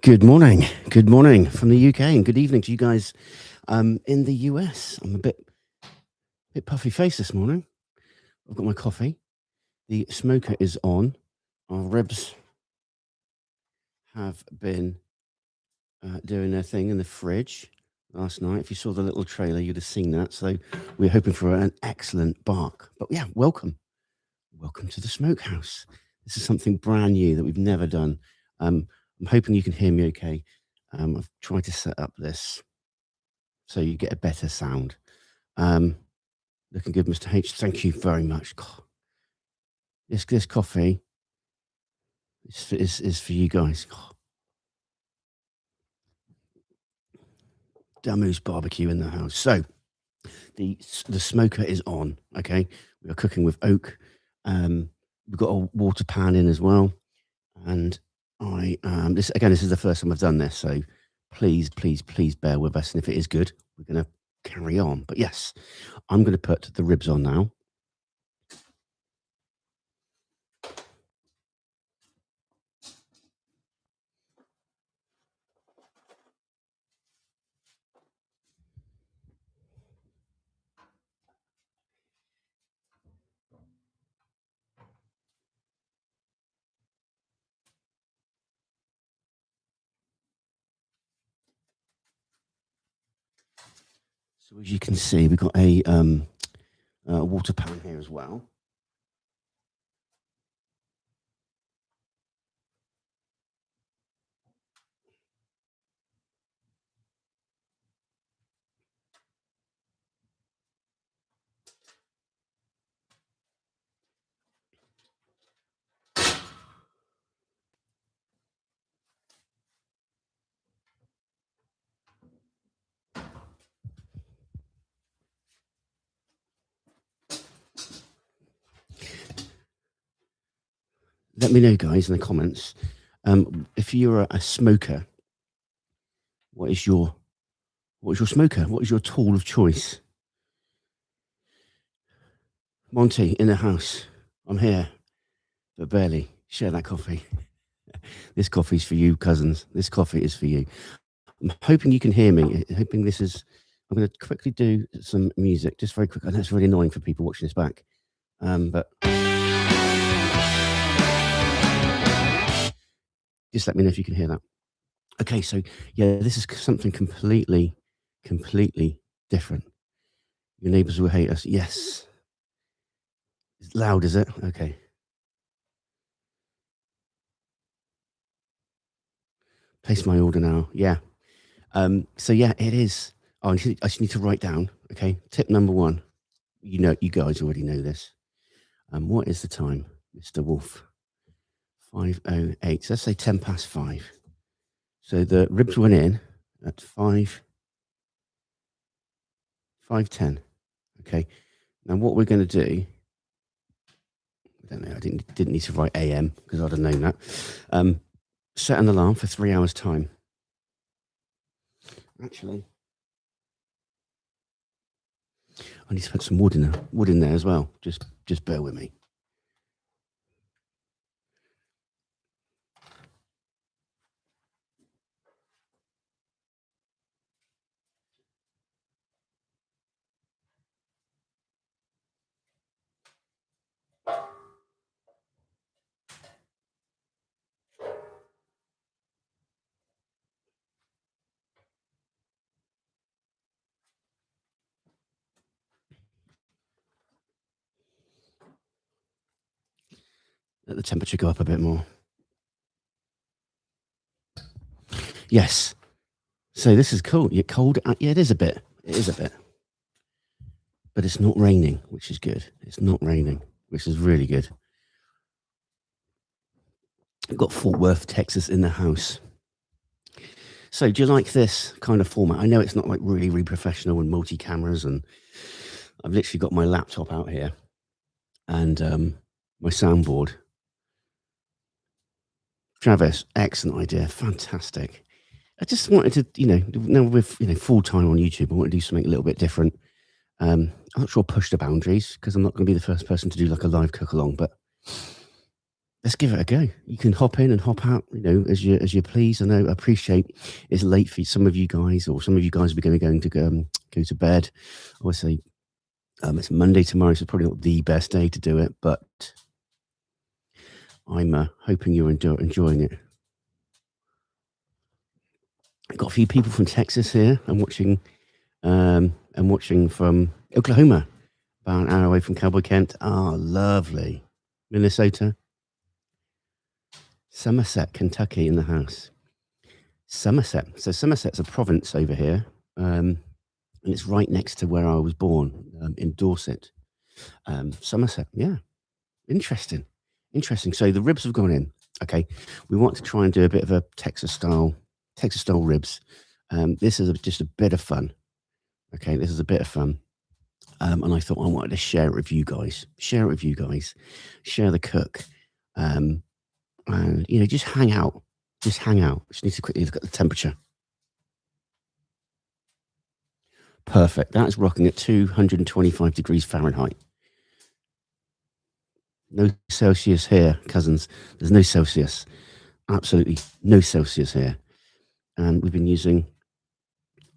Good morning. Good morning from the UK, and good evening to you guys in the US. I'm a bit puffy face this morning. I've got my coffee. The smoker is on. Our ribs have been doing their thing in the fridge last night. If you saw the little trailer, you'd have seen that. So we're hoping for an excellent bark. But yeah, welcome. Welcome to the smokehouse. This is something brand new that we've never done. I'm hoping you can hear me okay. I've tried to set up this so you get a better sound. Looking good, Mr. H. Thank you very much. God, this coffee is for you guys. God. Damu's barbecue in the house. So the smoker is on. Okay, we are cooking with oak. We've got a water pan in as well, and this is the first time I've done this, so please bear with us. And if it is good, we're going to carry on. But yes, I'm going to put the ribs on now. So as you can see, we've got a water pan here as well. Let me know, guys, in the comments, if you're a smoker, what is your smoker? What is your tool of choice? Monty in the house. I'm here, but barely. Share that coffee. This coffee's for you, cousins. This coffee is for you. I'm hoping you can hear me. I'm hoping this is. I'm going to quickly do some music, just very quick. I know it's really annoying for people watching this back, but just let me know if you can hear that. Okay, so yeah, this is something completely different. Your neighbours will hate us. Yes. It's loud, is it? Okay. Place my order now. Yeah. So yeah, it is. Oh, I just need to write down. Okay. Tip number 1. You guys already know this. What is the time, Mr. Wolf? 5:08. So let's say 10 past 5. So the ribs went in at 5:10. Okay. Now what we're going to do, I don't know, I didn't need to write AM because I'd have known that. Set an alarm for 3 hours time. Actually, I need to put some wood in there as well. Just bear with me. Let the temperature go up a bit more. Yes. So this is cool. You're cold. Yeah, it is a bit. It is a bit. But it's not raining, which is good. It's not raining, which is really good. I've got Fort Worth, Texas in the house. So do you like this kind of format? I know it's not like really professional and multi-cameras, and I've literally got my laptop out here and my soundboard. Travis, excellent idea. Fantastic. I just wanted to, now with, full time on YouTube, I want to do something a little bit different. I'm not sure push the boundaries because I'm not going to be the first person to do like a live cook along, but let's give it a go. You can hop in and hop out, as you please. I appreciate it's late for some of you guys, or some of you guys are going to go to bed. I would say it's Monday tomorrow, so probably not the best day to do it, but I'm hoping you're enjoying it. I've got a few people from Texas here. I'm watching from Oklahoma, about an hour away from Cowboy Kent. Oh, lovely. Minnesota. Somerset, Kentucky in the house. Somerset. So Somerset's a province over here, and it's right next to where I was born, in Dorset. Somerset, yeah. Interesting. Interesting. So the ribs have gone in. Okay. We want to try and do a bit of a Texas style ribs. This is just a bit of fun. Okay. This is a bit of fun. And I thought I wanted to share it with you guys. Share the cook. And, just hang out. Just hang out. Just need to quickly look at the temperature. Perfect. That's rocking at 225 degrees Fahrenheit. No Celsius here, cousins. There's no Celsius. Absolutely no Celsius here. And we've been using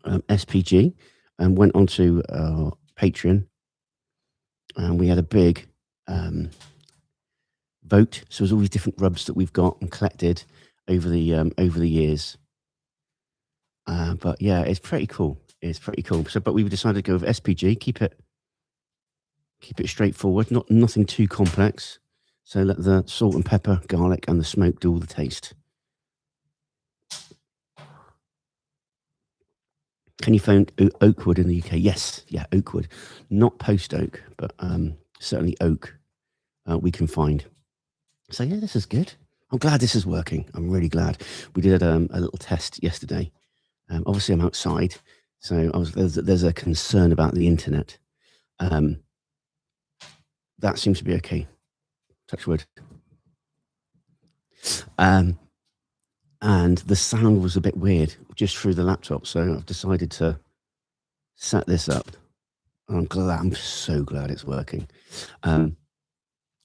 SPG, and went onto Patreon, and we had a big vote. So there's all these different rubs that we've got and collected over the years. But yeah, it's pretty cool. It's pretty cool. So, but we decided to go with SPG. Keep it straightforward. Nothing too complex. So let the salt and pepper, garlic, and the smoke do all the taste. Can you find oak wood in the UK? Yes, yeah, oak wood. Not post oak, but certainly oak we can find. So yeah, this is good. I'm glad this is working. I'm really glad. We did a little test yesterday. Obviously, I'm outside, so there's a concern about the internet. That seems to be okay. Touch wood. And the sound was a bit weird just through the laptop, so I've decided to set this up. I'm so glad it's working.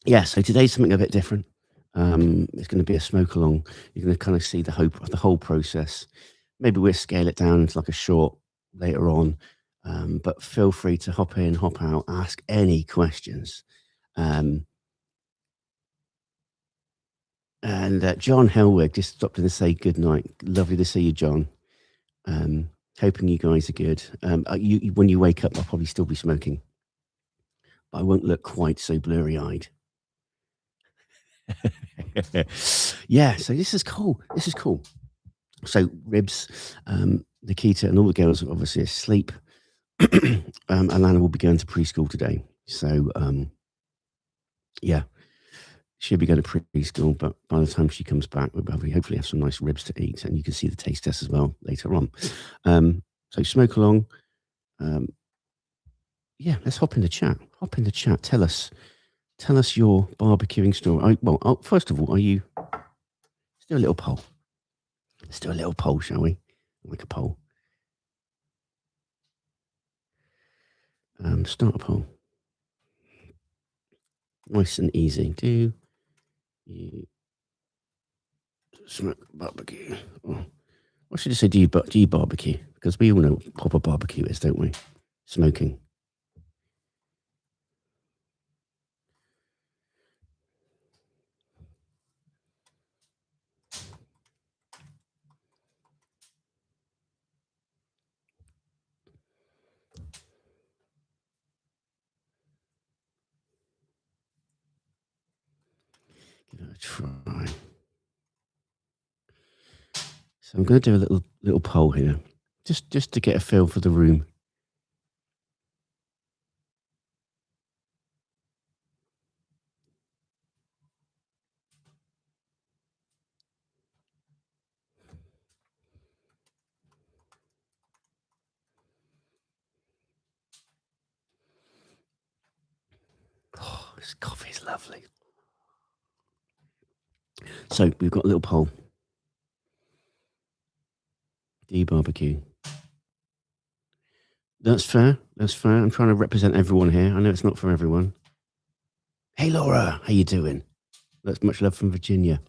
Yeah, so today's something a bit different. It's going to be a smoke along. You're going to kind of see the whole process. Maybe we'll scale it down into like a short later on. But feel free to hop in, hop out, ask any questions. And John Helwig just stopped in to say good night. Lovely to see you, John. Hoping you guys are good. When you wake up, I'll probably still be smoking, but I won't look quite so blurry-eyed. Yeah, so this is cool. This is cool. So ribs, Nikita and all the girls are obviously asleep. Alana will be going to preschool today. So, yeah, she'll be going to preschool, but by the time she comes back, we'll hopefully have some nice ribs to eat, and you can see the taste test as well later on. So smoke along. Yeah, let's hop in the chat. Tell us your barbecuing story. First of all, let's do a little poll. Let's do a little poll, shall we? Like a poll. Start a poll. Nice and easy. Do you smoke barbecue? Oh, what should I say? Do you barbecue? Because we all know what proper barbecue is, don't we? Smoking. Give it a try. So I'm going to do a little poll here, just to get a feel for the room. Oh, this coffee is lovely. So we've got a little poll. Do you barbecue? That's fair. That's fair. I'm trying to represent everyone here. I know it's not for everyone. Hey, Laura, how you doing? That's much love from Virginia.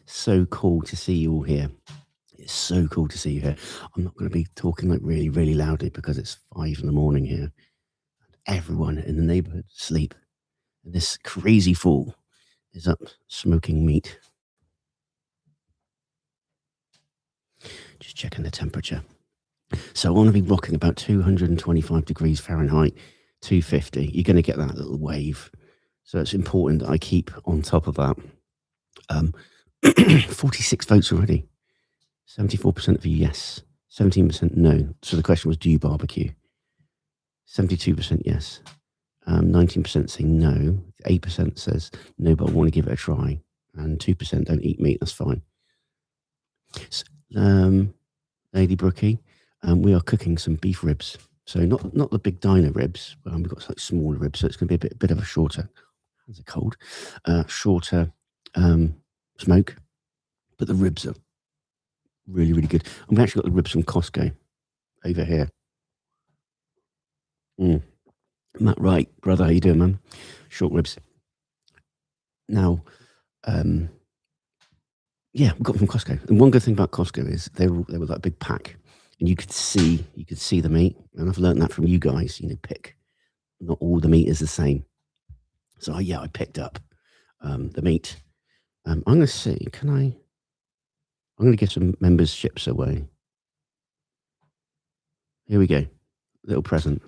So cool to see you all here. It's so cool to see you here. I'm not going to be talking like really, really loudly because it's 5 in the morning here. Everyone in the neighborhood asleep. And this crazy fool is up smoking meat. Just checking the temperature. So I want to be rocking about 225 degrees Fahrenheit, 250. You're going to get that little wave. So it's important that I keep on top of that. 46 votes already. 74% of you yes, 17% no. So the question was, do you barbecue? 72% yes. 19% say no. 8% says no, but I want to give it a try. And 2% don't eat meat. That's fine. So, Lady Brookie, we are cooking some beef ribs. So not the big dino ribs. We've got like smaller ribs, so it's going to be a bit of a shorter. Hands are cold. Shorter smoke, but the ribs are really, really good. And we actually got the ribs from Costco over here. Matt Wright, brother, how you doing, man? Short ribs. Now, yeah, we got them from Costco. And one good thing about Costco is they were like a big pack, and you could see the meat. And I've learned that from you guys. Pick. Not all the meat is the same. So I picked up the meat. I'm going to see. I'm going to get some memberships away. Here we go. Little present.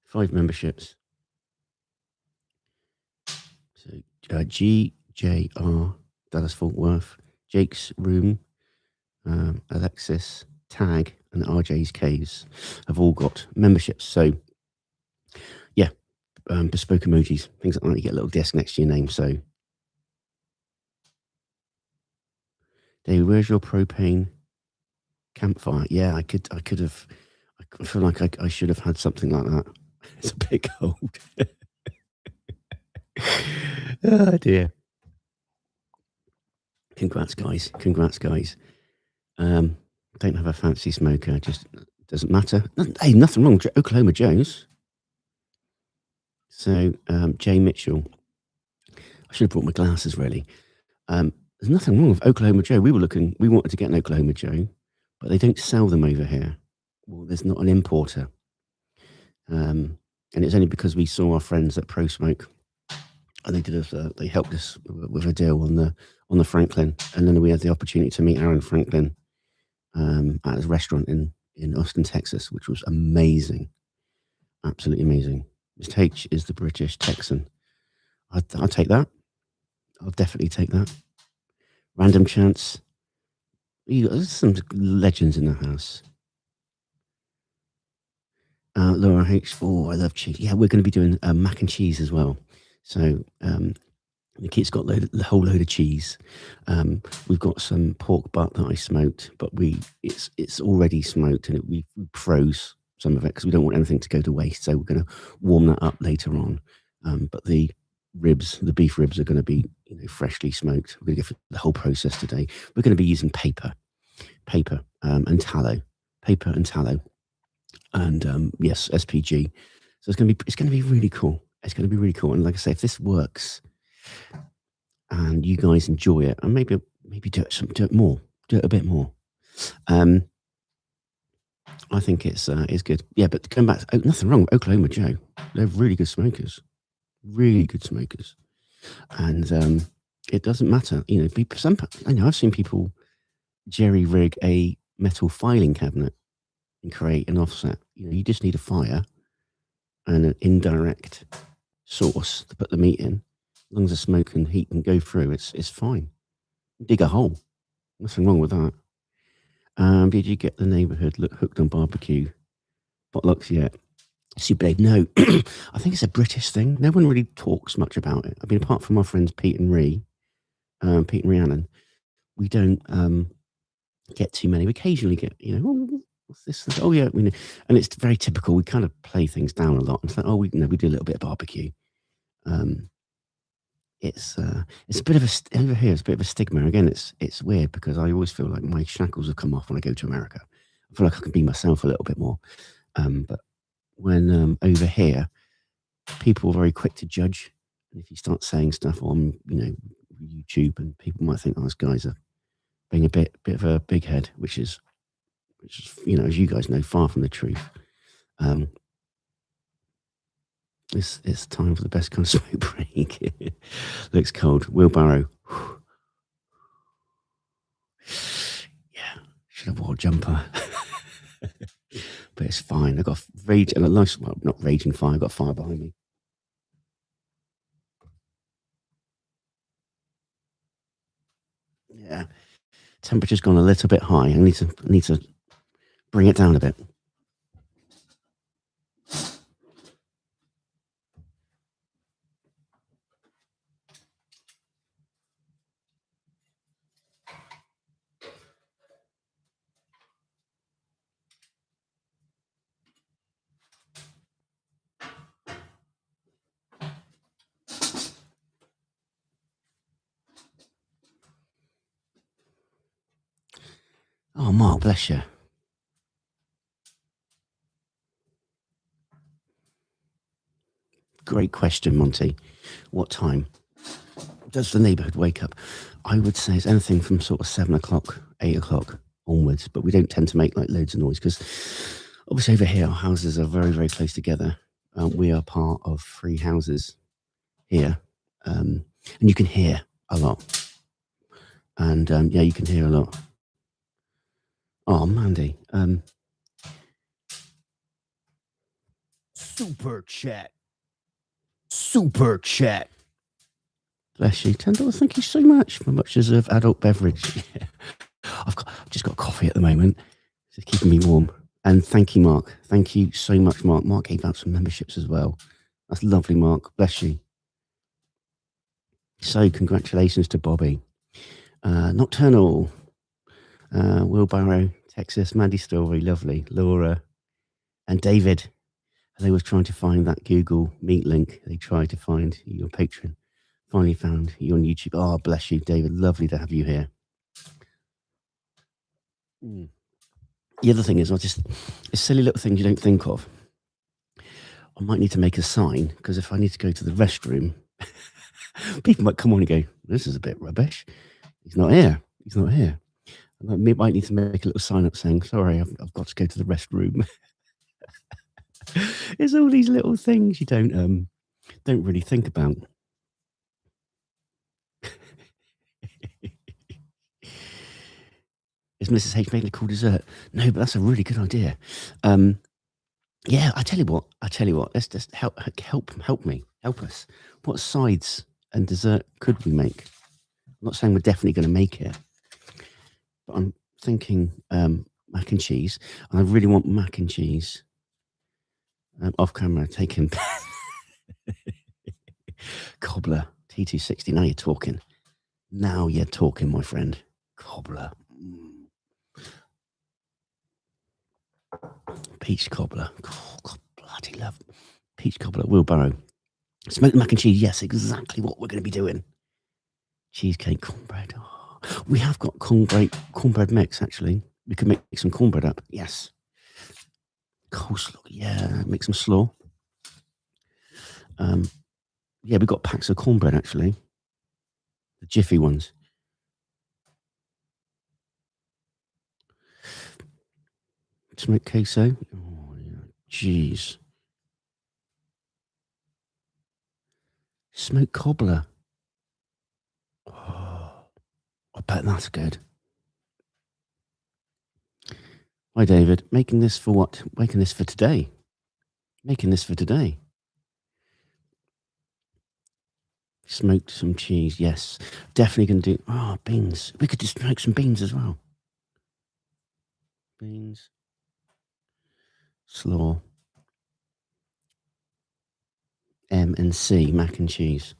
Five memberships. So GJR, Dallas Fort Worth, Jake's Room, Alexis, Tag, and RJ's Caves have all got memberships. So, yeah, bespoke emojis, things like that. You get a little desk next to your name. So, David, where's your propane campfire? Yeah, I could have. I feel like I should have had something like that. It's a bit cold. Oh dear. Congrats, guys. Don't have a fancy smoker. Just doesn't matter. Hey, nothing wrong with Oklahoma Joe's. So, Jay Mitchell. I should have brought my glasses, really. There's nothing wrong with Oklahoma Joe. We wanted to get an Oklahoma Joe, but they don't sell them over here. Well, there's not an importer. And it's only because we saw our friends at Pro Smoke, and they helped us with a deal on the Franklin, and then we had the opportunity to meet Aaron Franklin at his restaurant in Austin, Texas, which was amazing, absolutely amazing. Mr. H is the British Texan. I'll take that. I'll definitely take that. Random chance. There's some legends in the house. Laura H4, I love cheese. Yeah, we're going to be doing mac and cheese as well. So the kid's got a whole load of cheese. We've got some pork butt that I smoked, but it's already smoked, and we froze some of it because we don't want anything to go to waste. So we're going to warm that up later on. But the beef ribs are going to be freshly smoked. We're going to go through the whole process today. We're going to be using paper and tallow, and yes, SPG. So it's going to be really cool. It's going to be really cool. And like I say, if this works and you guys enjoy it, and maybe do it a bit more. I think it's good. Yeah, but going back, nothing wrong with Oklahoma Joe. They're really good smokers, and it doesn't matter. I've seen people jerry rig a metal filing cabinet and create an offset. You just need a fire and an indirect source to put the meat in. As long as the smoke and heat can go through, it's fine. Dig a hole. Nothing wrong with that. Did you get the neighborhood hooked on barbecue potlucks yet? See, babe, no. I think it's a British thing. No one really talks much about it. I mean, apart from our friends Pete and Rhiannon, we don't get too many. We occasionally get, what's this? Oh yeah, we know. And it's very typical. We kind of play things down a lot. It's like, we do a little bit of barbecue. It's a bit of over here. It's a bit of a stigma. Again, it's weird because I always feel like my shackles have come off when I go to America. I feel like I can be myself a little bit more. But when over here, people are very quick to judge. And if you start saying stuff on, YouTube, and people might think, oh, this guy's being a bit of a big head, which is, as you guys know, far from the truth. It's time for the best kind of smoke break. Looks cold. Wheelbarrow. Yeah, should have wore a jumper. But it's fine. I've got a nice, well, not raging fire. I've got fire behind me. Yeah, temperature's gone a little bit high. I need to bring it down a bit. Oh, Mark, bless you. Great question, Monty. What time does the neighbourhood wake up? I would say it's anything from sort of 7 o'clock, 8 o'clock onwards, but we don't tend to make like loads of noise because obviously over here our houses are very, very close together. We are part of 3 houses here, and you can hear a lot. And yeah, you can hear a lot. Oh, Mandy. Super chat. Super chat. Bless you. $10. Thank you so much. For much as of adult beverage. Yeah. I've just got coffee at the moment. It's keeping me warm. And thank you, Mark. Thank you so much, Mark. Mark gave out some memberships as well. That's lovely, Mark. Bless you. So, congratulations to Bobby. Nocturnal. Wheelbarrow, Texas. Mandy Story. Lovely. Laura. And David. They was trying to find that Google Meet link. They tried to find your Patreon. Finally found you on YouTube. Oh, bless you, David. Lovely to have you here. The other thing is, it's silly little things you don't think of. I might need to make a sign because if I need to go to the restroom, people might come on and go, this is a bit rubbish. He's not here. He's not here. And I might need to make a little sign up saying, sorry, I've got to go to the restroom. It's all these little things you don't really think about. Is Mrs. H making a cool dessert? No, but that's a really good idea. Yeah, I tell you what. Let's just help us. What sides and dessert could we make? I'm not saying we're definitely going to make it, but I'm thinking mac and cheese, and I really want mac and cheese. Off camera, taking cobbler T260. Now you're talking. Now you're talking, my friend. Cobbler. Peach cobbler. Oh, God, bloody love peach cobbler. Wheelbarrow. Smoked mac and cheese. Yes, exactly what we're going to be doing. Cheesecake, cornbread. Oh, we have got cornbread mix, actually. We could make some cornbread up. Yes. Coleslaw. Yeah, make some slaw. Yeah, we've got packs of cornbread, actually. The jiffy ones. Smoked queso. Oh, yeah. Jeez. Smoked cobbler. Oh, I bet that's good. Hi, David. Making this for what? Making this for today. Making this for today. Smoked some cheese. Yes. Definitely going to do... Oh, beans. We could just make some beans as well. Beans. Slaw. M and C. Mac and cheese.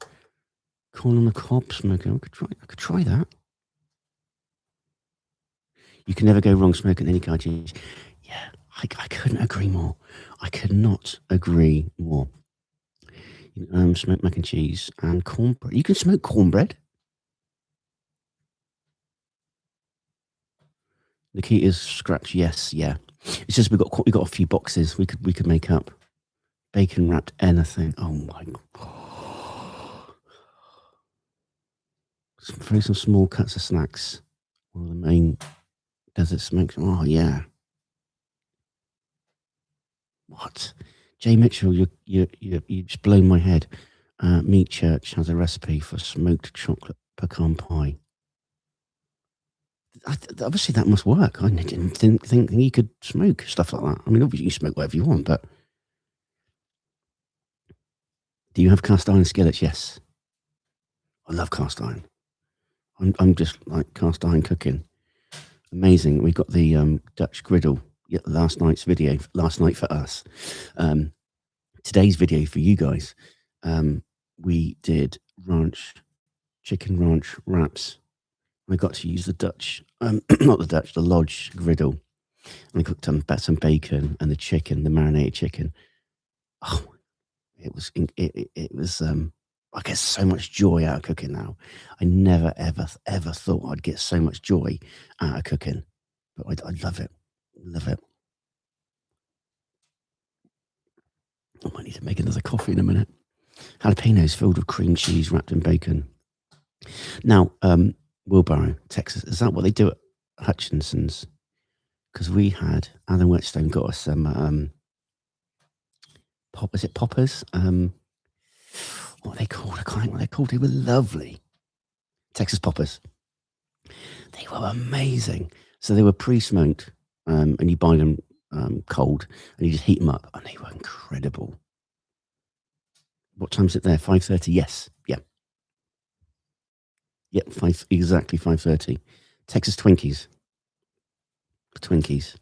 Corn on the cob smoking. I could try that. You can never go wrong smoking any kind of cheese. Yeah, I couldn't agree more. I could not agree more. Smoked mac and cheese and cornbread. You can smoke cornbread. The key is scratch. Yes, yeah. It's just we got a few boxes we could make up. Bacon wrapped anything. Oh my god. Throw some small cuts of snacks. One of the main desert smokes. Oh yeah. What? Jay Mitchell, you just blown my head. Meat Church has a recipe for smoked chocolate pecan pie. Obviously, that must work. I didn't think you could smoke stuff like that. I mean, obviously, you smoke whatever you want, but do you have cast iron skillets? Yes. I love cast iron. I'm just like cast iron cooking. Amazing. We got the Dutch griddle. Yeah, last night for us. Today's video for you guys. We did chicken ranch wraps. I got to use the Dutch, not the Dutch, the Lodge griddle. And I cooked some bacon and the chicken, the marinated chicken. Oh, it was I get so much joy out of cooking now. I never ever thought I'd get so much joy out of cooking, but I love it. Love it. I might need to make another coffee in a minute. Jalapenos filled with cream cheese wrapped in bacon. Now, Wilbaro, Texas, is that what they do at Hutchinson's? Because we had Alan Whetstone got us some is it poppers? What are they called? I can't think what they're called. They were lovely. Texas poppers. They were amazing. So they were pre-smoked, and you buy them cold, and you just heat them up, and they were incredible. What time is it there? 5:30. Yes. Yeah. Yep. Exactly 5:30. Texas Twinkies. Twinkies.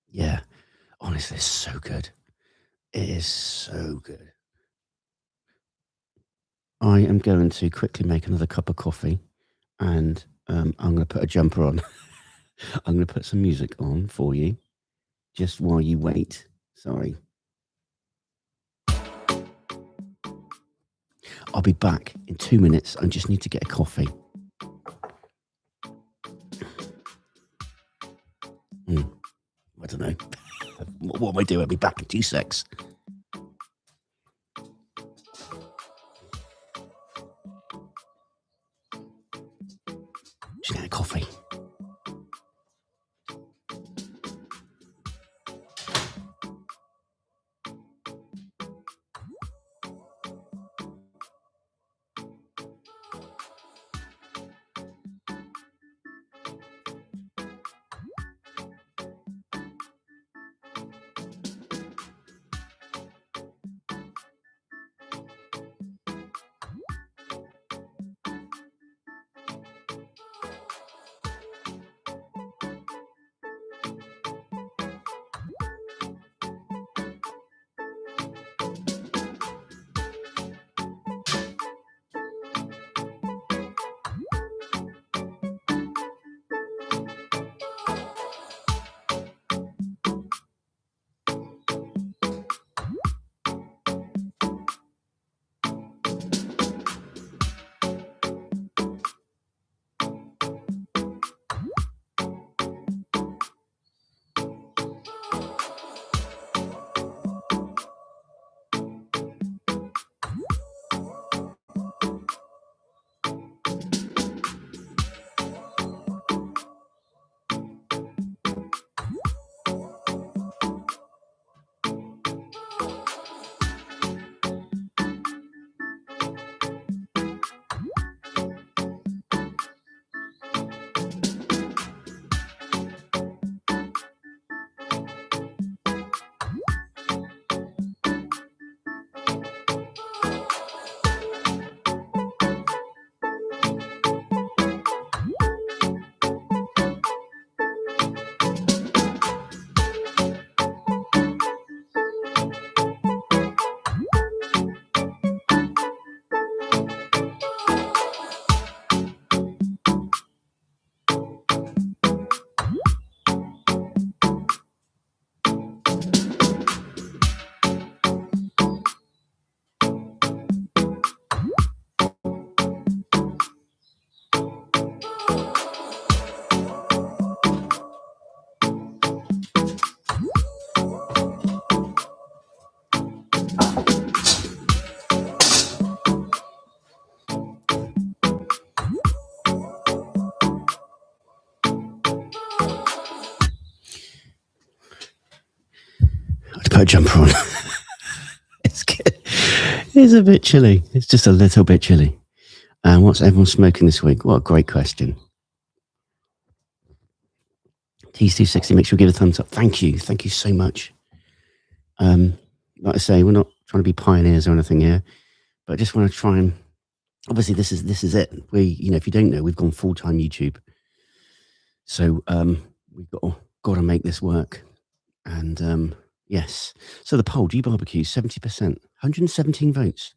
Yeah. Honestly, it's so good. It is so good. I am going to quickly make another cup of coffee, and I'm going to put a jumper on. I'm going to put some music on for you, just while you wait. Sorry. I'll be back in 2 minutes. I just need to get a coffee. I don't know. What am I doing? I'll be back in 2 secs. Just get a coffee. put a jumper on. It's good. It's a bit chilly. It's just a little bit chilly. And what's everyone smoking this week? What a great question. T260, make sure you give a thumbs up. Thank you. Thank you so much. Like I say, we're not trying to be pioneers or anything here, but I just want to try and obviously this is it. We, you know, if you don't know, we've gone full-time YouTube. So we've got to make this work. And yes. So the poll, do you barbecue? 70%, 117 votes.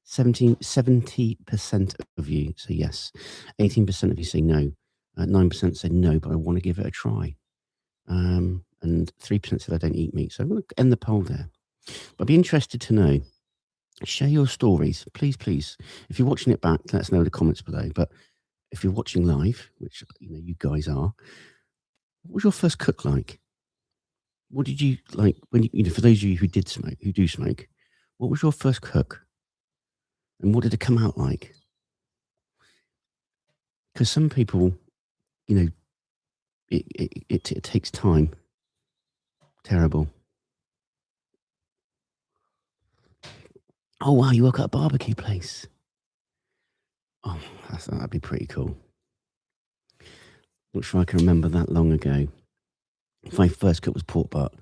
70% of you say yes. 18% of you say no. 9% say no, but I want to give it a try. And 3% said I don't eat meat. So I'm going to end the poll there. But I'd be interested to know, share your stories, please, please. If you're watching it back, let us know in the comments below. But if you're watching live, which you know you guys are, what was your first cook like? What did you like when you know? For those of you who do smoke, what was your first cook, and what did it come out like? Because some people, you know, it takes time. Terrible. Oh wow, you work at a barbecue place. Oh, that'd be pretty cool. Not sure I can remember that long ago. My first cook was pork butt,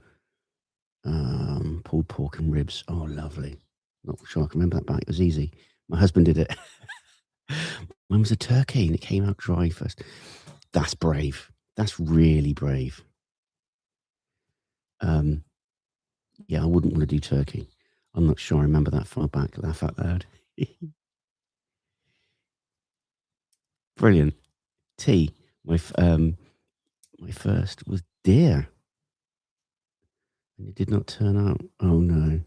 pulled pork and ribs. Oh, lovely. Not sure I can remember that back. It was easy. My husband did it. Mine was a turkey and it came out dry first. That's brave. That's really brave. Yeah, I wouldn't want to do turkey. I'm not sure I remember that far back. Laugh out loud. Brilliant. Tea. My first was deer. And it did not turn out. Oh no.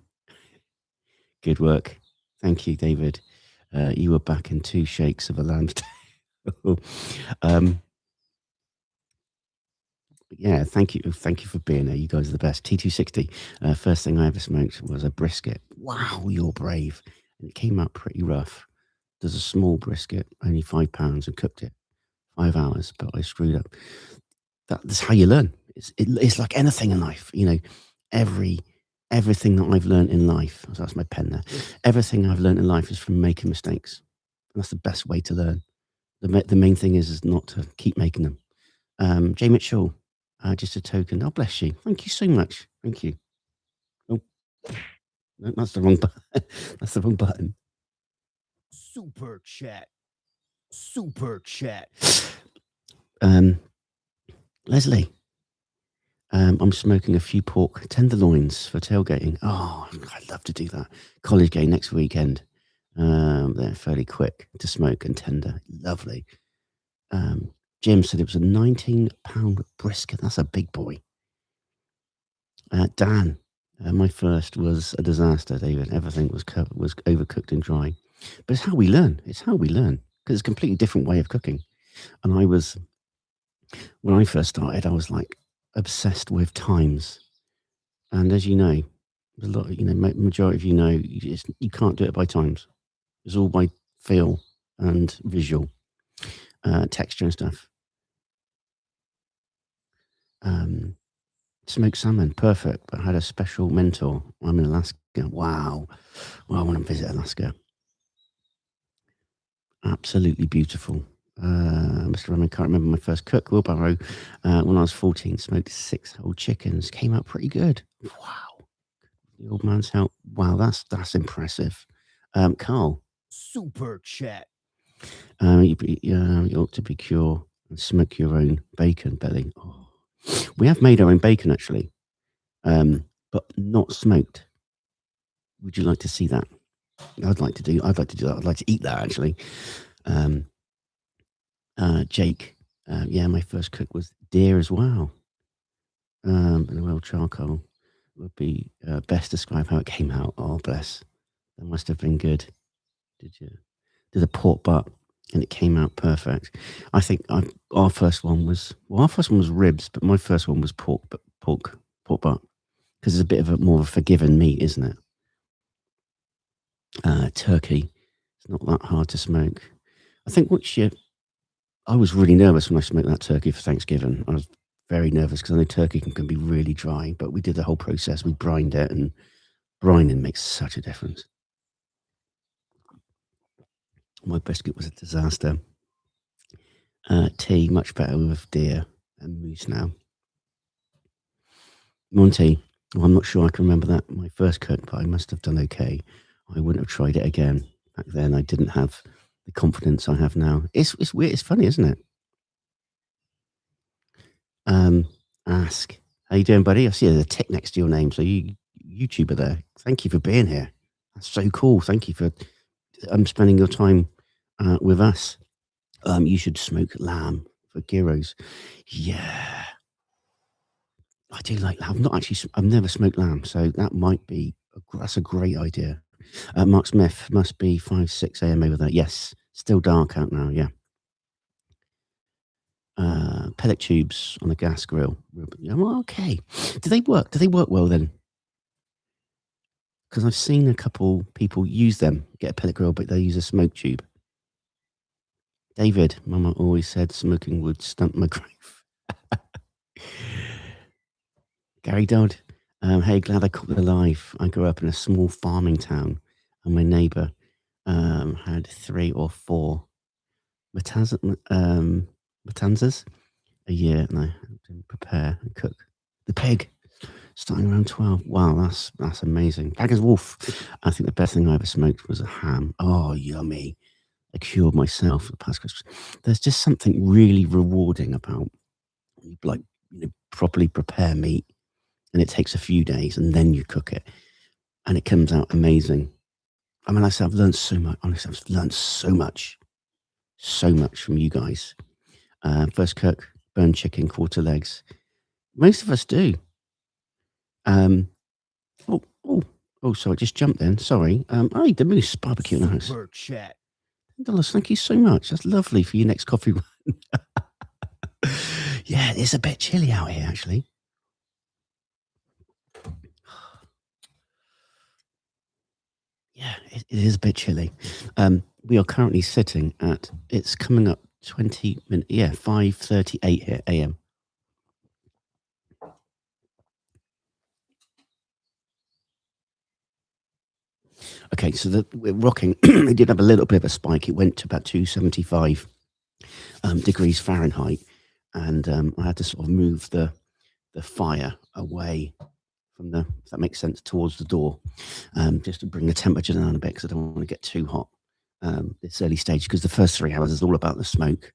Good work. Thank you, David. You were back in 2 shakes of a lamb's tail. Yeah, thank you. Thank you for being there. You guys are the best. T260. First thing I ever smoked was a brisket. Wow, you're brave. And it came out pretty rough. There's a small brisket, only £5, and cooked it 5 hours, but I screwed up. That's how you learn. It's like anything in life, you know. Everything that I've learned in life. So that's my pen there. Everything I've learned in life is from making mistakes. And that's the best way to learn. The main thing is not to keep making them. Jay Mitchell, just a token. Oh, bless you. Thank you so much. Thank you. Oh, no, that's the wrong button. That's the wrong button. Super chat. Super chat. Leslie, I'm smoking a few pork tenderloins for tailgating. Oh, I'd love to do that. College game next weekend. They're fairly quick to smoke and tender. Lovely. Jim said it was a £19 brisket. That's a big boy. Dan, my first was a disaster, David. Everything was overcooked and dry. But it's how we learn. It's how we learn. Because it's a completely different way of cooking. And when I first started, I was like obsessed with times. And as you know, a lot, you know, majority of you know, you can't do it by times. It's all by feel and visual, texture and stuff. Smoked salmon, perfect. But I had a special mentor. I'm in Alaska. Wow. Well, I want to visit Alaska. Absolutely beautiful. Mr. Roman, can't remember my first cook. Wheelbarrow, when I was 14, smoked 6 whole chickens. Came out pretty good. Wow. The old man's help. Wow, that's impressive. Carl, super chat. You ought to be cure and smoke your own bacon belly. Oh. We have made our own bacon actually, but not smoked. Would you like to see that? I'd like to do that. I'd like to eat that actually. Jake, yeah, my first cook was deer as well. And oil charcoal would be best describe how it came out. Oh, bless. That must have been good. Did a pork butt and it came out perfect. I think our first one was ribs, but my first one was pork butt because it's a bit of more of a forgiving meat, isn't it? Turkey, it's not that hard to smoke. I think I was really nervous when I smoked that turkey for Thanksgiving. I was very nervous because I know turkey can be really dry, but we did the whole process. We brined it, and brining makes such a difference. My brisket was a disaster. Tea, much better with deer and moose now. Monty, well, I'm not sure I can remember that my first cook, but I must have done okay. I wouldn't have tried it again. Back then, I didn't have the confidence I have now. It's weird. It's funny, isn't it? Um, Ask, how you doing, buddy? I see the tick next to your name, so you YouTuber there. Thank you for being here. That's so cool. Thank you for spending your time with us. You should smoke lamb for gyros. Yeah, I do like lamb. I've not actually. I've never smoked lamb, so that might be. That's a great idea. Mark Smith must be 5, 6 a.m. over there. Yes, still dark out now. Yeah. Pellet tubes on a gas grill. Yeah, well, okay. Do they work? Do they work well then? Because I've seen a couple people use them, get a pellet grill, but they use a smoke tube. David, Mama always said smoking would stunt my growth. Gary Dodd, hey, glad I caught it alive. I grew up in a small farming town, and my neighbour had 3 or 4 matanzas a year, and I helped him prepare and cook the pig. Starting around 12. Wow, that's amazing. Bagger's Wolf. I think the best thing I ever smoked was a ham. Oh, yummy. I cured myself for the past Christmas. There's just something really rewarding about like properly prepare meat, and it takes a few days, and then you cook it, and it comes out amazing. I mean, I've learned so much. Honestly, I've learned so much from you guys. First cook, burn chicken, quarter legs. Most of us do. Um, oh, oh, oh, sorry, I just jumped in. Sorry. Hey, the Moose Barbecue in the house. Super chat. Dollars, thank you so much. That's lovely for your next coffee run. Yeah, it's a bit chilly out here, actually. Yeah, it is a bit chilly. We are currently sitting at, it's coming up 20 minutes, 5:38 here a.m. Okay, so we're rocking. It did have a little bit of a spike. It went to about 275 degrees Fahrenheit, and I had to sort of move the fire away from the, if that makes sense, towards the door, just to bring the temperature down a bit because I don't want to get too hot this early stage. Because the first 3 hours is all about the smoke.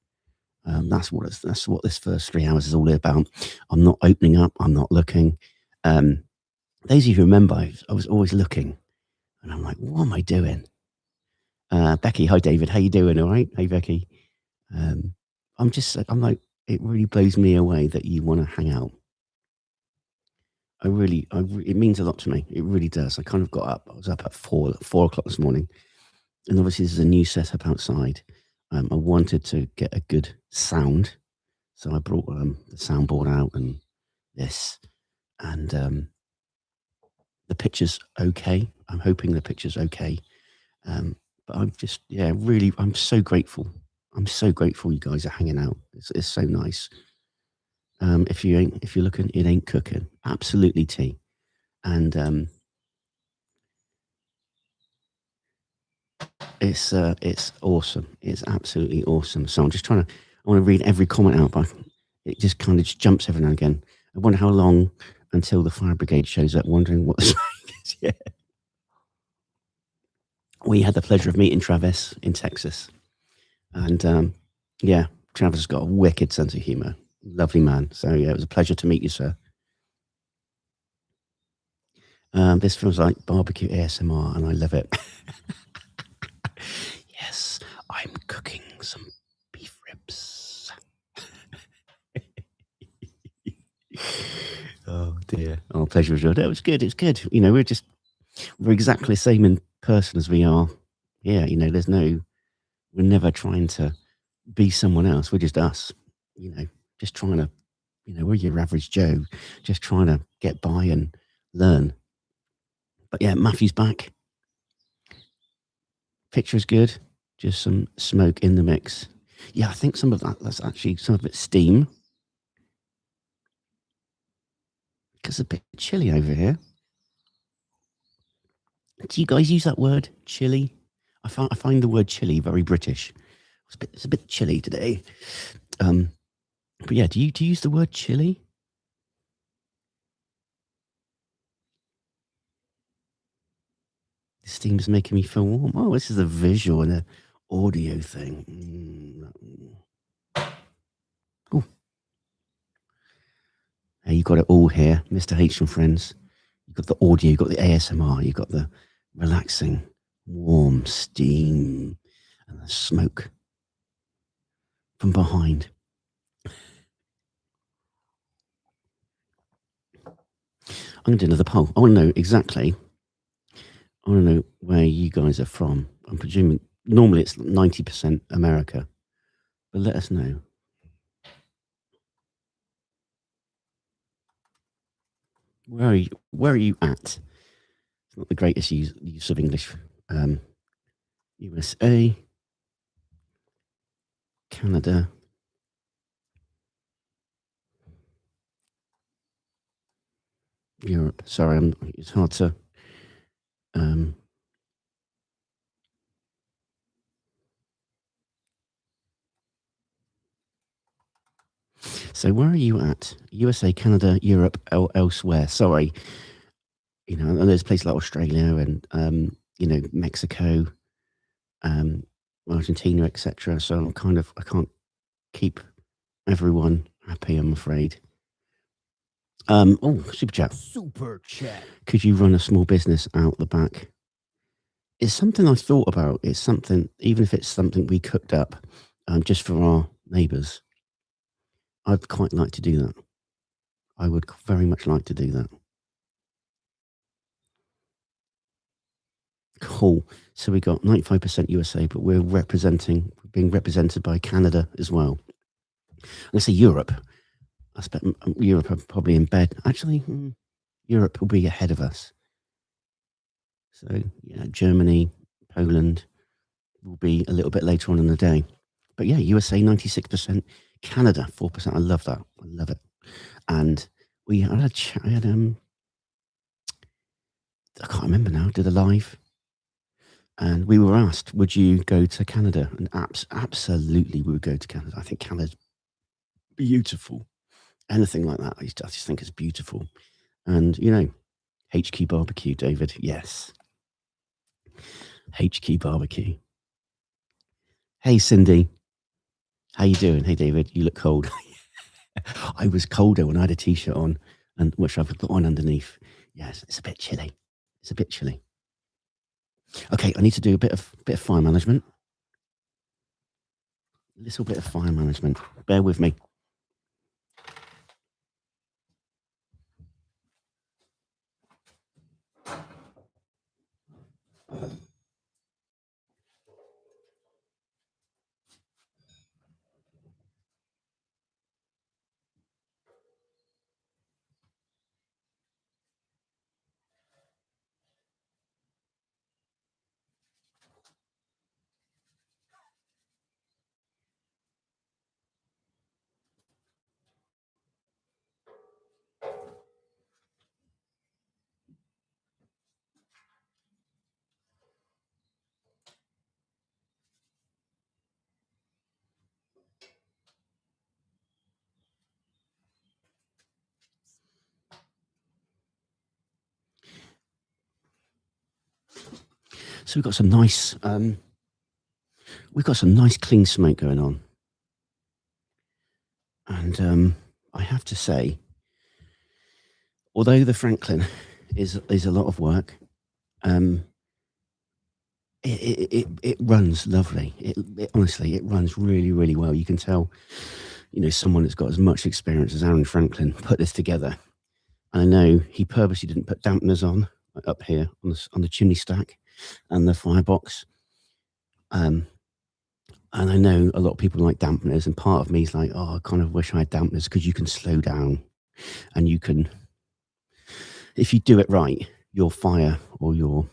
That's what this first 3 hours is all about. I'm not opening up. I'm not looking. Those of you who remember, I was always looking, and I'm like, what am I doing? Becky, hi David, how you doing? All right, hey Becky. I'm like, it really blows me away that you want to hang out. It means a lot to me. It really does. I kind of got up. I was up at 4 o'clock this morning, and obviously this is a new setup outside. I wanted to get a good sound, so I brought the soundboard out and this, and the picture's okay. I'm hoping the picture's okay. But I'm just, really, I'm so grateful. I'm so grateful you guys are hanging out. It's so nice. If you're looking, it ain't cooking. Absolutely tea. And it's awesome. It's absolutely awesome. So I'm just I want to read every comment out, but it just kind of just jumps every now and again. I wonder how long until the fire brigade shows up, wondering what the smoke is. Yeah. We had the pleasure of meeting Travis in Texas. And Travis has got a wicked sense of humour. Lovely man. So yeah, it was a pleasure to meet you, sir. This feels like barbecue ASMR, and I love it. Yes, I'm cooking some beef ribs. Oh dear. Oh, pleasure was yours. It was good. It's good. You know, we're exactly the same in person as we are. Yeah, you know, we're never trying to be someone else. We're just us. You know, just trying to, we're your average Joe, just trying to get by and learn. But yeah, Matthew's back. Picture is good. Just some smoke in the mix. Yeah, I think some of that's actually some of it's steam. It's a bit chilly over here. Do you guys use that word, chilly? I find the word chilly very British. It's a bit chilly today. But yeah, do you use the word chilly? The steam's making me feel warm. Oh, this is a visual and a audio thing. Oh, hey, you got it all here, Mr. H and friends. You've got the audio, you've got the ASMR, you've got the relaxing, warm steam and the smoke from behind. I'm going to do another poll. I want to know exactly. I want to know where you guys are from. I'm presuming normally it's 90% America, but let us know. Where are you at? It's not the greatest use of English. USA, Canada, Europe. Sorry, it's hard to. So where are you at? USA, Canada, Europe, elsewhere? Sorry, and there's places like Australia and Mexico, Argentina, etc. So I can't keep everyone happy, I'm afraid. Super chat. Super chat. Could you run a small business out the back? It's something I thought about. It's something, even if it's something we cooked up just for our neighbours. I'd quite like to do that. I would very much like to do that. Cool. So we got 95% USA, but we're being represented by Canada as well. I'm going to say Europe. I expect Europe are probably in bed. Actually, Europe will be ahead of us. So, yeah, Germany, Poland will be a little bit later on in the day. But yeah, USA 96%, Canada 4%. I love that. I love it. And we had I can't remember now, did a live. And we were asked, would you go to Canada? And absolutely we would go to Canada. I think Canada's beautiful. Anything like that, I just think it's beautiful. And, HQ barbecue, David. Yes. HQ barbecue. Hey, Cindy. How you doing? Hey, David. You look cold. I was colder when I had a T-shirt on, and which I've got on underneath. Yes, it's a bit chilly. It's a bit chilly. Okay, I need to do a bit of fire management. A little bit of fire management. Bear with me. So we've got some nice clean smoke going on. And I have to say, although the Franklin is a lot of work, it runs lovely. It honestly, it runs really, really well. You can tell, someone that's got as much experience as Aaron Franklin put this together. And I know he purposely didn't put dampeners on up here on the chimney stack and the firebox. And I know a lot of people like dampeners, and part of me is like, oh, I kind of wish I had dampeners because you can slow down and you can, if you do it right, your fire or you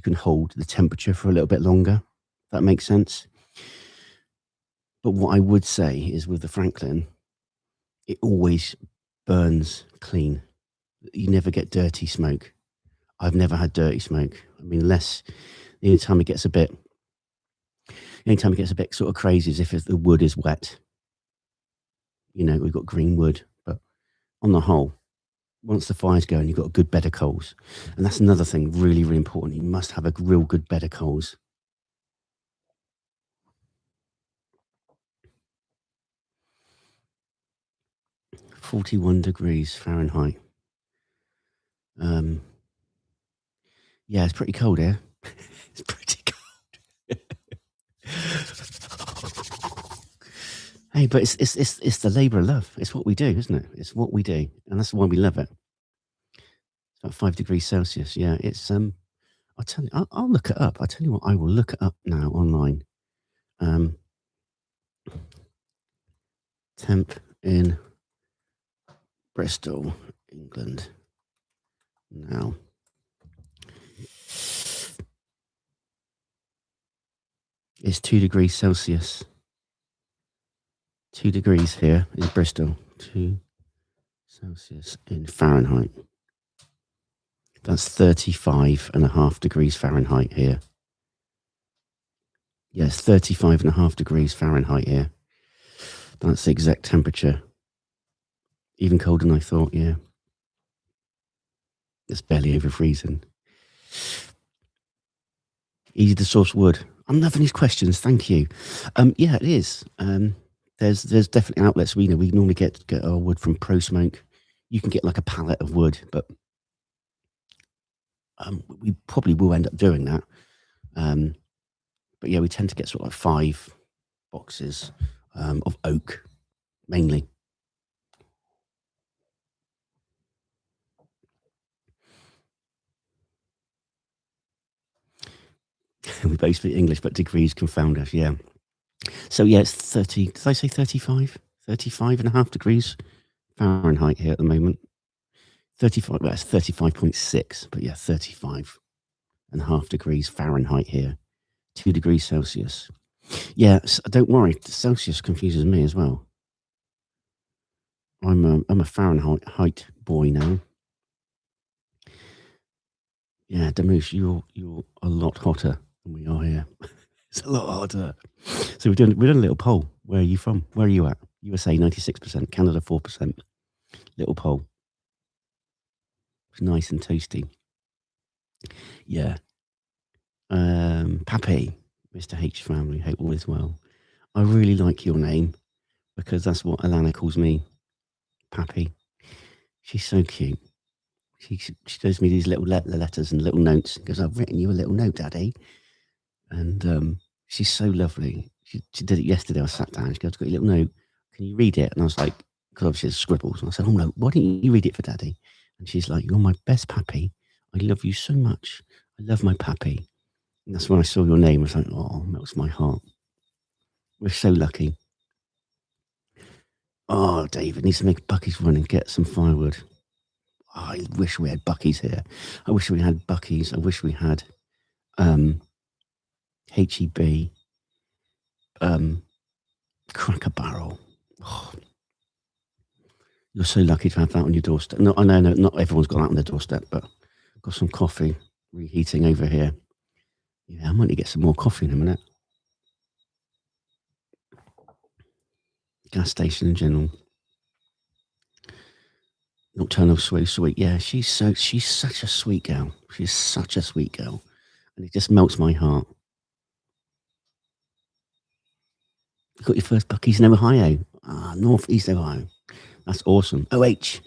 can hold the temperature for a little bit longer. That makes sense. But what I would say is with the Franklin, it always burns clean. You never get dirty smoke. I've never had dirty smoke. I mean, unless the only time it gets a bit, sort of crazy is if the wood is wet. You know, we've got green wood, but on the whole, once the fire's going, you've got a good bed of coals. And that's another thing, really, really important. You must have a real good bed of coals. 41 degrees Fahrenheit. Yeah, it's pretty cold here. It's pretty cold. Hey, but it's the labour of love. It's what we do, isn't it? It's what we do, and that's why we love it. It's about 5 degrees Celsius. Yeah, it's I'll tell you. I'll look it up. I tell you what, I will look it up now online. Temp in Bristol, England. Now, it's 2 degrees Celsius. 2 degrees here in Bristol. 2 Celsius in Fahrenheit. That's 35.5 degrees Fahrenheit here. Yes, 35.5 degrees Fahrenheit here. That's the exact temperature. Even colder than I thought, yeah. It's barely over freezing. Easy to source wood. I'm loving these questions. Thank you. Yeah, it is. There's definitely outlets. We normally get our wood from Pro Smoke. You can get like a pallet of wood, but we probably will end up doing that. But yeah, we tend to get sort of like 5 boxes of oak, mainly. We both speak English, but degrees confound us, yeah. So yeah, it's 30, did I say 35? 35.5 degrees Fahrenheit here at the moment. 35, well, it's 35.6, but yeah, 35.5 degrees Fahrenheit here. 2 degrees Celsius. Yeah, don't worry, Celsius confuses me as well. I'm a Fahrenheit boy now. Yeah, Damush, you're a lot hotter than we are here. It's a lot hotter. So we've done a little poll. Where are you from? Where are you at? USA 96%, Canada 4%. Little poll. It's nice and toasty. Yeah. Pappy, Mr. H family, hope all is well. I really like your name because that's what Alana calls me, Pappy. She's so cute. She shows me these little letters and little notes. She goes, I've written you a little note, Daddy. And she's so lovely. She did it yesterday. I sat down. She goes, I've got a little note. Can you read it? And I was like, because obviously it's scribbles. And I said, oh no, why don't you read it for Daddy? And she's like, you're my best Pappy. I love you so much. I love my Pappy. And that's when I saw your name. I was like, oh, melts my heart. We're so lucky. Oh, David needs to make Bucky's run and get some firewood. Oh, I wish we had Bucky's here. I wish we had Bucky's. I wish we had HEB, Cracker Barrel. Oh, you're so lucky to have that on your doorstep. No, I know, not everyone's got that on their doorstep, but I've got some coffee reheating over here. Yeah, I might need to get some more coffee in a minute. Gas station in general. Nocturnal sweet. Yeah, she's such a sweet girl. She's such a sweet girl. And it just melts my heart. You got your first Bucky's in Ohio. Northeast Ohio. That's awesome. OH.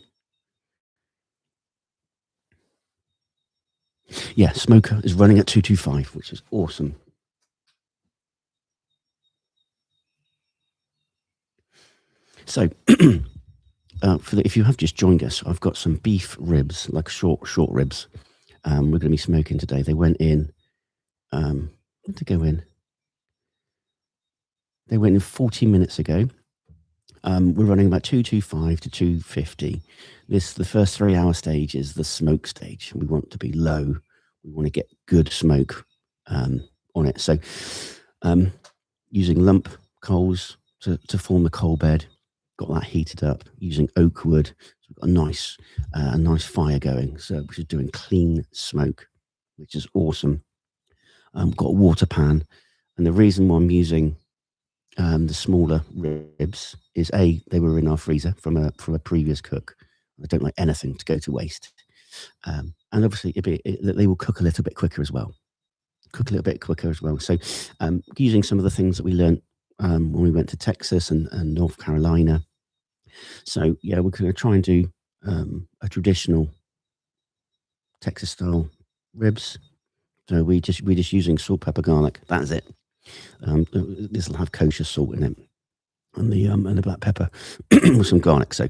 Yeah, Smoker is running at 225, which is awesome. So, if you have just joined us, I've got some beef ribs, like short ribs. We're going to be smoking today. They went in. When did they go in? They went in 40 minutes ago. We're running about 225 to 250. The first 3 hour stage is the smoke stage. We want to be low. We want to get good smoke on it. So, using lump coals to form the coal bed. got that heated up using oak wood. So we've got a nice fire going, so which is doing clean smoke, which is awesome. Got a water pan, and the reason why I'm using the smaller ribs is they were in our freezer from a previous cook. I don't like anything to go to waste, and obviously they will cook a little bit quicker as well. Cook a little bit quicker as well. So, using some of the things that we learned when we went to Texas and North Carolina. So yeah, we're going to try and do a traditional Texas style ribs. So we're just using salt, pepper, garlic. That's it. This will have kosher salt in it, and the black pepper with some garlic. So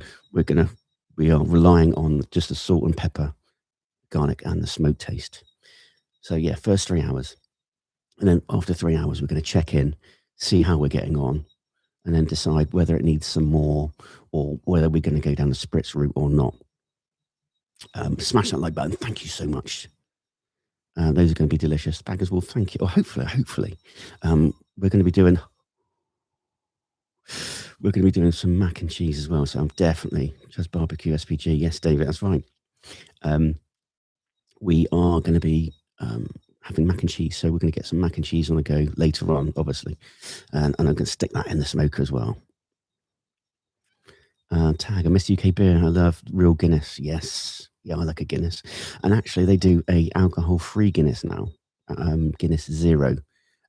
we are relying on just the salt and pepper, garlic, and the smoke taste. So yeah, first 3 hours, and then after 3 hours, we're going to check in, see how we're getting on, and then decide whether it needs some more or whether we're going to go down the spritz route or not. Smash that like button. Thank you so much. Those are going to be delicious. Baggers will thank you. Or hopefully, we're going to be doing some mac and cheese as well. So I'm definitely just barbecue SPG. Yes, David, that's right. We are going to be having mac and cheese. So we're going to get some mac and cheese on the go later on, obviously. And I'm going to stick that in the smoker as well. Tag, I miss UK beer. I love real Guinness. Yes. Yeah, I like a Guinness. And actually, they do a alcohol-free Guinness now, Guinness Zero.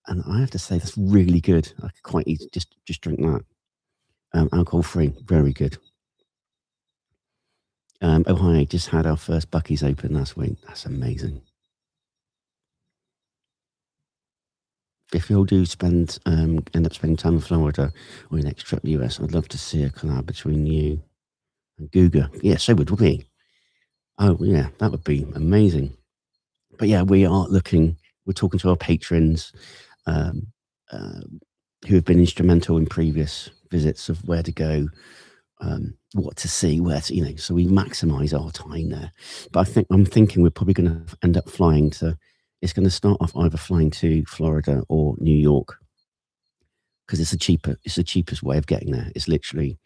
And I have to say, that's really good. I could quite easily just drink that. Alcohol-free, very good. Ohio just had our first Bucky's open last week. That's amazing. If you all do end up spending time in Florida or your next trip to the US, I'd love to see a collab between you and Guga. Yeah, so would we. Oh, yeah, that would be amazing. But yeah, we're talking to our patrons who have been instrumental in previous visits of where to go, what to see, so we maximize our time there. But I'm thinking we're probably going to end up it's going to start off either flying to Florida or New York because it's the cheapest way of getting there. It's literally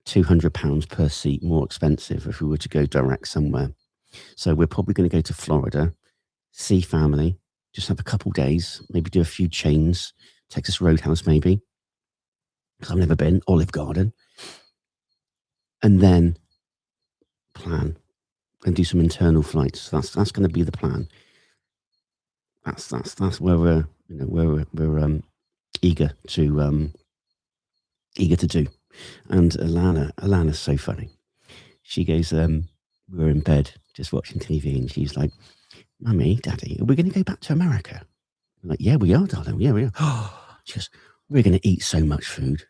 £200 per seat more expensive if we were to go direct somewhere. So we're probably going to go to Florida, see family, just have a couple days, maybe do a few chains, Texas Roadhouse maybe, because I've never been, Olive Garden, and then plan and do some internal flights. That's going to be the plan. That's where we're eager to do. And Alana's so funny. She goes, we were in bed just watching TV, and she's like, "Mummy, Daddy, are we going to go back to America?" I'm like, "Yeah, we are, darling. Yeah, we are." She goes, "We're going to eat so much food."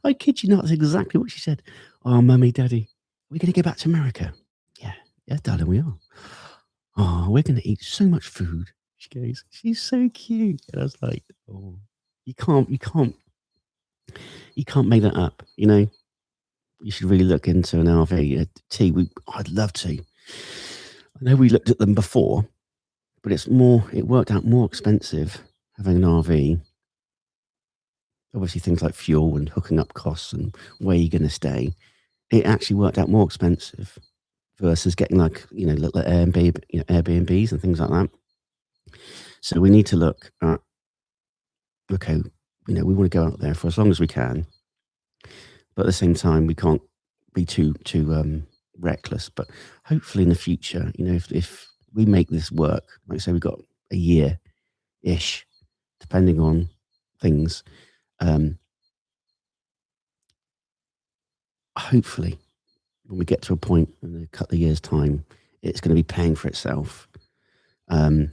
I kid you not, that's exactly what she said. "Oh, Mummy, Daddy, we're going to go back to America." Yeah, darling, we are. "Oh, we're going to eat so much food." She goes, "She's so cute." And I was like, "Oh, you can't make that up, you know." You should really look into an RV. I'd love to. I know we looked at them before, but it worked out more expensive having an RV. Obviously, things like fuel and hooking up costs and where you're going to stay. It actually worked out more expensive versus getting little Airbnbs and things like that. So we need to look at, okay, we want to go out there for as long as we can, but at the same time, we can't be too reckless. But hopefully in the future, if we make this work, like I say, we've got a year-ish, depending on things, hopefully when we get to a point in a couple of years' time, it's going to be paying for itself. And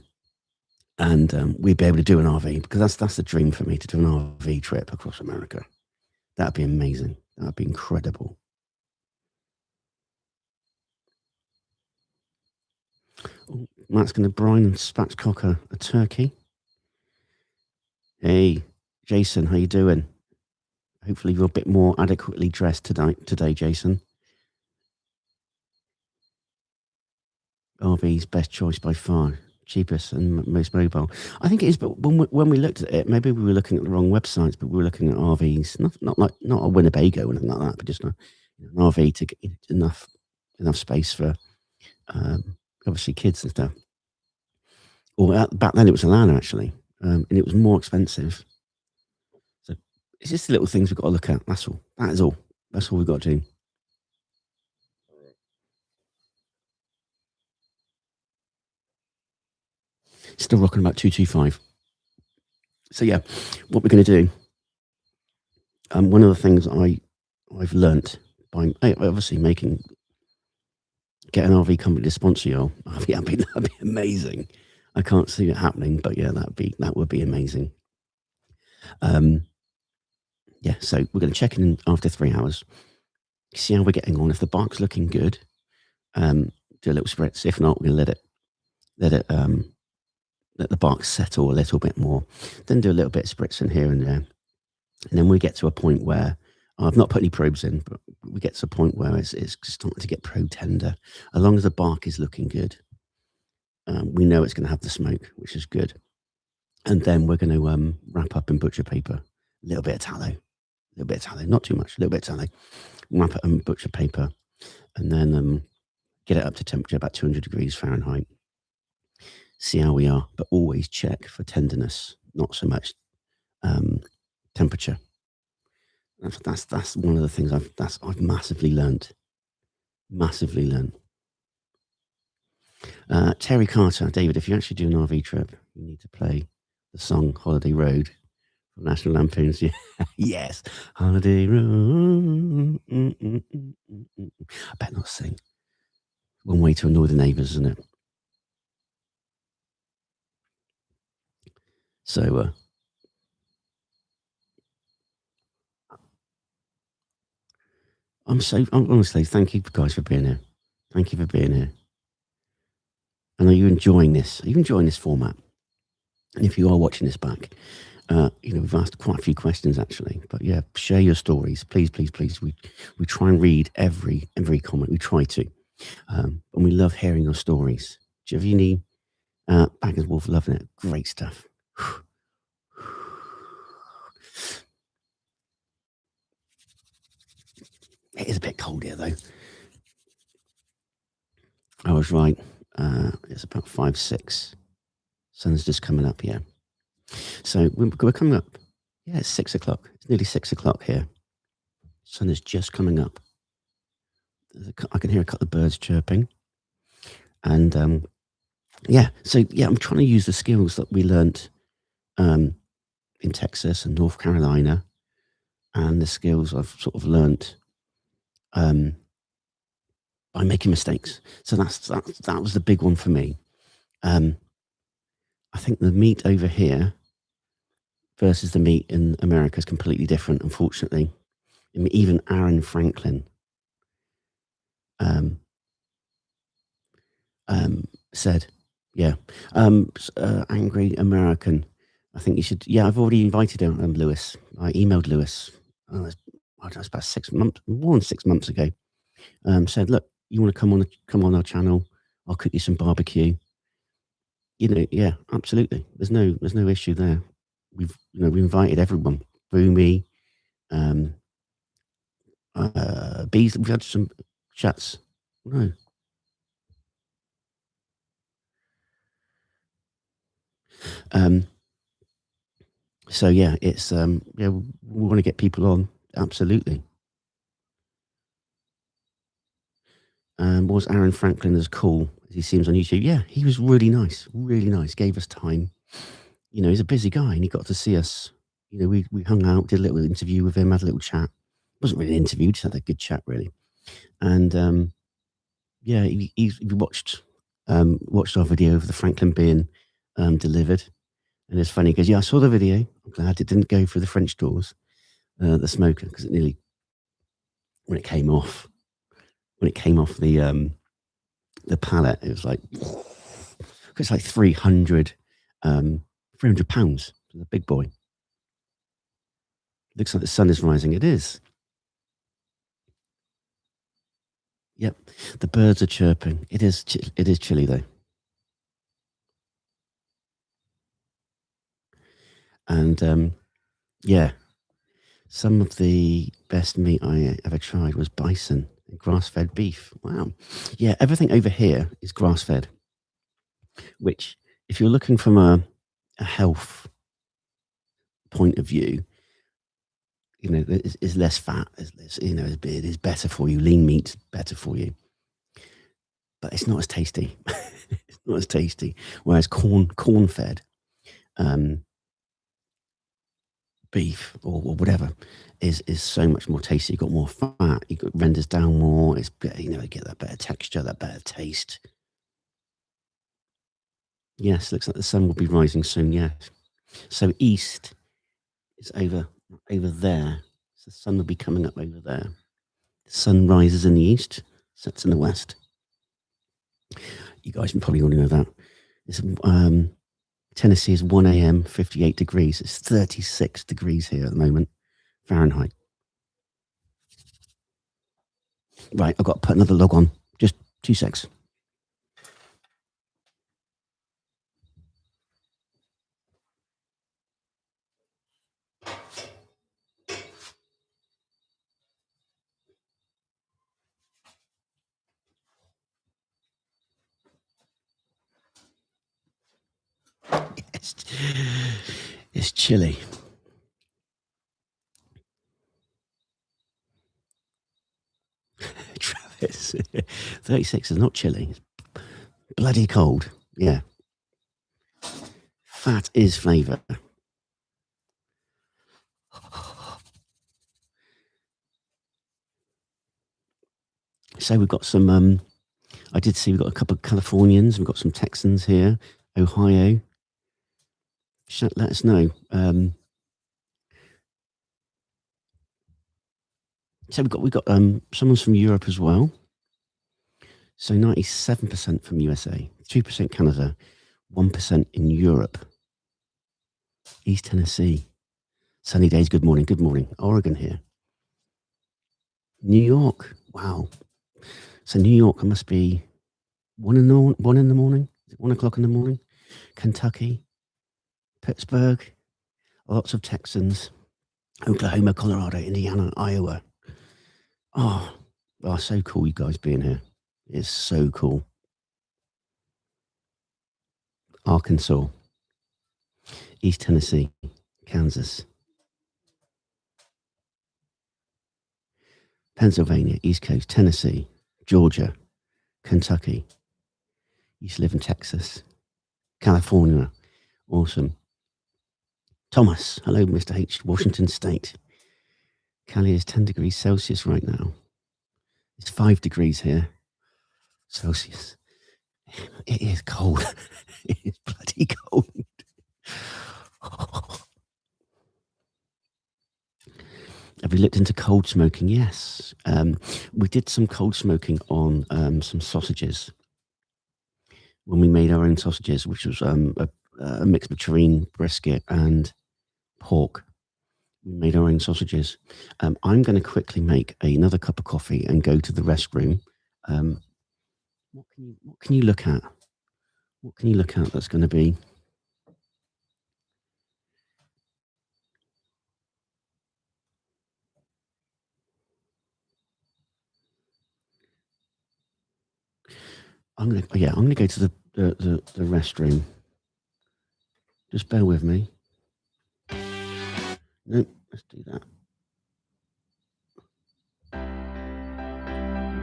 we'd be able to do an RV, because that's the dream for me, to do an RV trip across America. That'd be amazing. That'd be incredible. Oh, Matt's going to brine and spatchcock a turkey. Hey, Jason, how you doing? Hopefully you're a bit more adequately dressed today, Jason. RV's best choice by far. cheapest and most mobile. I think it is, but when we looked at it, maybe we were looking at the wrong websites, but we were looking at RVs, not a Winnebago or anything like that, but just an RV to get enough space for obviously kids and stuff. Or back then it was a Lana actually, and it was more expensive. So it's just the little things we've got to look at. That's all. That is all. That's all we've got to do. Still rocking about 225. So yeah, what we're going to do. One of the things I've learnt by obviously get an RV company to sponsor you. Yeah, that'd be amazing. I can't see it happening, but yeah, that would be amazing. Yeah, so we're going to check in after 3 hours, see how we're getting on. If the bark's looking good, do a little spritz. If not, we're going to let the bark settle a little bit more. Then do a little bit of spritzing here and there, and then we get to a point where I've not put any probes in, but we get to a point where it's starting to get probe tender. As long as the bark is looking good, we know it's going to have the smoke, which is good. And then we're going to wrap up in butcher paper, a little bit of tallow, not too much, a little bit of tallow. Wrap it in butcher paper, and then get it up to temperature about 200 degrees Fahrenheit. See how we are, but always check for tenderness, not so much temperature. That's one of the things I've massively learnt. Massively learnt. Terry Carter, David, if you actually do an RV trip, you need to play the song Holiday Road from National Lampoon's. Yeah. Yes. Holiday Road. I better not sing. One way to annoy the neighbours, isn't it? So, I'm honestly, thank you guys for being here. Thank you for being here. And are you enjoying this? Are you enjoying this format? And if you are watching this back, we've asked quite a few questions actually, but yeah, share your stories, please, please, please. We try and read every comment. We try to, and we love hearing your stories. Giovanni, Baggers Wolf, loving it. Great stuff. It is a bit cold here though. I was right. It's about 5-6. Sun's just coming up here. So we're coming up. Yeah, it's 6 o'clock. It's nearly 6 o'clock here. Sun is just coming up. I can hear a couple of birds chirping. And yeah, so yeah, I'm trying to use the skills that we learnt in Texas and North Carolina, and the skills I've sort of learnt by making mistakes. So that was the big one for me. I think the meat over here versus the meat in America is completely different, unfortunately. I mean, even Aaron Franklin said, yeah, angry American. I think you should. Yeah, I've already invited him, Lewis. I emailed Lewis. I don't know, about 6 months, more than 6 months ago. Said, look, you want to come on our channel? I'll cook you some barbecue. Yeah, absolutely. There's no issue there. We invited everyone. Boomy, Bees. We've had some chats. No. So yeah, it's yeah, we want to get people on. Absolutely. Was Aaron Franklin as cool as he seems on YouTube? Yeah, he was really nice, really nice. Gave us time. He's a busy guy, and he got to see us. We hung out, did a little interview with him, had a little chat. It wasn't really an interview, just had a good chat, really. And yeah, he watched our video of the Franklin being delivered, and it's funny because yeah, I saw the video. I'm glad it didn't go through the French doors, the smoker, because it nearly when it came off the pallet, it was like it's like 300 £300. The big boy. Looks like the sun is rising. It is. Yep. The birds are chirping. It is chilly though. And yeah, some of the best meat I ever tried was bison and grass-fed beef. Wow. Yeah, everything over here is grass-fed, which, if you're looking from a health point of view, is less fat, is less, it is better for you. Lean meat's better for you, but it's not as tasty. It's not as tasty. Whereas corn-fed beef or whatever is so much more tasty. You've got more fat. It renders down more. It's better, you get that better texture, that better taste. Yes, looks like the sun will be rising soon. Yes. So east is over there. So the sun will be coming up over there. The sun rises in the east, sets in the west. You guys probably already know that. It's Tennessee is 1 a.m., 58 degrees. It's 36 degrees here at the moment, Fahrenheit. Right, I've got to put another log on. Just 2 secs. It's chilly. Travis, 36 is not chilly. It's bloody cold. Yeah. Fat is flavour. So we've got some, I did see we've got a couple of Californians. We've got some Texans here. Ohio. Let us know. So we've got someone's from Europe as well. So 97% from USA, 2% Canada, 1% in Europe. East Tennessee. Sunny days, good morning, good morning. Oregon here. New York, wow. So New York, I must be 1 in the morning? Is it 1 o'clock in the morning? Kentucky, Pittsburgh, lots of Texans, Oklahoma, Colorado, Indiana, Iowa. Oh, so cool you guys being here. It's so cool. Arkansas, East Tennessee, Kansas, Pennsylvania, East Coast, Tennessee, Georgia, Kentucky. Used to live in Texas, California. Awesome. Thomas, hello, Mr. H, Washington State. Cali is 10 degrees Celsius right now. It's 5 degrees here, Celsius. It is cold. It is bloody cold. Have you looked into cold smoking? Yes. We did some cold smoking on some sausages when we made our own sausages, which was a mix between brisket and pork. We made our own sausages. I'm going to quickly make another cup of coffee and go to the restroom. What can you look at? What can you look at that's going to be? I'm gonna go to the restroom. Just bear with me. Nope, let's do that.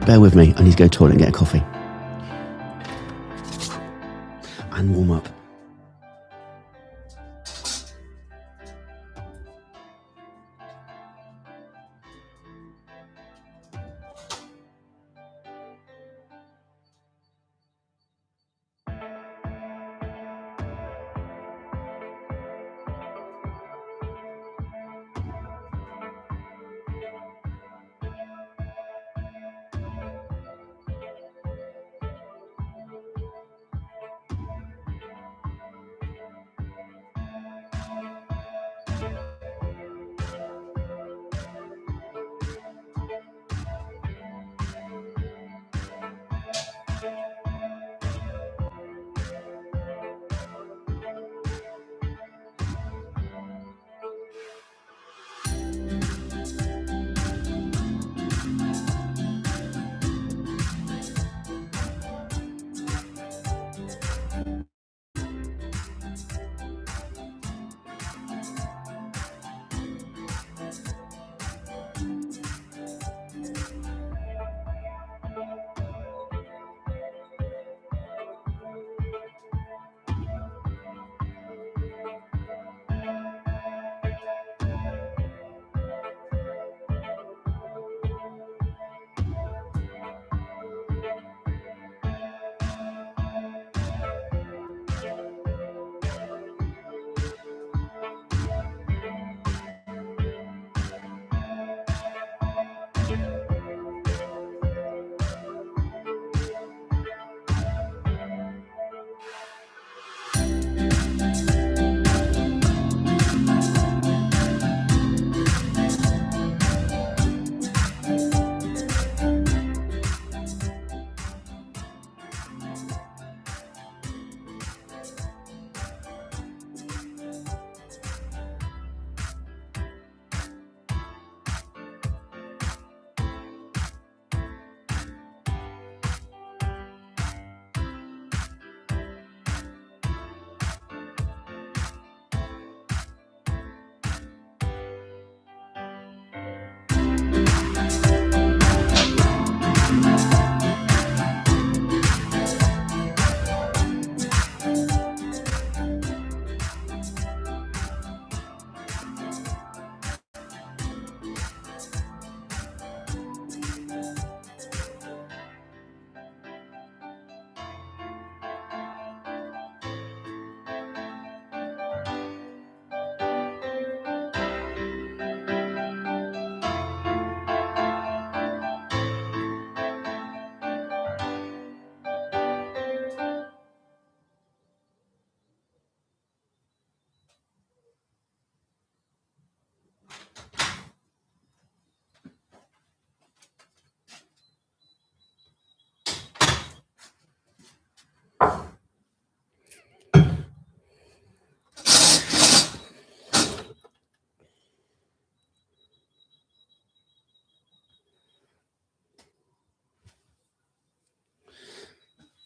Bear with me. I need to go to the toilet and get a coffee. And warm up.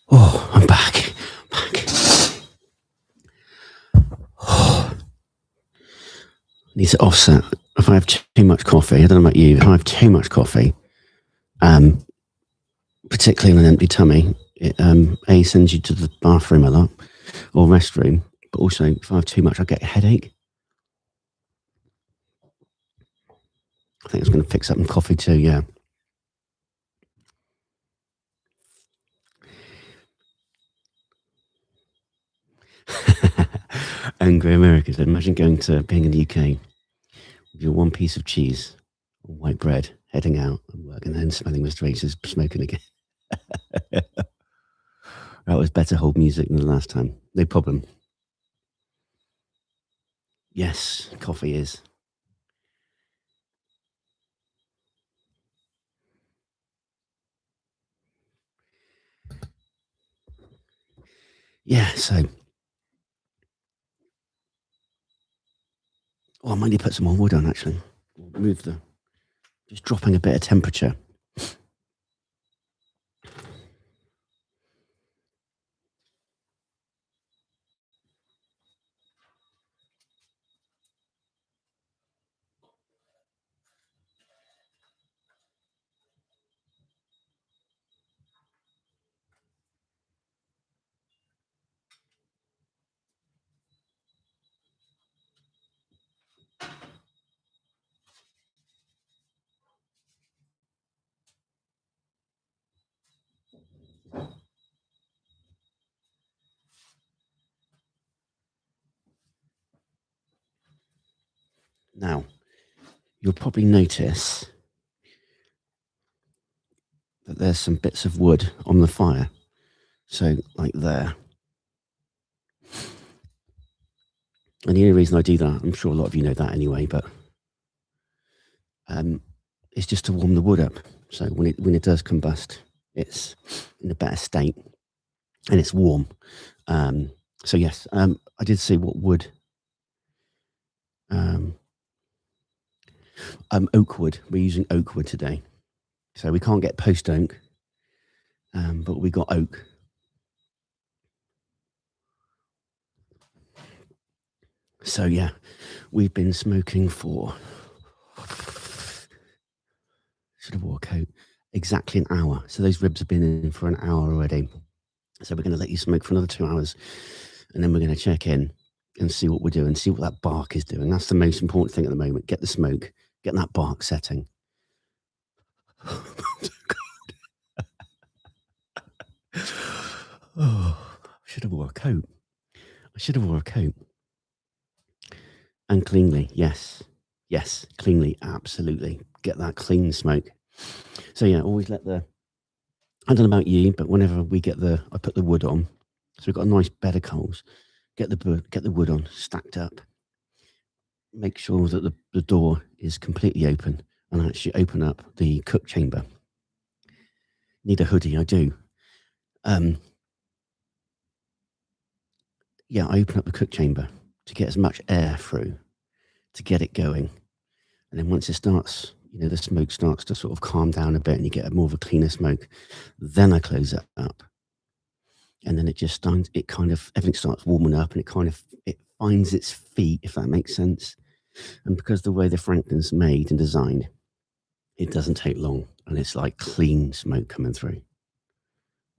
Oh, I'm back. Back. Oh, need to offset. If I have too much coffee, I don't know about you. If I have too much coffee, um, particularly on an empty tummy, it a sends you to the bathroom a lot or restroom. But also, if I have too much, I get a headache. I think it's going to fix up in coffee too. Yeah. Angry Americans. Imagine going to being in the UK with your one piece of cheese or white bread, heading out and work, and then smelling the streets as smoking again. That was better hold music than the last time. No problem. Yes, coffee is. Yeah, so I might need to put some more wood on actually. Move the just dropping a bit of temperature. Now, you'll probably notice that there's some bits of wood on the fire. So like there. And the only reason I do that, I'm sure a lot of you know that anyway, but it's just to warm the wood up. So when it does combust, it's in a better state and it's warm. So yes, I did see what wood, um, oak wood. We're using oak wood today, so we can't get post oak, but we got oak. So yeah, we've been smoking for should have wore a coat exactly an hour. So those ribs have been in for an hour already. So we're going to let you smoke for another 2 hours, and then we're going to check in and see what we're doing, see what that bark is doing. That's the most important thing at the moment. Get the smoke, get that bark setting. Oh, I should have wore a coat. I should have wore a coat. And cleanly, yes. Yes, cleanly, absolutely. Get that clean smoke. So yeah, always let the I don't know about you, but whenever I put the wood on. So we've got a nice bed of coals. Get the wood on, stacked up. Make sure that the door is completely open and actually open up the cook chamber. Need a hoodie, I do. Um, yeah, I open up the cook chamber to get as much air through to get it going. And then once it starts, the smoke starts to sort of calm down a bit and you get more of a cleaner smoke, then I close it up. And then everything starts warming up and it finds its feet, if that makes sense. And because the way the Franklin's made and designed, it doesn't take long and it's like clean smoke coming through.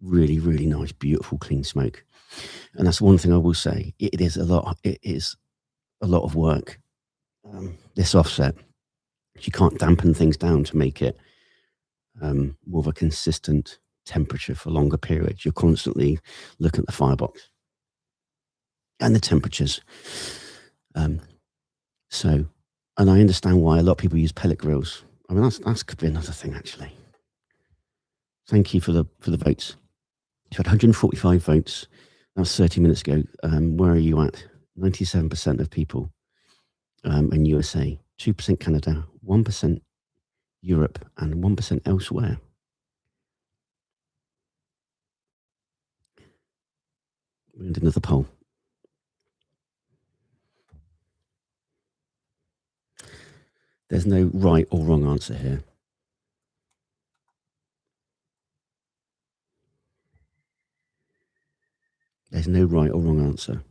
Really, really nice, beautiful, clean smoke. And that's one thing I will say. It is a lot of work. This offset, you can't dampen things down to make it more of a consistent temperature for longer periods. You're constantly looking at the firebox and the temperatures. So, and I understand why a lot of people use pellet grills. I mean, that's could be another thing actually. Thank you for the votes. You had 145 votes. That was 30 minutes ago. Where are you at? 97% of people in USA, 2% Canada, 1% Europe, and 1% elsewhere. We're going to do another poll. There's no right or wrong answer here. There's no right or wrong answer.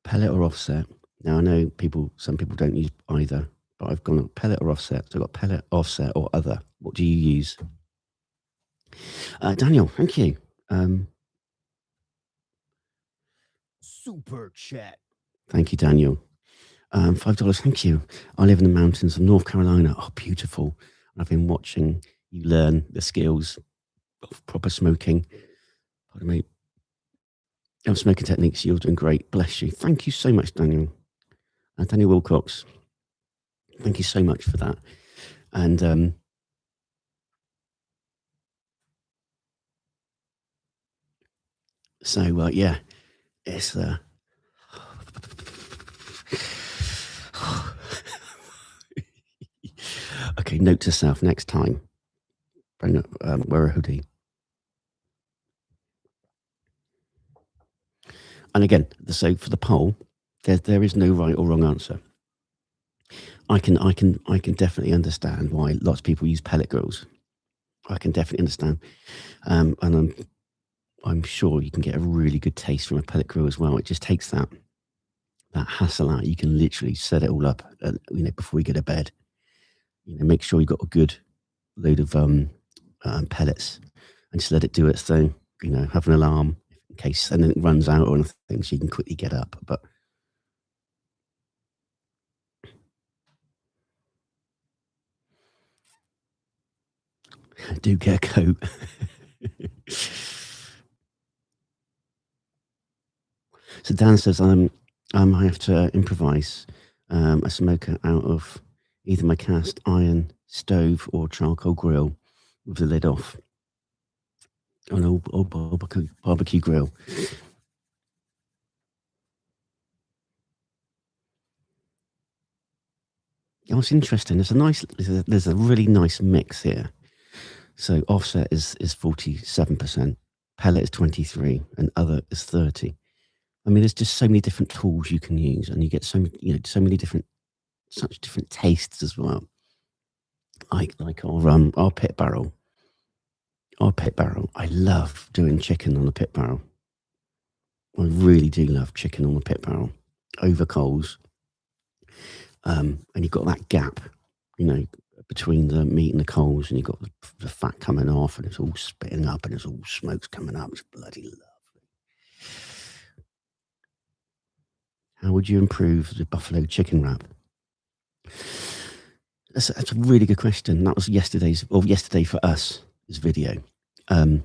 Pellet or offset? Now I know some people don't use either, but I've gone pellet or offset. So I've got pellet, offset, or other. What do you use? Daniel, thank you. Super chat. Thank you, Daniel. $5. Thank you. I live in the mountains of North Carolina. Oh, beautiful. I've been watching you learn the skills of proper smoking. Pardon me. Smoking techniques. You're doing great. Bless you. Thank you so much, Daniel. Daniel Wilcox. Thank you so much for that. And so yeah, it's okay. Note to self: next time, wear a hoodie. And again, so for the poll, there is no right or wrong answer. I can definitely understand why lots of people use pellet grills. I can definitely understand, and I'm sure you can get a really good taste from a pellet grill as well. It just takes that hassle out. You can literally set it all up, before you go to bed. Make sure you've got a good load of pellets, and just let it do its thing. Have an alarm in case anything runs out or anything, so you can quickly get up. But do get a coat. So Dan says, I have to improvise a smoker out of either my cast iron stove or charcoal grill with the lid off. An old barbecue grill. What's interesting, there's a really nice mix here. So offset is 47%, pellet is 23%, and other is 30%. I mean, there's just so many different tools you can use, and you get so many such different tastes as well. Like our pit barrel. Our pit barrel. I love doing chicken on the pit barrel. I really do love chicken on the pit barrel over coals. And you've got that gap, between the meat and the coals, and you've got the fat coming off, and it's all spitting up, and it's all smoke's coming up. It's bloody lovely. How would you improve the buffalo chicken wrap? That's a really good question. That was yesterday for us, this video. For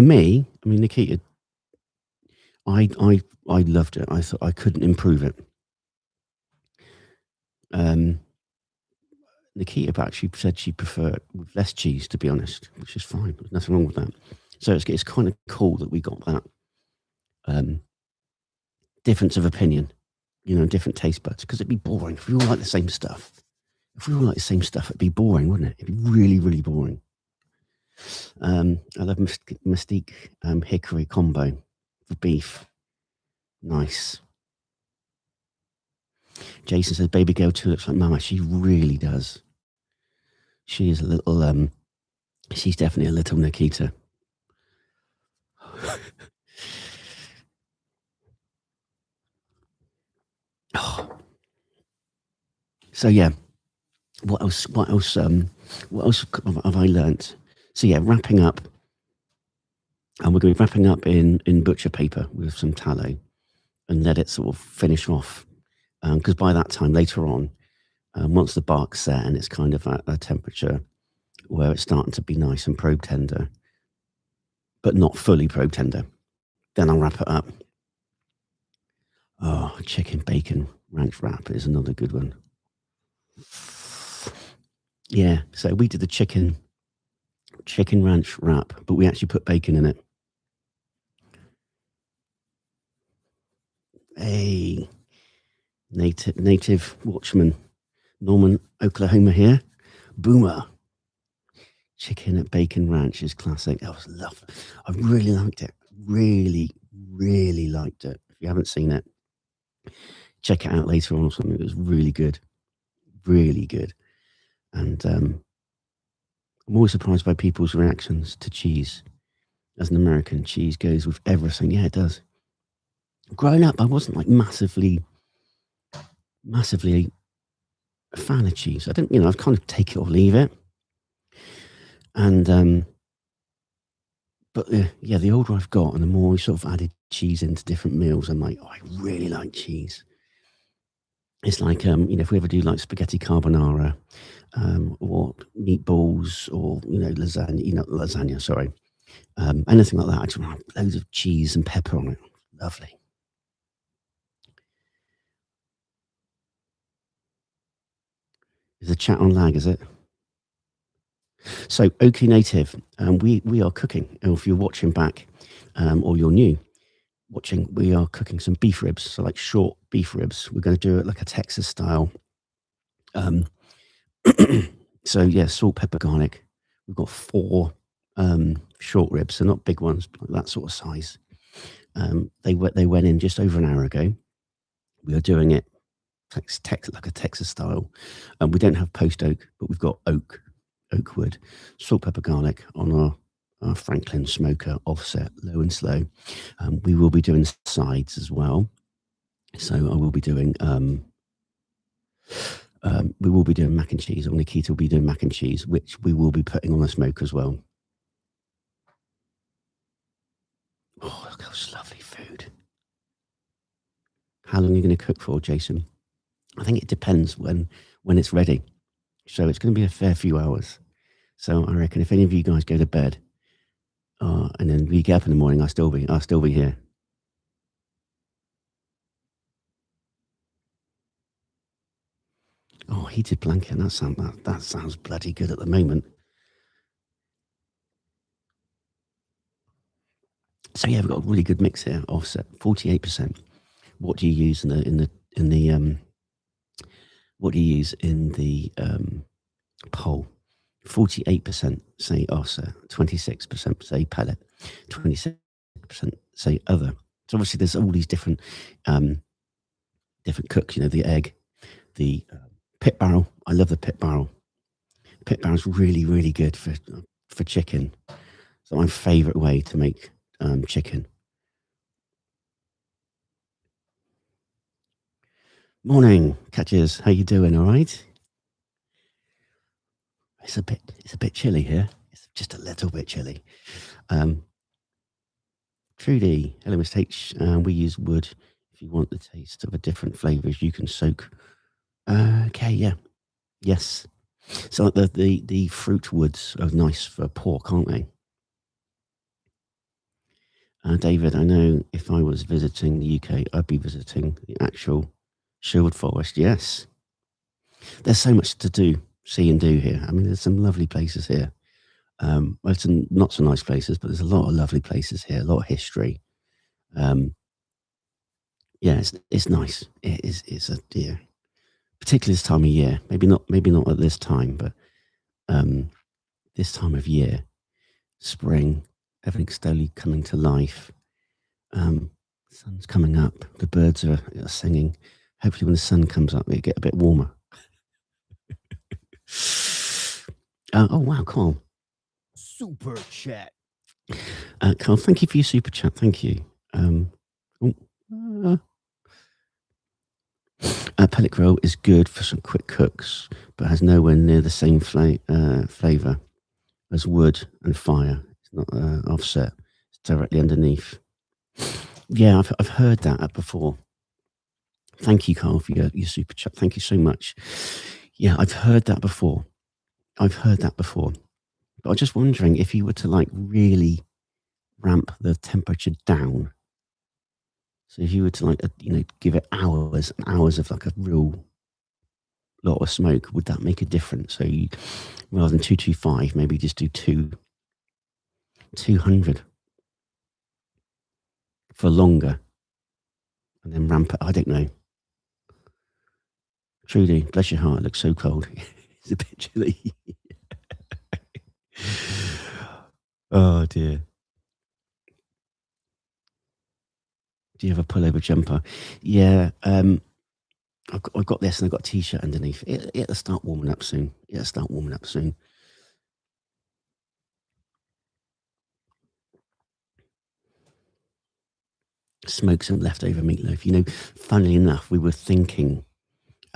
me, I mean, Nikita, I loved it. I thought I couldn't improve it. Nikita actually said she preferred with less cheese, to be honest, which is fine. There's nothing wrong with that. So it's kind of cool that we got that difference of opinion, different taste buds, because it'd be boring if we all like the same stuff. If we all like the same stuff, it'd be boring, wouldn't it? It'd be really, really boring. I love Mystique hickory combo for beef. Nice. Jason says, baby girl too looks like mama. She really does. She is a little, she's definitely a little Nikita. Oh. So yeah, what else have I learnt? So yeah, wrapping up, and we're going to be wrapping up in butcher paper with some tallow, and let it sort of finish off, because by that time later on, once the bark's set and it's kind of at a temperature where it's starting to be nice and probe tender, but not fully probe tender, then I'll wrap it up. Oh, chicken bacon ranch wrap is another good one. Yeah, so we did the chicken ranch wrap, but we actually put bacon in it. A native watchman, Norman, Oklahoma here. Boomer. Chicken at bacon ranch is classic. I really liked it. Really, really liked it. If you haven't seen it, check it out later on or something. It was really good, really good. And I'm always surprised by people's reactions to cheese. As an American, cheese goes with everything. Yeah, it does. Growing up, I wasn't like massively a fan of cheese. I didn't, I'd kind of take it or leave it. And but yeah, the older I've got, and the more we sort of added cheese into different meals, I'm like, oh, I really like cheese. It's like if we ever do like spaghetti carbonara, or meatballs, or lasagna, lasagna. Sorry, anything like that. I just want loads of cheese and pepper on it. Lovely. Is the chat on lag? Is it? So, Oakley Native, we are cooking. And if you're watching back, or you're new watching, we are cooking some beef ribs. So, like short beef ribs. We're going to do it like a Texas style. Um, so yeah, salt, pepper, garlic. We've got 4 short ribs, so not big ones, but that sort of size. They went in just over an hour ago. We are doing it like a Texas style. We don't have post oak, but we've got oak wood, salt, pepper, garlic on our Franklin smoker offset, low and slow. We will be doing sides as well. So I will be doing we will be doing mac and cheese, or Nikita will be doing mac and cheese, which we will be putting on the smoke as well. Oh, look, that's lovely food. How long are you going to cook for, Jason? I think it depends when it's ready. So it's going to be a fair few hours. So I reckon if any of you guys go to bed, and then we get up in the morning, I'll still be here. Oh, heated blanket. That sounds bloody good at the moment. So yeah, we've got a really good mix here. Offset 48%. What do you use what do you use in the poll? 48% say offset, 26% say pellet, 26% say other. So obviously there's all these different cooks. The egg, the pit barrel. I love the pit barrel. Pit barrel's really, really good for chicken. It's my favourite way to make chicken. Morning, catches. How you doing? All right. It's a bit chilly here. It's just a little bit chilly. Trudy, hello, Miss H. We use wood. If you want the taste of a different flavours, you can soak. Okay, yeah, yes. So the fruit woods are nice for pork, aren't they? David, I know if I was visiting the UK, I'd be visiting the actual Sherwood Forest. Yes, there's so much to see and do here. I mean, there's some lovely places here. Well, some not so nice places, but there's a lot of lovely places here. A lot of history. Yeah, it's nice. It is. It's a particularly this time of year. Maybe not at this time, but this time of year, spring, everything's slowly coming to life. Sun's coming up. The birds are singing. Hopefully, when the sun comes up, it get a bit warmer. Oh wow, Carl! Super chat. Carl, thank you for your super chat. Thank you. Pellet grill is good for some quick cooks, but has nowhere near the same flavour as wood and fire. It's not offset. It's directly underneath. Yeah, I've heard that before. Thank you, Carl, for your super chat. Thank you so much. Yeah, I've heard that before. But I was just wondering if you were to like really ramp the temperature down. So if you were to like, give it hours and hours of like a real lot of smoke, would that make a difference? So you, rather than 225, maybe just do 200 for longer and then ramp it. I don't know. Trudy, bless your heart, it looks so cold. It's a bit chilly. Oh dear. Do you have a pullover jumper? Yeah, I've got this and I've got a t-shirt underneath. It'll start warming up soon. It'll start warming up soon. Smoke some leftover meatloaf. Funnily enough, we were thinking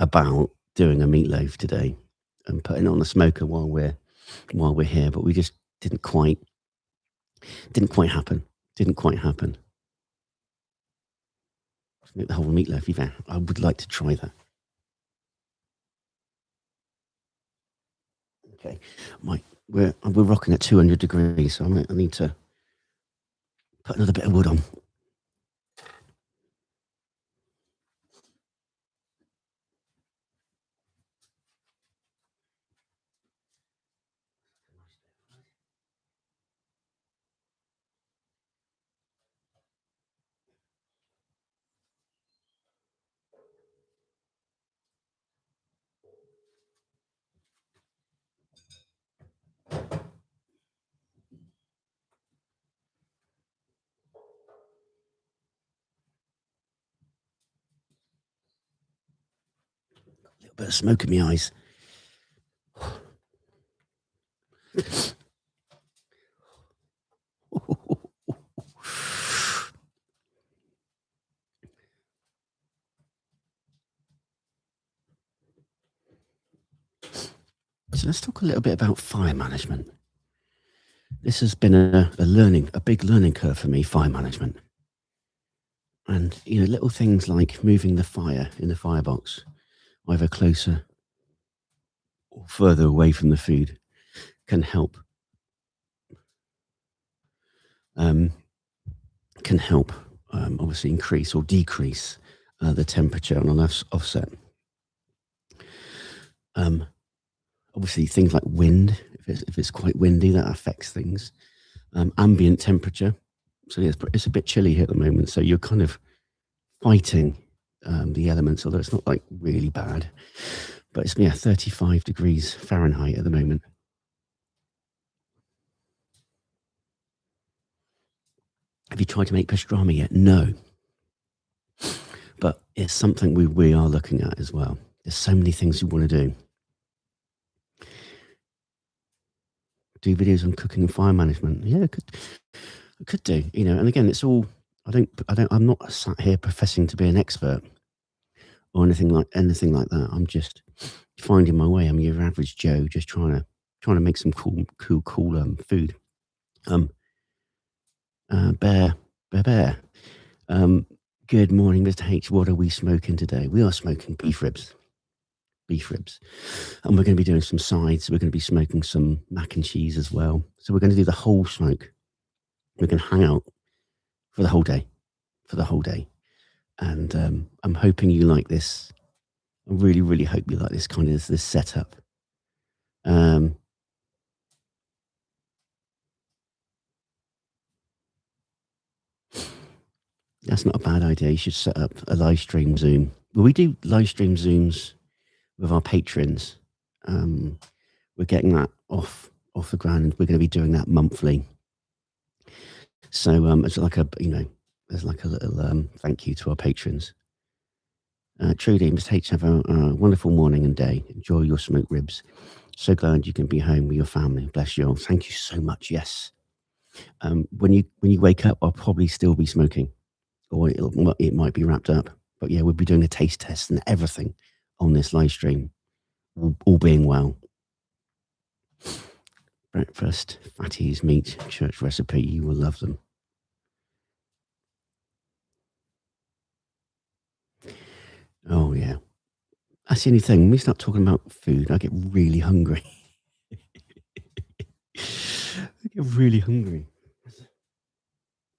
about doing a meatloaf today and putting it on the smoker while we're here, but we just didn't quite happen. Didn't quite happen. Make the whole meatloaf. Yeah, I would like to try that. Okay, we're rocking at 200 degrees, so I need to put another bit of wood on. A little bit of smoke in my eyes. So let's talk a little bit about fire management. This has been a big learning curve for me, fire management. And, little things like moving the fire in the firebox either closer or further away from the food can help. Um, can help, obviously increase or decrease the temperature on an offset. Obviously, things like wind, if it's quite windy, that affects things. Ambient temperature. So yeah, it's a bit chilly here at the moment. So you're kind of fighting the elements, although it's not like really bad. But it's 35 degrees Fahrenheit at the moment. Have you tried to make pastrami yet? No. But it's something we are looking at as well. There's so many things we want to do. Do videos on cooking and fire management. Yeah, I could do. And again, it's all. I'm not sat here professing to be an expert or anything like that. I'm just finding my way. I'm your average Joe, just trying to make some cool food. Bear. Good morning, Mr. H. What are we smoking today? We are smoking beef ribs. And we're going to be doing some sides. We're going to be smoking some mac and cheese as well. So we're going to do the whole smoke. We're going to hang out for the whole day. And I'm hoping you like this. I really, really hope you like this kind of this setup. That's not a bad idea. You should set up a live stream Zoom. Well, we do live stream Zooms with our patrons. We're getting that off the ground. We're going to be doing that monthly. So it's like there's like a little thank you to our patrons. Trudy, Mr. H, have a wonderful morning and day. Enjoy your smoked ribs. So glad you can be home with your family. Bless you all. Thank you so much. Yes. When you wake up, I'll probably still be smoking, or it might be wrapped up. But yeah, we'll be doing a taste test and everything on this live stream, all being well. Breakfast, fatties, meat, church recipe. You will love them. Oh yeah, that's the only thing. When we start talking about food, I get really hungry. I get really hungry.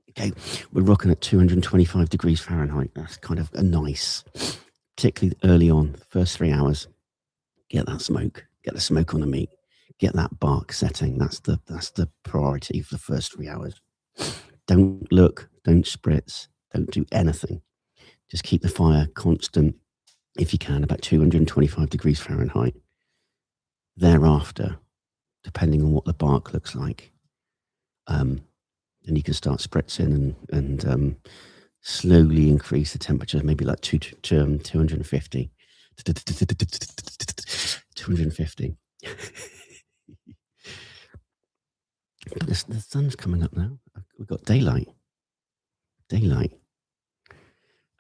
Okay, we're rocking at 225 degrees Fahrenheit. That's kind of a nice, particularly early on, the first 3 hours. Get that smoke. Get the smoke on the meat. Get that bark setting. That's the priority for the first 3 hours. Don't look. Don't spritz. Don't do anything. Just keep the fire constant, if you can, about 225 degrees Fahrenheit. Thereafter, depending on what the bark looks like, then you can start spritzing and slowly increase the temperature, maybe like 250. 250. But the sun's coming up now. We've got daylight.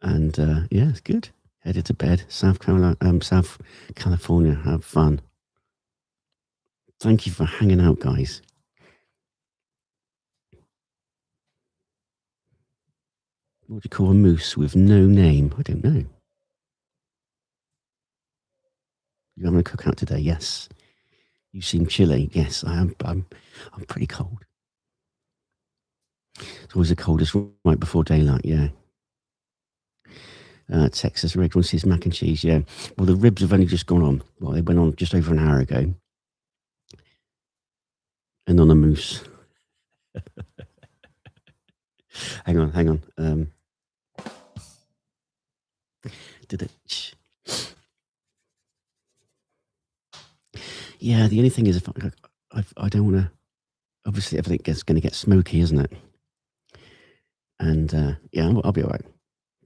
And yeah, it's good. Headed to bed. South California. Have fun. Thank you for hanging out, guys. What do you call a moose with no name? I don't know. You having a cookout today? Yes. You seem chilly. Yes, I am. I'm pretty cold. It's always the coldest right before daylight. Yeah. Texas Rig wants his mac and cheese. Yeah. Well, the ribs have only just gone on. Well, they went on just over an hour ago. And on a moose. hang on. Did it? Yeah. The only thing is, if I don't want to. Obviously, everything going to get smoky, isn't it? And yeah, I'll be all right.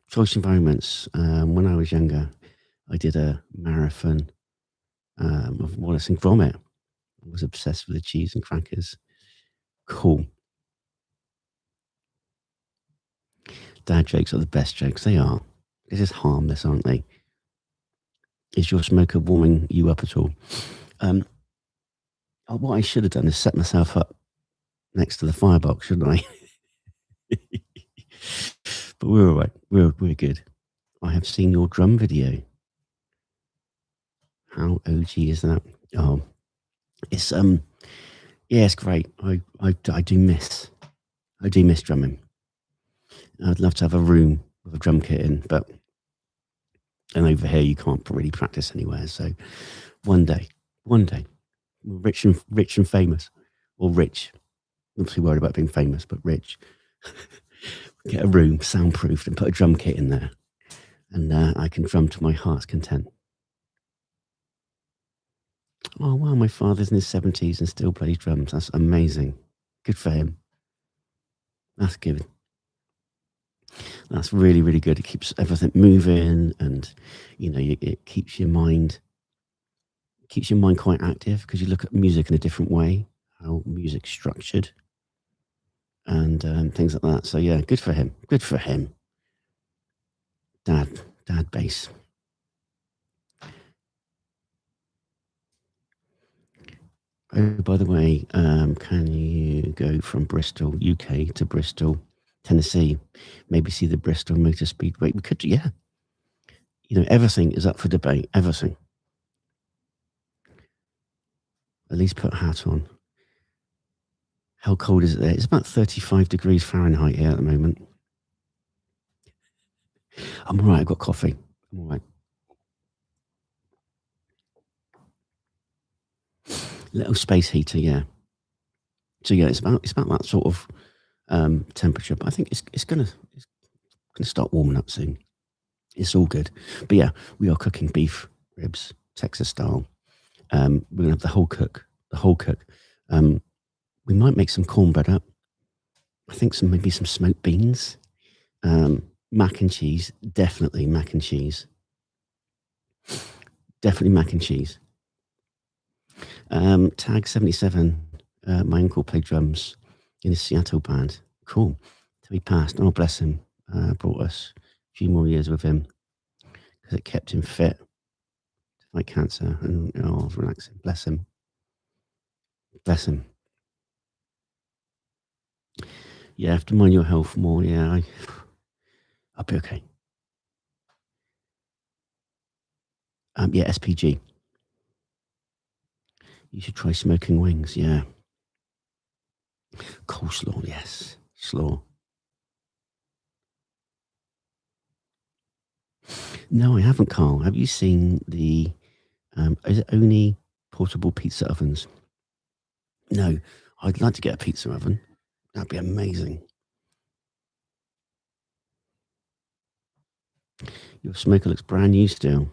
Choice environments. When I was younger, I did a marathon of Wallace and Gromit. I was obsessed with the cheese and crackers. Cool. Dad jokes are the best jokes. They are. They're just harmless, aren't they? Is your smoker warming you up at all? What I should have done is set myself up next to the firebox, shouldn't I? But we're all right. We're good. I have seen your drum video. How OG is that? Oh, it's yeah, it's great. I do miss drumming. I'd love to have a room with a drum kit in, but and over here you can't really practice anywhere. So one day, rich and famous, or rich. Not too worried about being famous, but rich. Get a room soundproofed and put a drum kit in there, and I can drum to my heart's content. Oh wow, my father's in his 70s and still plays drums. That's amazing. Good for him. That's good. That's really, really good. It keeps everything moving, and it keeps your mind quite active because you look at music in a different way, how music's structured, and things like that. So yeah, good for him. Good for him. Dad bass. Oh, by the way, can you go from Bristol, UK, to Bristol, Tennessee? Maybe see the Bristol Motor Speedway. We could, yeah. Everything is up for debate. Everything. At least put a hat on. How cold is it there? It's about 35 degrees Fahrenheit here at the moment. I'm all right. I've got coffee. I'm all right. Little space heater, yeah. So yeah, it's about that sort of temperature. But I think it's gonna start warming up soon. It's all good. But yeah, we are cooking beef ribs, Texas style. We're gonna have the whole cook. We might make some cornbread up. I think maybe some smoked beans. Mac and cheese. Definitely mac and cheese. Definitely mac and cheese. Tag 77. My uncle played drums in a Seattle band. Cool. Till he passed. Oh, bless him. Brought us a few more years with him because it kept him fit to fight cancer. And relaxing. Bless him. Bless him. Yeah, have to mind your health more. Yeah, I'll be okay. Yeah, SPG. You should try smoking wings. Yeah. Coleslaw. Yes. Slaw. No, I haven't, Carl. Have you seen the? Is it only portable pizza ovens? No, I'd like to get a pizza oven. That'd be amazing. Your smoker looks brand new still.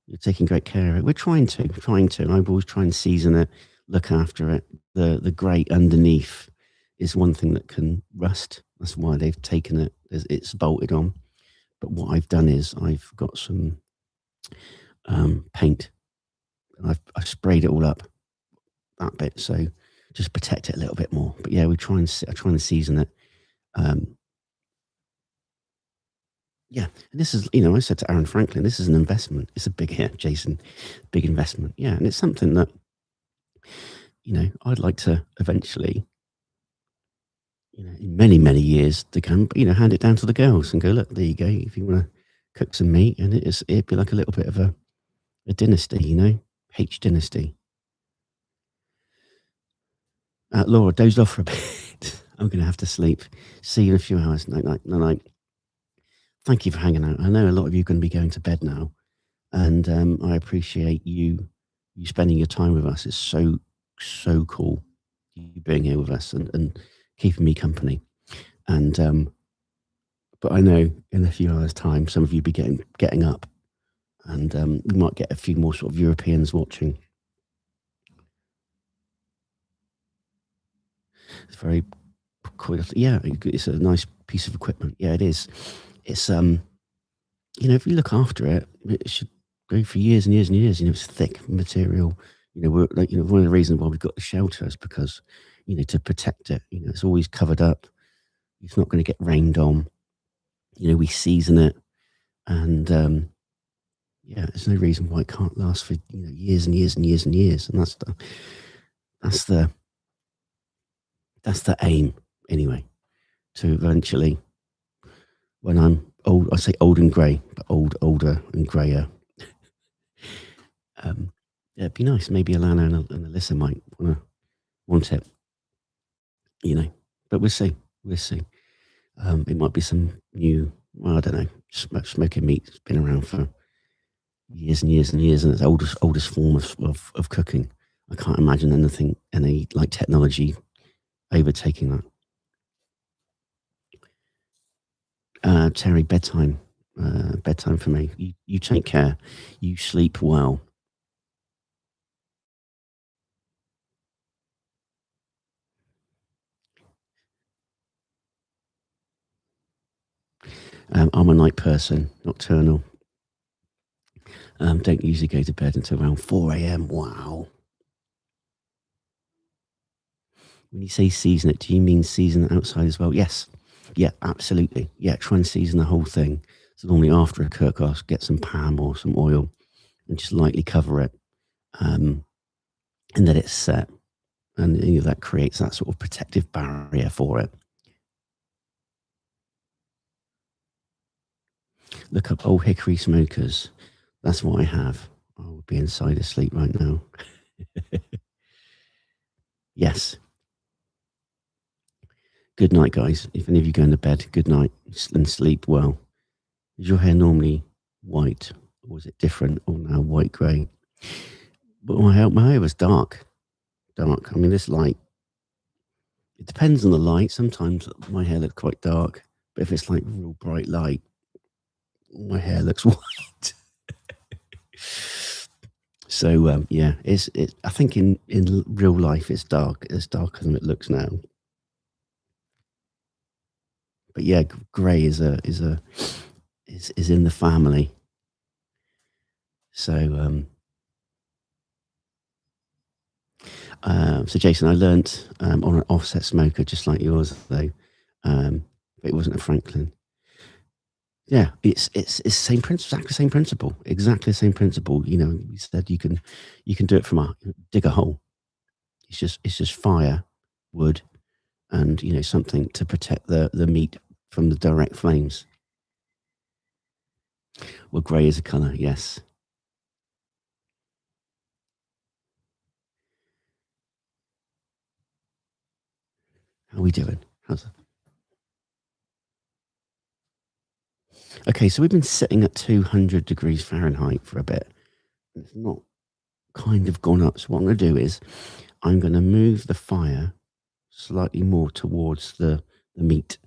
You're taking great care of it. We're trying to. I always try and season it, look after it. The grate underneath is one thing that can rust. That's why they've taken it It's bolted on. But what I've done is I've got some paint. And I've sprayed it all up that bit, so just protect it a little bit more. But yeah, I try and season it. Um, yeah, and this is, I said to Aaron Franklin, this is an investment. It's a big, yeah, Jason, big investment. Yeah, and it's something that I'd like to eventually, in many many years to come, hand it down to the girls and go, look, there you go. If you want to cook some meat, and it'd be like a little bit of a dynasty, H dynasty. Laura, dozed off for a bit. I'm going to have to sleep. See you in a few hours. Night, night, night, night. Thank you for hanging out. I know a lot of you are going to be going to bed now, and I appreciate you spending your time with us. It's so cool you being here with us and keeping me company. And but I know in a few hours' time, some of you be getting up, and we might get a few more sort of Europeans watching. It's very cool. Yeah, it's a nice piece of equipment. Yeah, it is. It's if you look after it, it should go for years and years and years. It's thick material. We're like, one of the reasons why we've got the shelter is because, to protect it. It's always covered up. It's not going to get rained on. We season it, and yeah, there's no reason why it can't last for years and years and years and years. And that's the that's the aim anyway. To eventually, when I'm old, I say old and grey, but older and greyer. Yeah, it'd be nice. Maybe Alana and Alyssa might want it, But we'll see. We'll see. It might be some new. Well, I don't know. Smoking meat's been around for years and years and years, and it's oldest form of cooking. I can't imagine any like technology overtaking that. Terry, bedtime. Bedtime for me. You take care. You sleep well. I'm a night person, nocturnal. Don't usually go to bed until around 4 a.m. Wow. When you say season it, do you mean season it outside as well? Yes. Yeah, absolutely. Yeah, try and season the whole thing. So normally after a cook, I'll get some Pam or some oil and just lightly cover it, and let it set. And that creates that sort of protective barrier for it. Look up Old Hickory Smokers. That's what I have. I would be inside asleep right now. Yes. Good night, guys. If any of you go into bed, good night and sleep well. Is your hair normally white, or was it different, or now white grey? But my hair was dark. Dark. I mean, this light, it depends on the light. Sometimes my hair looks quite dark, but if it's like real bright light, my hair looks white. So yeah, I think in real life it's dark. It's darker than it looks now. But yeah, grey is in the family. So so Jason, I learnt on an offset smoker just like yours though, but it wasn't a Franklin. Yeah, it's the same principle, exactly the same principle, exactly the same principle. You said you can do it from dig a hole. It's just fire, wood, and something to protect the meat from the direct flames. Well, grey is a colour, yes. How are we doing? Okay, so we've been sitting at 200 degrees Fahrenheit for a bit. It's not kind of gone up. So what I'm going to do is I'm going to move the fire slightly more towards the meat.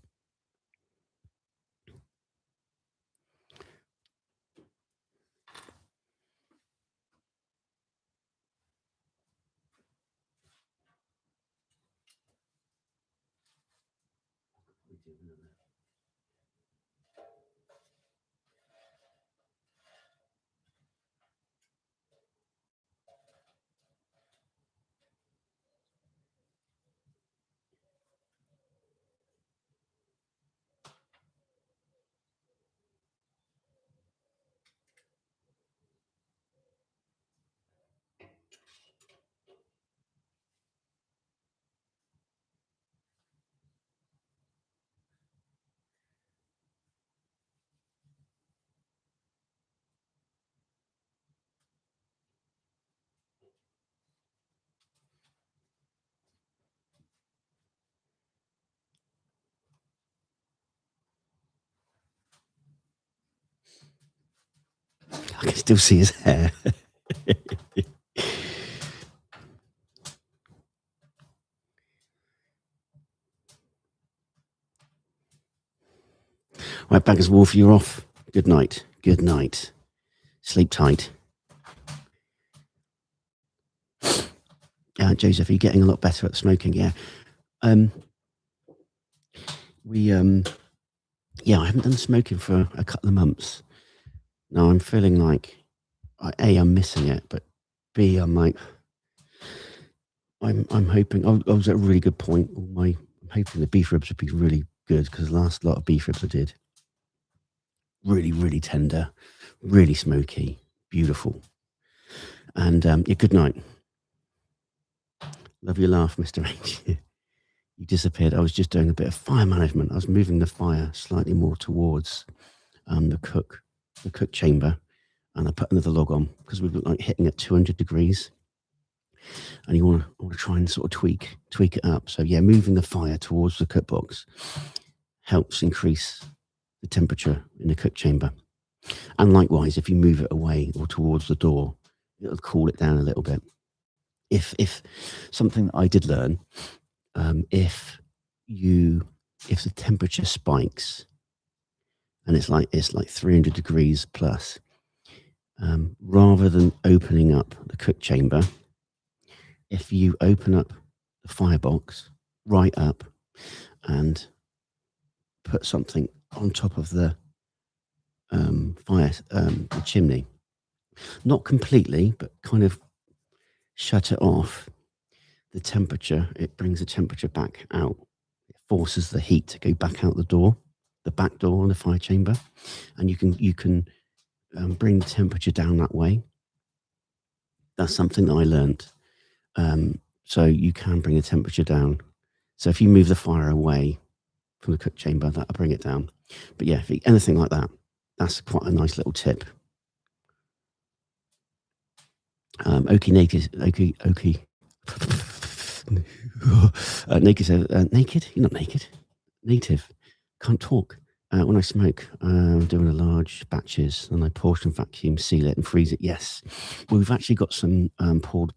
I can still see his hair. Right, Baggers Wolf, you're off. Good night. Good night. Sleep tight. Joseph, are you getting a lot better at smoking? Yeah. I haven't done smoking for a couple of months. Now I'm feeling like, A, I'm missing it, but B, I'm like, I'm hoping, I was at a really good point. I'm hoping the beef ribs would be really good, because the last lot of beef ribs I did, really, really tender, really smoky, beautiful. And yeah, good night. Love your laugh, Mr. H. You disappeared. I was just doing a bit of fire management. I was moving the fire slightly more towards the cook chamber, and I put another log on because we were like hitting at 200 degrees, and you want to try and sort of tweak it up. So yeah, moving the fire towards the cook box helps increase the temperature in the cook chamber. And likewise, if you move it away or towards the door, it'll cool it down a little bit. If something that I did learn, if the temperature spikes and it's like 300 degrees plus, rather than opening up the cook chamber, if you open up the firebox right up and put something on top of the the chimney, not completely, but kind of shut it off, it brings the temperature back out. It forces the heat to go back out the back door on the fire chamber, and you can bring the temperature down that way. That's something that I learned. So you can bring the temperature down. So if you move the fire away from the cook chamber, that'll bring it down. But yeah, anything like that, that's quite a nice little tip. Okie naked. Naked says, naked? You're not naked. Native. Can't talk. When I smoke, I'm doing a large batches, and I portion vacuum, seal it, and freeze it. Yes. Well, we've actually got some not pulled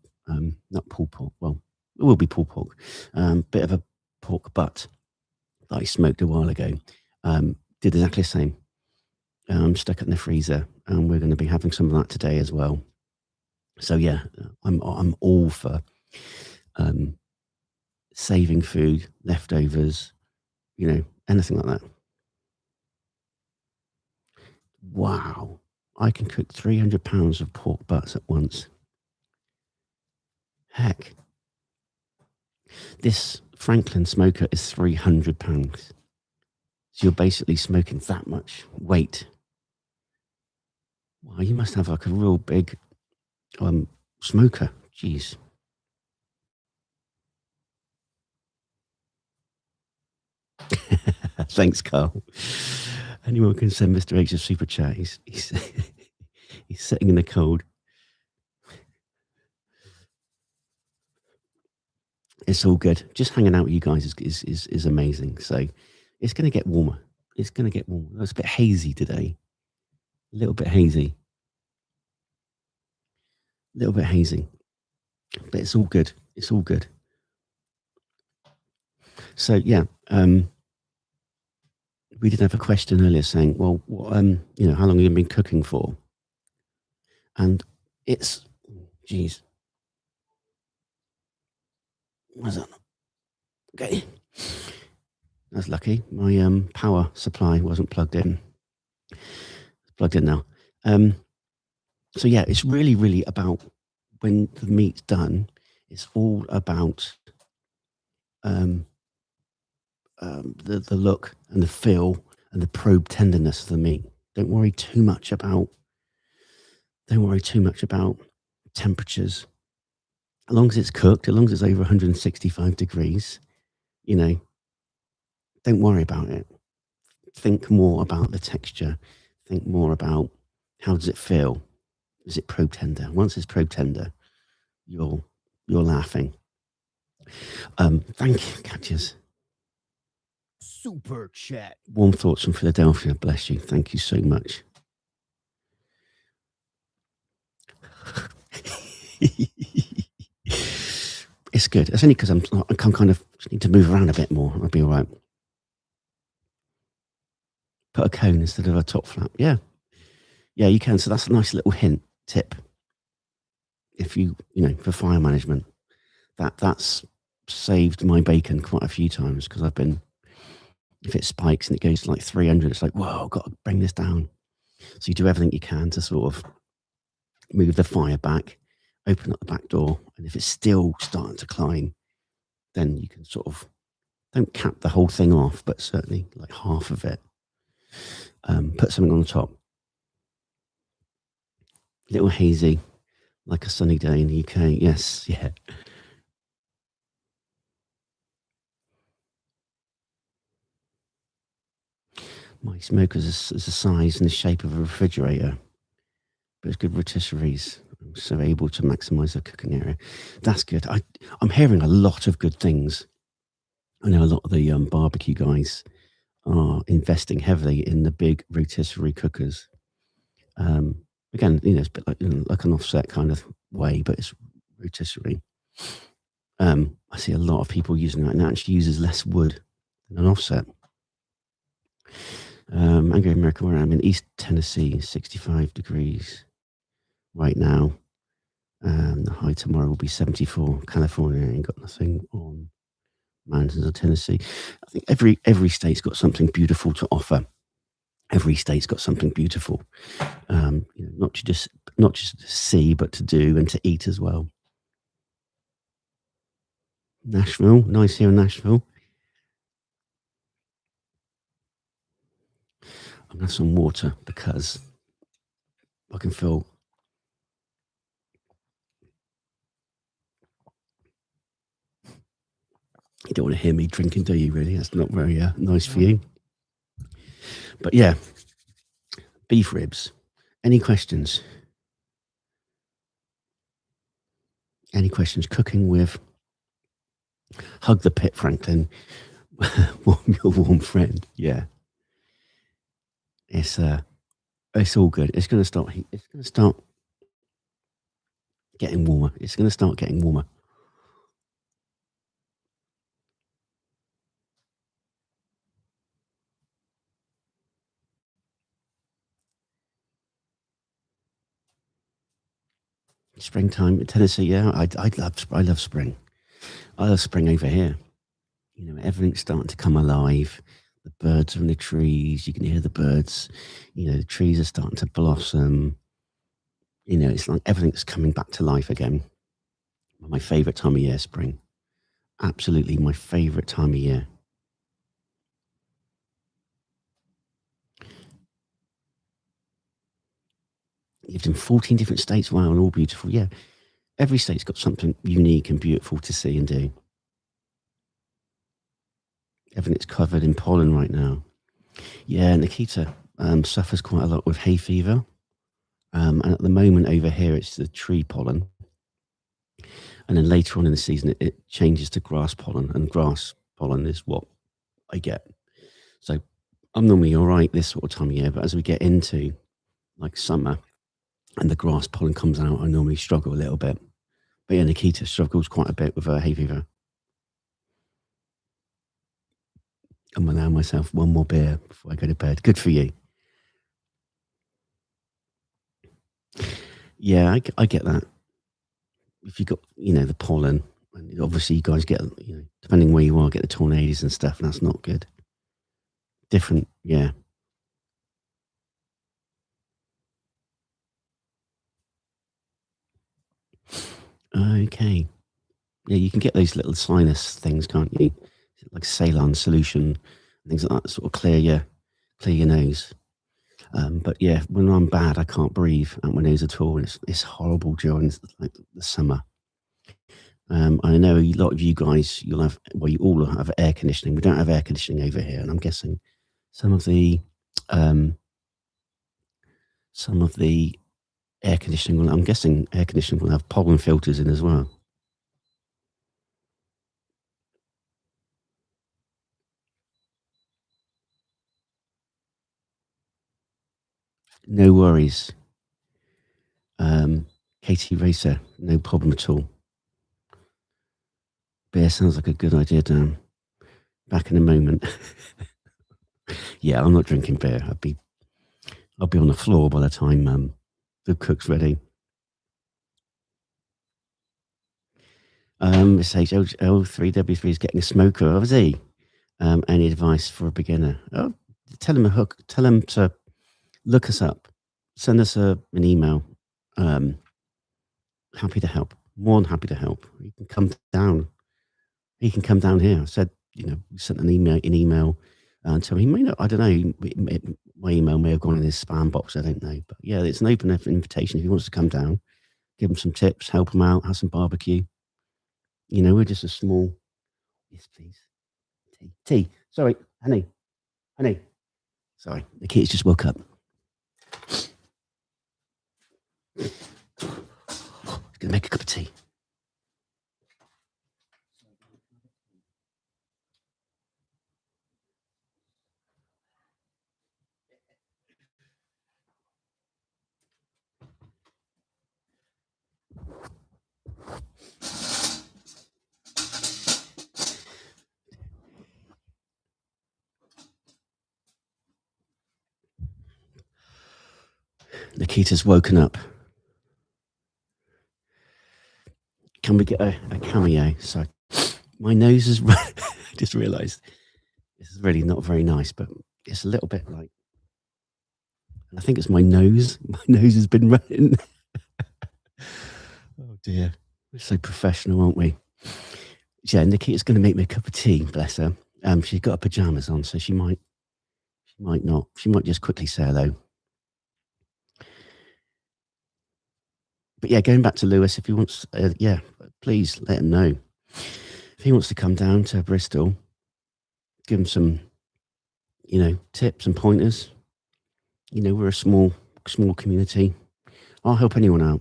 pork. Well, it will be pulled pork. Bit of a pork butt that I smoked a while ago. Did exactly the same. Stuck it in the freezer, and we're going to be having some of that today as well. So yeah, I'm all for saving food, leftovers, anything like that. Wow, I can cook 300 pounds of pork butts at once. Heck, this Franklin smoker is 300 pounds. So you're basically smoking that much weight. Wow, you must have like a real big smoker. Jeez. Thanks, Carl. Anyone can send Mr. H a super chat. He's he's sitting in the cold. It's all good. Just hanging out with you guys is amazing. So it's going to get warmer. It's going to get warmer. It's a bit hazy today. A little bit hazy. A little bit hazy. But it's all good. It's all good. So yeah, we did have a question earlier saying, well, what, how long have you been cooking for? And it's, geez, what's that? Okay, that's lucky. My power supply wasn't plugged in. It's plugged in now. So yeah, it's really, really about when the meat's done. It's all about the look and the feel and the probe tenderness of the meat. Don't worry too much about temperatures. As long as it's cooked, as long as it's over 165 degrees, don't worry about it. Think more about the texture. Think more about how does it feel. Is it probe tender? Once it's probe tender, you're laughing. Thank you, Katjas. Super chat. Warm thoughts from Philadelphia. Bless you. Thank you so much. It's good. It's only because I'm kind of just need to move around a bit more. I'll be all right. Put a cone instead of a top flap. Yeah, yeah, you can. So that's a nice little hint tip if for fire management. That's saved my bacon quite a few times because I've been if it spikes and it goes to like 300, it's like whoa, I've got to bring this down. So you do everything you can to sort of move the fire back, open up the back door, and if it's still starting to climb, then you can sort of don't cap the whole thing off, but certainly like half of it. Put something on the top. Little hazy, like a sunny day in the UK. Yes, yeah. My smoker's is the size and the shape of a refrigerator, but it's good rotisseries, so able to maximise the cooking area. That's good. I'm hearing a lot of good things. I know a lot of the barbecue guys are investing heavily in the big rotisserie cookers. Um, Again, it's a bit like, like an offset kind of way, but it's rotisserie. I see a lot of people using that, and it actually uses less wood than an offset. Angry American, where I'm in East Tennessee, 65 degrees right now. The high tomorrow will be 74. California ain't got nothing on. Mountains of Tennessee. I think every state's got something beautiful to offer. Every state's got something beautiful, not just to see, but to do and to eat as well. Nashville, nice here in Nashville. I'm gonna have some water because I can feel. You don't want to hear me drinking, do you? Really, that's not very nice for you. But yeah, beef ribs. Any questions? Any questions? Cooking with Hug the Pit, Franklin. Your warm friend. Yeah, it's all good. It's gonna start. It's gonna start getting warmer. It's gonna start getting warmer. Springtime in Tennessee. Yeah, I love spring. I love spring over here. Everything's starting to come alive. The birds are in the trees. You can hear the birds. The trees are starting to blossom. It's like everything's coming back to life again. My favorite time of year, spring. Absolutely my favorite time of year. Lived in 14 different states. Wow, and all beautiful. Yeah, every state's got something unique and beautiful to see and do. Everything's covered in pollen right now. Yeah, Nikita suffers quite a lot with hay fever. And at the moment over here, it's the tree pollen. And then later on in the season, it changes to grass pollen. And grass pollen is what I get. So I'm normally all right this sort of time of year. But as we get into like summer and the grass pollen comes out, I normally struggle a little bit. But yeah, Nikita struggles quite a bit with her hay fever. I'm allowing myself one more beer before I go to bed. Good for you. Yeah, I get that. If you got, the pollen, and obviously you guys get, depending where you are, get the tornadoes and stuff, and that's not good. Different, yeah. Okay. Yeah, you can get those little sinus things, can't you? Like saline solution, things like that, sort of clear your nose. But yeah, when I'm bad, I can't breathe out my nose at all, and it's horrible during like the summer. I know a lot of you guys, you all have air conditioning. We don't have air conditioning over here, and I'm guessing some of the um, some of the air conditioning. I'm guessing air conditioning will have pollen filters in as well. No worries, um, Katie Racer. No problem at all. Beer sounds like a good idea, Dan. Back in a moment. Yeah, I'm not drinking beer. I'll be on the floor by the time the cook's ready. It says L3W3 is getting a smoker. Oh, is he? Any advice for a beginner? Oh, tell him a hook. Tell him to look us up. Send us an email. Happy to help. More than happy to help. He can come down. He can come down here. I said, we sent an email to him. He may not, I don't know. My email may have gone in his spam box. I don't know. But yeah, it's an open invitation. If he wants to come down, give him some tips, help him out, have some barbecue. We're just a small. Yes, please. Tea. Sorry, honey. Sorry, the kids just woke up. Gonna make a cup of tea. Nikita's woken up. Can we get a cameo? So my nose is. I just realised this is really not very nice, but it's a little bit like. I think it's my nose. My nose has been running. Oh dear, we're so professional, aren't we? Yeah, Nikita's going to make me a cup of tea. Bless her. She's got her pajamas on, so she might not. She might just quickly say hello. But yeah, going back to Lewis, if he wants, please let him know. If he wants to come down to Bristol, give him some, tips and pointers. We're a small community. I'll help anyone out.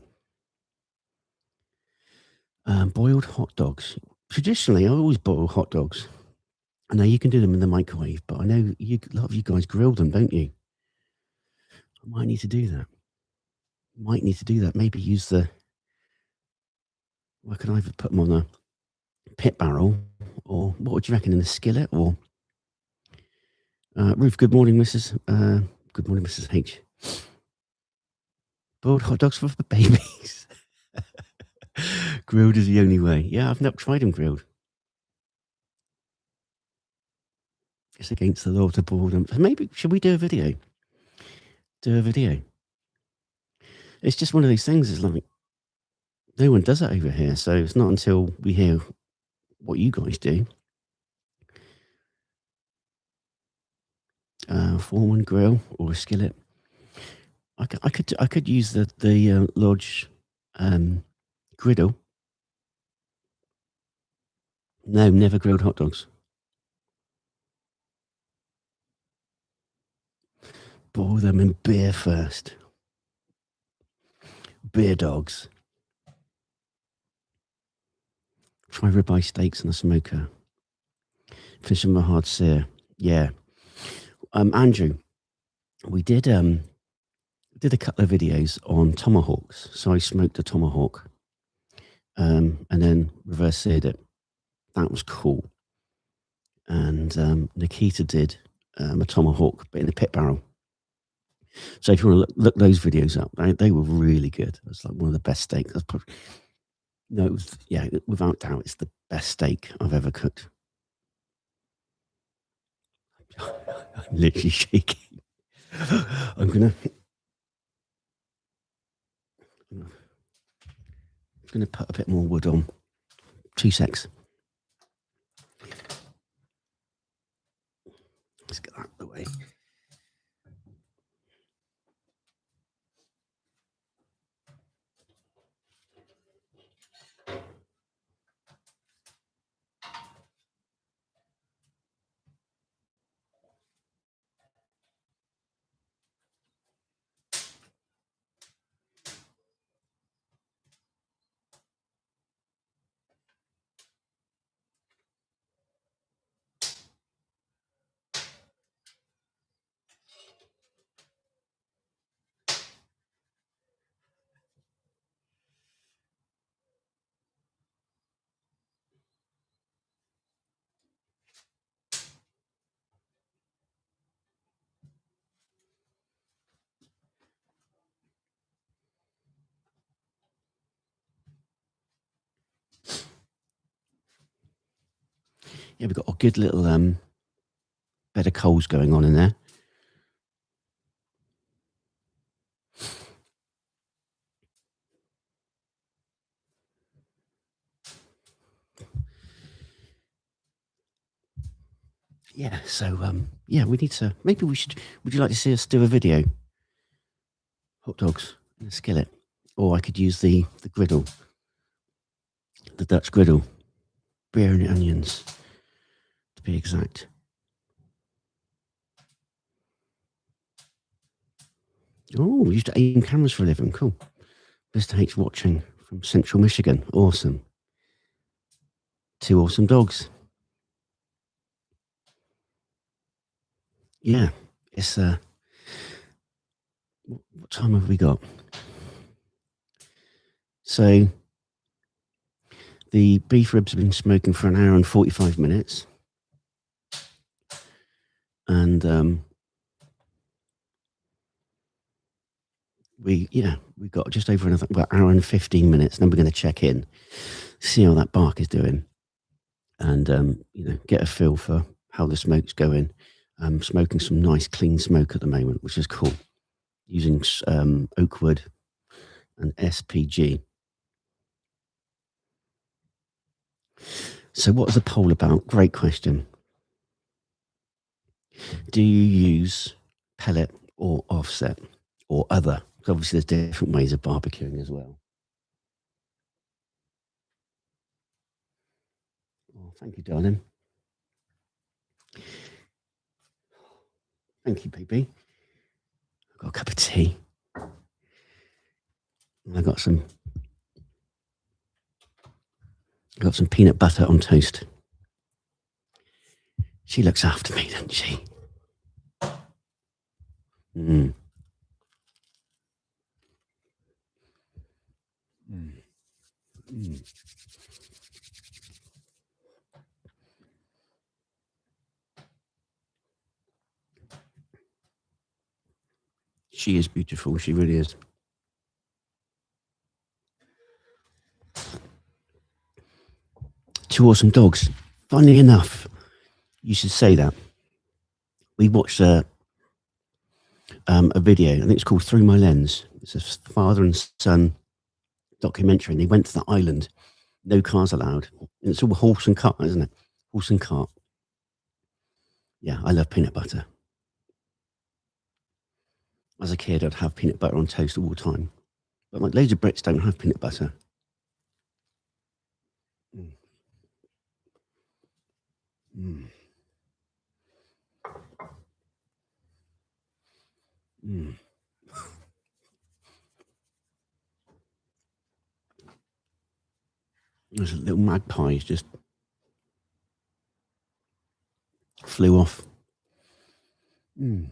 Boiled hot dogs. Traditionally, I always boil hot dogs. I know you can do them in the microwave, but I know a lot of you guys grill them, don't you? I might need to do that. Maybe use I can either put them on a pit barrel, or what would you reckon, in a skillet? Or Ruth, good morning, Mrs. Good morning, Mrs. H. Boiled hot dogs for the babies. Grilled is the only way. Yeah, I've not tried them grilled. It's against the law to boil them. Maybe should we do a video? It's just one of these things. It's like no one does it over here, so it's not until we hear what you guys do. Foreman grill or a skillet. I could use the Lodge griddle. No, never grilled hot dogs. Boil them in beer first. Beer dogs. Try ribeye steaks in a smoker. Fish them a hard sear. Yeah. Andrew, we did a couple of videos on tomahawks. So I smoked a tomahawk, and then reverse seared it. That was cool. And Nikita did a tomahawk, but in a pit barrel. So if you want to look those videos up, they were really good. It's like one of the best steaks. Without doubt, it's the best steak I've ever cooked. I'm literally shaking. I'm gonna put a bit more wood on. 2 secs. Let's get that out of the way. Yeah, we've got a good little bed of coals going on in there. Yeah, so yeah, we need to. Maybe we should. Would you like to see us do a video? Hot dogs in a skillet, or I could use the griddle, the Dutch griddle, beer and onions, to be exact. Oh, we used to aim cameras for a living. Cool. Mr. H watching from Central Michigan. Awesome. 2 awesome dogs. Yeah, it's what time have we got? So the beef ribs have been smoking for 1 hour and 45 minutes, and we've got just over another hour and 15 minutes. Then we're going to check in, see how that bark is doing, and get a feel for how the smoke's going. Smoking some nice clean smoke at the moment, which is cool, using oak wood and SPG. So what is the poll about? Great question. Do you use pellet or offset or other? Because obviously there's different ways of barbecuing as well. Oh, thank you, darling. Thank you, baby. I've got a cup of tea. And I got some peanut butter on toast. She looks after me, doesn't she? Mm. Mm. Mm. She is beautiful. She really is. Two awesome dogs. Funny enough, you should say that. We watched a video. I think it's called Through My Lens. It's a father and son documentary, and they went to the island. No cars allowed. And it's all horse and cart, isn't it? Horse and cart. Yeah, I love peanut butter. As a kid, I'd have peanut butter on toast all the time. But like loads of Brits don't have peanut butter. Mm. Mm. Mm. There's a little magpie just flew off. Mm.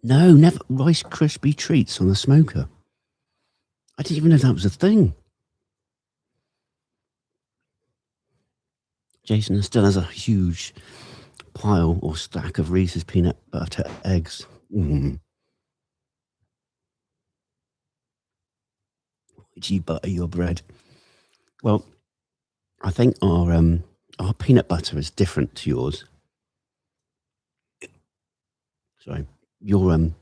No, never. Rice Krispie treats on the smoker. I didn't even know that was a thing. Jason still has a huge pile or stack of Reese's peanut butter eggs. Mm. Would you butter your bread? Well, I think our peanut butter is different to yours. Sorry, your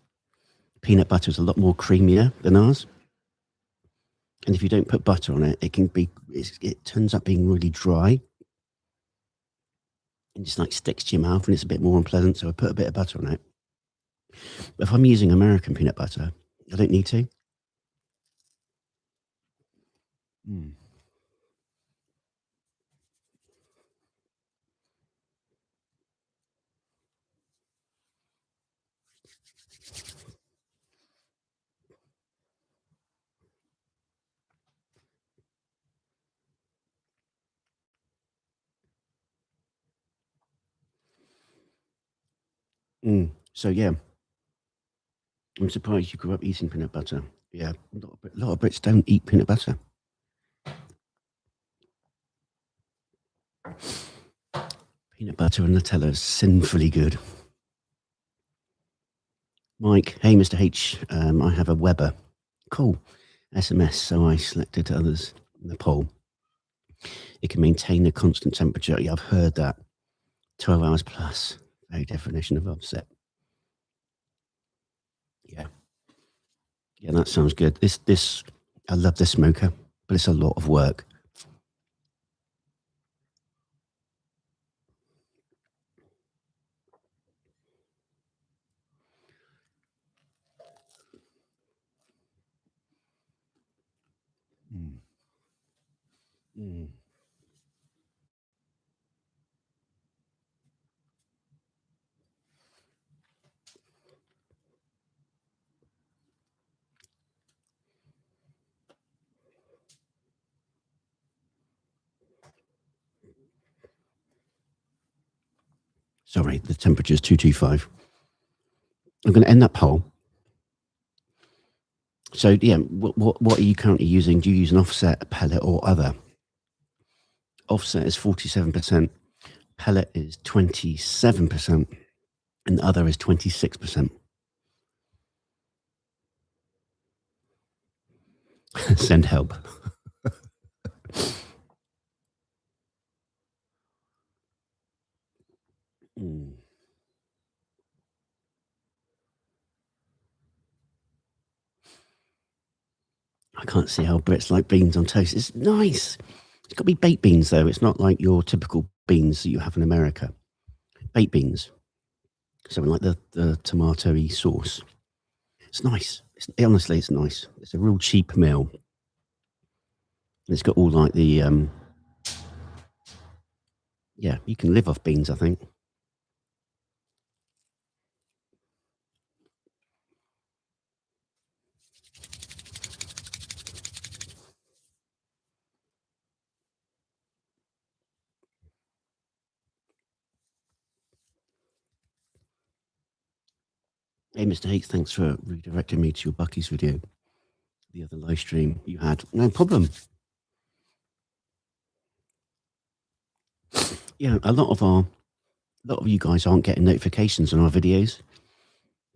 peanut butter is a lot more creamier than ours. And if you don't put butter on it, it turns up being really dry and just like sticks to your mouth, and it's a bit more unpleasant. So I put a bit of butter on it. But if I'm using American peanut butter, I don't need to. Mm. Mm. So yeah, I'm surprised you grew up eating peanut butter. Yeah, a lot of Brits don't eat peanut butter. Peanut butter and Nutella is sinfully good. Mike, hey, Mr. H, I have a Weber. Cool. SMS, so I selected others in the poll. It can maintain a constant temperature. Yeah, I've heard that. 12 hours plus. Very definition of offset. Yeah. Yeah, that sounds good. This, I love this smoker, but it's a lot of work. Mm. Mm. Sorry, the temperature is 225. I'm going to end that poll. So, yeah, what are you currently using? Do you use an offset, a pellet, or other? Offset is 47%, pellet is 27%, and the other is 26%. Send help. Mm. I can't see how Brits like beans on toast. It's nice. It's got to be baked beans, though. It's not like your typical beans that you have in America. Baked beans. So like the tomato-y sauce. It's nice. Honestly, it's nice. It's a real cheap meal. It's got all like the yeah, you can live off beans, I think. Hey, Mr. H, thanks for redirecting me to your Bucky's video. The other live stream you had. No problem. Yeah, a lot of you guys aren't getting notifications on our videos.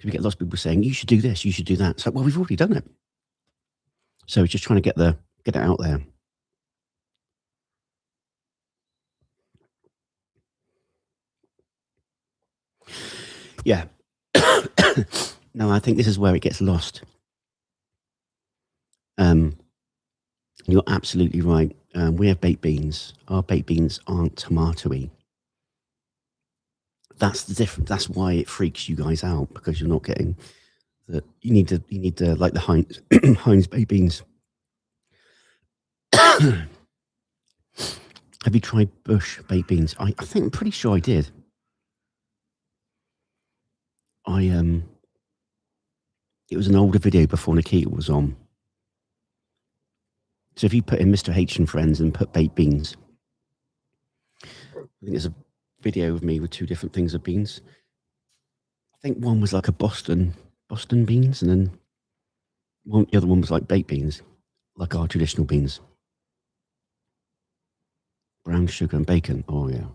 We get lots of people saying, you should do this, you should do that. So, well, we've already done it. So it's just trying to get it out there. Yeah. No, I think this is where it gets lost. You're absolutely right. We have baked beans. Our baked beans aren't tomatoey. That's the difference. That's why it freaks you guys out, because you're not getting the. You need to like the Heinz Heinz baked beans. Have you tried Bush baked beans? I think I'm pretty sure I did. It was an older video before Nikita was on. So if you put in Mr. H and Friends and put baked beans, I think there's a video of me with two different things of beans. I think one was like a Boston beans, and then the other one was like baked beans, like our traditional beans. Brown sugar and bacon. Oh yeah.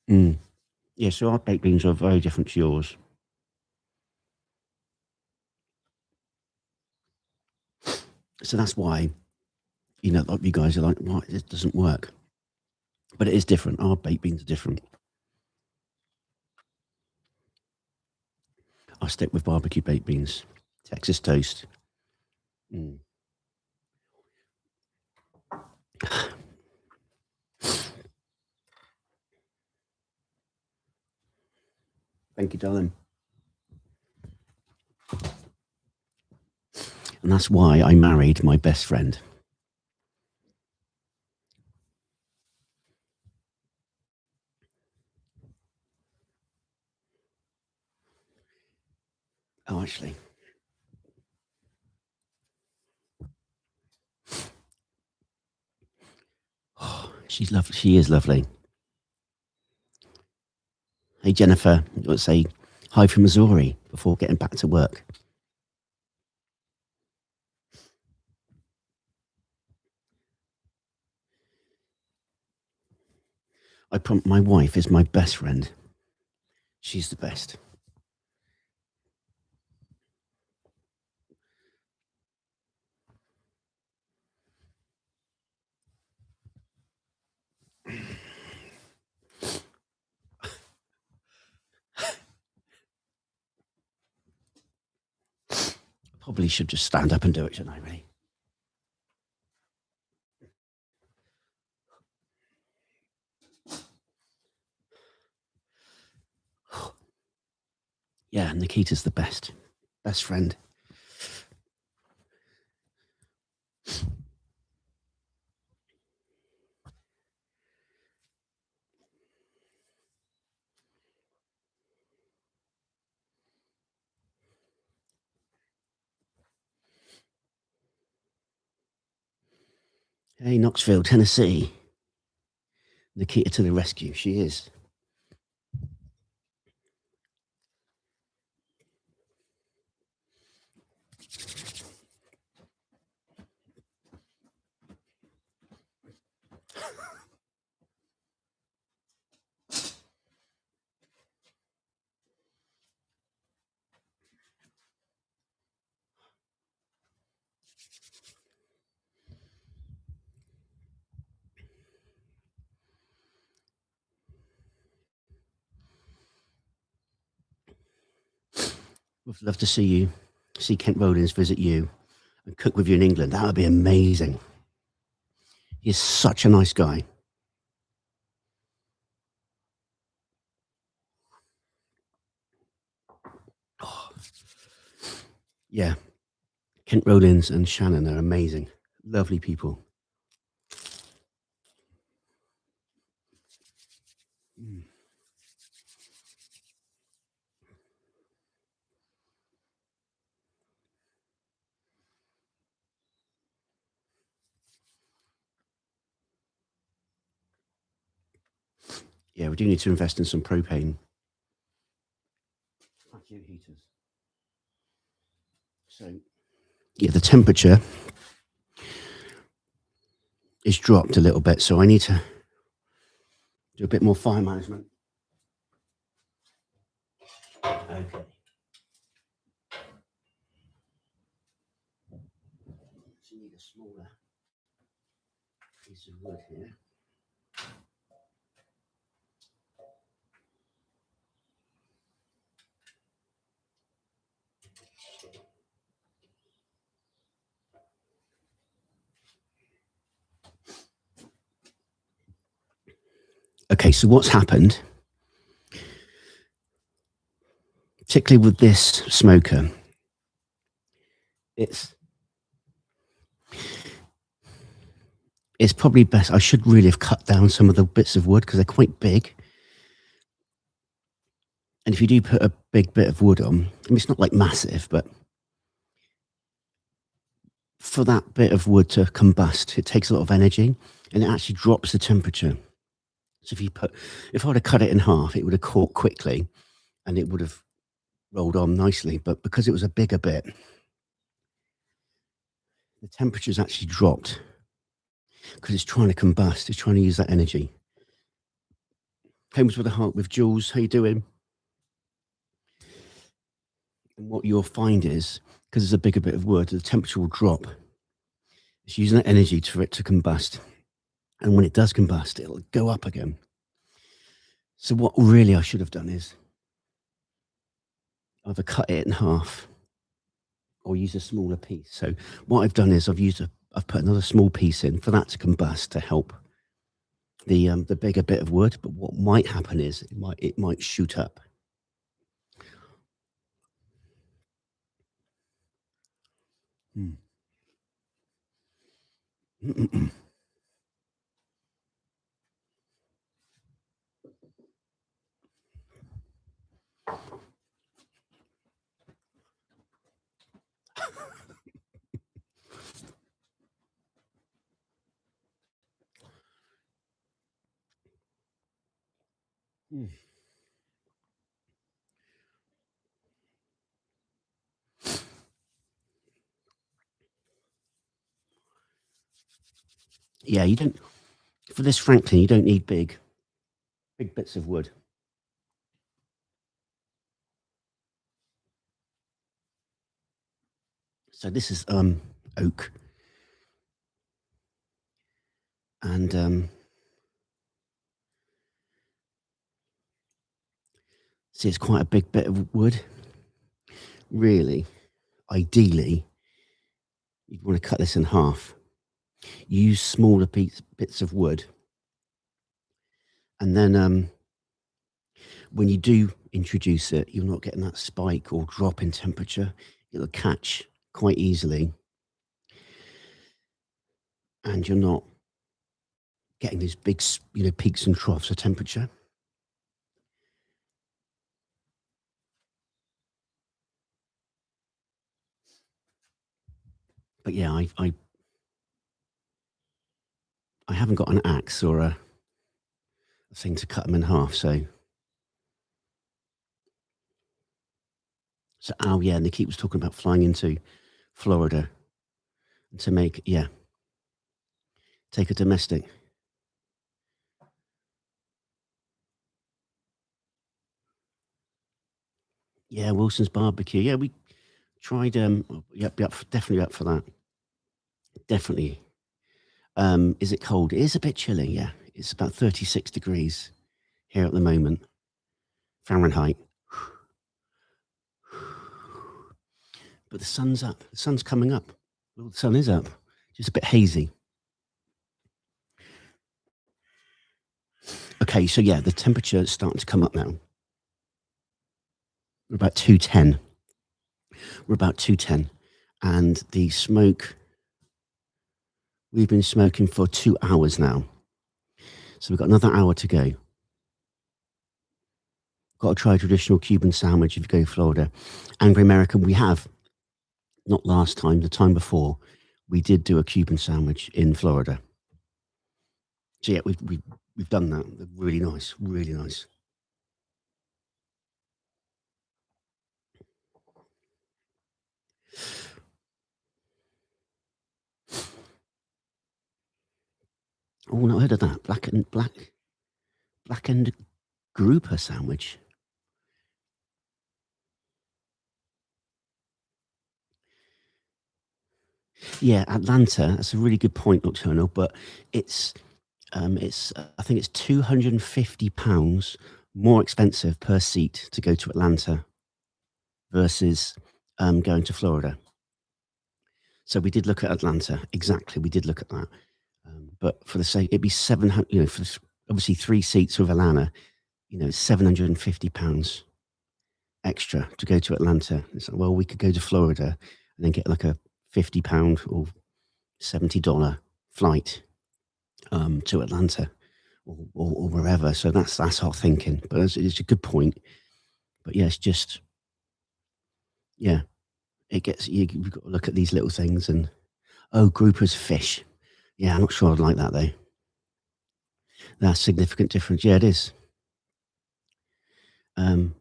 Mm. Yeah, so our baked beans are very different to yours. So that's why, like you guys are like, why it doesn't work. But it is different. Our baked beans are different. I stick with barbecue baked beans, Texas toast. Mm. Thank you, darling. And that's why I married my best friend. Oh, actually. Oh, she's lovely. She is lovely. Hey, Jennifer, let's say hi from Missouri before getting back to work. My wife is my best friend. She's the best. Probably should just stand up and do it, shouldn't I, really? Yeah, Nikita's the best. Best friend. Hey, Knoxville, Tennessee. Nikita to the rescue. She is. Would love to see you, see Kent Rollins visit you and cook with you in England. That would be amazing. He's such a nice guy. Oh, yeah, Kent Rollins and Shannon are amazing. Lovely people. Mm. Yeah, we do need to invest in some propane. Vacuum heaters. So, yeah, the temperature is dropped a little bit, so I need to do a bit more fire management. Okay. So you need a smaller piece of wood here. Okay, so what's happened, particularly with this smoker, it's probably best. I should really have cut down some of the bits of wood because they're quite big. And if you do put a big bit of wood on, I mean, it's not like massive, but for that bit of wood to combust, it takes a lot of energy and it actually drops the temperature. So if I would have cut it in half, it would have caught quickly and it would have rolled on nicely. But because it was a bigger bit, the temperature's actually dropped because it's trying to combust. It's trying to use that energy. Homes with a Heart with Jules. How you doing? And what you'll find is, because it's a bigger bit of wood, the temperature will drop. It's using that energy for it to combust. And when it does combust, it'll go up again. So what really I should have done is either cut it in half or use a smaller piece. So what I've done is I've put another small piece in for that to combust to help the bigger bit of wood. But what might happen is it might shoot up. Hmm. Yeah, you don't for this Franklin. You don't need big. big bits of wood. So this is oak, and see, it's quite a big bit of wood. Really, ideally, you'd want to cut this in half. Use smaller bits of wood, and then when you do introduce it, you're not getting that spike or drop in temperature. It'll catch quite easily, and you're not getting these big, peaks and troughs of temperature. But yeah, I haven't got an axe or a thing to cut them in half. So oh yeah, and they keep talking about flying into Florida to make take a domestic. Yeah, Wilson's barbecue. Yeah, we tried. Yeah, definitely up for that. Definitely. Is it cold? It is a bit chilly. Yeah, it's about 36 degrees here at the moment, Fahrenheit. But the sun's up. The sun's coming up. Well, the sun is up. Just a bit hazy. Okay, so yeah, the temperature is starting to come up now. We're about 210. We're about 210. And the smoke, we've been smoking for 2 hours now. So we've got another hour to go. Got to try a traditional Cuban sandwich if you go to Florida. Angry American, we have. Not last time, the time before, we did do a Cuban sandwich in Florida. So yeah, we've done that. They're really nice, really nice. Oh, not heard of that. Blackened grouper sandwich. Yeah, Atlanta. That's a really good point, Nocturnal. But it's I think it's £250 more expensive per seat to go to Atlanta versus going to Florida. So we did look at Atlanta. Exactly, we did look at that. But for the sake, it'd be 700. For obviously 3 seats with Atlanta, £750 extra to go to Atlanta. It's like, well, we could go to Florida and then get like a £50 or $70 flight to Atlanta or wherever. So that's our thinking. But it's a good point. But yeah, it's just it gets you've got to look at these little things and groupers fish. Yeah, I'm not sure I'd like that though. That's significant difference. Yeah, it is. Um,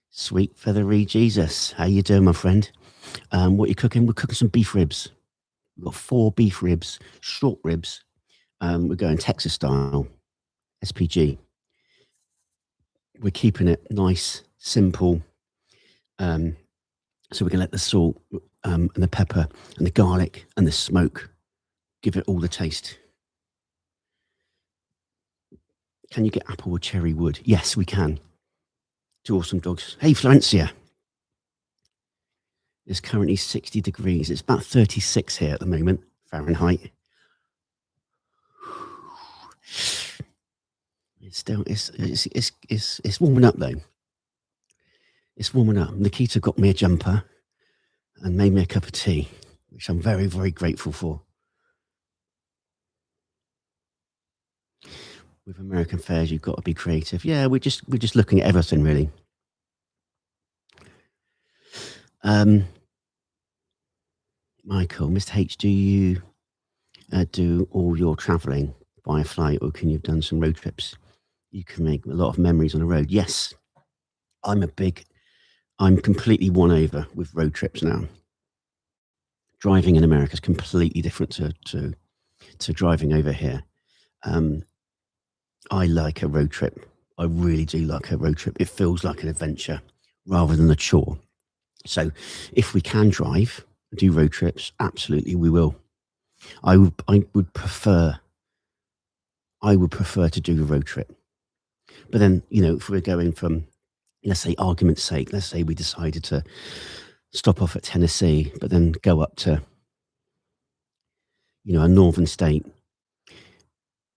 Sweet feathery Jesus, how you doing, my friend? What you cooking? We're cooking some beef ribs. We've got 4 beef ribs, short ribs. We're going Texas style, SPG. We're keeping it nice, simple. So we're gonna let the salt and the pepper and the garlic and the smoke give it all the taste. Can you get apple or cherry wood? Yes, we can. 2 awesome dogs. Hey, Florencia. It's currently 60 degrees. It's about 36 here at the moment, Fahrenheit. It's still it's warming up though. It's warming up. Nikita got me a jumper and made me a cup of tea, which I'm very, very grateful for. With American fairs, you've got to be creative. Yeah, we're just looking at everything really. Michael, Mr. H, do you do all your travelling by flight, or can you've done some road trips? You can make a lot of memories on the road. Yes, I'm completely won over with road trips now. Driving in America is completely different to driving over here. I like a road trip. I really do like a road trip. It feels like an adventure rather than a chore. So if we can drive, do road trips, absolutely we will. I would prefer to do a road trip. But then, if we're going from, let's say, argument's sake, let's say we decided to stop off at Tennessee, but then go up to, a northern state,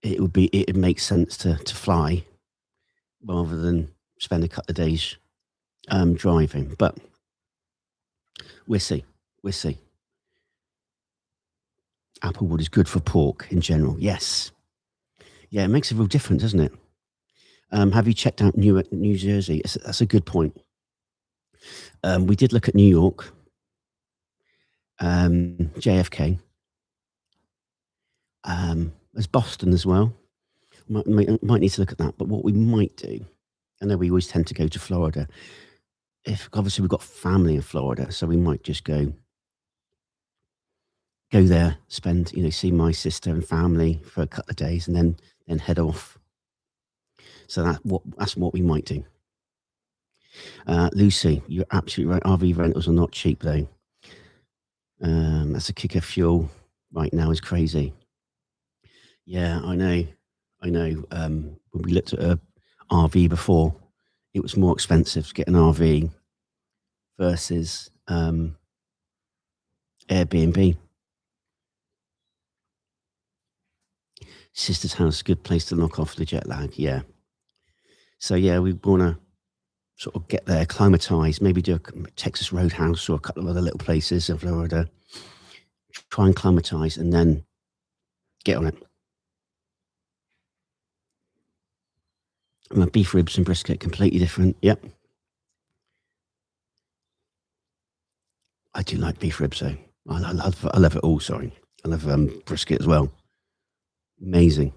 it would make sense to fly rather than spend a couple of days driving. But we'll see. We'll see. Applewood is good for pork in general. Yes. Yeah, it makes a real difference, doesn't it? Have you checked out New Jersey? That's a good point. We did look at New York, JFK. There's Boston as well. Might need to look at that. But what we might do, I know we always tend to go to Florida. If obviously we've got family in Florida, so we might just go there, spend, see my sister and family for a couple of days, and then head off. So that's what we might do. Lucy, you're absolutely right. RV rentals are not cheap though. That's a kick of fuel right now is crazy. Yeah, I know. I know. When we looked at a RV before, it was more expensive to get an RV versus Airbnb. Sister's house, good place to knock off the jet lag. Yeah. So yeah, we want to sort of get there, acclimatise, maybe do a Texas Roadhouse or a couple of other little places in Florida. Try and acclimatise and then get on it. And beef ribs and brisket, completely different. Yep. I do like beef ribs though. I love it all. Sorry, I love brisket as well. Amazing,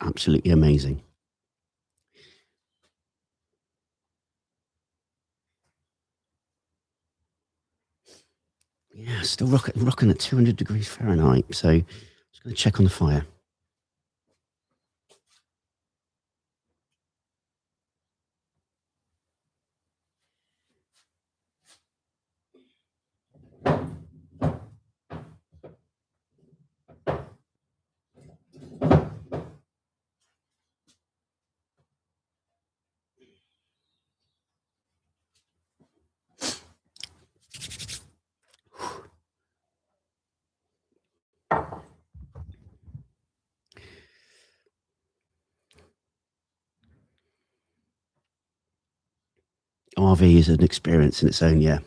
absolutely amazing. Yeah, still rocking at 200 degrees Fahrenheit. So just going to check on the fire. RV is an experience in its own. Yeah,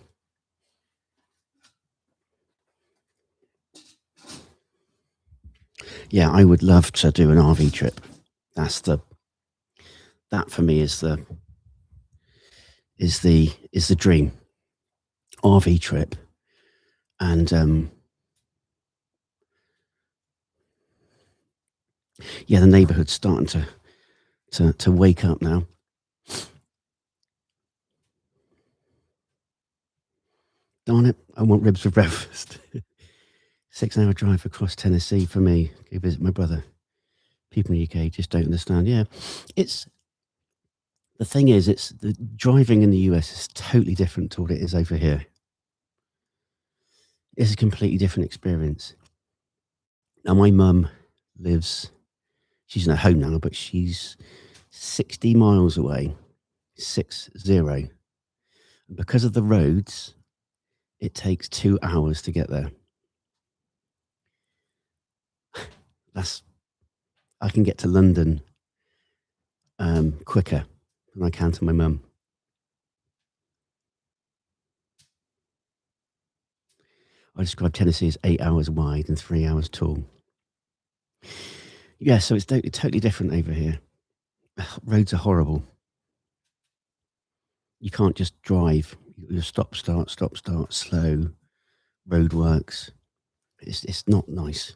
yeah. I would love to do an RV trip. That's the that for me is the dream. RV trip, and yeah, the neighbourhood's starting to wake up now. Darn it, I want ribs for breakfast. 6 hour drive across Tennessee for me. Go visit my brother. People in the UK just don't understand. Yeah, it's the thing is, it's the driving in the US is totally different to what it is over here. It's a completely different experience. Now, my mum lives, she's not home now, but she's 60 miles away, 60. And because of the roads, it takes 2 hours to get there. That's, I can get to London quicker than I can to my mum. I describe Tennessee as 8 hours wide and 3 hours tall. Yeah, so it's totally different over here. Roads are horrible. You can't just drive. You stop, start, slow, roadworks. It's not nice.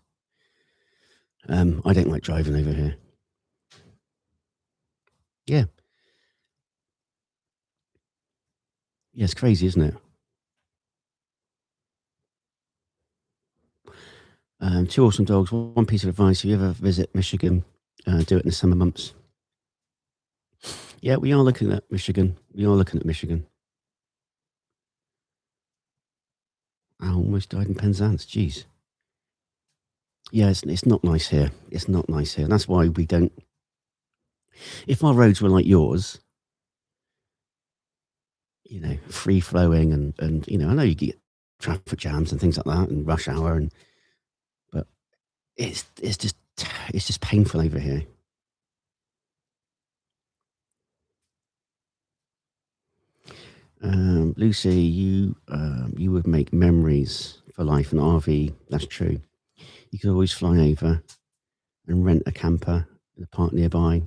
I don't like driving over here. Yeah. Yeah, it's crazy, isn't it? Two awesome dogs. One piece of advice: if you ever visit Michigan, do it in the summer months. Yeah, we are looking at Michigan. We are looking at Michigan. I almost died in Penzance. Jeez. Yeah, it's not nice here. It's not nice here. That's why we don't. If our roads were like yours, free flowing and I know you get traffic jams and things like that and rush hour but it's just painful over here. Lucy, you would make memories for life in RV. That's true. You could always fly over and rent a camper in a park nearby.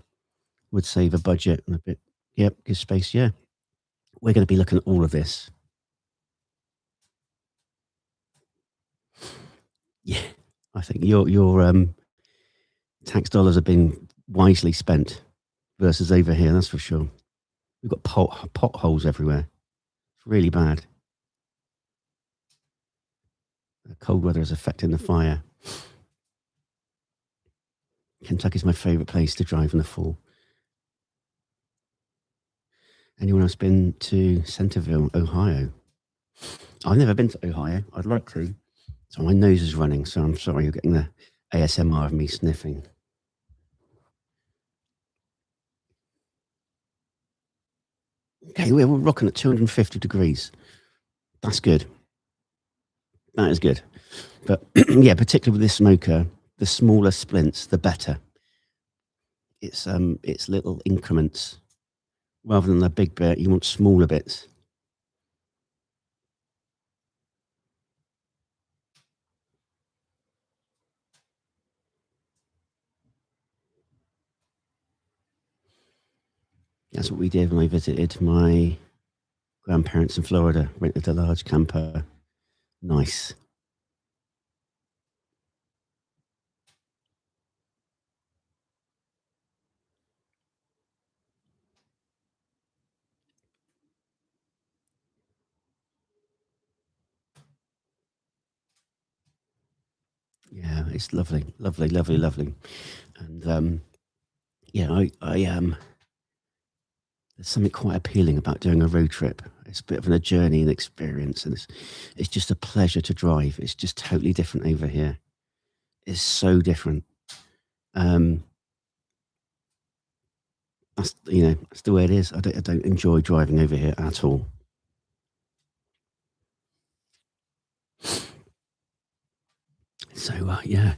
Would save a budget and a bit. Yep, good space. Yeah, we're going to be looking at all of this. Yeah, I think your tax dollars have been wisely spent versus over here. That's for sure. We've got potholes everywhere. It's really bad. The cold weather is affecting the fire. Kentucky's my favourite place to drive in the fall. Anyone else been to Centerville, Ohio? I've never been to Ohio. I'd like to. So my nose is running, so I'm sorry you're getting the ASMR of me sniffing. Okay, we're rocking at 250 degrees. That's good. That is good. But yeah, particularly with this smoker, the smaller splints, the better. It's little increments rather than the big bit. You want smaller bits. That's what we did when I visited my grandparents in Florida. Rented a large camper. Nice. Yeah, it's lovely, lovely, lovely, lovely. And yeah, I there's something quite appealing about doing a road trip. It's a bit of a journey and experience, and it's just a pleasure to drive. It's just totally different over here. It's so different. Um, that's the way it is. I don't enjoy driving over here at all. So yeah,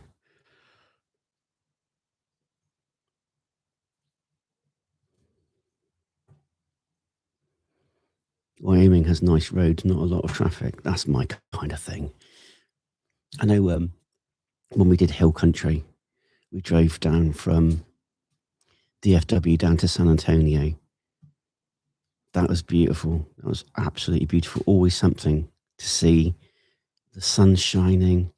Wyoming has nice roads, not a lot of traffic. That's my kind of thing. I know when we did hill country, we drove down from DFW down to San Antonio. That was beautiful. That was absolutely beautiful. Always something to see. The sun shining.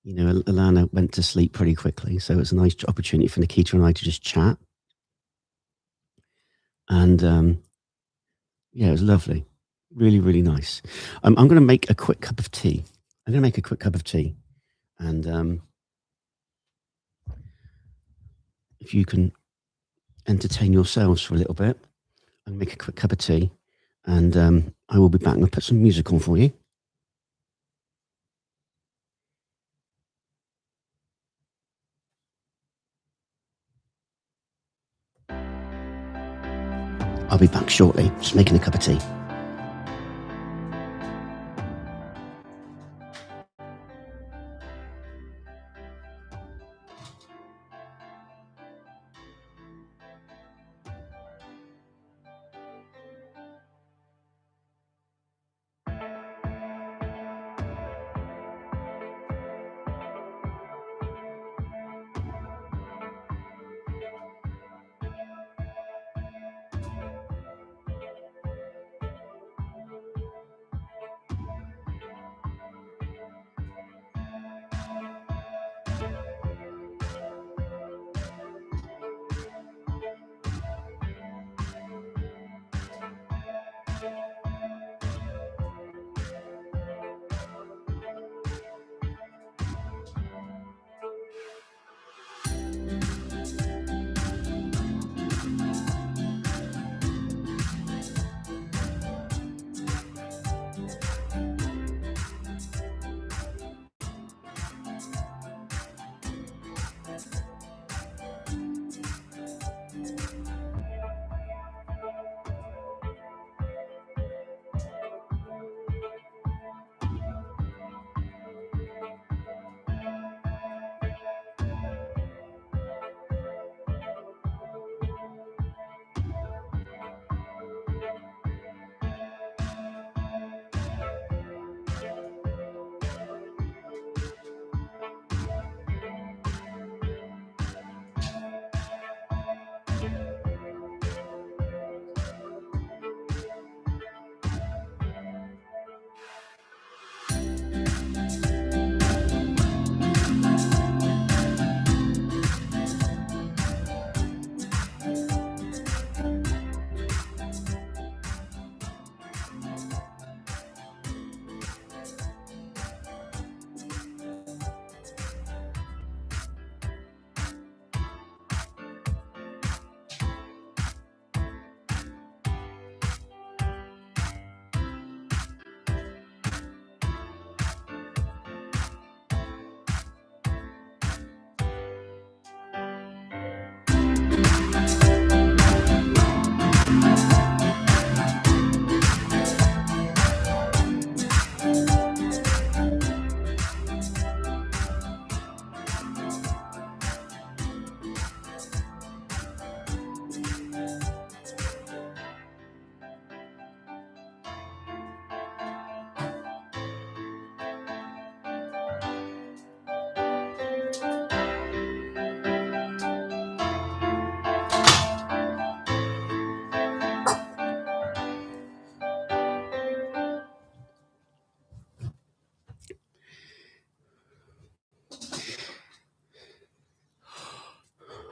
Alana went to sleep pretty quickly, so it was a nice opportunity for Nikita and I to just chat. And yeah, it was lovely. Really, really nice. I'm going to make a quick cup of tea. I'm going to make a quick cup of tea. And if you can entertain yourselves for a little bit, I'll make a quick cup of tea. And I will be back and I'll put some music on for you. I'll be back shortly, just making a cup of tea.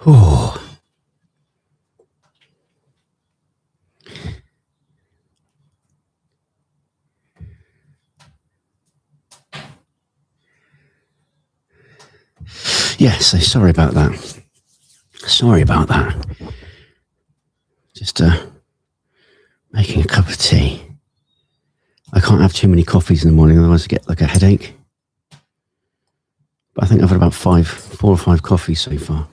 Oh, yeah, so sorry about that. Sorry about that. Just making a cup of tea. I can't have too many coffees in the morning, otherwise I get like a headache. But I think I've had about 4 or 5 coffees so far.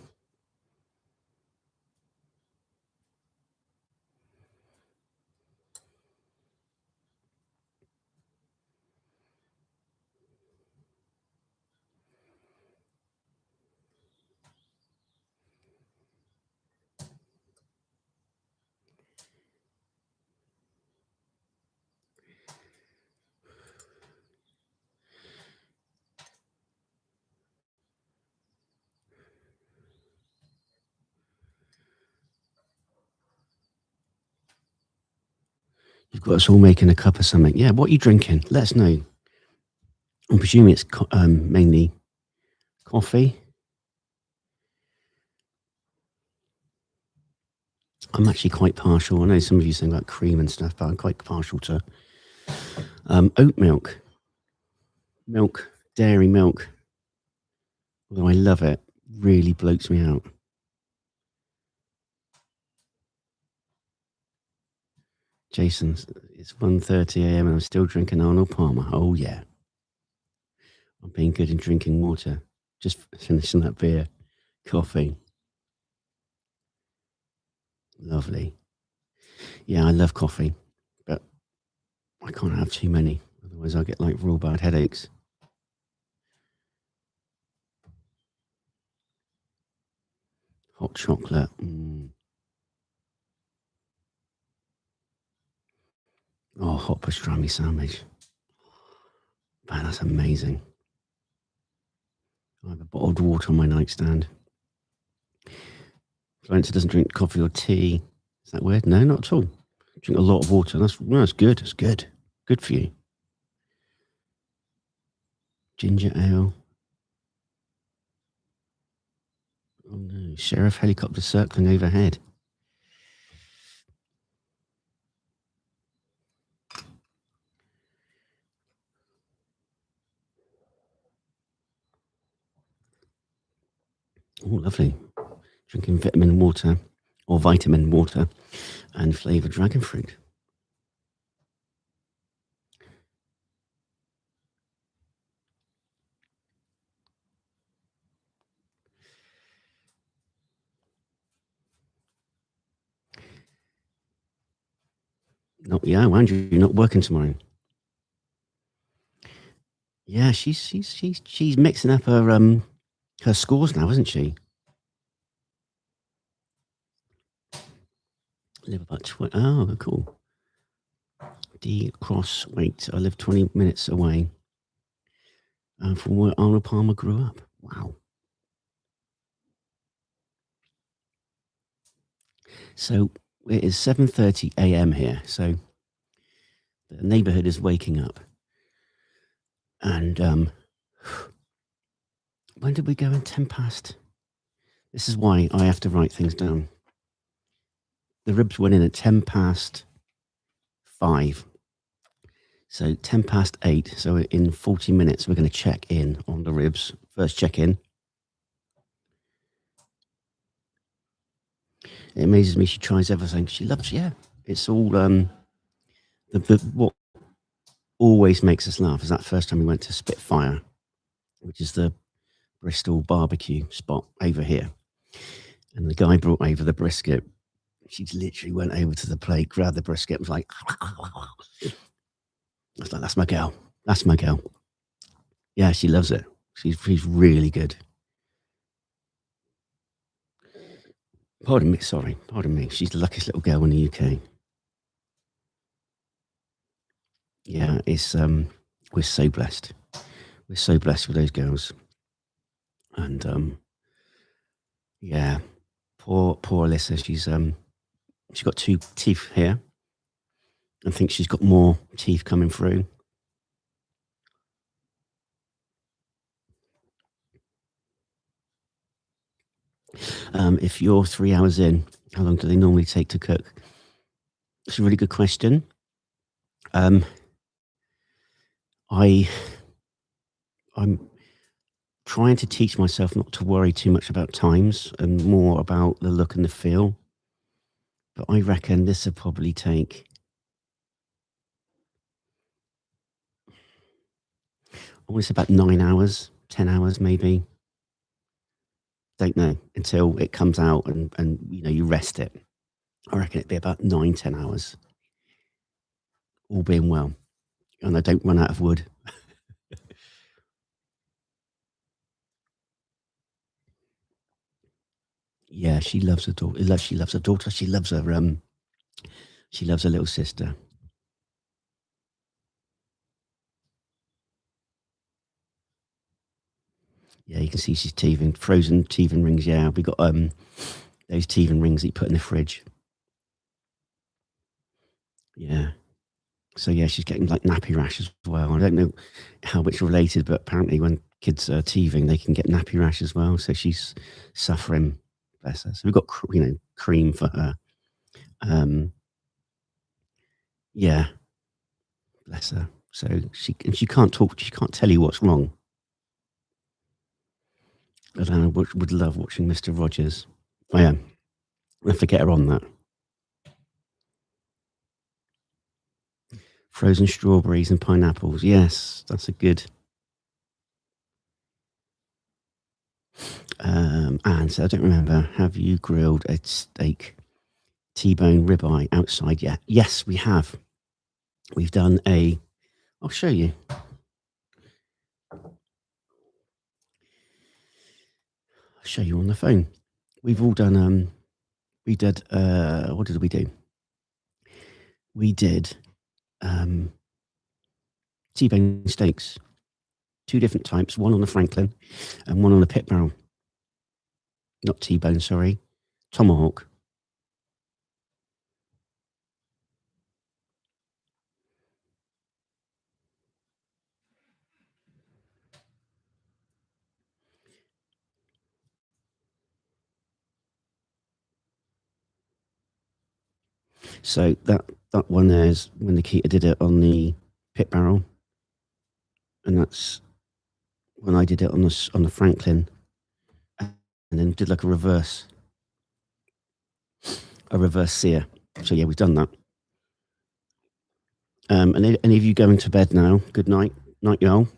You've got us all making a cup of something. Yeah, what are you drinking? Let us know. I'm presuming it's mainly coffee. I'm actually quite partial. I know some of you saying about cream and stuff, but I'm quite partial to oat milk. Milk, dairy milk. Although I love it, really bloats me out. Jason, it's 1:30 a.m. and I'm still drinking Arnold Palmer. Oh, yeah. I'm being good in drinking water. Just finishing that beer. Coffee. Lovely. Yeah, I love coffee, but I can't have too many. Otherwise, I'll get like real bad headaches. Hot chocolate. Oh, hot pastrami sandwich. Man, that's amazing. I have a bottled water on my nightstand. Florence doesn't drink coffee or tea. Is that weird? No, not at all. Drink a lot of water. That's good. That's good. Good for you. Ginger ale. Oh no. Sheriff helicopter circling overhead. Oh, lovely. Drinking vitamin water and flavoured dragon fruit. Andrew, you're not working tomorrow. Yeah, she's mixing up her scores now, isn't she? I live about 20. Oh, cool. D cross. Wait, I live 20 minutes away from where Arnold Palmer grew up. Wow. So it is 7:30 a.m. here. So the neighbourhood is waking up. And when did we go in? 10 past. This is why I have to write things down. The ribs went in at 10 past 5. So 10 past 8. So in 40 minutes, we're going to check in on the ribs. First check in. It amazes me she tries everything. She loves, yeah. It's all what always makes us laugh is that first time we went to Spitfire, which is the Bristol barbecue spot over here. And the guy brought over the brisket. She literally went over to the plate, grabbed the brisket, and was like, I was like, that's my girl. That's my girl. Yeah, she loves it. She's really good. Pardon me, sorry. Pardon me. She's the luckiest little girl in the UK. Yeah, it's we're so blessed. We're so blessed with those girls. And yeah, poor Alyssa. She's got 2 teeth here. I think she's got more teeth coming through. If you're 3 hours in, how long do they normally take to cook? It's a really good question. Um, I I'm trying to teach myself not to worry too much about times and more about the look and the feel. But I reckon this will probably take, I want to say about 9 hours, 10 hours maybe. Don't know until it comes out and you rest it. I reckon it'd be about 9, 10 hours, all being well, and I don't run out of wood. Yeah, she loves her daughter. She loves her daughter. She loves her little sister. Yeah, you can see she's teething, frozen teething rings. Yeah, we got those teething rings that you put in the fridge. Yeah. So yeah, she's getting like nappy rash as well. I don't know how it's related, but apparently when kids are teething, they can get nappy rash as well. So she's suffering. Bless her. So we've got cream for her. Um, yeah, bless her. So she can't talk. She can't tell you what's wrong. But I would love watching Mister Rogers. I am. I have to get her on that. Frozen strawberries and pineapples. Yes, that's a good. And so I don't remember. Have you grilled a steak, T-bone ribeye outside yet? Yes, we have. We've done a. I'll show you. I'll show you on the phone. We've all done. We did. What did we do? We did um, T-bone steaks, two different types. One on the Franklin, and one on the pit barrel. Not T-bone, sorry, tomahawk. So that one there is when Nikita did it on the pit barrel, and that's when I did it on the Franklin, and then did like a reverse sear. So yeah, we've done that. And any of you going to bed now? Good night, night y'all.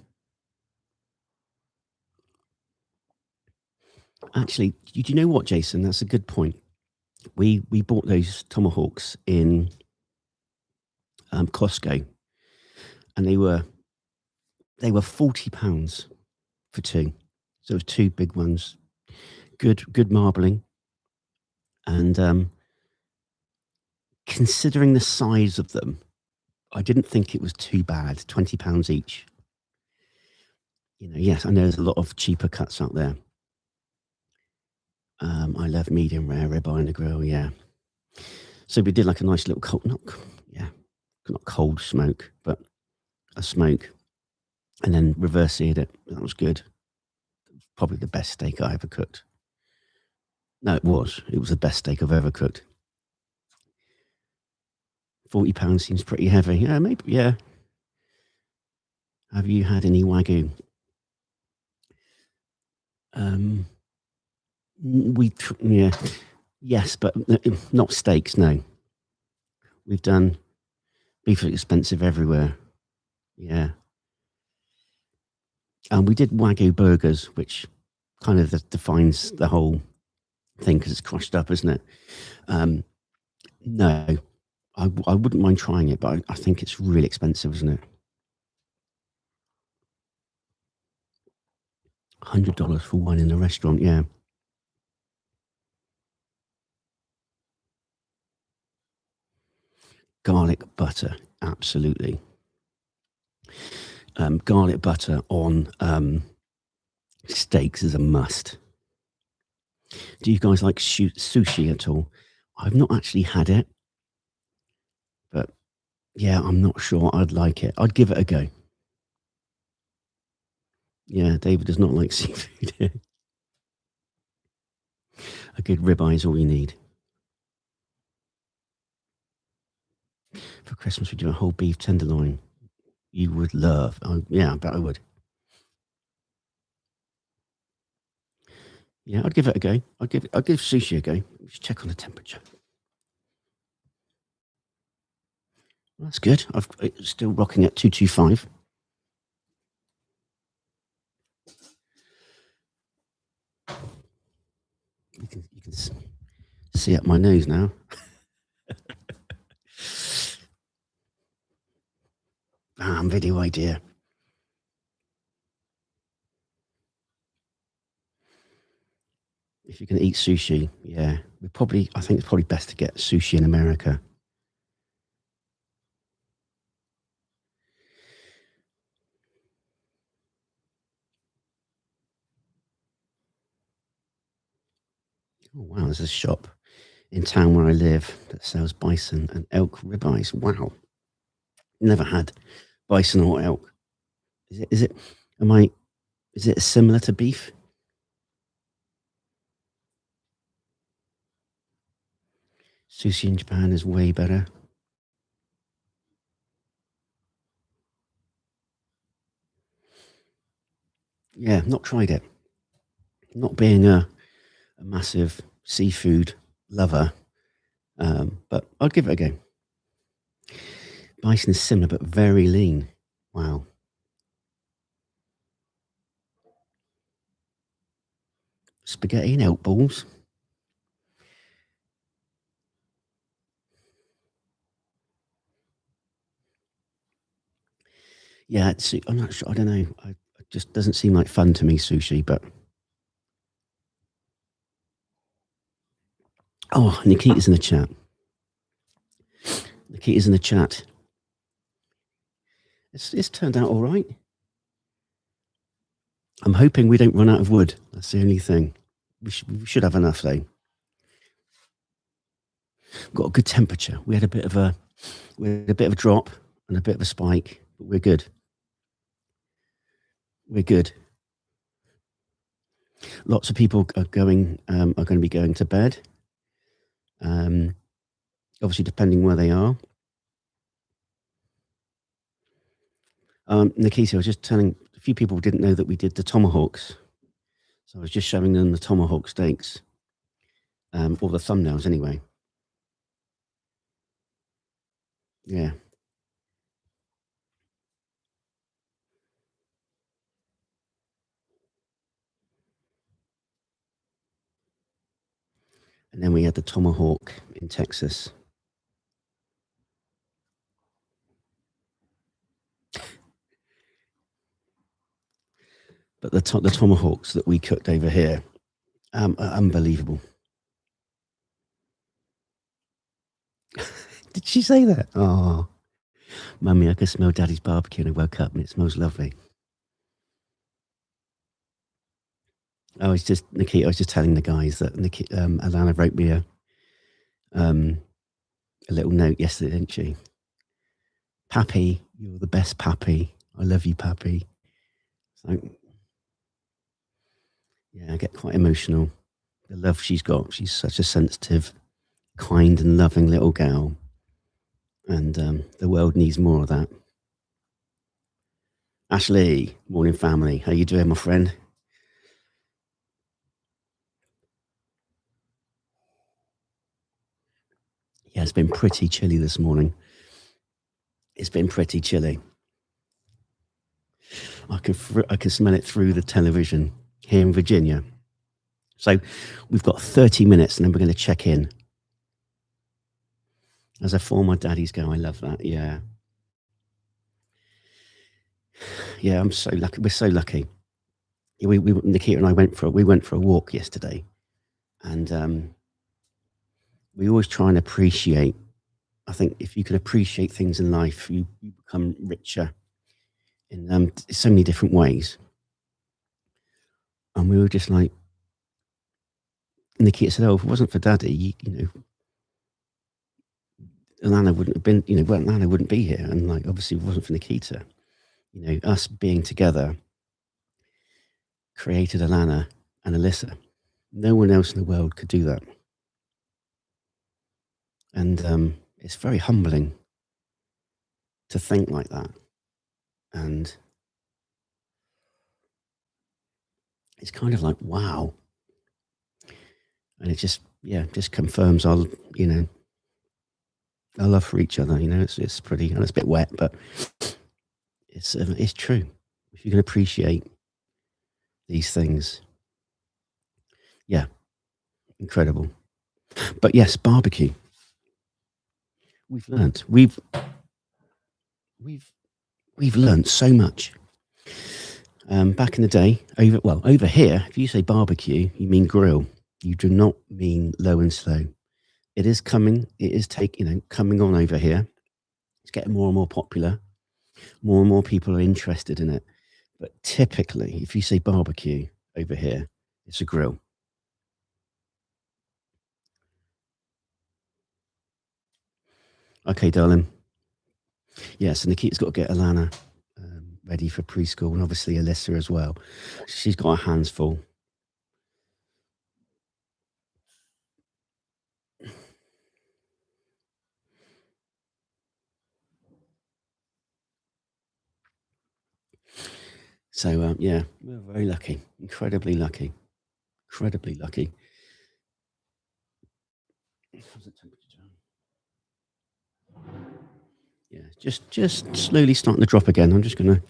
Actually, do you know what, Jason? That's a good point. We bought those tomahawks in Costco, and they were £40 for two. So it was two big ones. Good marbling, and considering the size of them, I didn't think it was too bad. £20 each. Yes, I know there's a lot of cheaper cuts out there. I love medium rare ribeye on the grill. Yeah. So we did like a nice little not cold smoke, but a smoke, and then reverse seared it. That was good. Probably the best steak I ever cooked. No, it was. It was the best steak I've ever cooked. £40 seems pretty heavy. Yeah, maybe. Yeah. Have you had any wagyu? Um, yeah, yes, but not steaks. No, we've done beef is expensive everywhere. Yeah, and we did wagyu burgers, which kind of defines the whole thing because it's crushed up, isn't it? No, I wouldn't mind trying it, but I think it's really expensive, isn't it? $100 for one in the restaurant. Yeah, garlic butter, absolutely. Garlic butter on steaks is a must. Do you guys like sushi at all? I've not actually had it, but yeah, I'm not sure I'd like it. I'd give it a go. Yeah, David does not like seafood. A good ribeye is all you need. For Christmas, we do a whole beef tenderloin. You would love. Oh, yeah, I bet I would. Yeah, I'd give it a go. I'd give sushi a go. Let's check on the temperature. Well, that's good. It's still rocking at 225. You can see up my nose now. Video idea. If you can eat sushi, yeah, I think it's probably best to get sushi in America. Oh, wow, there's a shop in town where I live that sells bison and elk ribeyes. Wow. Never had bison or elk. Am I, is it similar to beef? Sushi in Japan is way better. Yeah, not tried it. Not being a massive seafood lover, but I'd give it a go. Bison is similar, but very lean. Wow. Spaghetti and elk balls. Yeah, I'm not sure. I don't know. It just doesn't seem like fun to me, sushi. But oh, Nikita's in the chat. Nikita's in the chat. It's turned out all right. I'm hoping we don't run out of wood. That's the only thing. We should have enough though. Got a good temperature. We had a bit of a drop and a bit of a spike, but we're good. We're good. Lots of people are going to be going to bed. Obviously, depending where they are. Nikita, I was just telling a few people didn't know that we did the tomahawks, so I was just showing them the tomahawk steaks, or the thumbnails anyway. Yeah. And then we had the tomahawk in Texas. But the tomahawks that we cooked over here are unbelievable. Did she say that? Oh, Mummy, I can smell Daddy's barbecue and I woke up and it smells lovely. I was just telling the guys that Alana wrote me a little note yesterday, didn't she? Pappy, you're the best Pappy. I love you, Pappy. So, yeah, I get quite emotional. The love she's got. She's such a sensitive, kind and loving little gal. And the world needs more of that. Ashley, morning family. How you doing, my friend? Yeah, it's been pretty chilly this morning. It's been pretty chilly. I can smell it through the television here in Virginia. So we've got 30 minutes and then we're going to check in. As a former daddy's girl, I love that. Yeah. Yeah, I'm so lucky. We're so lucky. Nikita and I went for a walk yesterday, and we always try and appreciate. I think if you can appreciate things in life, you become richer in so many different ways. And we were just like, Nikita said, "Oh, if it wasn't for Daddy, Alana wouldn't have been, Alana wouldn't be here." And like, obviously, if it wasn't for Nikita, us being together created Alana and Alyssa. No one else in the world could do that. And it's very humbling to think like that. And it's kind of like, wow. And it just, yeah, just confirms our, you know, our love for each other. You know, it's pretty, and it's a bit wet, but it's true. If you can appreciate these things, yeah, incredible. But yes, barbecue. We've learnt. We've we've learnt so much. Back in the day, over here, if you say barbecue, you mean grill. You do not mean low and slow. It is coming. It is coming on over here. It's getting more and more popular. More and more people are interested in it. But typically, if you say barbecue over here, it's a grill. Okay, darling. Yes, and Nikita's got to get Alana ready for preschool, and obviously Alyssa as well. She's got her hands full. So yeah, we're very lucky, incredibly lucky, incredibly lucky. How's the temperature? Yeah, just slowly starting to drop again. I'm just gonna.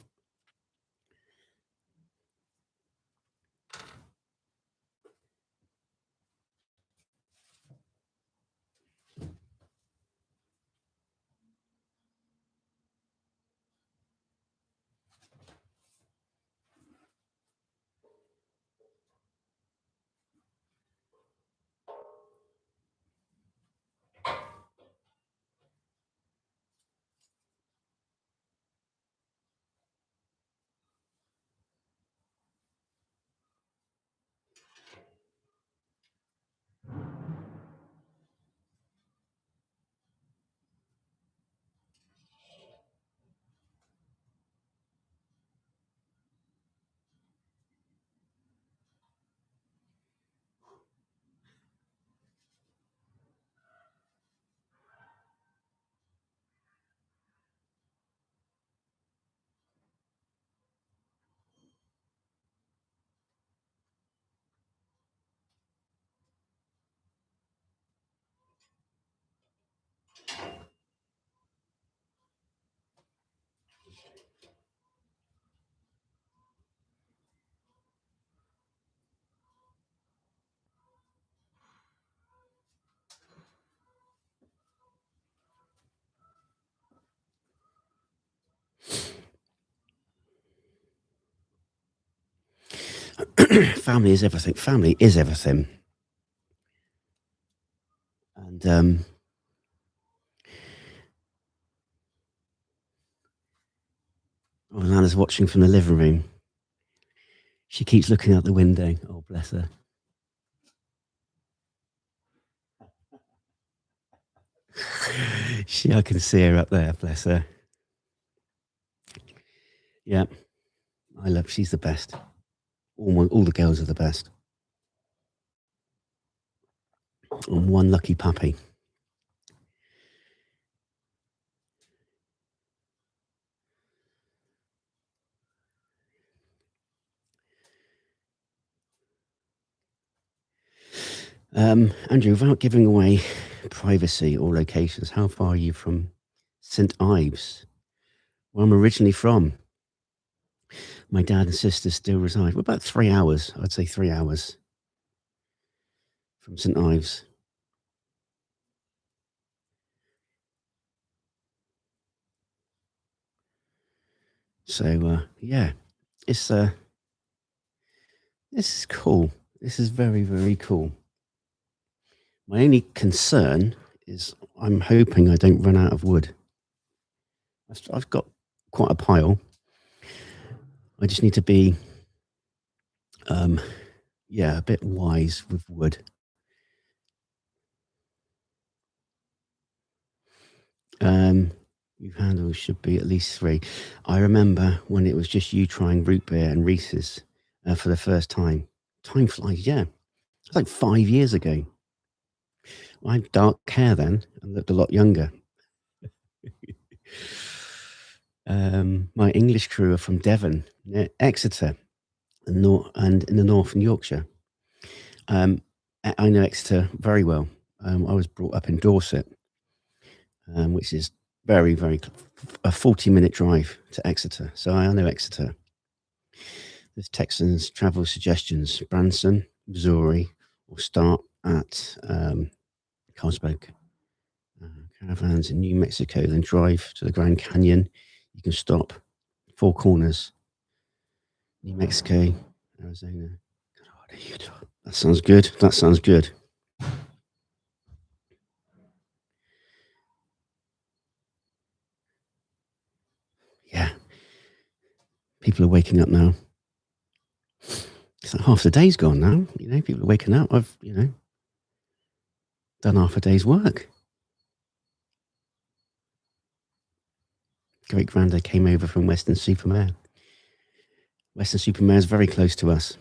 Family is everything. Family is everything. And Alana's watching from the living room. She keeps looking out the window. Oh, bless her. I can see her up there. Bless her. Yeah, she's the best. All the girls are the best. I'm one lucky puppy. Andrew, without giving away privacy or locations, how far are you from St. Ives, where I'm originally from? My dad and sister still reside. We're about 3 hours. I'd say 3 hours from St. Ives. So yeah, it's this is cool. This is very, very cool. My only concern is I'm hoping I don't run out of wood. I've got quite a pile. I just need to be, yeah, a bit wise with wood. Your handles should be at least 3. I remember when it was just you trying root beer and Reese's for the first time. Time flies, yeah. It's like 5 years ago. I had dark hair then and looked a lot younger. My English crew are from Devon, near Exeter, and in the north in Yorkshire. Um, I know Exeter very well. I was brought up in Dorset, which is a 40-minute drive to Exeter. So I know Exeter. There's Texans travel suggestions: Branson, Missouri, or start at Carlsbad. Caravans in New Mexico, then drive to the Grand Canyon. You can stop Four Corners, New Mexico, Arizona, Colorado, Utah. That sounds good. That sounds good. Yeah, people are waking up now. It's like half the day's gone now. People are waking up. I've done half a day's work. Great granddad came over from Western-super-Mare. Western-super-Mare is very close to us.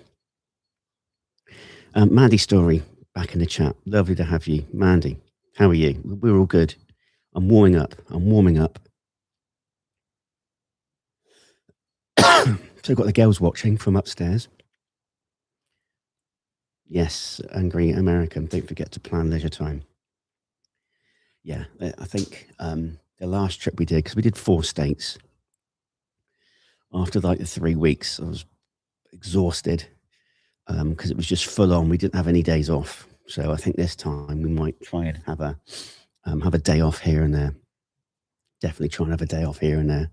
Mandy Story, back in the chat. Lovely to have you. Mandy, how are you? We're all good. I'm warming up. So I've got the girls watching from upstairs. Yes, angry American. Don't forget to plan leisure time. Yeah, I think the last trip we did, because we did 4 states. After like the 3 weeks, I was exhausted because it was just full on. We didn't have any days off. So I think this time we might try and have a day off here and there. Definitely try and have a day off here and there.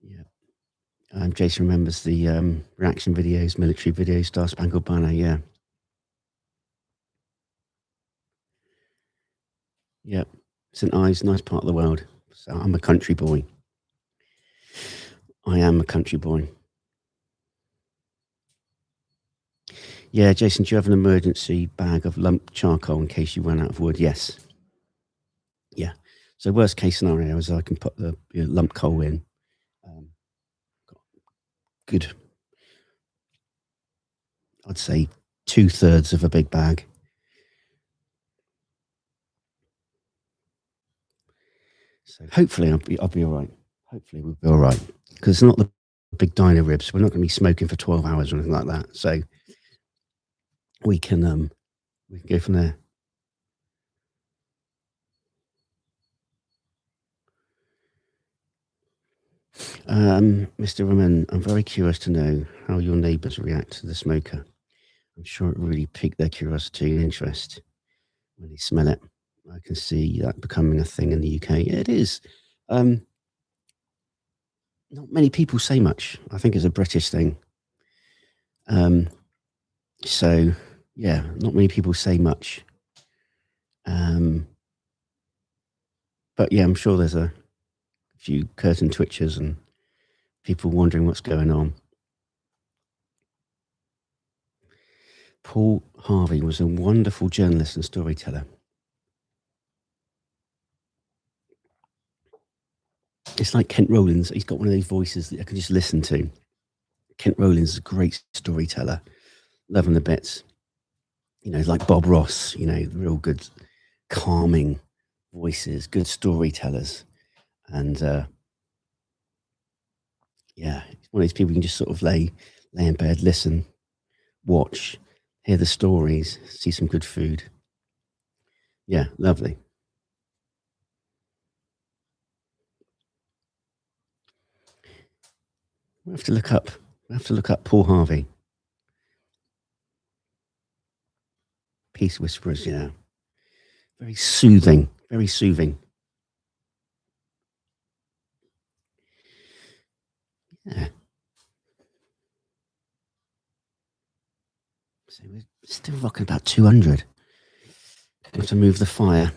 Yeah. Jason remembers the reaction videos, military videos, Star Spangled Banner. Yeah. Yeah. St. Ives, nice part of the world. So I'm a country boy. I am a country boy. Yeah, Jason, do you have an emergency bag of lump charcoal in case you run out of wood? Yes. Yeah. So worst case scenario is I can put the lump coal in. Good. I'd say 2/3 of a big bag. So hopefully I'll be all right. Hopefully we'll be all right because it's not the big dino ribs. We're not going to be smoking for 12 hours or anything like that. So we can go from there. Mr. Raman, I'm very curious to know how your neighbours react to the smoker. I'm sure it really piqued their curiosity and interest when they smell it. I can see that becoming a thing in the UK. Yeah, it is. Not many people say much. I think it's a British thing. So yeah, not many people say much. But yeah, I'm sure there's a few curtain twitchers and people wondering what's going on. Paul Harvey was a wonderful journalist and storyteller. It's like Kent Rowlands. He's got one of those voices that I can just listen to. Kent Rowlands is a great storyteller. Love him to bits. Like Bob Ross, real good, calming voices, good storytellers. And yeah, it's one of these people you can just sort of lay in bed, listen, watch, hear the stories, see some good food. Yeah, lovely. We have to look up Paul Harvey. Peace Whisperers, yeah. Very soothing. Very soothing. Yeah. So we're still rocking about 200. Have to move the fire.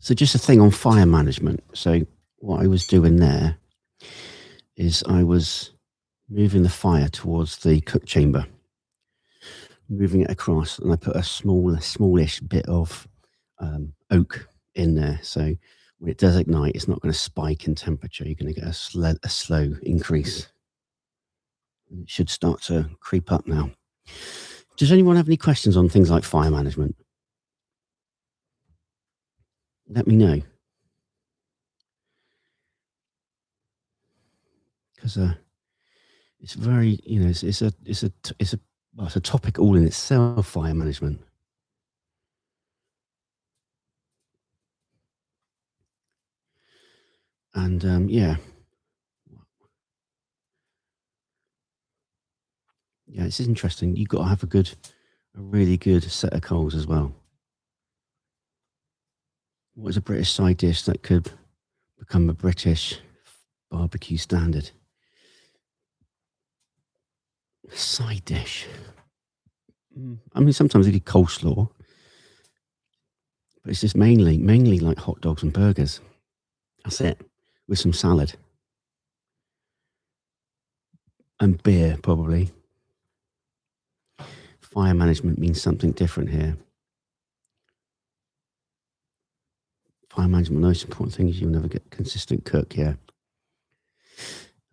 So just a thing on fire management. So what I was doing there is I was moving the fire towards the cook chamber, moving it across, and I put a smallish bit of oak in there. So when it does ignite, it's not going to spike in temperature. You're going to get a slow increase. And it should start to creep up now. Does anyone have any questions on things like fire management? Let me know, because it's very, it's a topic all in itself. Fire management, and yeah, it's interesting. You've got to have a really good set of coals as well. What is a British side dish that could become a British barbecue standard? Side dish. I mean, sometimes they do coleslaw, but it's just mainly like hot dogs and burgers. That's it, with some salad and beer, probably. Fire management means something different here. Fire management, the most important thing is you'll never get consistent cook. Yeah.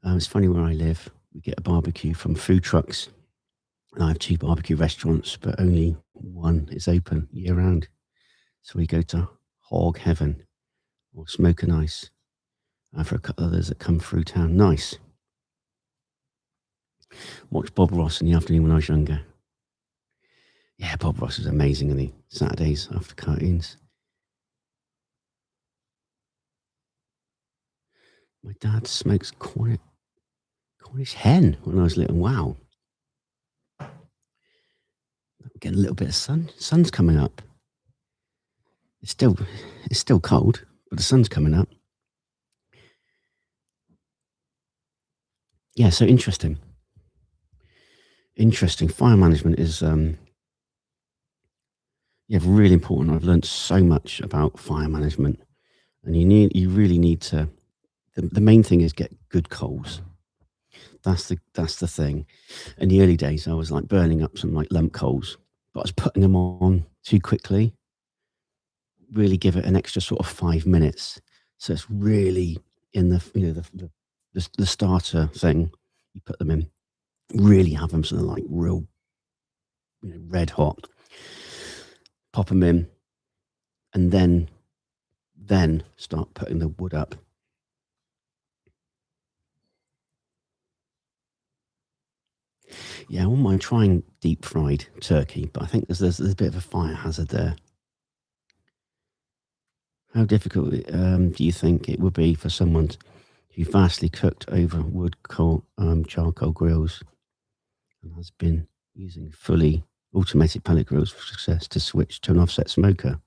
It's funny where I live. We get a barbecue from food trucks, and I have 2 barbecue restaurants, but only one is open year round. So we go to Hog Heaven or Smoke and Ice for a couple of others that come through town. Nice. Watched Bob Ross in the afternoon when I was younger. Yeah, Bob Ross is amazing, isn't he? Saturdays after cartoons. My dad smokes Cornish hen when I was little. Wow. Getting a little bit of sun. Sun's coming up. It's still cold, but the sun's coming up. Yeah, so interesting. Interesting. Fire management is really important. I've learned so much about fire management, and you really need to. The main thing is get good coals. That's the thing. In the early days, I was like burning up some like lump coals, but I was putting them on too quickly. Really give it an extra sort of 5 minutes, so it's really in the starter thing. You put them in, really have them sort of like real, red hot. Pop them in, and then start putting the wood up. Yeah, I wouldn't mind trying deep fried turkey, but I think there's a bit of a fire hazard there. How difficult do you think it would be for someone who vastly cooked over charcoal grills and has been using fully automated pellet grills for success to switch to an offset smoker?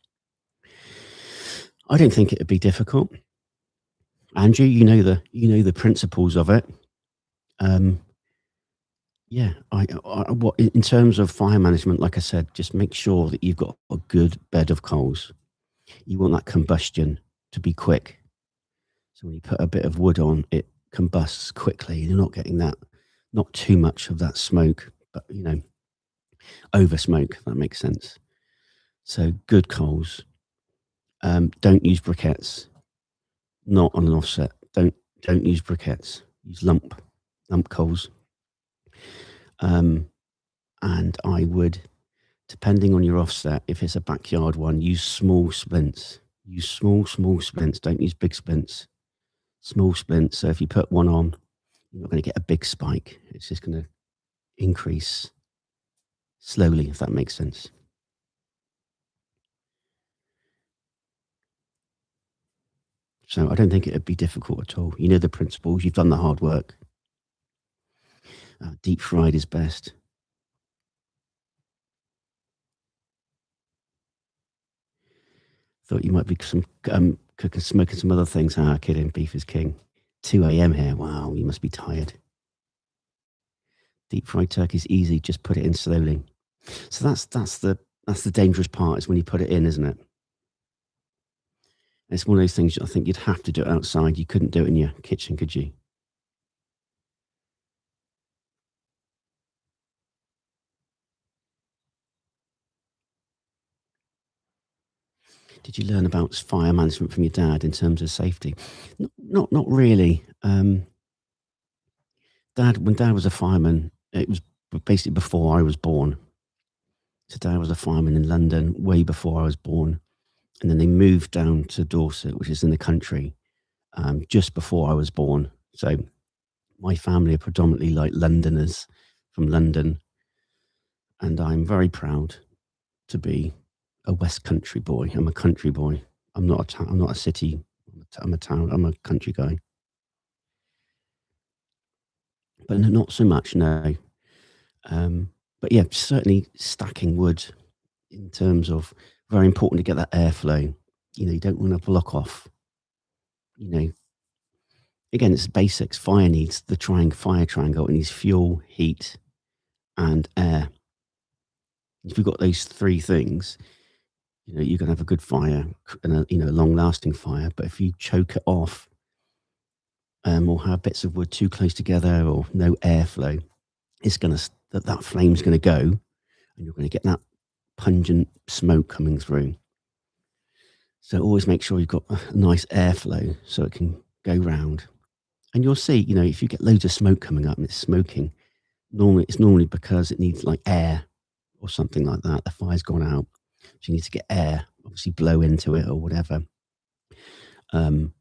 I don't think it would be difficult. Andrew, you know the principles of it. Um, Yeah, what in terms of fire management, like I said, just make sure that you've got a good bed of coals. You want that combustion to be quick. So when you put a bit of wood on, it combusts quickly. You're not getting not too much of that smoke, but over smoke, if that makes sense. So good coals. Don't use briquettes. Not on an offset. Don't use briquettes. Use lump coals. And I would, depending on your offset, if it's a backyard one, use small splints. Use small splints. Don't use big splints. Small splints. So if you put one on, you're not going to get a big spike. It's just going to increase slowly, if that makes sense. So I don't think it would be difficult at all. You know the principles. You've done the hard work. Deep fried is best. Thought you might be smoking some other things. Kidding. Beef is king. 2 a.m. here. Wow, you must be tired. Deep fried turkey is easy. Just put it in slowly. So that's the dangerous part is when you put it in, isn't it? It's one of those things I think you'd have to do it outside. You couldn't do it in your kitchen, could you? Did you learn about fire management from your dad in terms of safety? Not really. When dad was a fireman, it was basically before I was born. So dad was a fireman in London way before I was born, and then they moved down to Dorset, which is in the country, just before I was born. So my family are predominantly like Londoners from London, and I'm very proud to be a West Country boy. I'm a country boy. I'm not a city. I'm a town. I'm a country guy, but not so much. No. But yeah, certainly stacking wood in terms of very important to get that airflow. You don't want to block off. You know, again, it's basics. Fire needs the fire triangle. It needs fuel, heat, and air. If you've got those three things, you're going to have a good fire and a long lasting fire. But if you choke it off, or have bits of wood too close together or no airflow, it's going to that flame's going to go, and you're going to get that pungent smoke coming through. So always make sure you've got a nice airflow so it can go round. And you'll see, if you get loads of smoke coming up and it's smoking, it's normally because it needs like air or something like that. The fire's gone out. So you need to get air, obviously blow into it or whatever. And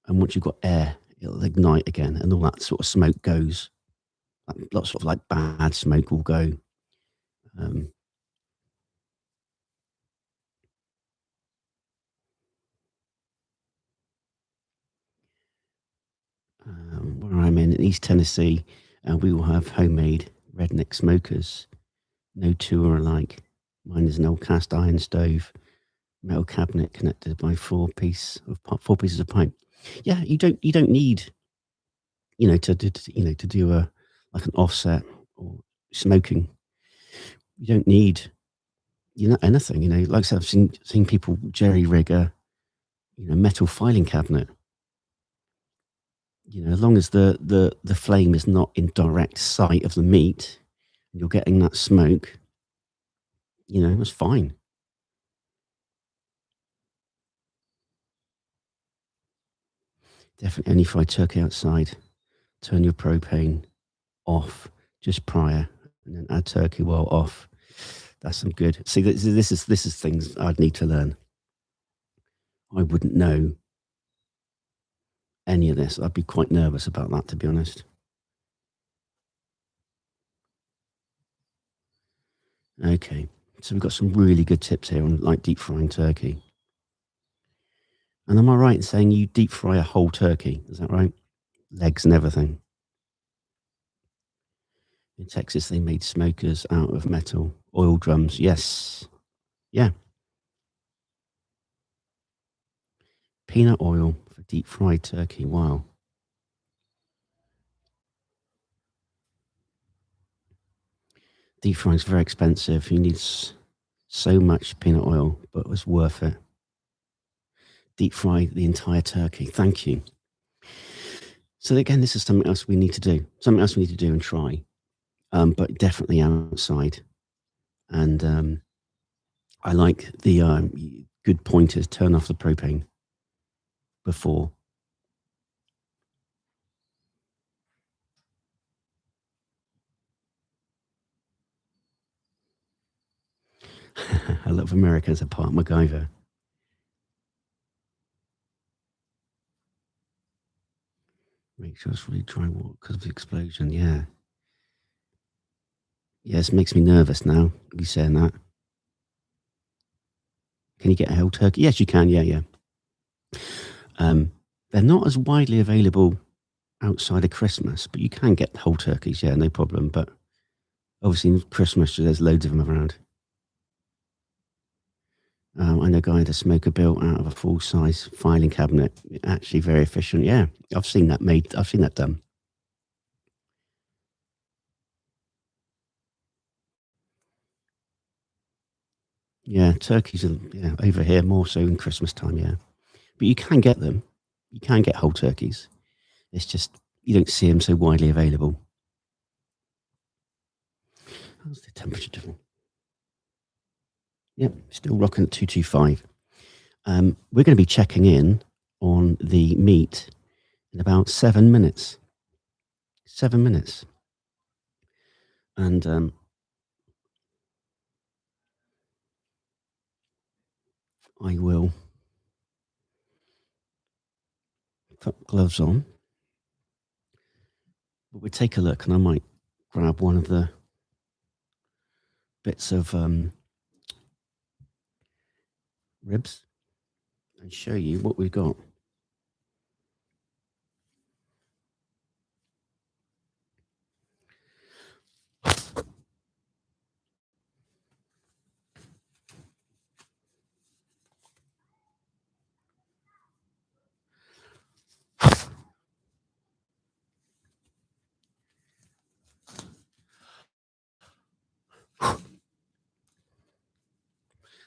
once you've got air, it'll ignite again and all that sort of smoke goes. Lots of like bad smoke will go. Um, where I'm in East Tennessee, we will have homemade redneck smokers. No two are alike. Mine is an old cast iron stove, metal cabinet connected by four pieces of pipe. Yeah, you don't need to do a like an offset or smoking. You don't need anything. Like I said, I've seen people jerry rig a metal filing cabinet. As long as the flame is not in direct sight of the meat, and you're getting that smoke. That's fine. Definitely only fried turkey outside. Turn your propane off just prior, and then add turkey while off. That's some good. See, this is things I'd need to learn. I wouldn't know any of this. I'd be quite nervous about that, to be honest. Okay, so we've got some really good tips here on like deep frying turkey. And am I right in saying you deep fry a whole turkey? Is that right? Legs and everything. In Texas, they made smokers out of metal oil drums. Yes. Yeah. Peanut oil for deep fried turkey. Wow. Deep frying is very expensive. You need so much peanut oil, but it was worth it. Deep fry the entire turkey. Thank you. So again, this is something else we need to do. Something else we need to do and try, but definitely outside. And I like the good pointers. Turn off the propane before. I love America as a part MacGyver. Make sure it's really dry water because of the explosion. Yeah. Yes, makes me nervous now. You saying that? Can you get a whole turkey? Yes, you can. Yeah, yeah. They're not as widely available outside of Christmas, but you can get whole turkeys. Yeah, no problem. But obviously, in Christmas, there's loads of them around. I know a guy had a smoker built out of a full size filing cabinet. Actually, very efficient. Yeah, I've seen that made. I've seen that done. Yeah, turkeys are over here more so in Christmas time. Yeah, But you can get them. You can get whole turkeys. It's just you don't see them so widely available. How's the temperature different? Yep, still rocking at 225. We're going to be checking in on the meat in about 7 minutes. 7 minutes. And I will put gloves on. But we'll take a look, and I might grab one of the bits of ribs and show you what we've got.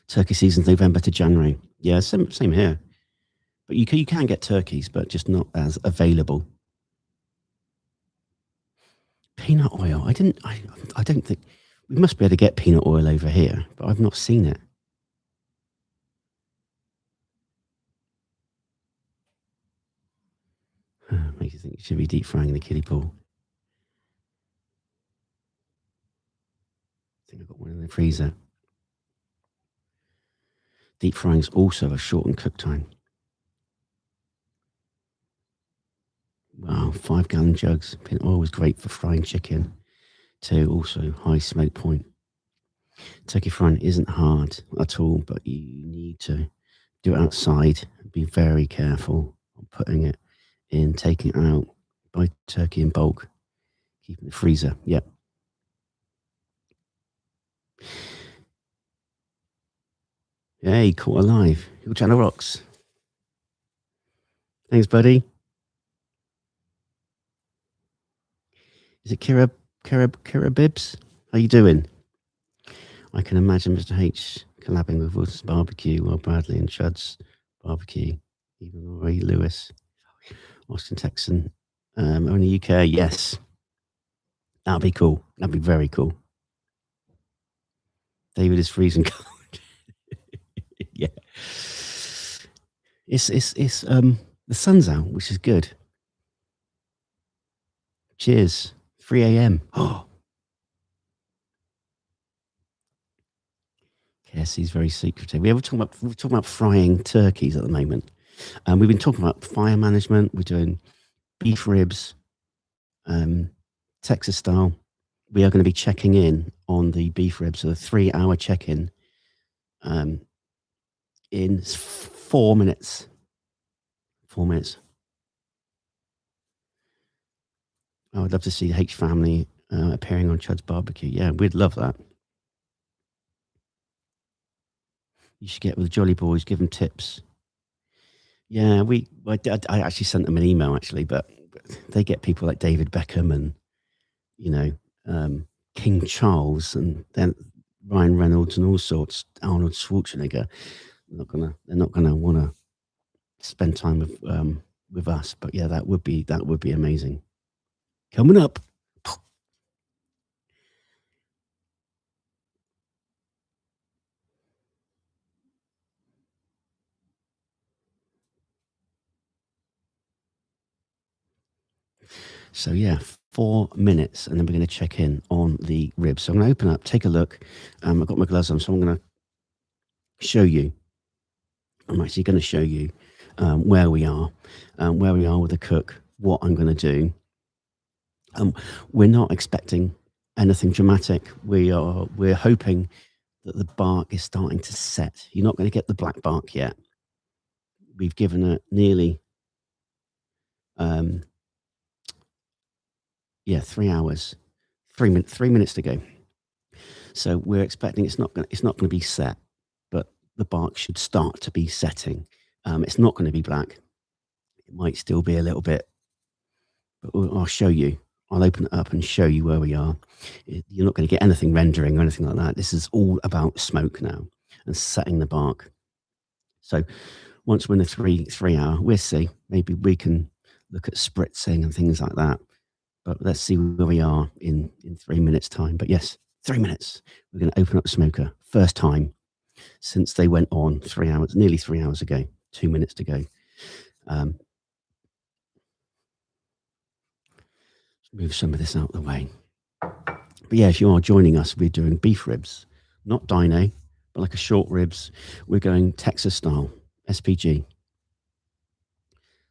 Turkey season's November to January. Yeah, same here. But you can get turkeys, but just not as available. Peanut oil. I don't think we must be able to get peanut oil over here, but I've not seen it. Makes you think you should be deep frying in the kiddie pool. I think I've got one in the freezer. Deep frying's also a shortened cook time. Wow, 5-gallon jugs. Peanut oil was great for frying chicken too. Also, high smoke point. Turkey frying isn't hard at all, but you need to do it outside. Be very careful on putting it in, taking it out. Buy turkey in bulk. Keep in the freezer. Yep. Hey, caught alive. Your channel rocks. Thanks, buddy. Is it Kira Bibbs? How you doing? I can imagine Mr. H collabing with Wilson's Barbecue or Bradley and Chud's Barbecue, even Ray Lewis, Austin Texan, only UK. Yes, that'd be cool. That'd be very cool. David is freezing cold. Yeah, it's the sun's out, which is good. Cheers. 3 a.m. Oh. KSC's very secretive. We're talking about frying turkeys at the moment. And we've been talking about fire management. We're doing beef ribs, Texas style. We are going to be checking in on the beef ribs, so a 3-hour check-in in 4 minutes. 4 minutes. I would love to see the H family appearing on Chud's Barbecue. Yeah, we'd love that. You should get with the Jolly Boys, give them tips. Yeah, I actually sent them an email, actually, but they get people like David Beckham and, King Charles and then Ryan Reynolds and all sorts, Arnold Schwarzenegger. They're not gonna want to spend time with us. But yeah, that would be amazing. Coming up. So yeah, 4 minutes, and then we're going to check in on the ribs. So I'm going to open up, take a look. I've got my gloves on, so I'm going to show you. I'm actually going to show you where we are with the cook, what I'm going to do. We're not expecting anything dramatic. We're hoping that the bark is starting to set. You're not going to get the black bark yet. We've given it nearly 3 hours, 3 minutes to go. So we're expecting it's not going to be set, but the bark should start to be setting. It's not going to be black. It might still be a little bit, but I'll show you. I'll open it up and show you where we are. You're not going to get anything rendering or anything like that. This is all about smoke now and setting the bark. So once we're in the 3 hour, we'll see. Maybe we can look at spritzing and things like that. But let's see where we are in 3 minutes' time. But yes, 3 minutes. We're going to open up the smoker. First time since they went on 3 hours, nearly 3 hours ago. 2 minutes to go. Let's move some of this out of the way. But yeah, if you are joining us, we're doing beef ribs, not dino, but like a short ribs. We're going Texas style, SPG.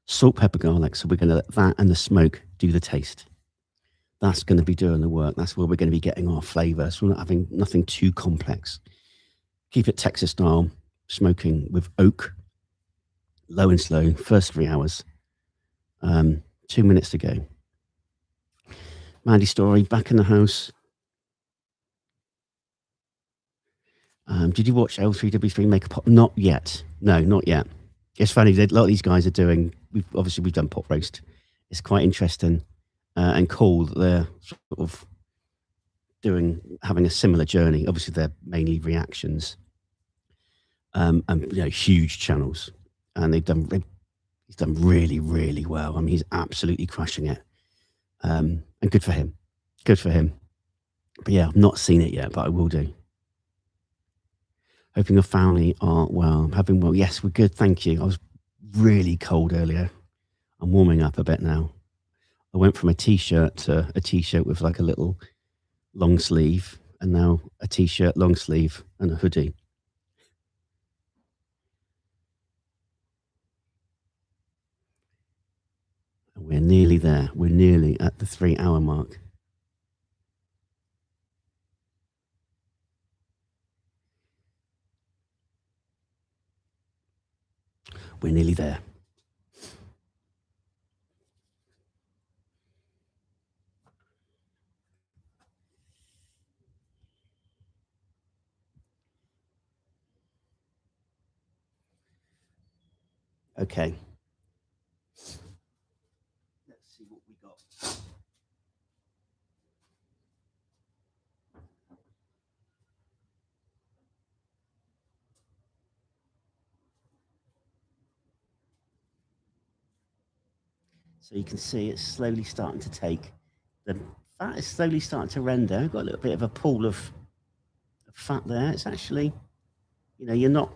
Salt, pepper, garlic. So we're going to let that and the smoke do the taste. That's going to be doing the work. That's where we're going to be getting our flavour. So we're not having nothing too complex. Keep it Texas style, smoking with oak, low and slow, first 3 hours. 2 minutes to go. Mandy Story, back in the house. Did you watch L3W3 make a pop? Not yet. No, not yet. It's funny. A lot of these guys are doing. We've done pot roast. It's quite interesting and cool that they're sort of having a similar journey. Obviously, they're mainly reactions, and huge channels, and he's done really, really well. I mean, he's absolutely crushing it, and good for him. Good for him. But yeah, I've not seen it yet, but I will do. Hoping your family are well. Having well. Yes, we're good. Thank you. I was really cold earlier. I'm warming up a bit now. I went from a t-shirt to a t-shirt with like a little long sleeve, and now a t-shirt, long sleeve, and a hoodie. And we're nearly there. We're nearly at the 3 hour mark. We're nearly there. Okay. Let's see what we got. So you can see it's slowly starting to take. The fat is slowly starting to render. I've got a little bit of a pool of fat there. It's actually, you're not,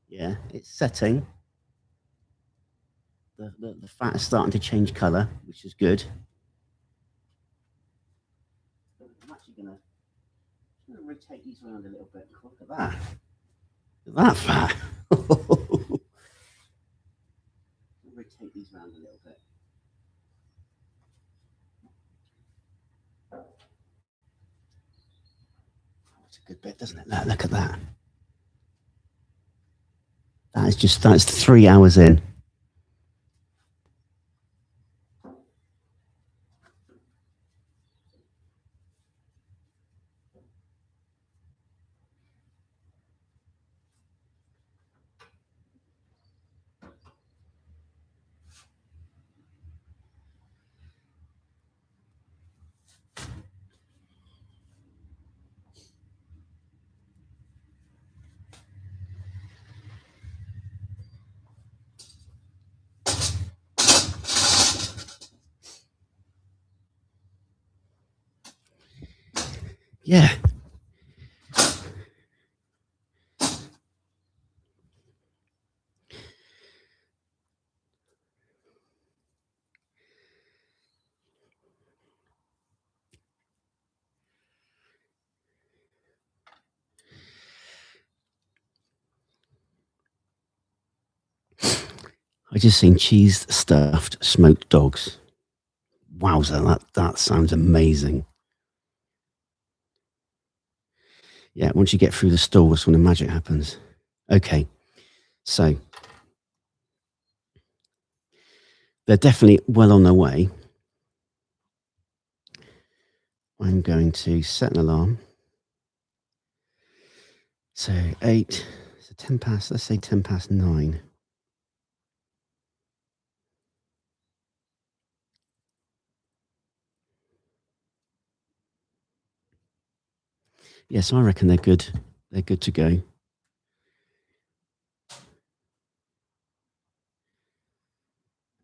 yeah, it's setting. The fat is starting to change colour, which is good. I'm actually going to rotate these around a little bit. Look at that. Look at that fat. Rotate these around a little bit. That's a good bit, doesn't it? Look at that. That's 3 hours in. Yeah. I just seen cheese stuffed smoked dogs. Wowza, that sounds amazing. Yeah, once you get through the stall, that's when the magic happens. Okay, so they're definitely well on their way. I'm going to set an alarm. So 8, so 10 past, let's say 10 past 9. Yes, I reckon they're good. They're good to go.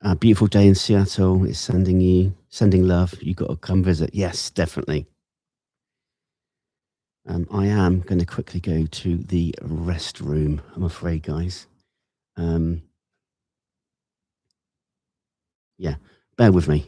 A beautiful day in Seattle is sending love. You got to come visit. Yes, definitely. I am going to quickly go to the restroom. I'm afraid, guys. Um, yeah, bear with me.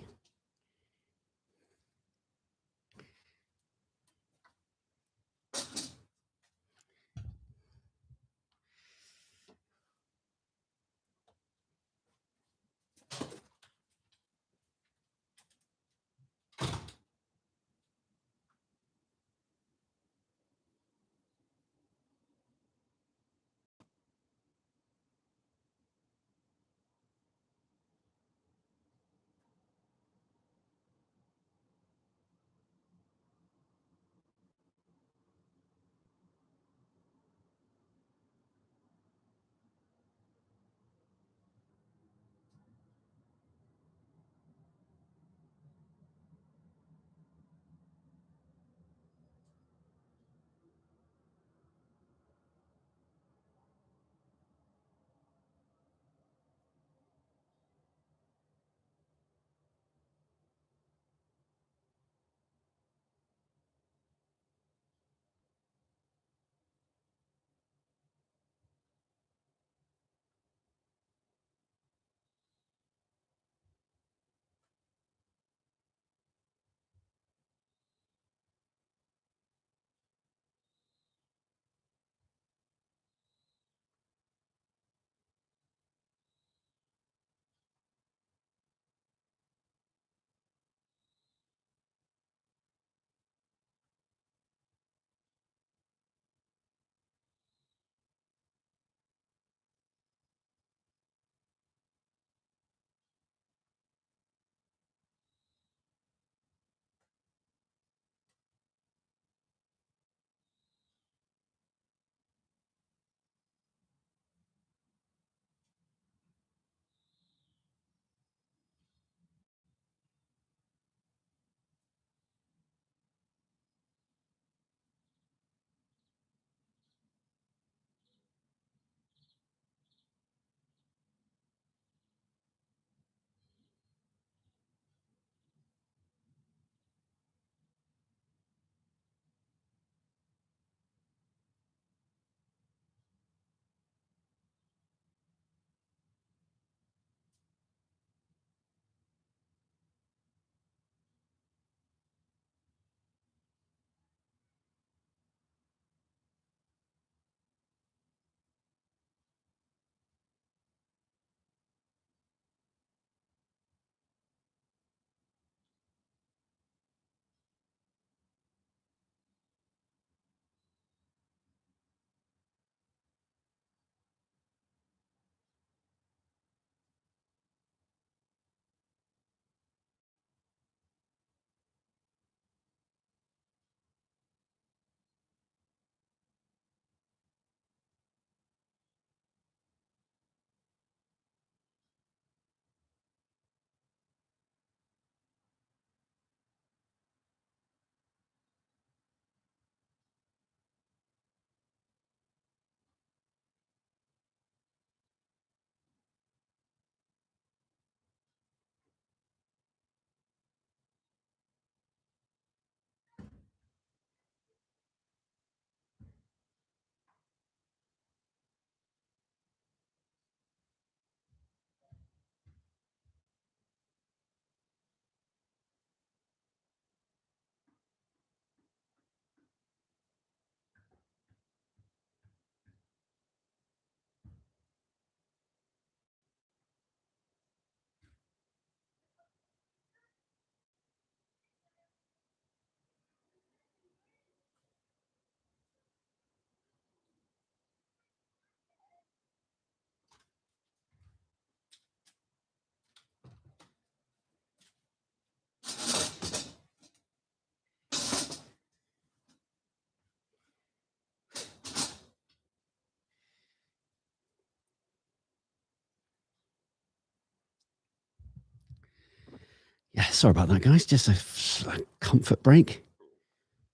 Yeah, sorry about that, guys. Just a comfort break,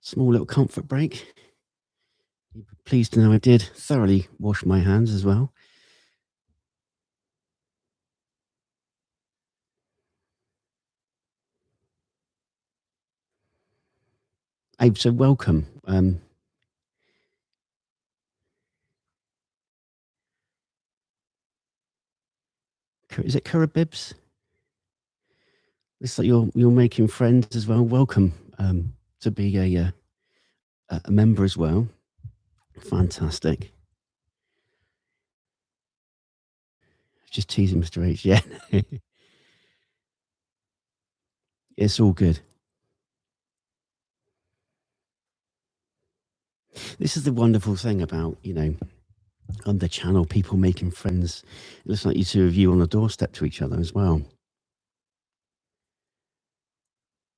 small little comfort break. You'd be pleased to know I did thoroughly wash my hands as well. Abe, so welcome. Is it Curabibs? Looks like you're making friends as well. Welcome to be a member as well. Fantastic. Just teasing, Mr. H. Yeah, it's all good. This is the wonderful thing about on the channel, people making friends. It looks like you two of you on the doorstep to each other as well.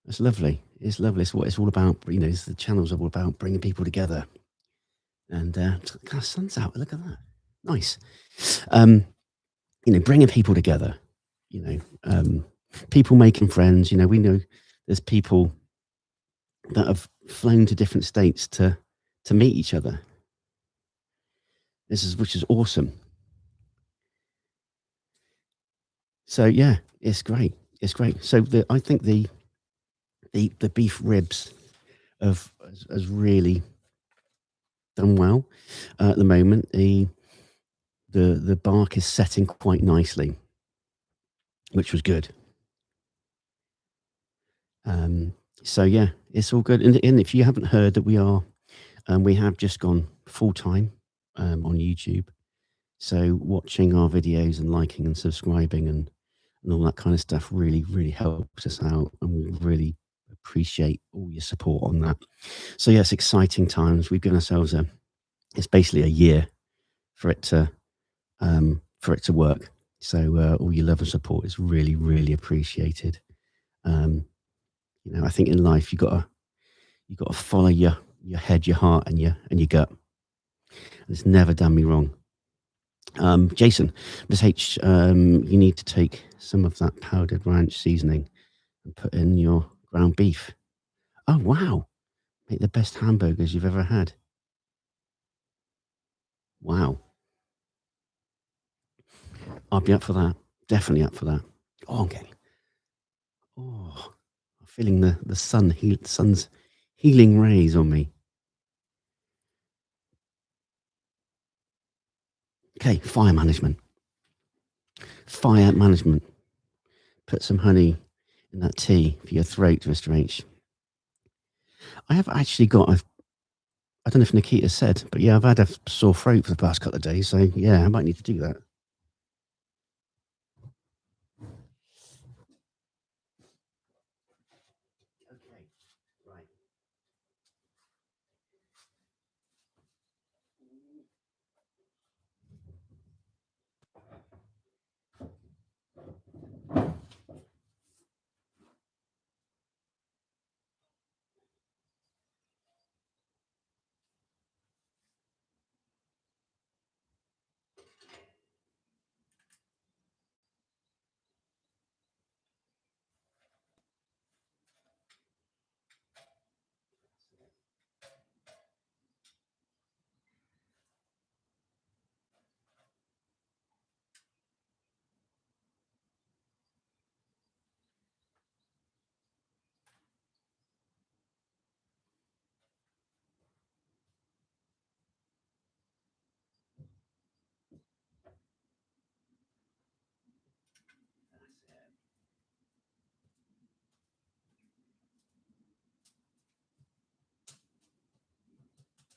It's lovely. It's lovely. It's what it's all about. The channel's all about bringing people together. And kind of sun's out. Look at that. Nice. Um, bringing people together. You know, people making friends. We know there's people that have flown to different states to meet each other. Which is awesome. So yeah, it's great. It's great. So I think the beef ribs has really done well at the moment. The bark is setting quite nicely, which was good. So yeah, it's all good. And if you haven't heard that we have just gone full time on YouTube. So watching our videos and liking and subscribing and all that kind of stuff really, really helps us out, and we really appreciate all your support on that. So yes, exciting times. We've given ourselves it's basically a year for it to work. So all your love and support is really, really appreciated. I think in life you got to follow your head, your heart, and your gut. And it's never done me wrong. Jason, Miss H, you need to take some of that powdered ranch seasoning and put in your ground beef. Oh wow! Make the best hamburgers you've ever had. Wow, I'll be up for that. Definitely up for that. Oh, okay. Oh, I'm feeling the sun's healing rays on me. Okay, fire management. Fire management. Put some honey in that tea for your throat, Mr. H. I have actually got I don't know if Nikita said, but yeah, I've had a sore throat for the past couple of days, so yeah, I might need to do that. Okay, right.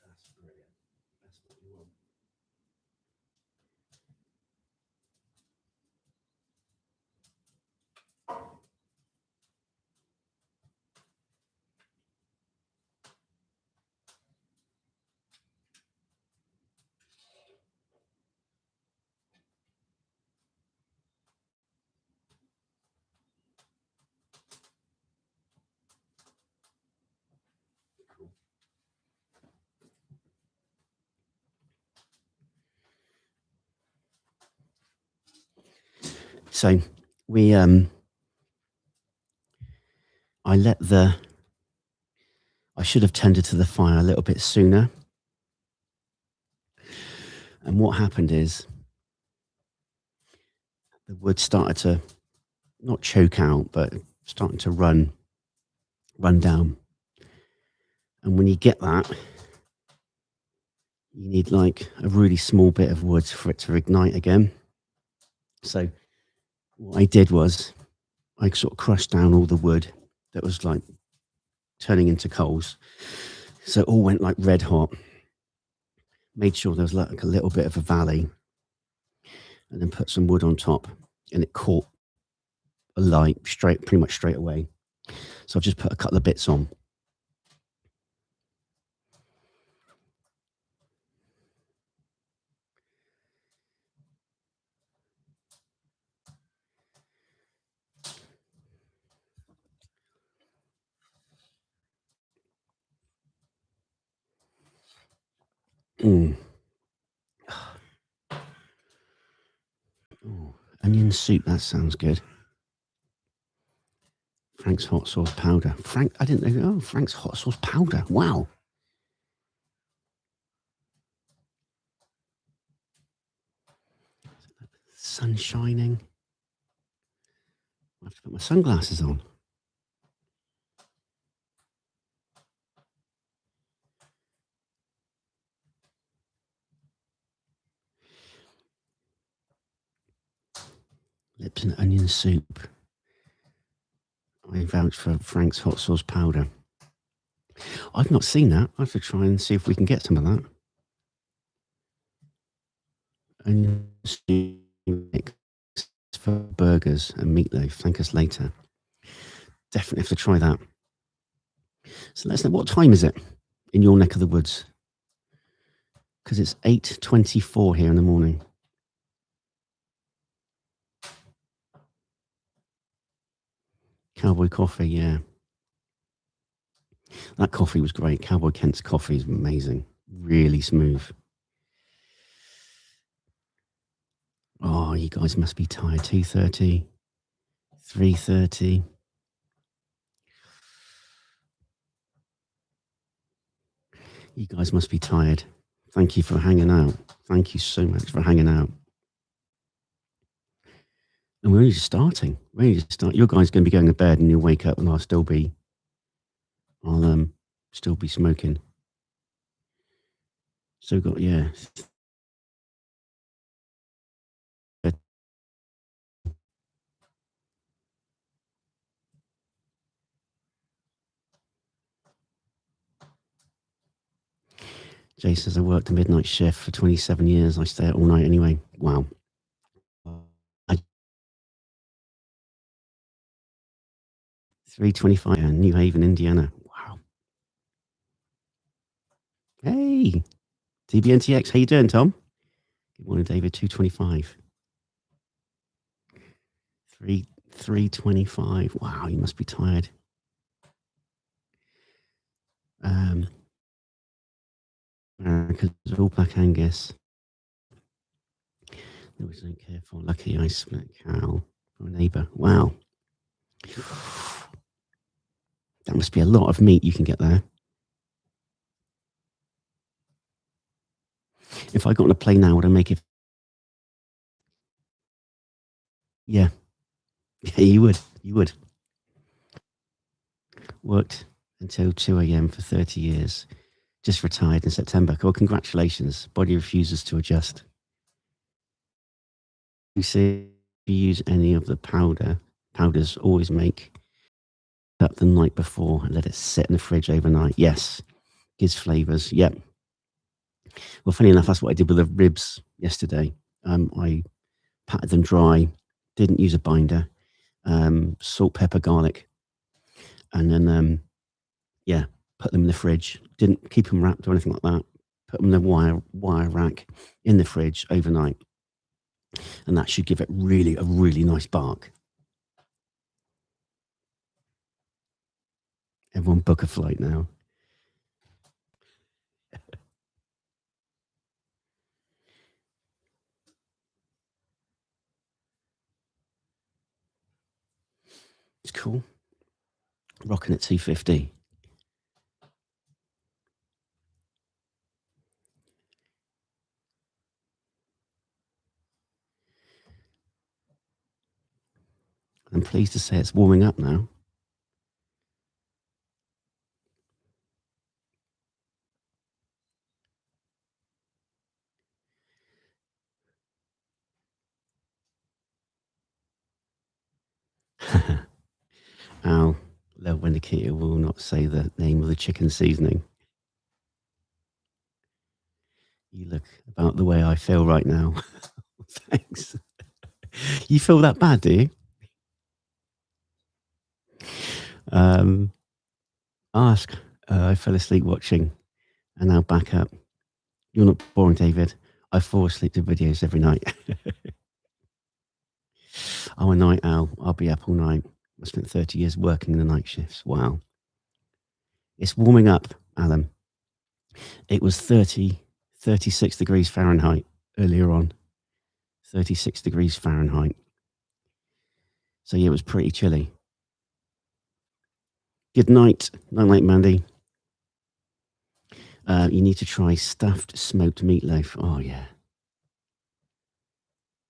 That's brilliant. That's what you want. Cool. So we I let the I should have tended to the fire a little bit sooner. And what happened is the wood started to not choke out, but starting to run down. And when you get that, you need like a really small bit of wood for it to ignite again. So what I did was I sort of crushed down all the wood that was like turning into coals. So it all went like red hot. Made sure there was like a little bit of a valley, and then put some wood on top, and it caught a light pretty much straight away. So I've just put a couple of bits on. Mm. Oh, onion soup, that sounds good. Frank's hot sauce powder. I didn't know. Oh, Frank's hot sauce powder. Wow. Sun shining. I have to put my sunglasses on. Lips and onion soup. I vouch for Frank's hot sauce powder. I've not seen that. I have to try and see if we can get some of that. Onion soup mix for burgers and meatloaf. Thank us later. Definitely have to try that. So let's know, what time is it in your neck of the woods? Because it's 8:24 here in the morning. Cowboy coffee, yeah. That coffee was great. Cowboy Kent's coffee is amazing. Really smooth. Oh, you guys must be tired. 2:30, 3:30. You guys must be tired. Thank you for hanging out. Thank you so much for hanging out. And we're only just starting. Your guys going to be going to bed, and you'll wake up, and I'll still be smoking. So got, yeah. Jay says, I worked a midnight shift for 27 years. I stay out all night anyway. Wow. 3:25 in New Haven, Indiana. Wow. Hey, TBNTX. How you doing, Tom? Good morning, David. 2:25. 3:25. Wow, you must be tired. Because all black Angus. There was no careful. Lucky I split cow for a neighbour. Wow. That must be a lot of meat you can get there. If I got on a plane now, would I make it? Yeah. Yeah, you would. You would. Worked until 2 a.m. for 30 years. Just retired in September. Well, congratulations. Body refuses to adjust. You see, if you use any of the powders, always make up the night before and let it sit in the fridge overnight. Yes. Gives flavors. Yep. Well, funny enough, that's what I did with the ribs yesterday. I patted them dry, didn't use a binder, salt, pepper, garlic, and then put them in the fridge. Didn't keep them wrapped or anything like that. Put them in the wire rack in the fridge overnight, and that should give it a really nice bark. Everyone book a flight now. It's cool. Rocking at 250. I'm pleased to say it's warming up now. Al, love when Nikita will not say the name of the chicken seasoning. You look about the way I feel right now. Thanks. You feel that bad, do you? Um, ask. I fell asleep watching, and now back up. You're not boring, David. I fall asleep to videos every night. I'm a night owl. I'll be up all night. I spent 30 years working the night shifts. Wow. It's warming up, Alan. It was 36 degrees Fahrenheit earlier on. 36 degrees Fahrenheit. So, yeah, it was pretty chilly. Good night. Night, night, Mandy. You need to try stuffed smoked meatloaf. Oh, yeah.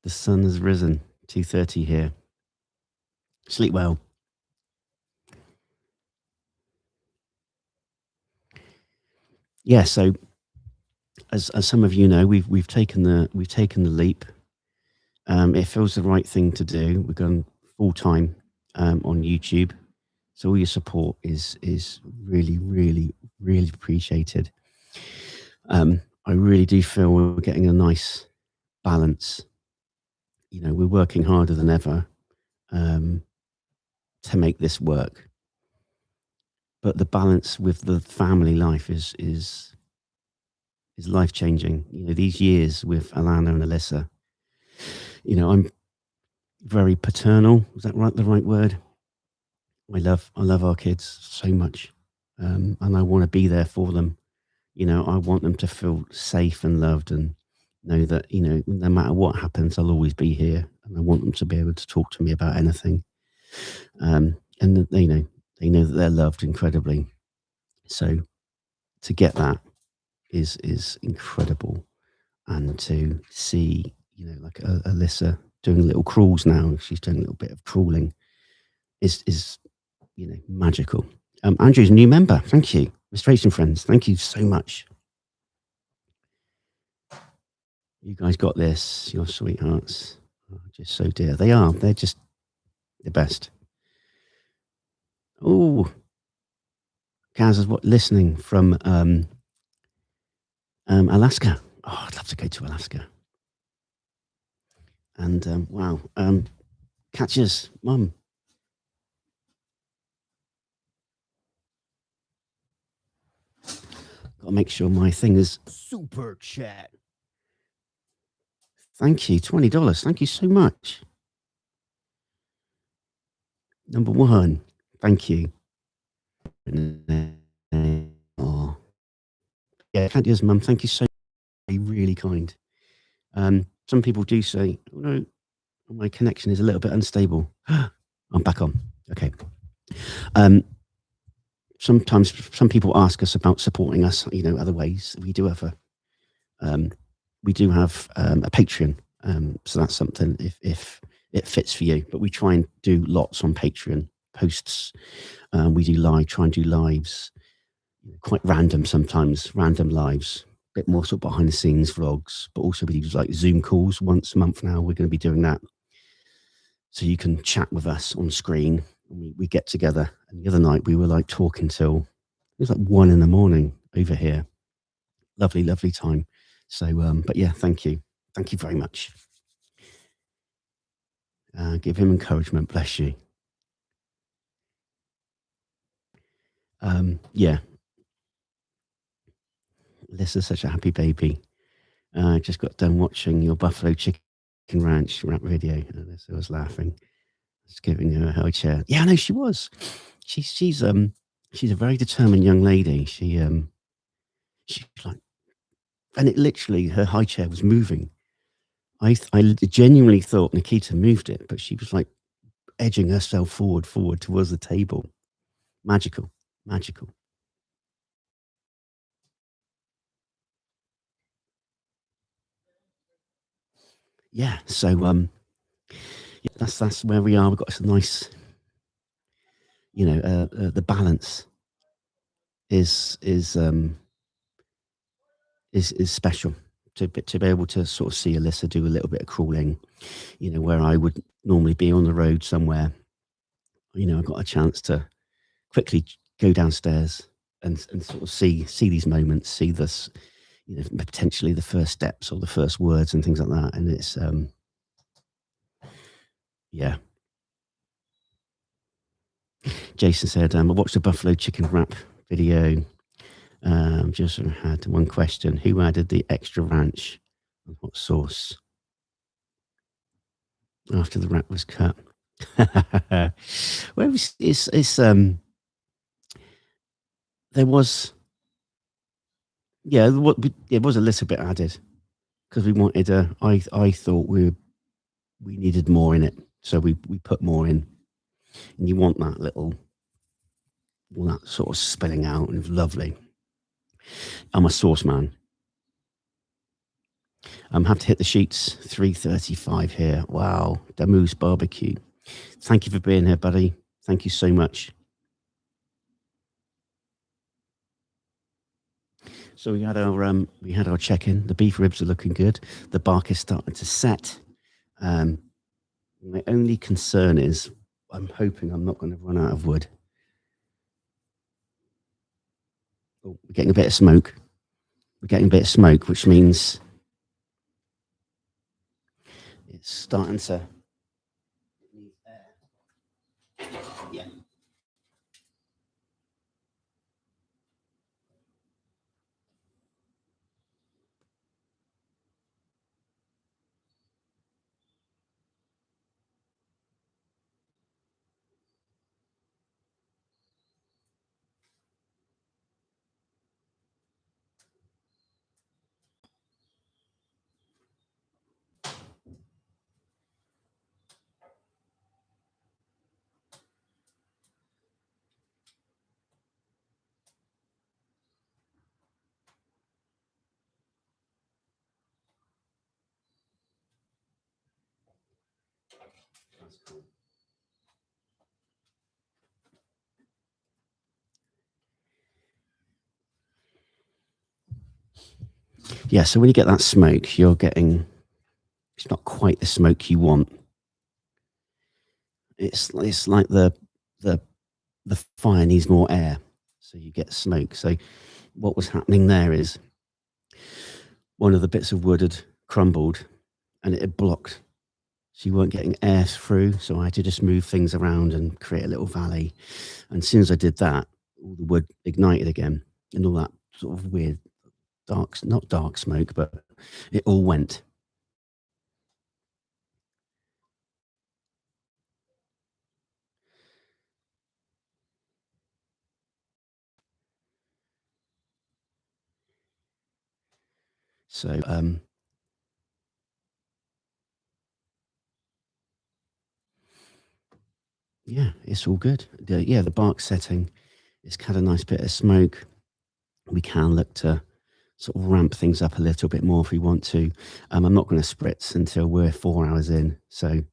The sun has risen. 2:30 here. Sleep well. Yeah, so as some of you know, we've taken the leap. It feels the right thing to do. We're going full time on YouTube, so all your support is really, really, really appreciated. I really do feel we're getting a nice balance. You know, we're working harder than ever to make this work, but the balance with the family life is life changing. You know, these years with Alana and Alyssa. You know, I'm very paternal. Is that right? The right word? I love our kids so much, and I want to be there for them. You know, I want them to feel safe and loved, and know that no matter what happens, I'll always be here. And I want them to be able to talk to me about anything, and that they know that they're loved incredibly. So to get that is incredible, and to see like Alyssa doing little crawls now. She's doing a little bit of crawling. Is magical. Andrew's a new member. Thank you. Restoration friends, thank you so much. You guys got this. You're sweethearts. Oh, just so dear. They are. They're just the best. Oh, Kaz is listening from Alaska. Oh, I'd love to go to Alaska. And wow, Catches, Mum. Got to make sure my thing is super chat. Thank you, $20. Thank you so much. Number one, thank you. Oh, yeah, Katya's mum. Thank you so much. Really kind. Some people do say, "Oh no, my connection is a little bit unstable." I'm back on. Okay. Sometimes some people ask us about supporting us. Other ways. We do have a Patreon. So that's something if it fits for you. But we try and do lots on Patreon posts. We try and do lives, quite random sometimes, random lives, a bit more sort of behind the scenes vlogs, but also we do like Zoom calls once a month now. We're going to be doing that. So you can chat with us on screen. We get together. And the other night we were like talking till it was like 1 a.m. over here. Lovely, lovely time. So, but yeah, thank you. Thank you very much. Give him encouragement. Bless you. Yeah. Alyssa's such a happy baby. I just got done watching your Buffalo Chicken Ranch rap video. Alyssa was laughing. Just giving her a high chair. Yeah, no, she was. She's a very determined young lady. She's like, and it literally her high chair was moving. I genuinely thought Nikita moved it, but she was like edging herself forward towards the table. Magical. Yeah. So yeah, that's where we are. We've got some nice, the balance is special to be able to sort of see Alyssa do a little bit of crawling, where I would normally be on the road somewhere. I got a chance to quickly go downstairs and sort of see these moments, see this, potentially the first steps or the first words and things like that. And it's yeah. Jason said, I watched the buffalo chicken wrap video. Just had one question: who added the extra ranch and what sauce after the wrap was cut? Well, there was, yeah, it was a little bit added because we wanted I thought we needed more in it, so we put more in, and you want that little, all that sort of spilling out, and it was lovely. I'm a sauce man. Have to hit the sheets. 3:35 here. Wow, Damoose barbecue. Thank you for being here, buddy. Thank you so much. So we had our check-in. The beef ribs are looking good. The bark is starting to set. My only concern is I'm hoping I'm not going to run out of wood. Oh, we're getting a bit of smoke. We're getting a bit of smoke, which means it's starting to. Yeah. That's cool. Yeah, so when you get that smoke, you're getting, it's not quite the smoke you want. It's like the the fire needs more air, so you get smoke. So what was happening there is one of the bits of wood had crumbled and it had blocked, so you weren't getting air through. So I had to just move things around and create a little valley. And as soon as I did that, all the wood ignited again, and all that sort of weird dark, not dark smoke, but it all went. So yeah, it's all good. The bark setting, it's had a nice bit of smoke. We can look to sort of ramp things up a little bit more if we want to. I'm not going to spritz until we're 4 hours in, so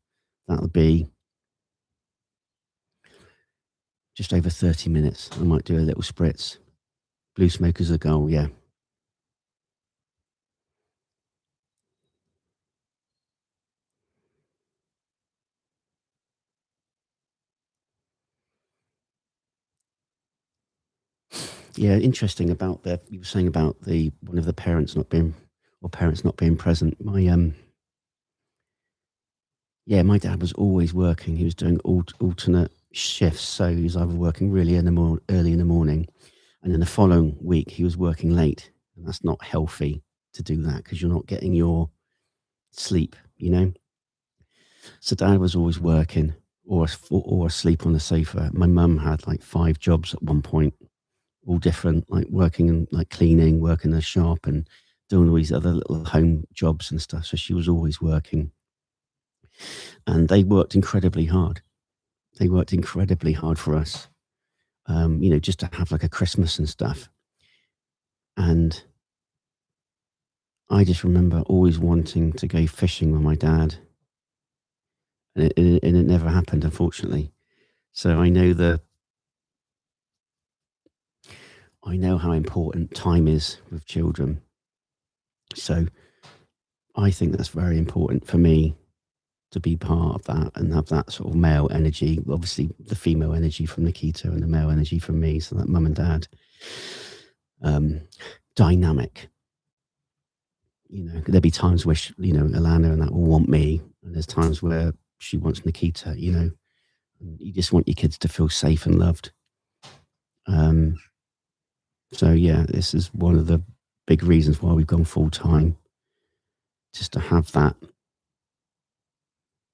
that'll be just over 30 minutes. I might do a little spritz. Blue smoke is a goal, yeah. Yeah, interesting about you were saying about the one of the parents not being, or parents not being present. My dad was always working. He was doing alternate shifts, so he was either working really early in the morning, and then the following week he was working late, and that's not healthy to do that because you're not getting your sleep, you know. So dad was always working or asleep on the sofa. My mum had like 5 jobs at one point, all different, like working and like cleaning, working in a shop, and doing all these other little home jobs and stuff. So she was always working, and they worked incredibly hard. They worked incredibly hard for us, just to have like a Christmas and stuff. And I just remember always wanting to go fishing with my dad, and it never happened, unfortunately. So I know how important time is with children. So I think that's very important for me to be part of that and have that sort of male energy. Obviously, the female energy from Nikita and the male energy from me. So that mum and dad dynamic. There'll be times where Alana and that will want me, and there's times where she wants Nikita. And you just want your kids to feel safe and loved. So yeah, this is one of the big reasons why we've gone full time, just to have that,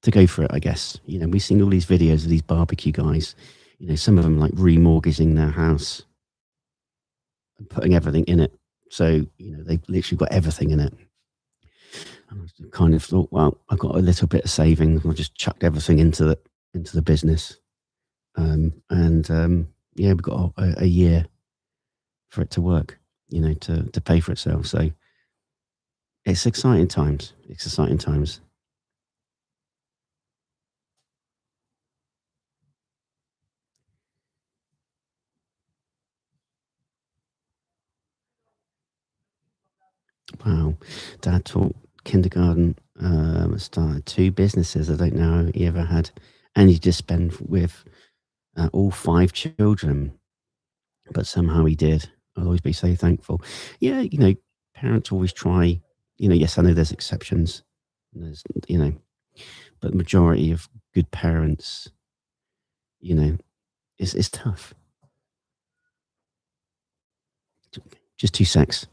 to go for it, I guess. We've seen all these videos of these barbecue guys, some of them like remortgaging their house and putting everything in it. So, they've literally got everything in it. And I kind of thought, well, I've got a little bit of savings. I just chucked everything into the business. Yeah, we've got a year for it to work, to pay for itself. So it's exciting times. It's exciting times. Wow. Dad taught kindergarten, started 2 businesses. I don't know how he ever had any to spend with all 5 children, but somehow he did. I'll always be so thankful. Yeah, parents always try, yes, I know there's exceptions. There's, but the majority of good parents, it's tough. Just 2 secs.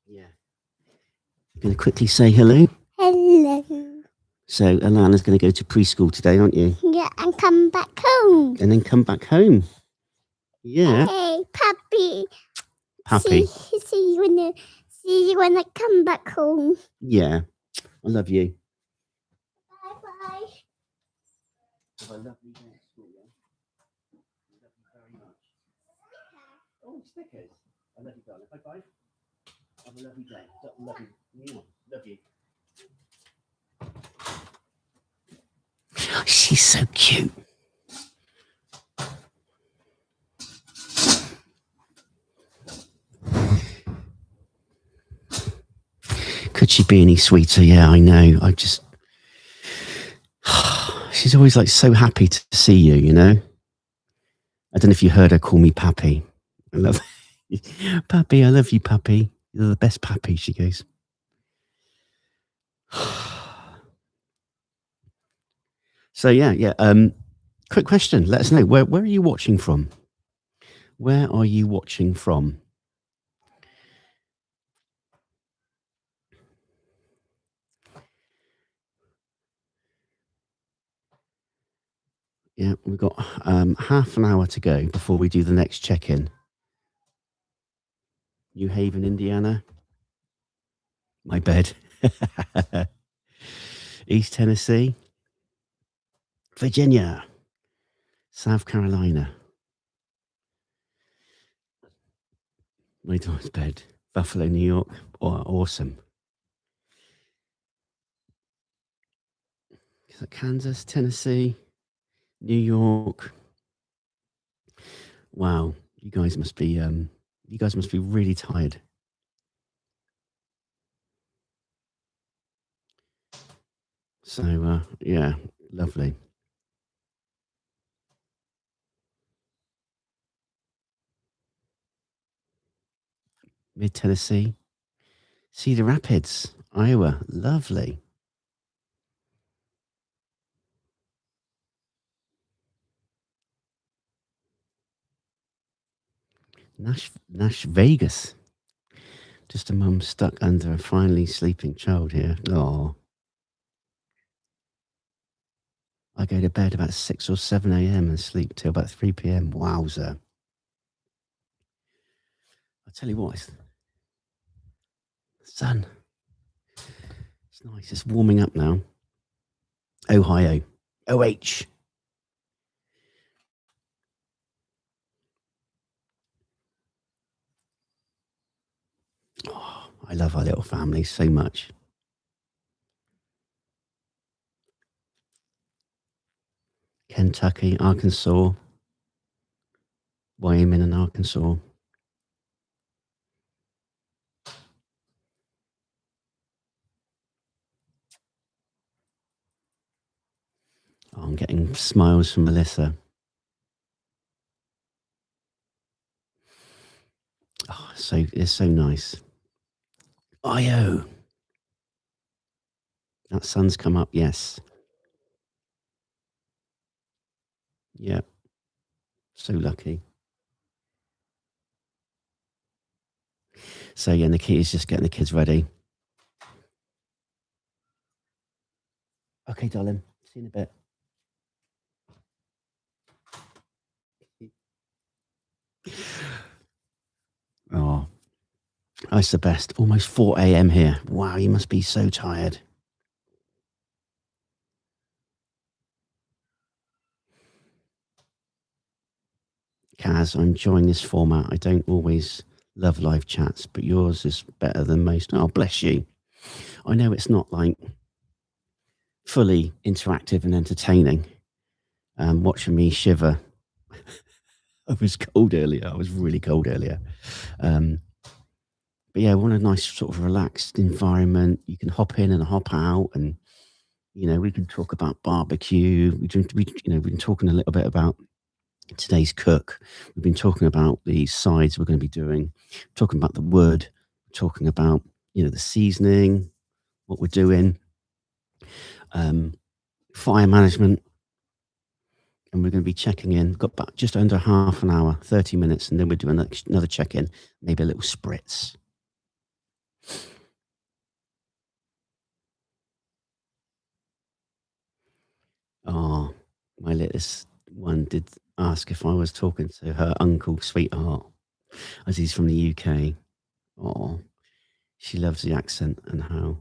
Yeah. Going to quickly say hello. Hello. So Alana's going to go to preschool today, aren't you? Yeah, and come back home. And then come back home. Yeah. Hey, puppy. Puppy. See you when I come back home. Yeah. I love you. Bye-bye. Have a lovely day at school, yeah? I love you very much. Oh, stickers. I love you, darling. Bye-bye. Have a lovely day. Love you. Love you. She's so cute. Could she be any sweeter? Yeah, I know. She's always like so happy to see you, I don't know if you heard her call me Pappy. I love Pappy. I love you, Pappy. You're the best Pappy, she goes. So yeah. Quick question. Let us know. Where are you watching from? Where are you watching from? Yeah, we've got half an hour to go before we do the next check-in. New Haven, Indiana. My bed. East Tennessee. Virginia. South Carolina. My daughter's bed. Buffalo, New York. Oh, awesome. Is that Kansas, Tennessee, New York? Wow, you guys must be really tired. So yeah, lovely. Mid Tennessee, Cedar Rapids, Iowa, lovely. Nash Vegas. Just a mum stuck under a finally sleeping child here. Oh, I go to bed about 6 or 7 a.m. and sleep till about 3 p.m. Wowzer. I tell you what, it's the sun. It's nice. It's warming up now. Ohio. OH. Oh, I love our little family so much. Kentucky, Arkansas, Wyoming and Arkansas. Oh, I'm getting smiles from Melissa. Oh, it's so nice. Io. That sun's come up, yes. Yeah. So lucky. So yeah, Nikita's just getting the kids ready. Okay, darling. See you in a bit. Oh, that's the best. Almost 4 a.m. here. Wow, you must be so tired. Kaz, I'm enjoying this format. I don't always love live chats, but yours is better than most. Oh, bless you. I know it's not like fully interactive and entertaining. Watching me shiver. I was cold earlier. I was really cold earlier. But yeah, I want a nice sort of relaxed environment. You can hop in and hop out, and we can talk about barbecue. We've been talking a little bit about today's cook. We've been talking about the sides we're going to be doing, talking about the wood, talking about the seasoning, what we're doing, fire management, and we're going to be checking in. We've got about just under half an hour, 30 minutes, and then we're doing another check-in, maybe a little spritz. Oh, my littlest one did ask if I was talking to her uncle, sweetheart, as he's from the UK. Oh, she loves the accent and how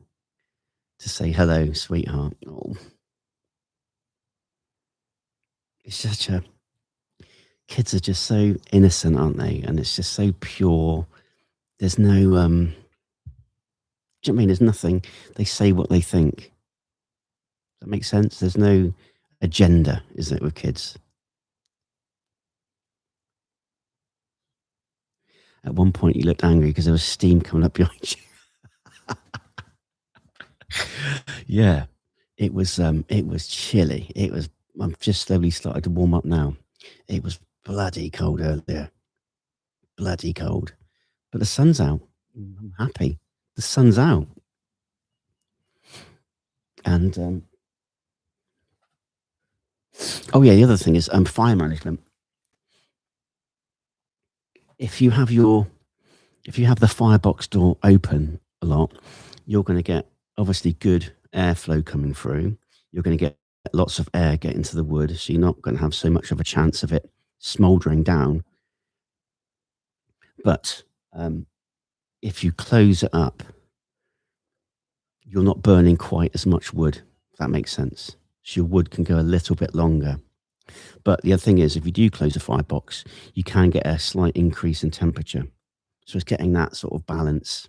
to say hello, sweetheart. Oh, it's such a kids are just so innocent, aren't they? And it's just so pure. There's no do you know what I mean? There's nothing. They say what they think. Does that make sense? There's no agenda, is it, with kids? At one point, you looked angry because there was steam coming up behind you. Yeah, it was chilly. I'm just slowly started to warm up now. It was bloody cold earlier. Bloody cold. But the sun's out. I'm happy. The sun's out. And oh yeah, the other thing is fire management. If you have the firebox door open a lot, you're going to get obviously good airflow coming through. You're going to get lots of air getting to the wood, so you're not going to have so much of a chance of it smouldering down. But if you close it up, you're not burning quite as much wood, if that makes sense. So your wood can go a little bit longer. But the other thing is, if you do close the firebox, you can get a slight increase in temperature. So it's getting that sort of balance.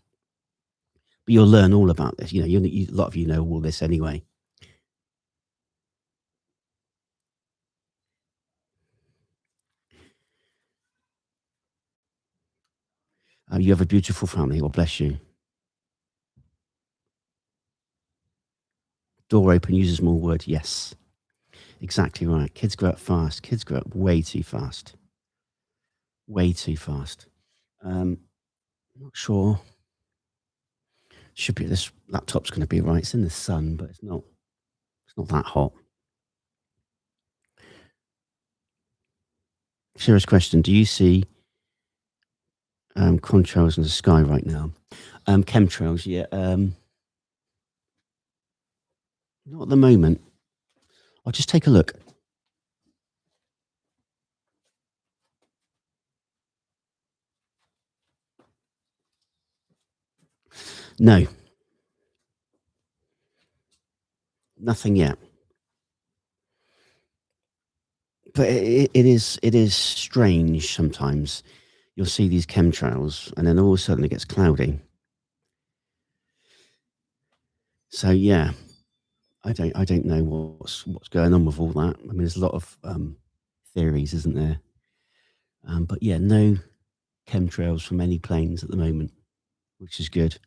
But you'll learn all about this. A lot of you know all this anyway. You have a beautiful family. God bless you. Door open, uses more wood. Yes, exactly right. Kids grow up fast. Kids grow up way too fast. Way too fast. Not sure. Should be this laptop's going to be right. It's in the sun, but it's not. It's not that hot. Serious question. Do you see contrails in the sky right now? Chemtrails, yeah. Not at the moment. I'll just take a look. No. Nothing yet. But it is strange sometimes. You'll see these chemtrails, and then all of a sudden it gets cloudy. So yeah, I don't know what's going on with all that. I mean, there's a lot of theories, isn't there? But yeah, no chemtrails from any planes at the moment, which is good.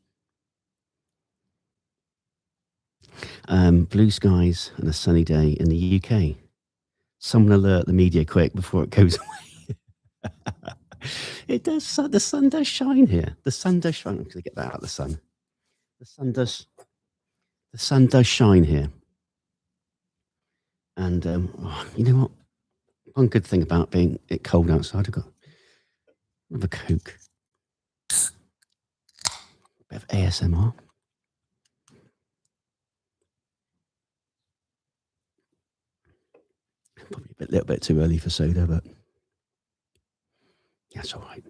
Blue skies and a sunny day in the UK. Someone alert the media quick before it goes away. It does. The sun does shine here. The sun does shine. I'm going to get that out of the sun. The sun does. The sun does shine here. And you know what? One good thing about being it cold outside, I've got another Coke. Bit of ASMR. Probably a little bit too early for soda, but that's all right.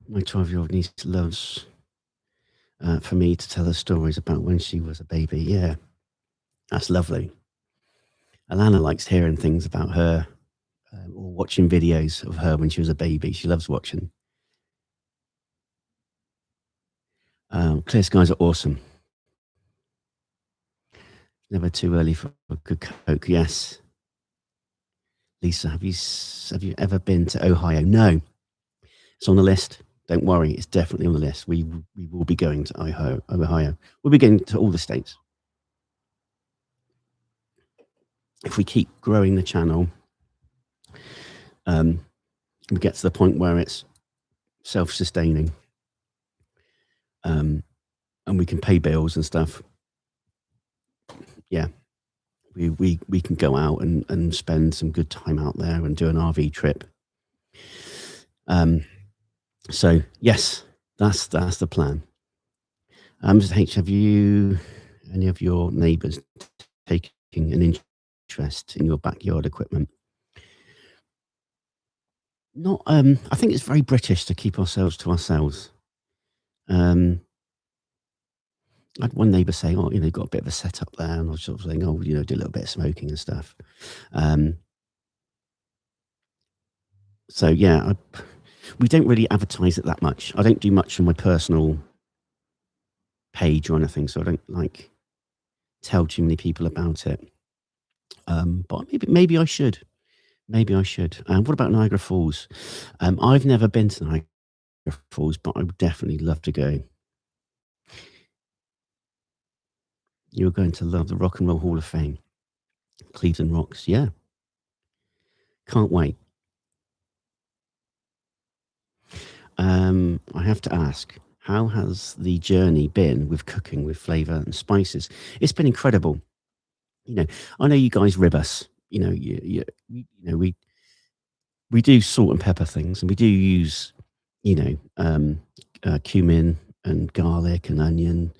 My 12-year-old niece loves for me to tell her stories about when she was a baby. Yeah, that's lovely. Alana likes hearing things about her or watching videos of her when she was a baby. She loves watching. Clear skies are awesome. Never too early for a good Coke. Yes. Lisa, have you ever been to Ohio? No. It's on the list. Don't worry, it's definitely on the list. We will be going to Ohio. We'll be going to all the states. If we keep growing the channel, we get to the point where it's self-sustaining, and we can pay bills and stuff. Yeah, we can go out and spend some good time out there and do an RV trip. So yes, that's the plan. Mr. H, have you any of your neighbours taking an interest in your backyard equipment? Not. I think it's very British to keep ourselves to ourselves. I had one neighbour say, "Oh, got a bit of a setup there," and I was sort of saying, "Oh, do a little bit of smoking and stuff." So yeah, we don't really advertise it that much. I don't do much on my personal page or anything, so I don't tell too many people about it. But maybe I should. Maybe I should. What about Niagara Falls? I've never been to Niagara Falls, but I would definitely love to go. You're going to love the Rock and Roll Hall of Fame, Cleveland Rocks. Yeah, can't wait. I have to ask, how has the journey been with cooking with flavour and spices? It's been incredible. I know you guys rib us. We do salt and pepper things, and we do use, cumin and garlic and onion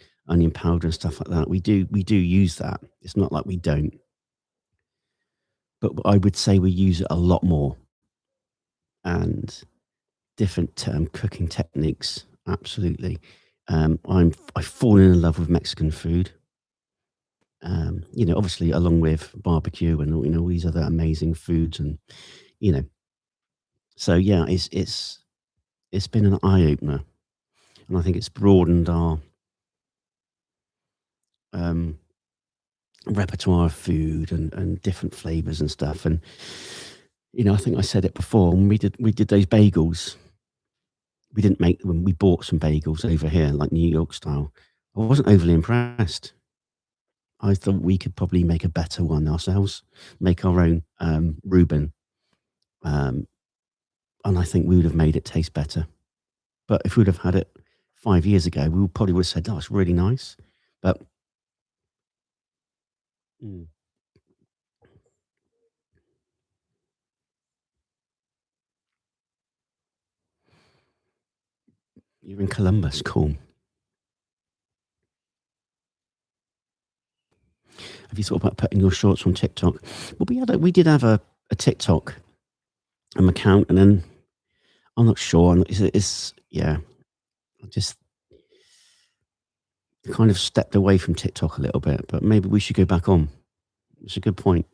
powder and stuff like that. We do use that. It's not like we don't. But I would say we use it a lot more, and different cooking techniques. Absolutely. I've fallen in love with Mexican food. Obviously along with barbecue and all these other amazing foods, and you know, so yeah, it's been an eye opener, and I think it's broadened our repertoire of food and different flavors and stuff. And I think I said it before when we did those bagels. We didn't make them. We bought some bagels over here, like New York style. I wasn't overly impressed. I thought we could probably make a better one ourselves, make our own Reuben, and I think we would have made it taste better. But if we'd have had it 5 years ago, we probably would have said, "Oh, it's really nice." But you're in Columbus, cool. Have you thought about putting your shorts on TikTok? Well, we did have a TikTok account, and then I'm not sure. Yeah. I just kind of stepped away from TikTok a little bit, but maybe we should go back on. It's a good point.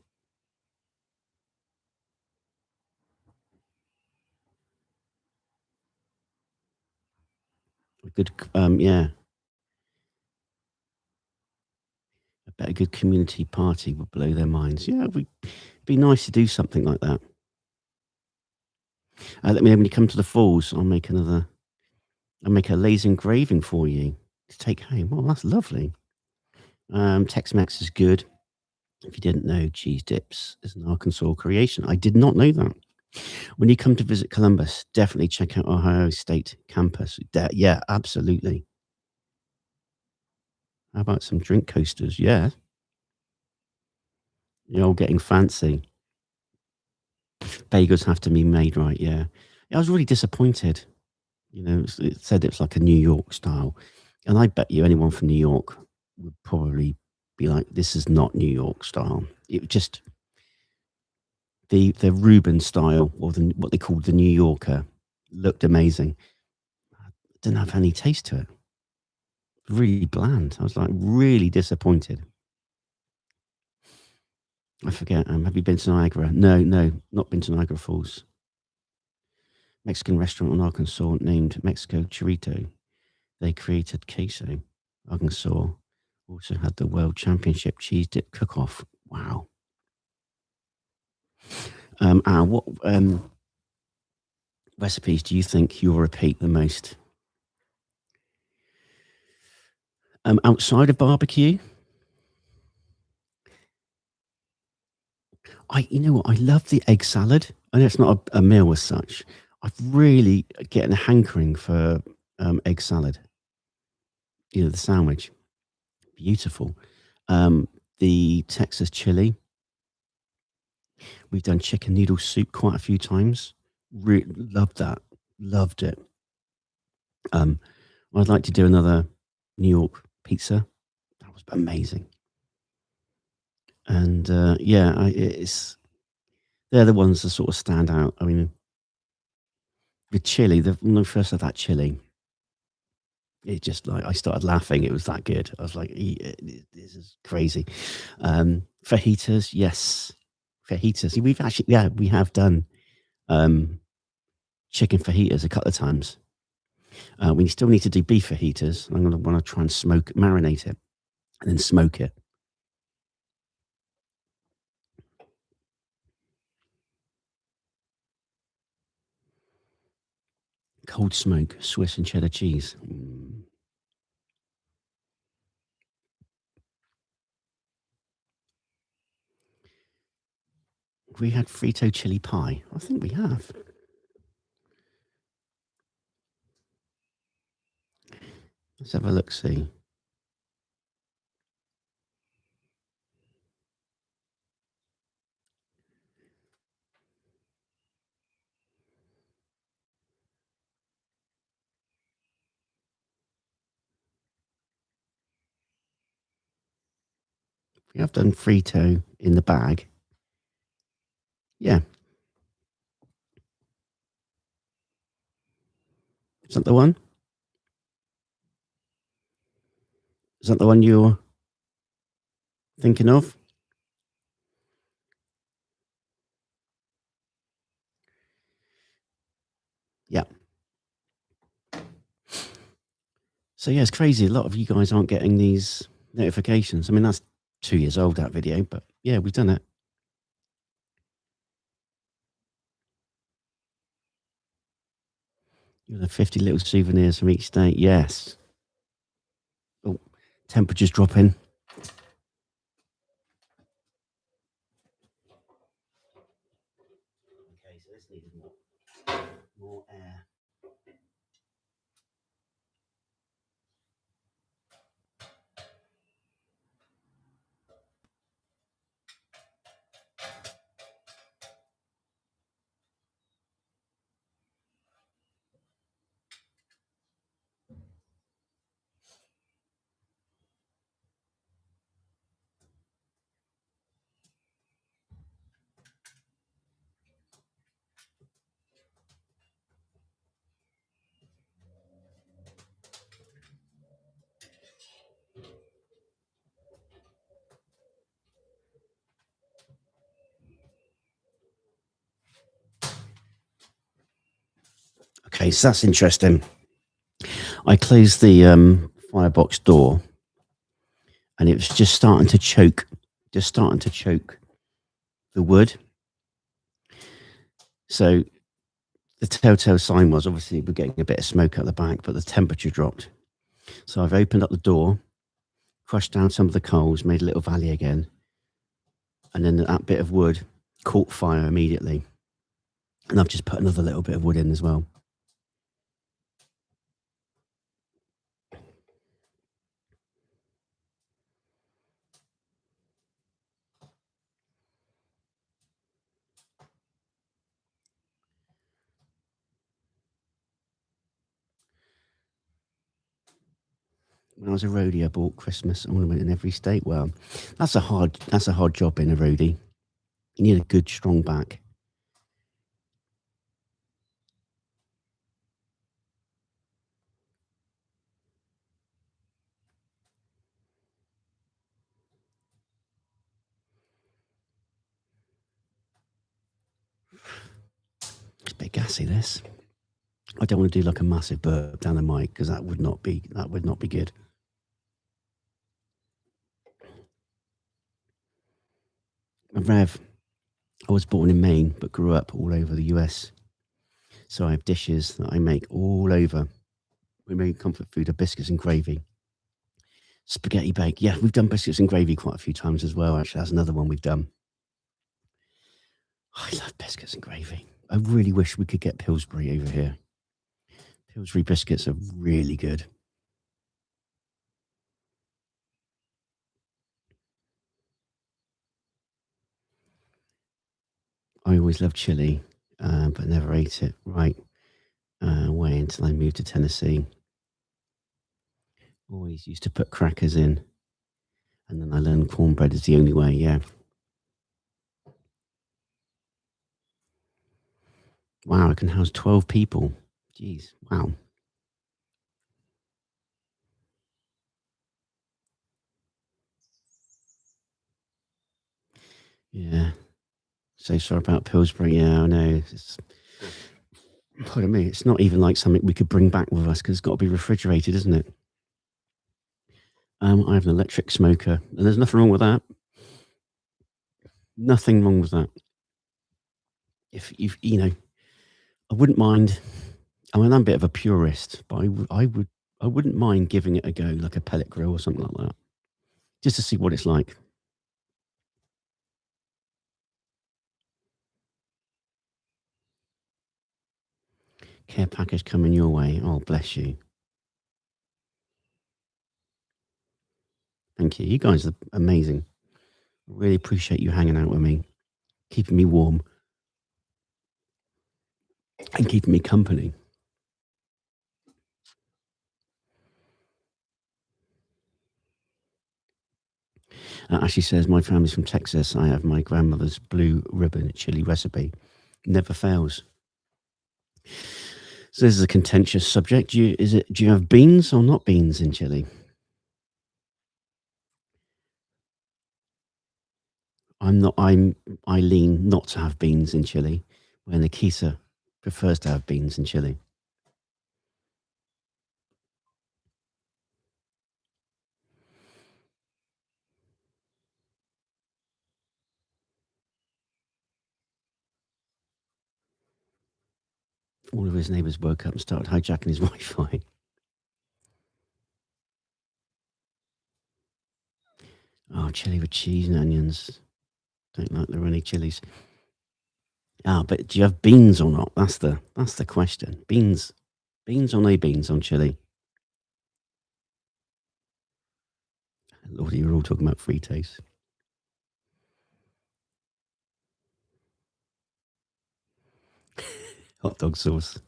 A good, yeah, I bet a good community party would blow their minds. Yeah, it'd be nice to do something like that. Let me know when you come to the falls. I'll make a laser engraving for you to take home. Oh, that's lovely. Tex-Mex is good. If you didn't know, cheese dips is an Arkansas creation. I did not know that. When you come to visit Columbus, definitely check out Ohio State campus. Yeah, absolutely. How about some drink coasters? Yeah, you're all getting fancy. Bagels have to be made right. Yeah, I was really disappointed. It said it's like a New York style, and I bet you anyone from New York would probably be like, "This is not New York style." It just the Reuben style, or what they called the New Yorker, looked amazing. Didn't have any taste to it. Really bland. I was like really disappointed. I forget. Have you been to Niagara? No, not been to Niagara Falls. Mexican restaurant in Arkansas named Mexico Chorito. They created queso. Arkansas also had the World Championship cheese dip cook-off. Wow. What recipes do you think you'll repeat the most? Outside of barbecue, you know what? I love the egg salad. I know it's not a meal as such. I've really getting a hankering for egg salad. The sandwich, beautiful. The Texas chili. We've done chicken noodle soup quite a few times. Loved that. Loved it. I'd like to do another New York pizza. That was amazing. And yeah, they're the ones that sort of stand out. I mean, the chili, when I first had that chili, it just like I started laughing. It was that good. I was like, "This is crazy." Fajitas, yes, fajitas. We have done chicken fajitas a couple of times. We still need to do beef fajitas. I'm gonna want to try and marinate it, and then smoke it. Cold smoke, Swiss and cheddar cheese. We had Frito chili pie. I think we have. Let's have a look. See. We have done Frito in the bag. Yeah. Is that the one? Is that the one you're thinking of? Yeah. So yeah, it's crazy. A lot of you guys aren't getting these notifications. I mean, that's 2 years old, that video, but yeah, we've done it. The 50 little souvenirs from each state. Yes. Oh, temperature's dropping. Okay, so this needed more air. Okay, so that's interesting. I closed the firebox door, and it was just starting to choke the wood. So the telltale sign was obviously we're getting a bit of smoke out the back, but the temperature dropped. So I've opened up the door, crushed down some of the coals, made a little valley again, and then that bit of wood caught fire immediately. And I've just put another little bit of wood in as well. When I was a roadie, I bought Christmas ornament in every state. Well, that's a hard job being a roadie. You need a good, strong back. It's a bit gassy, this. I don't want to do like a massive burp down the mic because that would not be good. Rev, I was born in Maine but grew up all over the US. So I have dishes that I make all over. We make comfort food of biscuits and gravy. Spaghetti bake. Yeah, we've done biscuits and gravy quite a few times as well. Actually, that's another one we've done. I love biscuits and gravy. I really wish we could get Pillsbury over here. Pillsbury biscuits are really good. I always loved chili, but never ate it. Right. Way until I moved to Tennessee. Always used to put crackers in. And then I learned cornbread is the only way, yeah. Wow, I can house 12 people. Jeez, wow. Yeah. So sorry about Pillsbury. Yeah, I know. Pardon me. It's not even like something we could bring back with us because it's got to be refrigerated, isn't it? I have an electric smoker, and there's nothing wrong with that. Nothing wrong with that. If I wouldn't mind. I mean, I'm a bit of a purist, but I wouldn't mind giving it a go, like a pellet grill or something like that, just to see what it's like. Care package coming your way. Oh, bless you. Thank you. You guys are amazing. I really appreciate you hanging out with me, keeping me warm, and keeping me company. Ashley says, my family's from Texas. I have my grandmother's blue ribbon chili recipe. Never fails. So this is a contentious subject. Do you have beans or not beans in chili? I lean not to have beans in chili, when Nikita prefers to have beans in chili. All of his neighbours woke up and started hijacking his Wi-Fi. Oh, chili with cheese and onions. Don't like the runny chilies. But do you have beans or not? That's the question. Beans or no beans on chili? Lordy, you're all talking about Fritos. Hot dog sauce.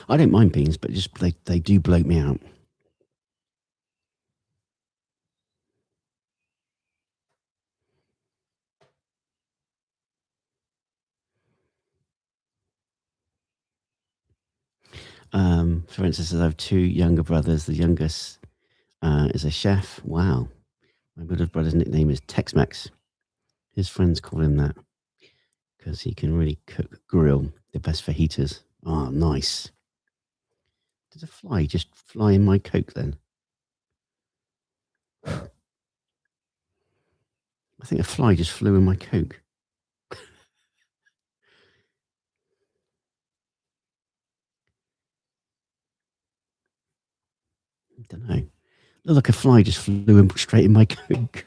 I don't mind beans, but just they do bloat me out. For instance, I have two younger brothers. The youngest is a chef. Wow. My middle brother's nickname is Tex-Mex. His friends call him that. because he can really grill. They're best for heaters. Ah, nice. Did a fly just fly in my Coke then? I think a fly just flew in my Coke. I don't know. Looked like a fly just flew in straight in my Coke.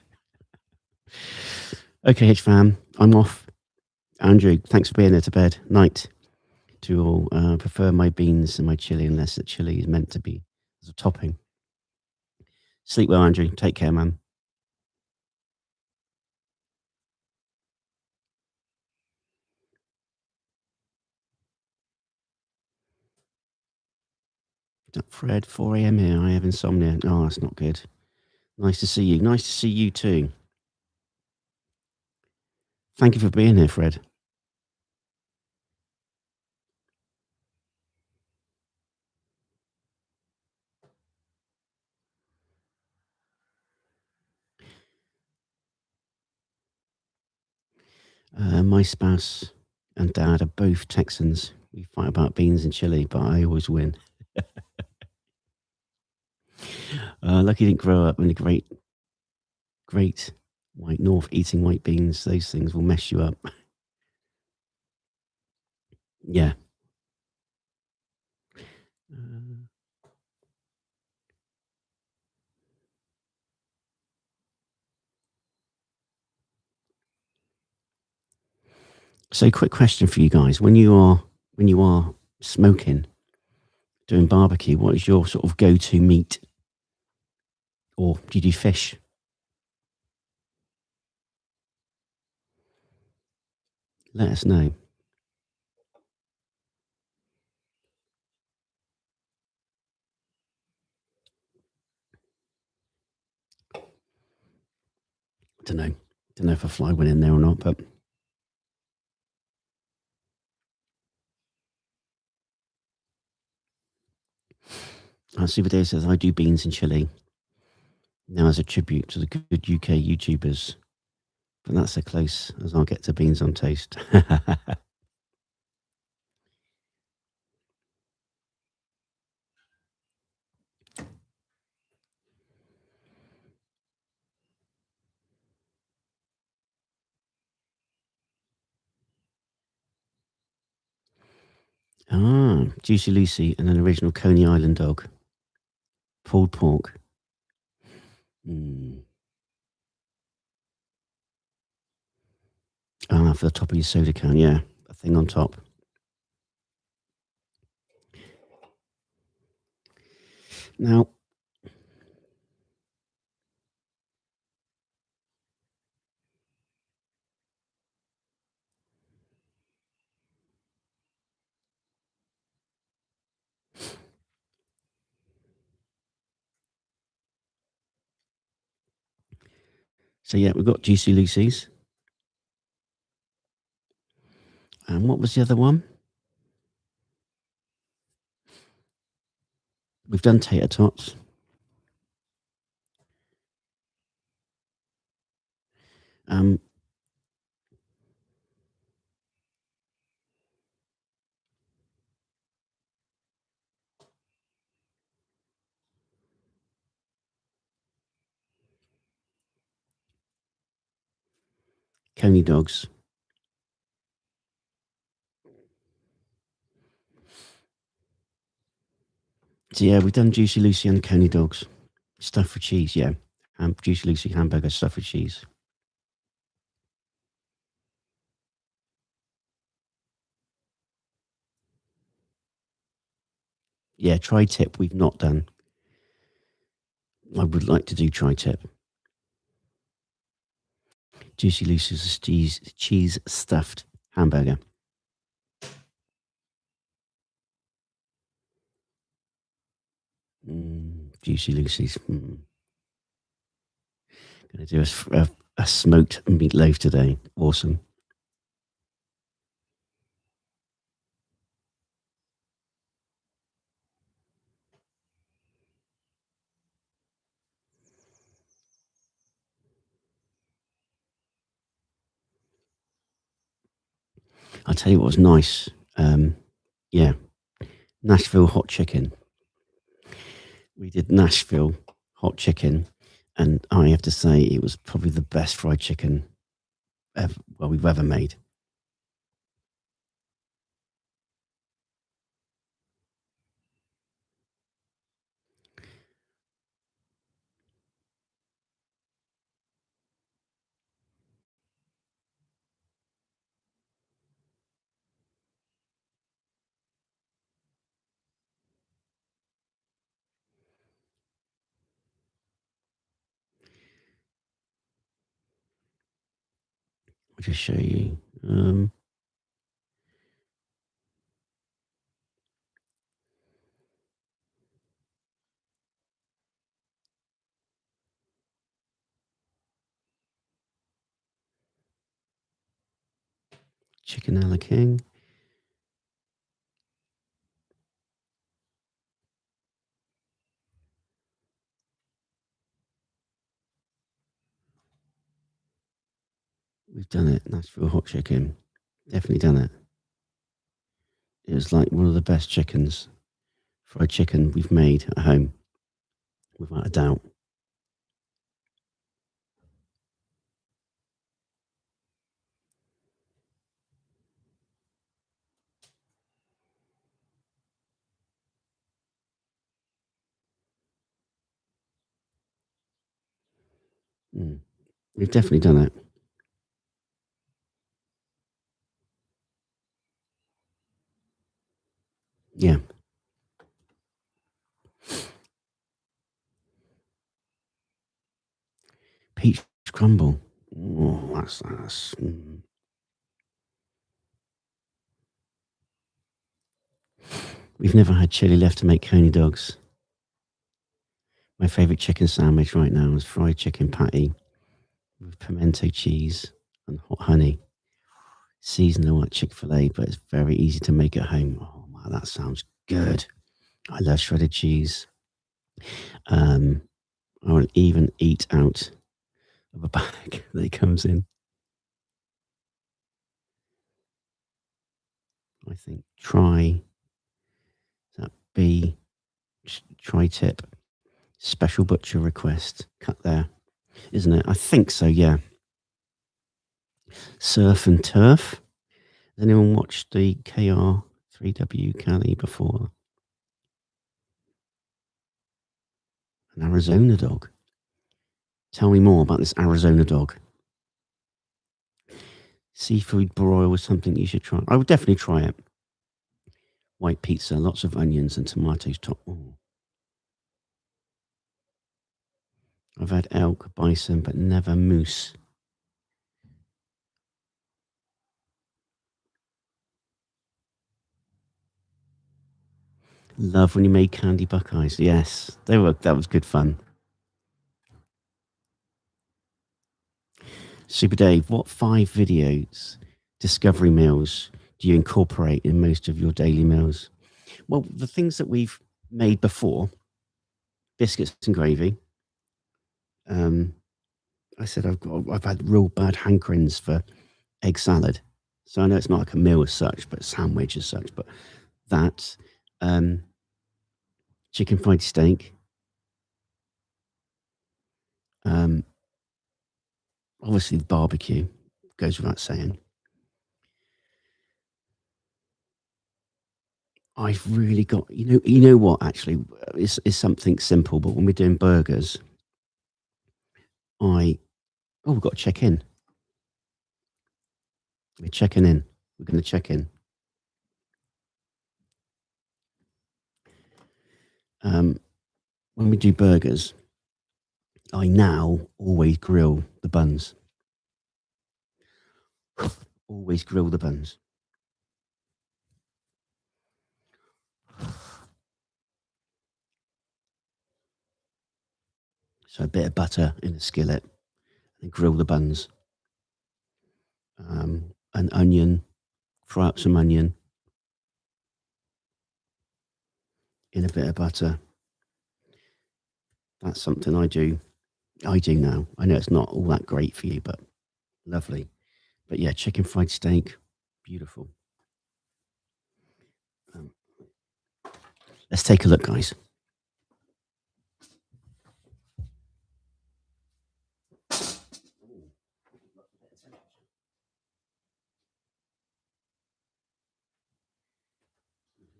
Okay, H fam, I'm off. Andrew, thanks for being there to bed. Night to all. Prefer my beans and my chili unless the chili is meant to be as a topping. Sleep well, Andrew. Take care, man. Fred, 4 a.m. here. I have insomnia. Oh, that's not good. Nice to see you. Nice to see you too. Thank you for being here, Fred. My spouse and dad are both Texans. We fight about beans and chili, but I always win. Lucky didn't grow up in a great white north eating white beans. Those things will mess you up. Yeah. So, quick question for you guys: when you are smoking, doing barbecue, what is your sort of go-to meat, or do you do fish? Let us know. Don't know. Don't know if a fly went in there or not, but Super says I do beans and chili. Now, as a tribute to the good UK YouTubers, but that's so close as I'll get to beans on toast. Juicy Lucy and an original Coney Island dog. Pulled pork. For the top of your soda can, yeah. A thing on top. Now, so yeah, we've got Juicy Lucy's. And what was the other one? We've done tater tots. Coney dogs. So yeah, we've done Juicy Lucy and Coney dogs. Stuffed with cheese, yeah. Juicy Lucy hamburger stuffed with cheese. Yeah, tri-tip we've not done. I would like to do tri-tip. Juicy Lucy's cheese stuffed hamburger. Juicy Lucy's. Going to do a smoked meatloaf today. Awesome. I'll tell you what was nice. Yeah, Nashville hot chicken. We did Nashville hot chicken, and I have to say it was probably the best fried chicken we've ever made. I'll just show you. Chicken a la king. We've done it. Nashville hot chicken. Definitely done it. It was like one of the best fried chicken we've made at home, without a doubt. We've definitely done it. Yeah. Peach crumble. Oh, that's. We've never had chili left to make coney dogs. My favourite chicken sandwich right now is fried chicken patty with pimento cheese and hot honey. Seasonal at Chick-fil-A, but it's very easy to make at home. Oh, wow, that sounds good. I love shredded cheese. I will even eat out of a bag that it comes in. I think tri-tip, special butcher request, cut there, isn't it? I think so, yeah. Surf and Turf. Has anyone watched the KR3W Cali before? An Arizona dog. Tell me more about this Arizona dog. Seafood broil was something you should try. I would definitely try it. White pizza, lots of onions and tomatoes top. Oh. I've had elk, bison, but never moose. Love when you made candy buckeyes. Yes, that was good fun. Super Dave, what 5 discovery meals do you incorporate in most of your daily meals? Well, the things that we've made before, biscuits and gravy. I said I've had real bad hankerings for egg salad. So I know it's not like a meal as such, but a sandwich as such. But that, chicken fried steak, obviously the barbecue goes without saying. I've really got you know what actually is something simple, but when we're doing burgers, we've got to check in. We're checking in. We're going to check in. When we do burgers, I now always grill the buns. Always grill the buns. So a bit of butter in a skillet and grill the buns. An onion, fry up some onion in a bit of butter. That's something I do now. I know it's not all that great for you, but lovely. But yeah, chicken fried steak, beautiful. Let's take a look, guys.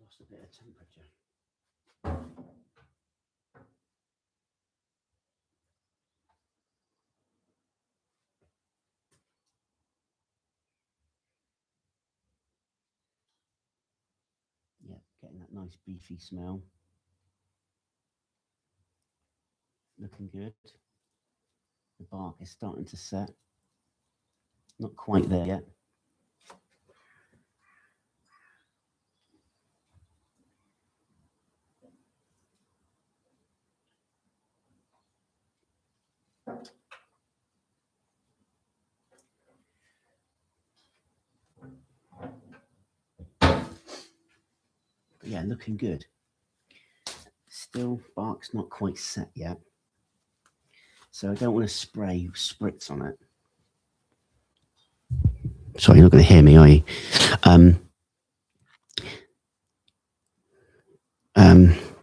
Lost a bit of temperature. Yeah, getting that nice beefy smell. Looking good. The bark is starting to set. Not quite there yet. But yeah, looking good. Still, bark's not quite set yet. So I don't want to spray spritz on it. Sorry, you're not going to hear me, are you?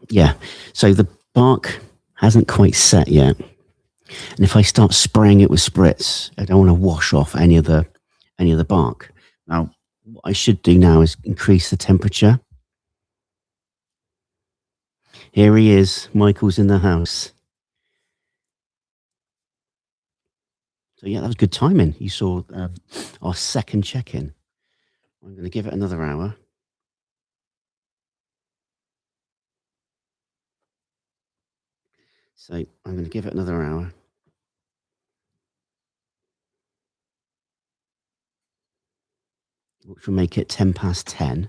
Yeah, so the bark hasn't quite set yet. And if I start spraying it with spritz, I don't want to wash off any of the bark. Now, what I should do now is increase the temperature. Here he is. Michael's in the house. So yeah, that was good timing. You saw our second check-in. I'm going to give it another hour. So I'm going to give it another hour. Which will make it 10 past 10.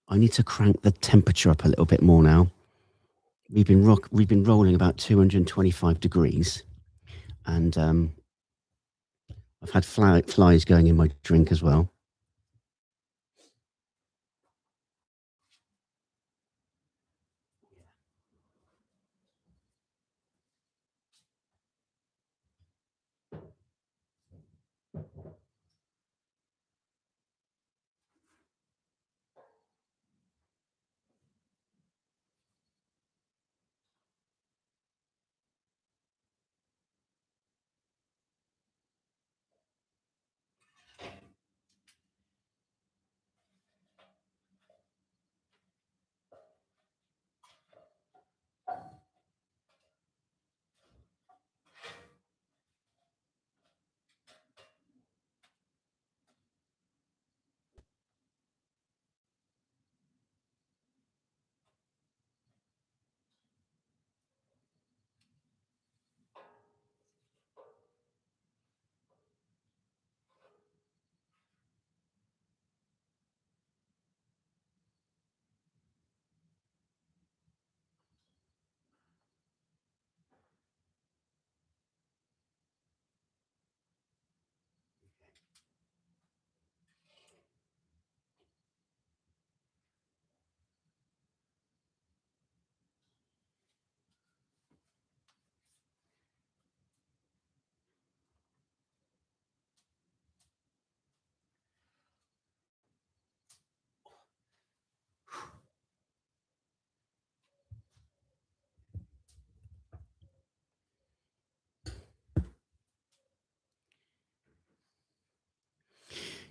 I need to crank the temperature up a little bit more now. We've been rolling about 225 degrees, and I've had flies going in my drink as well.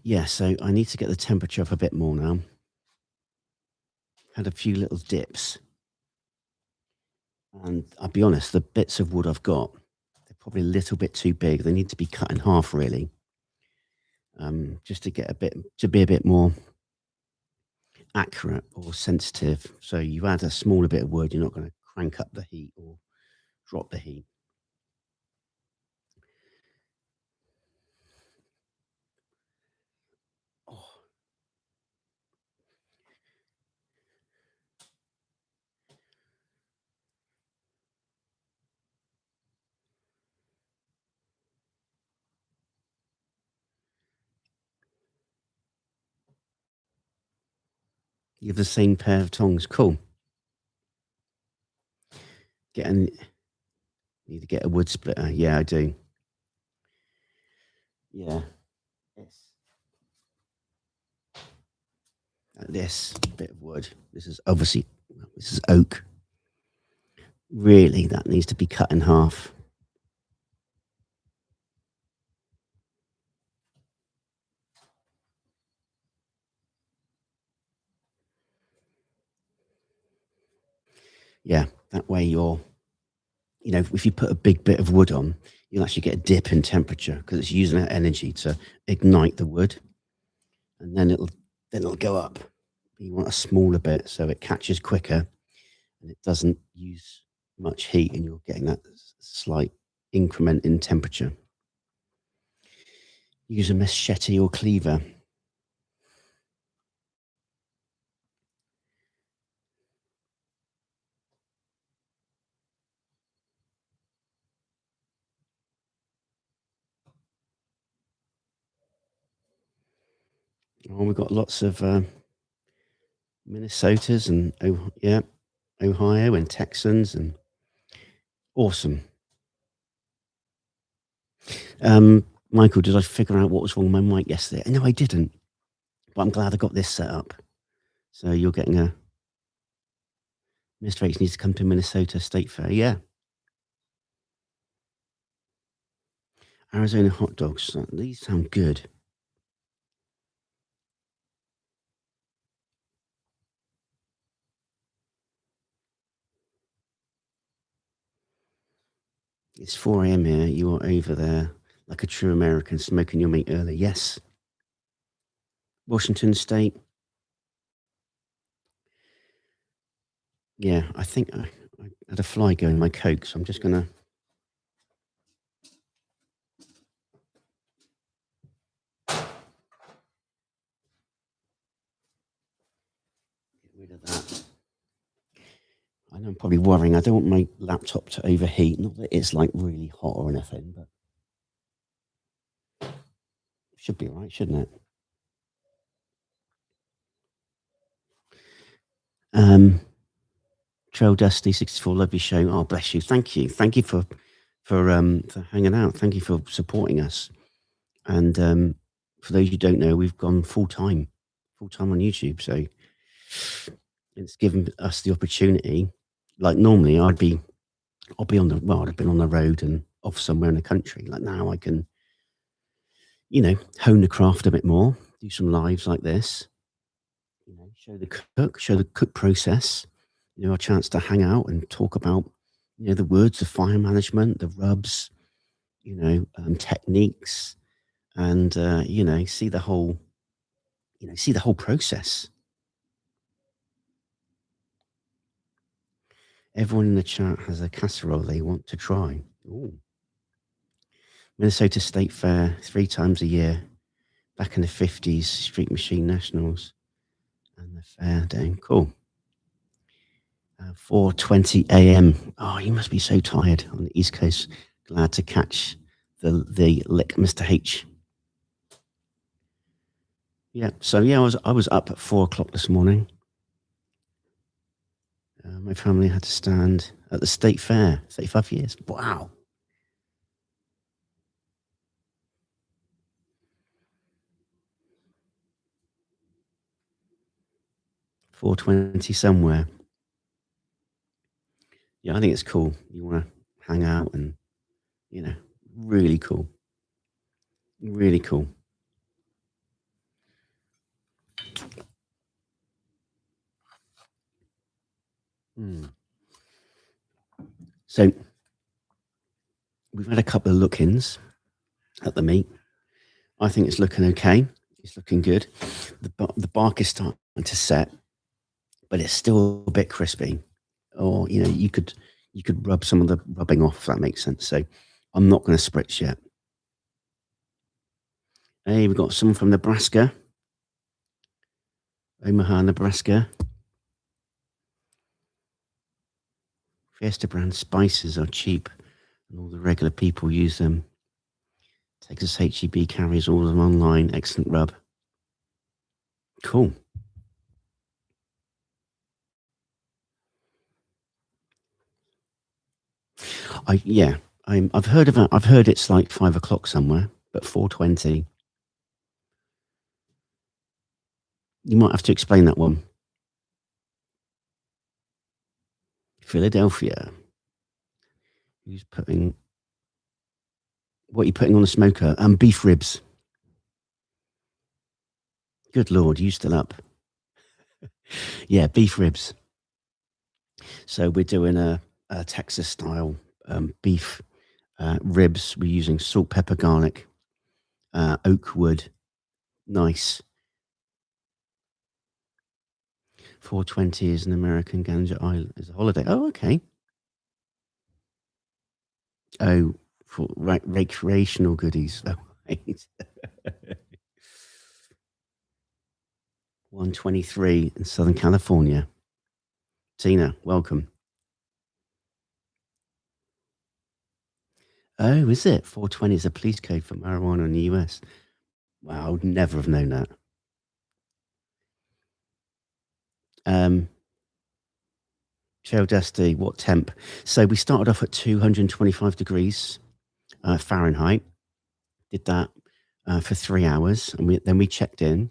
Yeah, so I need to get the temperature up a bit more now. Had a few little dips. And I'll be honest, the bits of wood I've got, they're probably a little bit too big. They need to be cut in half, really, just to be a bit more accurate or sensitive. So you add a smaller bit of wood, you're not going to crank up the heat or drop the heat. Oh. You have the same pair of tongs. Cool. Need to get a wood splitter. Yeah, I do. Yeah. This bit of wood. This is obviously this is oak. Really, that needs to be cut in half. Yeah, that way if you put a big bit of wood on, you'll actually get a dip in temperature because it's using that energy to ignite the wood, and then it'll go up. You want a smaller bit so it catches quicker and it doesn't use much heat, and you're getting that slight increment in temperature. Use a machete or cleaver. Oh, we've got lots of Minnesotas and Ohio and Texans, and awesome. Michael, did I figure out what was wrong with my mic yesterday? No, I didn't. But I'm glad I got this set up. So you're getting Mr. H needs to come to Minnesota State Fair. Yeah. Arizona hot dogs. These sound good. It's 4 a.m. here. You are over there like a true American, smoking your meat early. Yes. Washington State. Yeah, I think I had a fly go in my Coke, so I'm just going to. Get rid of that. I know I'm probably worrying. I don't want my laptop to overheat. Not that it's like really hot or anything, but it should be all right, shouldn't it? Trail Dusty 64, lovely show. Oh, bless you. Thank you. Thank you for hanging out. Thank you for supporting us. And for those who don't know, we've gone full time on YouTube. So it's given us the opportunity. Like normally, I'd be on I'd have been on the road and off somewhere in the country. Like now, I can, hone the craft a bit more, do some lives like this. Show the cook process. A chance to hang out and talk about, the woods, the fire management, the rubs, techniques, and see the whole process. Everyone in the chat has a casserole they want to try. Ooh. Minnesota State Fair 3 times a year. Back in the 50s, Street Machine Nationals and the fair day. Cool. 4:20 a.m. Oh, you must be so tired on the East Coast. Glad to catch the lick, Mr. H. Yeah. So yeah, I was up at 4 o'clock this morning. My family had to stand at the state fair. 35 years. Wow. 4:20 somewhere. Yeah, I think it's cool. You want to hang out and really cool. Really cool. So we've had a couple of look-ins at the meat. I think it's looking okay. It's looking good. The bark is starting to set, but it's still a bit crispy. Or you could rub some of the rubbing off, if that makes sense. So I'm not going to spritz yet. Hey, we've got someone from Nebraska, Omaha, Nebraska. Fiesta brand spices are cheap, and all the regular people use them. Texas HEB carries all of them online. Excellent rub. Cool. I've heard it's like 5 o'clock somewhere. but 420. You might have to explain that one. Philadelphia. Who's putting what are you putting on the smoker? Beef ribs. Good Lord, you still up? Yeah, beef ribs. So we're doing a Texas style beef ribs. We're using salt, pepper, garlic, oak wood. Nice. 420 is an American ganja island. Is a holiday. Oh, okay. Oh, for recreational goodies. Oh, right. 123 in Southern California. Tina, welcome. Oh, is it? 420 is a police code for marijuana in the US. Wow, I would never have known that. Trail Dusty, what temp? So we started off at 225 degrees Fahrenheit. Did that for 3 hours, and then we checked in.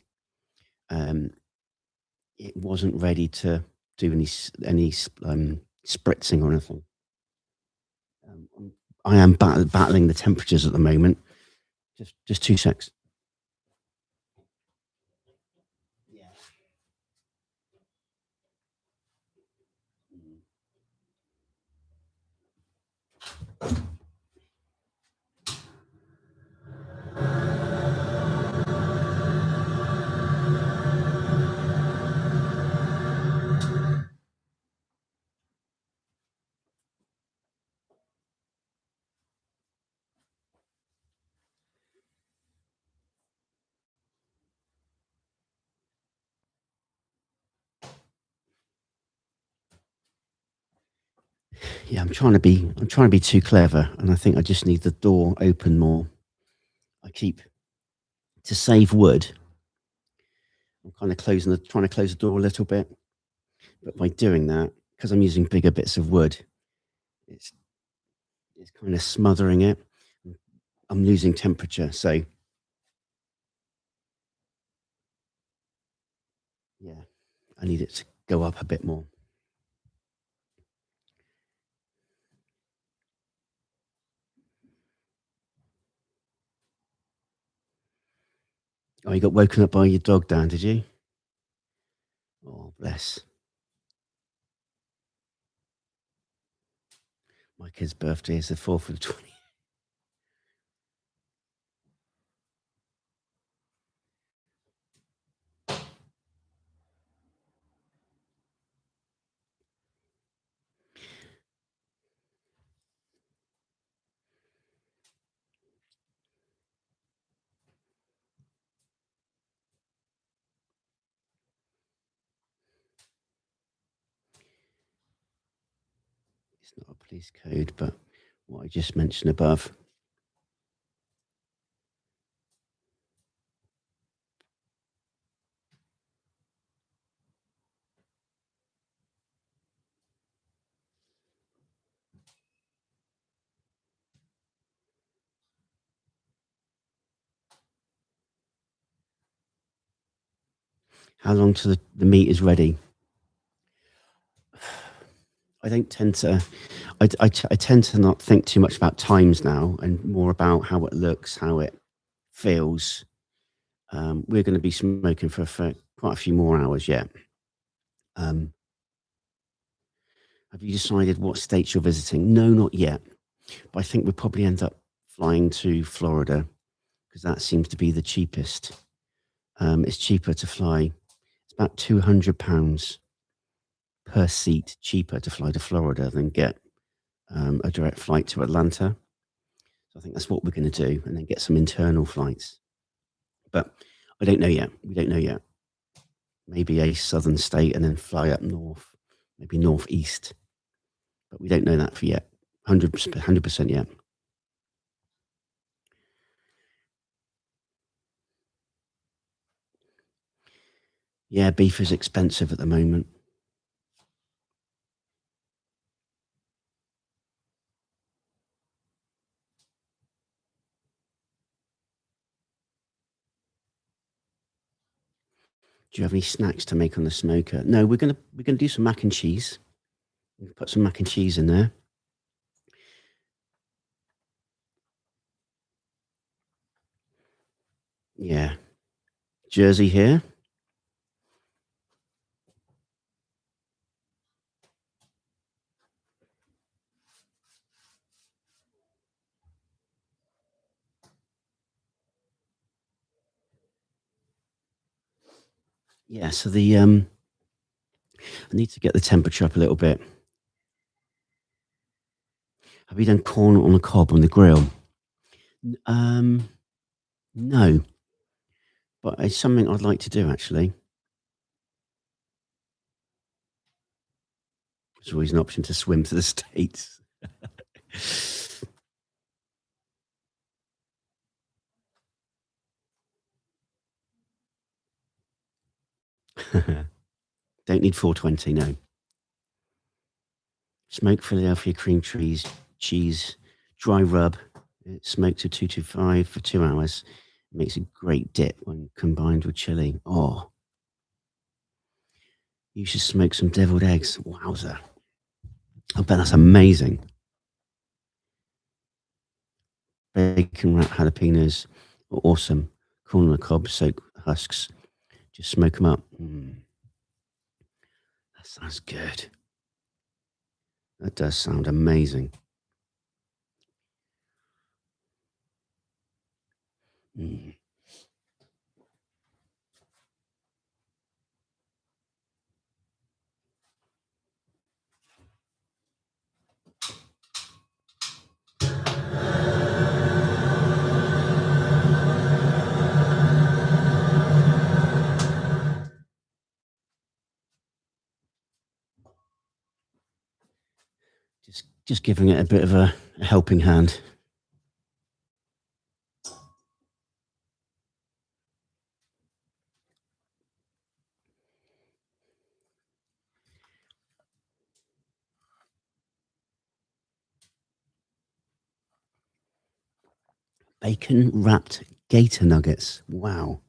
It wasn't ready to do any spritzing or anything. I am battling the temperatures at the moment. Just 2 secs. Yeah. Yeah, I'm trying to be too clever, and I think I just need the door open more. I keep to save wood. I'm kind of trying to close the door a little bit, but by doing that, because I'm using bigger bits of wood, it's kind of smothering it. I'm losing temperature, so yeah, I need it to go up a bit more. Oh, you got woken up by your dog, Dan, did you? Oh, bless. My kid's birthday is the 4th of the 20th. It's not a police code, but what I just mentioned above. How long till the meat is ready? I don't tend to. I tend to not think too much about times now, and more about how it looks, how it feels. We're going to be smoking for quite a few more hours yet. Have you decided what states you're visiting? No, not yet. But I think we'll probably end up flying to Florida because that seems to be the cheapest. It's cheaper to fly. It's about £200 per seat cheaper to fly to Florida than get a direct flight to Atlanta. So I think that's what we're going to do, and then get some internal flights. But I don't know yet. We don't know yet. Maybe a southern state and then fly up north, maybe northeast. But we don't know that for yet. 100% yet. Yeah, beef is expensive at the moment. Do you have any snacks to make on the smoker? No, we're gonna do some mac and cheese. Put some mac and cheese in there. Yeah, Jersey here. Yeah, so I need to get the temperature up a little bit. Have you done corn on the cob on the grill? No, but it's something I'd like to do actually. There's always an option to swim to the States. Don't need 420, no. Smoked Philadelphia cream cheese, dry rub. It's smoked to 225 for 2 hours. It makes a great dip when combined with chili. Oh, you should smoke some deviled eggs. Wowza. I bet that's amazing. Bacon wrap jalapenos are awesome. Corn on the cob, soak husks. Just smoke them up. That sounds good. That does sound amazing. Mm. Just giving it a bit of a helping hand. Bacon wrapped gator nuggets. Wow.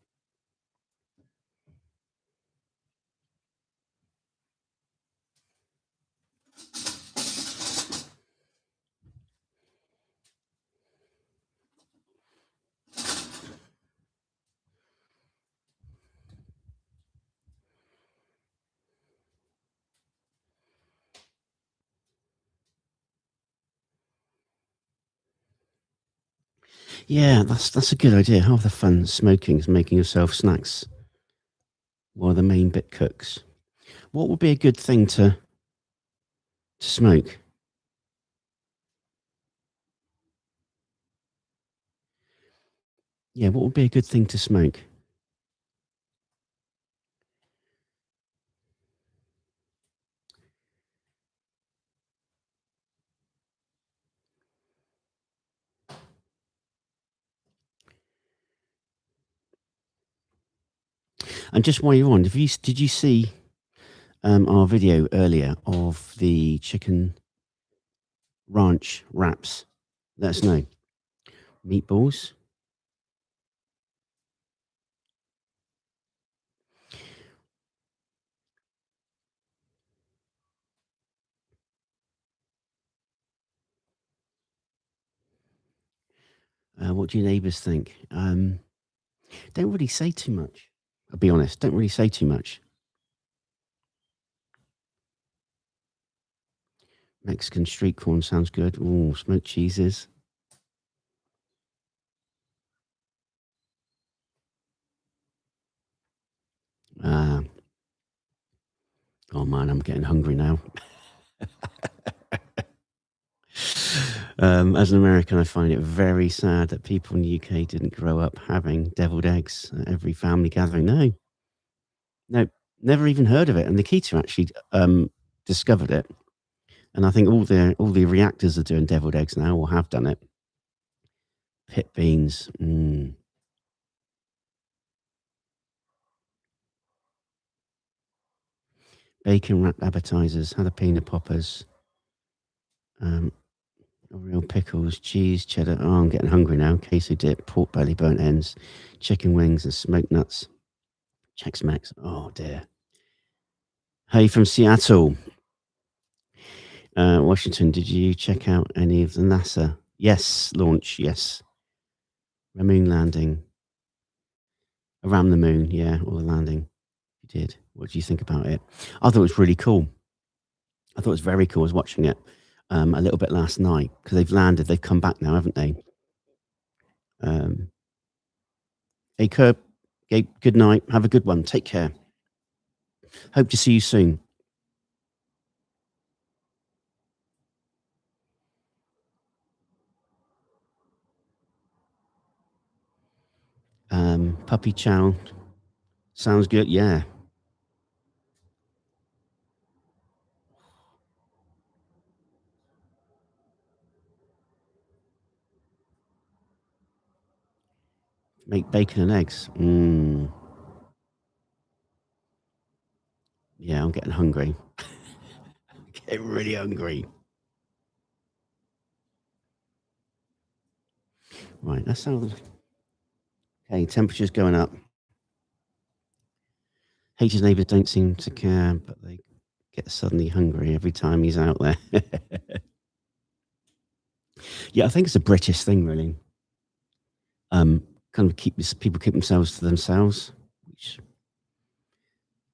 Yeah, that's a good idea. Half the fun smoking is making yourself snacks while the main bit cooks. What would be a good thing to smoke? Yeah, what would be a good thing to smoke? And just while you're on, did you see our video earlier of the chicken ranch wraps? Let us know. Meatballs. What do your neighbours think? Don't really say too much. I'll be honest. Don't really say too much. Mexican street corn sounds good. Oh, smoked cheeses. Uh, oh man, I'm getting hungry now. As an American, I find it very sad that people in the UK didn't grow up having deviled eggs at every family gathering. No, no, never even heard of it. And Nikita actually discovered it, and I think all the reactors are doing deviled eggs now, or have done it. Pit beans, bacon wrapped appetizers, jalapeno poppers, real pickles, cheese, cheddar. Oh, I'm getting hungry now. Queso dip, pork belly, burnt ends, chicken wings, and smoked nuts. Chex Max. Oh dear. Hey from Seattle, Washington. Did you check out any of the NASA? Yes, launch. Yes, the moon landing around the moon. Yeah, or the landing. You did. What do you think about it? I thought it was really cool. I thought it was very cool. I was watching it a little bit last night because they've landed. They've come back now, haven't they? Um, hey, Kerb. Hey, good night. Have a good one. Take care. Hope to see you soon. Puppy chow. Sounds good. Yeah. Make bacon and eggs. Yeah, I'm getting hungry. Getting really hungry. Right, that sounds okay. Temperature's going up. His neighbours don't seem to care, but they get suddenly hungry every time he's out there. Yeah, I think it's a British thing, really. Kind of people keep themselves to themselves, which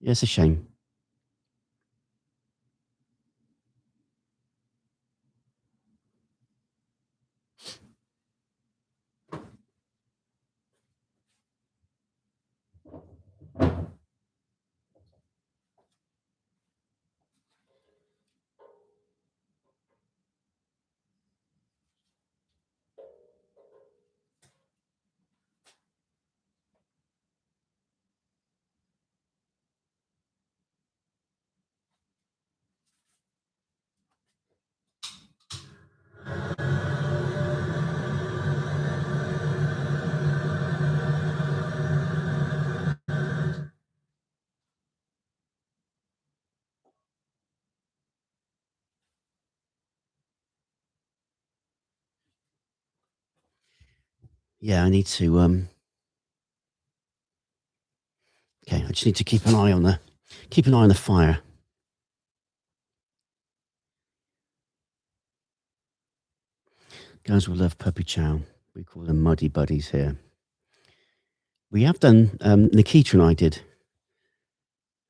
yeah, it's a shame. Yeah, I need to. Okay, I just need to keep an eye on the fire. Guys will love puppy chow. We call them muddy buddies here. We have done. Nikita and I did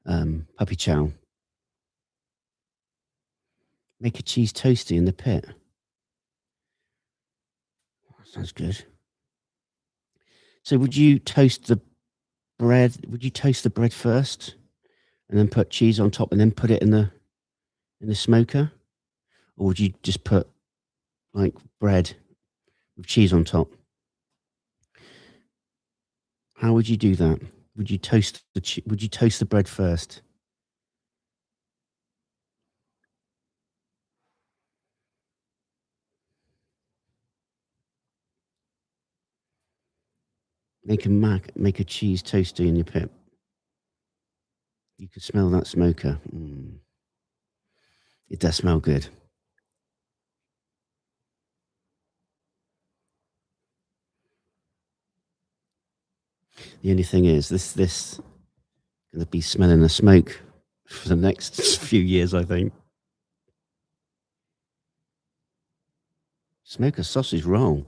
puppy chow. Make a cheese toasty in the pit. Sounds good. So, would you toast the bread? Would you toast the bread first, and then put cheese on top, and then put it in the smoker, or would you just put like bread with cheese on top? How would you do that? Would you toast the bread first? Make a cheese toasty in your pit. You could smell that smoker. It does smell good. The only thing is, this going to be smelling the smoke for the next few years, I think. Smoke a sausage roll.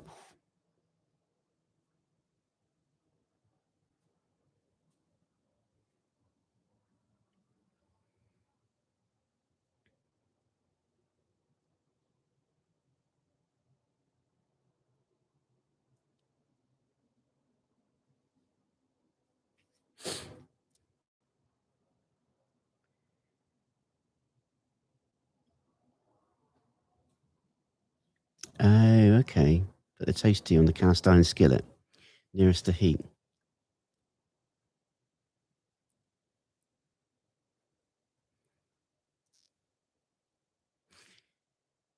Oh, okay. Put the toasty on the cast iron skillet nearest the heat.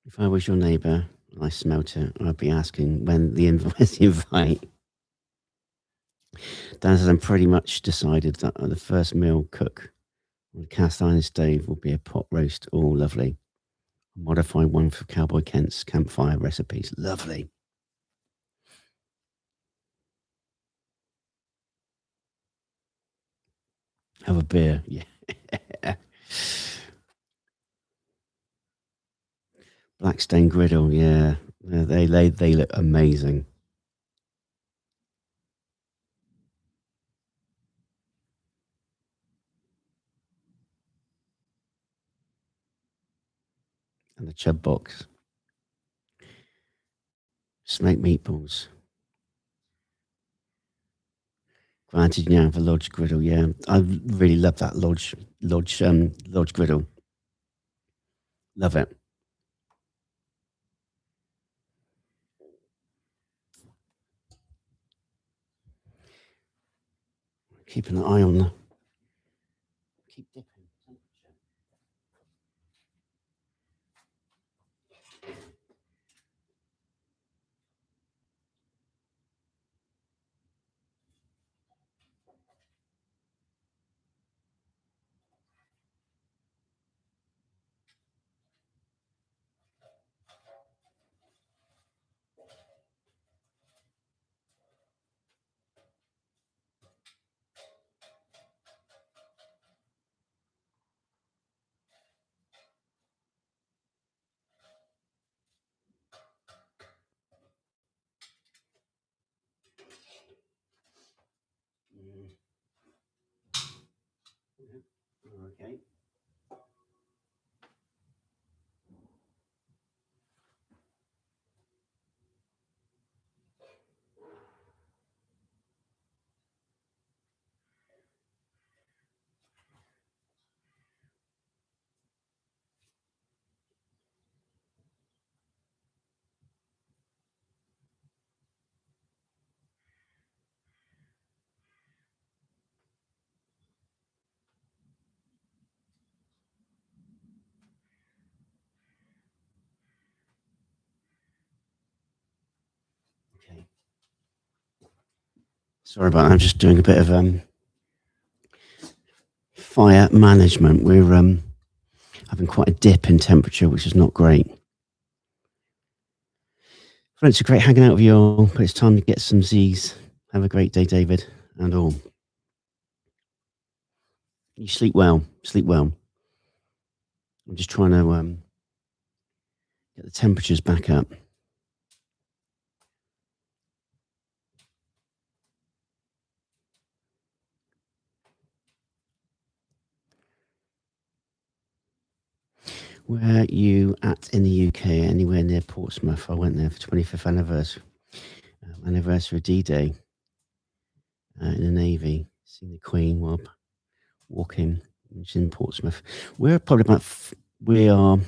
If I was your neighbour and I smelt it, I'd be asking when's the invite. Dan says I'm pretty much decided that the first meal cook on a cast iron stove will be a pot roast. Oh, lovely. Modify one for Cowboy Kent's campfire recipes. Lovely. Have a beer. Yeah. Black griddle. Yeah. They look amazing. And the chub box. Smoked meatballs. Granted, you have a lodge griddle. Yeah, I really love that lodge griddle. Love it. Keeping an eye on the. Keep dipping. Okay. Okay. Sorry about that. I'm just doing a bit of fire management. We're having quite a dip in temperature, which is not great. Well, it's a great hanging out with you all, but it's time to get some Z's. Have a great day, David, and all. You sleep well. Sleep well. I'm just trying to get the temperatures back up. Where are you at in the UK? Anywhere near Portsmouth? I went there for 25th anniversary of D-Day in the Navy. Seen the Queen while walking. Which is in Portsmouth. We're probably about. We are.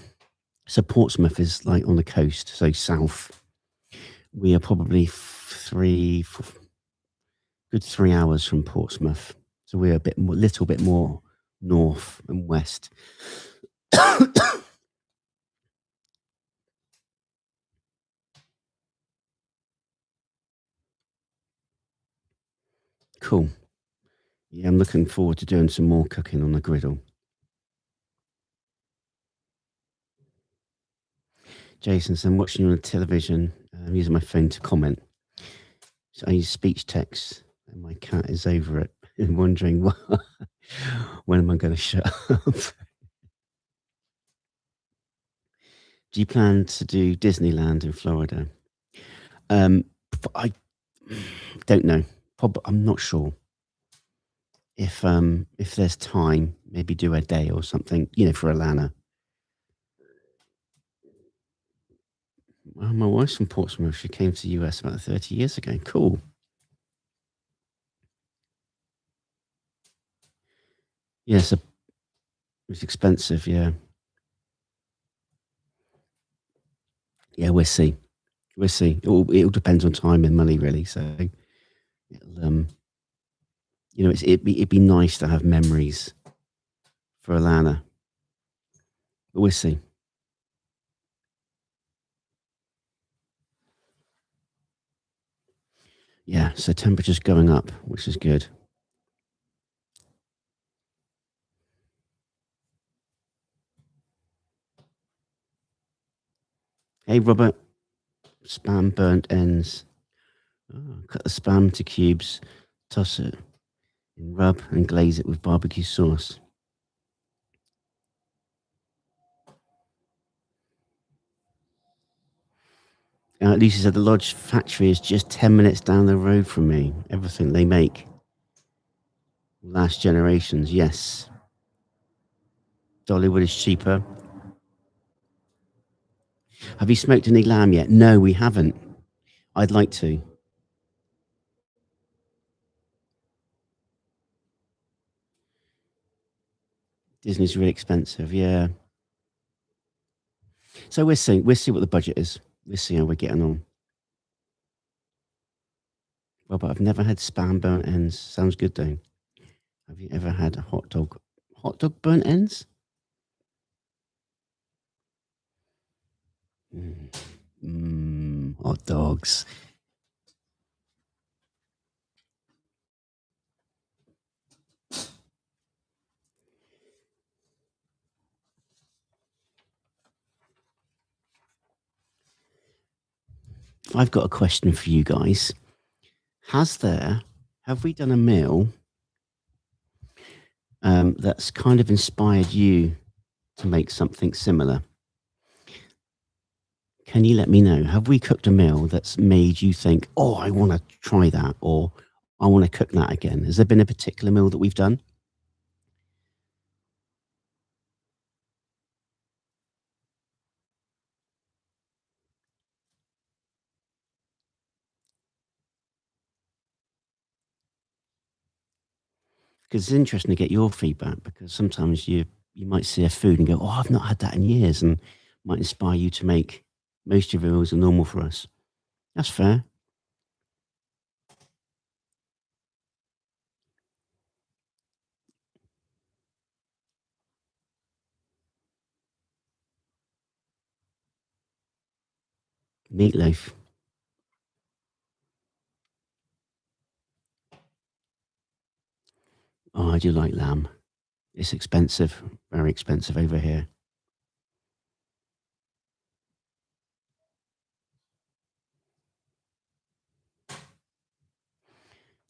So Portsmouth is like on the coast, so south. We are probably good 3 hours from Portsmouth. So we're little bit more north and west. Cool. Yeah, I'm looking forward to doing some more cooking on the griddle. Jason, so I'm watching you on television. I'm using my phone to comment. So I use speech text, and my cat is over it and wondering when am I going to shut up? Do you plan to do Disneyland in Florida? I don't know. I'm not sure. If there's time, maybe do a day or something, for Alana. Well, my wife's from Portsmouth. She came to the US about 30 years ago. Cool. Yes, it's expensive. Yeah, yeah. We'll see. We'll see. It all depends on time and money, really. So, it'll, it'd be nice to have memories for Alana, but we'll see. Yeah. So temperature's going up, which is good. Hey, Robert. Spam burnt ends. Oh, cut the spam to cubes. Toss it. And rub and glaze it with barbecue sauce. Lucy said the Lodge factory is just 10 minutes down the road from me. Everything they make. Last generations, yes. Dollywood is cheaper. Have you smoked any lamb yet? No, we haven't. I'd like to. Disney's really expensive, yeah. So we'll see. We'll see what the budget is. We'll see how we're getting on. Well, but I've never had spam burnt ends. Sounds good though. Have you ever had a hot dog? Hot dog burnt ends? Hot dogs. I've got a question for you guys. Have we done a meal that's kind of inspired you to make something similar? Can you let me know? Have we cooked a meal that's made you think, oh, I want to try that, or I want to cook that again? Has there been a particular meal that we've done? Because it's interesting to get your feedback, because sometimes you might see a food and go, oh, I've not had that in years, and might inspire you to make most of your meals are normal for us. That's fair. Meatloaf. Oh, I do like lamb. It's expensive, very expensive over here.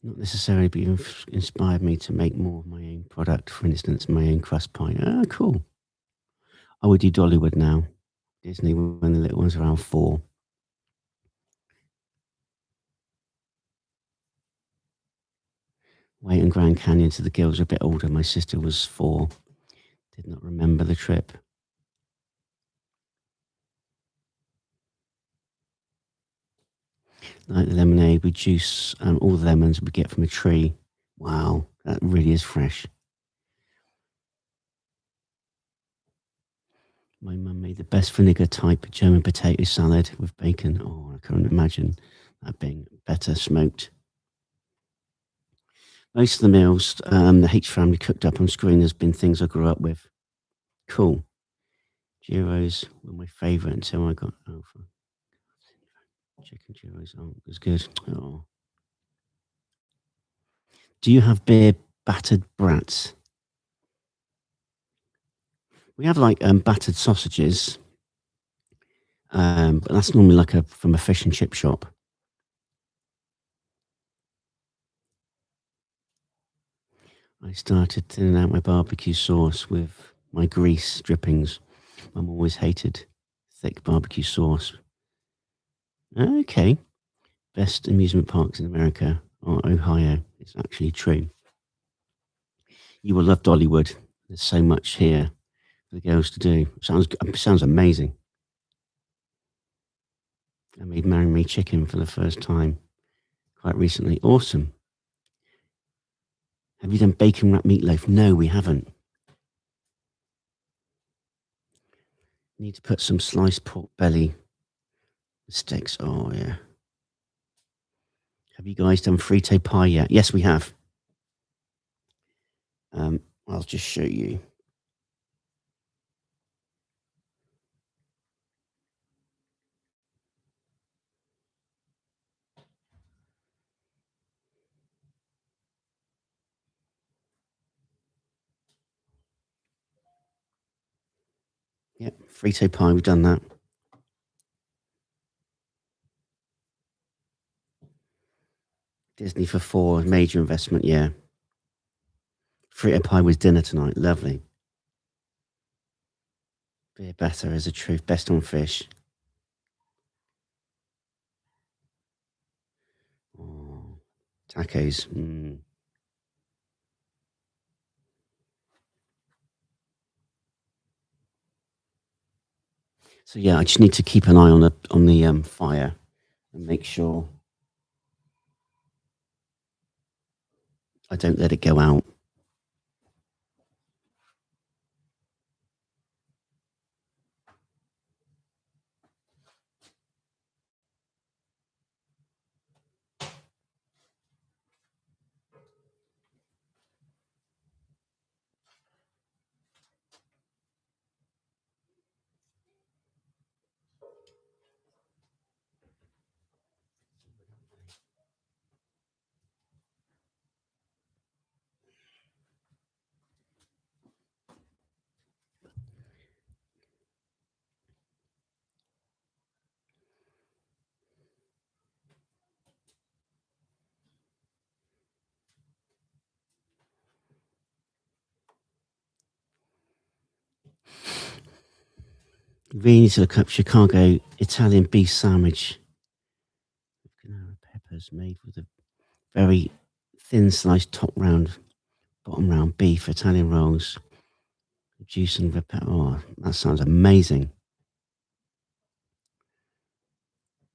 Not necessarily, but you've inspired me to make more of my own product. For instance, my own crust pie. Ah, cool. I would do Dollywood now. Disney when the little one's around 4. Wait and Grand Canyon to the girls are a bit older. My sister was 4. Did not remember the trip. Like the lemonade, we juice all the lemons we get from a tree. Wow, that really is fresh. My mum made the best vinegar type German potato salad with bacon. Oh, I couldn't imagine that being better smoked. Most of the meals the H family cooked up on screen has been things I grew up with. Cool. Gyros were my favourite until I got Alpha. Chicken gyros, oh, it was good. Oh. Do you have beer battered brats? We have like battered sausages, but that's normally like from a fish and chip shop. I started thinning out my barbecue sauce with my grease drippings. Mum always hated thick barbecue sauce. Okay. Best amusement parks in America are Ohio. It's actually true. You will love Dollywood. There's so much here for the girls to do. Sounds amazing. I made Marry Me chicken for the first time quite recently. Awesome. Have you done bacon wrapped meatloaf? No, we haven't. Need to put some sliced pork belly sticks. Oh, yeah. Have you guys done frito pie yet? Yes, we have. I'll just show you. Yep, frito pie. We've done that. Disney for 4, major investment. Yeah. Frito pie with dinner tonight. Lovely. Beer better is a truth. Best on fish. Oh, tacos. So yeah, I just need to keep an eye on the fire and make sure I don't let it go out. You really need to look up Chicago Italian beef sandwich. Peppers made with a very thin sliced top round, bottom round beef, Italian rolls, juice and pepper. Oh, that sounds amazing.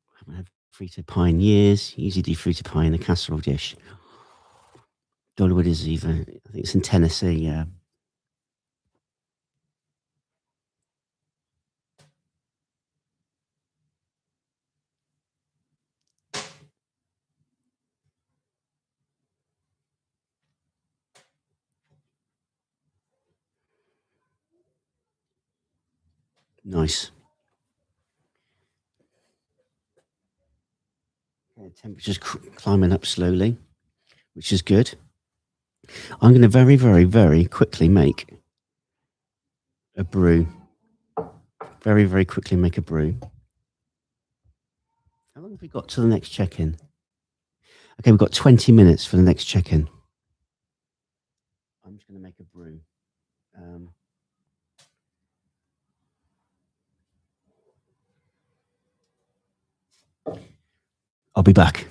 I haven't had frito pie in years. Usually do frito pie in a casserole dish. Dollywood is either, I think it's in Tennessee, yeah. Nice. Yeah, temperature's climbing up slowly, which is good. I'm going to very, very, very quickly make a brew. Very, very quickly make a brew. How long have we got to the next check-in? Okay, we've got 20 minutes for the next check-in. I'm just going to make a brew. I'll be back.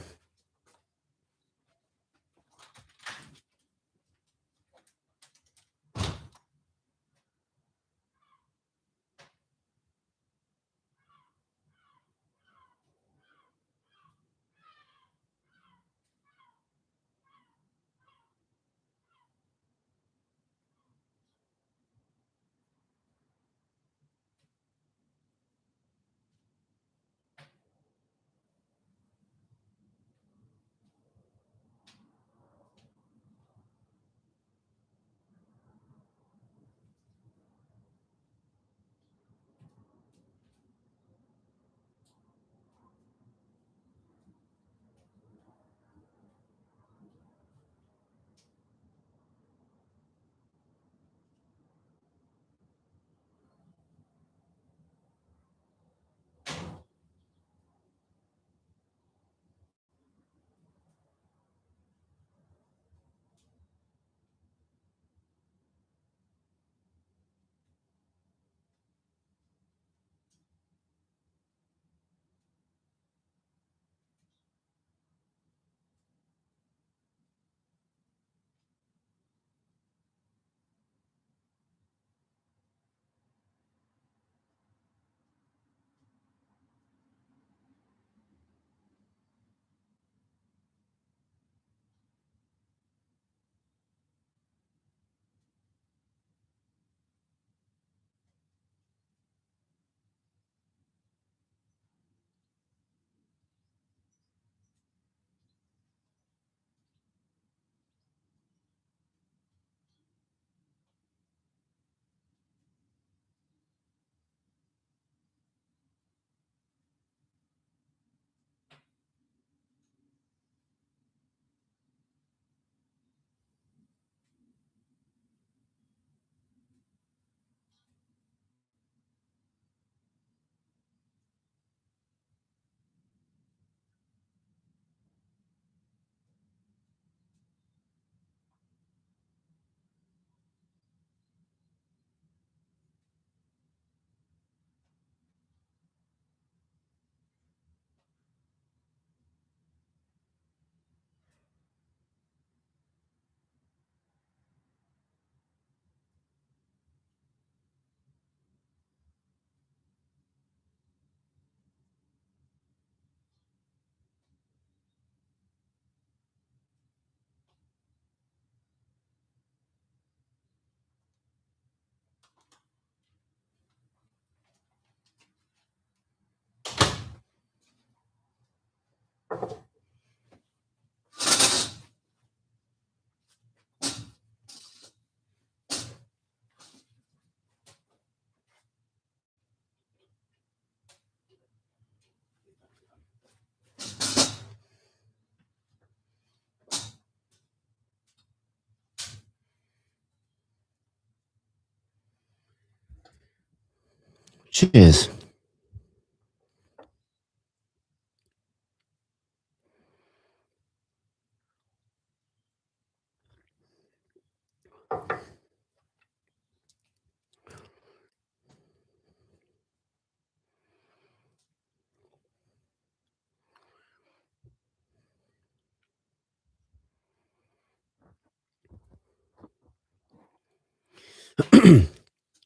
Cheers.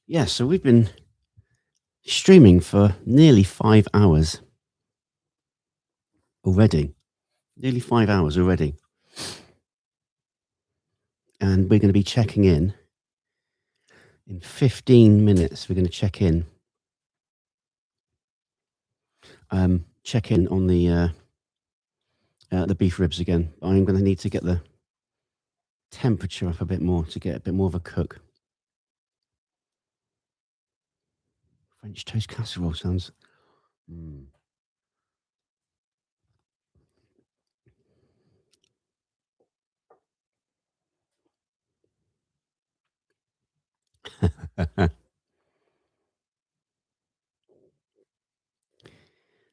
Yeah, so we've been streaming for nearly 5 hours already. Nearly 5 hours already. And we're going to be checking in 15 minutes. We're going to check in on the beef ribs again. I'm going to need to get the temperature up a bit more to get a bit more of a cook. French toast casserole sounds.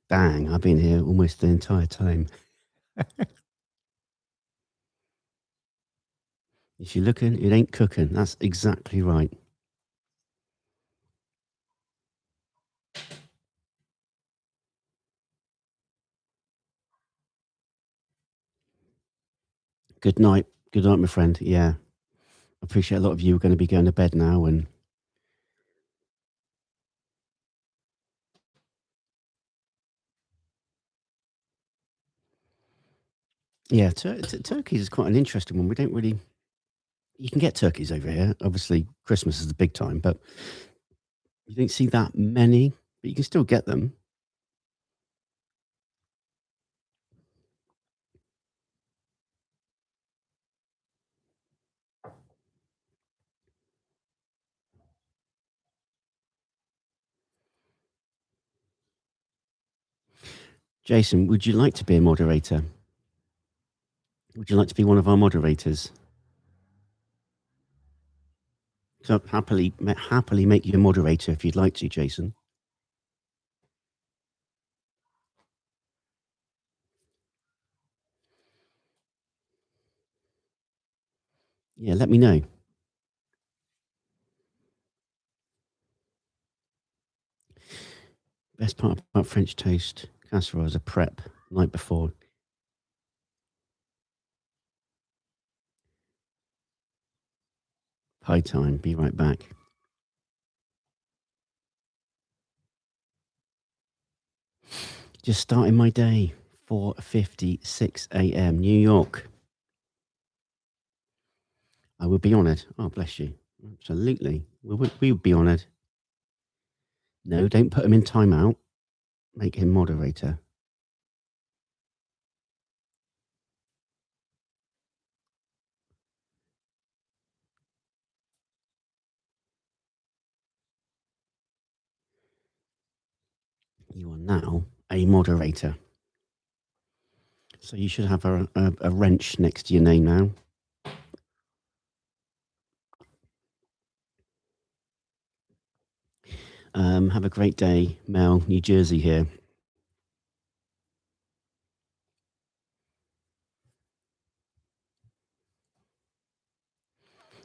Dang, I've been here almost the entire time. If you're looking, it ain't cooking. That's exactly right. Good night. Good night, my friend. Yeah. I appreciate a lot of you are going to be going to bed now. And yeah, turkeys is quite an interesting one. We don't really. You can get turkeys over here. Obviously, Christmas is the big time, but you don't see that many. But you can still get them. Jason, would you like to be a moderator? Would you like to be one of our moderators? So happily make you a moderator if you'd like to, Jason. Yeah, let me know. Best part about French toast casserole is a prep night before. Pie time. Be right back. Just starting my day. 4:56 a.m. New York. I would be honoured. Oh, bless you. Absolutely. We would be honoured. No, don't put him in timeout. Make him moderator. You are now a moderator. So you should have a wrench next to your name now. Have a great day, Mel, New Jersey here.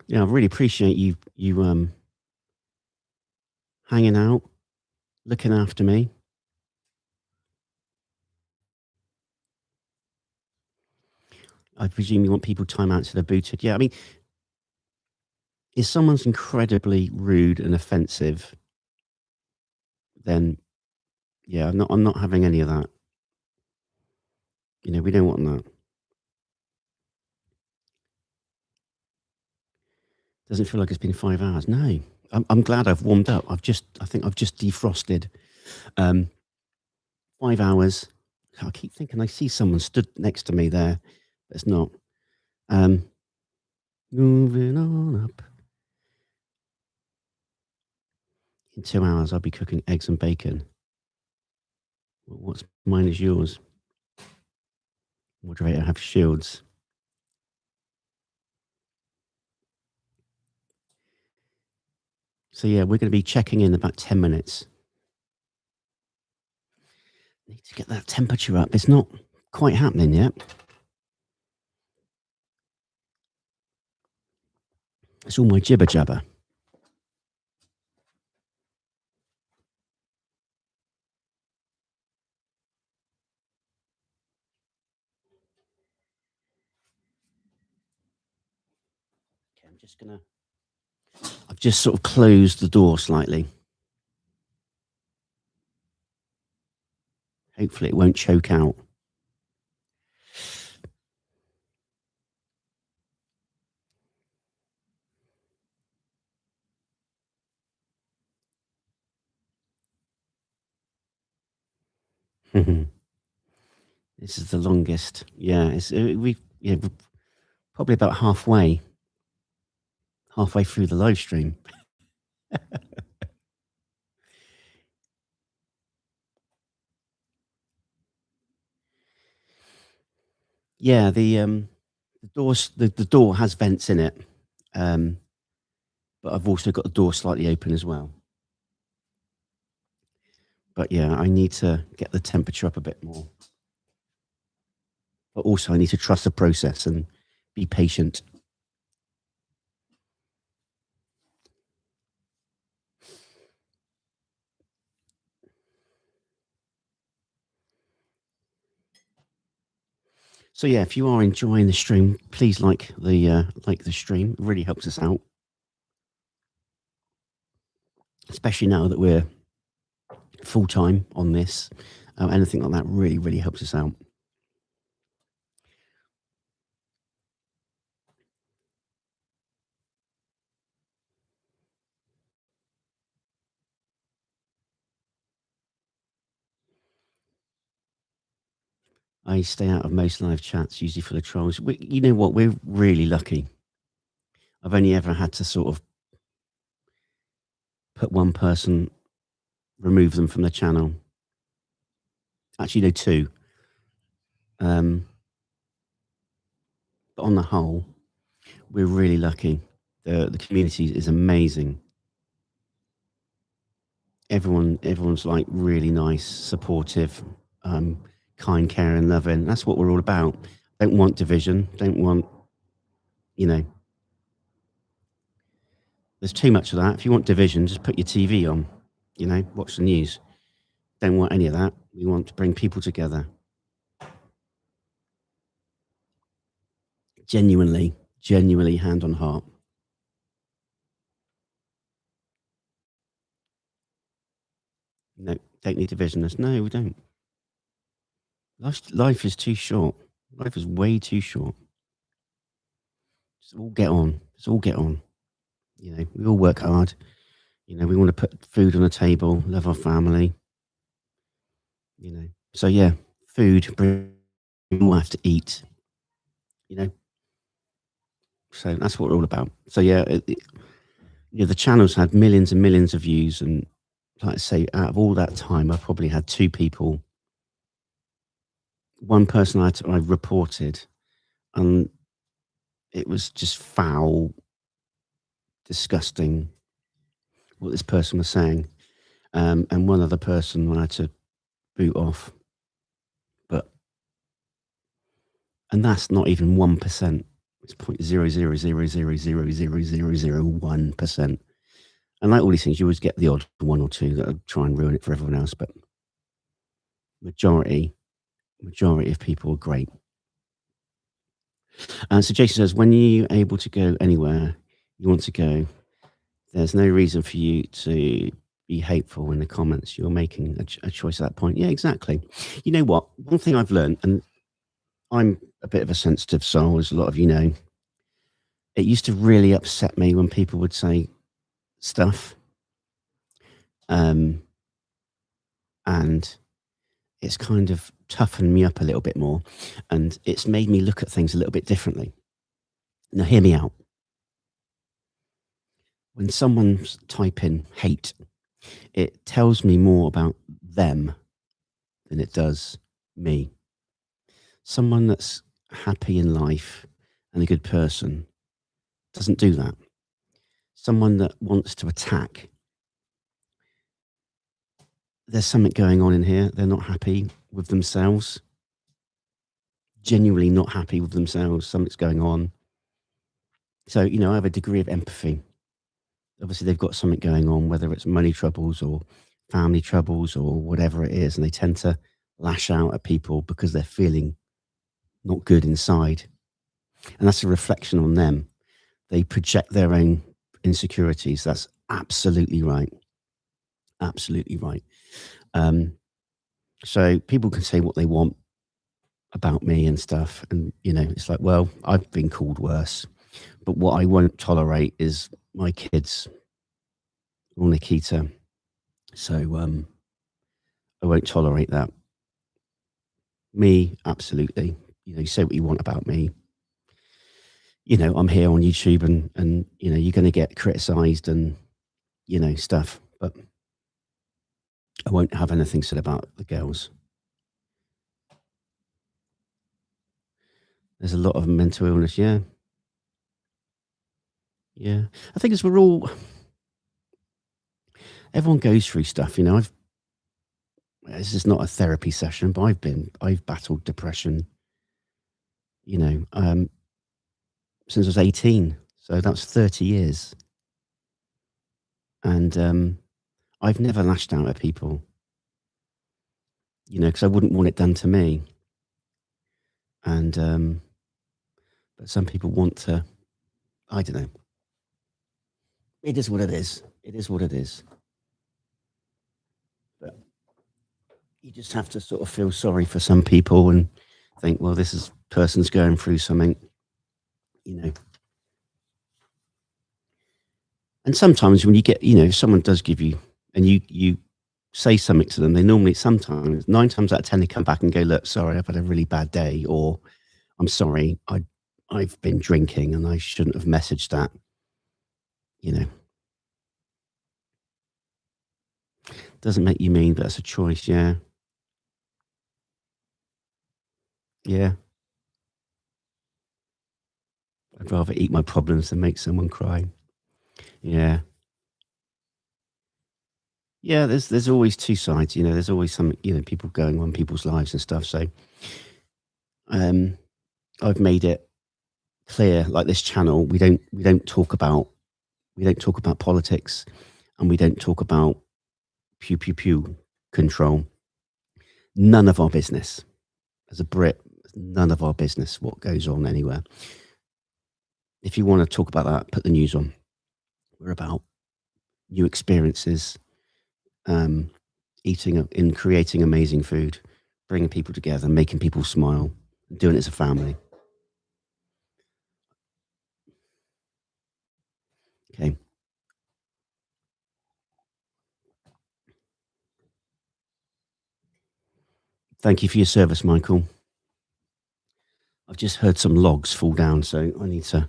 Yeah, I really appreciate you hanging out, looking after me. I presume you want people timeouts so they're booted. Yeah, I mean, if someone's incredibly rude and offensive, then yeah, I'm not having any of that. You know, we don't want that. Doesn't feel like it's been 5 hours. No, I'm glad I've warmed up. I think I've just defrosted. 5 hours. I keep thinking I see someone stood next to me there, but it's not. Moving on up. In 2 hours, I'll be cooking eggs and bacon. What's mine is yours. Moderator, have shields. So yeah, we're going to be checking in about 10 minutes. Need to get that temperature up. It's not quite happening yet. It's all my jibber jabber. Okay, I've just sort of closed the door slightly. Hopefully it won't choke out. This is the longest. Yeah, we're probably about halfway through the live stream. Yeah, the door has vents in it, but I've also got the door slightly open as well. But yeah, I need to get the temperature up a bit more. But also, I need to trust the process and be patient. So yeah, if you are enjoying the stream, please like the stream. It really helps us out, especially now that we're full time on this. Anything like that really helps us out. I stay out of most live chats, usually for the trolls. You know what? We're really lucky. I've only ever had to sort of put one person, remove them from the channel. Actually, no, two. But on the whole, we're really lucky. The community is amazing. Everyone's like really nice, supportive, kind, caring, loving. That's what we're all about. Don't want division. Don't want, you know, there's too much of that. If you want division, just put your TV on, watch the news. Don't want any of that. We want to bring people together. Genuinely, hand on heart. No, don't need divisionists. No, we don't. Life is too short. Life is way too short. Just all get on. Let's all get on. We all work hard. We want to put food on the table, love our family. So yeah, food. We all have to eat. So that's what we're all about. So yeah, the channel's had millions and millions of views, and like I say, out of all that time, I've probably had two people. One person I reported, and it was just foul, disgusting what this person was saying. And one other person I had to boot off. And that's not even 1%. It's 0.000000001%. And like all these things, you always get the odd one or two that try and ruin it for everyone else. But majority of people are great. So Jason says, when you're able to go anywhere you want to go, there's no reason for you to be hateful in the comments. You're making a choice at that point. Yeah, exactly. You know what? One thing I've learned, and I'm a bit of a sensitive soul, as a lot of you know, it used to really upset me when people would say stuff. And it's kind of toughened me up a little bit more, and it's made me look at things a little bit differently. Now, hear me out. When someone's typing hate, it tells me more about them than it does me. Someone that's happy in life and a good person doesn't do that. Someone that wants to attack there's something going on in here. They're not happy with themselves, genuinely not happy with themselves. Something's going on. So, I have a degree of empathy. Obviously, they've got something going on, whether it's money troubles or family troubles or whatever it is. And they tend to lash out at people because they're feeling not good inside. And that's a reflection on them. They project their own insecurities. That's absolutely right. Absolutely right. Um, so people can say what they want about me and stuff. And, it's like, well, I've been called worse. But what I won't tolerate is my kids or Nikita. So I won't tolerate that. Me, absolutely. You say what you want about me. I'm here on YouTube and you're going to get criticized and, stuff. But I won't have anything said about the girls. There's a lot of mental illness. Yeah. Yeah. I think everyone goes through stuff, this is not a therapy session, but I've battled depression, you know, um, since I was 18. So that's 30 years. And I've never lashed out at people, because I wouldn't want it done to me. And, but some people want to, I don't know. It is what it is. It is what it is. But you just have to sort of feel sorry for some people and think, well, person's going through something, you know. And sometimes when you get, if someone does give you, and you say something to them, they normally, sometimes, 9 times out of 10, they come back and go, look, sorry, I've had a really bad day, or I'm sorry, I've been drinking and I shouldn't have messaged that, you know. Doesn't make you mean, but that's a choice, yeah. Yeah. I'd rather eat my problems than make someone cry. Yeah. Yeah, there's always two sides, there's always some, people going on in people's lives and stuff. So um I've made it clear, like this channel, we don't talk about politics, and we don't talk about pew pew pew control. None of our business. As a Brit, none of our business what goes on anywhere. If you want to talk about that, put the news on. We're about new experiences, um, creating amazing food, bringing people together, making people smile, and doing it as a family. Okay. Thank you for your service, Michael. I've just heard some logs fall down, so I need to.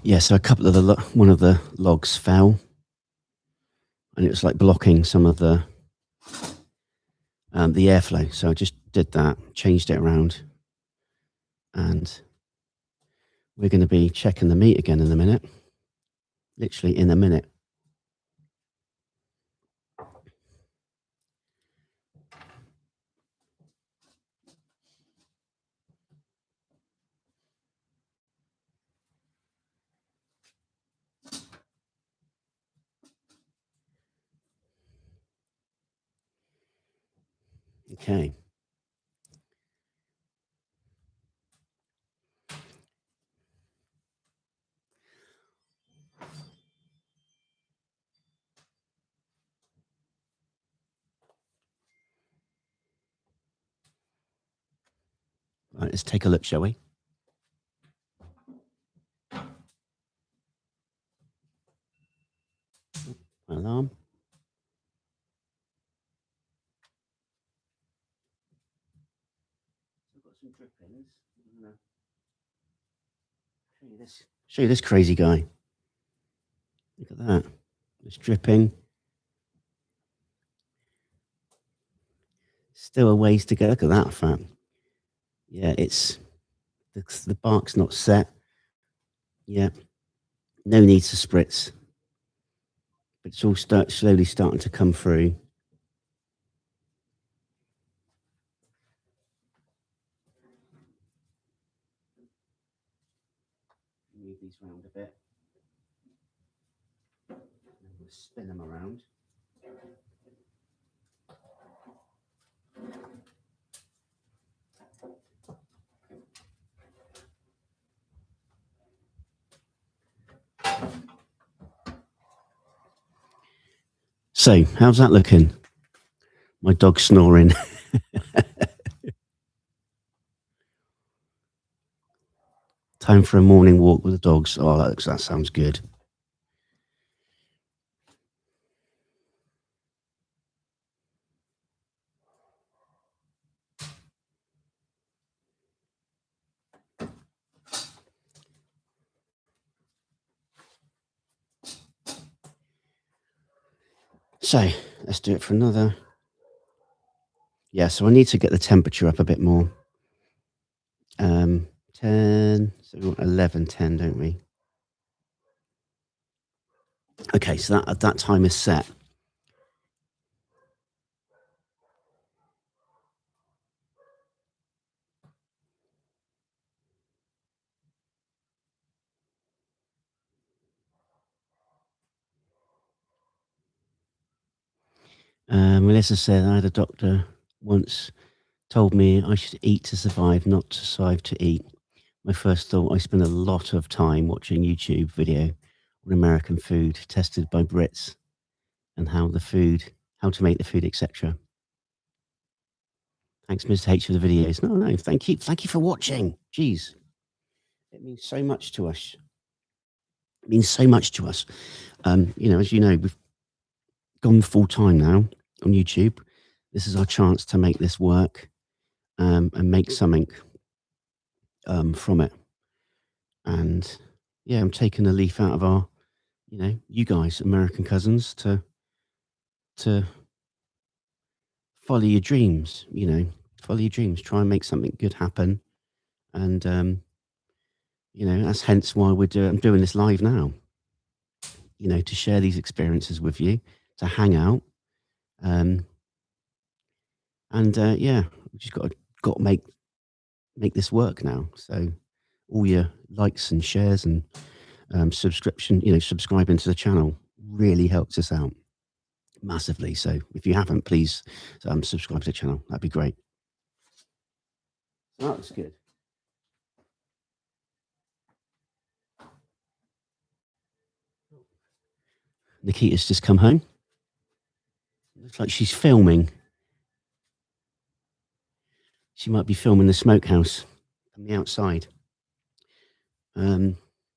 Yeah, so one of the logs fell, and it was like blocking some of the airflow. So I just did that, changed it around, and we're going to be checking the meat again in a minute. Literally in a minute. Okay. Right, let's take a look, shall we? Alarm. I've got some drippings. Show you this crazy guy. Look at that. It's dripping. Still a ways to go. Look at that, fam. Yeah, the bark's not set. Yeah, no need to spritz, but it's all slowly starting to come through. Move these around a bit. We'll spin them around. So, how's that looking? My dog's snoring. Time for a morning walk with the dogs. Oh, that sounds good. So, let's do it for another. Yeah, so I need to get the temperature up a bit more. 10, so we want 11, 10, don't we? Okay, so that time is set. Melissa said, I had a doctor once told me I should eat to survive, not to survive to eat. My first thought, I spend a lot of time watching YouTube video on American food tested by Brits and how to make the food, etc. Thanks, Mr. H, for the videos. No, thank you for watching. Jeez, it means so much to us. It means so much to us. As you know, we've gone full time now on YouTube. This is our chance to make this work and make something from it. And yeah, I'm taking a leaf out of our, you guys, American cousins, to follow your dreams. Follow your dreams. Try and make something good happen. And that's hence why I'm doing this live now. To share these experiences with you, to hang out, and yeah, we just got to make this work now. So all your likes and shares and subscribing to the channel really helps us out massively. So if you haven't, please subscribe to the channel. That'd be great. That looks good. Nikita's just come home. Looks like she's filming. She might be filming the smokehouse from the outside.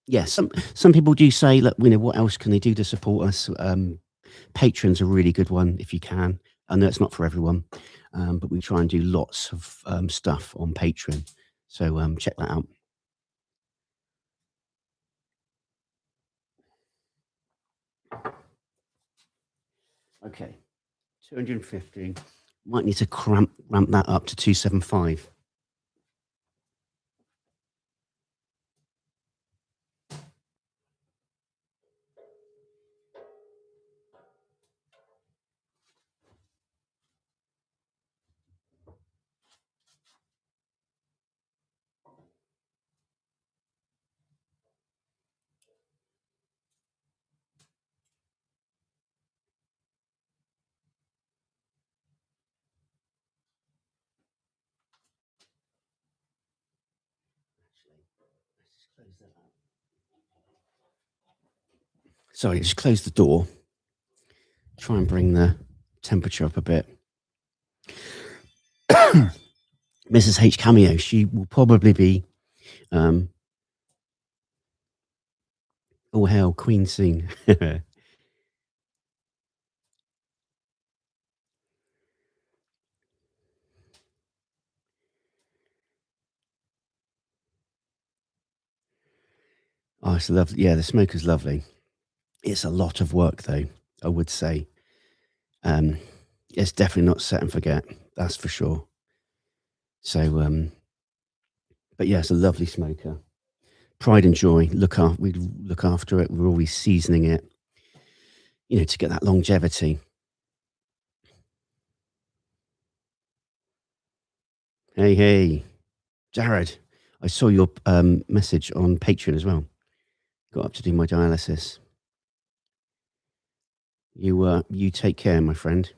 Yeah, some people do say, look, what else can they do to support us? Patreon's a really good one if you can. I know it's not for everyone, but we try and do lots of stuff on Patreon. So check that out. Okay, 250. Might need to ramp that up to 275. Sorry, just close the door. Try and bring the temperature up a bit. Mrs. H cameo. She will probably be all hail Queen soon. Oh, it's lovely. Yeah, the smoker's lovely. It's a lot of work, though, I would say. It's definitely not set and forget. That's for sure. So, but yeah, it's a lovely smoker. Pride and joy. We look after it. We're always seasoning it, to get that longevity. Hey, Jared. I saw your message on Patreon as well. Got up to do my dialysis. You take care, my friend.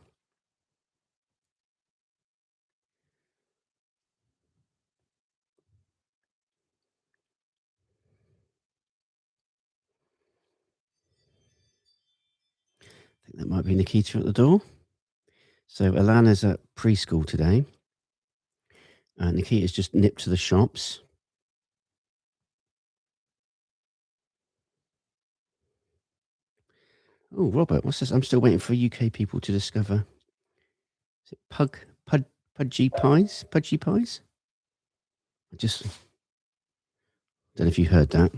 I think that might be Nikita at the door. So Alana's at preschool today. Nikita's just nipped to the shops. Oh, Robert, what's this? I'm still waiting for UK people to discover. Is it pudgy pies? Pudgy pies? I just don't know if you heard that.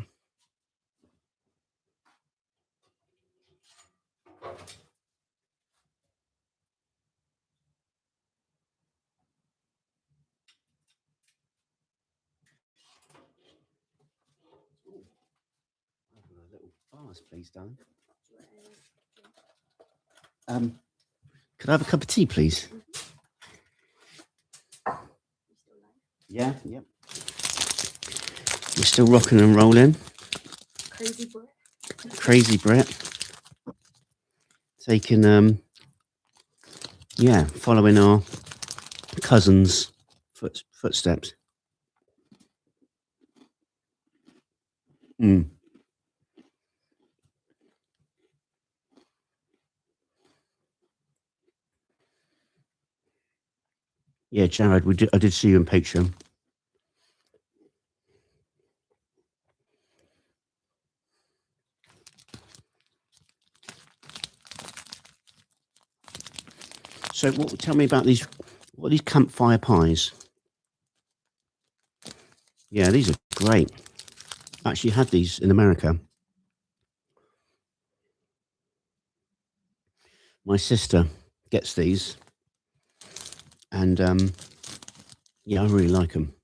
Little bars, please, darling. Could I have a cup of tea, please? Yeah, yep. We're still rocking and rolling. Crazy Brett. Taking, following our cousin's footsteps. Yeah, Jared, I did see you in Patreon. So, tell me about these. What are these campfire pies? Yeah, these are great. I actually had these in America. My sister gets these, and I really like them.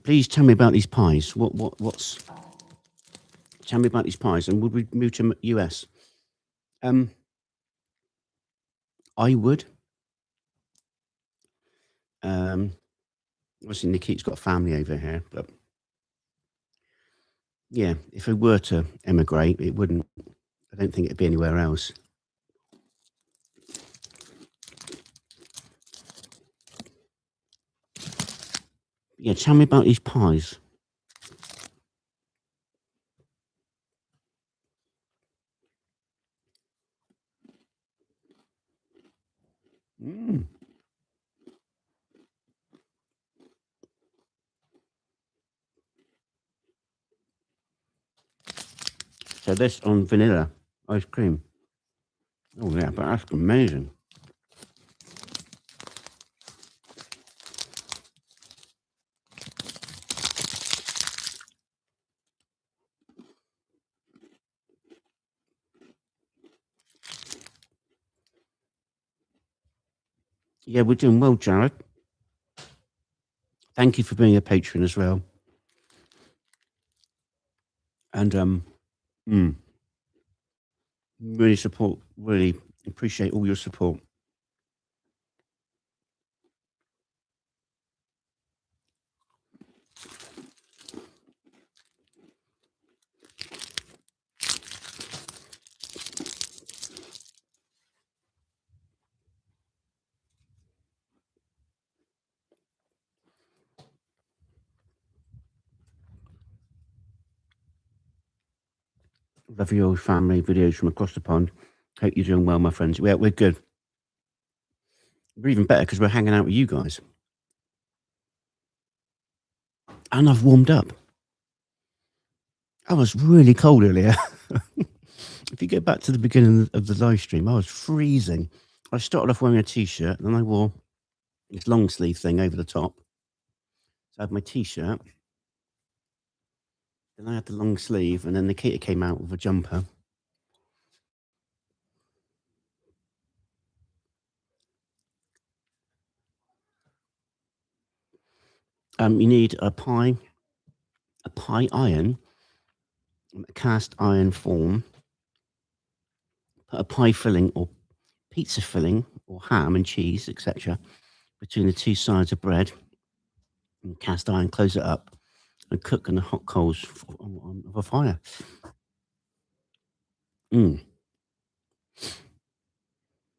Please tell me about these pies. What's? Tell me about these pies, and would we move to US? I would. Obviously, Nikita's got a family over here, but yeah, if we were to emigrate, it wouldn't. I don't think it'd be anywhere else. Yeah, tell me about these pies. So this on vanilla ice cream. Oh yeah, but that's amazing. Yeah, we're doing well, Jared. Thank you for being a patron as well. And Really appreciate all your support. Love your family videos from across the pond. Hope you're doing well, my friends. Yeah, we're good. We're even better because we're hanging out with you guys. And I've warmed up. I was really cold earlier. If you go back to the beginning of the live stream, I was freezing. I started off wearing a t-shirt, and then I wore this long sleeve thing over the top. So I had my t-shirt, then I had the long sleeve, and then Nikita came out with a jumper. You need a pie iron, a cast iron form, put a pie filling or pizza filling or ham and cheese, etc., between the two sides of bread, and cast iron, close it up, and cook on the hot coals of a fire.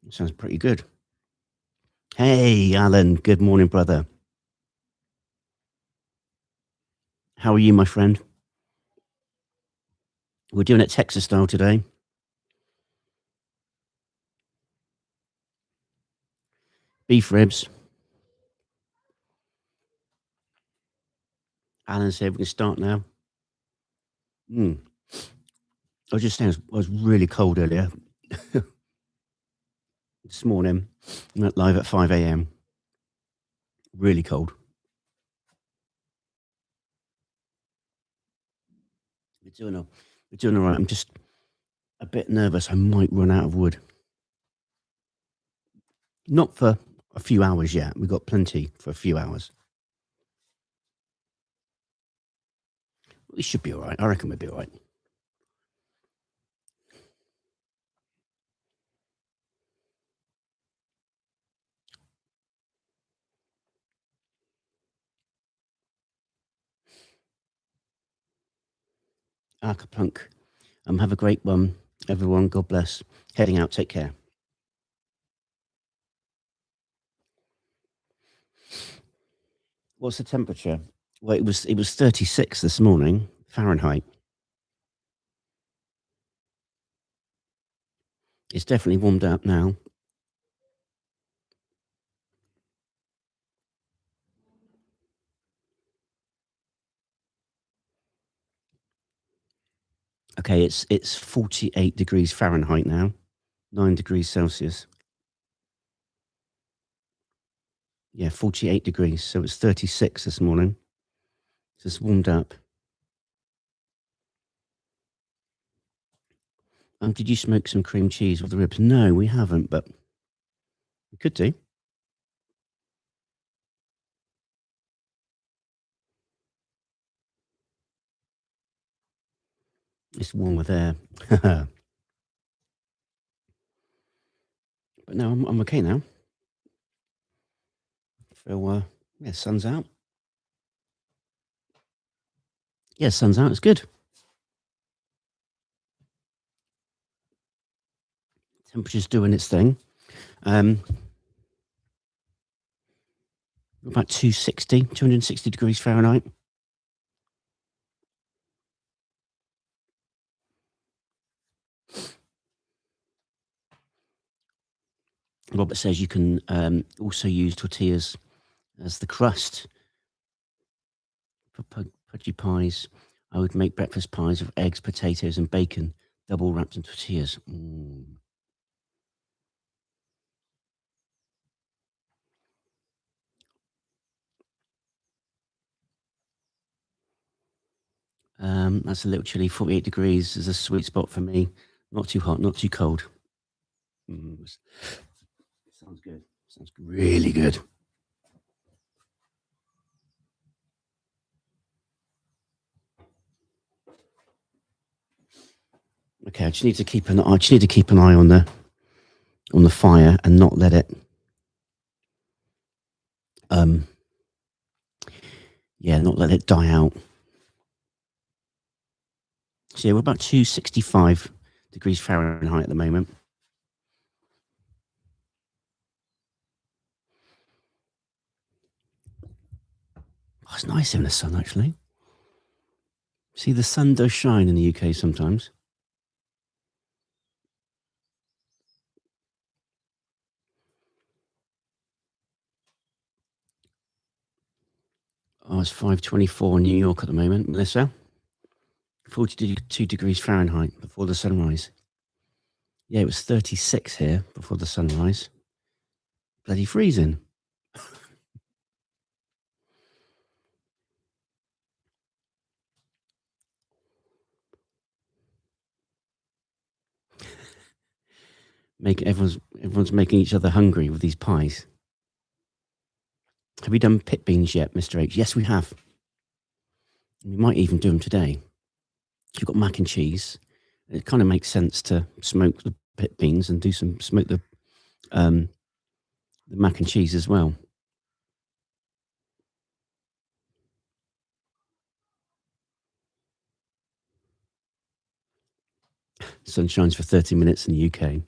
Sounds pretty good. Hey, Alan. Good morning, brother. How are you, my friend? We're doing it Texas style today. Beef ribs. Alan said we can start now. I was just saying I was really cold earlier. This morning, I went live at 5 a.m. Really cold. We're doing all right. I'm just a bit nervous. I might run out of wood. Not for a few hours yet. We've got plenty for a few hours. We should be all right. I reckon we'll be all right. Arcaplunk. Have a great one, everyone. God bless. Heading out. Take care. What's the temperature? Well, it was 36 this morning, Fahrenheit. It's definitely warmed up now. Okay, it's 48 degrees Fahrenheit now, 9 degrees Celsius. Yeah, 48 degrees. So it's 36 this morning. So it's warmed up. Did you smoke some cream cheese with the ribs? No, we haven't, but we could do. It's warmer there. But no, I'm okay now. So, yeah, sun's out. Yeah, sun's out. It's good. Temperature's doing its thing. About 260 degrees Fahrenheit. Robert says you can also use tortillas as the crust for pudgy pies. I would make breakfast pies of eggs, potatoes, and bacon, double wrapped in tortillas. That's a little chilly. 48 degrees is a sweet spot for me. Not too hot, not too cold. Sounds good. Sounds really good. Okay, I just need to keep an eye on the fire and not let it not let it die out. So yeah, we're about 265 degrees Fahrenheit at the moment. Oh, it's nice in the sun, actually. See, the sun does shine in the UK sometimes. Oh, it's 5:24 in New York at the moment, Melissa. 42 degrees Fahrenheit before the sunrise. Yeah, it was 36 here before the sunrise. Bloody freezing. Everyone's making each other hungry with these pies. Have we done pit beans yet, Mr. H? Yes, we have. We might even do them today. You've got mac and cheese. It kind of makes sense to smoke the pit beans and smoke the mac and cheese as well. Sun shines for 30 minutes in the UK.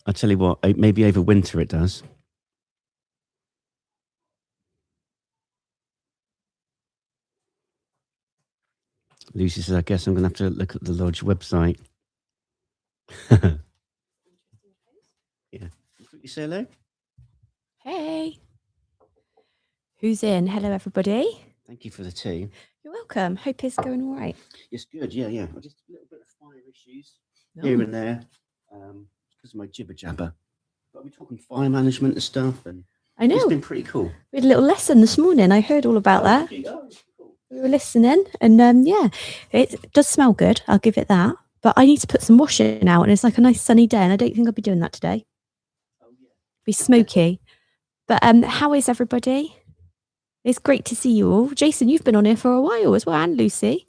I tell you what, maybe over winter it does. Lucy says, I guess I'm going to have to look at the lodge website. Yeah. You say hello? Hey. Who's in? Hello, everybody. Thank you for the tea. You're welcome. Hope it's going all right. It's good, yeah. Just a little bit of fire issues here and there because of my jibber jabber. But we're talking fire management and stuff, and I know. It's been pretty cool. We had a little lesson this morning. I heard all about that. Cool. We were listening, and it does smell good. I'll give it that. But I need to put some washing out, and it's like a nice sunny day, and I don't think I'll be doing that today. Oh, yeah. Be smoky. But how is everybody? It's great to see you all. Jason, you've been on here for a while as well, and Lucy.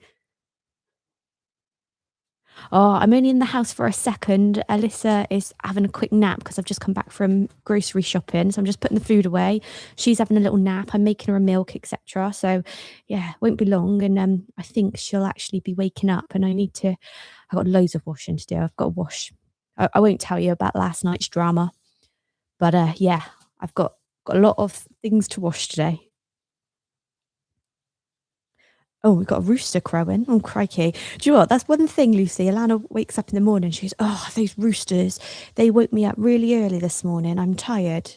Oh, I'm only in the house for a second. Alyssa is having a quick nap because I've just come back from grocery shopping. So I'm just putting the food away. She's having a little nap. I'm making her a milk, etc. So yeah, it won't be long. And I think she'll actually be waking up and I've got loads of washing to do. I've got to wash. I won't tell you about last night's drama. But yeah, I've got a lot of things to wash today. Oh, we've got a rooster crowing. Oh, crikey. Do you know what? That's one thing, Lucy. Alana wakes up in the morning. She goes, oh, those roosters. They woke me up really early this morning. I'm tired.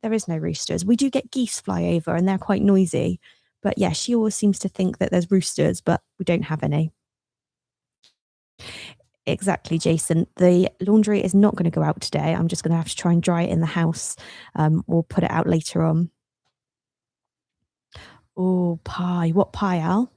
There is no roosters. We do get geese fly over and they're quite noisy. But yeah, she always seems to think that there's roosters, but we don't have any. Exactly, Jason. The laundry is not going to go out today. I'm just going to have to try and dry it in the house or put it out later on. Oh, pie. What pie, Al?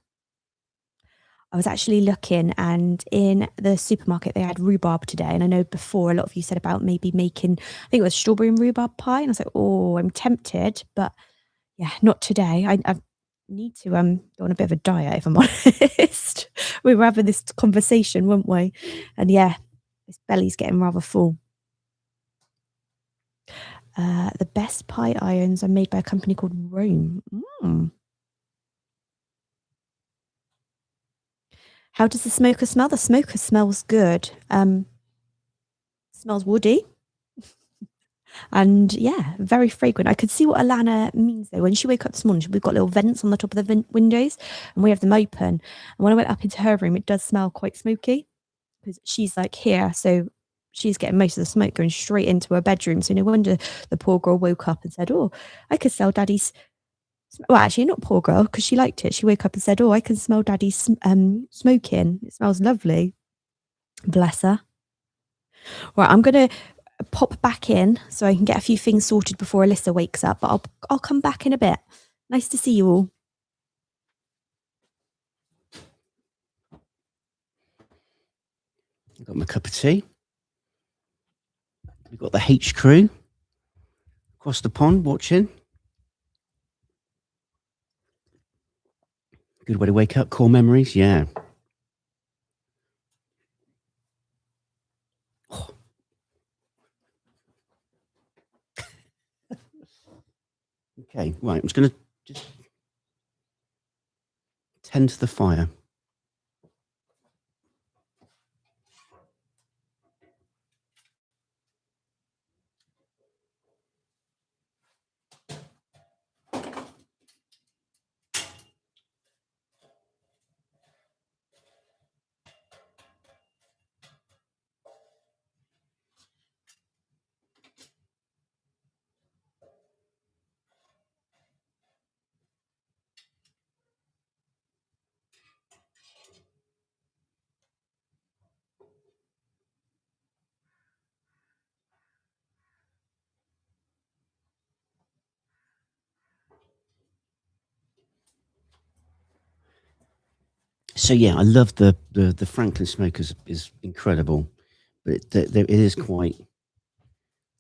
I was actually looking, and in the supermarket they had rhubarb today. And I know before a lot of you said about maybe making, I think it was strawberry and rhubarb pie. And I was like, oh, I'm tempted, but yeah, not today. I need to go on a bit of a diet, if I'm honest. We were having this conversation, weren't we? And yeah, this belly's getting rather full. The best pie irons are made by a company called Rome. How does the smoker smell? The smoker smells good. Smells woody. And yeah, very fragrant. I could see what Alana means though. When she woke up this morning, we've got little vents on the top of the windows and we have them open. And when I went up into her room, it does smell quite smoky because she's like here. So she's getting most of the smoke going straight into her bedroom. So no wonder the poor girl woke up and said, oh, I could smell Daddy's. Well, actually, not poor girl, because she liked it. She woke up and said, oh, I can smell Daddy's smoking. It smells lovely. Bless her. Right, I'm going to pop back in so I can get a few things sorted before Alyssa wakes up. But I'll come back in a bit. Nice to see you all. I've got my cup of tea. We've got the H crew across the pond watching. Good way to wake up. Core memories, yeah. Okay, right. I'm just going to just tend to the fire. So yeah, I love the Franklin smokers is incredible, but it is quite. I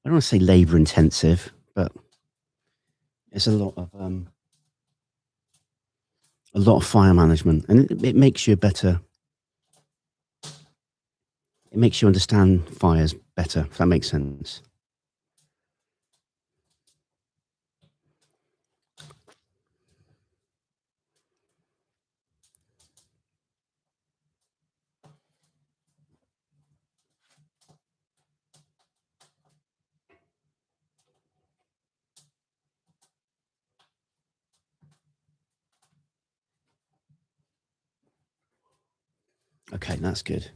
don't want to say labor intensive, but it's a lot of fire management, and it makes you better. It makes you understand fires better, if that makes sense. Okay, that's good.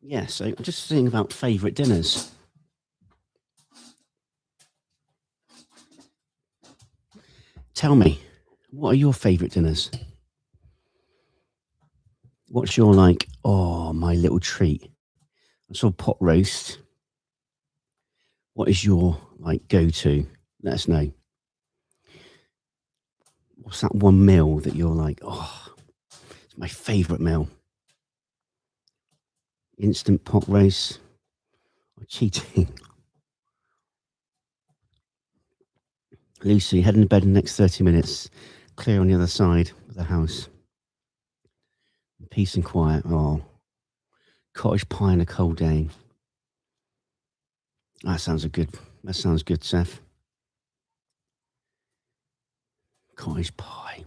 Yeah, so I'm just thinking about favourite dinners. Tell me, what are your favourite dinners? What's your my little treat? I saw pot roast. What is your go-to? Let us know. What's that one meal that you're like, it's my favourite meal? Instant pot roast or cheating? Lucy, heading to bed in the next 30 minutes. Clear on the other side of the house. Peace and quiet. Oh, cottage pie on a cold day. That sounds good, Seth. Cottage pie.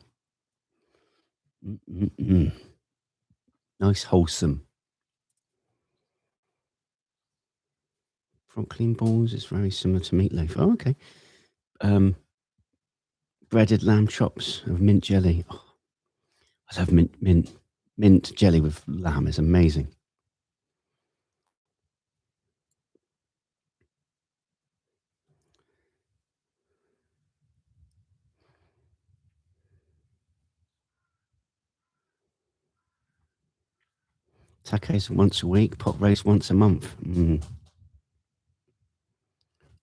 Mm-mm-mm. Nice, wholesome. Franklin balls is very similar to meatloaf. Oh, okay. Breaded lamb chops of mint jelly. Oh, I love mint jelly with lamb is amazing. Tacos once a week, pot roast once a month.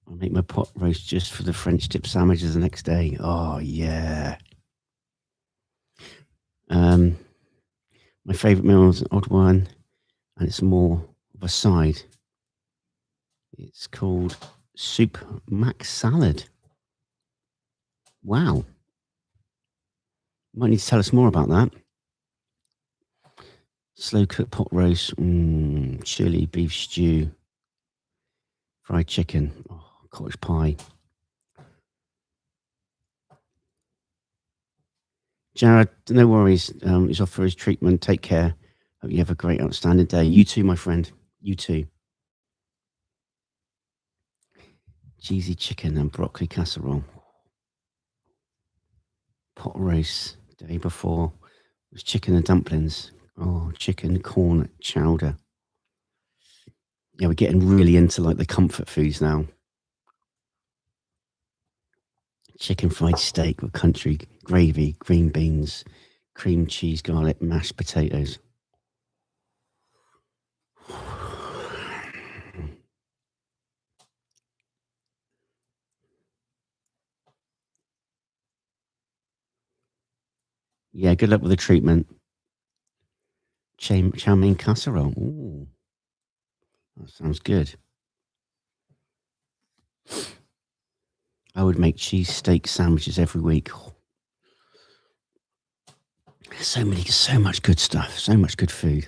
I'll make my pot roast just for the French dip sandwiches the next day. Oh yeah. My favourite meal is an odd one, and it's more of a side. It's called Soup Mac Salad. Wow. You might need to tell us more about that. Slow cooked pot roast, chili, beef stew, fried chicken, cottage pie. Jared, no worries. He's off for his treatment. Take care. Hope you have a great, outstanding day. You too, my friend. You too. Cheesy chicken and broccoli casserole. Pot roast day before was chicken and dumplings. Oh, chicken, corn, chowder. Yeah, we're getting really into the comfort foods now. Chicken fried steak with country gravy, green beans, cream cheese, garlic, mashed potatoes. Yeah, good luck with the treatment. Chow mein casserole. Ooh, that sounds good. I would make cheesesteak sandwiches every week. So much good stuff, so much good food.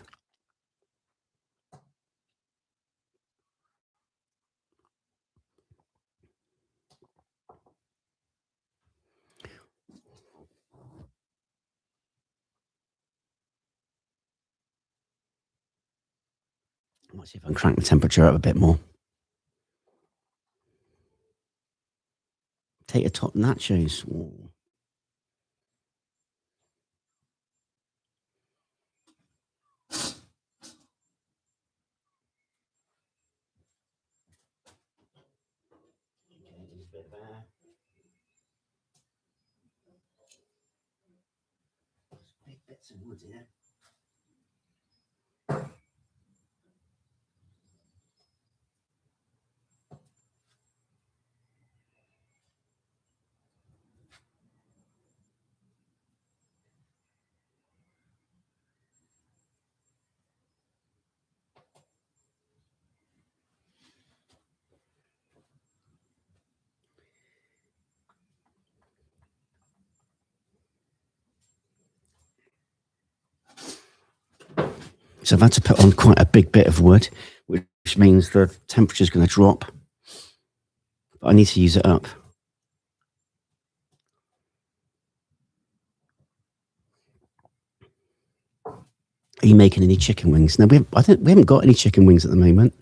I might see if I can crank the temperature up a bit more. Tater tot nachos. Ooh. Big bits of wood here. So I've had to put on quite a big bit of wood, which means the temperature is going to drop. But I need to use it up. Are you making any chicken wings? No, we haven't got any chicken wings at the moment.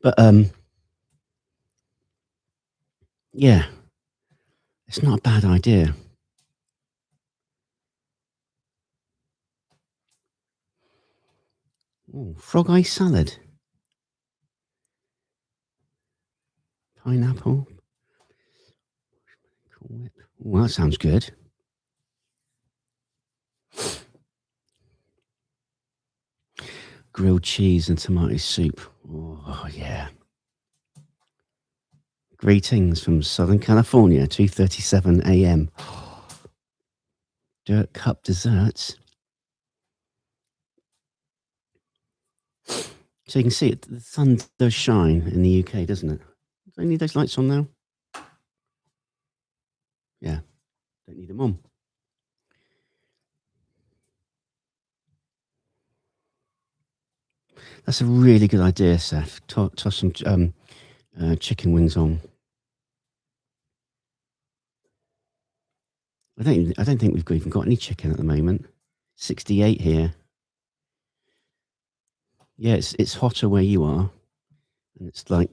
But yeah, it's not a bad idea. Ooh, frog eye salad. Pineapple. Well, that sounds good. Grilled cheese and tomato soup. Oh, yeah. Greetings from Southern California, 2:37 a.m. Dirt cup desserts. So you can see it, the sun does shine in the UK, doesn't it? Do I need those lights on now? Yeah, don't need them on. That's a really good idea, Seth. Toss some chicken wings on. I don't think we've even got any chicken at the moment. 68 here. Yeah, it's hotter where you are, and it's like,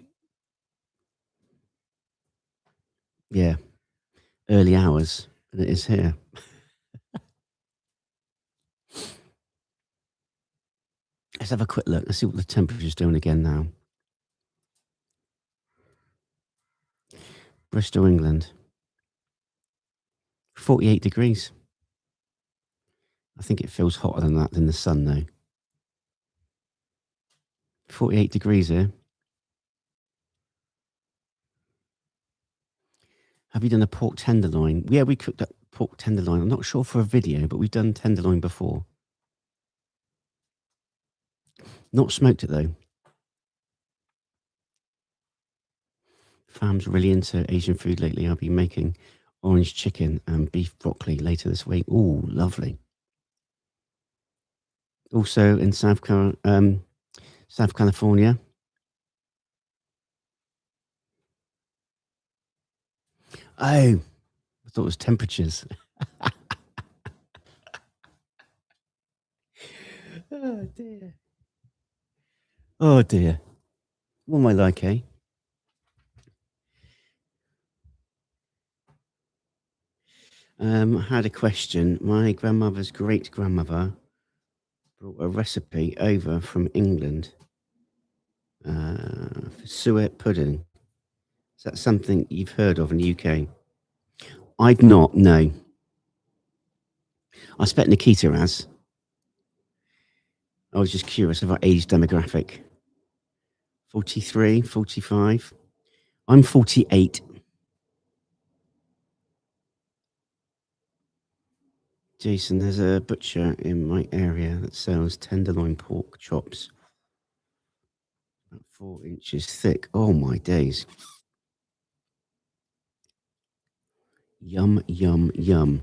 yeah, early hours than it is here. Let's have a quick look. Let's see what the temperature's doing again now. Bristol, England. 48 degrees. I think it feels hotter than that in the sun, though. 48 degrees here. Have you done a pork tenderloin? Yeah, we cooked up pork tenderloin. I'm not sure for a video, but we've done tenderloin before. Not smoked it, though. Fam's really into Asian food lately. I'll be making orange chicken and beef broccoli later this week. Ooh, lovely. Also in South California. Oh, I thought it was temperatures. Oh, dear. Oh, dear. What am I like, eh? I had a question. My grandmother's great-grandmother brought a recipe over from England for suet pudding. Is that something you've heard of in the UK? I've not, no. I expect Nikita has. I was just curious about age demographic. 43, 45. I'm 48. Jason, there's a butcher in my area that sells tenderloin pork chops. About 4 inches thick. Oh, my days. Yum, yum, yum.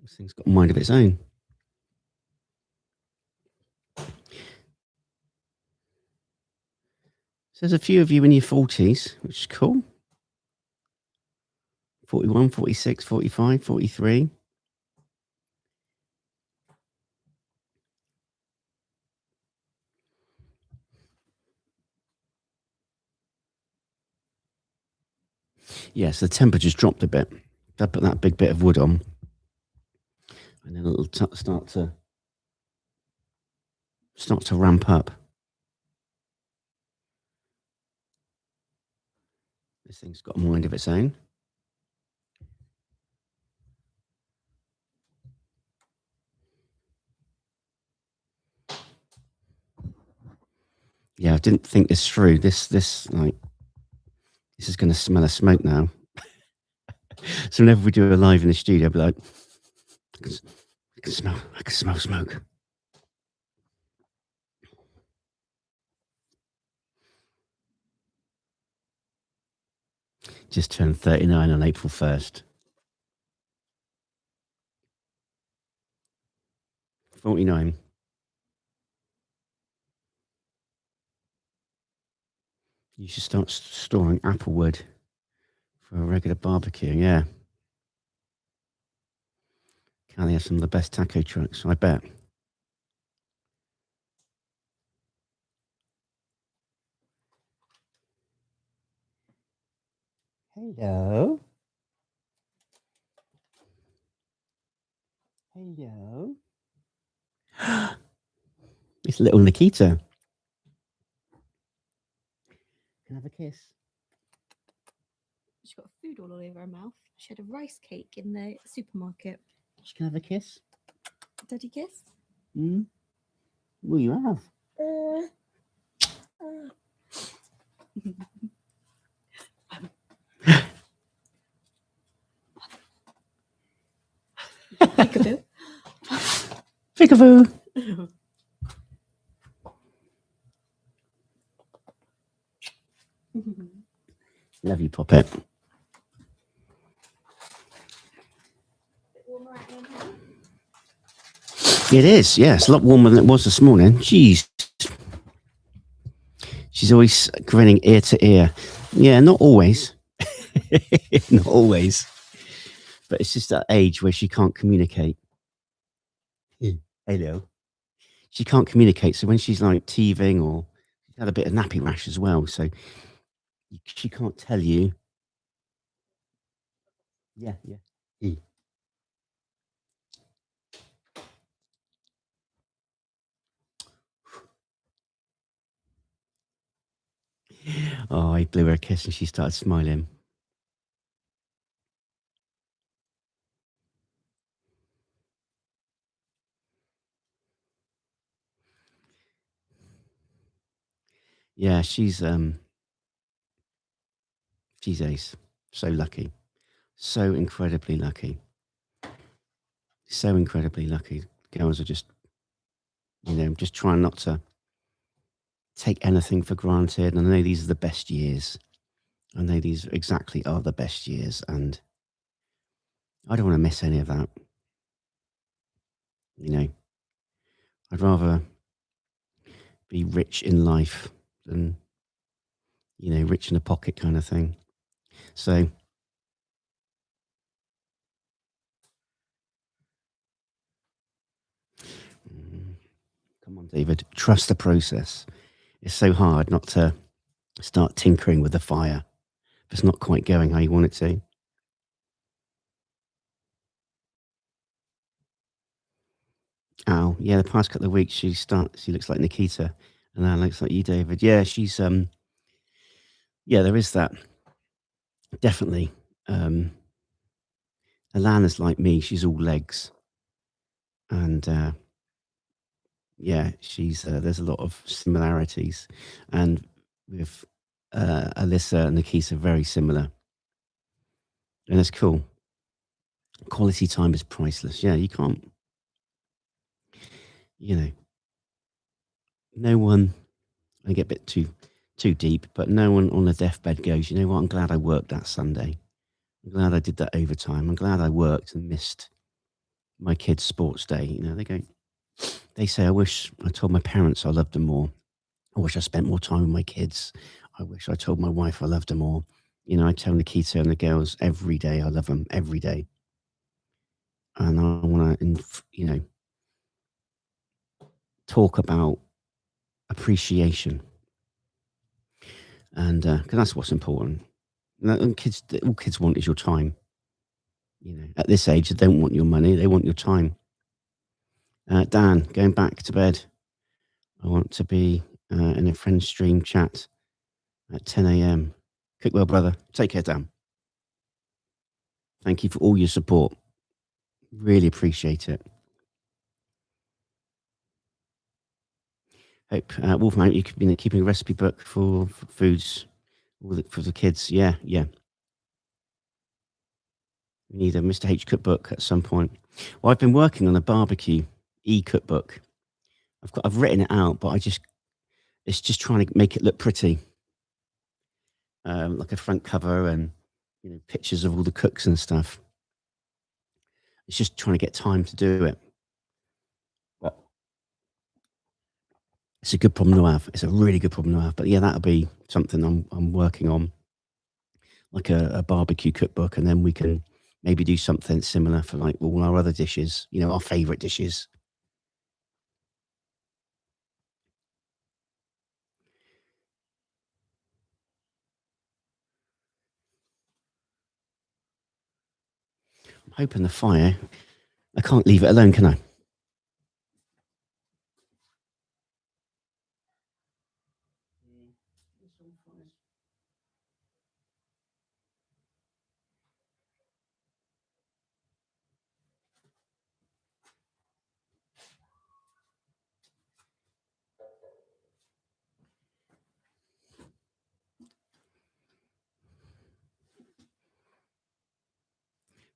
This thing's got a mind of its own. So there's a few of you in your 40s, which is cool. 41, 46, 45, 43. Yes, the temperature's dropped a bit. I put that big bit of wood on, and then it'll start to ramp up. This thing's got a mind of its own. Yeah, I didn't think this through. This is going to smell of smoke now. So whenever we do a live in the studio, I'll be like, I can smell smoke. Just turned 39 on April 1st. 49. You should start storing apple wood for a regular barbecue. Yeah. Callie has some of the best taco trucks, I bet. Hello. Hello. It's little Nikita. Can I have a kiss? She's got food all over her mouth. She had a rice cake in the supermarket. She can have a kiss. Daddy kiss? Mm. Will you have? Peekaboo. Peekaboo. Love you, Poppet. It is, yes. A lot warmer than it was this morning. Jeez. She's always grinning ear to ear. Yeah, not always. Not always. But it's just that age where she can't communicate. Hello. She can't communicate. So when she's like teething or she's had a bit of nappy rash as well. So she can't tell you. Yeah. Oh, I blew her a kiss and she started smiling. Yeah, she's ace. So lucky. So incredibly lucky. So incredibly lucky. Girls are just, just trying not to take anything for granted. And I know these are the best years. I know these exactly are the best years. And I don't want to miss any of that. I'd rather be rich in life than, rich in a pocket kind of thing. So, come on, David, trust the process. It's so hard not to start tinkering with the fire if it's not quite going how you want it to. Oh, yeah, the past couple of weeks she looks like Nikita and now looks like you, David. Yeah, she's there is that. Definitely. Alana's like me, she's all legs. And she's there's a lot of similarities. And with Alyssa and Nikita are very similar, and it's cool. Quality time is priceless. Yeah, you can't. You know, no one. I get a bit too deep, but no one on a deathbed goes, you know what? I'm glad I worked that Sunday. I'm glad I did that overtime. I'm glad I worked and missed my kids' sports day. You know, they say, I wish I told my parents I loved them more. I wish I spent more time with my kids. I wish I told my wife I loved her more. You know, I tell Nikita and the girls every day I love them every day. And I want to, you know, talk about appreciation. And because that's what's important. And kids, all kids want is your time. You know, at this age, they don't want your money; they want your time. Dan, going back to bed. I want to be in a friend stream chat at 10 a.m. Cook well, brother. Take care, Dan. Thank you for all your support. Really appreciate it. Hope Wolfman, you could be keeping a recipe book for foods for the kids. Yeah, yeah. We need a Mr. H cookbook at some point. Well, I've been working on a barbecue cookbook. I've written it out, but it's just trying to make it look pretty, like a front cover and pictures of all the cooks and stuff. It's just trying to get time to do it. But it's a good problem to have. It's a really good problem to have. But yeah, that'll be something I'm working on, like a barbecue cookbook, and then we can maybe do something similar for like all our other dishes. You know, our favorite dishes. I'm hoping the fire. I can't leave it alone, can I?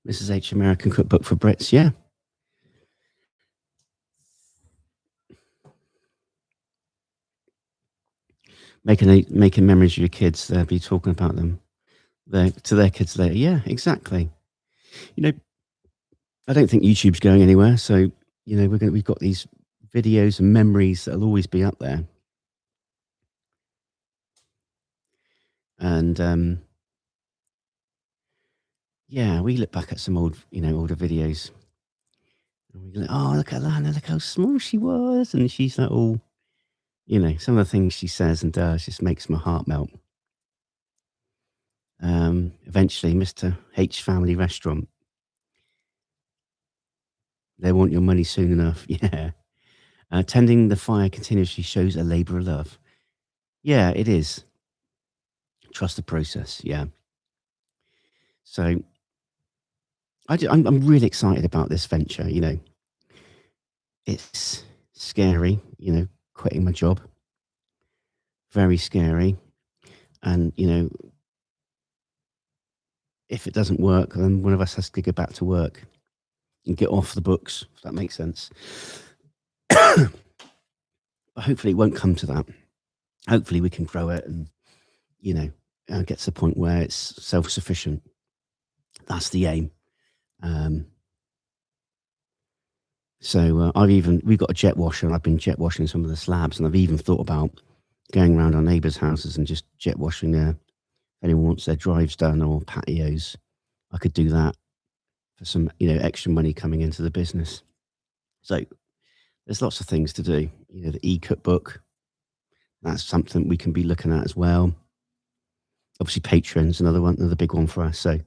Mrs. H American Cookbook for Brits, yeah. Making memories of your kids. They'll be talking about them to their kids later. Yeah, exactly. You know, I don't think YouTube's going anywhere. So we've got these videos and memories that'll always be up there. And yeah, we look back at some older videos. And we go, oh, look at Lana, look how small she was. And she's like, all, some of the things she says and does just makes my heart melt. Eventually, Mr. H Family Restaurant. They want your money soon enough. Yeah. Tending the fire continuously shows a labor of love. Yeah, it is. Trust the process. Yeah. So I'm really excited about this venture. It's scary, quitting my job. Very scary. And, if it doesn't work, then one of us has to go back to work and get off the books, if that makes sense. But hopefully it won't come to that. Hopefully we can grow it and, get to the point where it's self-sufficient. That's the aim. So we've got a jet washer, and I've been jet washing some of the slabs, and I've even thought about going around our neighbours' houses and just jet washing there. If anyone wants their drives done or patios, I could do that for some, extra money coming into the business. So there's lots of things to do. The e-cookbook, that's something we can be looking at as well. Obviously, Patreon's another big one for us. So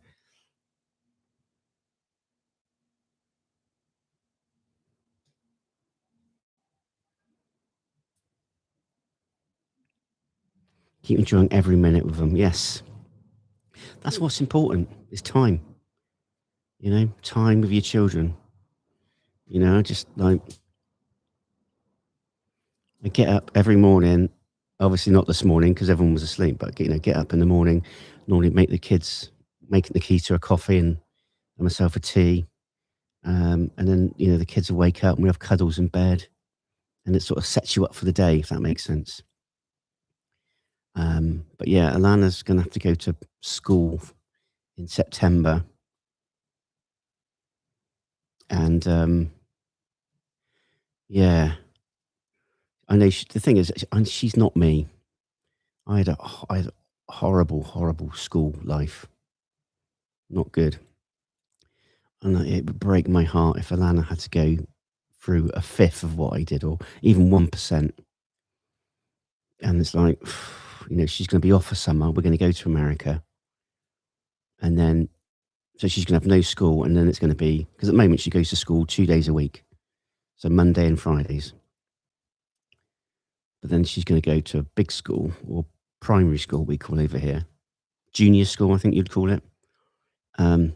keep enjoying every minute with them. Yes. That's what's important, is time. Time with your children. Just like, I get up every morning Obviously not this morning because everyone was asleep, but get up in the morning, normally make the kids, make Nikita a coffee and myself a tea. And then, the kids will wake up and we have cuddles in bed and it sort of sets you up for the day, if that makes sense. But yeah, Alana's going to have to go to school in September. And yeah, I know the thing is, she's not me. I had a horrible, horrible school life. Not good. And it would break my heart if Alana had to go through a fifth of what I did, or even 1%. And it's like, she's going to be off for summer. We're going to go to America. And then, so she's going to have no school. And then it's going to be, because at the moment she goes to school 2 days a week. So Monday and Fridays. But then she's going to go to a big school, or primary school, we call over here. Junior school, I think you'd call it. And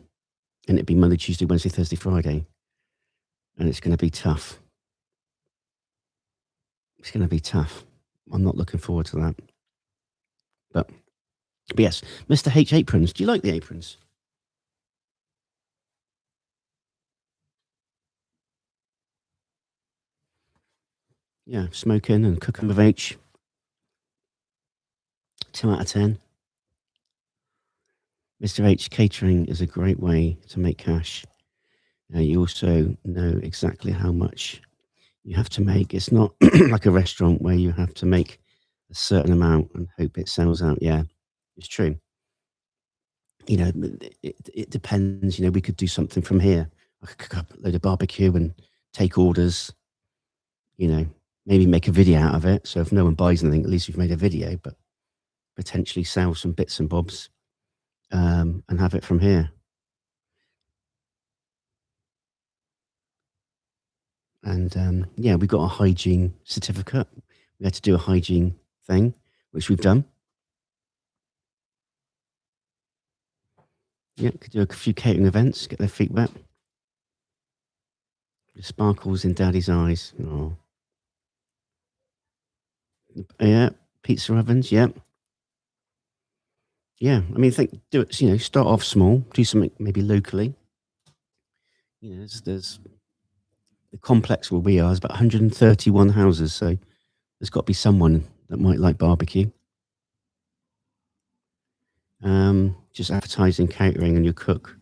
it'd be Monday, Tuesday, Wednesday, Thursday, Friday. And it's going to be tough. It's going to be tough. I'm not looking forward to that. But yes, Mr. H aprons. Do you like the aprons? Yeah, smoking and cooking with H. 2 out of 10. Mr. H, catering is a great way to make cash. You also know exactly how much you have to make. It's not like a restaurant where you have to make a certain amount and hope it sells out. Yeah, it's true. It depends. We could do something from here. I could cook up a load of barbecue and take orders. Maybe make a video out of it. So if no one buys anything, at least we've made a video, but potentially sell some bits and bobs and have it from here. And yeah, we got a hygiene certificate. We had to do a hygiene thing, which we've done. Yeah, could do a few catering events, get their feet wet. The sparkles in Daddy's eyes. Oh. Yeah, pizza ovens, yeah. Yeah, I mean, do it, start off small, do something maybe locally. There's the complex where we are is about 131 houses, so there's got to be someone that might like barbecue. Just advertising, catering, and your cook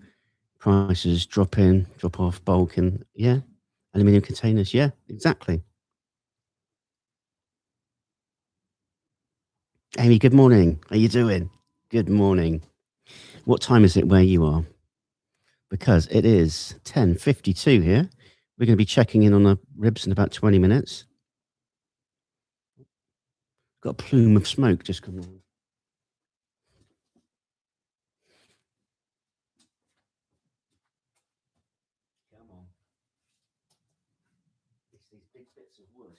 prices drop in, drop off, bulk, and yeah, aluminium containers. Yeah, exactly. Amy, good morning. How you doing? Good morning. What time is it where you are? Because it is 10:52 here. We're going to be checking in on the ribs in about 20 minutes. Got a plume of smoke just coming on. Come on. It's these big bits of wood.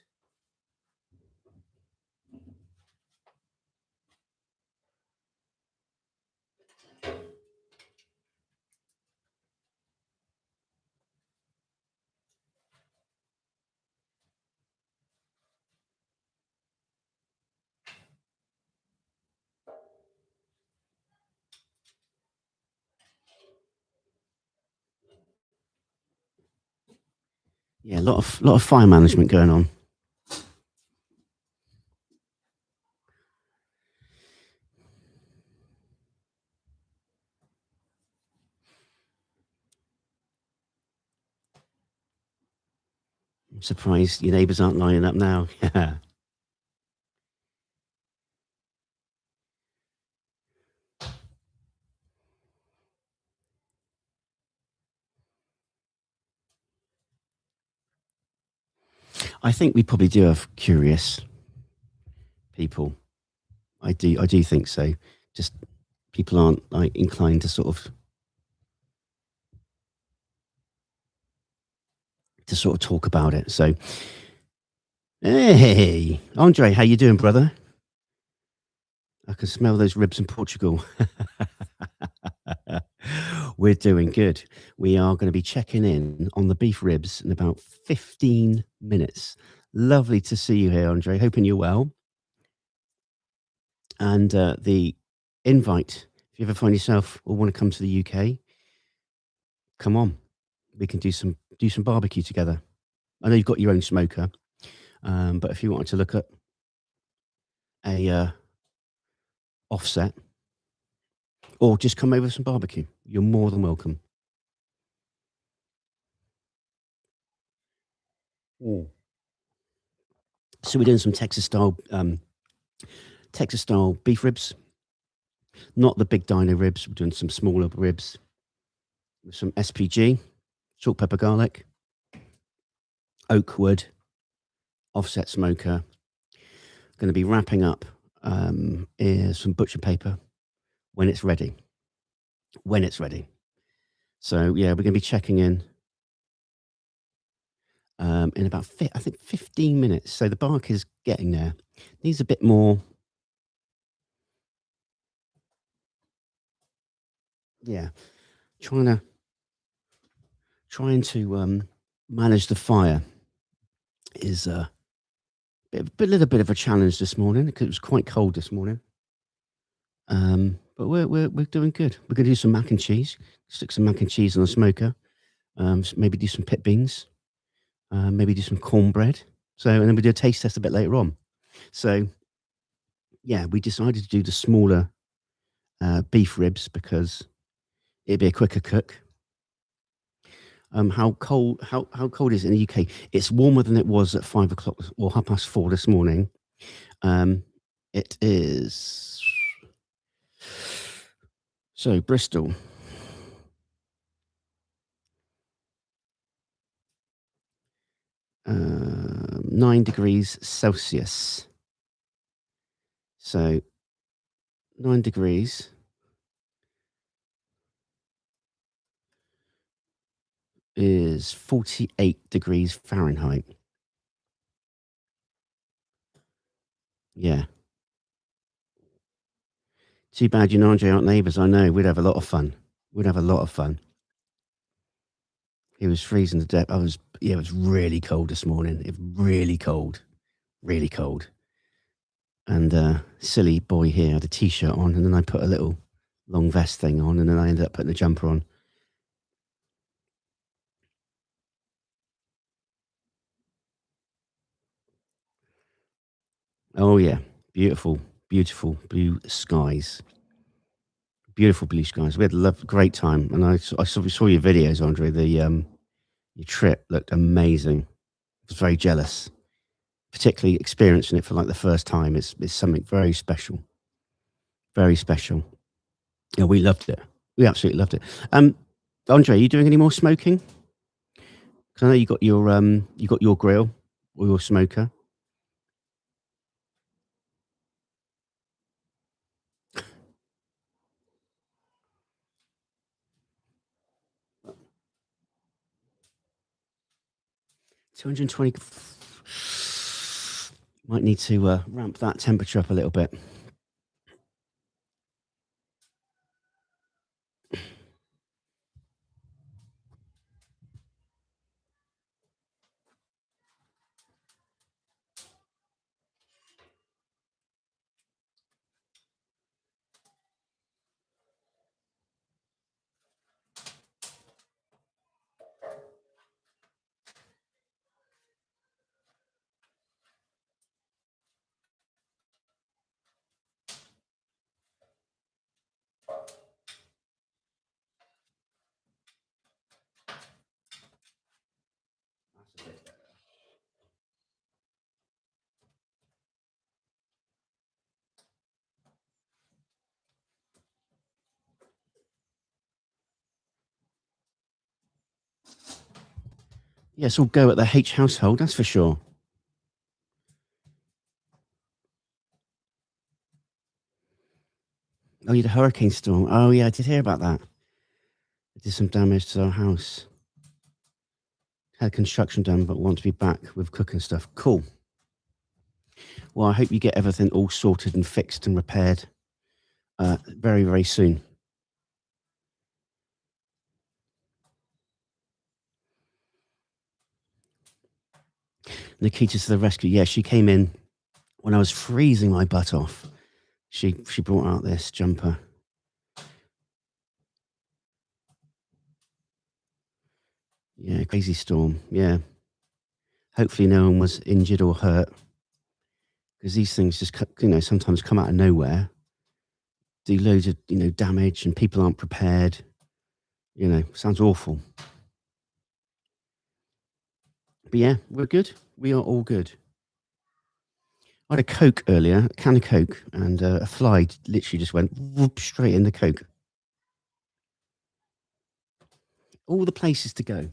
Yeah, a lot of fire management going on. I'm surprised your neighbours aren't lining up now. Yeah. I think we probably do have curious people. I do think so. Just people aren't like inclined to sort of talk about it. So, hey, Andre, how you doing, brother? I can smell those ribs in Portugal. We're doing good. We are going to be checking in on the beef ribs in about 15 minutes. Lovely to see you here, Andre. Hoping you're well. And the invite, if you ever find yourself or want to come to the UK, come on. We can do some barbecue together. I know you've got your own smoker, but if you wanted to look at a offset, or just come over for some barbecue, you're more than welcome. So we're doing some Texas style beef ribs, not the big dino ribs. We're doing some smaller ribs with some SPG, salt, pepper, garlic, oak wood, offset smoker. Going to be wrapping up some butcher paper when it's ready. So yeah, we're going to be checking in about 15 minutes. So the bark is getting there. Needs a bit more. Yeah, trying to manage the fire is a little bit of a challenge this morning because it was quite cold this morning. But we're doing good. We're going to do some mac and cheese. Stick some mac and cheese on the smoker. Maybe do some pit beans. Maybe do some cornbread. And then we do a taste test a bit later on. So yeah, we decided to do the smaller beef ribs because it'd be a quicker cook. How cold is it in the UK? It's warmer than it was at 5 o'clock or 4:30 this morning. It is so Bristol. 9 degrees Celsius. So 9 degrees is 48 degrees Fahrenheit. Yeah. Too bad you and Andre aren't neighbours. I know. We'd have a lot of fun. It was freezing to death. It was really cold this morning. It was really cold. And silly boy here had a t-shirt on, and then I put a little long vest thing on, and then I ended up putting a jumper on. Oh yeah, beautiful blue skies. Beautiful blue skies. We had a great time, and I saw your videos, Andre. Your trip looked amazing. I was very jealous, particularly experiencing it for like the first time. It's something very special. Very special. Yeah, we loved it. We absolutely loved it. Andre, are you doing any more smoking? Because I know you got your grill or your smoker. $220. Might need to ramp that temperature up a little bit. Yes, all go at the H household, that's for sure. Oh, you had a hurricane storm. Oh, yeah, I did hear about that. It did some damage to our house. Had construction done, but want to be back with cooking stuff. Cool. Well, I hope you get everything all sorted and fixed and repaired very, very soon. Nikita to the rescue. Yeah, she came in when I was freezing my butt off. She brought out this jumper. Yeah, crazy storm. Yeah. Hopefully no one was injured or hurt, because these things just sometimes come out of nowhere, do loads of damage, and people aren't prepared. Sounds awful. But yeah, we're good. We are all good. I had a Coke earlier, a can of Coke, and a fly literally just went whoop, straight in the Coke. All the places to go.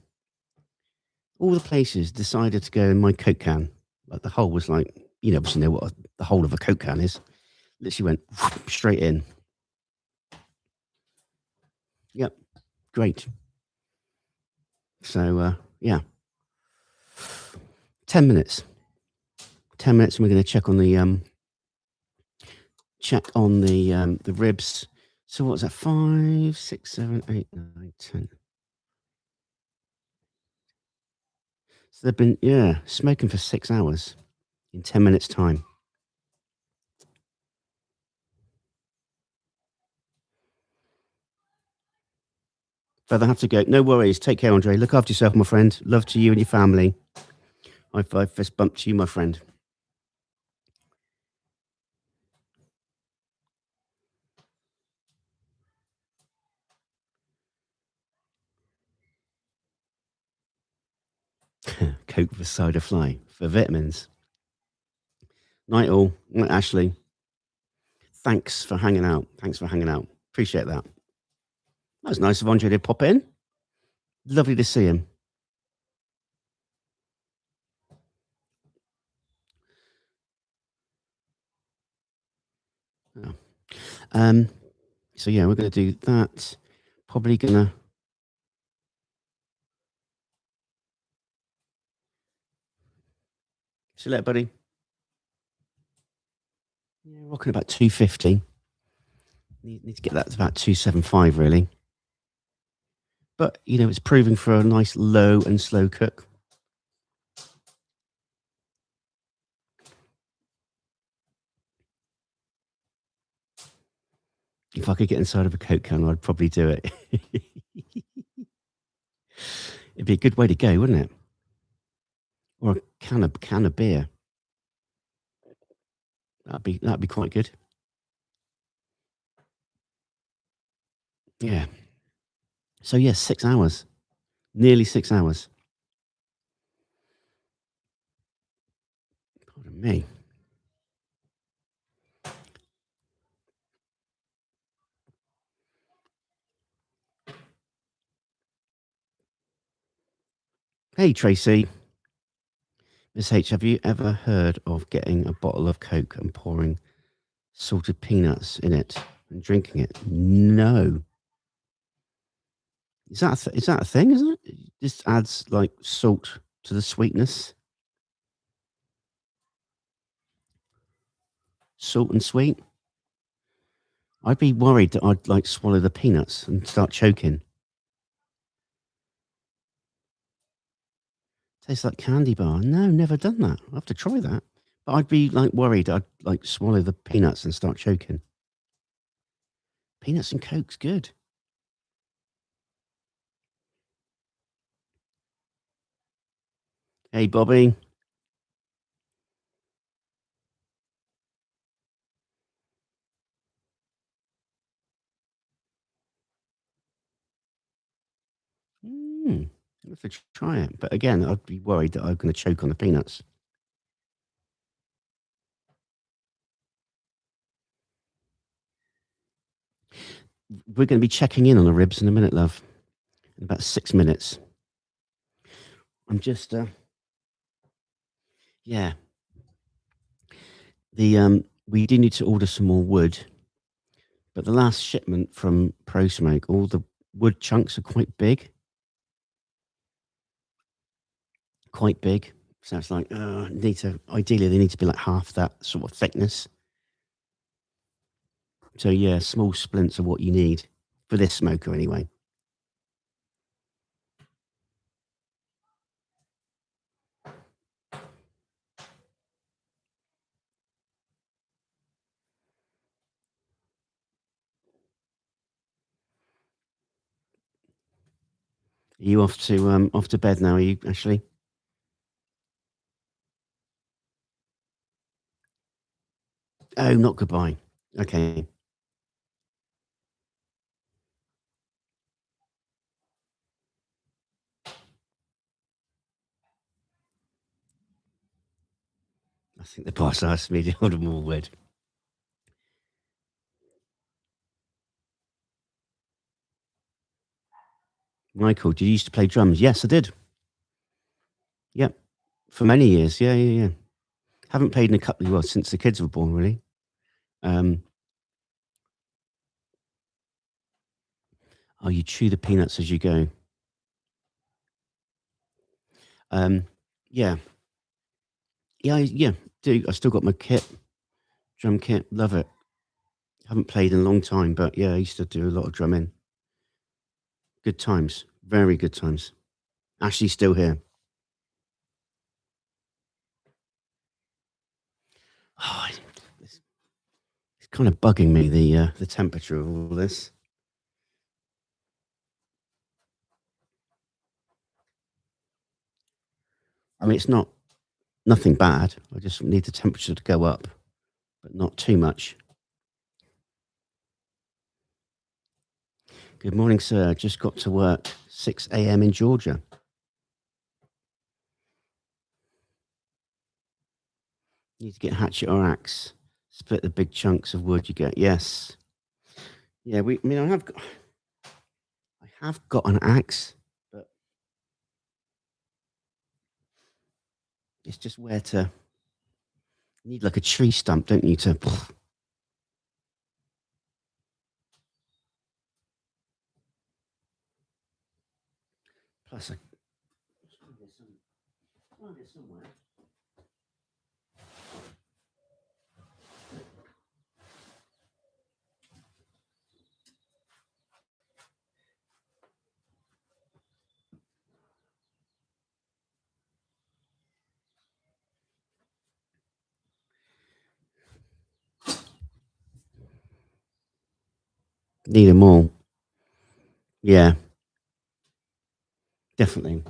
All the places decided to go in my Coke can. Like the hole was like, obviously know what the hole of a Coke can is. Literally went whoop, straight in. Yep, great. So, yeah. 10 minutes. 10 minutes, and we're going to check on the ribs. So what's that? 5, 6, 7, 8, 9, 10. So they've been, smoking for 6 hours in 10 minutes' time. But I have to go. No worries. Take care, Andre. Look after yourself, my friend. Love to you and your family. High five, fist bump to you, my friend. Coke with cider fly for vitamins. Night all. Night, Ashley. Thanks for hanging out. Appreciate that. That was nice of Andre to pop in. Lovely to see him. Oh. So yeah, we're going to do that. Probably going to... See you later, buddy. Yeah, rocking about 250. Need to get that to about 275, really. But, it's proving for a nice low and slow cook. If I could get inside of a Coke can, I'd probably do it. It'd be a good way to go, wouldn't it? Or a can of beer. That'd be quite good. Yeah. So yes, 6 hours. Nearly 6 hours. Pardon me. Hey, Tracy. Miss H, have you ever heard of getting a bottle of Coke and pouring salted peanuts in it and drinking it? No. Is that a thing, isn't it? It just adds like salt to the sweetness. Salt and sweet. I'd be worried that I'd like swallow the peanuts and start choking. Tastes like candy bar. No, never done that. I'll have to try that. But I'd be like worried I'd like swallow the peanuts and start choking. Peanuts and Coke's good. Hey, Bobby. I'll have to try it. But again, I'd be worried that I'm going to choke on the peanuts. We're going to be checking in on the ribs in a minute, love. In about 6 minutes. I'm just, yeah. We do need to order some more wood. But the last shipment from Pro Smoke, all the wood chunks are quite big. Quite big. So it's like, ideally they need to be like half that sort of thickness. So yeah, small splints are what you need for this smoker anyway. Are you off to bed now? Are you, Ashley? Oh, not goodbye. Okay. I think the boss asked me to hold them all wood. Michael, did you used to play drums? Yes, I did. Yep. For many years. Yeah. Haven't played in a couple of years since the kids were born, really. Oh, you chew the peanuts as you go. Yeah. Yeah. Do I still got my kit, drum kit? Love it. Haven't played in a long time, but yeah, I used to do a lot of drumming. Good times, very good times. Ashley's still here. Oh, it's kind of bugging me, the temperature of all this. I mean, it's nothing bad. I just need the temperature to go up, but not too much. Good morning, sir. Just got to work. 6 a.m. in Georgia. Need to get hatchet or axe. Split the big chunks of wood you get. Yes. Yeah. I have got an axe, but it's just where to. You need like a tree stump, don't you? To. Plus, somewhere. Need them all. Yeah, definitely.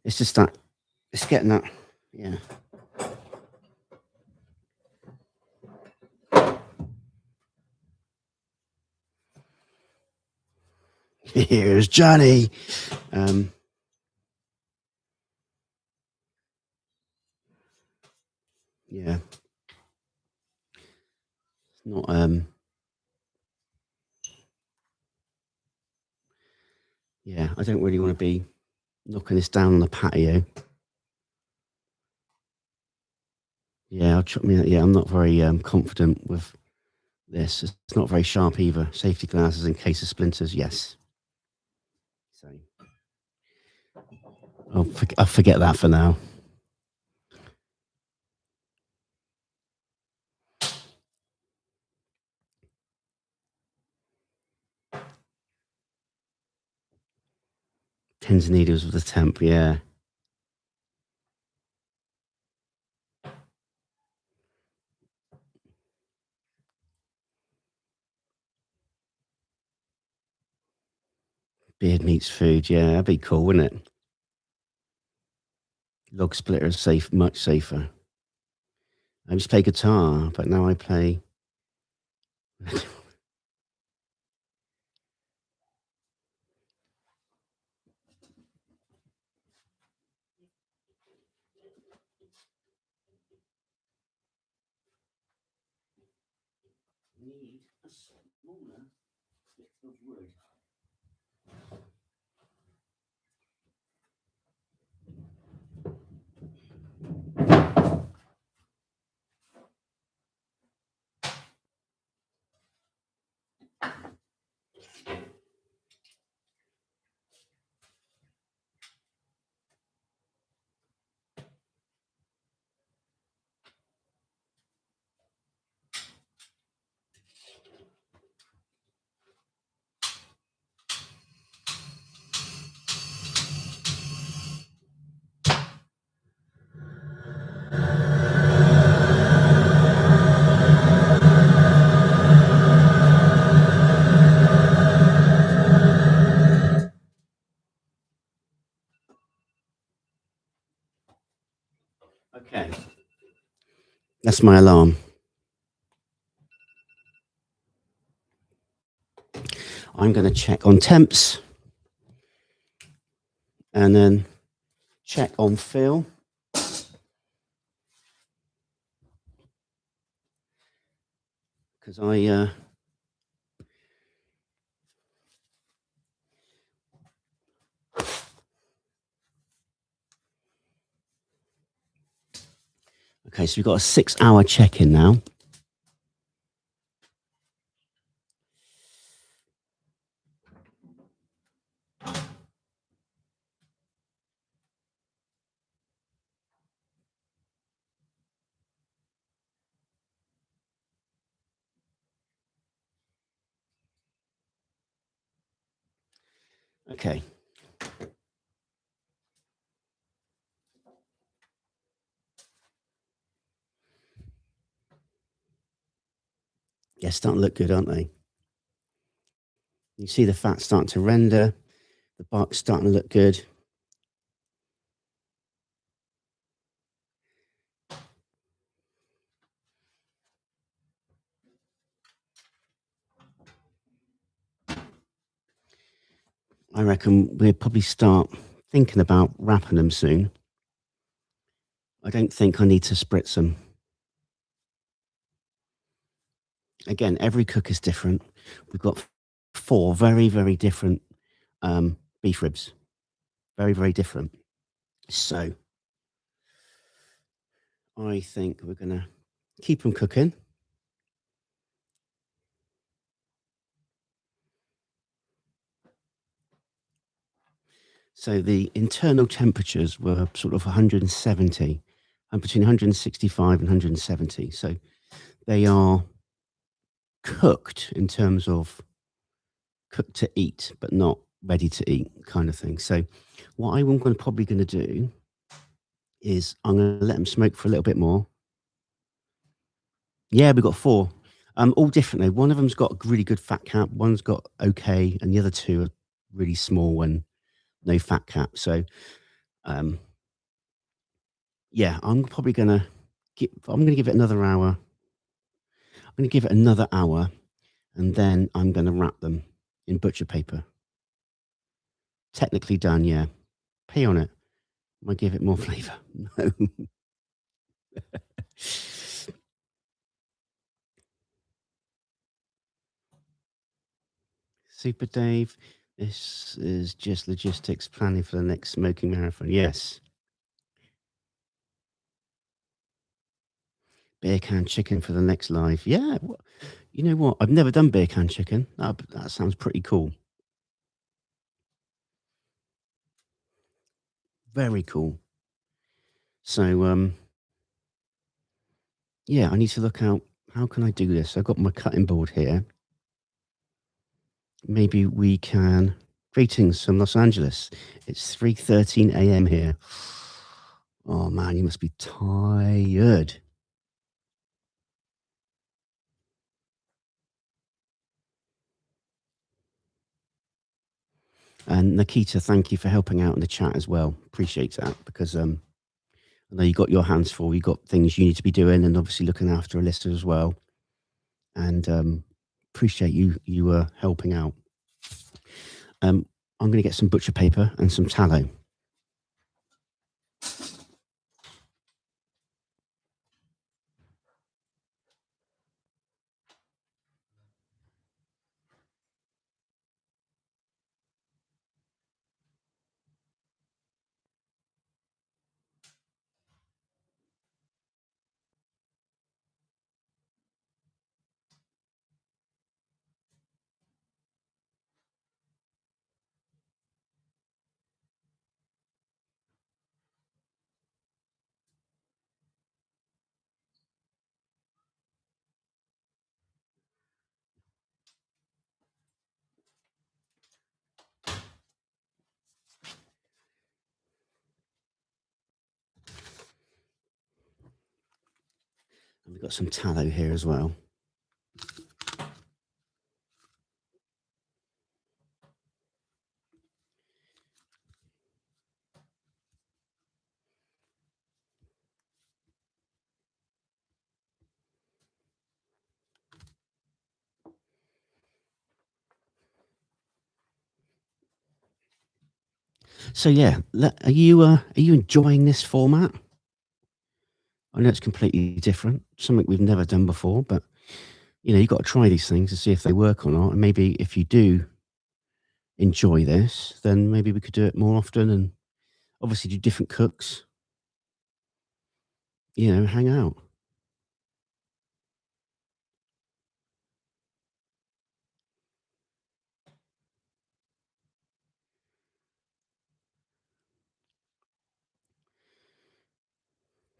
It's just that it's getting that. Yeah. Here's Johnny. Yeah. It's not. Yeah. I don't really want to be knocking this down on the patio. Yeah. Yeah. I'm not very confident with this. It's not very sharp either. Safety glasses in case of splinters. Yes. So I'll forget that for now. Pins and needles with the temp. Yeah. Beard meets food. Yeah. That'd be cool, wouldn't it? Log splitter is safe, much safer. I used to play guitar, but now I play. Need a smaller bit of wood. That's my alarm. I'm going to check on temps and then check on feel. Because okay, so we've got a 6-hour check-in now. Okay. Yeah, starting to look good, aren't they? You see the fat starting to render. The bark's starting to look good. I reckon we'll probably start thinking about wrapping them soon. I don't think I need to spritz them. Again, every cook is different. We've got 4 very, very different beef ribs. Very, very different. So I think we're going to keep them cooking. So the internal temperatures were sort of 170, and between 165 and 170. So they are cooked in terms of cooked to eat, but not ready to eat kind of thing. So what I'm probably going to do is I'm going to let them smoke for a little bit more. Yeah, we've got 4. All different though. One of them's got a really good fat cap, one's got okay, and the other 2 are really small and no fat cap. So yeah, I'm probably gonna give it another hour. I'm gonna give it another hour, and then I'm gonna wrap them in butcher paper. Technically done, yeah. Pee on it. Might give it more flavour. No. Super Dave, this is just logistics planning for the next smoking marathon. Yes. Beer can chicken for the next live. Yeah. You know what? I've never done beer can chicken. That sounds pretty cool. Very cool. So, yeah, I need to look out. How can I do this? I've got my cutting board here. Maybe we can. Greetings from Los Angeles. It's 3:13 a.m. here. Oh man, you must be tired. And Nikita, thank you for helping out in the chat as well. Appreciate that because I know you got your hands full. You got things you need to be doing, and obviously looking after a lister as well. And appreciate you helping out. I'm going to get some butcher paper and some tallow. And we've got some tallow here as well. So yeah, are you enjoying this format? I know it's completely different, something we've never done before, but you've got to try these things to see if they work or not. And maybe if you do enjoy this, then maybe we could do it more often and obviously do different cooks, hang out.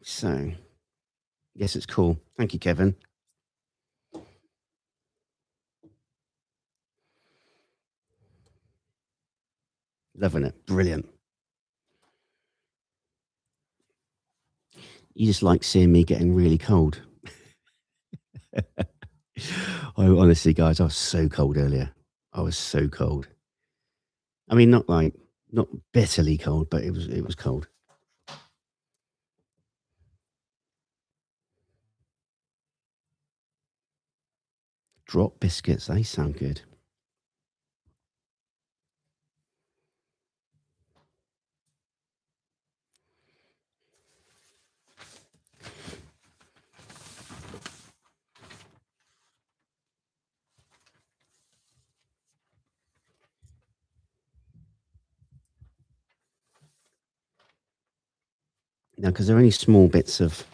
So, yes, it's cool. Thank you, Kevin. Loving it. Brilliant. You just like seeing me getting really cold. Oh, honestly, guys, I was so cold earlier. I was so cold. I mean, not bitterly cold, but it was cold. Drop biscuits, they sound good. Now, because they're only small bits of.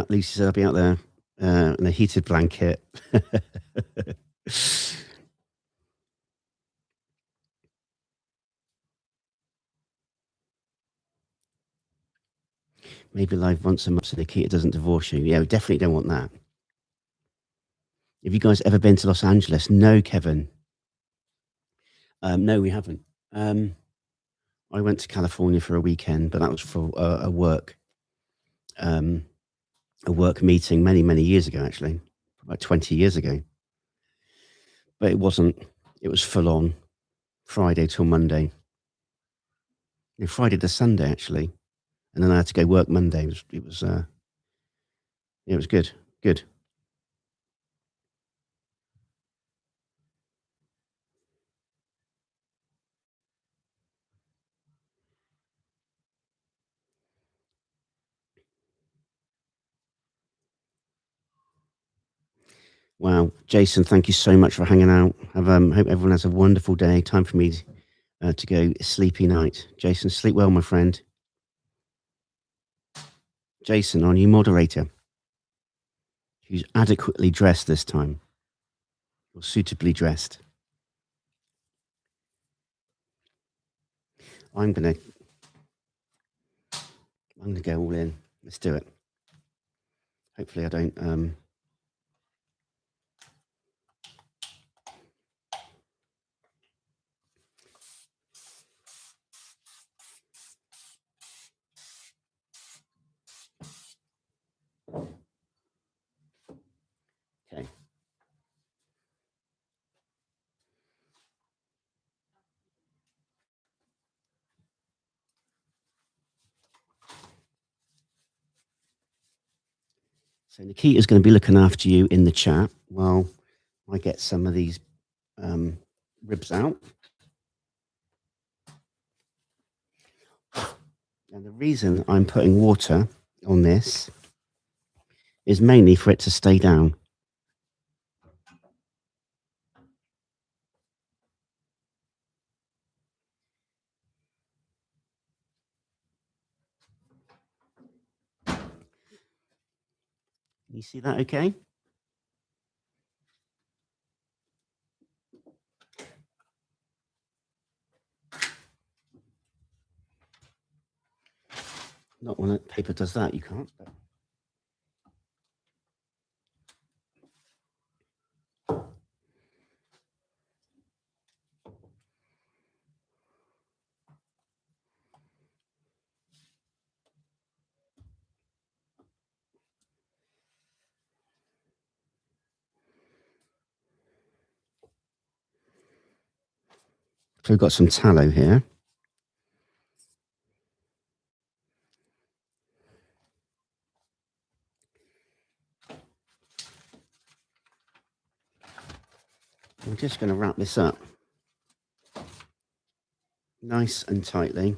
Lucy said, I'd be out there in a heated blanket. Maybe live once a month so Nikita doesn't divorce you. Yeah, we definitely don't want that. Have you guys ever been to Los Angeles? No, Kevin. No, we haven't. I went to California for a weekend, but that was for a work meeting many years ago, actually, about 20 years ago. But it wasn't. It was full on Friday till Monday. Friday to Sunday, actually, and then I had to go work Monday. It was good. Good. Wow, Jason, thank you so much for hanging out. Hope everyone has a wonderful day. Time for me to go sleepy night. Jason, sleep well, my friend. Jason, our new moderator, who's adequately dressed this time, or suitably dressed. I'm gonna go all in. Let's do it. Hopefully, I don't. So Nikita's going to be looking after you in the chat while I get some of these ribs out. And the reason I'm putting water on this is mainly for it to stay down. You see that okay? Not when paper does that, you can't. But... So we've got some tallow here. I'm just going to wrap this up nice and tightly.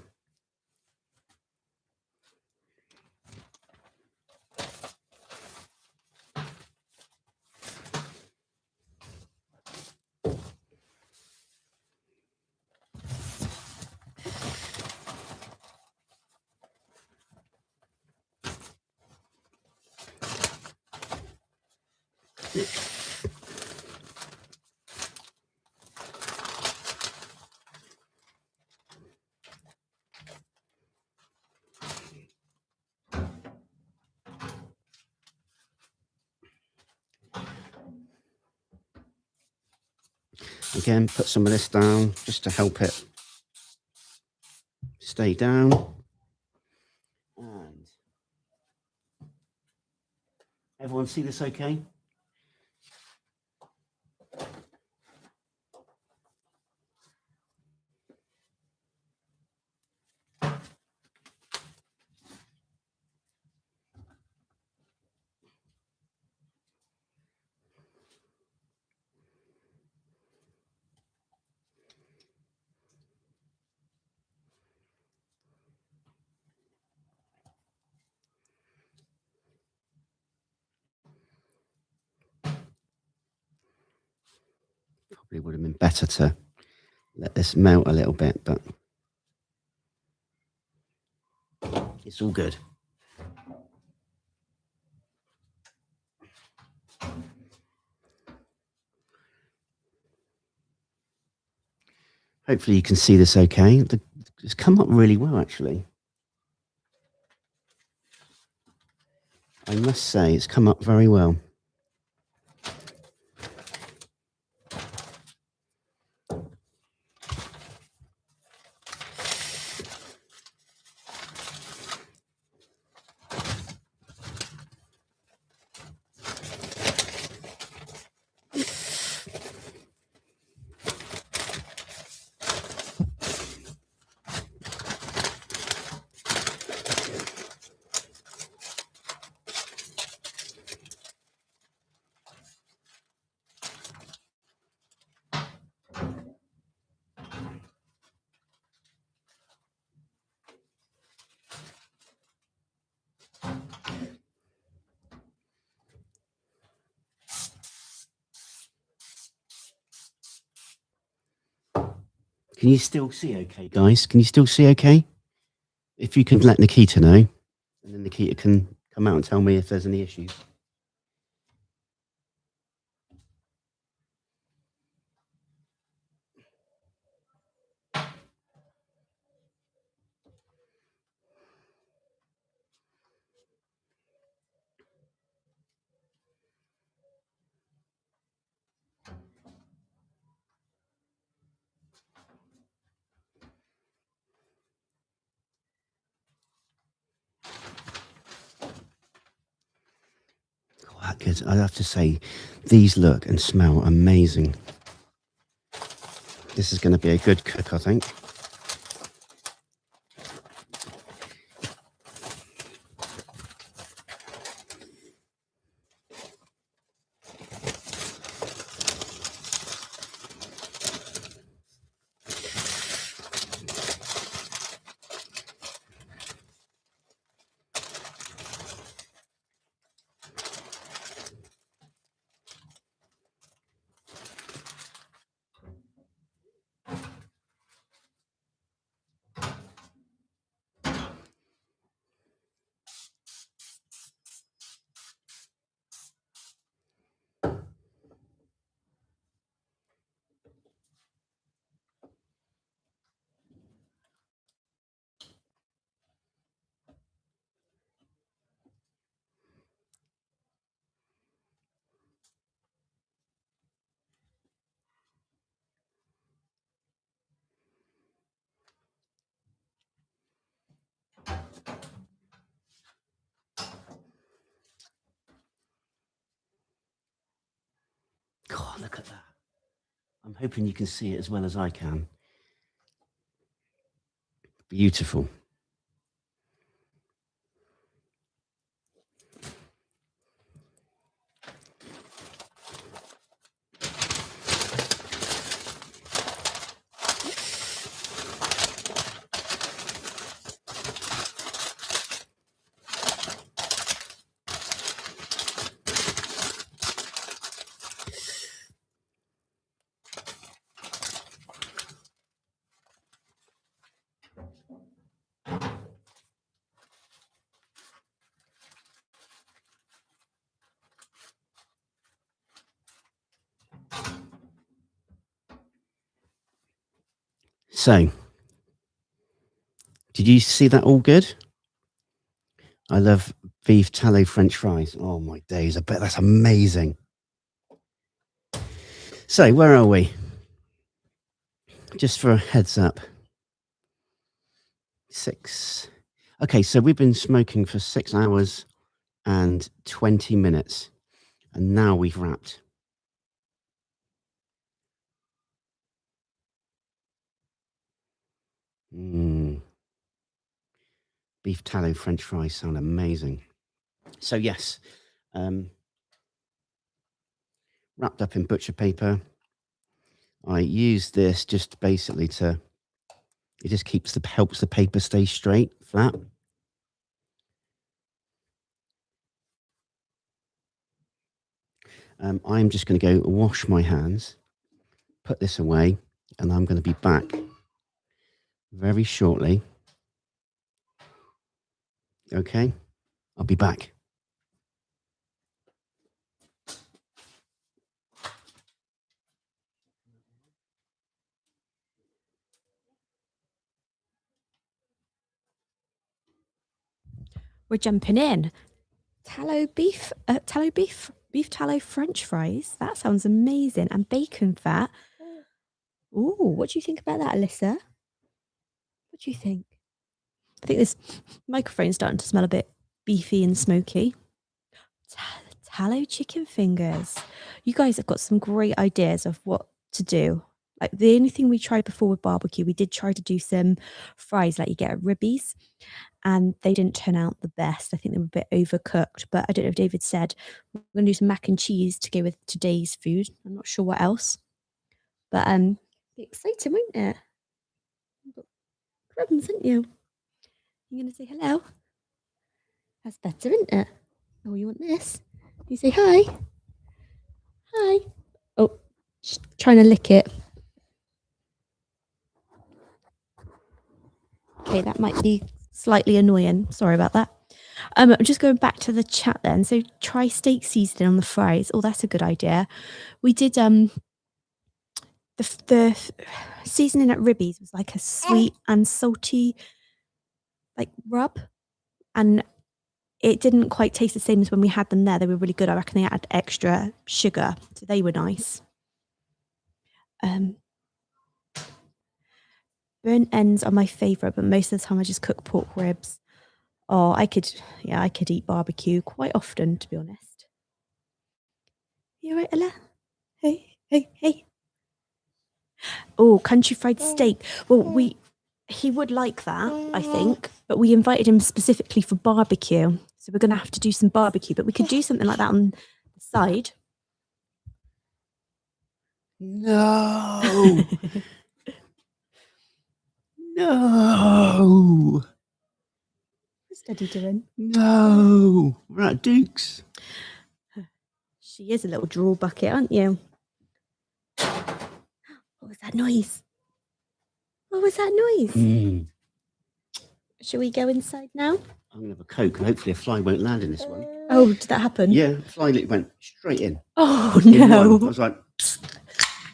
Again, put some of this down just to help it stay down. And everyone see this okay? Probably would have been better to let this melt a little bit, but it's all good. Hopefully you can see this okay. It's come up really well, actually. I must say it's come up very well. Can you still see okay, guys? Can you still see okay? If you can let Nikita know, and then Nikita can come out and tell me if there's any issues. Quite good. I have to say, these look and smell amazing. This is going to be a good cook, I think. God, look at that. I'm hoping you can see it as well as I can. Beautiful. So, did you see that all good? I love beef tallow French fries. Oh my days, I bet that's amazing. So, where are we? Just for a heads up. 6. Okay, so we've been smoking for 6 hours and 20 minutes. And now we've wrapped. Beef tallow French fries sound amazing. So yes, wrapped up in butcher paper. I use this just basically to, it just helps the paper stay straight, flat. I'm just going to go wash my hands, put this away, and I'm going to be back very shortly. Okay, I'll be back. We're jumping in. Beef tallow French fries. That sounds amazing. And bacon fat. Ooh, what do you think about that, Alyssa? What do you think? I think this microphone's starting to smell a bit beefy and smoky. Tallow chicken fingers. You guys have got some great ideas of what to do. Like the only thing we tried before with barbecue, we did try to do some fries like you get at Ribbies, and they didn't turn out the best. I think they were a bit overcooked, but I don't know if David said we're going to do some mac and cheese to go with today's food. I'm not sure what else, but be exciting, won't it? Crumbs, aren't you? You're going to say hello? That's better, isn't it? Oh, you want this? You say hi. Hi. Oh, just trying to lick it. Okay, that might be slightly annoying. Sorry about that. I'm just going back to the chat then. So try steak seasoning on the fries. Oh, that's a good idea. We did the seasoning at Ribbies was like a sweet and salty like rub, and it didn't quite taste the same as when we had them there. They were really good. I reckon they had extra sugar, so they were nice. Burnt ends are my favourite, but most of the time I just cook pork ribs. Oh, I could eat barbecue quite often, to be honest. You right, Ella? Hey. Oh, country fried steak. Well, he would like that, I think, but we invited him specifically for barbecue. So we're going to have to do some barbecue, but we could do something like that on the side. No. No. What's Daddy doing? No. We're at Duke's. She is a little draw bucket, aren't you? What was that noise? Shall we go inside now? I'm going to have a Coke and hopefully a fly won't land in this one. Oh, did that happen? Yeah, a fly went straight in. Oh, In no. one. I was like,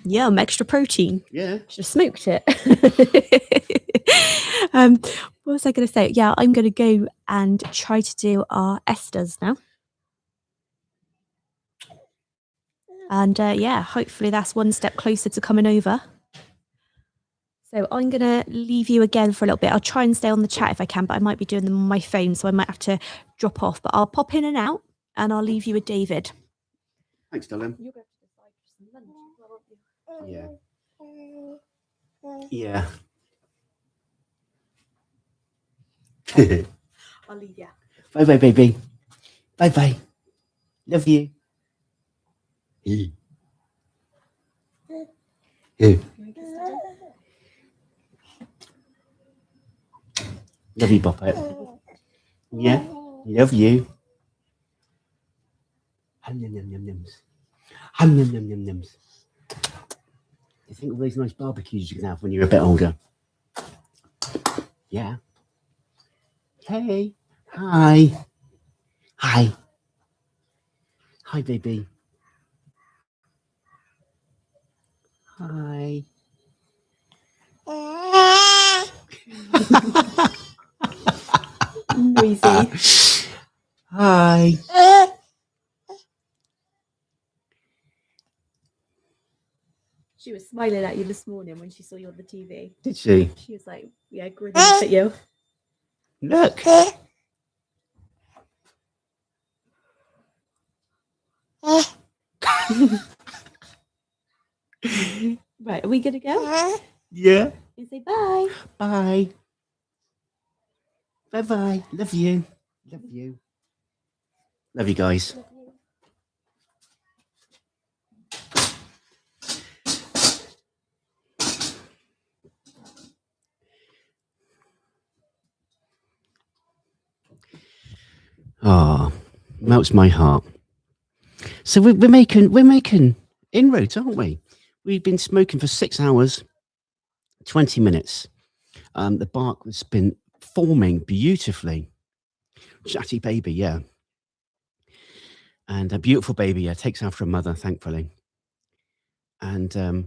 Yum, extra protein. yeah. Should have smoked it. What was I going to say? Yeah, I'm going to go and try to do our Esters now. And yeah, hopefully that's one step closer to coming over. So I'm going to leave you again for a little bit. I'll try and stay on the chat if I can, but I might be doing them on my phone, so I might have to drop off. But I'll pop in and out, and I'll leave you with David. Thanks, Dylan. You're going to decide some lunch as well, won't you? Yeah. I'll leave you. Bye bye, baby. Bye bye. Love you. You wanna kiss Daddy? Love you, Boppet. Yeah. Love you. Hum yum yum yum yums. Hum yum yum yum yums. You think of those nice barbecues you can have when you're a bit older? Yeah. Hey. Hi. Hi. Hi, baby. Hi. Noisy. Hi. She was smiling at you this morning when she saw you on the TV. Did she? She was like, yeah, grinning up at you. Look. Right, are we gonna go? Yeah. You say bye. Bye. Bye bye. Love you. Love you. Love you guys. Ah, melts my heart. So we're making inroads, aren't we? We've been smoking for 6 hours, 20 minutes. The bark has been forming beautifully. Chatty baby, yeah. And a beautiful baby, yeah, takes after a mother, thankfully. And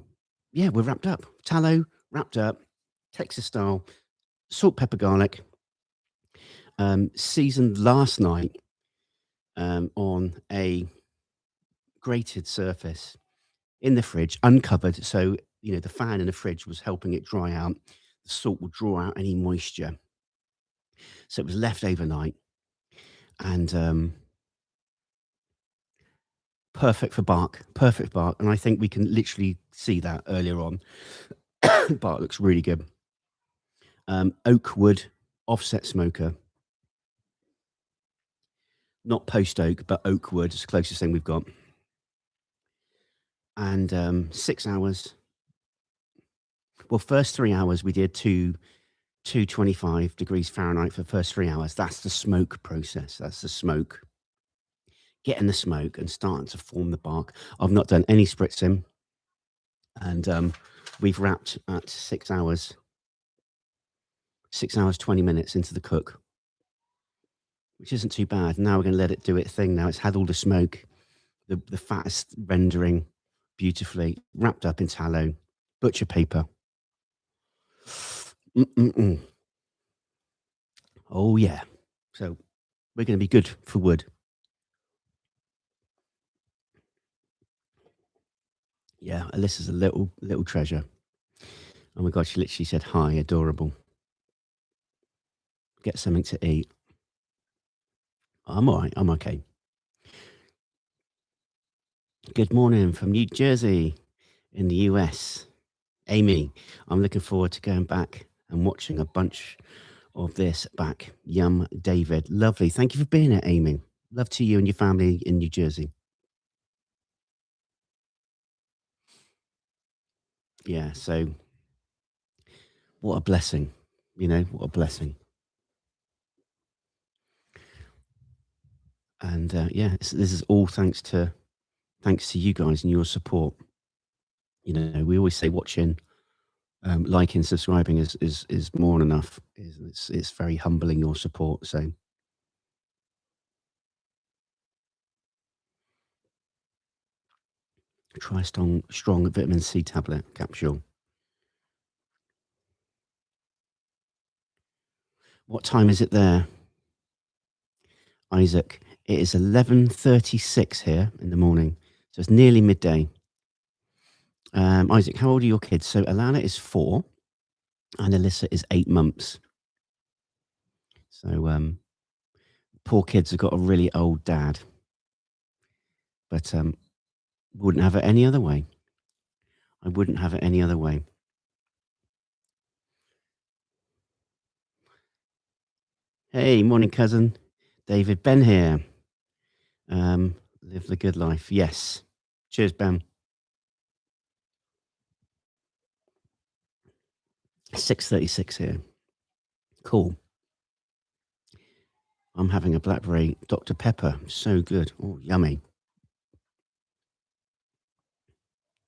yeah, we're wrapped up. Tallow, wrapped up, Texas style, salt, pepper, garlic. Seasoned last night on a grated surface in the fridge, uncovered. So, you know, the fan in the fridge was helping it dry out. The salt will draw out any moisture. So it was left overnight. And perfect for bark. Perfect bark. And I think we can literally see that earlier on. Bark looks really good. Oak wood offset smoker. Not post oak, but oak wood is the closest thing we've got. And 6 hours. Well, first 3 hours we did 225 degrees Fahrenheit for the first 3 hours. That's the smoke process. That's the smoke. Getting the smoke and starting to form the bark. I've not done any spritzing. And we've wrapped at 6 hours. 6 hours, 20 minutes into the cook, which isn't too bad. Now we're going to let it do its thing. Now it's had all the smoke. The fat is rendering beautifully, wrapped up in tallow, butcher paper. Mm-mm-mm. Oh, yeah. So we're going to be good for wood. Yeah, Alyssa's a little treasure. Oh my God, she literally said, hi, adorable. Get something to eat. I'm all right. I'm okay. Good morning from New Jersey in the US. Amy, I'm looking forward to going back and watching a bunch of this back. Yum, David. Lovely. Thank you for being here, Amy. Love to you and your family in New Jersey. Yeah, so what a blessing. You know, what a blessing. And yeah, this is all thanks to you guys and your support. You know, we always say watching, liking, subscribing is more than enough. It's very humbling, your support. So try strong vitamin C tablet capsule. What time is it there, Isaac? It is 11:36 here in the morning, so it's nearly midday. Isaac, how old are your kids? So Alana is 4, and Alyssa is 8 months. So poor kids have got a really old dad, but Wouldn't have it any other way. I wouldn't have it any other way. Hey, morning, cousin. David, Ben here. Live the good life. Yes. Cheers, Ben. 6:36 here. Cool. I'm having a blackberry Dr. Pepper. So good. Oh, yummy.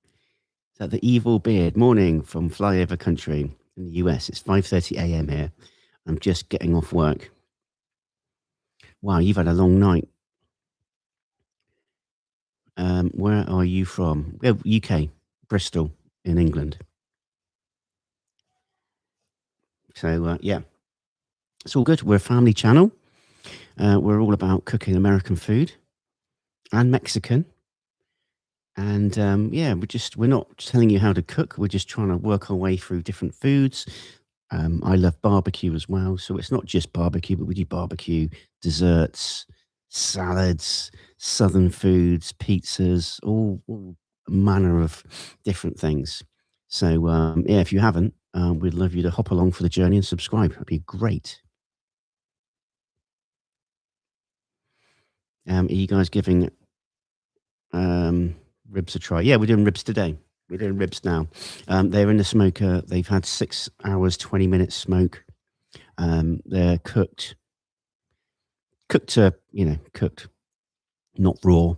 Is that the evil beard? Morning from flyover country in the US. It's 5:30 a.m. here. I'm just getting off work. Wow, you've had a long night. Where are you from? UK, Bristol in England. So, yeah, it's all good. We're a family channel. We're all about cooking American food and Mexican. And yeah, we're not telling you how to cook. We're just trying to work our way through different foods. I love barbecue as well. So it's not just barbecue, but we do barbecue, desserts, salads, southern foods, pizzas, all manner of different things. So yeah, if you haven't, we'd love you to hop along for the journey and subscribe. It'd be great. Are you guys giving ribs a try? Yeah, we're doing ribs today. We're doing ribs now. They're in the smoker. They've had 6 hours, 20 minutes smoke. They're cooked, cooked, not raw.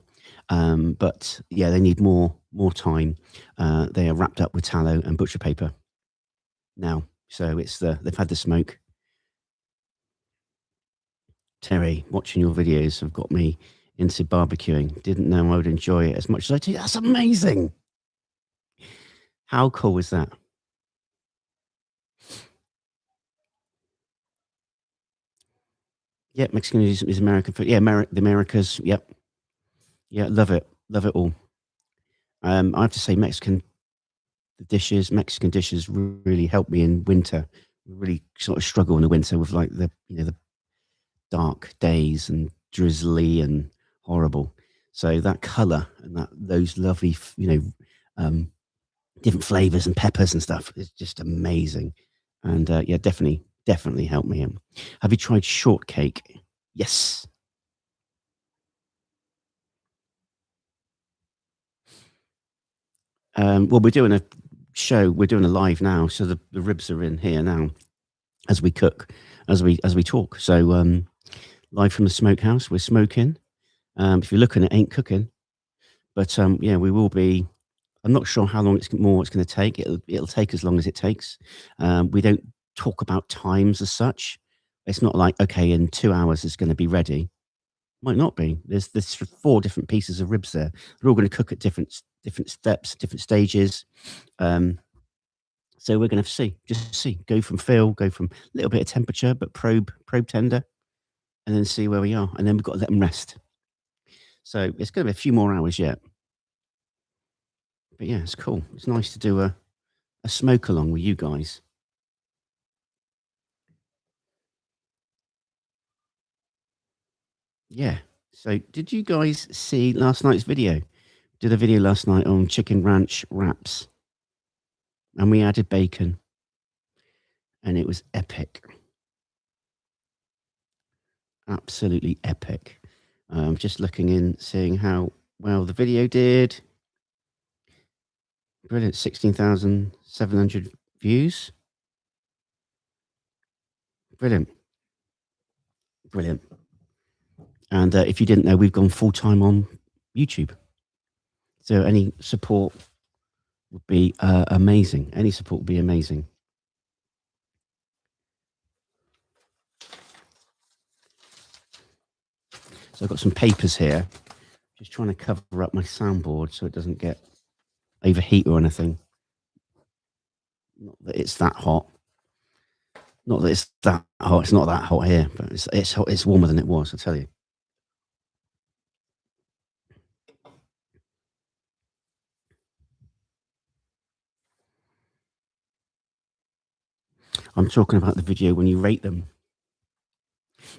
But yeah, they need more time. They are wrapped up with tallow and butcher paper now. So they've had the smoke. Terry, watching your videos have got me into barbecuing. Didn't know I would enjoy it as much as I do. That's amazing. How cool is that? Yeah, Mexican is American food. Yeah, the Americas. Yep. Yeah, love it. Love it all. I have to say, Mexican dishes really help me in winter. Really sort of struggle in the winter with like the dark days and drizzly and horrible. So that color and those lovely, different flavors and peppers and stuff is just amazing. And yeah, definitely helped me. Have you tried shortcake? Yes. Well, we're doing a show. We're doing a live now, so the ribs are in here now as we cook, as we talk. So live from the smokehouse, we're smoking. If you're looking, it ain't cooking, but yeah, we will be. I'm not sure how long it's going to take. It'll take as long as it takes. We don't talk about times as such. It's not like, okay, in 2 hours it's going to be ready. Might not be. There's 4 different pieces of ribs there. They're all going to cook at different steps, different stages. So we're going to just see. Go from feel, go from a little bit of temperature, but probe tender, and then see where we are. And then we've got to let them rest. So it's going to be a few more hours yet. But yeah, it's cool. It's nice to do a smoke along with you guys. Yeah. So did you guys see last night's video? Did a video last night on chicken ranch wraps. And we added bacon. And it was epic. Absolutely epic. Just looking in, seeing how well the video did. Brilliant. 16,700 views. Brilliant. And if you didn't know, we've gone full-time on YouTube. So any support would be amazing. Any support would be amazing. So I've got some papers here. Just trying to cover up my soundboard so it doesn't get overheat or anything. Not that it's that hot. Not that it's that hot. It's not that hot here, but it's hot. It's warmer than it was, I tell you. I'm talking about the video when you rate them.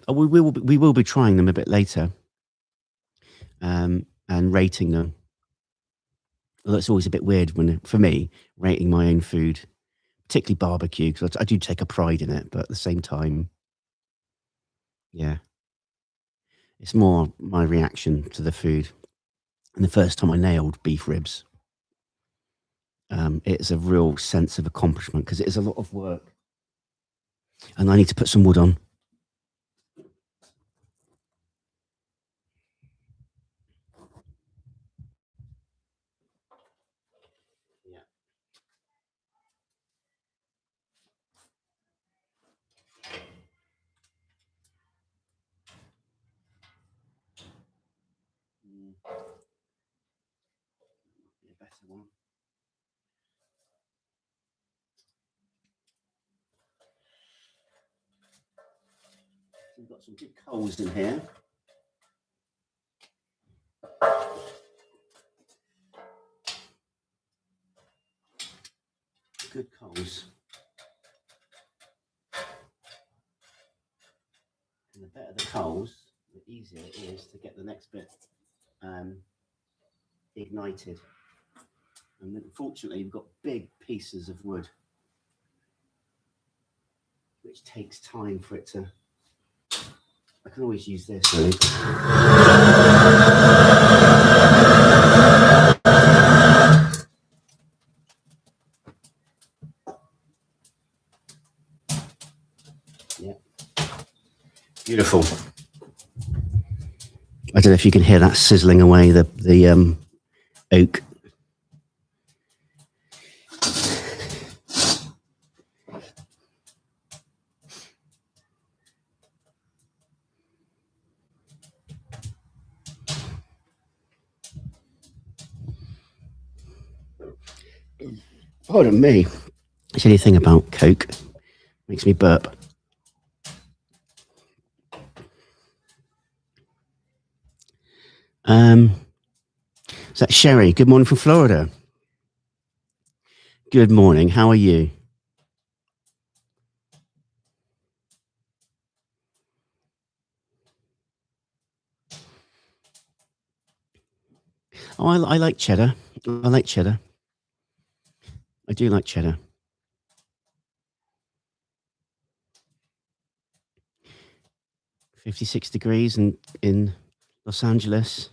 Oh, we will be trying them a bit later, and rating them. Although it's always a bit weird for me, rating my own food, particularly barbecue, because I do take a pride in it, but at the same time, yeah, it's more my reaction to the food. And the first time I nailed beef ribs, it's a real sense of accomplishment because it is a lot of work. And I need to put some wood on. Yeah. A better one. We've got some good coals in here. Good coals. And the better the coals, the easier it is to get the next bit ignited. And unfortunately, we've got big pieces of wood, which takes time for it to. I can always use this. Really. Yeah. Beautiful. I don't know if you can hear that sizzling away, the oak. Pardon me. It's anything about Coke. Makes me burp. Is that Sherry? Good morning from Florida. Good morning. How are you? Oh, I like cheddar. I like cheddar. I do like cheddar. "56 degrees in Los Angeles.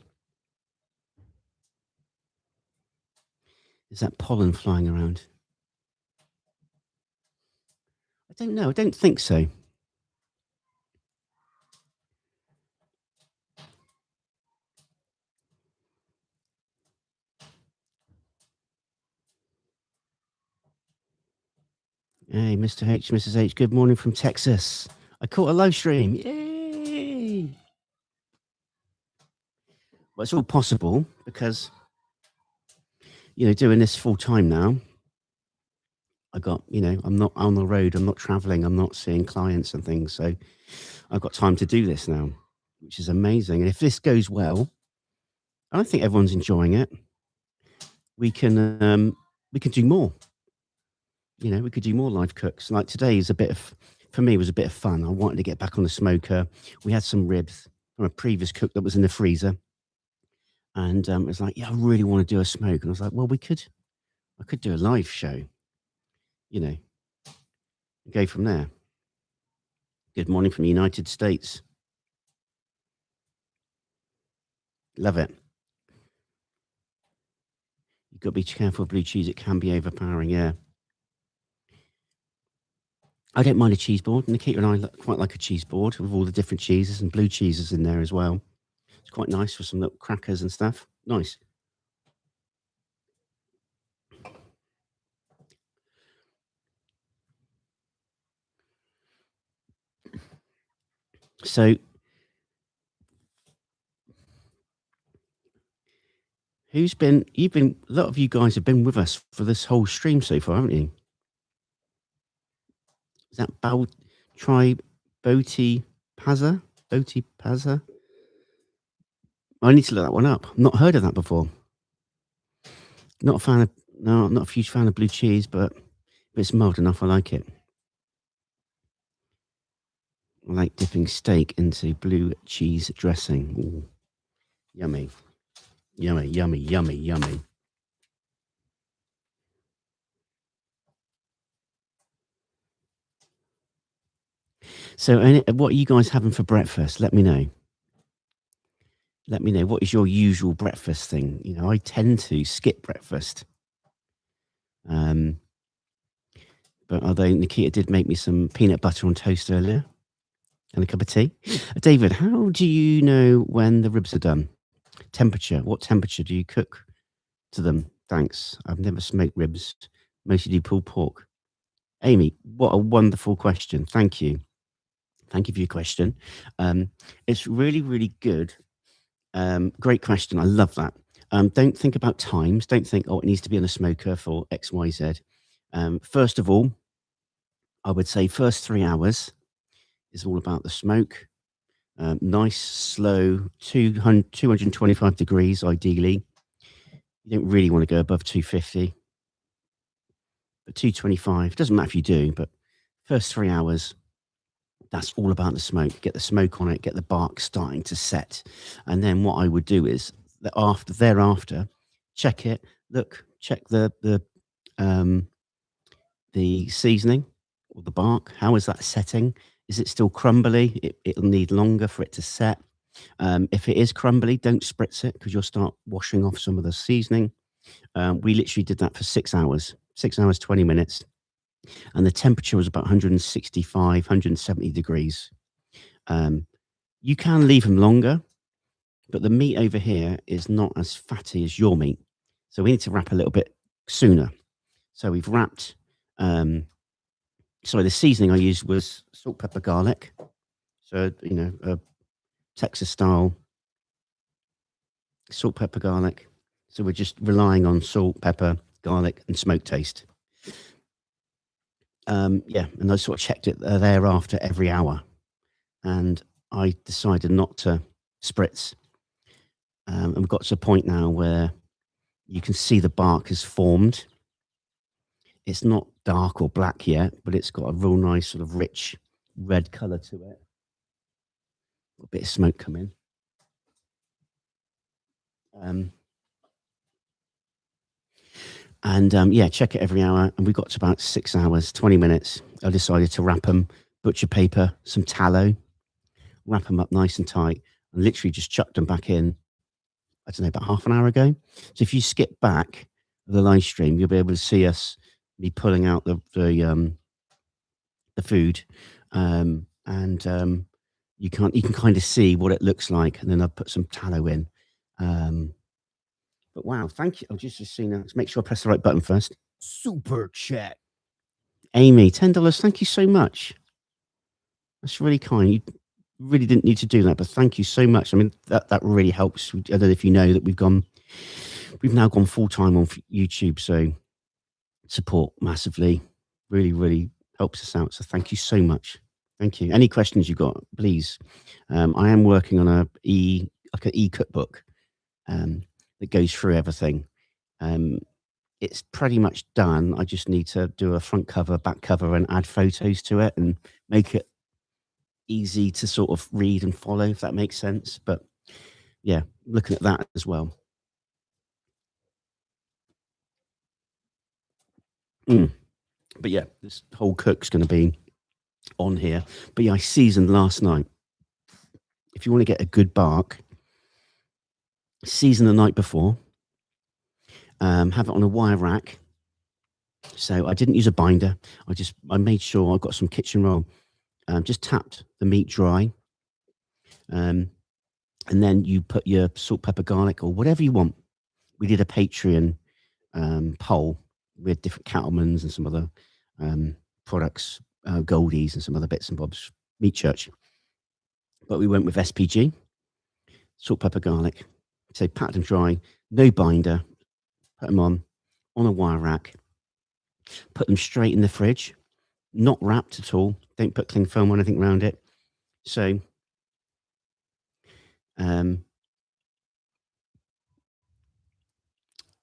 Is that pollen flying around? I don't know. I don't think so. Hey, Mr. H, Mrs. H, good morning from Texas. I caught a live stream. Yay! Well, it's all possible because, doing this full time now, I'm not on the road, I'm not traveling, I'm not seeing clients and things. So I've got time to do this now, which is amazing. And if this goes well, I think everyone's enjoying it. We can do more. We could do more live cooks. Like today is for me, was a bit of fun. I wanted to get back on the smoker. We had some ribs from a previous cook that was in the freezer. And it was like, yeah, I really want to do a smoke. And I was like, well, I could do a live show, go from there. Good morning from the United States. Love it. You've got to be careful of blue cheese. It can be overpowering, yeah. I don't mind a cheese board. Nikita and I quite like a cheese board with all the different cheeses and blue cheeses in there as well. It's quite nice for some little crackers and stuff. Nice. So, a lot of you guys have been with us for this whole stream so far, haven't you? Is that Boti Pazza? Boti Pazza? I need to look that one up. I've not heard of that before. I'm not a huge fan of blue cheese, but if it's mild enough, I like it. I like dipping steak into blue cheese dressing. Ooh, yummy. Yummy, yummy, yummy, yummy. So, what are you guys having for breakfast? Let me know. Let me know, what is your usual breakfast thing? You know, I tend to skip breakfast. But although Nikita did make me some peanut butter on toast earlier and a cup of tea. David, how do you know when the ribs are done? Temperature. What temperature do you cook to them? Thanks. I've never smoked ribs. Mostly do pulled pork. Amy, what a wonderful question. Thank you. Thank you for your question. It's really, really good. Great question. I love that. Don't think about times. Don't think, oh, it needs to be on a smoker for X, Y, Z. First of all, I would say first 3 hours is all about the smoke. Nice, slow, 225 degrees, ideally. You don't really want to go above 250. But 225, doesn't matter if you do, but first 3 hours, that's all about the smoke. Get the smoke on it, get the bark starting to set. And then what I would do is thereafter, check it. Look, check the seasoning or the bark. How is that setting? Is it still crumbly? It'll need longer for it to set. If it is crumbly, don't spritz it because you'll start washing off some of the seasoning. We literally did that for 6 hours, 6 hours, 20 minutes. And the temperature was about 165, 170 degrees. You can leave them longer, but the meat over here is not as fatty as your meat. So we need to wrap a little bit sooner. So we've wrapped, the seasoning I used was salt, pepper, garlic. So, you know, a Texas style salt, pepper, garlic. So we're just relying on salt, pepper, garlic, and smoke taste. And I sort of checked it thereafter every hour. And I decided not to spritz. And we've got to a point now where you can see the bark has formed. It's not dark or black yet, but it's got a real nice sort of rich red colour to it. Got a bit of smoke coming. Check it every hour. And we got to about 6 hours, 20 minutes. I decided to wrap them, butcher paper, some tallow, wrap them up nice and tight, and literally just chucked them back in, I don't know, about half an hour ago. So if you skip back the live stream, you'll be able to see me pulling out the food. You can kind of see what it looks like. And then I've put some tallow in. But wow, thank you. I'll just see now. Let's make sure I press the right button first. Super chat. Amy, $10. Thank you so much. That's really kind. You really didn't need to do that, but thank you so much. I mean, that really helps. I don't know if you know that we've now gone full time on YouTube, so support massively. Really, really helps us out. So thank you so much. Thank you. Any questions you've got, please. I am working on an e-cookbook that goes through everything. It's pretty much done. I just need to do a front cover, back cover, and add photos to it and make it easy to sort of read and follow, if that makes sense. But yeah, looking at that as well. But yeah, this whole cook's going to be on here. But yeah, I seasoned last night. If you want to get a good bark, season the night before. Have it on a wire rack. So I didn't use a binder. I made sure I got some kitchen roll. Just tapped the meat dry. And then you put your salt, pepper, garlic, or whatever you want. We did a Patreon poll with different Cattlemen's and some other products, Goldies and some other bits and bobs, Meat Church. But we went with SPG, salt, pepper, garlic. So pat them dry, no binder. Put them on a wire rack. Put them straight in the fridge, not wrapped at all. Don't put cling film or anything around it. So, on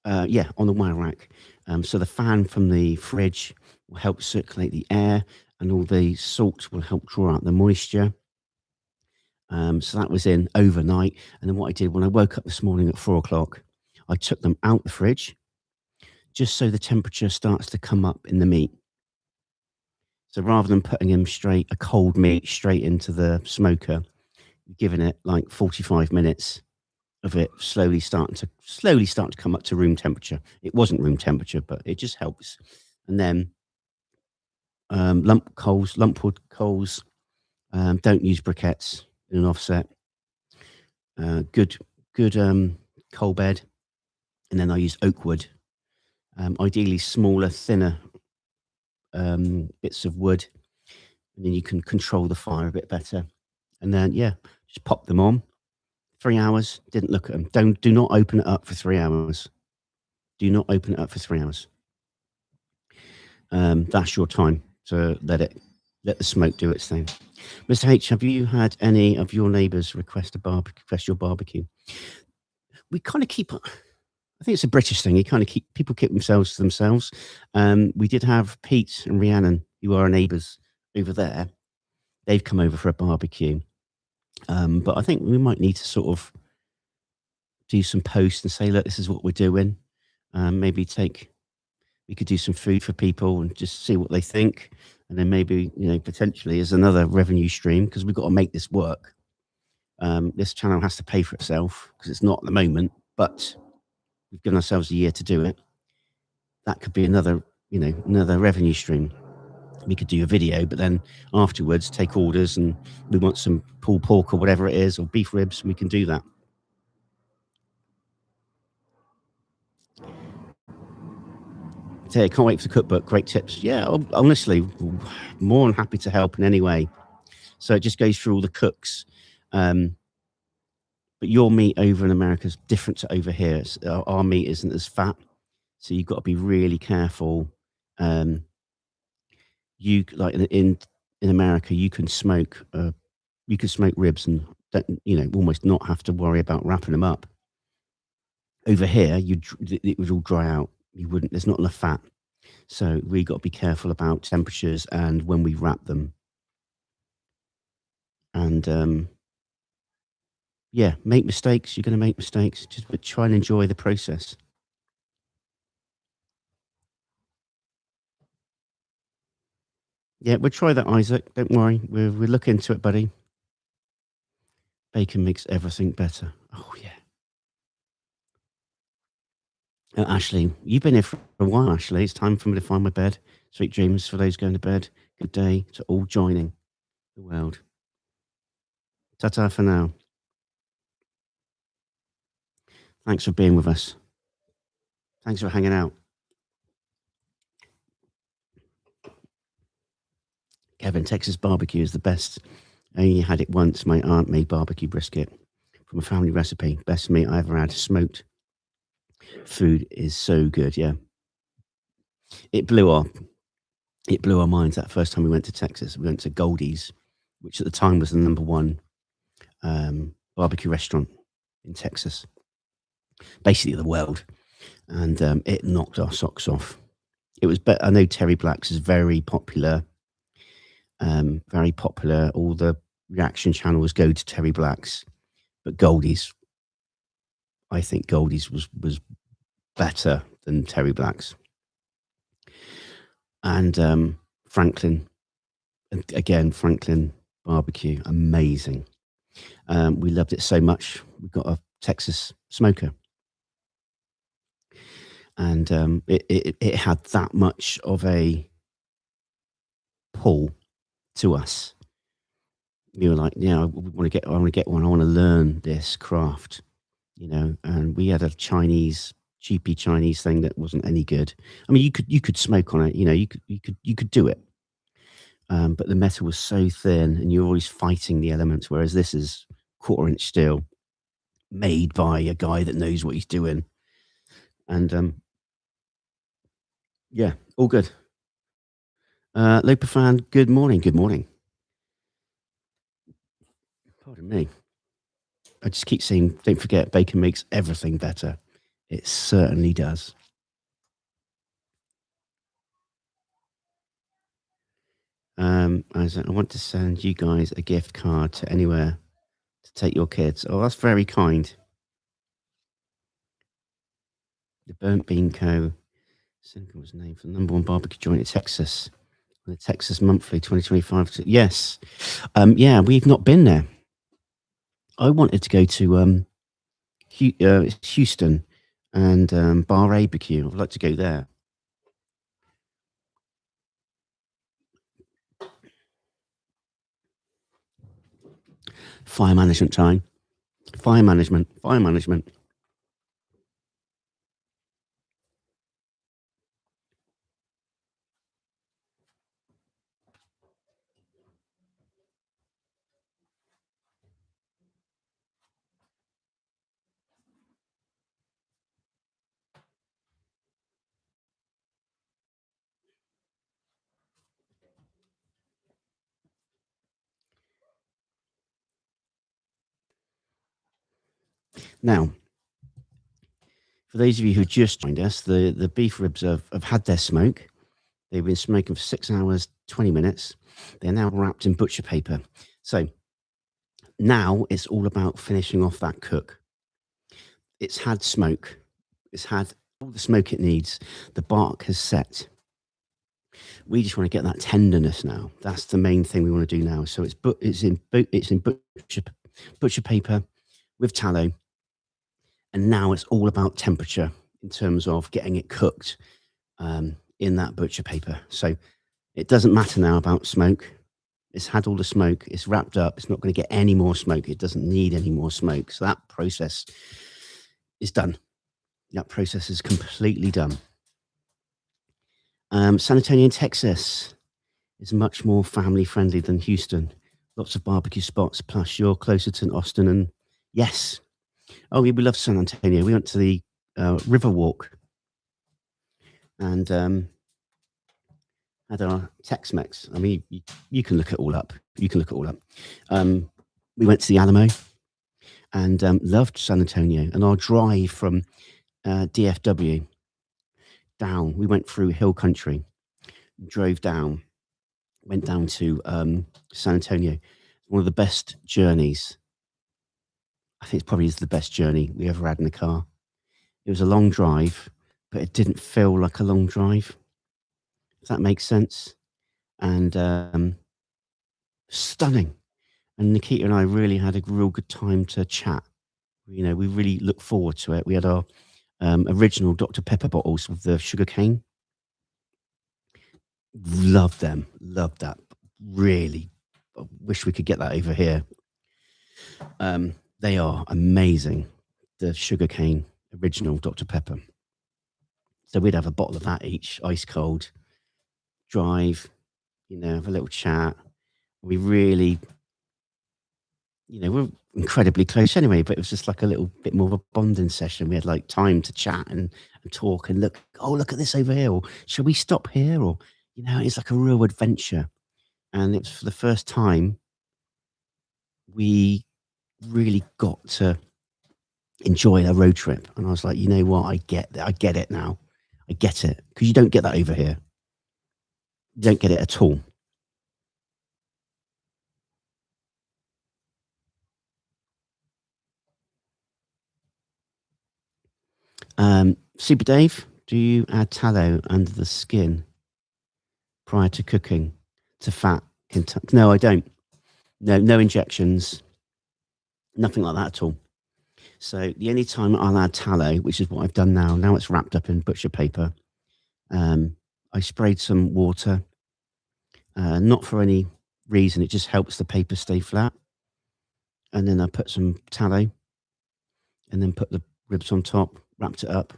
the wire rack. So the fan from the fridge will help circulate the air, and all the salt will help draw out the moisture. So that was in overnight. And then what I did when I woke up this morning at 4:00, I took them out the fridge, just so the temperature starts to come up in the meat. So rather than putting a cold meat straight into the smoker, you're giving it like 45 minutes of it slowly starting to come up to room temperature. It wasn't room temperature, but it just helps. And then lumpwood coals. Don't use briquettes in an offset. Good coal bed, and then I use oak wood. Ideally smaller, thinner bits of wood, and then you can control the fire a bit better. And then just pop them on. 3 hours. Didn't look at them. Do not open it up for 3 hours. Do not open it up for 3 hours. That's your time to let the smoke do its thing. Mr. H, have you had any of your neighbours request your barbecue? We kind of keep. I think it's a British thing. People keep themselves to themselves. We did have Pete and Rhiannon, who are our neighbours over there. They've come over for a barbecue, but I think we might need to sort of do some posts and say, look, this is what we're doing. Maybe we could do some food for people and just see what they think. And then maybe, potentially as another revenue stream, because we've got to make this work. This channel has to pay for itself because it's not at the moment, but we've given ourselves a year to do it. That could be another revenue stream. We could do a video, but then afterwards take orders, and we want some pulled pork or whatever it is, or beef ribs, we can do that. So, can't wait for the cookbook. Great tips. Yeah, honestly, more than happy to help in any way. So it just goes through all the cooks. But your meat over in America is different to over here. Our meat isn't as fat, so you've got to be really careful. You like in America, you can smoke ribs and almost not have to worry about wrapping them up. Over here, it would all dry out. You wouldn't. There's not enough fat, so we got to be careful about temperatures and when we wrap them. And make mistakes. You're going to make mistakes, but try and enjoy the process. Yeah, we'll try that, Isaac. Don't worry. We'll look into it, buddy. Bacon makes everything better. Oh, yeah. Ashley, you've been here for a while, Ashley. It's time for me to find my bed. Sweet dreams for those going to bed. Good day to all joining the world. Ta-ta for now. Thanks for being with us. Thanks for hanging out. Kevin, Texas barbecue is the best. I only had it once. My aunt made barbecue brisket from a family recipe. Best meat I ever had. Smoked food is so good. Yeah, it blew our minds that first time we went to Texas. We went to Goldie's, which at the time was the #1 barbecue restaurant in Texas, basically the world, and it knocked our socks off. It was better. I know Terry Black's is very popular. Very popular. All the reaction channels go to Terry Black's, but Goldie's, I think Goldie's was better than Terry Black's. And Franklin barbecue, amazing. We loved it so much. We got a Texas smoker, and it had that much of a pull to us. You were like, I want to get one. I want to learn this craft, and we had a cheapy Chinese thing that wasn't any good. I mean, you could smoke on it, you could do it. But the metal was so thin and you're always fighting the elements. Whereas this is 1/4-inch steel made by a guy that knows what he's doing. And all good. Loper fan, good morning. Good morning. Pardon me. I just keep saying, don't forget, bacon makes everything better. It certainly does. I want to send you guys a gift card to anywhere to take your kids. Oh, that's very kind. The Burnt Bean Co. Seneca was named for the #1 barbecue joint in Texas. The Texas Monthly 2025. Yes. Yeah, we've not been there. I wanted to go to Houston and Bar BBQ. I'd like to go there. Fire management time. Fire management. Fire management. Now, for those of you who just joined us, the beef ribs have had their smoke. They've been smoking for 6 hours, 20 minutes. They're now wrapped in butcher paper. So now it's all about finishing off that cook. It's had smoke. It's had all the smoke it needs. The bark has set. We just want to get that tenderness now. That's the main thing we want to do now. So it's in butcher paper with tallow, and now it's all about temperature in terms of getting it cooked in that butcher paper. So it doesn't matter now about smoke. It's had all the smoke. It's wrapped up. It's not going to get any more smoke. It doesn't need any more smoke. So that process is done. That process is completely done. San Antonio, Texas is much more family friendly than Houston. Lots of barbecue spots. Plus, you're closer to Austin, and yes, oh, we love San Antonio. We went to the River Walk and had our Tex-Mex. I mean, you can look it all up. You can look it all up. We went to the Alamo and loved San Antonio. And our drive from DFW down, we went through hill country, drove down, went down to San Antonio. One of the best journeys. I think it probably is the best journey we ever had in a car. It was a long drive, but it didn't feel like a long drive. If that makes sense. And stunning. And Nikita and I really had a real good time to chat. You know, we really look forward to it. We had our original Dr. Pepper bottles with the sugar cane. Loved them. Loved that. Really. I wish we could get that over here. They are amazing. The sugar cane original Dr. Pepper. So we'd have a bottle of that each, ice cold, drive, you know, have a little chat. We really, you know, we're incredibly close anyway, but it was just like a little bit more of a bonding session. We had like time to chat and talk and look at this over here, or shall we stop here? Or, you know, it's like a real adventure. And it's for the first time we really got to enjoy a road trip. And I was like, you know what? I get it now. I get it. Because you don't get that over here. You don't get it at all. Super Dave, do you add tallow under the skin prior to cooking to fat? No, I don't. No injections. Nothing like that at all. So the only time I'll add tallow, which is what I've done now it's wrapped up in butcher paper. I sprayed some water, not for any reason. It just helps the paper stay flat. And then I put some tallow, and then put the ribs on top, wrapped it up,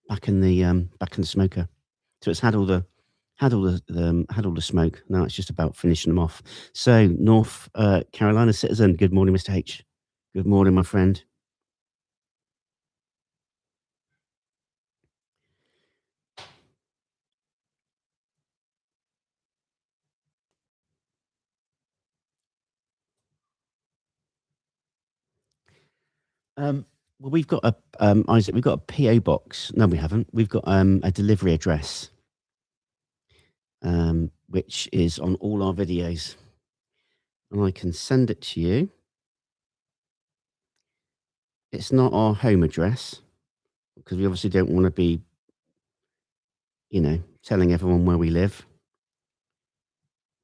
back in the smoker. So it's had all the smoke. Now it's just about finishing them off. So North Carolina citizen, good morning, Mr. H. Good morning, my friend. Well, we've got a Isaac. We've got a PO box. No, we haven't. We've got a delivery address, which is on all our videos, and I can send it to you. It's not our home address because we obviously don't want to be, you know, telling everyone where we live.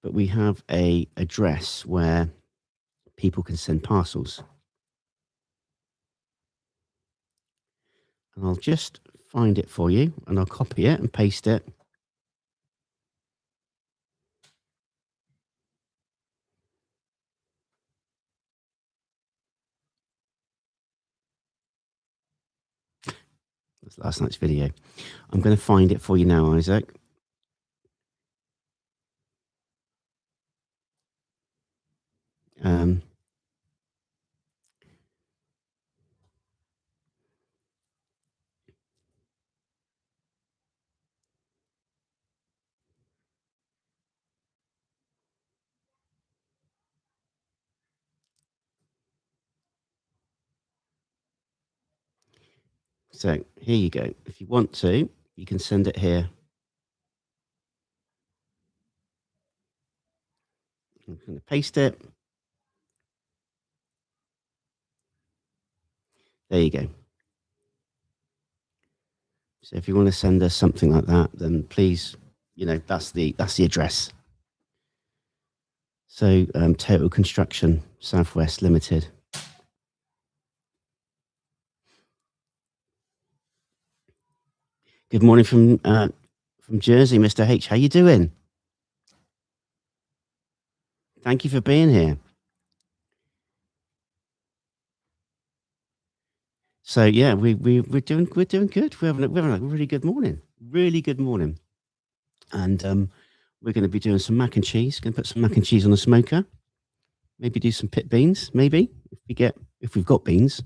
but we have a address where people can send parcels. And I'll just find it for you, and I'll copy it and paste it. That's last night's video. I'm going to find it for you now, Isaac. So here you go. If you want to, you can send it here. I'm going to paste it. There you go. So if you want to send us something like that, then please, that's the address. So Total Construction Southwest Limited. Good morning from Jersey, Mr. H. How you doing? Thank you for being here. So yeah, we're doing good. We're having a really good morning. Really good morning. And we're going to be doing some mac and cheese. Going to put some mac and cheese on the smoker. Maybe do some pit beans. Maybe if we've got beans.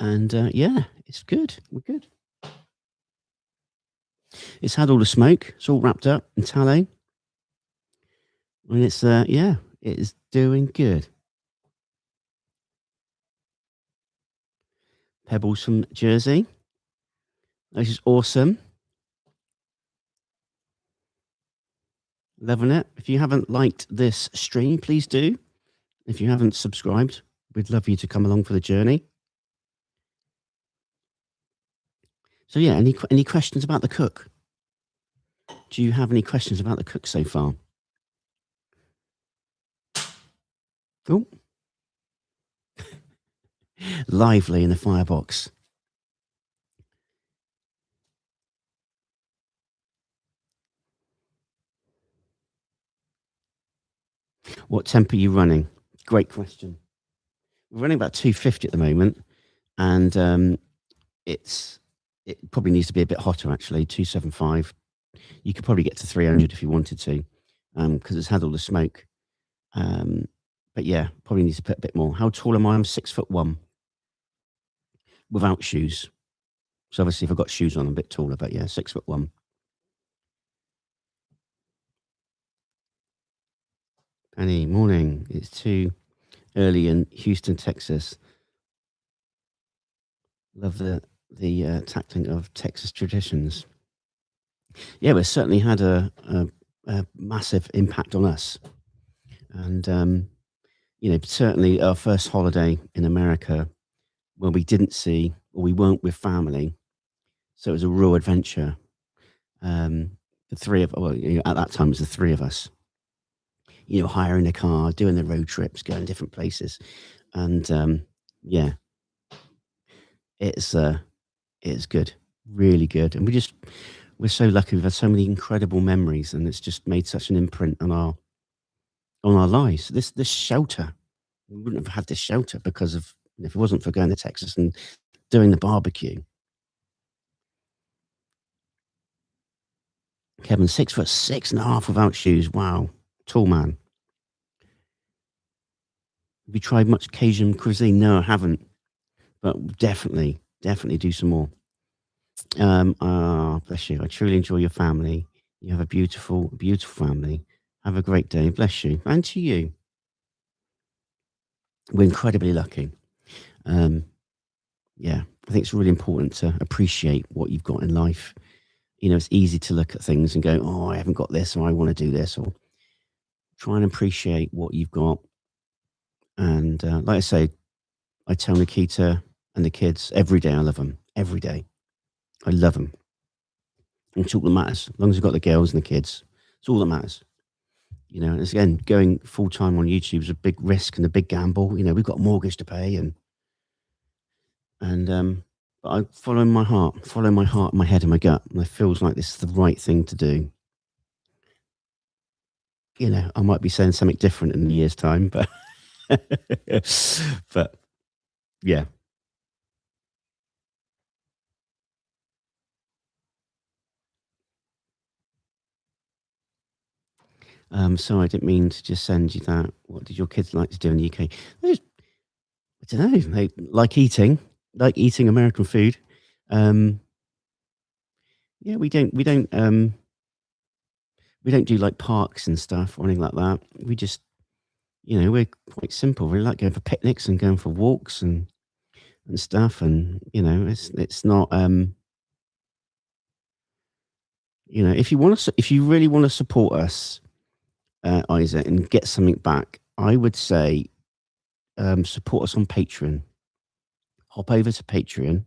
Yeah, it's good. We're good. It's had all the smoke. It's all wrapped up in tallow. And it's it is doing good. Pebbles from Jersey. This is awesome. Loving it. If you haven't liked this stream, please do. If you haven't subscribed, we'd love you to come along for the journey. So yeah, any questions about the cook? Do you have any questions about the cook so far? Oh. Lively in the firebox. What temp are you running? Great question. We're running about 250 at the moment, and it probably needs to be a bit hotter, actually, 275. You could probably get to 300 if you wanted to, because it's had all the smoke. But yeah, probably needs to put a bit more. How tall am I? I'm 6'1", without shoes. So obviously, if I've got shoes on, I'm a bit taller. But yeah, 6'1". Penny, morning. It's too early in Houston, Texas. Love the tackling of Texas traditions. Yeah, it's certainly had a massive impact on us. And, certainly our first holiday in America where we didn't see, or we weren't with family. So it was a real adventure. The three of, at that time it was the three of us, hiring a car, doing the road trips, going different places. And, yeah, it's good, really good. And we're so lucky. We've had so many incredible memories, and it's just made such an imprint on our lives. This shelter, we wouldn't have had this shelter because of, if it wasn't for going to Texas and doing the barbecue. Kevin, 6'6.5" without shoes. Wow, tall man. Have you tried much Cajun cuisine? No, I haven't, but definitely do some more. Bless you. I truly enjoy your family. You have a beautiful, beautiful family. Have a great day. Bless you. And to you. We're incredibly lucky. Yeah, I think it's really important to appreciate what you've got in life. It's easy to look at things and go, oh, I haven't got this, or I want to do this, or try and appreciate what you've got. And like I say, I tell Nikita and the kids every day I love them. Every day. I love them. And it's all that matters. As long as I've got the girls and the kids, It's all that matters. You know, and it's, again, going full time on YouTube is a big risk and a big gamble. You know, we've got a mortgage to pay, and but I follow my heart, my head, and my gut, and it feels like this is the right thing to do. You know, I might be saying something different in a year's time, but but yeah. So I didn't mean to just send you that. What did your kids like to do in the UK? They just, I don't know. They like eating American food. Um, yeah, we don't do like parks and stuff or anything like that. We just, you know, we're quite simple. We like going for picnics and going for walks and stuff. And you know, it's not. You know, if you really want to support us, Isaac, and get something back, I would say support us on Patreon. Hop over to Patreon.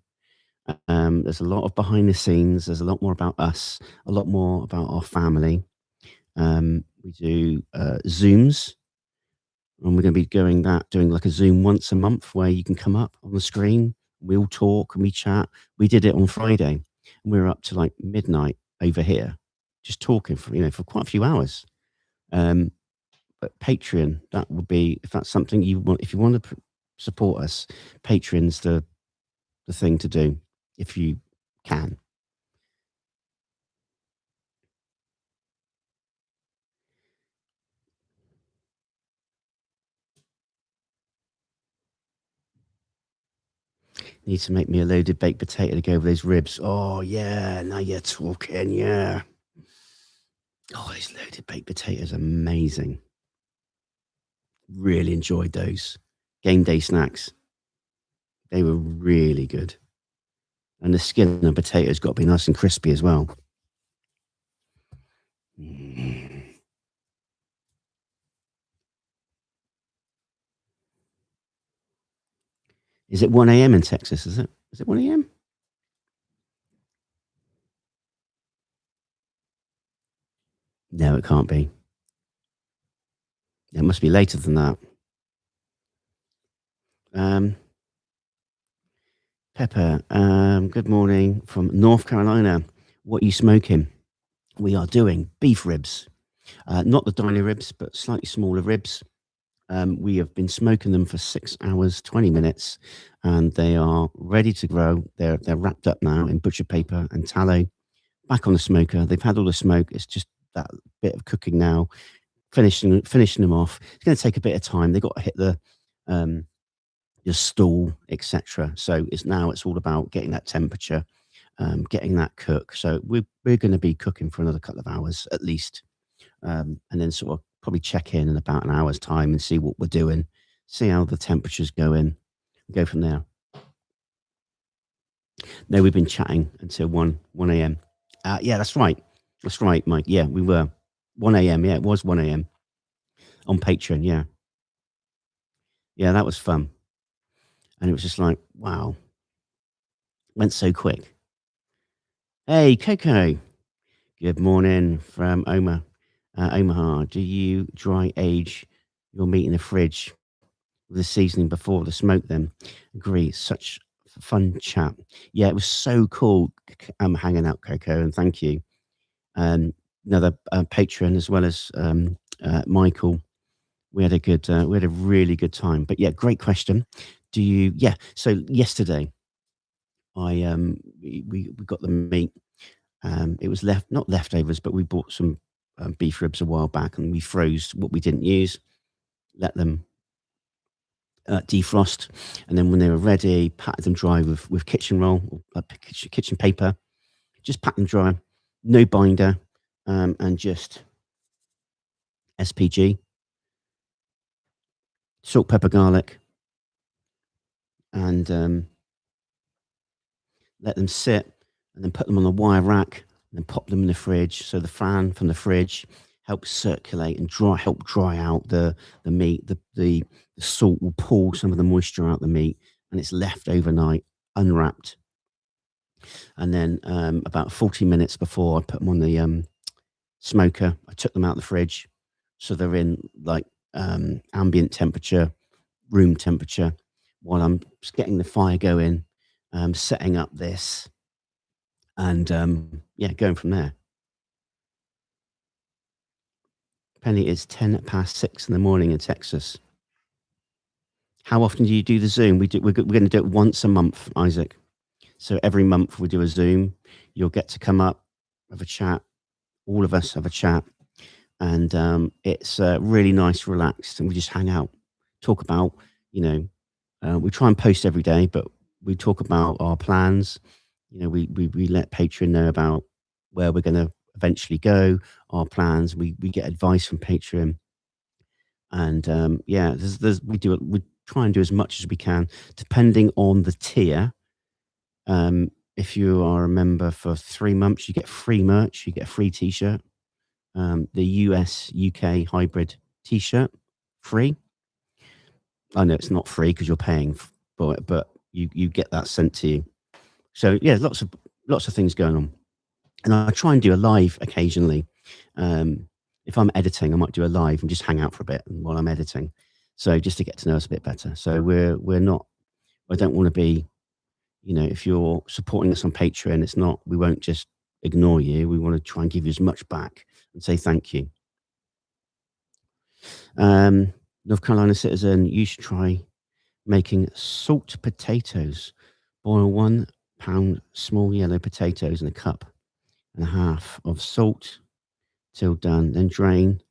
There's a lot of behind the scenes. There's a lot more about us, a lot more about our family. We do Zooms, and we're going to be doing like a Zoom once a month where you can come up on the screen. We all talk and we chat. We did it on Friday, and we were up to like midnight over here, just talking for quite a few hours. But Patreon, that would be, if that's something you want, if you want to support us, Patreon's the thing to do if you can. Need to make me a loaded baked potato to go with those ribs. Oh yeah, now you're talking. Yeah. Oh, those loaded baked potatoes, amazing. Really enjoyed those game day snacks. They were really good, and the skin of the potatoes got to be nice and crispy as well. Mm. Is it 1 a.m. in Texas? Is it 1 a.m.? No, it can't be. It must be later than that. Pepper, good morning from North Carolina. What are you smoking? We are doing beef ribs. Not the dino ribs, but slightly smaller ribs. We have been smoking them for 6 hours, 20 minutes, and they are ready to go. They're wrapped up now in butcher paper and tallow. Back on the smoker. They've had all the smoke. It's just that bit of cooking now. Finishing them off. It's going to take a bit of time. They've got to hit your stool, etc. So it's all about getting that temperature, getting that cook. So we're going to be cooking for another couple of hours at least, and then sort of probably check in about an hour's time and see what we're doing, see how the temperature's going, go from there. No, we've been chatting until 1 a.m. Yeah, that's right, Mike. Yeah, we were 1 a.m. Yeah, it was 1 a.m. on Patreon. Yeah, that was fun, and it was just like, wow, went so quick. Hey, Coco. Good morning from Omaha. Do you dry age your meat in the fridge with the seasoning before the smoke then? Agree. Such fun chat. Yeah, it was so cool hanging out, Coco, and thank you. Another patron as well as Michael. We had a really good time. But yeah, great question. So yesterday we got the meat. It was not leftovers, but we bought some beef ribs a while back, and we froze what we didn't use, let them defrost, and then when they were ready, patted them dry with kitchen roll, or kitchen paper. Just pat them dry, no binder, and just SPG, salt, pepper, garlic, and let them sit, and then put them on a wire rack, and then pop them in the fridge. So the fan from the fridge helps circulate and help dry out the meat. The salt will pull some of the moisture out of the meat, and it's left overnight unwrapped. And then about 40 minutes before I put them on smoker. I took them out of the fridge, so they're in like ambient temperature, room temperature, while I'm just getting the fire going, setting up this, and going from there. Penny, it's 6:10 in the morning in Texas. How often do you do the Zoom? We're going to do it once a month, Isaac. So every month we do a Zoom. You'll get to come up, have a chat. All of us have a chat, and it's really nice, relaxed, and we just hang out, talk about, we try and post every day, but we talk about our plans. We let Patreon know about where we're going to eventually go, our plans. We get advice from Patreon, and we try and do as much as we can, depending on the tier. If you are a member for 3 months, you get free merch, you get a free t-shirt, the US UK hybrid t-shirt, free. I know it's not free because you're paying for it, but you get that sent to you. So yeah, lots of things going on, and I try and do a live occasionally. If I'm editing, I might do a live and just hang out for a bit while I'm editing, so just to get to know us a bit better. So we're not. I don't want to be, if you're supporting us on Patreon, it's not. We won't just ignore you. We want to try and give you as much back and say thank you. North Carolina citizen, you should try making salt potatoes. Boil 1 pound small yellow potatoes in a cup and a half of salt till done. Then drain.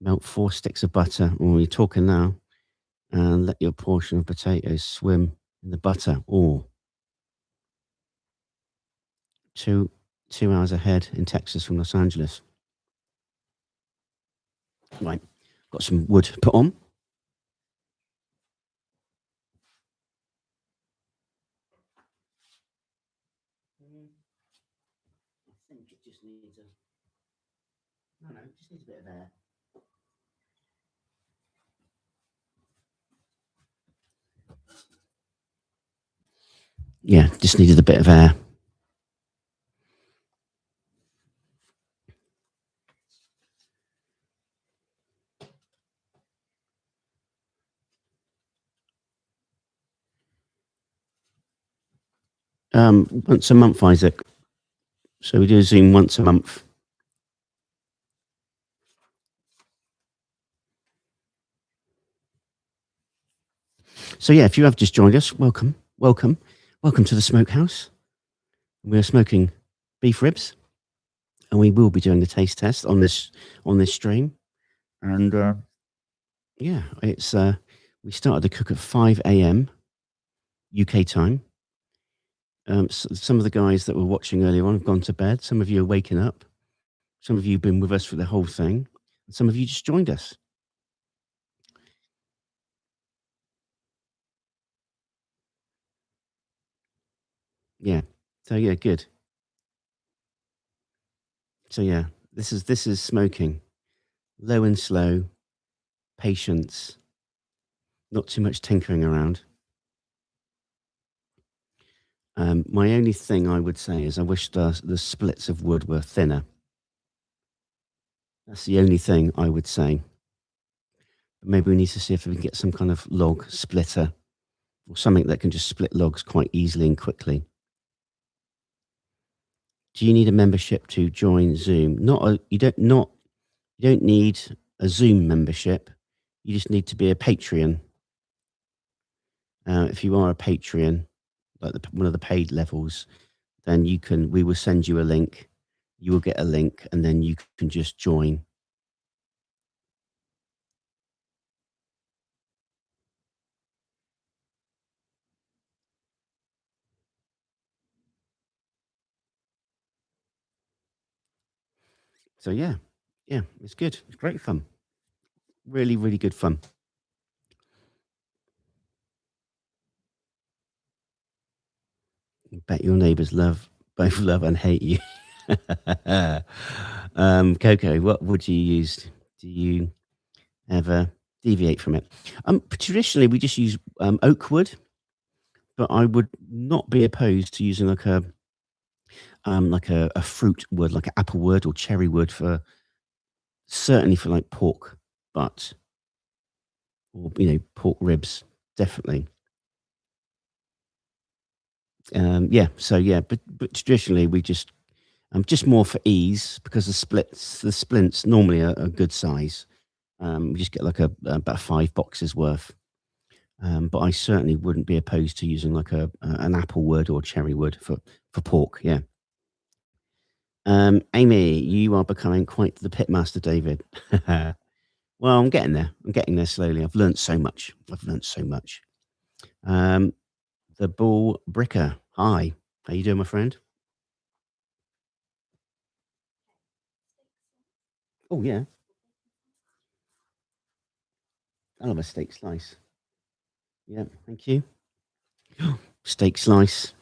Melt 4 sticks of butter. You're talking now. And let your portion of potatoes swim in the butter. Or 2 hours ahead in Texas from Los Angeles. Right, got some wood put on. I think it just needs it just needs a bit of air. Yeah, just needed a bit of air. Once a month, Isaac. So we do a Zoom once a month. So yeah, if you have just joined us, welcome to the smokehouse. We're smoking beef ribs, and we will be doing the taste test on this stream. And it's we started to cook at 5 a.m. UK time. Some of the guys that were watching earlier on have gone to bed. Some of you are waking up. Some of you have been with us for the whole thing. And some of you just joined us. Yeah. So yeah, good. So yeah, this is smoking. Low and slow, patience, not too much tinkering around. My only thing I would say is I wish the splits of wood were thinner. That's the only thing I would say. But maybe we need to see if we can get some kind of log splitter or something that can just split logs quite easily and quickly. Do you need a membership to join Zoom? You don't need a Zoom membership. You just need to be a Patreon. If you are a Patreon, like one of the paid levels, then we will send you a link. You will get a link, and then you can just join. So yeah, it's good. It's great fun. Really, really good fun. Bet your neighbours both love and hate you. Coco, what would you use? Do you ever deviate from it? Traditionally, we just use oak wood, but I would not be opposed to using like a like a fruit wood, like an apple wood or cherry wood for certainly for like pork butt or pork ribs, definitely. But traditionally we just more for ease because the splints normally are a good size. We just get like about 5 boxes worth. But I certainly wouldn't be opposed to using like an apple wood or cherry wood for pork. Yeah. Amy, you are becoming quite the pitmaster, David. Well, I'm getting there. I'm getting there slowly. I've learnt so much. The Bull Bricker. Hi. How you doing, my friend? Oh, yeah. I love a steak slice. Yeah, thank you. Steak slice.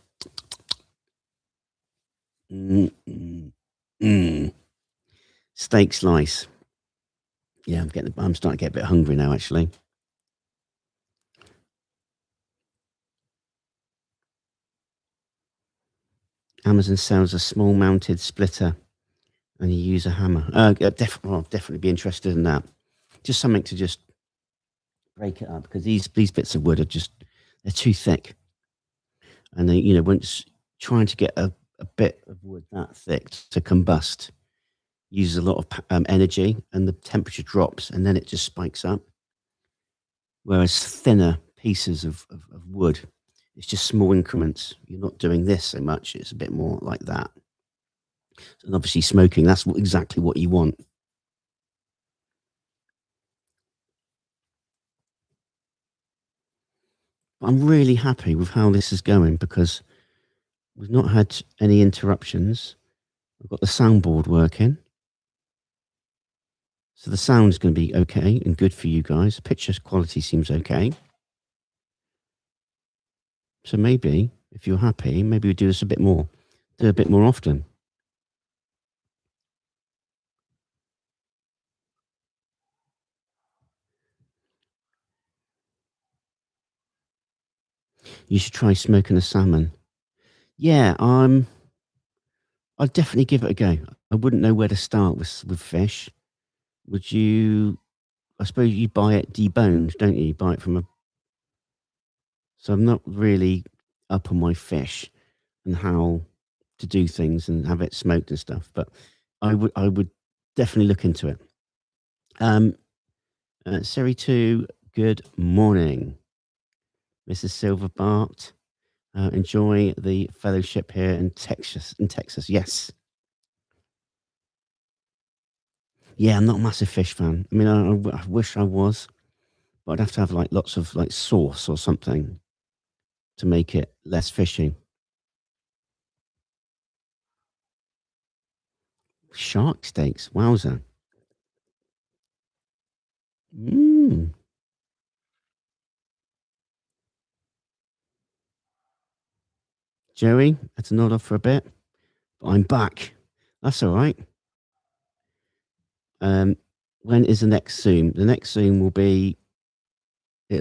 Mm, mm, mm. Steak slice. Yeah, I'm starting to get a bit hungry now, actually. Amazon sells a small mounted splitter and you use a hammer. I'll definitely be interested in that. Just something to just break it up because these bits of wood they're too thick. And they, once trying to get a bit of wood that thick to combust uses a lot of energy and the temperature drops and then it just spikes up. Whereas thinner pieces of wood, it's just small increments. You're not doing this so much. It's a bit more like that. And obviously smoking, that's exactly what you want. I'm really happy with how this is going because we've not had any interruptions. I've got the soundboard working. So the sound's going to be okay and good for you guys. The picture quality seems okay. So maybe, if you're happy, maybe we do this a bit more often. You should try smoking a salmon. Yeah, I'd definitely give it a go. I wouldn't know where to start with fish. Would you? I suppose you buy it deboned, don't you? You buy it from a. So I'm not really up on my fish and how to do things and have it smoked and stuff, but I would definitely look into it. Seri 2, good morning, Mrs. Silverbart. Enjoy the fellowship here in Texas. Yes. Yeah, I'm not a massive fish fan. I mean, I wish I was, but I'd have to have like lots of like sauce or something to make it less fishy. Shark steaks, wowza. Mm. Joey, had to nod off for a bit, but I'm back. That's all right. When is the next Zoom? The next Zoom it'll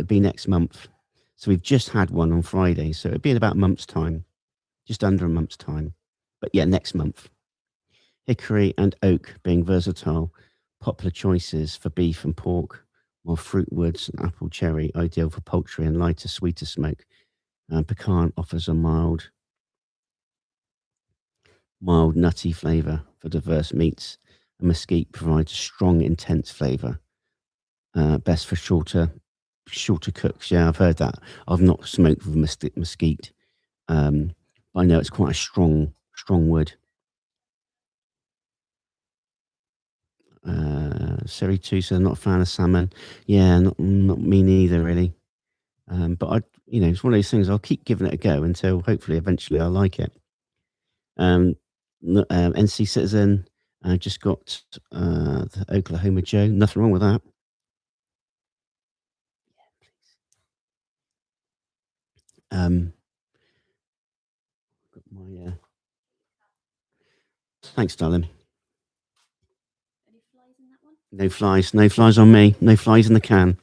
be next month. So we've just had one on Friday, so it'll be in about a month's time, just under a month's time. But yeah, next month. Hickory and oak being versatile, popular choices for beef and pork, while fruit woods and apple cherry ideal for poultry and lighter, sweeter smoke. Pecan offers a mild, nutty flavour for diverse meats. And mesquite provides a strong, intense flavour. Best for shorter cooks. Yeah, I've heard that. I've not smoked with mesquite, but I know it's quite a strong wood. Seri 2 said, I'm not a fan of salmon. Yeah, not me neither, really. But it's one of those things. I'll keep giving it a go until hopefully eventually I like it. NC Citizen, I just got the Oklahoma Joe. Nothing wrong with that. Got my thanks, darling. No flies. No flies on me. No flies in the can.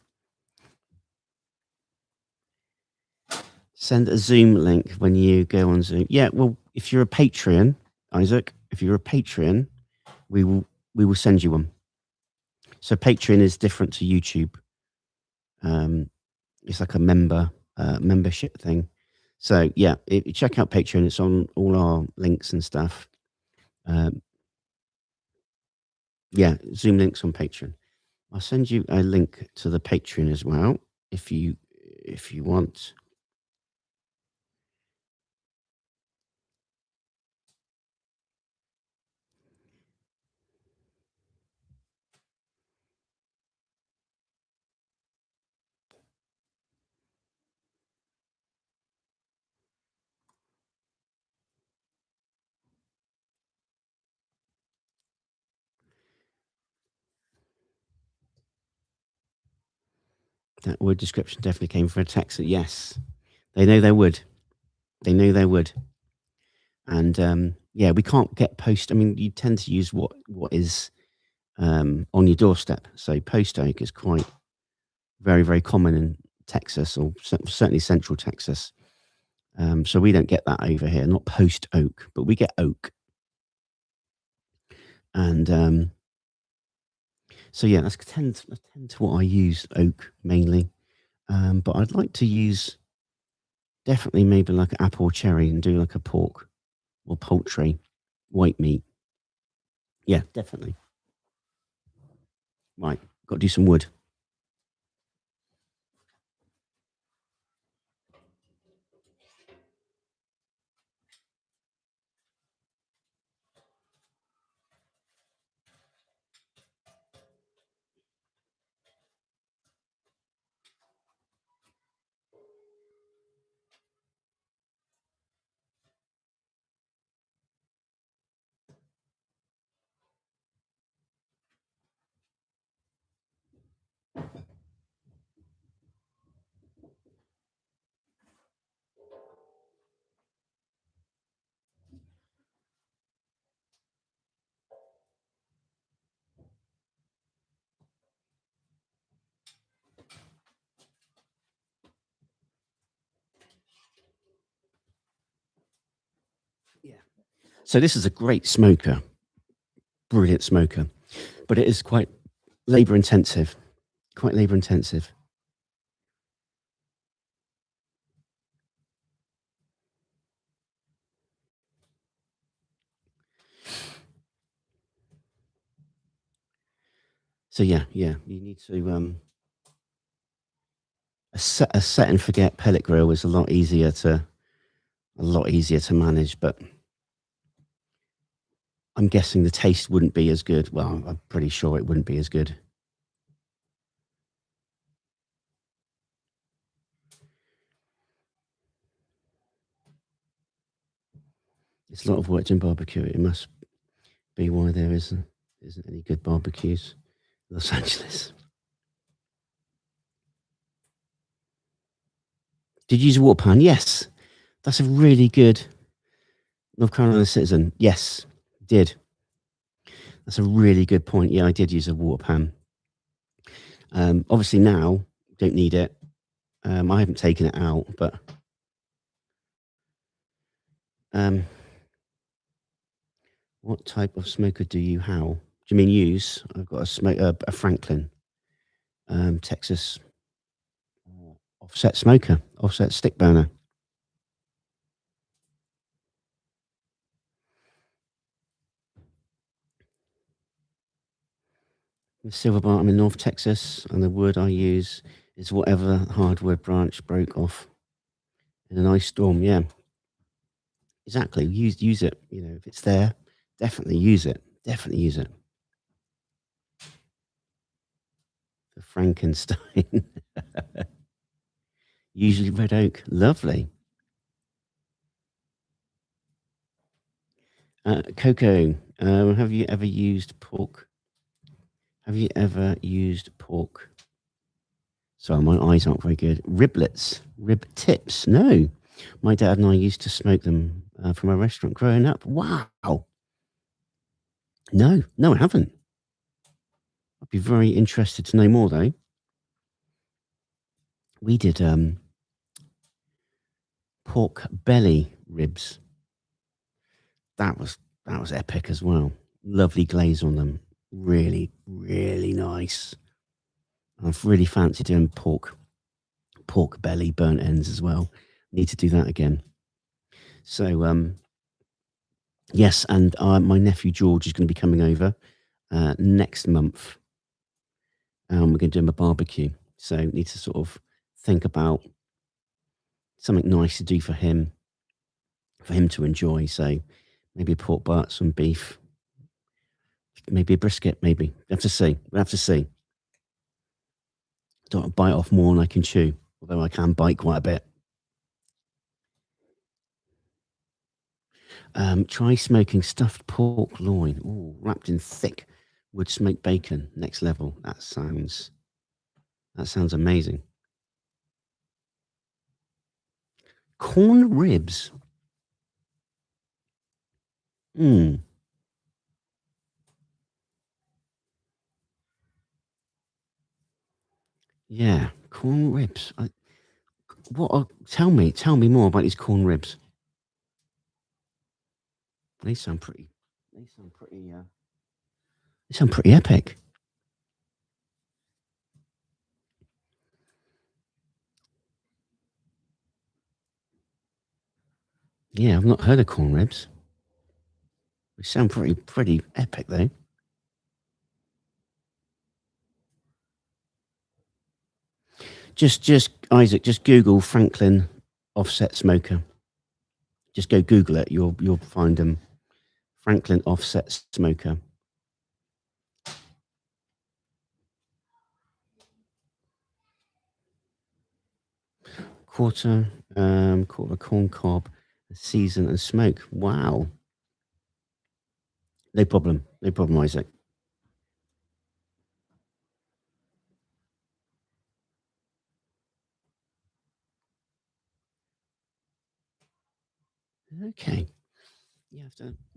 Send a Zoom link when you go on Zoom. Yeah, well, if you're a Patreon, Isaac, if you're a Patreon, we will send you one. So Patreon is different to YouTube. It's like a membership thing. So yeah, check out Patreon. It's on all our links and stuff. Yeah, Zoom links on Patreon. I'll send you a link to the Patreon as well if you want. That word description definitely came from a Texan. Yes, they know their wood. They know their wood. And yeah, we can't get post. I mean, you tend to use what is on your doorstep. So post oak is quite very, very common in Texas, or certainly central Texas. So we don't get that over here. Not post oak, but we get oak. And so yeah, that's tend to what I use, oak mainly. But I'd like to use definitely maybe like an apple or cherry and do like a pork or poultry, white meat. Yeah, definitely. Right, got to do some wood. Yeah. So this is a great smoker, brilliant smoker, but it is quite labor intensive. Quite labor intensive. So yeah, you need to a set and forget pellet grill is a lot easier to manage, but I'm guessing the taste wouldn't be as good. Well, I'm pretty sure it wouldn't be as good. It's a lot of work in barbecue. It must be why there isn't any good barbecues in Los Angeles. Did you use a water pan? Yes. That's a really good North Carolina citizen. Yes, did. That's a really good point. Yeah, I did use a water pan. Obviously now, don't need it. I haven't taken it out, but what type of smoker do you how? Do you mean use? I've got a Franklin, Texas offset smoker, offset stick burner. The silver bar, I'm in North Texas, and the wood I use is whatever hardwood branch broke off in an ice storm. Yeah, exactly. Use it. You know, if it's there, definitely use it. Definitely use it. The Frankenstein. Usually red oak. Lovely. Coco, have you ever used pork? Have you ever used pork? Sorry, my eyes aren't very good. Riblets, rib tips. No, my dad and I used to smoke them from a restaurant growing up. Wow. No, I haven't. I'd be very interested to know more though. We did pork belly ribs. That was That was epic as well. Lovely glaze on them. Really, really nice. I've really fancied doing pork belly, burnt ends as well. Need to do that again. So, yes, and my nephew George is going to be coming over next month. We're going to do him a barbecue. So, need to sort of think about something nice to do for him to enjoy. So, maybe a pork butt, some beef, maybe a brisket. Maybe we'll have to see. Don't want to bite off more than I can chew, although I can bite quite a bit. Try smoking stuffed pork loin, wrapped in thick wood smoked bacon. Next level. That sounds amazing. Corn ribs. Yeah, corn ribs. Tell me more about these corn ribs. They sound pretty. They sound pretty epic. Yeah, I've not heard of corn ribs. They sound pretty epic though. Just Isaac, just Google Franklin offset smoker. Just go Google it. You'll find them. Franklin offset smoker. Quarter corn cob, season and smoke. Wow. No problem, Isaac. Okay. You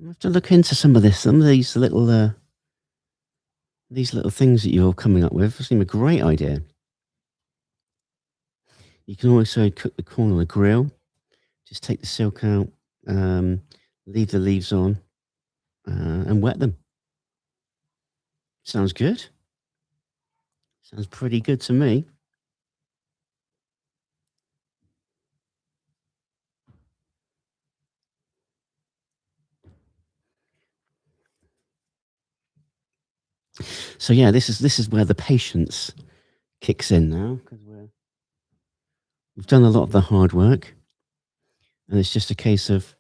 have to look into some of these little things that you're coming up with. Seem a great idea. You can also cook the corn on the grill. Just take the silk out, leave the leaves on, and wet them. Sounds good. Sounds pretty good to me. So yeah, this is where the patience kicks in now, because we've done a lot of the hard work, and it's just a case of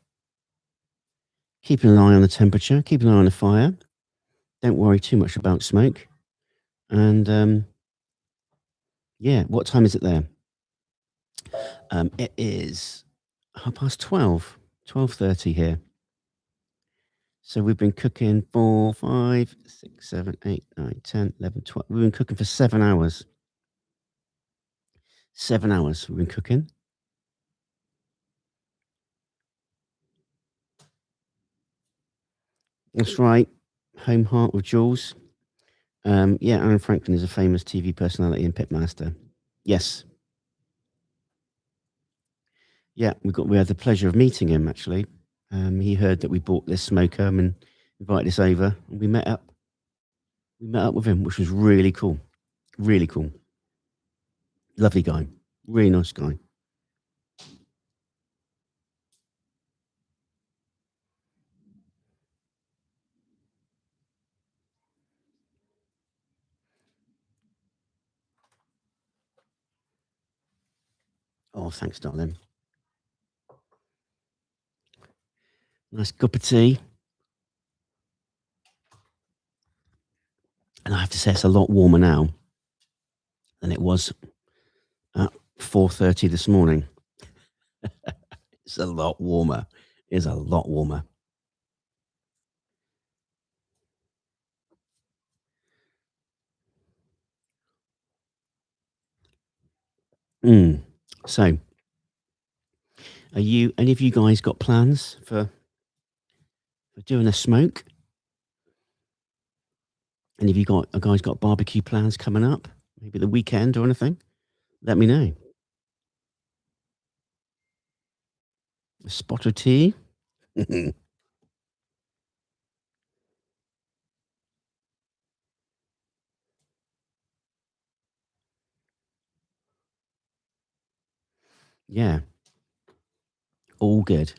keeping an eye on the temperature, keeping an eye on the fire. Don't worry too much about smoke. And yeah, what time is it there? It is 12:30, 12:30 here. So we've been cooking 4, 5, 6, 7, 8, 9, 10, 11, 12. We've been cooking for 7 hours. 7 hours we've been cooking. That's right. Home Heart with Jules. Yeah, Aaron Franklin is a famous TV personality and pitmaster. Yes. Yeah, we had the pleasure of meeting him actually. He heard that we bought this smoker and invited us over, and we met up. We met up with him, which was really cool. Really cool. Lovely guy. Really nice guy. Oh, thanks, darling. Nice cup of tea. And I have to say, it's a lot warmer now than it was at 4:30 this morning. It's a lot warmer. It's a lot warmer. So, any of you guys got plans for doing a smoke? Any of you guys got barbecue plans coming up? Maybe the weekend or anything? Let me know. A spot of tea. Yeah, all good.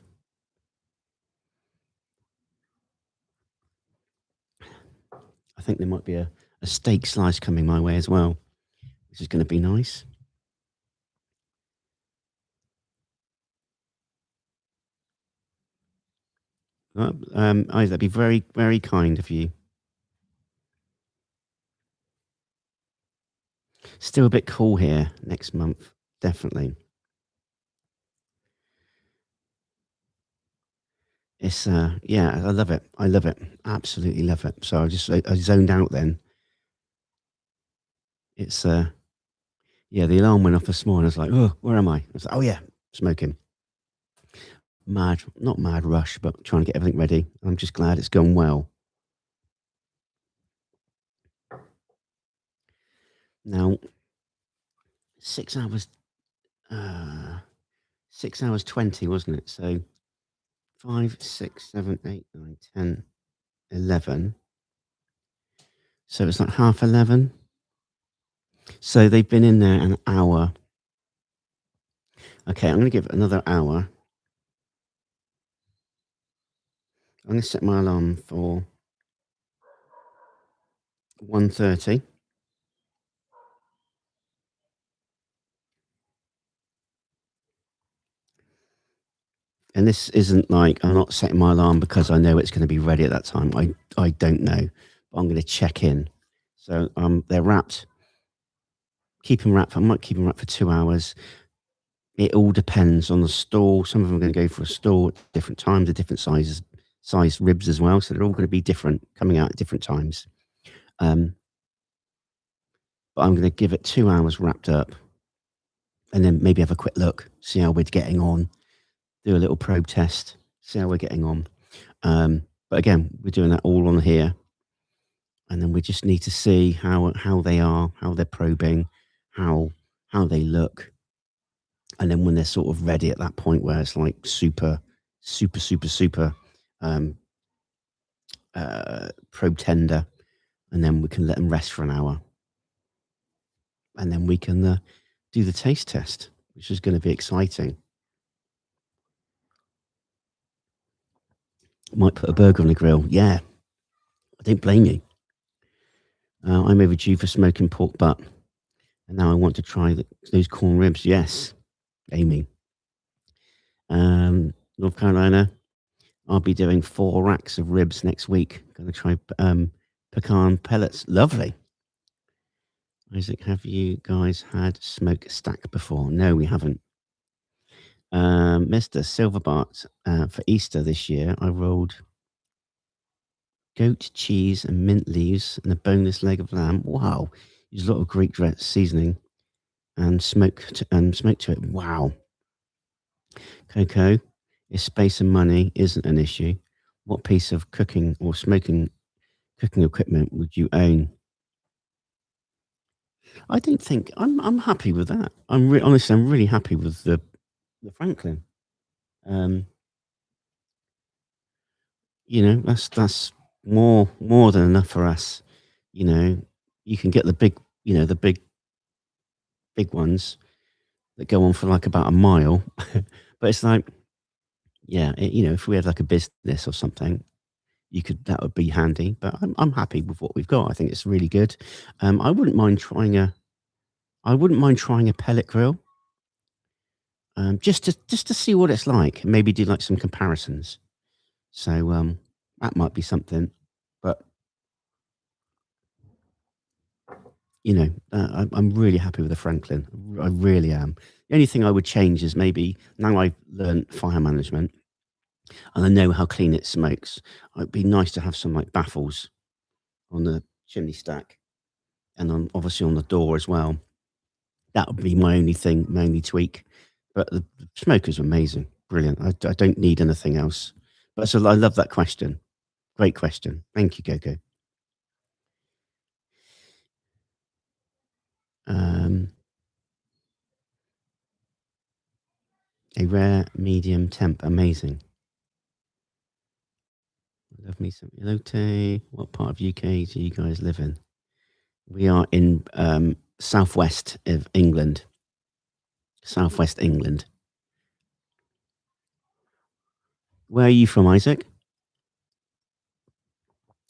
I think there might be a steak slice coming my way as well, which is going to be nice. Isaac, that'd be very, very kind of you. Still a bit cool here next month, definitely. It's yeah, I love it. I love it. Absolutely love it. So I zoned out then. It's yeah, the alarm went off this morning. I was like, oh, where am I? I was like, oh yeah, smoking. Mad, not mad rush, but trying to get everything ready. I'm just glad it's gone well. Now, 6 hours, 6 hours 20, wasn't it? So 5, 6, 7, 8, 9, 10, 11. So it's like 11:30. So they've been in there an hour. Okay, I'm going to give it another hour. I'm going to set my alarm for 1:30. And this isn't like I'm not setting my alarm because I know it's going to be ready at that time. I don't know, but I'm going to check in. So they're wrapped. Keep them wrapped. I might keep them wrapped for 2 hours. It all depends on the stall. Some of them are going to go for a stall at different times, at different size ribs as well. So they're all going to be different, coming out at different times. But I'm going to give it 2 hours wrapped up, and then maybe have a quick look, see how we're getting on, do a little probe test, see how we're getting on. But again, we're doing that all on here, and then we just need to see how they are, how they're probing, how they look, and then when they're sort of ready at that point where it's like super probe tender, and then we can let them rest for an hour, and then we can do the taste test, which is going to be exciting. Might put a burger on the grill. Yeah, I don't blame you. I'm overdue for smoking pork butt, and now I want to try those corn ribs. Yes, Amy. North Carolina, I'll be doing 4 racks of ribs next week. Going to try pecan pellets. Lovely. Isaac, have you guys had smoke stack before? No, we haven't. Mr. Silverbart, for Easter this year, I rolled goat cheese and mint leaves and a boneless leg of lamb. Wow. Used a lot of Greek seasoning and smoked to it. Wow. Coco, if space and money isn't an issue, what piece of cooking or cooking equipment would you own? I don't think I'm happy with that. Honestly, I'm really happy with the Franklin. You know, that's more than enough for us. You know, you can get the big, the big ones that go on for like about a mile, but it's like, yeah, if we had like a business or something, that would be handy. But I'm happy with what we've got. I think it's really good. I wouldn't mind trying a pellet grill, just to see what it's like, and maybe do like some comparisons. So that might be something. But I'm really happy with the Franklin. I really am. The only thing I would change is maybe now I've learned fire management and I know how clean it smokes. It'd be nice to have some like baffles on the chimney stack and obviously on the door as well. That would be my only thing, my only tweak. But the smoker's amazing, brilliant. I don't need anything else. But so I love that question. Great question. Thank you, Gogo. A rare medium temp, amazing. Love me some elote. What part of UK do you guys live in? We are in southwest of England. Southwest England. Where are you from, Isaac?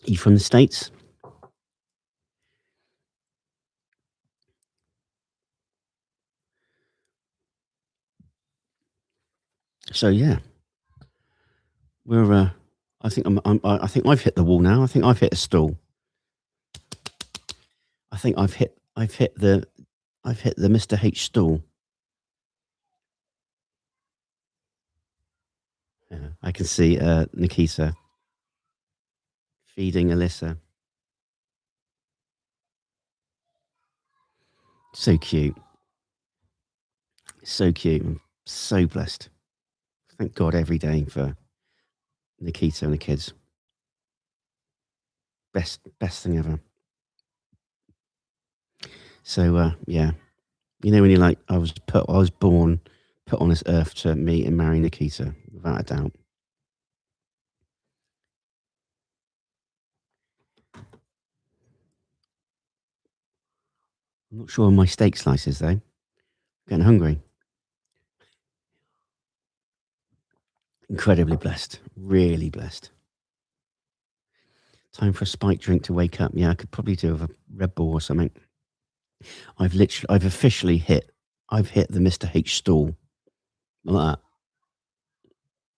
Are you from the States? So yeah, we're. I think I think I've hit the wall now. I think I've hit a stall. I think I've hit the Mr. H stall. Yeah, I can see Nikita feeding Alyssa. So cute. So cute. I'm so blessed. Thank God every day for Nikita and the kids. Best thing ever. So yeah, you know when you're like, I was born, put on this earth to meet and marry Nikita, without a doubt. I'm not sure on my steak slices though. Getting hungry. Incredibly blessed. Really blessed. Time for a spiked drink to wake up. Yeah, I could probably do with a Red Bull or something. I've officially hit the Mr. H stall. Like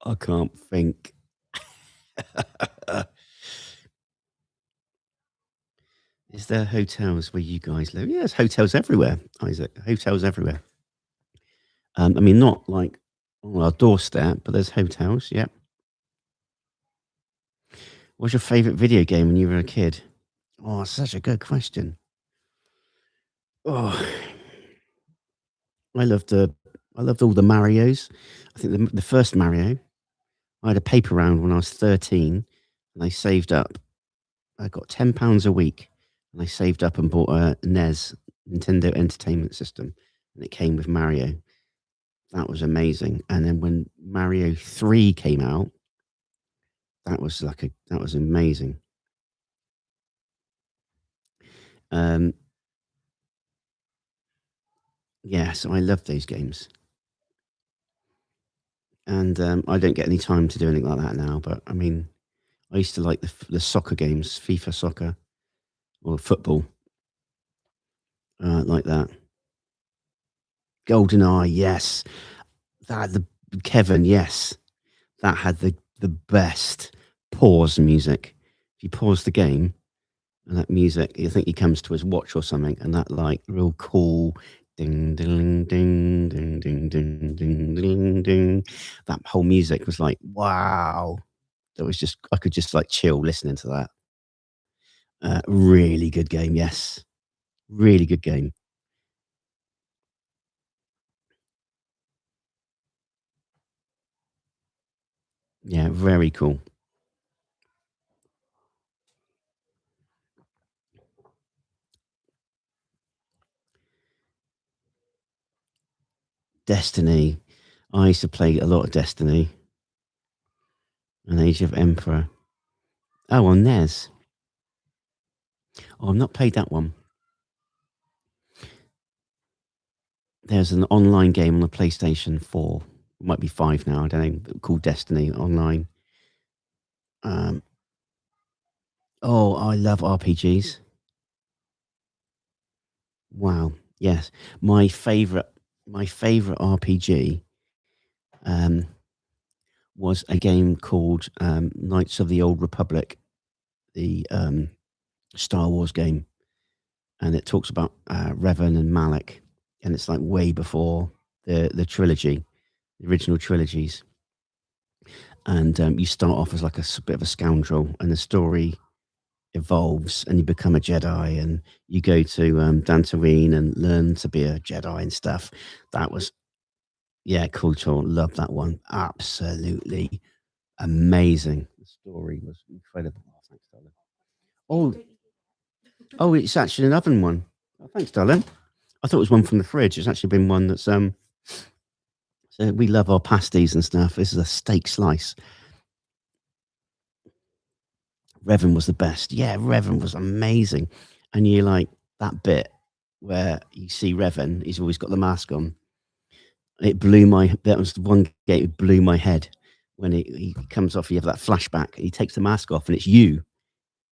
that. I can't think. Is there hotels where you guys live? Yeah, there's hotels everywhere, Isaac. Hotels everywhere. I mean, not like on our doorstep, but there's hotels. Yep. What's your favourite video game when you were a kid? Oh, such a good question. Oh, I loved all the Marios. I think the first Mario. I had a paper round when I was 13, and I saved up. I got £10 a week, and I saved up and bought a NES, Nintendo Entertainment System, and it came with Mario. That was amazing. And then when Mario 3 came out, that was amazing. Yeah, so I love those games. And I don't get any time to do anything like that now. But I mean, I used to like the soccer games, FIFA soccer or football, like that. GoldenEye, yes. That the Kevin, yes. That had the best pause music. If you pause the game and that music, you think he comes to his watch or something, and that like real cool ding ding ding ding ding ding ding ding ding. That whole music was like, wow. That was just I could just like chill listening to that. Really good game, yes. Really good game. Yeah, very cool. Destiny. I used to play a lot of Destiny. An Age of Emperor. Oh, on NES. Oh, I've not played that one. There's an online game on the PlayStation 4. It might be 5 now, I don't know, called Destiny Online. Oh, I love RPGs. Wow. Yes. My favorite RPG was a game called Knights of the Old Republic, the Star Wars game. And it talks about Revan and Malak, and it's like way before the trilogy, the original trilogies. And you start off as like a bit of a scoundrel, and the story evolves, and you become a Jedi, and you go to Dantooine and learn to be a Jedi and stuff. That was cool. Love that one. Absolutely amazing. The story was incredible. Oh, thanks, darling. Oh, it's actually an oven one. Oh, thanks, darling. I thought it was one from the fridge. It's actually been one that's so we love our pasties and stuff. This is a steak slice. Revan was the best. Yeah, Revan was amazing. And you like that bit where you see Revan, he's always got the mask on. That was the one gate that blew my head when he comes off, you have that flashback, and he takes the mask off, and it's you.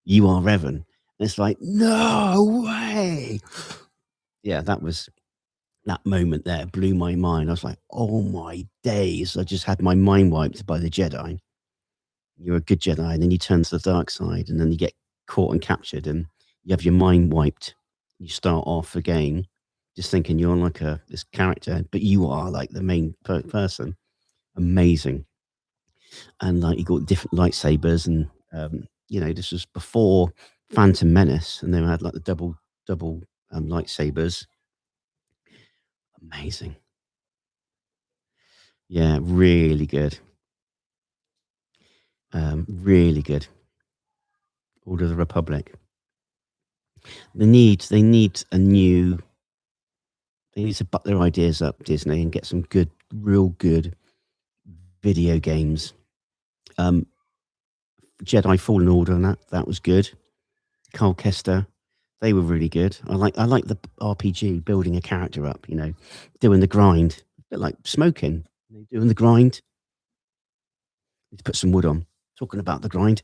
You are Revan. And it's like, no way. Yeah, that moment there blew my mind. I was like, oh my days. I just had my mind wiped by the Jedi. You're a good Jedi, and then you turn to the dark side, and then you get caught and captured, and you have your mind wiped. You start off again, just thinking you're like this character, but you are like the main person. Amazing. And like you got different lightsabers, and this was before Phantom Menace, and they had like the double lightsabers. Amazing. Yeah, really good. Really good. Order of the Republic. They need to butt their ideas up, Disney, and get some real good video games. Jedi Fallen Order, and that was good. Carl Kester, they were really good. I like the RPG, building a character up, doing the grind, a bit like smoking, doing the grind. Need to put some wood on. Talking about the grind.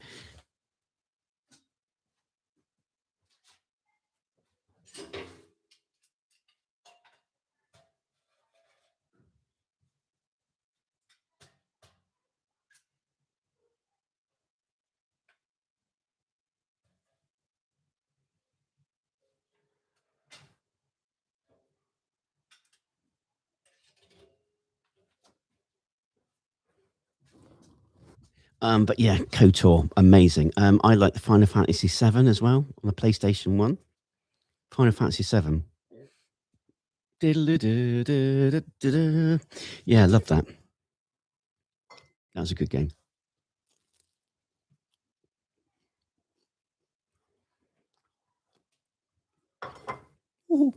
But yeah, KOTOR, amazing. I like the Final Fantasy VII as well on the PlayStation 1. Final Fantasy VII. Yeah, I love that. That was a good game. Ooh.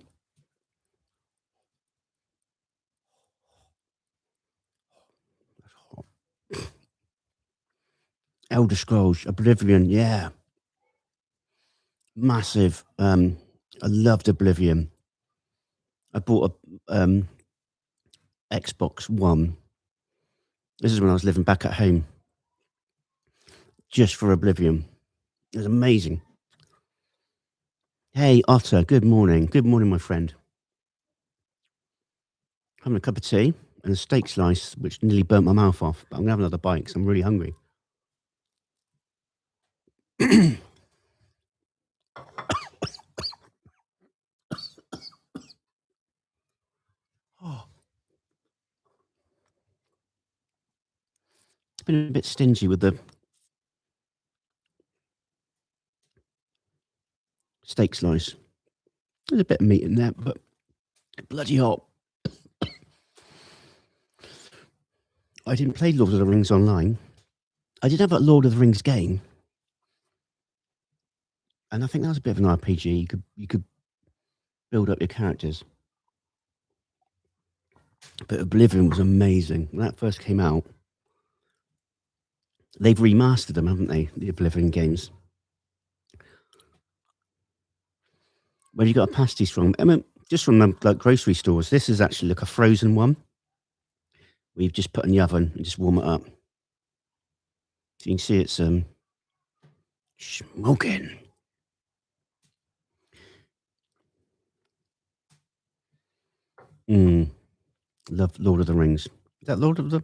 Elder Scrolls, Oblivion, yeah. Massive. I loved Oblivion. I bought a Xbox One. This is when I was living back at home. Just for Oblivion. It was amazing. Hey, Otter, good morning. Good morning, my friend. Having a cup of tea and a steak slice, which nearly burnt my mouth off. But I'm going to have another bite because I'm really hungry. Oh. It's been a bit stingy with the steak slice. There's a bit of meat in there, but bloody hot. I didn't play Lord of the Rings online. I did have a Lord of the Rings game, and I think that was a bit of an RPG. You could build up your characters. But Oblivion was amazing. When that first came out, they've remastered them, haven't they? The Oblivion games. Where you got a pasties from? I mean, just from like grocery stores. This is actually like a frozen one. We've just put in the oven and just warm it up. So you can see it's smoking. Love Lord of the Rings. Is that Lord of the?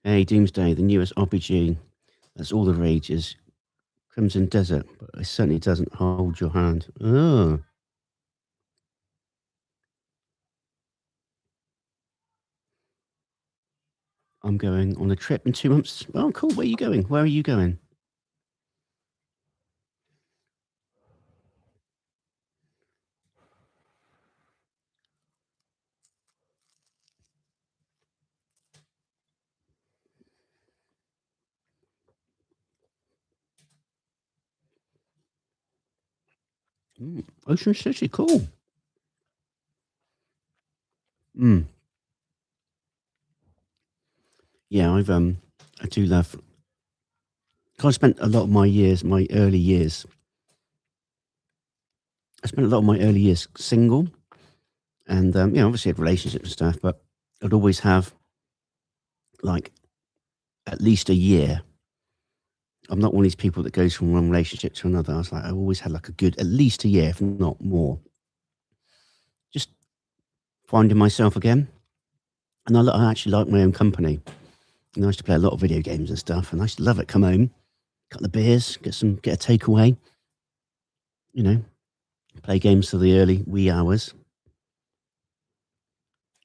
Hey, Doomsday, the newest RPG. That's all the rage is Crimson Desert, but it certainly doesn't hold your hand. Oh. I'm going on a trip in 2 months. Oh, cool. Where are you going? Where are you going? Ocean City, cool. Yeah, I do love. I spent a lot of my early years. I spent a lot of my early years single, And obviously had relationships and stuff, but I'd always have like at least a year. I'm not one of these people that goes from one relationship to another. I was like, I always had like a good, at least a year, if not more, just finding myself again. And I actually like my own company. And I used to play a lot of video games and stuff, and I used to love it. Come home, cut the beers, get a takeaway, play games till the early wee hours.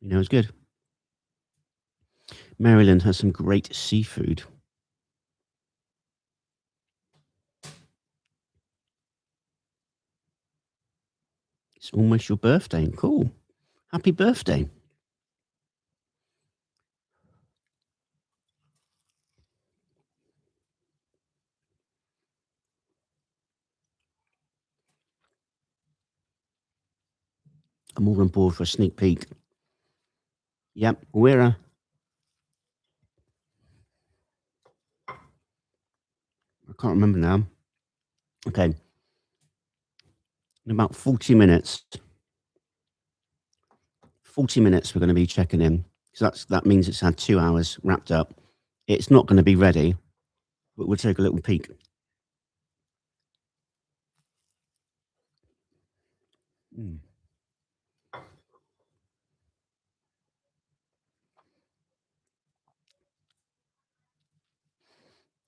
It was good. Maryland has some great seafood. It's almost your birthday. Cool. Happy birthday. I'm all on board for a sneak peek. Yep, we're I can't remember now. Okay. In about 40 minutes. 40 minutes we're going to be checking in. So that means it's had 2 hours wrapped up. It's not going to be ready, but we'll take a little peek.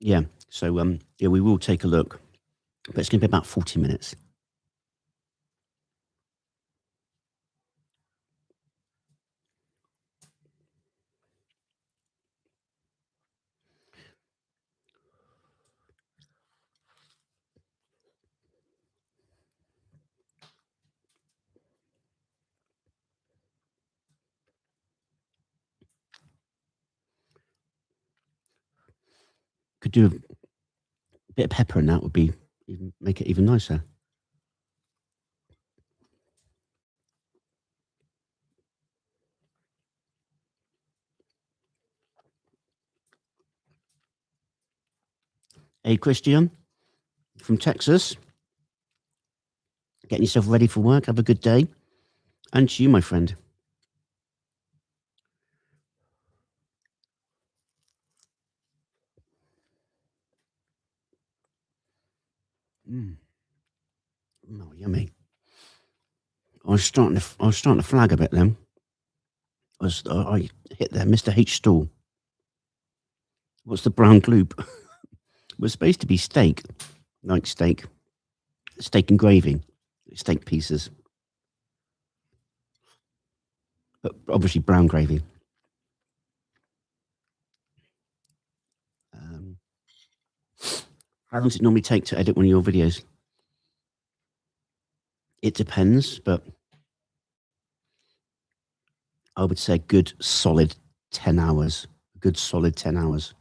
Yeah. So we will take a look, but it's going to be about 40 minutes. Could do a bit of pepper, and that would be make it even nicer. Hey, Christian from Texas, getting yourself ready for work. Have a good day. And to you, my friend. Oh, yummy. I was starting to flag a bit then. I hit there, Mr. H stall. What's the brown gloop? It was supposed to be steak, like steak and gravy, steak pieces, but obviously brown gravy. How long does it normally take to edit one of your videos? It depends, but I would say good solid 10 hours. Good solid 10 hours.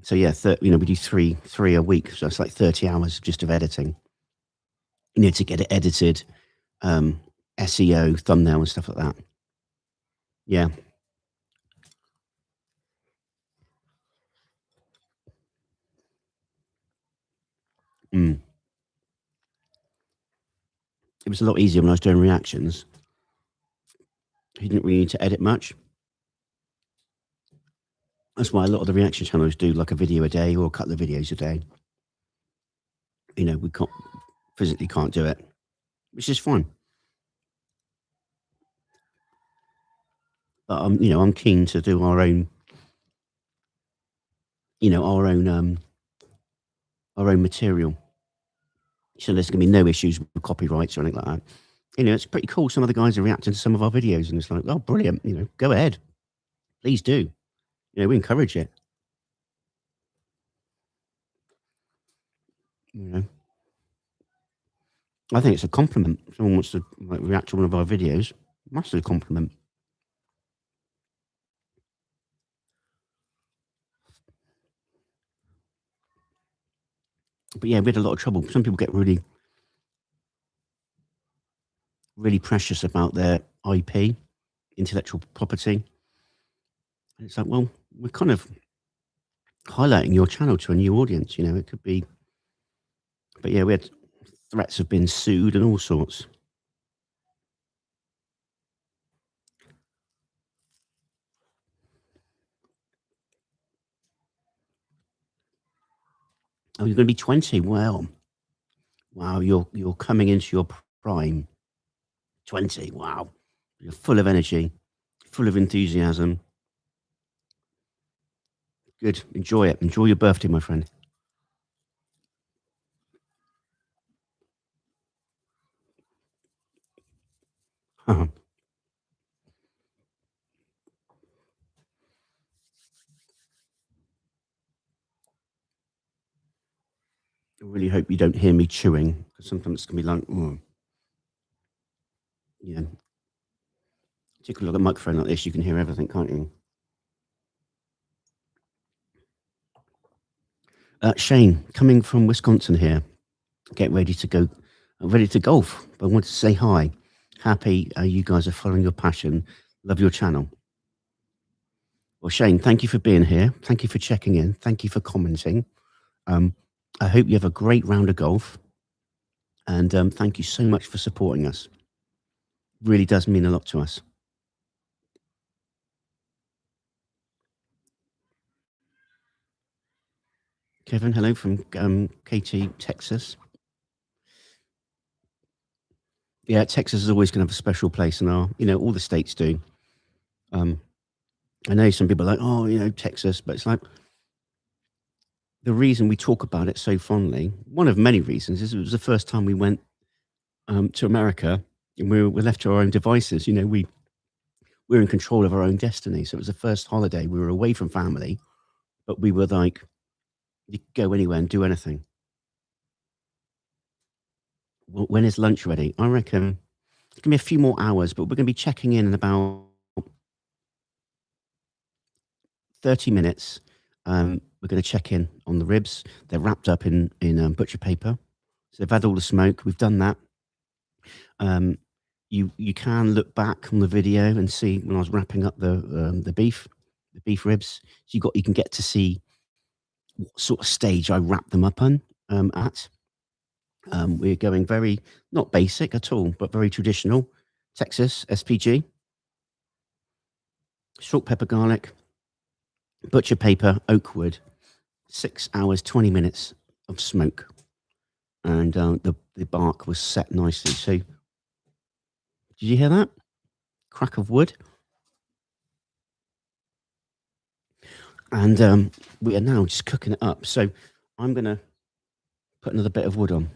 So yeah, we do three a week. So it's like 30 hours just of editing. To get it edited, SEO, thumbnail and stuff like that. Yeah. It was a lot easier when I was doing reactions. You didn't really need to edit much. That's why a lot of the reaction channels do like a video a day or a couple of videos a day. We physically can't do it, which is fine. But I'm keen to do our own, our own material. So there's going to be no issues with copyrights or anything like that. It's pretty cool. Some of the guys are reacting to some of our videos, and it's like, oh, brilliant. Go ahead, please do. We encourage it. I think it's a compliment. If someone wants to react to one of our videos, massive compliment. But yeah, we had a lot of trouble. Some people get really, really precious about their IP, intellectual property. And it's like, well, we're kind of highlighting your channel to a new audience. It could be. But yeah, we had threats of being sued and all sorts. Oh, you're going to be 20. Wow, wow, you're coming into your prime. 20. Wow, you're full of energy, full of enthusiasm. Good. Enjoy it. Enjoy your birthday, my friend. I really hope you don't hear me chewing, because sometimes it's going to be like, oh, yeah. Take a look at a microphone like this, you can hear everything, can't you? Shane, coming from Wisconsin here, get ready to go, ready to golf. But I wanted to say hi. Happy you guys are following your passion. Love your channel. Well, Shane, thank you for being here. Thank you for checking in. Thank you for commenting. I hope you have a great round of golf. And thank you so much for supporting us. Really does mean a lot to us. Kevin, hello from KT, Texas. Yeah, Texas is always going to have a special place in our, all the states do. I know some people are like, oh, Texas, but it's like the reason we talk about it so fondly, one of many reasons, is it was the first time we went to America and we were left to our own devices. We're in control of our own destiny. So it was the first holiday. We were away from family, but we were like, you could go anywhere and do anything. When is lunch ready? I reckon it's going to be a few more hours, but we're going to be checking in about 30 minutes. We're going to check in on the ribs. They're wrapped up in butcher paper. So they've had all the smoke. We've done that. You can look back on the video and see when I was wrapping up the beef ribs. So you can get to see what sort of stage I wrap them up on at. We're going very not basic at all, but very traditional. Texas SPG, salt, pepper, garlic, butcher paper, oak wood. 6 hours 20 minutes of smoke, and the bark was set nicely. So, did you hear that crack of wood? And we are now just cooking it up. So I'm going to put another bit of wood on.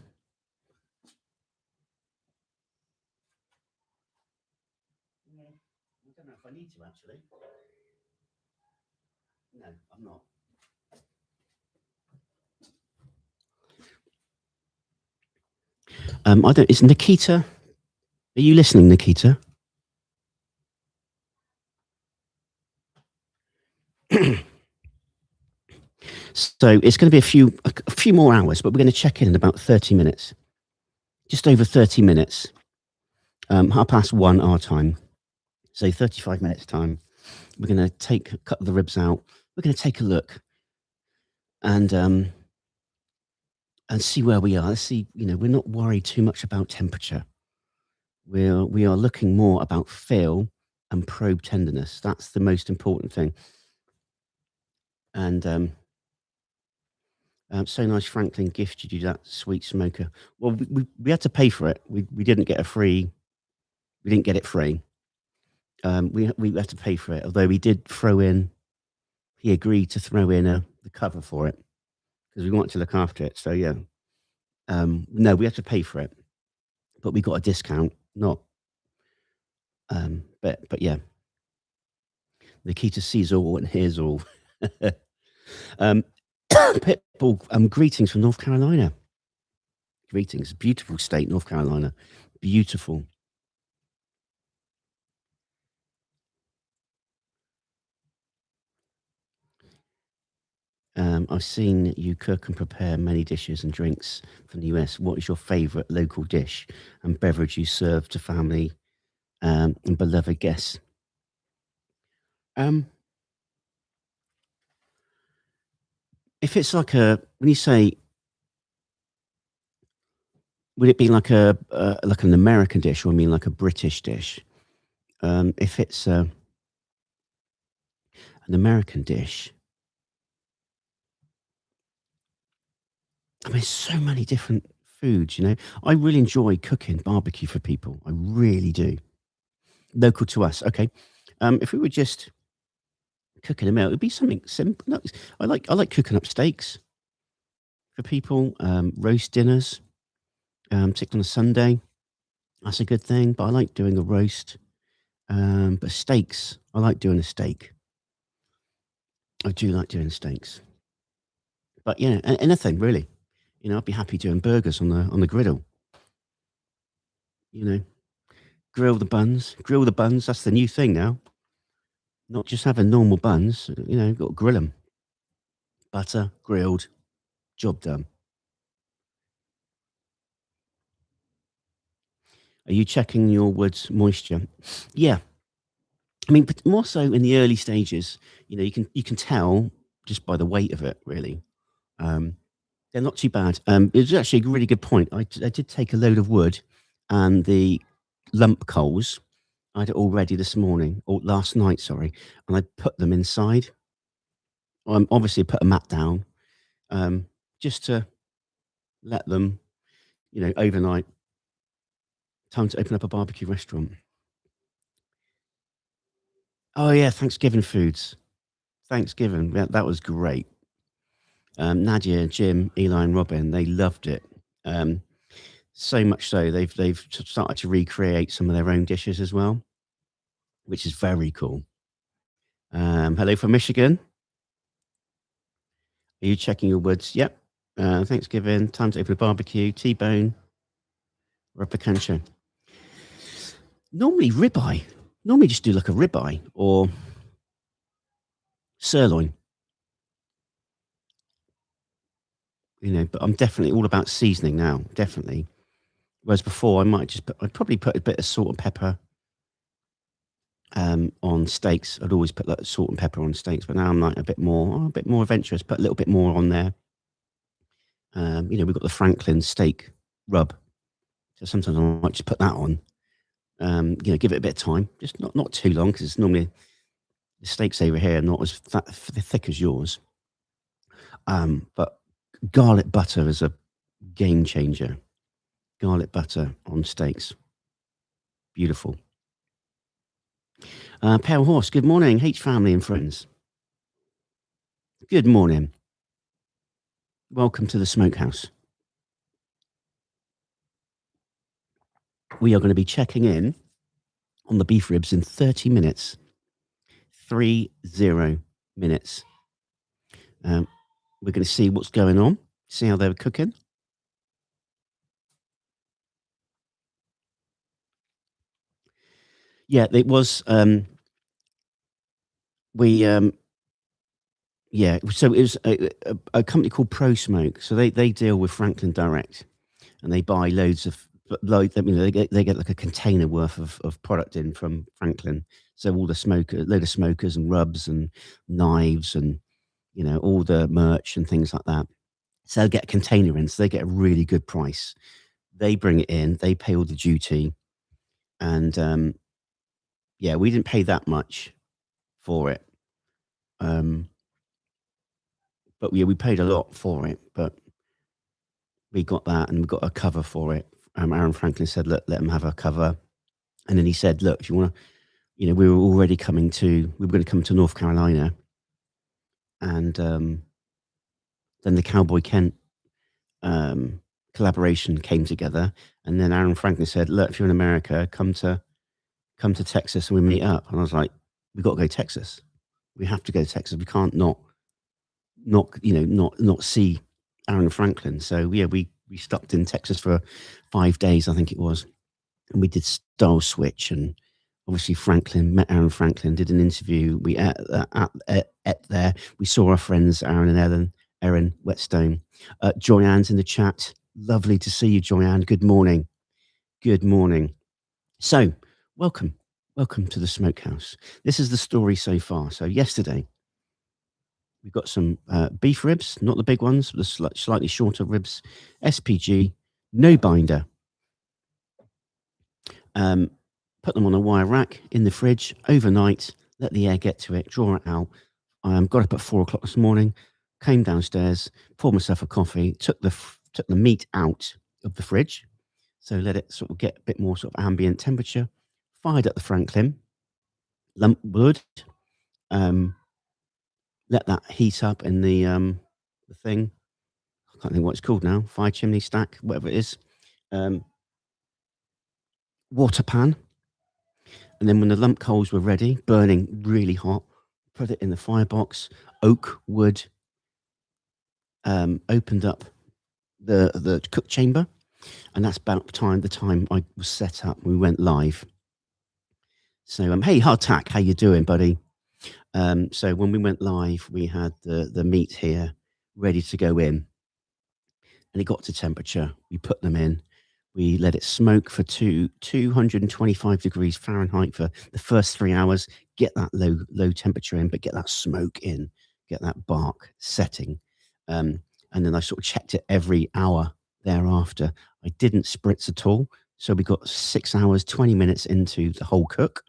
I don't know if I need to, actually. No, I'm not. I don't. Is Nikita? Are you listening, Nikita? So it's going to be a few more hours, but we're going to check in about 30 minutes, just over 30 minutes, 1:30 our time. So 35 minutes time. We're going to cut the ribs out. We're going to take a look and see where we are. Let's see. We're not worried too much about temperature. We are looking more about feel and probe tenderness. That's the most important thing. And so nice Franklin gifted you that sweet smoker. Well, we had to pay for it. We didn't get we didn't get it free. We had to pay for it, although he agreed to throw in the cover for it because we want to look after it. So yeah, no, we had to pay for it, but we got a discount. But yeah, Nikita sees all and hears all. Pitbull, greetings from North Carolina. Greetings, beautiful state, North Carolina, beautiful. I've seen you cook and prepare many dishes and drinks from the US. What is your favorite local dish and beverage you serve to family and beloved guests? If it's like when you say would it be like like an American dish, or I mean like a British dish? If it's an American dish, I mean, so many different foods. I really enjoy cooking barbecue for people. I really do. Local to us, okay. If we were just cooking a meal, it'd be something simple. No, I like cooking up steaks for people. Roast dinners, particularly on a Sunday. That's a good thing. But I like doing a roast. But steaks, I like doing a steak. I do like doing steaks. But anything really. I'd be happy doing burgers on the griddle. You know, grill the buns. Grill the buns. That's the new thing now. Not just having normal buns. You've got to grill them. Butter, grilled, job done. Are you checking your wood's moisture? Yeah. I mean, but more so in the early stages. You can tell just by the weight of it, really. They're not too bad. It was actually a really good point. I did take a load of wood and the lump coals. I had it all ready this morning, or last night, sorry, and I put them inside. Obviously put a mat down, just to let them, overnight. Time to open up a barbecue restaurant. Oh yeah, Thanksgiving foods. Thanksgiving, yeah, that was great. Nadia, Jim, Eli, and Robin, they loved it. So much so they've started to recreate some of their own dishes as well, which is very cool. Hello from Michigan. Are you checking your woods? Yep. Thanksgiving, time to open a barbecue, T-bone, or a pecancha. Normally ribeye. Normally just do like a ribeye or sirloin. But I'm definitely all about seasoning now, definitely. Whereas before, I'd probably put a bit of salt and pepper on steaks. I'd always put like salt and pepper on steaks, but now I'm like a bit more adventurous. Put a little bit more on there. We've got the Franklin steak rub, so sometimes I might just put that on. Give it a bit of time, just not too long, because it's normally the steaks over here are not as thick as yours. But garlic butter is a game changer. Garlic butter on steaks, beautiful. Pale Horse, good morning. H family and friends. Good morning. Welcome to the smokehouse. We are going to be checking in on the beef ribs in 30 minutes. 30 minutes. We're going to see what's going on, see how they're cooking. Yeah, it was. So it was a company called Pro Smoke. So they deal with Franklin Direct, and they buy loads of. They get like a container worth of product in from Franklin. So all the load of smokers and rubs and knives and all the merch and things like that. So they'll get a container in, so they get a really good price. They bring it in, they pay all the duty, and we didn't pay that much for it. But we paid a lot for it, but we got that, and we got a cover for it. Aaron Franklin said, look, let them have a cover. And then he said, look, if you want to, we were going to come to North Carolina. And then the Cowboy Kent collaboration came together. And then Aaron Franklin said, look, if you're in America, come to Texas and we meet up. And I was like, we've got to go to Texas. We have to go to Texas. We can't not see Aaron Franklin. So yeah, we stopped in Texas for 5 days, I think it was, and we did Style Switch, and obviously Franklin met Aaron Franklin, did an interview. We ate there. We saw our friends Aaron and Erin Whetstone. Joyanne's in the chat. Lovely to see you, Joyanne. Good morning. Good morning. So welcome to the Smokehouse. This is the story so far. So yesterday, we've got some beef ribs, not the big ones, but the slightly shorter ribs, SPG, no binder. Put them on a wire rack in the fridge overnight, let the air get to it, draw it out. Got up at 4 o'clock this morning, came downstairs, poured myself a coffee, took the meat out of the fridge, so let it sort of get a bit more sort of ambient temperature, fired up the Franklin, lump wood, let that heat up in the thing. I can't think what it's called now, fire chimney stack, whatever it is. Water pan. And then when the lump coals were ready, burning really hot, put it in the firebox, oak wood, opened up the cook chamber, and that's about the time I was set up. We went live. So, hey, Hardtack, how you doing, buddy? So when we went live, we had the meat here ready to go in, and it got to temperature. We put them in. We let it smoke for 225 degrees Fahrenheit for the first 3 hours. Get that low temperature in, but get that smoke in, get that bark setting. And then I sort of checked it every hour thereafter. I didn't spritz at all. So we got 6 hours, 20 minutes into the whole cook.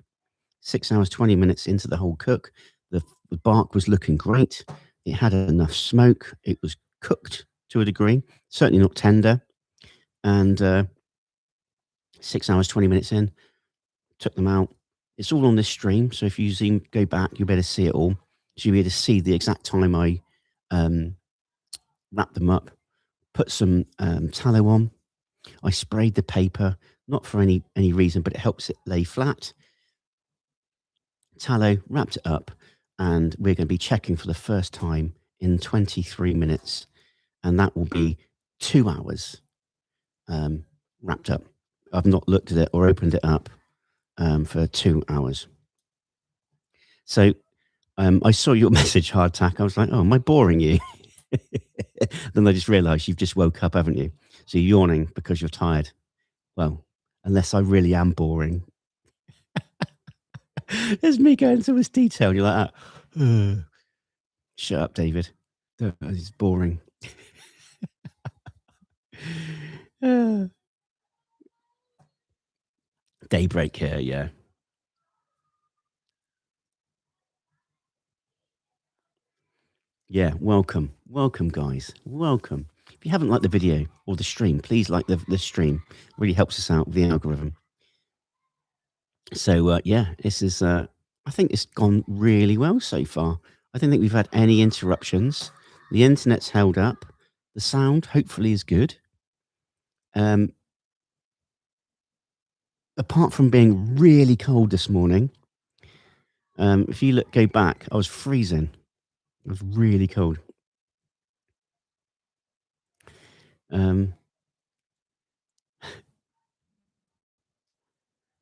6 hours, 20 minutes into the whole cook. The bark was looking great. It had enough smoke. It was cooked to a degree, certainly not tender. And 6 hours, 20 minutes in, took them out. It's all on this stream. So if you go back, you'll be able to see it all. So you'll be able to see the exact time I wrapped them up, put some tallow on. I sprayed the paper, not for any reason, but it helps it lay flat. Tallow, wrapped it up, and we're going to be checking for the first time in 23 minutes. And that will be 2 hours wrapped up. I've not looked at it or opened it up for 2 hours. So I saw your message, Hardtack. I was like, oh, am I boring you? Then I just realised you've just woke up, haven't you? So you're yawning because you're tired. Well, unless I really am boring. There's me going into this detail, and you're like, shut up, David. It's boring. Daybreak here, yeah. Yeah, welcome, guys. Welcome. If you haven't liked the video or the stream, please like the stream. It really helps us out with the algorithm. So yeah, this is. I think it's gone really well so far. I don't think we've had any interruptions. The internet's held up. The sound hopefully is good. Apart from being really cold this morning, if you go back, I was freezing. It was really cold.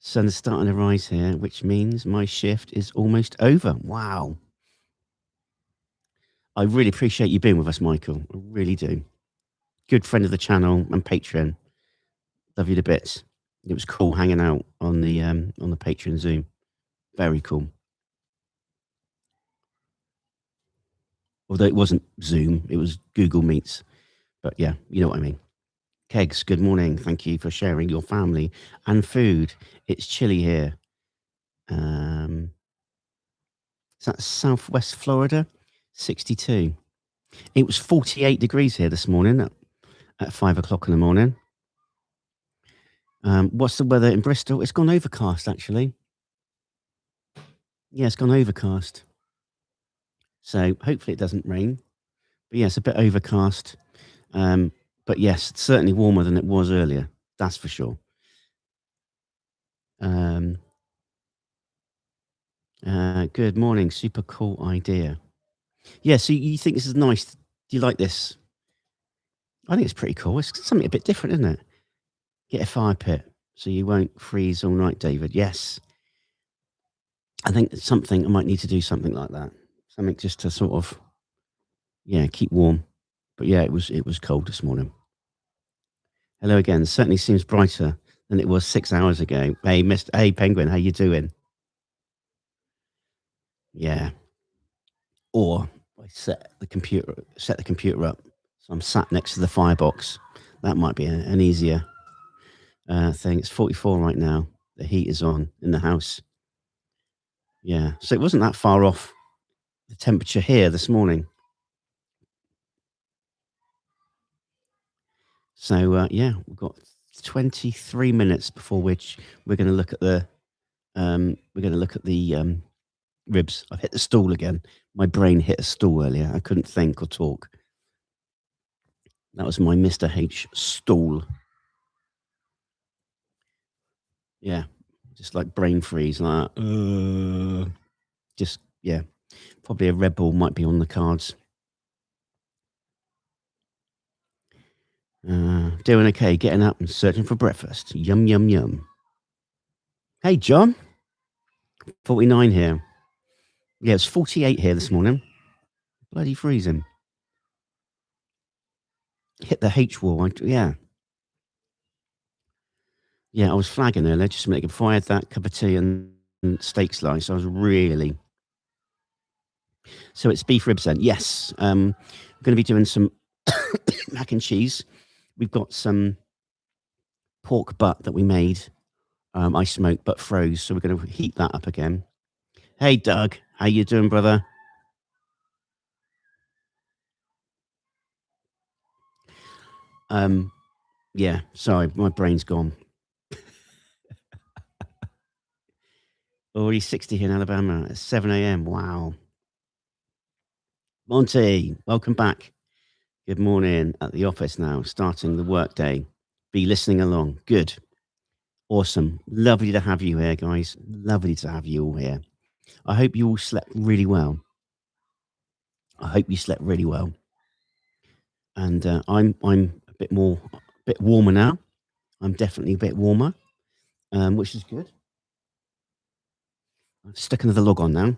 Sun is starting to rise here, which means my shift is almost over. Wow. I really appreciate you being with us, Michael. I really do. Good friend of the channel and Patreon. Love you to bits. It was cool hanging out on the Patreon Zoom. Very cool. Although it wasn't Zoom, it was Google Meets. But yeah, you know what I mean. Kegs, good morning. Thank you for sharing your family and food. It's chilly here. Is that Southwest Florida? 62. It was 48 degrees here this morning at 5 o'clock in the morning. What's the weather in Bristol? It's gone overcast, actually. Yeah, it's gone overcast. So hopefully it doesn't rain. But yeah, it's a bit overcast. But yes, it's certainly warmer than it was earlier. That's for sure. Good morning. Super cool idea. Yeah, so you think this is nice. Do you like this? I think it's pretty cool. It's something a bit different, isn't it? Get a fire pit so you won't freeze all night, David. Yes. I think it's something I might need to do something like that. Something just to sort of, yeah, keep warm. But yeah, it was cold this morning. Hello again. Certainly seems brighter than it was 6 hours ago. Hey, Penguin, how you doing? Yeah. Or I set the computer up. So I'm sat next to the firebox. That might be an easier thing. It's 44 right now. The heat is on in the house. Yeah, so it wasn't that far off the temperature here this morning. So yeah, we've got 23 minutes before which we're going to look at the ribs. I've hit the stool again. My brain hit a stool earlier. I couldn't think or talk. That was my Mr. H stool. Yeah, just like brain freeze, like just yeah. Probably a Red Bull might be on the cards. Doing okay, getting up and searching for breakfast. Yum, yum, yum. Hey, John. 49 here. Yeah, it's 48 here this morning. Bloody freezing. Hit the H wall. Yeah. Yeah, I was flagging earlier just a minute before I had that cup of tea and steak slice. I was really... So it's beef ribs then. Yes. We're going to be doing some mac and cheese. We've got some pork butt that we made. I smoked but froze, so we're going to heat that up again. Hey, Doug. How you doing, brother? Yeah, sorry, my brain's gone. Already 60 here in Alabama at 7 a.m. Wow. Monty, welcome back. Good morning at the office now, starting the workday. Be listening along. Good. Awesome. Lovely to have you here, guys. Lovely to have you all here. I hope you all slept really well. I hope you slept really well. And I'm a bit warmer now. I'm definitely a bit warmer, which is good. I've stuck another log on now.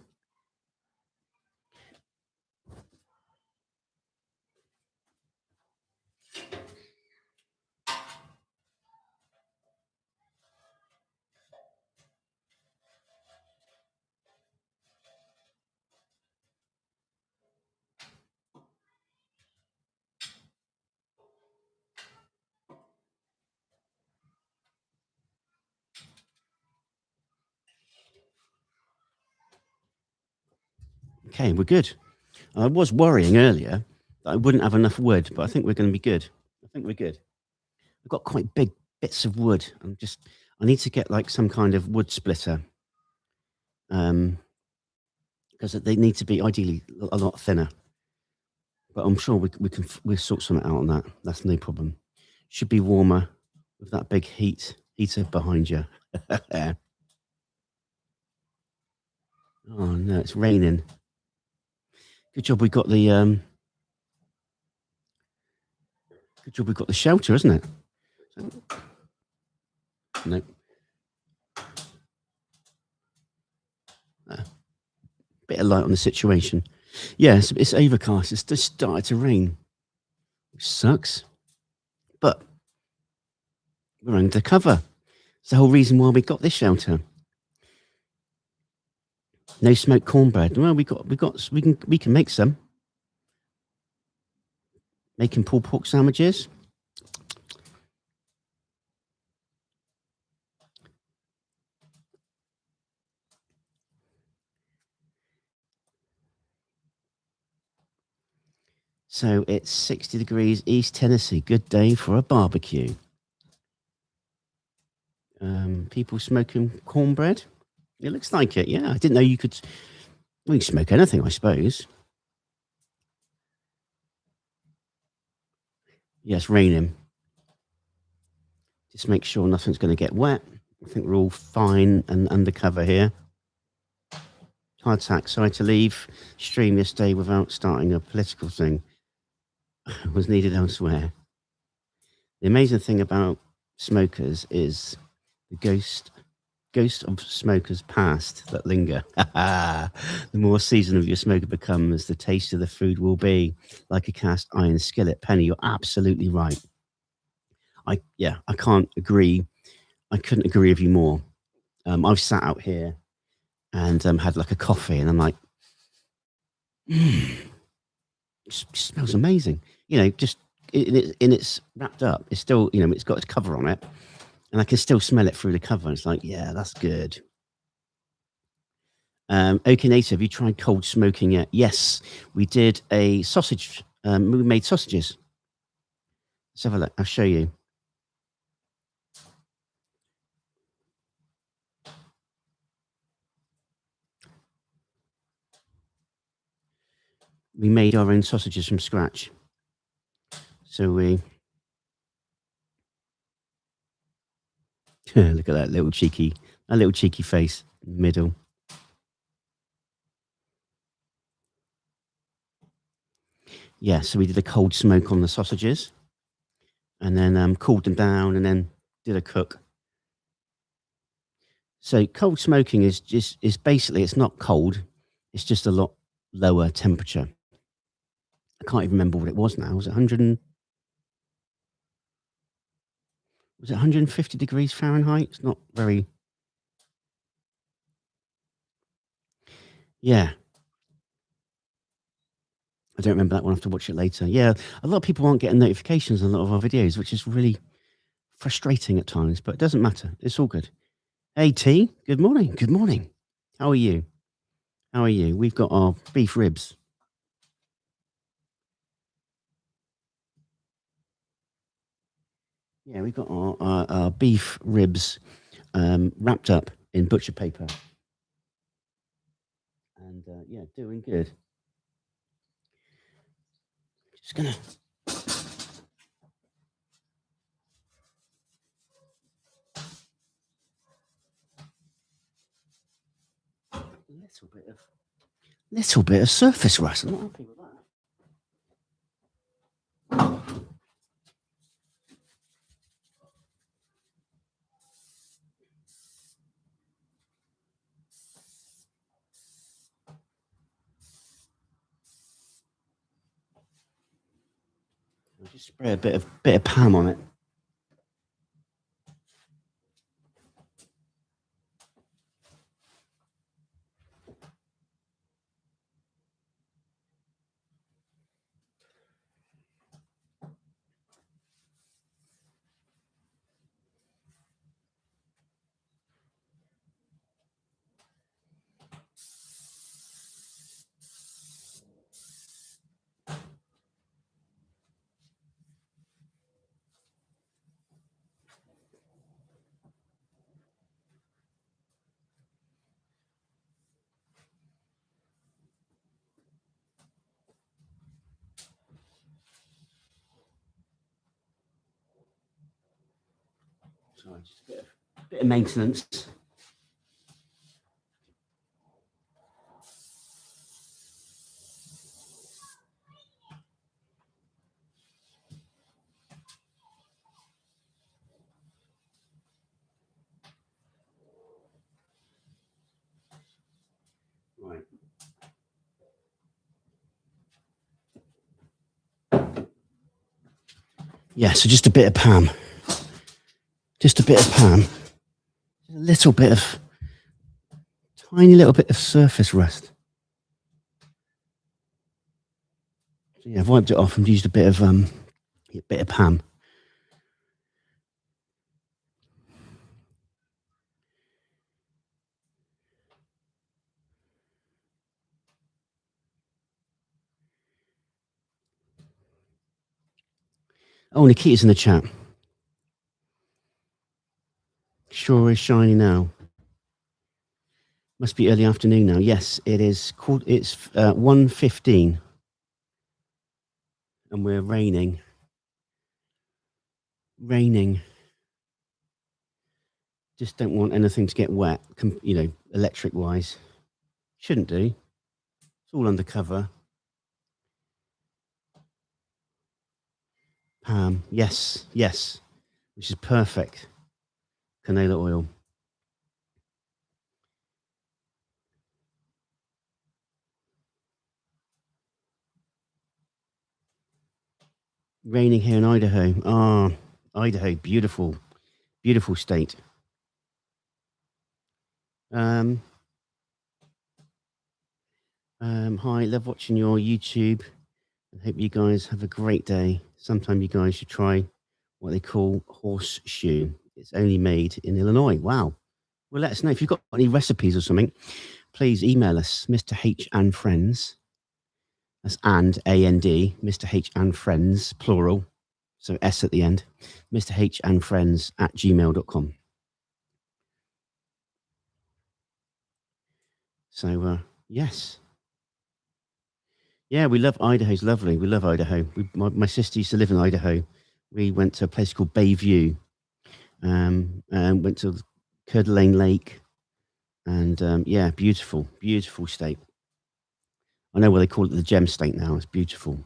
Okay, we're good. I was worrying earlier that I wouldn't have enough wood, but I think we're going to be good. I think we're good. I've got quite big bits of wood. I need to get like some kind of wood splitter. Because they need to be ideally a lot thinner. But I'm sure we'll sort something out on that. That's no problem. Should be warmer with that big heater behind you. Oh no, it's raining. Good job we got the shelter, isn't it? No. Bit of light on the situation. Yeah, it's overcast. It's just started to rain, which sucks. But we're under cover. It's the whole reason why we got this shelter. No smoked cornbread. Well, we can make some. Making pulled pork sandwiches. So it's 60 degrees East Tennessee. Good day for a barbecue. People smoking cornbread. It looks like it. Yeah, I didn't know you could. We can smoke anything, I suppose. Yes, raining. Just make sure nothing's going to get wet. I think we're all fine and undercover here. Hard tack. Sorry to leave stream yesterday without starting a political thing. Was needed elsewhere. The amazing thing about smokers is the ghost of smokers past that linger. The more seasoned your smoker becomes, the tastier the food will be. Like a cast iron skillet. Penny, you're absolutely right. I can't agree. I couldn't agree with you more. I've sat out here and had like a coffee, and I'm like, it smells amazing. You know, just it's wrapped up. It's still, it's got its cover on it, and I can still smell it through the cover. It's like, yeah, that's good. Okay, Nata, have you tried cold smoking yet? Yes, we did a sausage. We made sausages. Let's have a look. I'll show you. We made our own sausages from scratch. So we look at that little cheeky face in the middle. Yeah, so we did a cold smoke on the sausages, and then cooled them down, and then did a cook. So cold smoking is basically, it's not cold, it's just a lot lower temperature. I can't even remember what it was now. Was it 150 degrees Fahrenheit? It's not very. Yeah. I don't remember that one. I have to watch it later. Yeah, a lot of people aren't getting notifications on a lot of our videos, which is really frustrating at times, but it doesn't matter. It's all good. Hey, T, good morning. Good morning. How are you? How are you? We've got our beef ribs. Yeah, we've got our beef ribs wrapped up in butcher paper. And yeah, doing good. Just gonna. Little bit of surface rust. I'm not happy with that. I'll just spray a bit of Pam on it. Sorry, just a bit of maintenance. Right. Yeah, so just a bit of Pam. Just a bit of Pam. A little bit of, tiny little bit of surface rust. So yeah, I've wiped it off and used a bit of Pam. Oh, Nikita's in the chat. Sure is shiny now. Must be early afternoon now. Yes, it is. It's 1:15, and we're raining. Raining. Just don't want anything to get wet. Electric wise, shouldn't do. It's all undercover. Pam, yes, which is perfect. Canola oil. Raining here in Idaho. Idaho, beautiful, beautiful state. Hi, love watching your YouTube. I hope you guys have a great day. Sometime you guys should try what they call horseshoe. It's only made in Illinois. Wow. Well, let us know if you've got any recipes or something. Please email us, Mr. H and Friends. That's and A-N-D, Mr. H and Friends, plural. So S at the end. Mr. H and Friends at gmail.com. So, yes. Yeah, we love Idaho. It's lovely. We love Idaho. My sister used to live in Idaho. We went to a place called Bayview. And went to Coeur d'Alene Lake. And yeah, beautiful, beautiful state. I know what they call it, the gem state now. It's beautiful.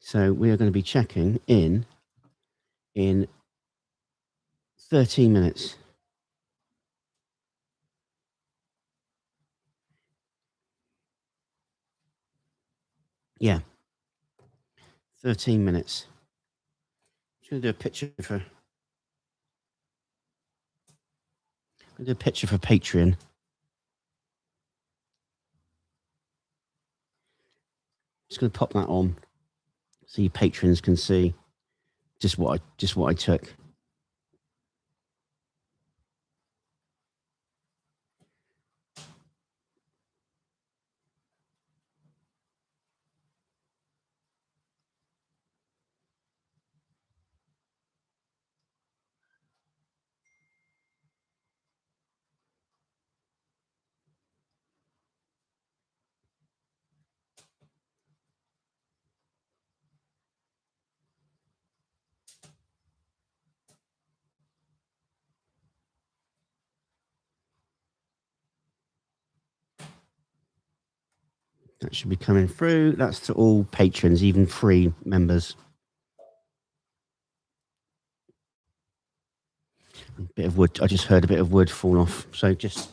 So we are going to be checking in 13 minutes. Yeah, 13 minutes. I'm going to do a picture for. I'm going to do a picture for Patreon. Just going to pop that on, so your patrons can see just what I took. That should be coming through. That's to all patrons, even free members. A bit of wood. I just heard a bit of wood fall off. So just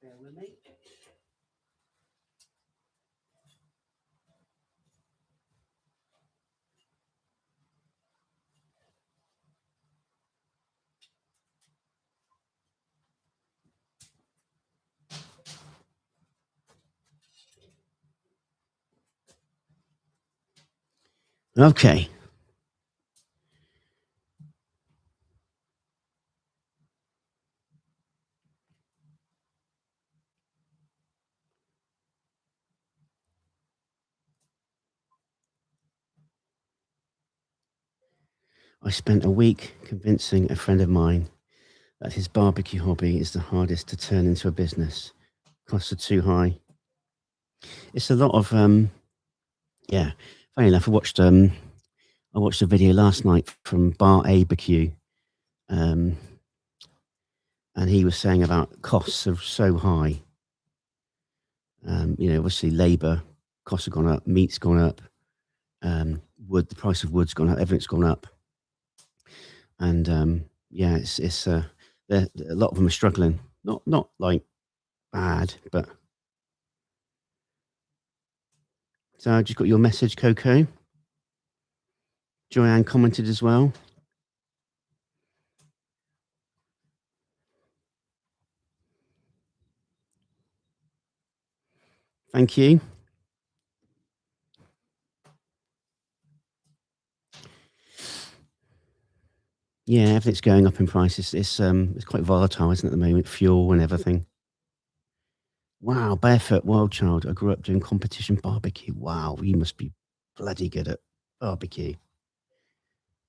bear with me. Okay. I spent a week convincing a friend of mine that his barbecue hobby is the hardest to turn into a business. Costs are too high. It's a lot of yeah. Funny enough, I watched a video last night from Bar BBQ, and he was saying about costs are so high. Obviously labour costs have gone up, meat's gone up, wood, the price of wood's gone up, everything's gone up, and yeah, it's a lot of them are struggling. Not like bad, but so I just got your message, Coco. Joanne commented as well. Thank you. Yeah, everything's going up in prices. It's quite volatile, isn't it, at the moment? Fuel and everything. Wow, barefoot wild child. I grew up doing competition barbecue. Wow, you must be bloody good at barbecue.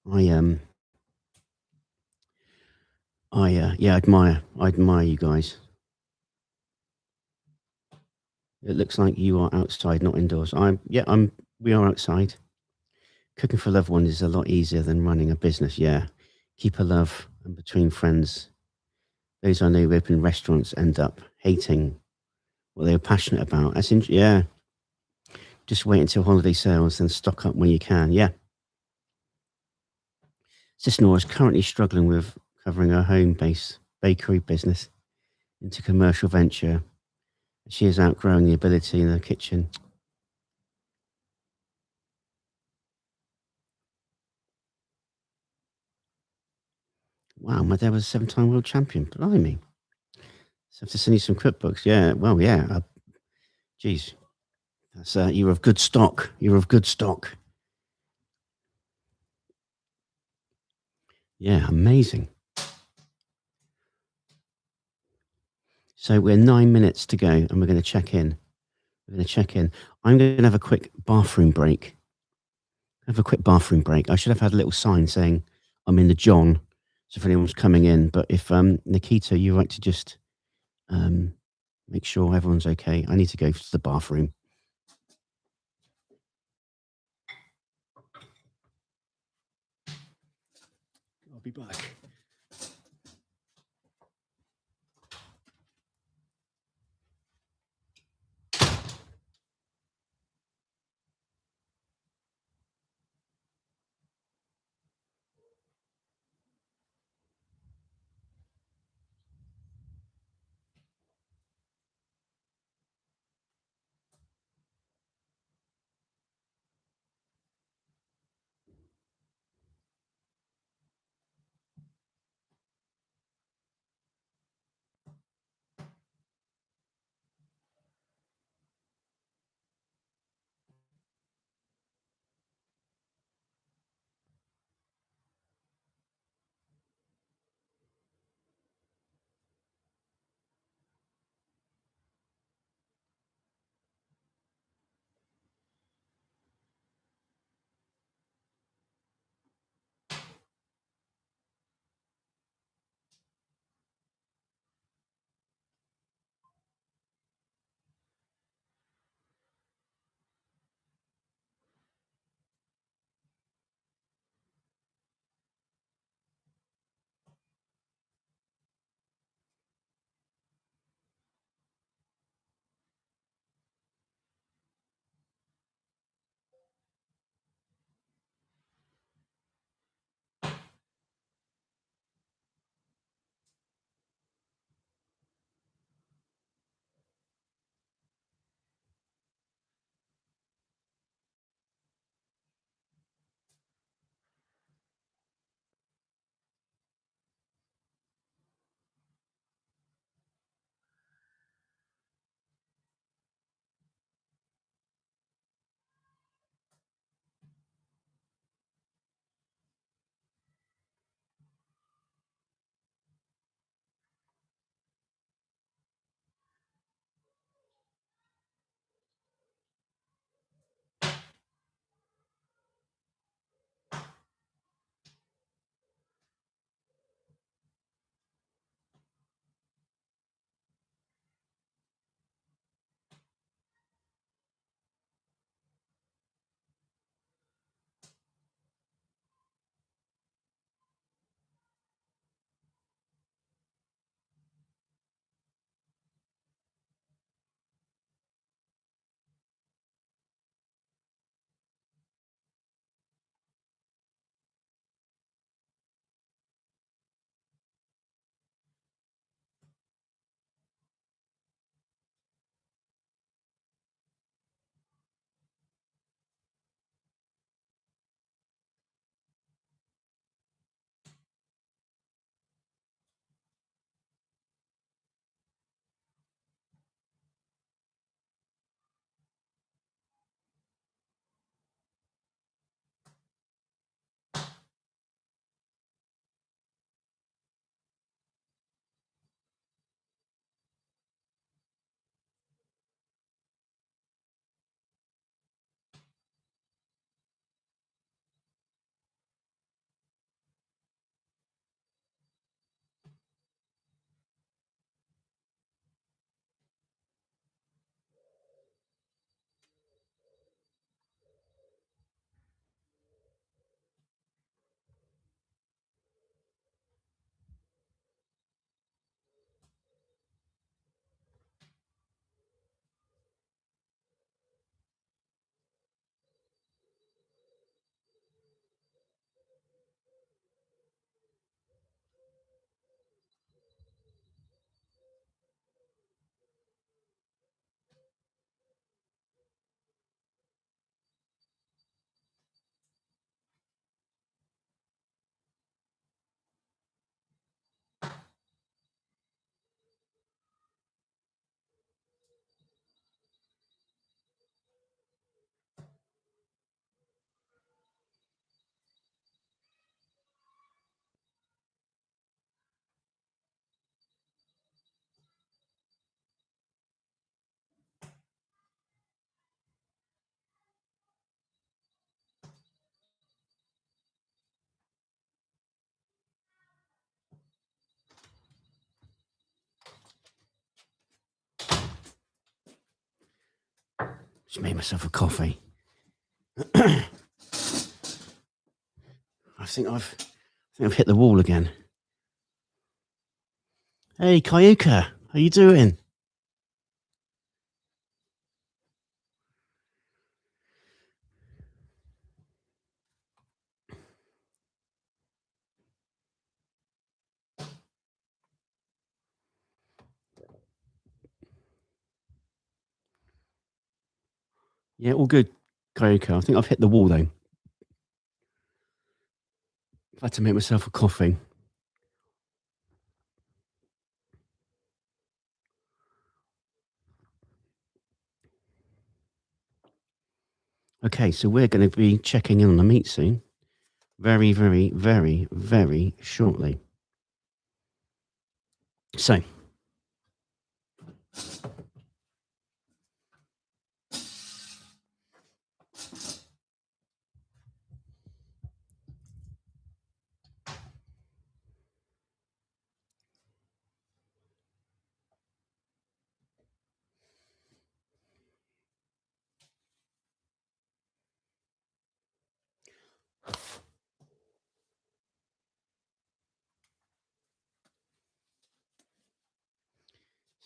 I admire you guys. It looks like you are outside, not indoors. We are outside. Cooking for loved ones is a lot easier than running a business. Yeah, keep a love, and between friends, those I know who open restaurants end up hating what they were passionate about. Yeah. Just wait until holiday sales, then stock up when you can. Yeah. Sister Nora is currently struggling with covering her home-based bakery business into commercial venture. She is outgrowing the ability in her kitchen. Wow, my dad was a 7-time world champion. Blimey. So I have to send you some cookbooks. Yeah. Well, yeah. Geez. That's you're of good stock. You're of good stock. Yeah, amazing. So we're 9 minutes to go, and we're going to check in. We're going to check in. I'm going to have a quick bathroom break. Have a quick bathroom break. I should have had a little sign saying I'm in the John, so if anyone's coming in. But if Nikita, you'd like to just make sure everyone's okay. I need to go to the bathroom. I'll be back. Just made myself a coffee. I think I've hit the wall again. Hey, Kayuka, how you doing? Yeah, all good, Kayuka. I think I've hit the wall though. I've had to make myself a coffee. Okay, so we're going to be checking in on the meat soon. Very, very, very, very shortly. So,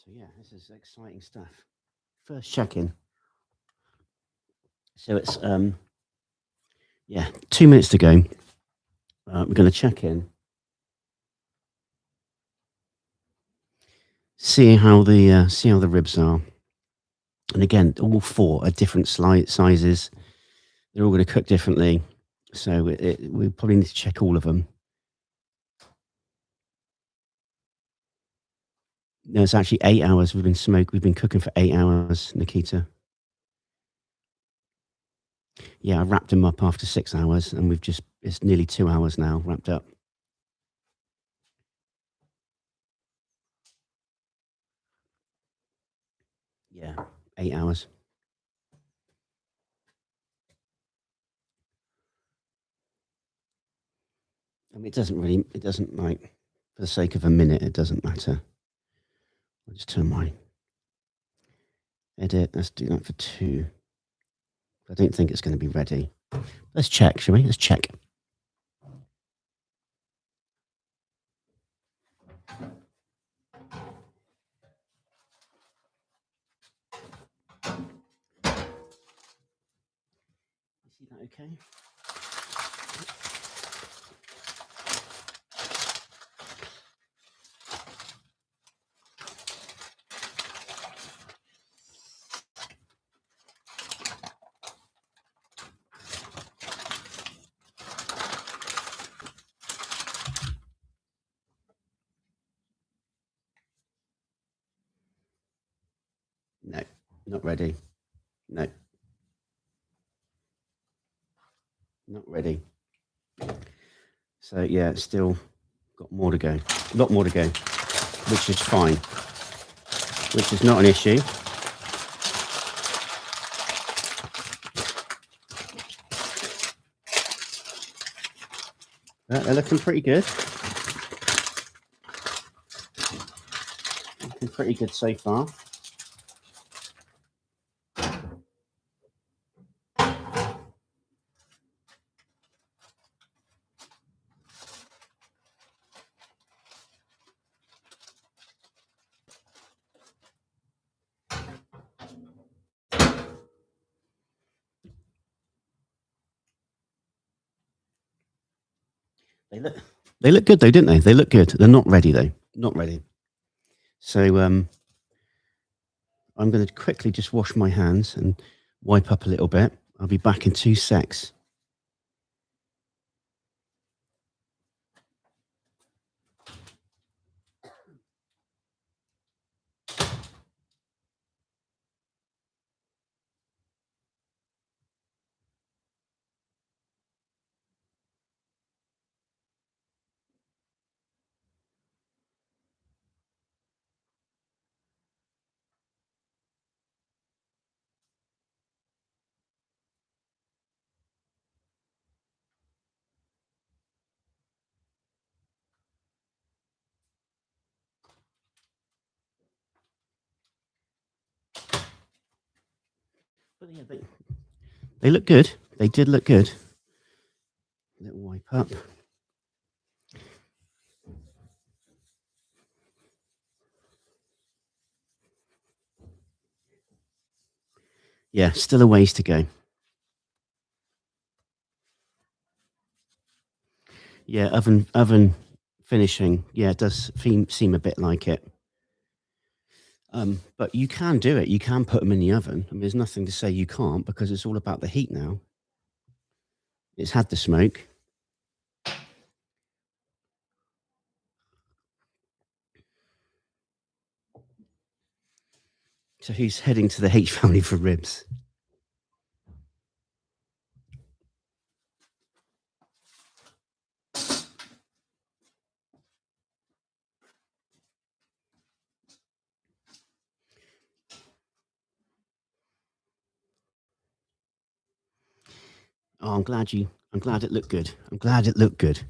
yeah, this is exciting stuff. First check-in. So it's 2 minutes to go. We're going to check in, see how the ribs are, and again, all four are different sizes. They're all going to cook differently, so we probably need to check all of them. No, it's actually 8 hours. We've been cooking for 8 hours, Nikita. Yeah, I wrapped them up after 6 hours, and it's nearly 2 hours now wrapped up. Yeah, 8 hours. I mean, it doesn't like, for the sake of a minute, it doesn't matter. I'll just turn my edit. Let's do that for 2. I don't think it's going to be ready. Let's check, shall we? Let's check. See that okay? No, not ready. No, not ready. So yeah, it's still got more to go. A lot more to go, which is fine. Which is not an issue. They're looking pretty good. Looking pretty good so far. They look good though, didn't they? They look good. They're not ready though. Not ready. So I'm going to quickly just wash my hands and wipe up a little bit. I'll be back in 2 secs. But yeah, they look good. They did look good. Little wipe up. Yeah, still a ways to go. Yeah, oven finishing. Yeah, it does seem a bit like it. But you can do it. You can put them in the oven. I mean, there's nothing to say you can't because it's all about the heat now. It's had the smoke. So who's heading to the H family for ribs? Oh, I'm glad it looked good. I'm glad it looked good.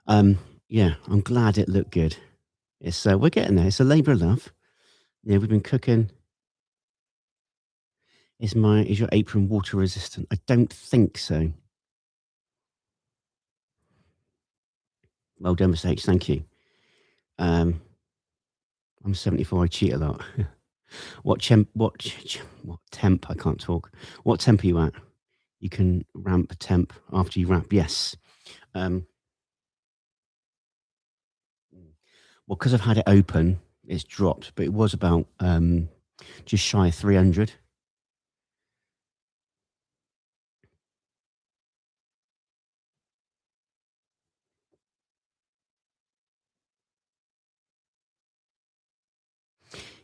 Yeah, I'm glad it looked good. It's we're getting there. It's a labour of love. Yeah, we've been cooking. Is your apron water resistant? I don't think so. Well done, mistakes. Thank you. I'm 74. I cheat a lot. What temp? I can't talk. What temp are you at? You can ramp a temp after you wrap. Yes. Well, because I've had it open, it's dropped, but it was about just shy of 300.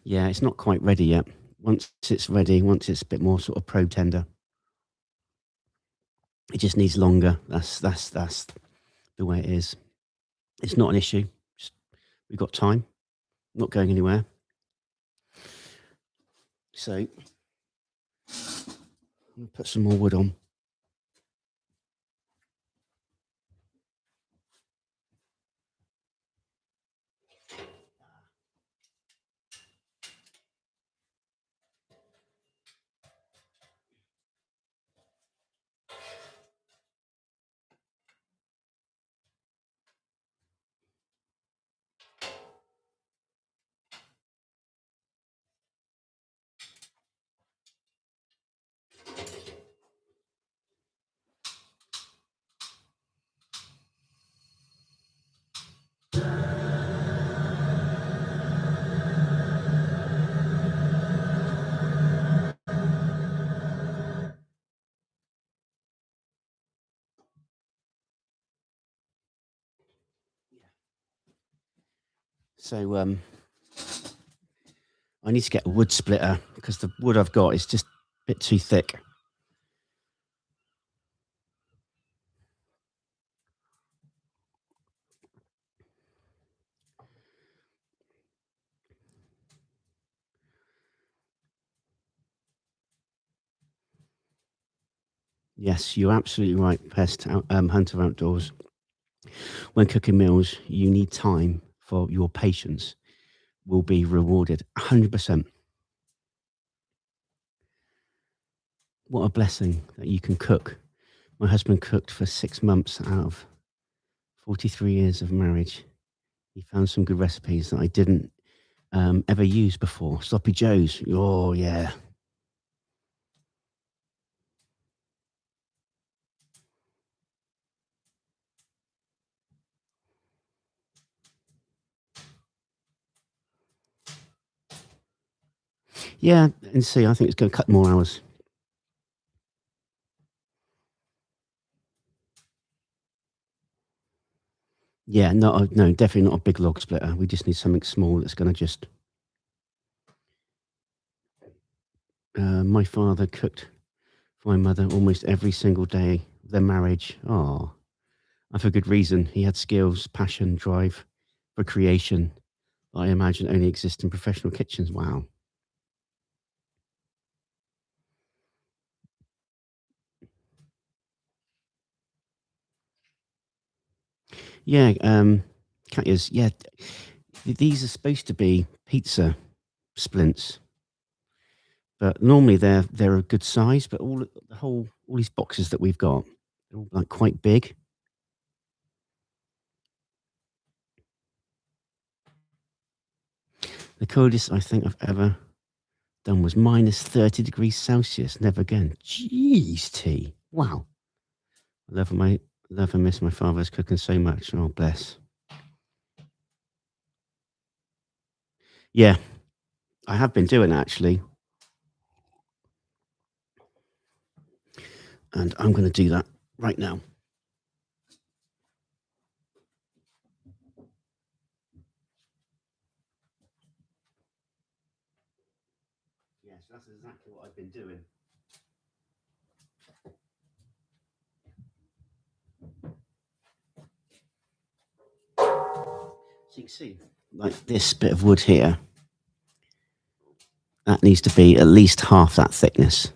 Yeah, it's not quite ready yet. Once it's ready, once it's a bit more sort of pro tender, it just needs longer. That's the way it is. It's not an issue. Just, we've got time. Not going anywhere. So I'm gonna put some more wood on. So I need to get a wood splitter because the wood I've got is just a bit too thick. Yes, you're absolutely right, Hunter Outdoors. When cooking meals, you need time for your patience. Will be rewarded 100%. What a blessing that you can cook. My husband cooked for 6 months out of 43 years of marriage. He found some good recipes that I didn't ever use before. Sloppy Joes. Oh, yeah. Yeah, and see, I think it's going to cut more hours. Yeah, no, definitely not a big log splitter. We just need something small that's going to just. My father cooked for my mother almost every single day of their marriage. Oh, and for good reason. He had skills, passion, drive for creation that I imagine only exist in professional kitchens. Wow. Yeah, Katya's. Yeah, these are supposed to be pizza splints. But normally they're a good size. But all these boxes that we've got, they're all like quite big. The coldest I think I've ever done was minus 30 degrees Celsius. Never again. Jeez, T. Wow. I love and miss my father's cooking so much. Oh, bless. Yeah, I have been doing that, actually. And I'm going to do that right now. Yes, that's exactly what I've been doing. So you can see, like this bit of wood here, that needs to be at least half that thickness.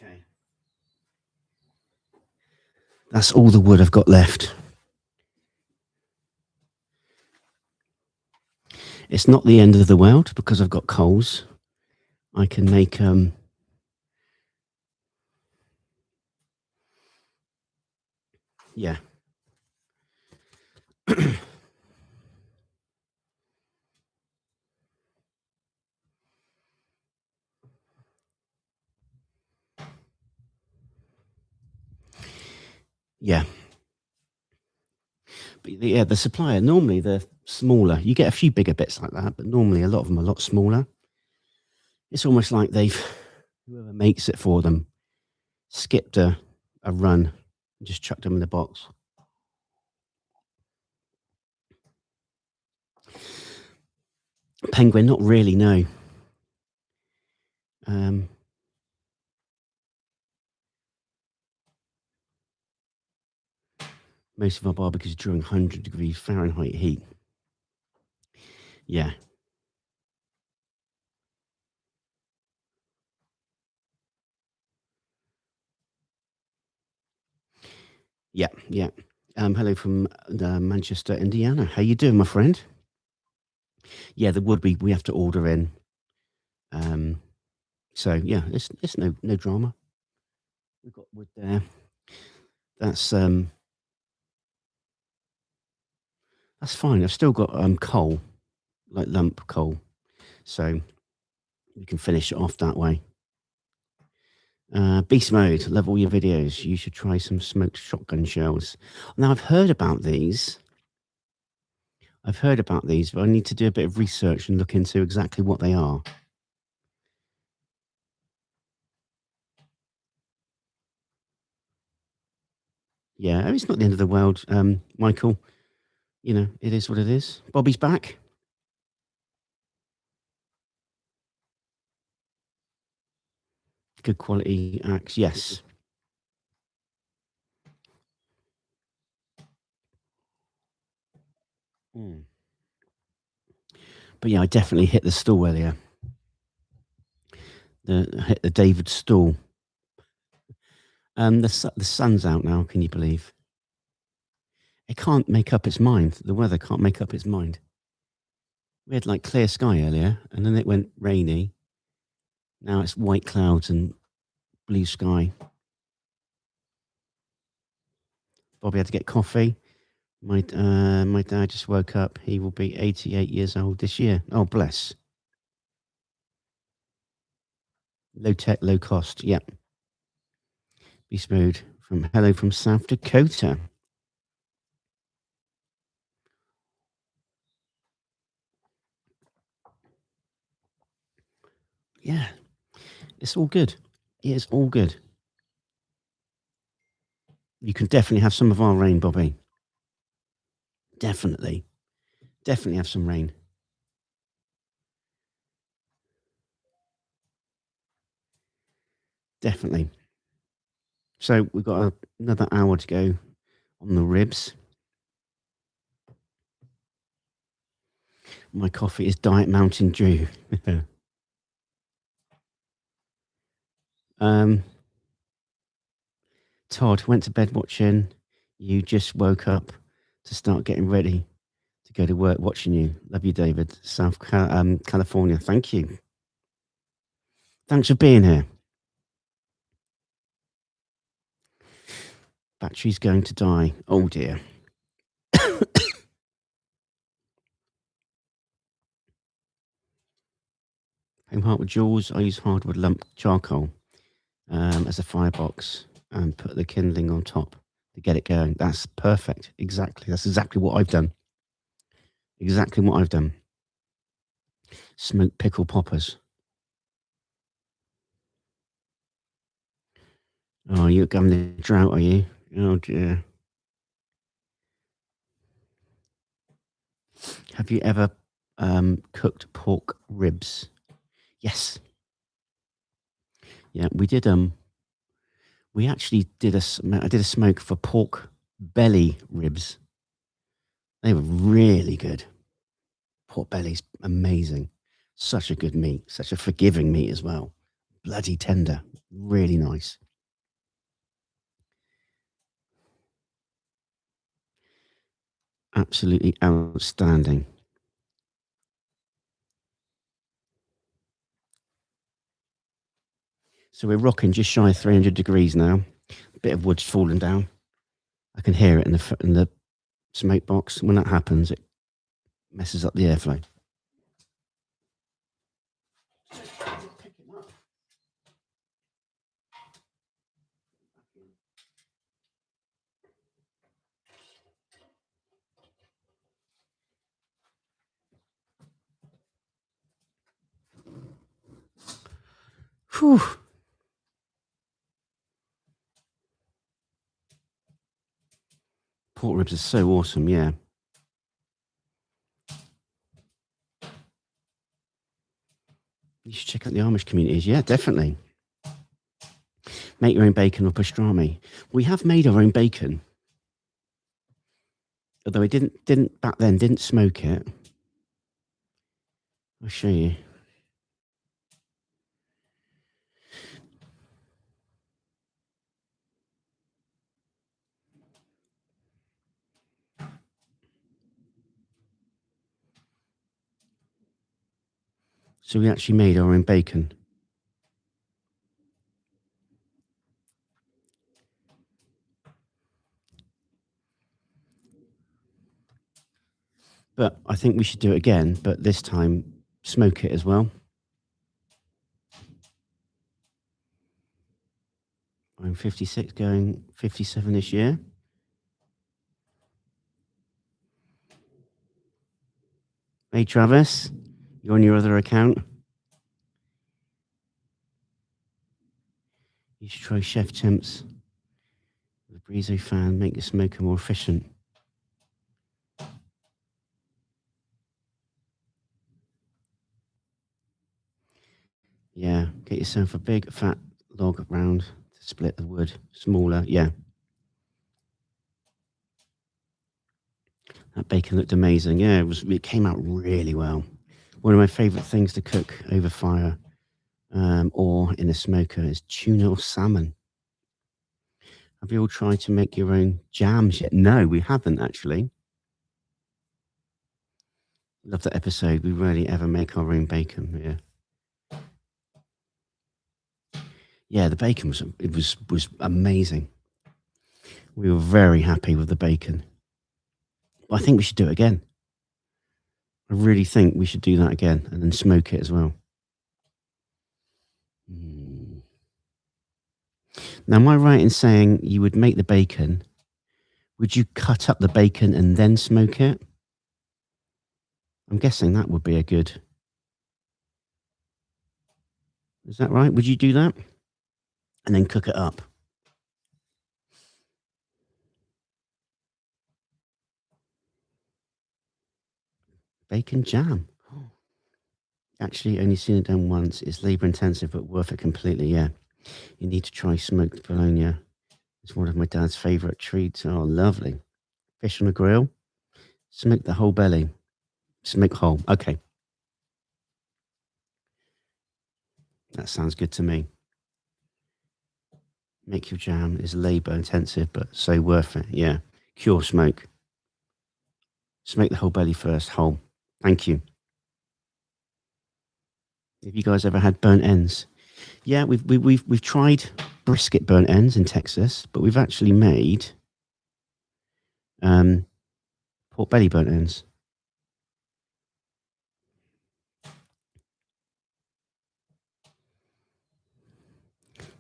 Okay. That's all the wood I've got left. It's not the end of the world because I've got coals. I can make yeah. Yeah. But yeah, the supplier, normally they're smaller. You get a few bigger bits like that, but normally a lot of them are a lot smaller. It's almost like whoever makes it for them, skipped a run and just chucked them in the box. Penguin, not really, no. Most of our barbecues during 100 degrees Fahrenheit heat. Yeah. Yeah, yeah. Hello from Manchester, Indiana. How you doing, my friend? Yeah, the wood we have to order in. So yeah, it's no drama. We've got wood there. That's fine. I've still got coal, like lump coal, so we can finish it off that way. Beast mode. Love all your videos. You should try some smoked shotgun shells. Now I've heard about these. But I need to do a bit of research and look into exactly what they are. Yeah, it's not the end of the world, Michael. You know, it is what it is. Bobby's back. Good quality axe, yes. Mm. But yeah, I definitely hit the stool earlier. Hit the David stool. The sun's out now. Can you believe? It can't make up its mind. The weather can't make up its mind. We had like clear sky earlier, and then it went rainy. Now it's white clouds and blue sky. Bobby had to get coffee. My dad just woke up. He will be 88 years old this year. Oh, bless. Low tech, low cost. Yep. Be smooth. Hello from South Dakota. yeah, it's all good. It is all good. You can definitely have some of our rain, Bobby. Definitely have some rain. Definitely. So we've got another hour to go on the ribs. My coffee is Diet Mountain Dew. Todd went to bed watching. You just woke up to start getting ready to go to work watching you. Love you, David. South California. Thank you. Thanks for being here. Battery's going to die. Oh dear. Home heart with Jules. I use hardwood lump charcoal as a firebox and put the kindling on top to get it going. That's perfect. Exactly. That's exactly what I've done. Exactly what I've done. Smoked pickle poppers. Oh, you're having the drought, are you? Oh dear. Have you ever cooked pork ribs? Yes. Yeah, we did. We actually did I did a smoke for pork belly ribs. They were really good. Pork belly's amazing. Such a good meat. Such a forgiving meat as well. Bloody tender. Really nice. Absolutely outstanding. So we're rocking just shy of 300 degrees now. A bit of wood's falling down. I can hear it in the smoke box. When that happens, it messes up the airflow. Whew. Pork ribs are so awesome, yeah. You should check out the Amish communities. Yeah, definitely. Make your own bacon or pastrami. We have made our own bacon. Although we didn't back then, didn't smoke it. I'll show you. So we actually made our own bacon. But I think we should do it again, but this time smoke it as well. I'm 56, going 57 this year. Hey, Travis, you're on your other account. You should try Chef Temps. The Brizo fan, make the smoker more efficient. Yeah, get yourself a big fat log round to split the wood. Smaller, yeah. That bacon looked amazing. Yeah, it came out really well. One of my favourite things to cook over fire or in a smoker is tuna or salmon. Have you all tried to make your own jams yet? No, we haven't actually. Love that episode. We rarely ever make our own bacon. Yeah. Yeah, the bacon was amazing. We were very happy with the bacon. I think we should do it again. I really think we should do that again and then smoke it as well. Now, am I right in saying you would make the bacon? Would you cut up the bacon and then smoke it? I'm guessing that would be a good. Is that right? Would you do that? And then cook it up. Bacon jam. Actually, only seen it done once. It's labor intensive, but worth it completely. Yeah. You need to try smoked bologna. It's one of my dad's favorite treats. Oh, lovely. Fish on a grill. Smoke the whole belly. Smoke whole. Okay. That sounds good to me. Make your jam is labor intensive, but so worth it. Yeah. Cure smoke. Smoke the whole belly first, whole. Thank you. Have you guys ever had burnt ends? Yeah, we've tried brisket burnt ends in Texas, but we've actually made pork belly burnt ends.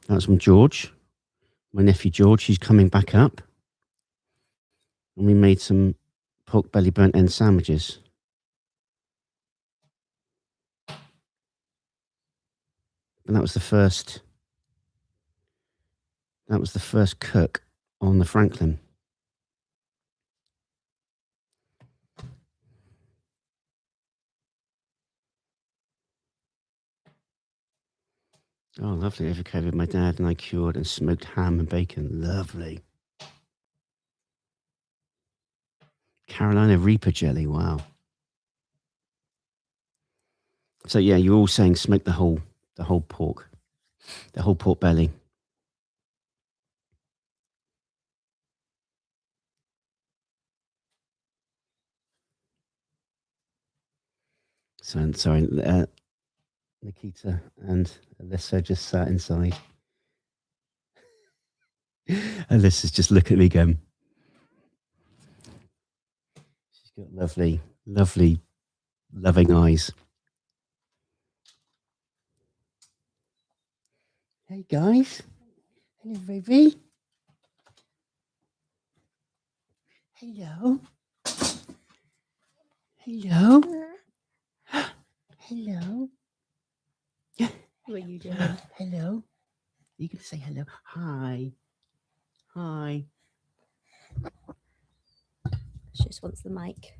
That's from George, my nephew George. He's coming back up, and we made some pork belly burnt end sandwiches. And that was the first. That was the first cook on the Franklin. Oh, lovely. Over COVID, my dad and I cured and smoked ham and bacon. Lovely. Carolina Reaper jelly. Wow. So yeah, you're all saying smoke the whole pork, the whole pork belly. So sorry, Nikita and Alyssa just sat inside. Alyssa's just looking at me going. She's got lovely, lovely, loving eyes. Hey guys. Hello, baby. Hello. Hello. Hello. What are you doing? Hello. You can say hello. Hi. Hi. She just wants the mic.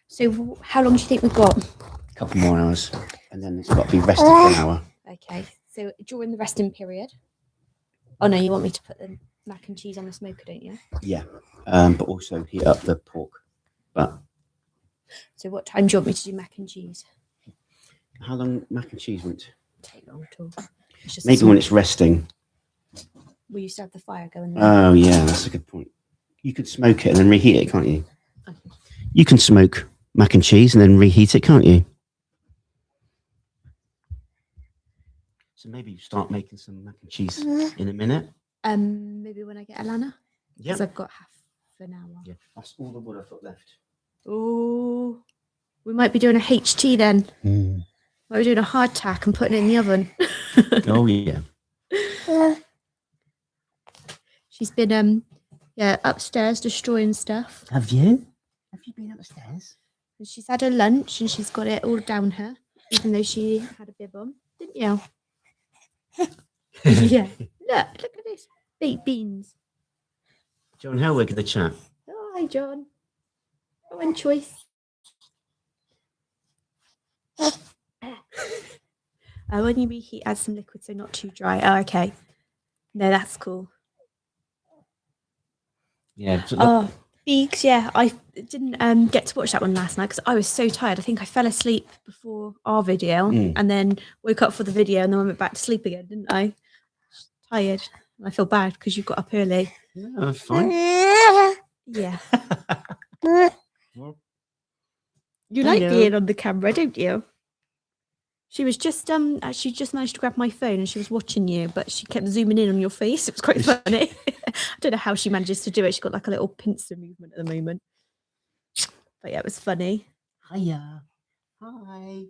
So how long do you think we've got? A couple more hours, and then it's got to be rested for an hour. Okay, so during the resting period. Oh no, you want me to put the mac and cheese on the smoker, don't you? Yeah, but also heat up the pork. But so what time do you want me to do mac and cheese? How long mac and cheese won't take long at all. Maybe when it's resting. We used to have the fire going. Oh yeah, that's a good point. You could smoke it and then reheat it, can't you? Okay. You can smoke mac and cheese and then reheat it, can't you? So maybe you start making some mac and cheese in a minute. Maybe when I get Alana. Yeah. Because I've got half an hour. Yeah, that's all the wood I've got left. Oh, we might be doing a HT then. Might be doing a hardtack and putting it in the oven. Oh yeah. She's been upstairs destroying stuff. Have you? Have you been upstairs? And she's had her lunch and she's got it all down her, even though she had a bib on, didn't you? Yeah. Look at this. Baked beans. John Helwig in the chat. Oh, hi, John. Oh, and Choice. When you reheat, add some liquid so not too dry. Oh, okay. No, that's cool. Yeah. Oh, Beaks, yeah. I didn't get to watch that one last night because I was so tired. I think I fell asleep before our video and then woke up for the video and then I went back to sleep again, didn't I? Tired. I feel bad because you got up early. No, fine. Yeah. You like being on the camera, don't you? She was just she just managed to grab my phone and she was watching you, but she kept zooming in on your face. It was quite funny. I don't know how she manages to do it. She's got like a little pincer movement at the moment. But yeah, it was funny. Hiya. Hi.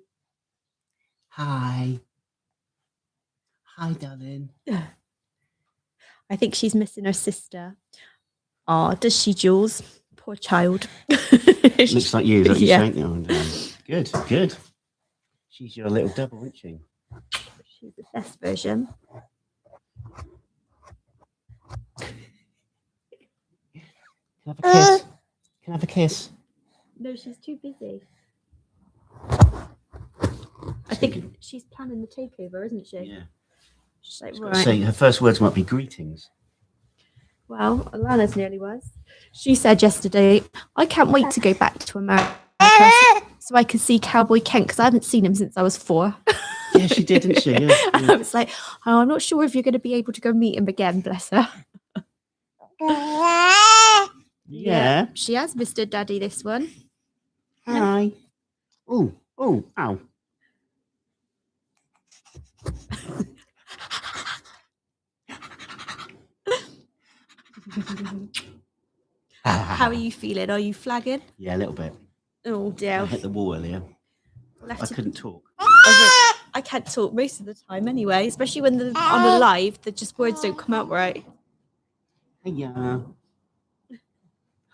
Hi. Hi, darling. I think she's missing her sister. Oh, does she, Jules? Poor child. Looks like you, is that you Yeah. saying? Oh, no. Good, good. She's your little double, isn't she? choose the best version. Can I have a kiss? Can I have a kiss? No, she's too busy. I think she's planning the takeover, isn't she? Yeah. She's like, She's got right. to say her first words might be greetings. Well, Alana's nearly was. She said yesterday, I can't wait to go back to America so I can see Cowboy Kent because I haven't seen him since I was 4. Yeah, she did, didn't she? Yeah. And I was like, oh, I'm not sure if you're going to be able to go meet him again, bless her. Yeah. She has Mr. Daddy, this one. Hi. Oh, ow. How are you feeling? Are you flagging? Yeah, a little bit. Oh, dear. I hit the wall earlier. Left I to- couldn't talk. I can't talk most of the time anyway, especially when they're on a live, the just words don't come out right. Hiya.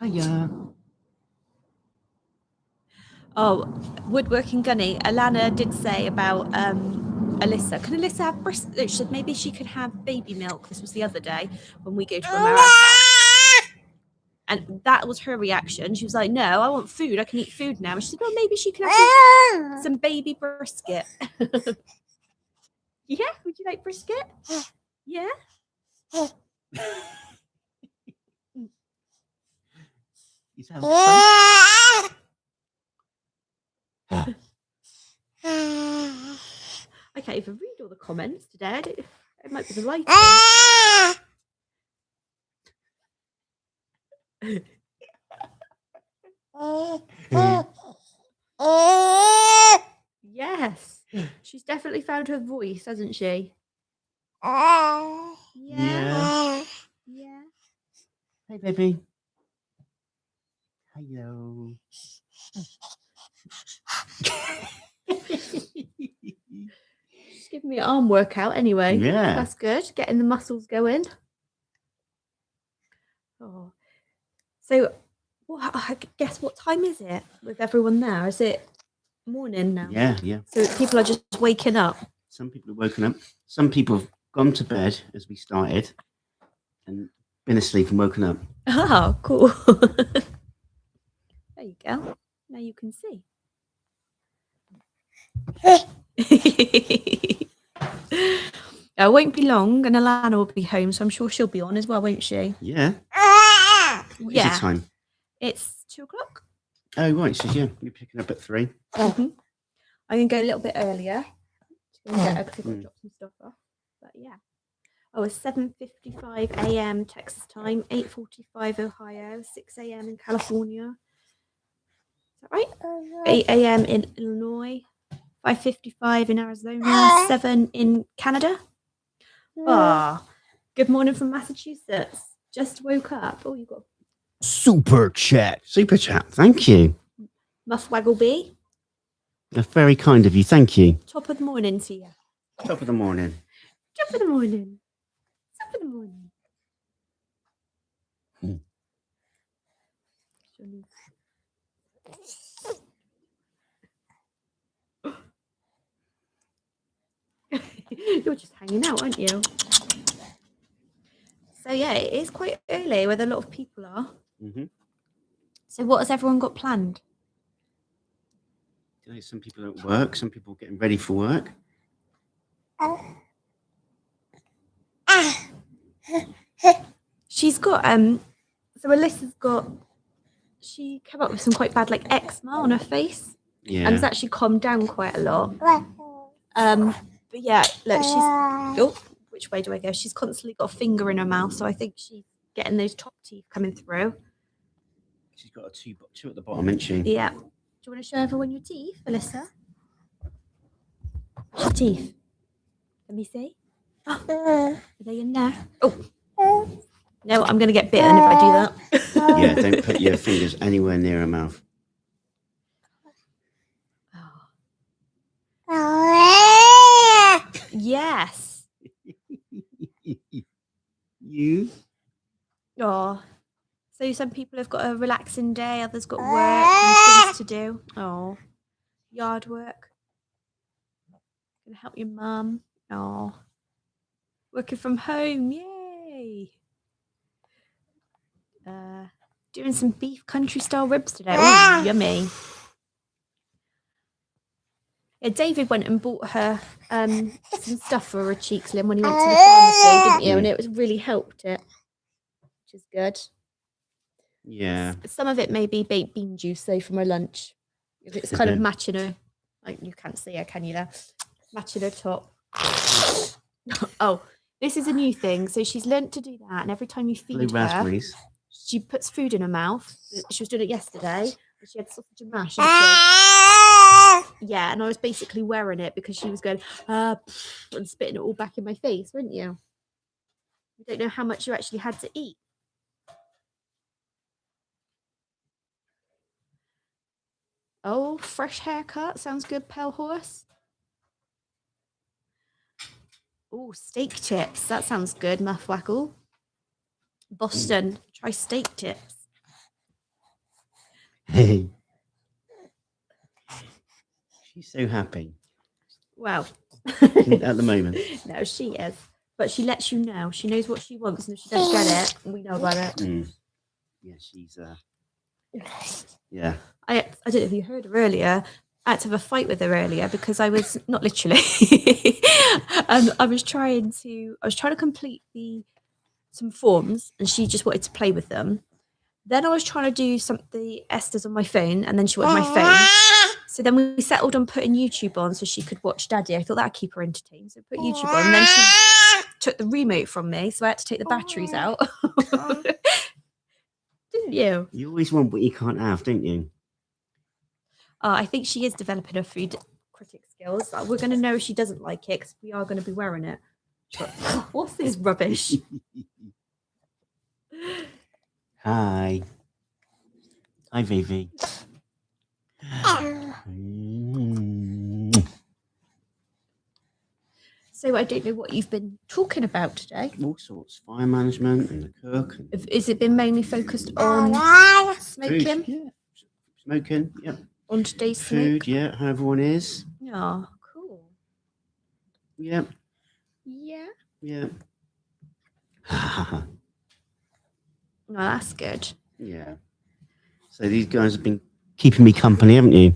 Hiya. Oh, woodworking gunny. Alana did say about Alyssa. Can Alyssa have breast? Maybe she could have baby milk. This was the other day when we go to America. And that was her reaction. She was like, no, I want food. I can eat food now. And she said, oh, maybe she can have some baby brisket. Yeah? Would you like brisket? Yeah? You sound so... I can't even read all the comments today. It might be the lighting. Yes, she's definitely found her voice, hasn't she? Yeah. Yeah. Hey, baby. Hello. She's giving me an arm workout anyway. Yeah. That's good. Getting the muscles going. Oh. So, well, I guess what time is it with everyone there? Is it morning now? Yeah. So people are just waking up. Some people have woken up. Some people have gone to bed as we started and been asleep and woken up. Oh, cool. There you go. Now you can see. It won't be long, and Alana will be home, so I'm sure she'll be on as well, won't she? Yeah. What is the time? It's 2:00. Oh, right. So, yeah, you're picking up at 3. Mm-hmm. I'm going to go a little bit earlier to go and get her because I've got to drop some stuff off. But yeah. Oh, it's 7:55 a.m. Texas time, 8:45 Ohio, 6 a.m. in California. Is that right? 8 a.m. in Illinois, 5:55 in Arizona, 7 in Canada. Ah, good morning from Massachusetts. Just woke up. Oh, you got Super chat. Thank you. Muff Waggleby. That's very kind of you. Thank you. Top of the morning to you. Top of the morning. Top of the morning. Top of the morning. You're just hanging out, aren't you? So yeah, it is quite early where a lot of people are. Mm-hmm. So what has everyone got planned? Some people at work. Some people getting ready for work. She's got so Alyssa's got, she came up with some quite bad like eczema on her face. Yeah. And it's actually calmed down quite a lot. But yeah, look, she's which way do I go? She's constantly got a finger in her mouth, so I think she's getting those top teeth coming through. She's got a two at the bottom, isn't she? Yeah. Do you want to show everyone your teeth, Alyssa? Your teeth. Let me see. Oh, are they in there? Oh. No, I'm going to get bitten if I do that. Yeah, don't put your fingers anywhere near her mouth. Yes. You? Oh. So some people have got a relaxing day, others got work and things to do. Oh. Yard work. Gonna help your mum. Oh, working from home, yay! Doing some beef country style ribs today. Oh, yummy! Yeah, David went and bought her some stuff for her cheeks, Lynn, when he went to the pharmacy, didn't you? And it was really helped it, which is good. Yeah. Some of it may be baked bean juice, though, from her lunch. It's kind of matching her. Like, you can't see her, can you? There, matching her top. Oh, this is a new thing. So she's learnt to do that, and every time you Blue feed her, raspberries. she puts food in her mouth. She was doing it yesterday. She had sausage and mash. Yeah, and I was basically wearing it because she was going and spitting it all back in my face, weren't you? You don't know how much you actually had to eat. Oh, fresh haircut. Sounds good, pale horse. Oh, steak chips. That sounds good, Muff Wackle. Boston, try steak chips. Hey. She's so happy. Well, at the moment. No, she is. But she lets you know. She knows what she wants, and if she doesn't get it, we know about it. Yeah, she's yeah. I don't know if you heard her earlier. I had to have a fight with her earlier because I was not literally. I was trying to complete some forms, and she just wanted to play with them. Then I was trying to do the Esther's on my phone, and then she wanted my phone. So then we settled on putting YouTube on so she could watch Daddy. I thought that'd keep her entertained. So I put YouTube on, and then she took the remote from me, so I had to take the batteries out. Didn't you? You always want what you can't have, don't you? I think she is developing her food critic skills. We're going to know if she doesn't like it because we are going to be wearing it. What's this rubbish? Hi. Hi, Vivi. So I don't know what you've been talking about today. All sorts. Fire management and the cook. And Has it been mainly focused on smoking? food, yeah. Smoking, yeah. On today's Food, smoke? yeah. How everyone is. Oh, cool. Yeah. Yeah. Yeah. Oh, that's good. Yeah. So these guys have been keeping me company, haven't you?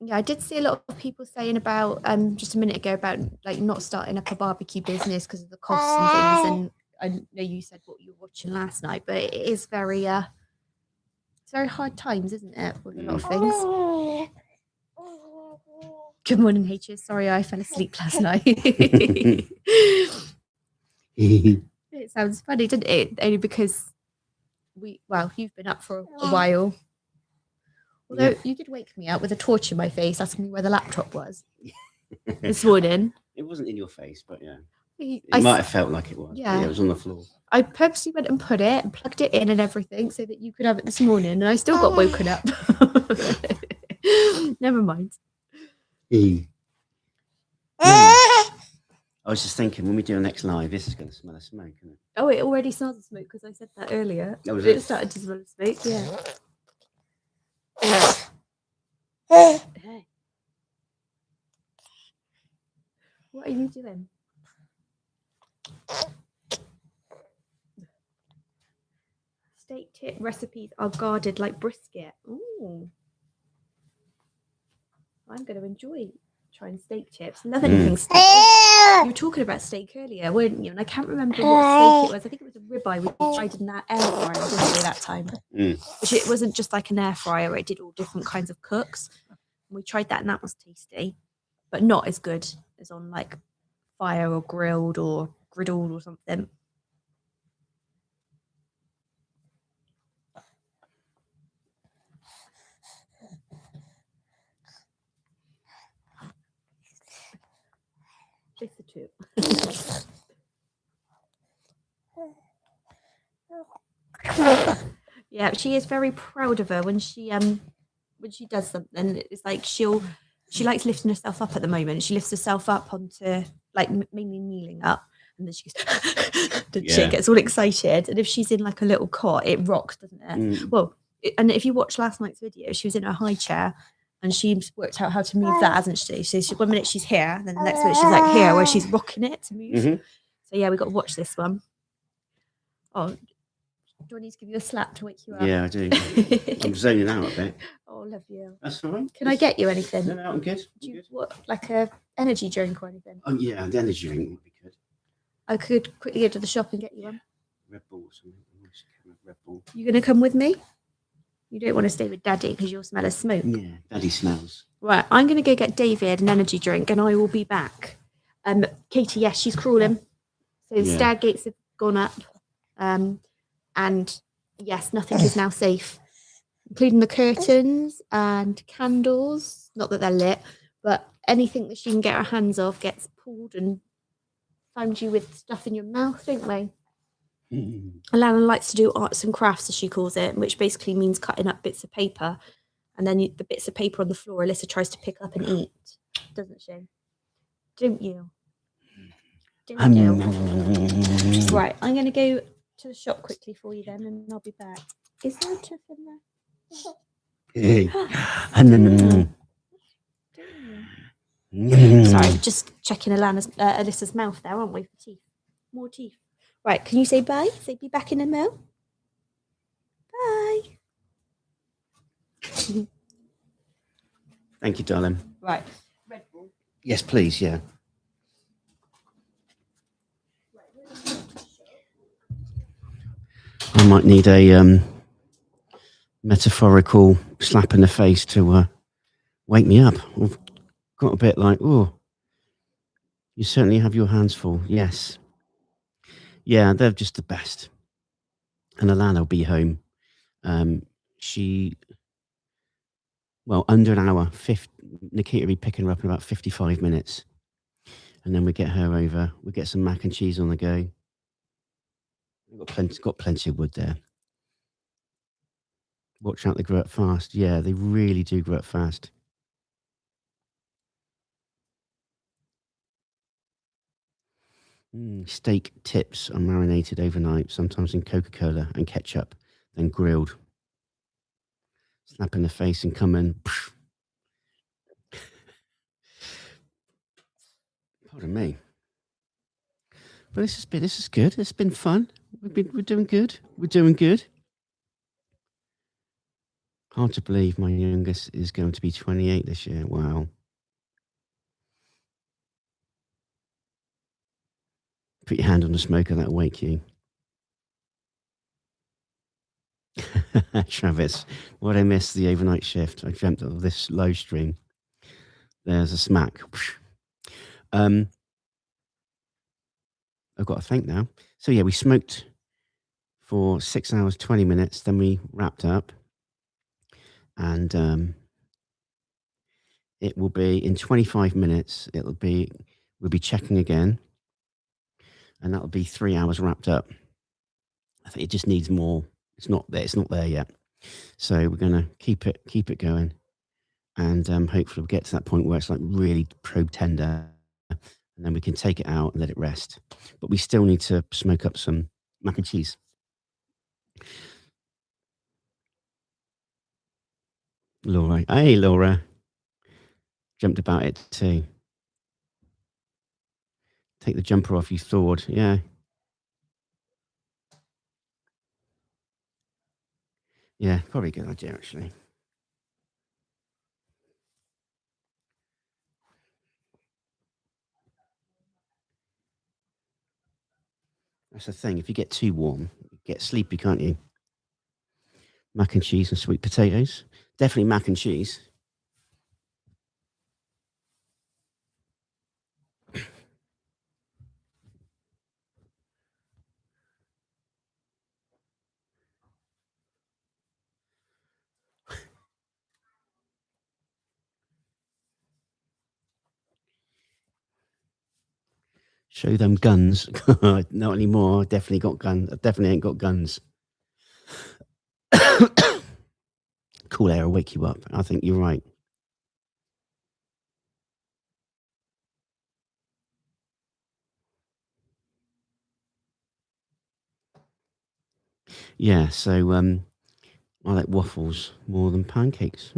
Yeah, I did see a lot of people saying about just a minute ago about like not starting up a barbecue business because of the costs and things. And I know you said what you were watching last night, but it is very it's very hard times, isn't it, with a lot of things. Good morning, H's. Sorry, I fell asleep last night. It sounds funny, doesn't it? Only because you've been up for a while. Although you did wake me up with a torch in my face, asking me where the laptop was this morning. It wasn't in your face, but yeah. It might have felt like it was. Yeah. It was on the floor. I purposely went and put it and plugged it in and everything so that you could have it this morning, and I still got woken up. Never mind. I was just thinking, when we do our next live, this is going to smell of smoke, isn't it? Oh, it already smells of smoke because I said that earlier. Oh, was it it? started to smell of smoke, yeah. Hey. What are you doing? Steak tip recipes are guarded like brisket. Ooh. I'm going to enjoy trying steak chips. Love anything steak. You were talking about steak earlier, weren't you? And I can't remember what steak it was. I think it was a ribeye we tried in that air fryer, didn't we, that time? Which it wasn't just like an air fryer, it did all different kinds of cooks. And we tried that and that was tasty, but not as good as on like fire or grilled or griddled or something. Just the two. Yeah, she is very proud of her when she does something. It's like she likes lifting herself up at the moment. She lifts herself up onto like mainly kneeling up, and then she goes, she gets all excited. And if she's in like a little cot, it rocks, doesn't it? Well, and if you watch last night's video, she was in her high chair, And she's worked out how to move that, hasn't she? So one minute she's here, then the next minute she's like here, where she's rocking it to move. Mhm. So yeah, we got to watch this one. Oh, do I need to give you a slap to wake you up? Yeah, I do. I'm zoning out a bit. Oh, love you. That's all right. Can I get you anything? No, I'm good. Do you what, like a energy drink or anything? Oh yeah, the energy drink would be good. I could quickly go to the shop and get you one. Red Bull or something. Red Bull. You gonna come with me? You don't want to stay with Daddy because you'll smell of smoke. Yeah, Daddy smells. Right, I'm gonna go get David an energy drink, and I will be back. Katie, yes, she's crawling. So the Yeah. stair gates have gone up, and yes, nothing is now safe, including the curtains and candles. Not that they're lit, but anything that she can get her hands off gets pulled and found you with stuff in your mouth, don't they? Alana likes to do arts and crafts, as she calls it, which basically means cutting up bits of paper, and then the bits of paper on the floor Alyssa tries to pick up and eat, doesn't she? Don't you? Don't you? Right, I'm going to go to the shop quickly for you then, and I'll be back. Is there a tiff in there? Sorry, just checking Alyssa's mouth there, aren't we, for teeth? More teeth. Right, can you say bye? Say be back in a mo. Bye. Thank you, darling. Right. Red Bull. Yes, please. Yeah. I might need a metaphorical slap in the face to wake me up. I've got a bit like, oh, you certainly have your hands full. Yes. Yeah, they're just the best. And Alana will be home. Under an hour. Nikita will be picking her up in about 55 minutes. And then we get her over. We get some mac and cheese on the go. We've got plenty of wood there. Watch out, they grow up fast. Yeah, they really do grow up fast. Steak tips are marinated overnight, sometimes in Coca-Cola and ketchup, then grilled. Slap in the face and come in. Pardon me. But this is good. It's been fun. We're doing good. We're doing good. Hard to believe my youngest is going to be 28 this year. Wow. Put your hand on the smoker, that'll wake you. Travis, what I missed the overnight shift. I dreamt of this low stream. There's a smack. I've got to think now. So yeah, we smoked for 6 hours, 20 minutes. Then we wrapped up. And it will be in 25 minutes. We'll be checking again. And that'll be 3 hours wrapped up. I think it just needs more. It's not there yet. So we're going to keep it going. And hopefully we'll get to that point where it's like really probe tender. And then we can take it out and let it rest. But we still need to smoke up some mac and cheese. Laura. Hey, Laura. Jumped about it too. Take the jumper off, you thawed. Yeah. Yeah, probably a good idea, actually. That's the thing. If you get too warm, you get sleepy, can't you? Mac and cheese and sweet potatoes. Definitely mac and cheese. Show them guns. Not anymore. Definitely got guns. I definitely ain't got guns. Cool air will wake you up. I think you're right. Yeah, so I like waffles more than pancakes.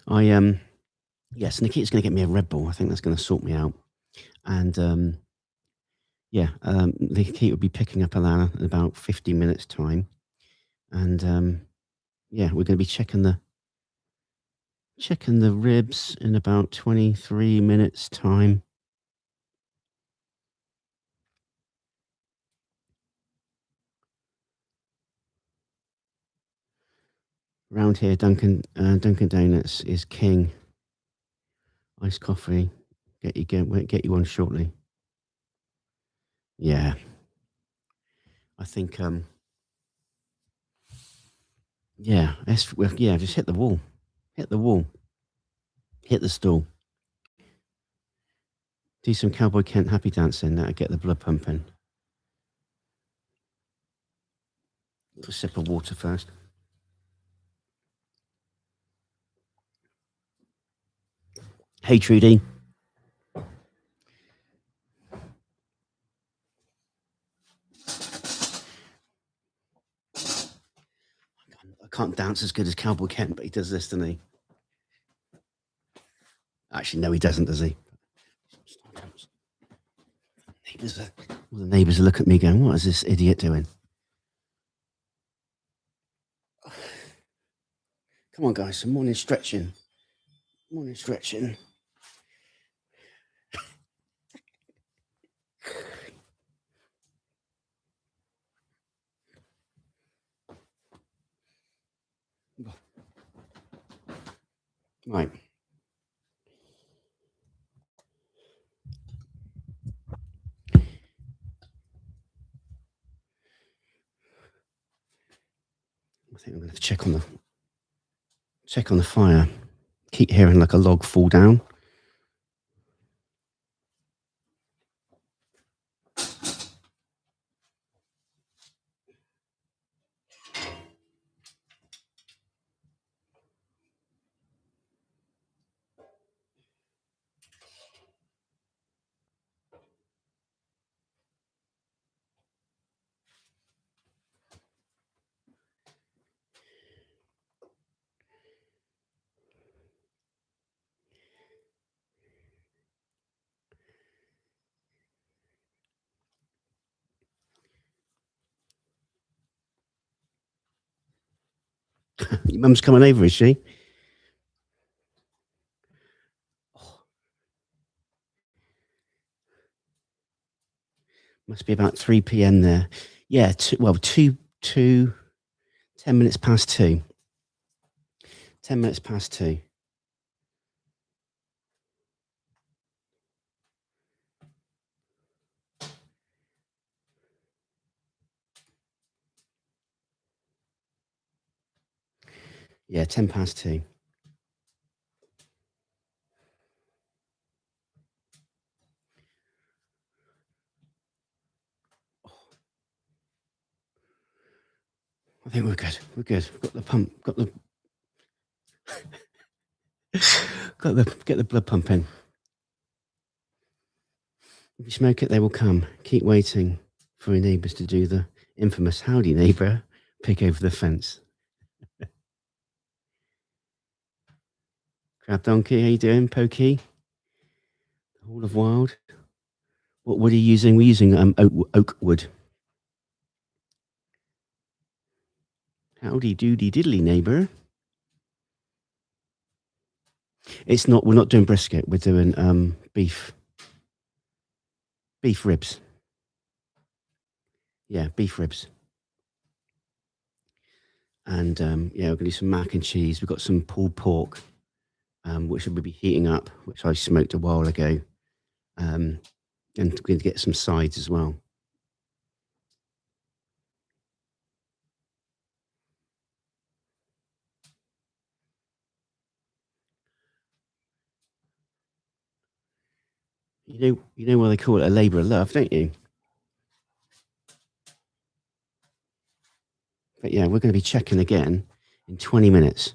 Yes, Nikita's going to get me a Red Bull. I think that's going to sort me out. And Nikita will be picking up Alana in about 15 minutes time, and we're going to be checking the ribs in about 23 minutes time. Around here, Dunkin' Donuts is king. Iced coffee, get you one shortly. Yeah, I think just hit the wall, hit the stool. Do some Cowboy Kent happy dancing. That'll get the blood pumping. A sip of water first. Hey, Trudy. I can't dance as good as Cowboy Kent, but he does this, doesn't he? Actually, no, he doesn't, does he? The neighbours look at me going, what is this idiot doing? Come on, guys, some morning stretching. Morning stretching. Right. I think I'm going to check on the fire. Keep hearing like a log fall down. Your mum's coming over, is she? Must be about 3 p.m. there. Yeah, 10 minutes past 2. 10 minutes past 2. Yeah, 10 past 2. I think we're good. We're good. We've got the pump. Get the blood pumping. If you smoke it, they will come. Keep waiting for your neighbours to do the infamous howdy neighbour, pick over the fence. Crab Donkey, how you doing? Pokey? Hall of Wild? What wood are you using? We're using oak wood. Howdy doody diddly neighbour. We're not doing brisket, we're doing beef ribs. Yeah, beef ribs. And we're going to do some mac and cheese. We've got some pulled pork, which we'll be heating up, which I smoked a while ago. And we're going to get some sides as well. You know why they call it a labour of love, don't you? But yeah, we're going to be checking again in 20 minutes.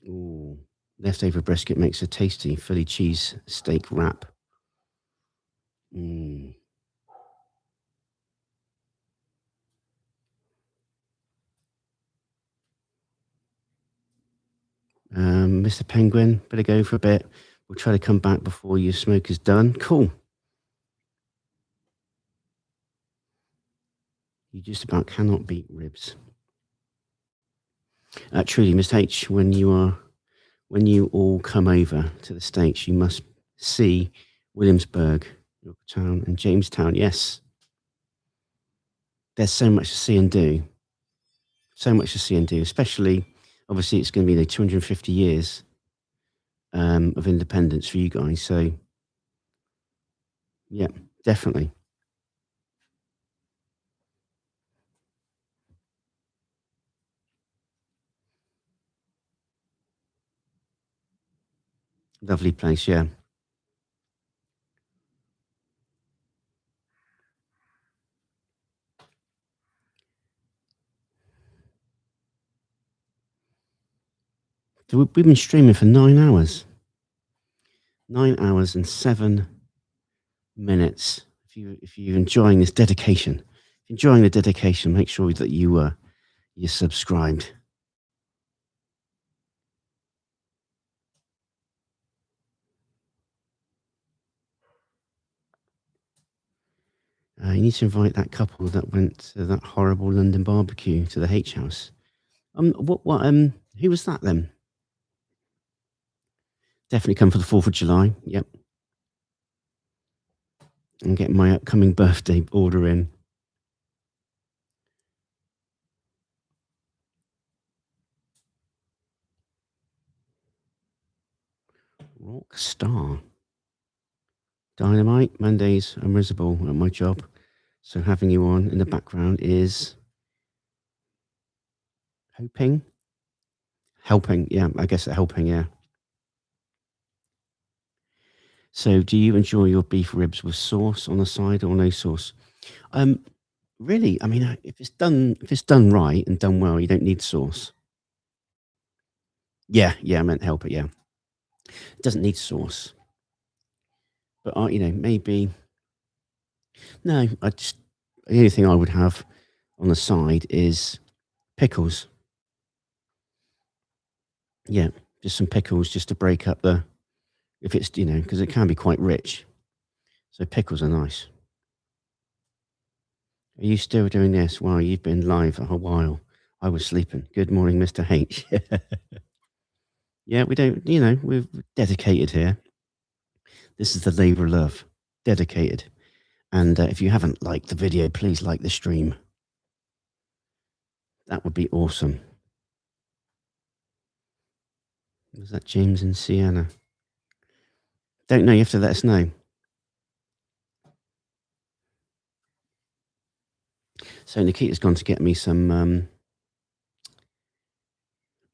Ooh, leftover brisket makes a tasty Philly cheese steak wrap. Mm. Mr. Penguin, better go for a bit. We'll try to come back before your smoke is done. Cool. You just about cannot beat ribs. Truly, Miss H, when you all come over to the States, you must see Williamsburg, Yorktown, and Jamestown. Yes. There's so much to see and do. So much to see and do, especially, obviously, it's going to be 250 years of independence for you guys. So, yeah, definitely. Lovely place, yeah. So we've been streaming for 9 hours. 9 hours and 7 minutes. If you're enjoying this dedication, enjoying the dedication, make sure that you're subscribed. You need to invite that couple that went to that horrible London barbecue to the H house. Who was that then? Definitely come for the 4th of July. Yep. And get my upcoming birthday order in. Rock star. Dynamite. Mondays are miserable at my job. So having you on in the background is helping. Yeah, I guess helping. Yeah. So, do you enjoy your beef ribs with sauce on the side or no sauce? Really, I mean, if it's done right and done well, you don't need sauce. Yeah, I meant help it. Yeah, it doesn't need sauce. But maybe no. The only thing I would have on the side is pickles. Yeah, just some pickles just to break up if it's because it can be quite rich. So pickles are nice. Are you still doing this? Wow, you've been live a while. I was sleeping. Good morning, Mr. H. Yeah, we don't, we're dedicated here. This is the labor of love. Dedicated. And if you haven't liked the video, please like the stream. That would be awesome. Was that James and Sienna? Don't know. You have to let us know. So Nikita's gone to get me some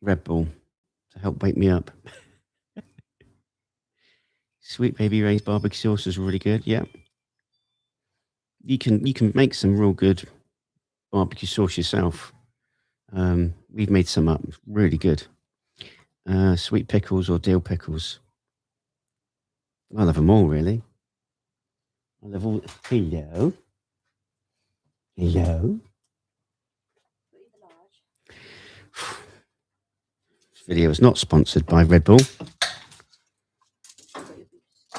Red Bull to help wake me up. Sweet Baby Ray's barbecue sauce is really good. Yeah. You can make some real good barbecue sauce yourself. We've made some up. Really good. Sweet pickles or dill pickles. I love them all, really. I love all. Hello. Hello. This video is not sponsored by Red Bull.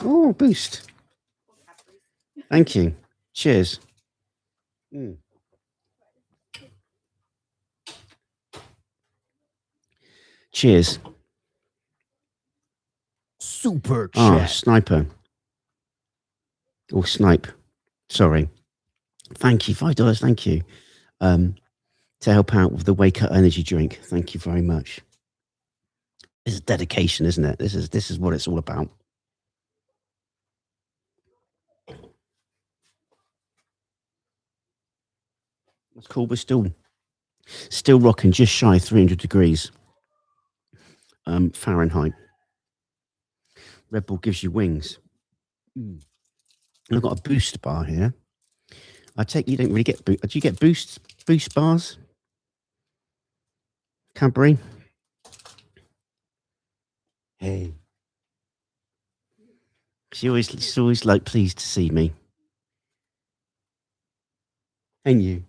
Oh, boost. Thank you. Cheers. Cheers. Super chat. Ah, sniper. Or snipe. Sorry. Thank you. $5. Thank you. To help out with the Wake Up Energy drink. Thank you very much. This is dedication, isn't it? This is what it's all about. That's cool. We're still rocking just shy of 300 degrees Fahrenheit. Red Bull gives you wings. I've got a boost bar here. I take you don't really get do you get boost bars? Cadbury? Hey. She's always like pleased to see me. And you?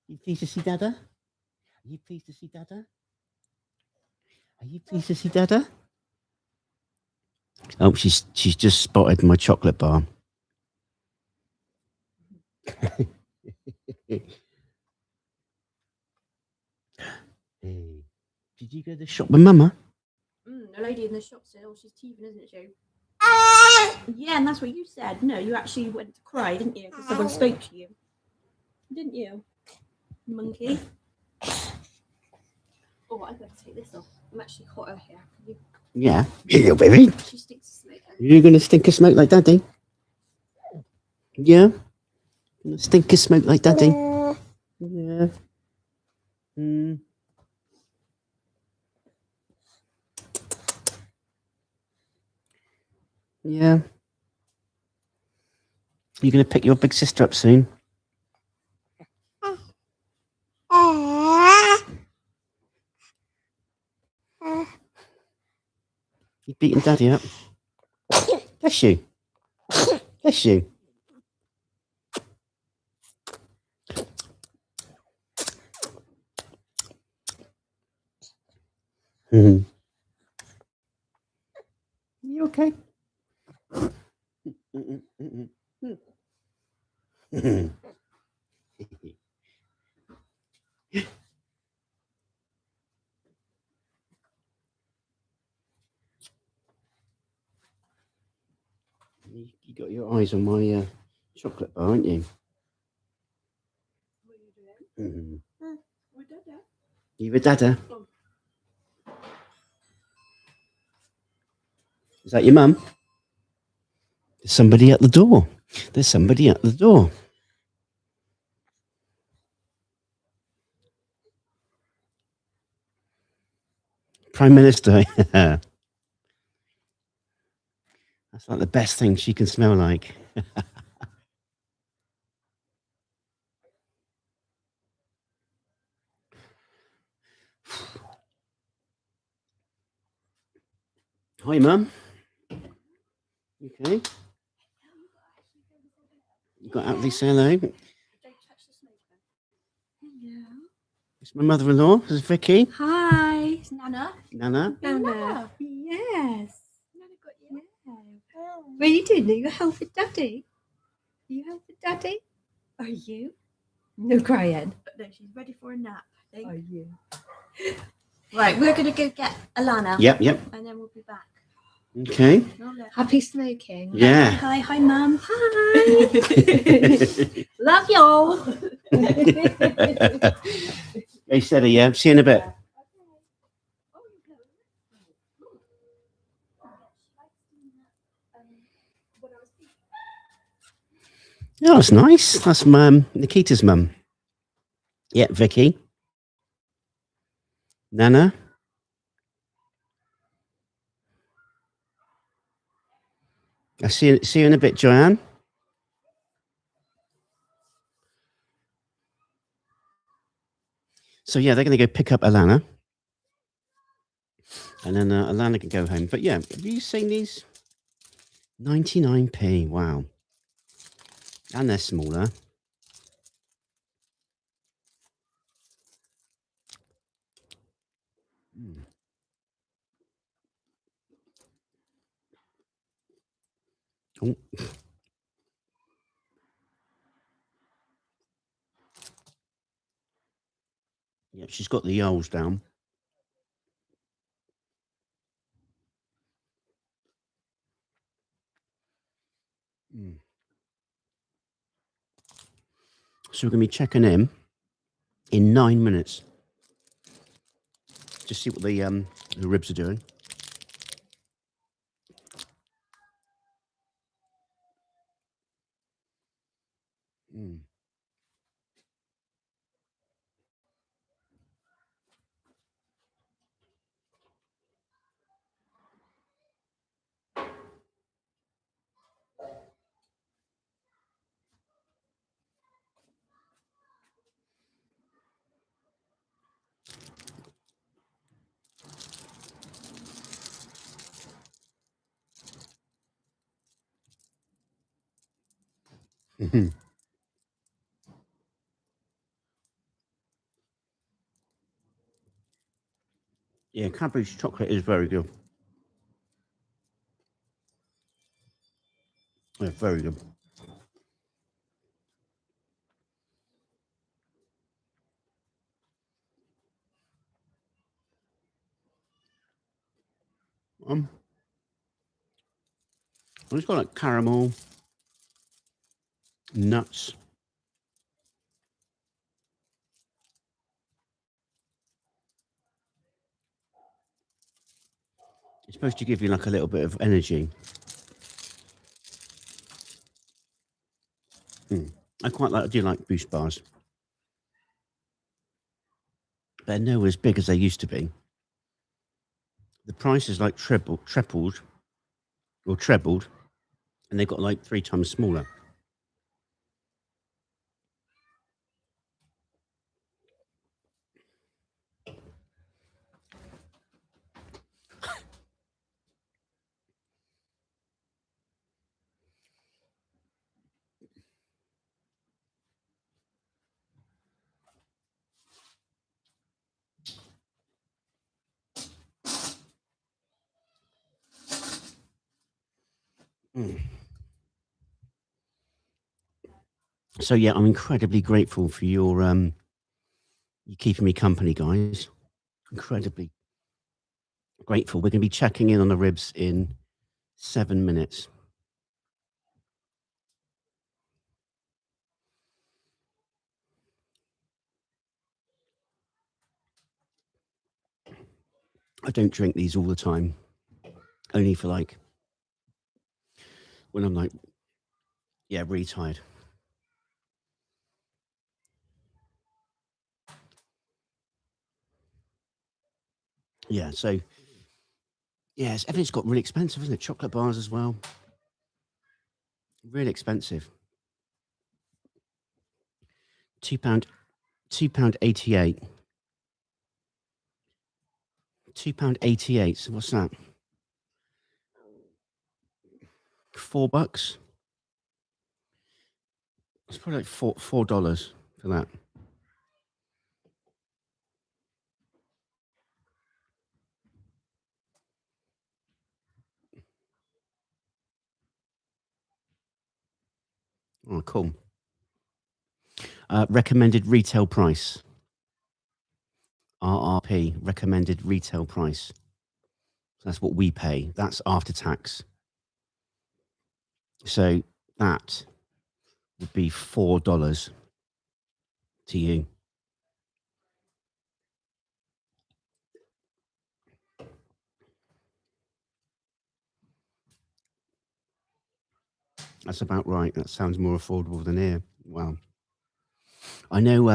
You pleased to see Dada? Are you pleased to see Dada? Are you pleased to see Dada? Oh, she's just spotted my chocolate bar. Hey. Did you go to the shop with Mama? The lady in the shop said, "Oh, she's teething, isn't she?" Yeah, and that's what you said. No, you actually went to cry, didn't you? Because someone spoke to you, didn't you, monkey? Oh, I'm going to take this off. I'm actually hotter here. Can you... Yeah. Yeah, baby. She stinks of smoke. You're going to stink of smoke like Daddy? Yeah? Gonna stink of smoke like Daddy? Yeah. Mm. Yeah. You're going to pick your big sister up soon? You beating Daddy up? Bless you. Bless you. Mm. You okay? You got your eyes on my chocolate bar, aren't you? What are you doing? Mm. With Dada. You with Dada? Oh. Is that your mum? There's somebody at the door. There's somebody at the door. Prime Minister. That's like the best thing she can smell like. Hi, Mum. Okay. You got out to say hello. Don't touch the smoker. Hello. It's my mother-in-law. This is Vicky. Hi. It's Nana. Nana. Nana. Yes. Nana got you. Yeah. What are you doing? Are you helping Daddy? Are you helping Daddy? Are you? No crying. But no, she's ready for a nap. I think. Are you? Right, we're going to go get Alana. Yep. And then we'll be back. Okay. Happy smoking. Yeah. Hi, Mum. Hi. Love y'all. Hey, steady, yeah. See you in a bit. Oh, that's nice. That's Nikita's mum. Yeah, Vicky. Nana. I'll see you in a bit, Joanne. So, yeah, they're going to go pick up Alana. And then Alana can go home. But, yeah, have you seen these? 99p. Wow. And they're smaller. Mm. Oh. Yeah, she's got the yolls down. Mm. So we're going to be checking in 9 minutes. Just see what the ribs are doing. Mm. Yeah, Cadbury's chocolate is very good. Yeah, very good. Um, it's got like caramel, nuts. It's supposed to give you like a little bit of energy. I do like Boost bars. They're nowhere as big as they used to be. The price is like trebled, and they've got like 3 times smaller. Mm. So yeah, I'm incredibly grateful for your you keeping me company, guys. Incredibly grateful. We're going to be checking in on the ribs in 7 minutes. I don't drink these all the time. Only for like when I'm like, yeah, really tired. Yeah, so yes, everything's got really expensive, isn't it? Chocolate bars as well. Really expensive. £2, £2.88. £2.88. So what's that? $4. It's probably like $4 for that. Oh, cool. Recommended retail price. RRP, recommended retail price. That's what we pay. That's after tax. So that would be $4 to you. That's about right. That sounds more affordable than here. Wow. I know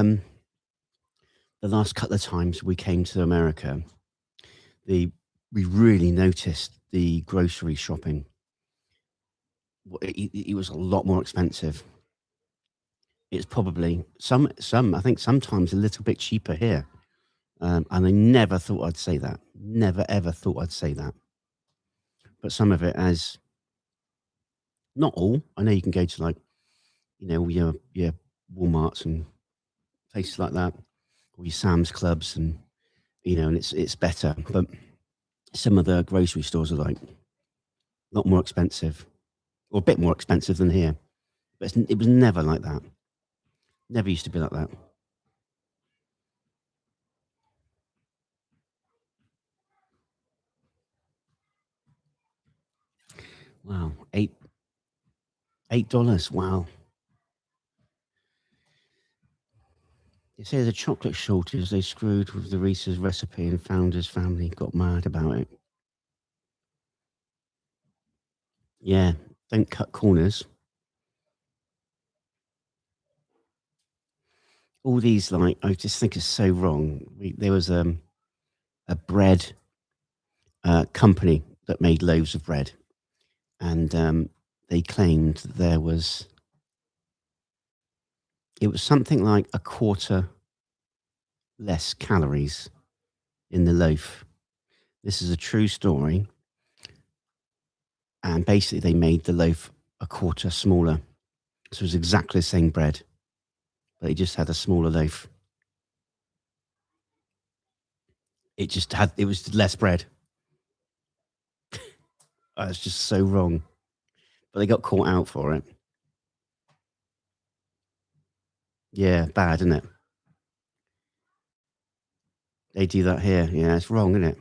the last couple of times we came to America, we really noticed the grocery shopping. It was a lot more expensive. It's probably I think sometimes a little bit cheaper here. And I never thought I'd say that. Never ever thought I'd say that. But some of it as not all. I know you can go to like, your Walmarts and places like that, or your Sam's Clubs, and and it's better. But some of the grocery stores are like a lot more expensive, or a bit more expensive than here. But it was never like that. Never used to be like that. Wow, $8. Wow. They say there's a chocolate shortage. They screwed with the Reese's recipe, and founder's family got mad about it. Yeah, don't cut corners. All these, like, I just think it's so wrong. There was a bread company that made loaves of bread, and they claimed that it was something like a quarter less calories in the loaf. This is a true story. And basically, they made the loaf a quarter smaller. So it was exactly the same bread, but they just had a smaller loaf. it was less bread. It's just so wrong. But they got caught out for it. Yeah, bad, isn't it? They do that here. Yeah, it's wrong, isn't it?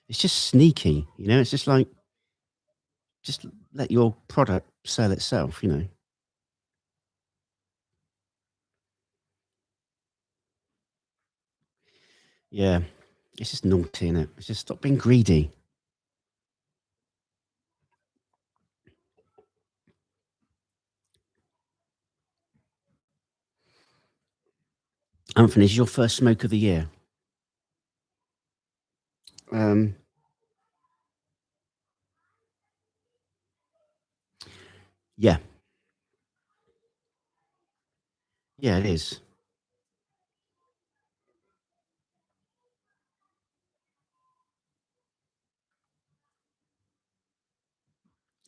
It's just sneaky, you know? It's just like, just let your product sell itself, you know? Yeah, it's just naughty, isn't it? It's just stop being greedy. Anthony, this is your first smoke of the year. Yeah. Yeah, it is.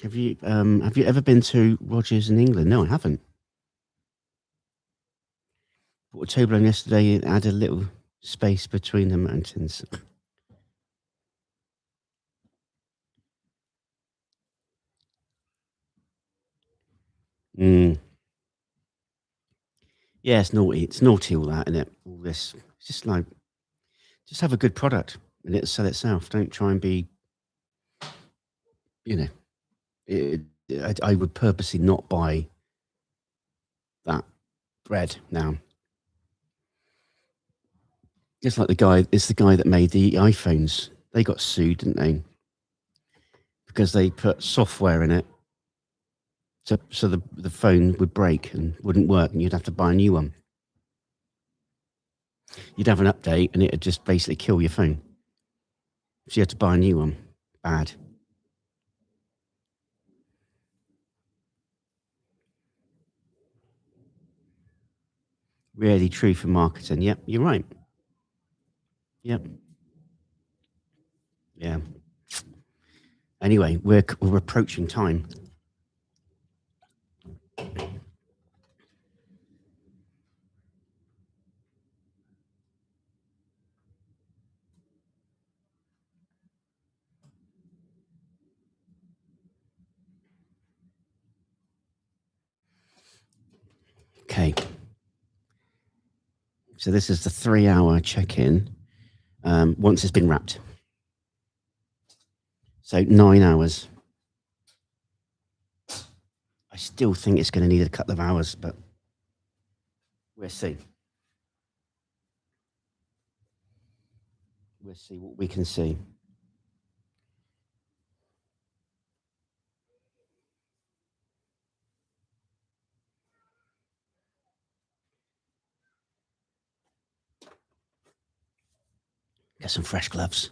Have you ever been to Rogers in England? No, I haven't. Bought a Toblerone yesterday. It had a little space between the mountains. Mm. Yeah, it's naughty. It's naughty, all that, isn't it? All this. It's just like, just have a good product and it'll sell itself. Don't try and be, you know, I would purposely not buy that bread now. It's like it's the guy that made the iPhones. They got sued, didn't they? Because they put software in it so the phone would break and wouldn't work and you'd have to buy a new one. You'd have an update and it'd just basically kill your phone. So you had to buy a new one. Bad. Really true for marketing. Yep, you're right. Yep. Yeah. Anyway, we're approaching time. Okay. So this is the 3-hour check-in once it's been wrapped. So 9 hours. I still think it's going to need a couple of hours, but we'll see. We'll see what we can see. Get some fresh gloves.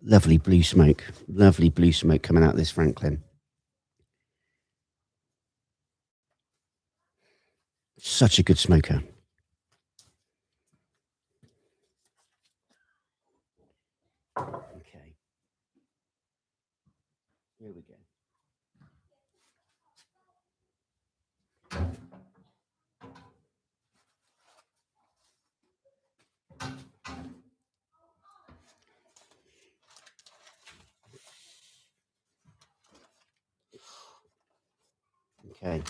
Lovely blue smoke. Lovely blue smoke coming out of this Franklin. Such a good smoker. Okay. Here we go. Okay.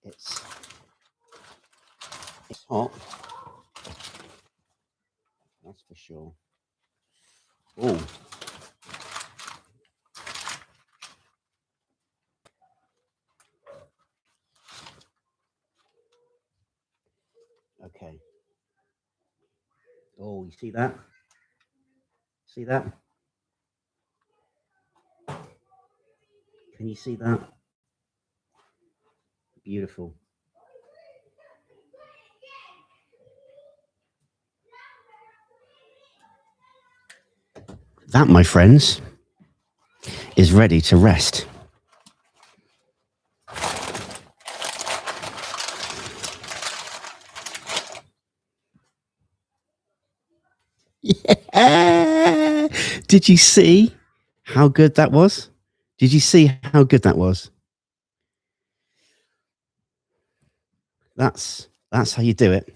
It's hot. That's for sure. Oh. Okay. Oh, you see that? See that? Can you see that? Beautiful. That, my friends, is ready to rest. Yeah. Did you see how good that was? Did you see how good that was? That's how you do it.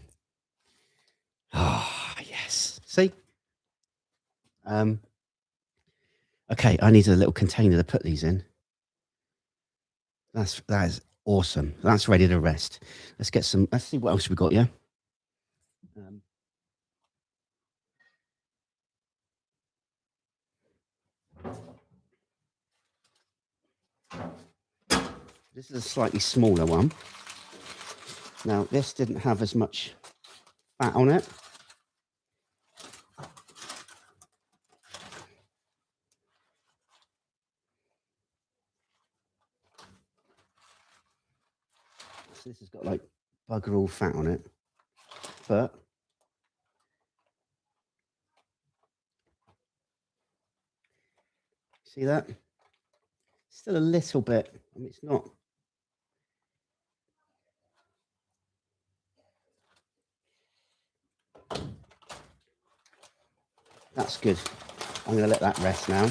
Ah, yes. See? Okay, I need a little container to put these in. That is awesome. That's ready to rest. Let's see what else we got, yeah? This is a slightly smaller one. Now, this didn't have as much fat on it. So this has got like bugger all fat on it. But see that? Still a little bit. I mean, it's not. That's good. I'm going to let that rest now.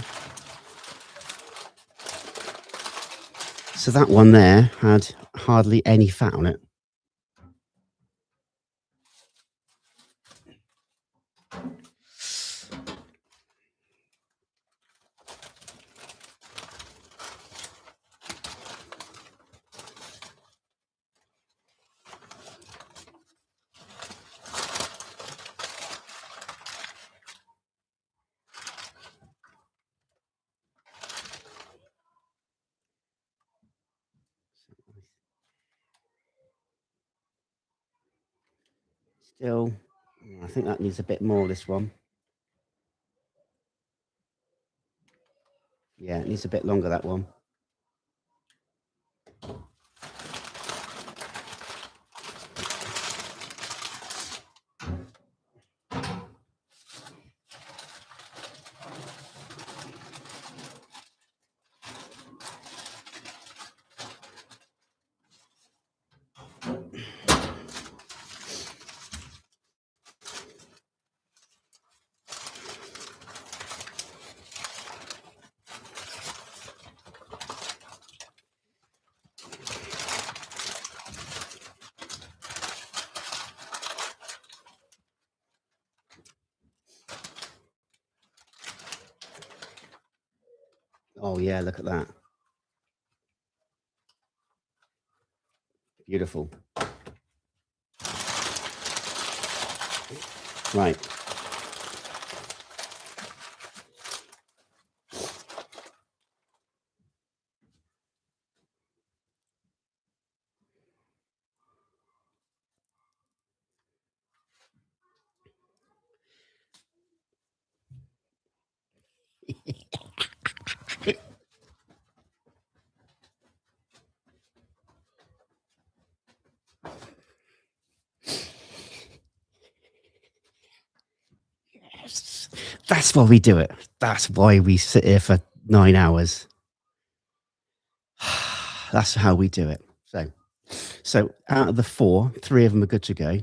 So that one there had hardly any fat on it. Still, I think that needs a bit more, this one. Yeah, it needs a bit longer, that one. Oh, yeah, look at that. Beautiful. Right. Yes. That's why we do it. That's why we sit here for 9 hours. That's how we do it. So out of the 4, 3 of them are good to go.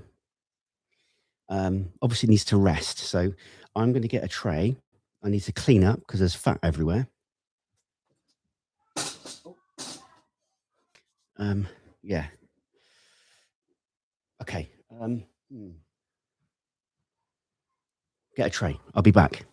Obviously needs to rest. So I'm going to get a tray. I need to clean up because there's fat everywhere. Yeah. Okay. Get a tray. I'll be back.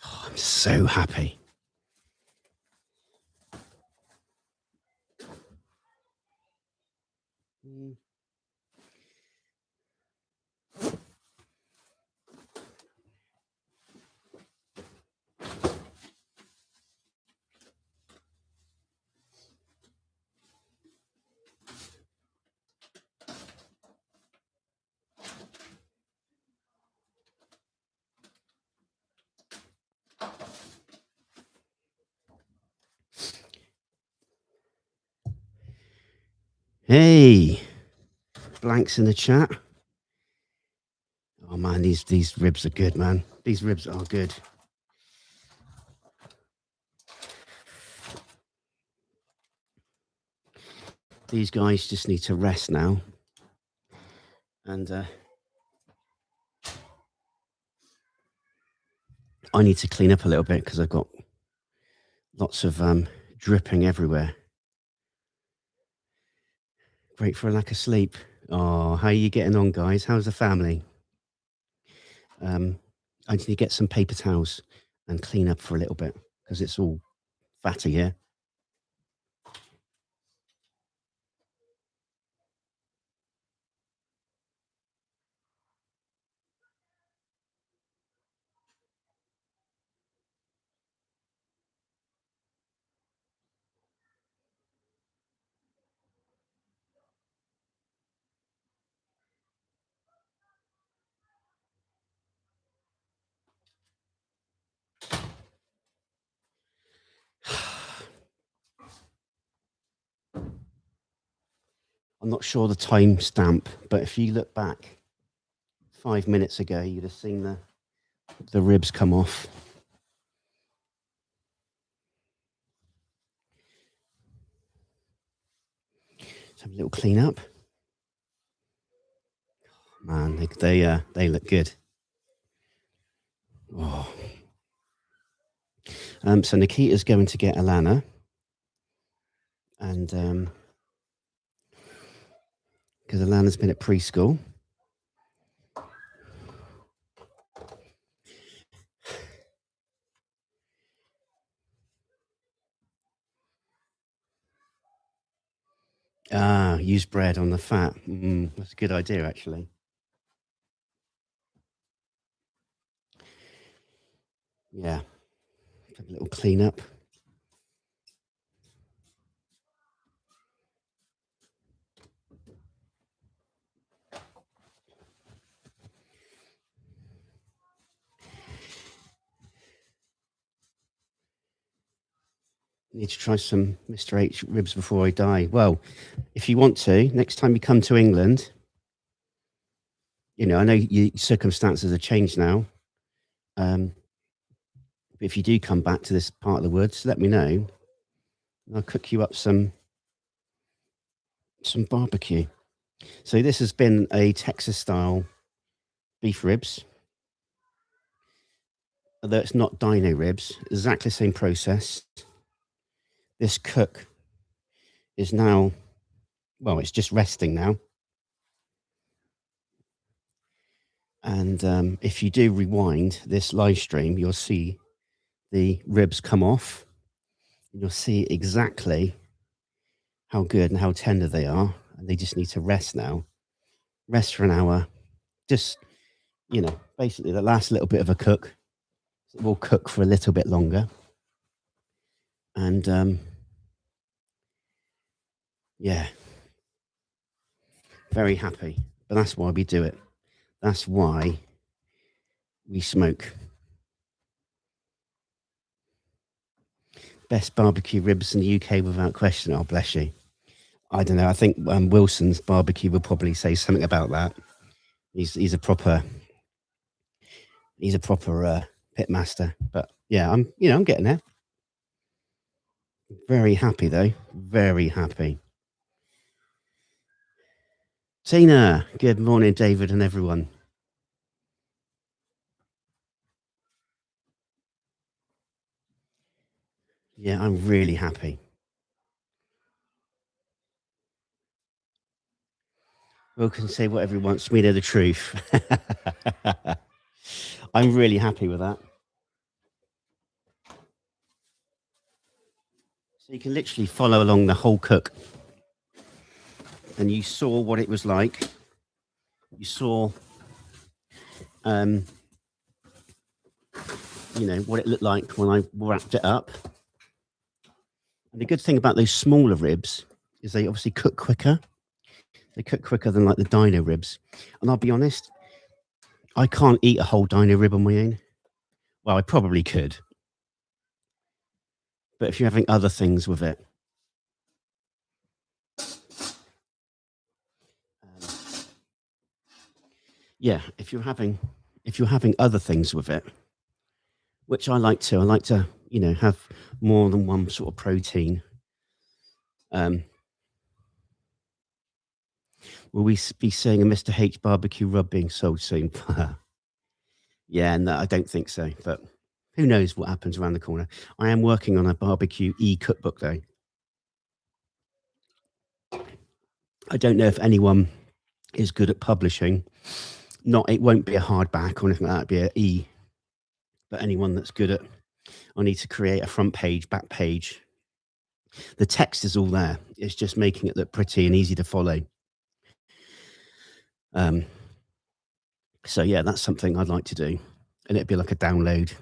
Oh, I'm so happy. Hey, blanks in the chat. Oh man, these ribs are good, man. These ribs are good. These guys just need to rest now. And I need to clean up a little bit because I've got lots of dripping everywhere. Great for a lack of sleep. Oh, how are you getting on, guys? How's the family? I need to get some paper towels and clean up for a little bit because it's all fatty here. I'm not sure the time stamp, but if you look back 5 minutes ago, you'd have seen the ribs come off. Let's have a little clean up. Man, they look good. Oh. So Nikita's going to get Alana, and because Alana's been at preschool. Use bread on the fat. That's a good idea, actually. Yeah. Have a little clean up. Need to try some Mr. H ribs before I die. Well, if you want to, next time you come to England, you know, I know your circumstances have changed now. But if you do come back to this part of the woods, let me know. I'll cook you up some barbecue. So this has been a Texas style beef ribs. Although it's not dino ribs, exactly the same process. This cook is now, well, it's just resting now. And if you do rewind this live stream, you'll see the ribs come off. You'll see exactly how good and how tender they are. And they just need to rest now. Rest for an hour. Just, you know, basically the last little bit of a cook. It will cook for a little bit longer. And yeah, very happy. But that's why we do it. That's why we smoke. Best barbecue ribs in the UK without question. Oh, bless you. I don't know. I think Wilson's barbecue will probably say something about that. He's a proper pit master. But yeah, I'm getting there. Very happy though. Very happy. Tina, good morning, David and everyone. Yeah, I'm really happy. Will can say whatever he wants. We know the truth. I'm really happy with that. So you can literally follow along the whole cook. And you saw what it was like. You saw, what it looked like when I wrapped it up. And the good thing about those smaller ribs is they obviously cook quicker. They cook quicker than like the dino ribs. And I'll be honest, I can't eat a whole dino rib on my own. Well, I probably could. But if you're having other things with it, yeah, if you're having other things with it, which I like to, have more than one sort of protein. Will we be seeing a Mr. H barbecue rub being sold soon? Yeah, no, I don't think so. But who knows what happens around the corner? I am working on a barbecue cookbook though. I don't know if anyone is good at publishing. It won't be a hardback or anything like that. It'd be but anyone that's good at, I need to create a front page, back page. The text is all there. It's just making it look pretty and easy to follow. So yeah, that's something I'd like to do, and it'd be like a download,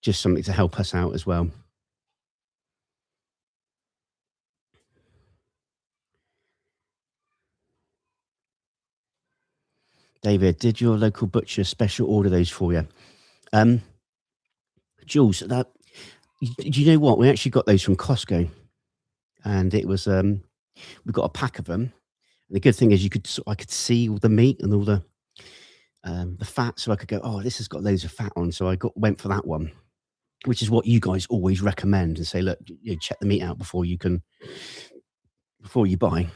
just something to help us out as well. David, did your local butcher special order those for you? Jules, do you know what? We actually got those from Costco, and it was we got a pack of them. And the good thing is I could see all the meat and all the fat, so I could go, oh, this has got loads of fat on. So I went for that one, which is what you guys always recommend and say, look, check the meat out before you buy.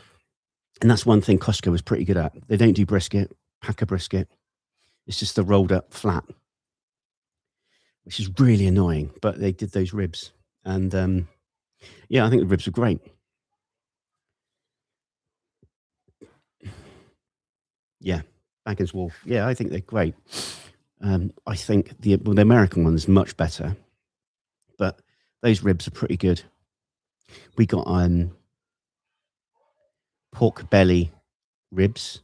And that's one thing Costco was pretty good at. They don't do brisket, pack a brisket. It's just the rolled up flat, which is really annoying. But they did those ribs, and yeah, I think the ribs were great. Yeah, Baggins Wolf. Yeah, I think they're great. I think the American one's much better, but those ribs are pretty good. We got pork belly ribs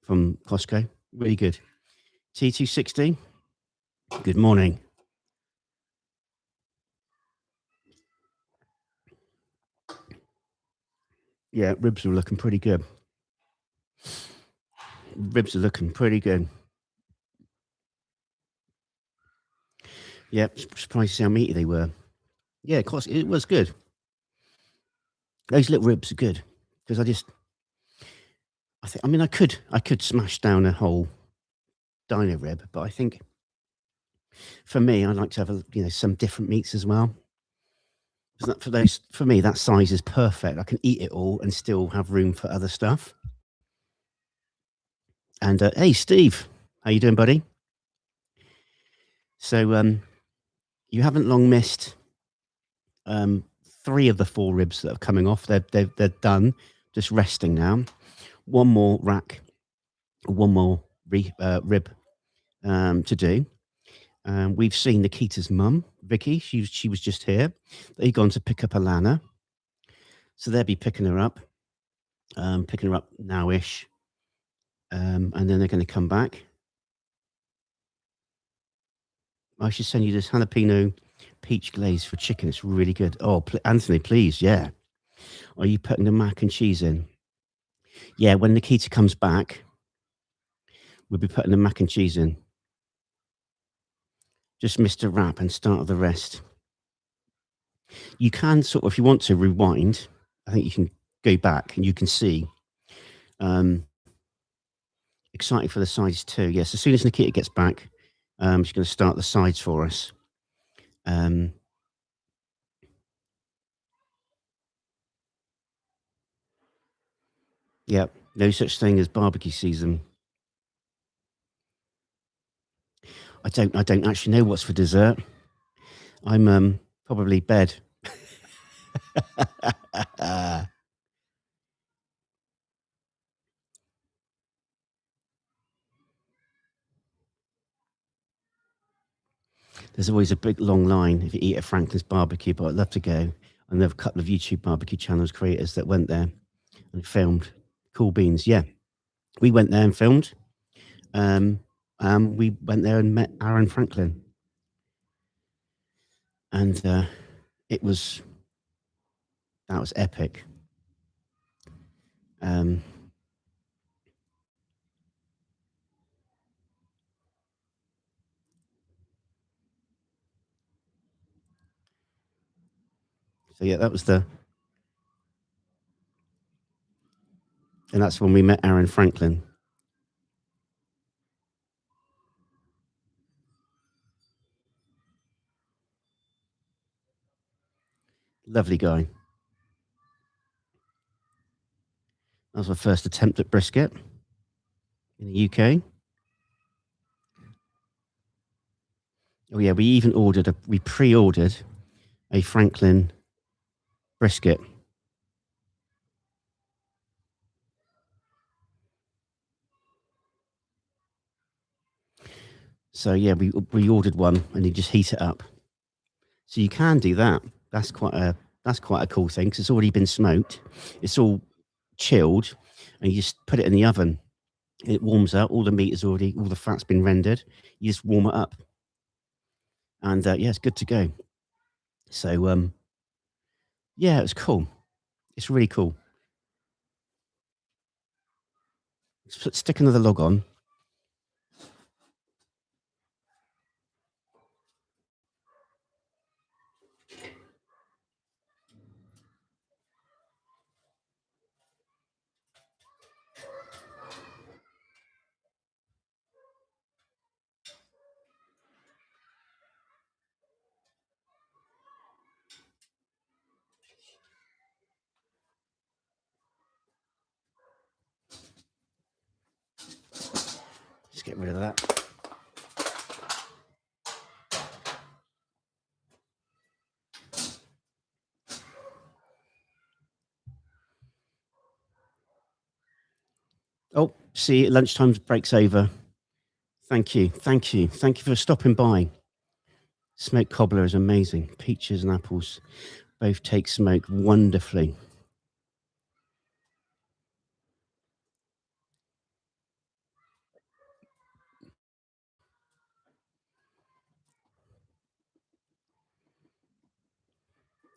from Costco. Really good. T260. Good morning. Yeah, ribs are looking pretty good. Ribs are looking pretty good. Yeah, surprised to see how meaty they were. Yeah, of course, it was good. Those little ribs are good because I could smash down a whole dino rib, but I think for me, I like to have some different meats as well. For me, that size is perfect. I can eat it all and still have room for other stuff. And hey, Steve, how you doing, buddy? So you haven't long missed 3 of the 4 ribs that are coming off. They're done, just resting now. One more rack, one more rib to do. We've seen Nikita's mum, Vicky. She was just here. They've gone to pick up Alana, so they'll be picking her up now-ish, and then they're going to come back. I should send you this jalapeno peach glaze for chicken. It's really good. Oh, Anthony, please, yeah. Are you putting the mac and cheese in? Yeah, when Nikita comes back, we'll be putting the mac and cheese in. Just missed a wrap and start the rest. You can sort of, if you want to rewind, I think you can go back and you can see. Excited for the sides too. Yes, as soon as Nikita gets back, she's going to start the sides for us. Yeah, no such thing as barbecue season. I don't actually know what's for dessert. I'm probably bed. There's always a big long line if you eat at Franklin's barbecue, but I'd love to go. And there are a couple of YouTube barbecue channels creators that went there and filmed. Cool beans. Yeah, we went there and filmed. We went there and met Aaron Franklin, and that was epic. So yeah, and that's when we met Aaron Franklin. Lovely guy. That was my first attempt at brisket in the UK. Oh yeah, we pre-ordered a Franklin brisket. So yeah, we ordered one and you just heat it up. So you can do that. That's quite a cool thing because it's already been smoked. It's all chilled, and you just put it in the oven. It warms up. All the meat is all the fat's been rendered. You just warm it up, and yeah, it's good to go. So yeah, it's cool. It's really cool. Stick another log on. Just get rid of that. Oh, see, lunchtime breaks over. Thank you for stopping by. Smoked cobbler is amazing. Peaches and apples both take smoke wonderfully.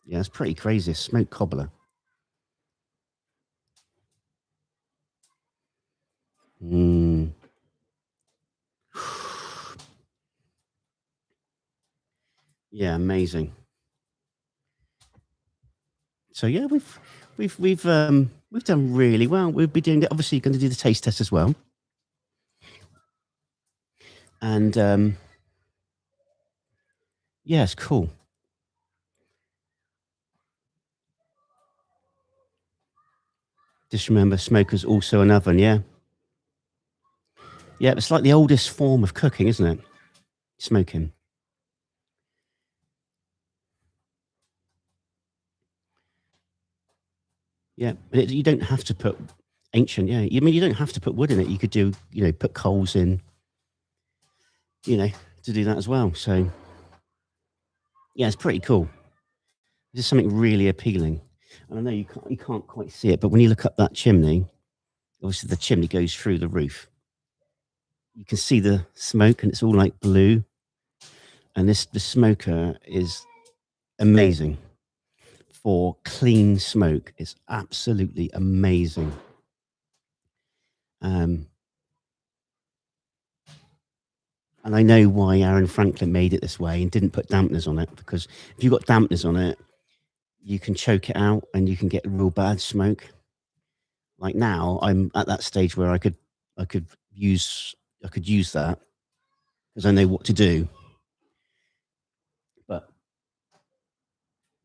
Yeah, it's pretty crazy. Smoked cobbler. Mm. Yeah, amazing. So yeah, we've done really well. We'll be doing, obviously going to do the taste test as well, and yeah, it's cool. Just remember, smoker's also an oven. Yeah, yeah. It's like the oldest form of cooking, isn't it? Smoking. Yeah, you don't have to put ancient. Yeah, I mean, you don't have to put wood in it. You could do, put coals in, to do that as well. So yeah, it's pretty cool. There's something really appealing. And I know you can't quite see it, but when you look up that chimney, obviously the chimney goes through the roof. You can see the smoke, and it's all like blue. And the smoker is amazing for clean smoke. It's absolutely amazing. And I know why Aaron Franklin made it this way and didn't put dampeners on it, because if you've got dampeners on it, you can choke it out and you can get real bad smoke. Like now, I'm at that stage where I could use that because I know what to do. But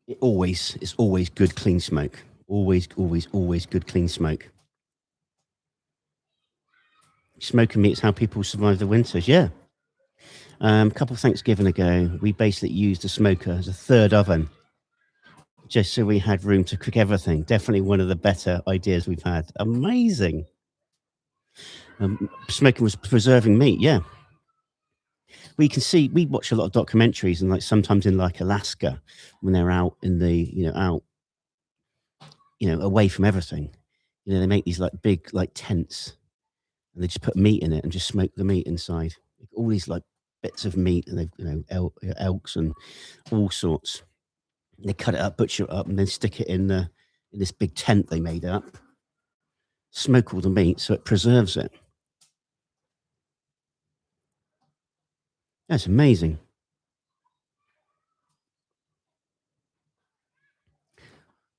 it's always good clean smoke. Always good clean smoke. Smoking meat is how people survive the winters. Yeah. A couple of Thanksgiving ago, we basically used the smoker as a third oven, just so we had room to cook everything. Definitely one of the better ideas we've had. Amazing. Smoking was preserving meat. Yeah. We watch a lot of documentaries, and like sometimes in like Alaska, when they're out in the, away from everything, they make these like big like tents, and they just put meat in it and just smoke the meat inside. All these like bits of meat, and they've elks and all sorts. And they cut it up, butcher it up, and then stick it in this big tent they made up. Smoke all the meat so it preserves it. That's amazing.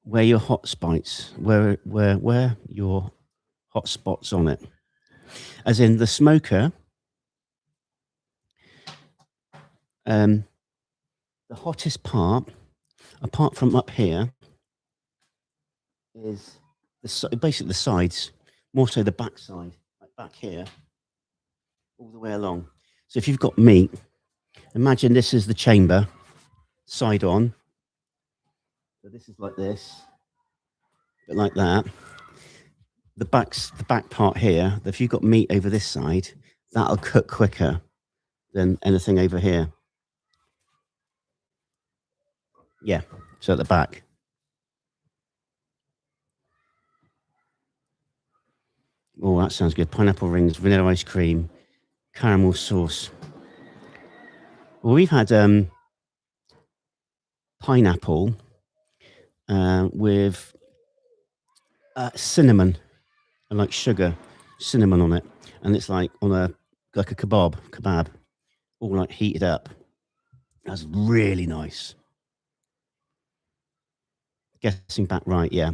Where your hot spots? Where your hot spots on it? As in the smoker. The hottest part apart from up here, is basically the sides, more so the back side, like back here, all the way along. So if you've got meat, imagine this is the chamber, side on. So this is like this, but like that. The back part here, if you've got meat over this side, that'll cook quicker than anything over here. Yeah, so at the back. Oh, that sounds good. Pineapple rings, vanilla ice cream, caramel sauce. Well, we've had pineapple with cinnamon and like sugar, cinnamon on it, and it's like on a kebab, all like heated up. That's really nice. Guessing back right, yeah.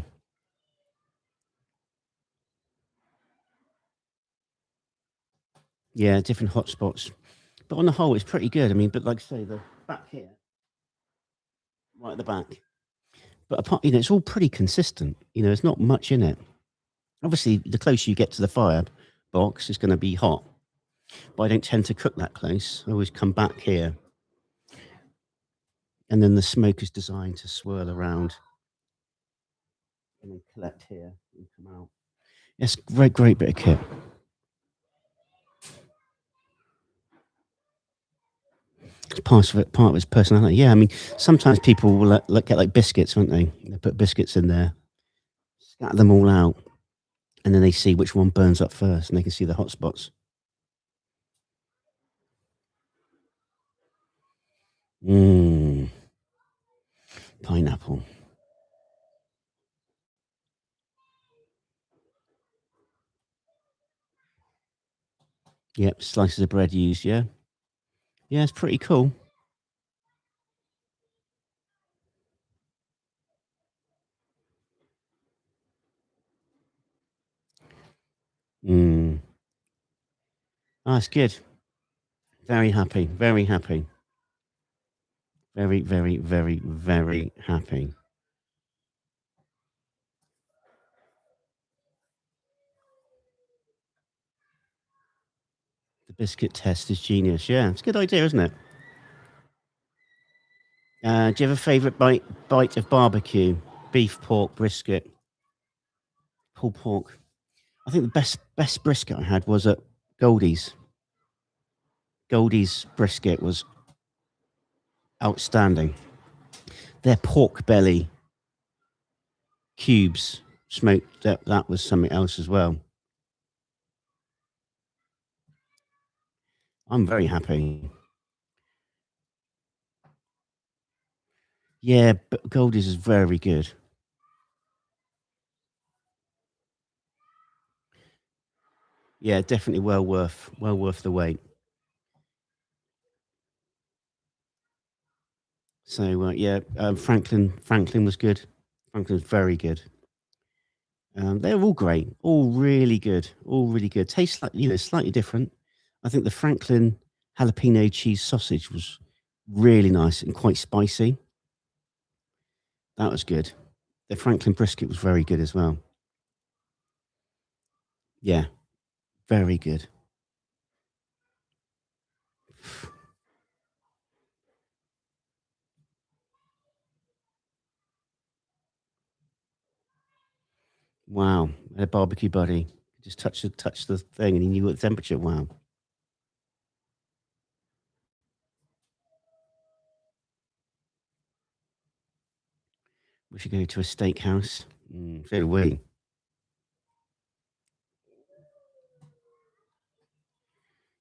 Yeah, different hotspots. But on the whole, it's pretty good. I mean, but like I say, the back here, right at the back. But apart, it's all pretty consistent. There's not much in it. Obviously, the closer you get to the fire box, it's going to be hot. But I don't tend to cook that close. I always come back here. And then the smoke is designed to swirl around and then collect here and come out. It's a great bit of kit. It's part of its personality. Yeah, I mean, sometimes people will get like biscuits, won't they? They put biscuits in there, scatter them all out, and then they see which one burns up first, and they can see the hot spots. Pineapple. Yep, slices of bread used, yeah. Yeah, it's pretty cool. That's good. Very happy, very happy. Very, very, very, very happy. The biscuit test is genius. Yeah, it's a good idea, isn't it? Do you have a favourite bite of barbecue? Beef, pork, brisket, pulled pork. I think the best brisket I had was at Goldie's. Goldie's brisket was outstanding. Their pork belly cubes smoked, that was something else as well. I'm very happy. Yeah, but Goldie's is very good. Yeah, definitely well worth the wait. So yeah, Franklin was good. Franklin was very good. They're all great, all really good, Tastes like slightly different. I think the Franklin jalapeno cheese sausage was really nice and quite spicy. That was good. The Franklin brisket was very good as well. Yeah, very good. Wow, a barbecue buddy. Just touch the thing and he knew what the temperature. Wow. We should go to a steakhouse. So do we.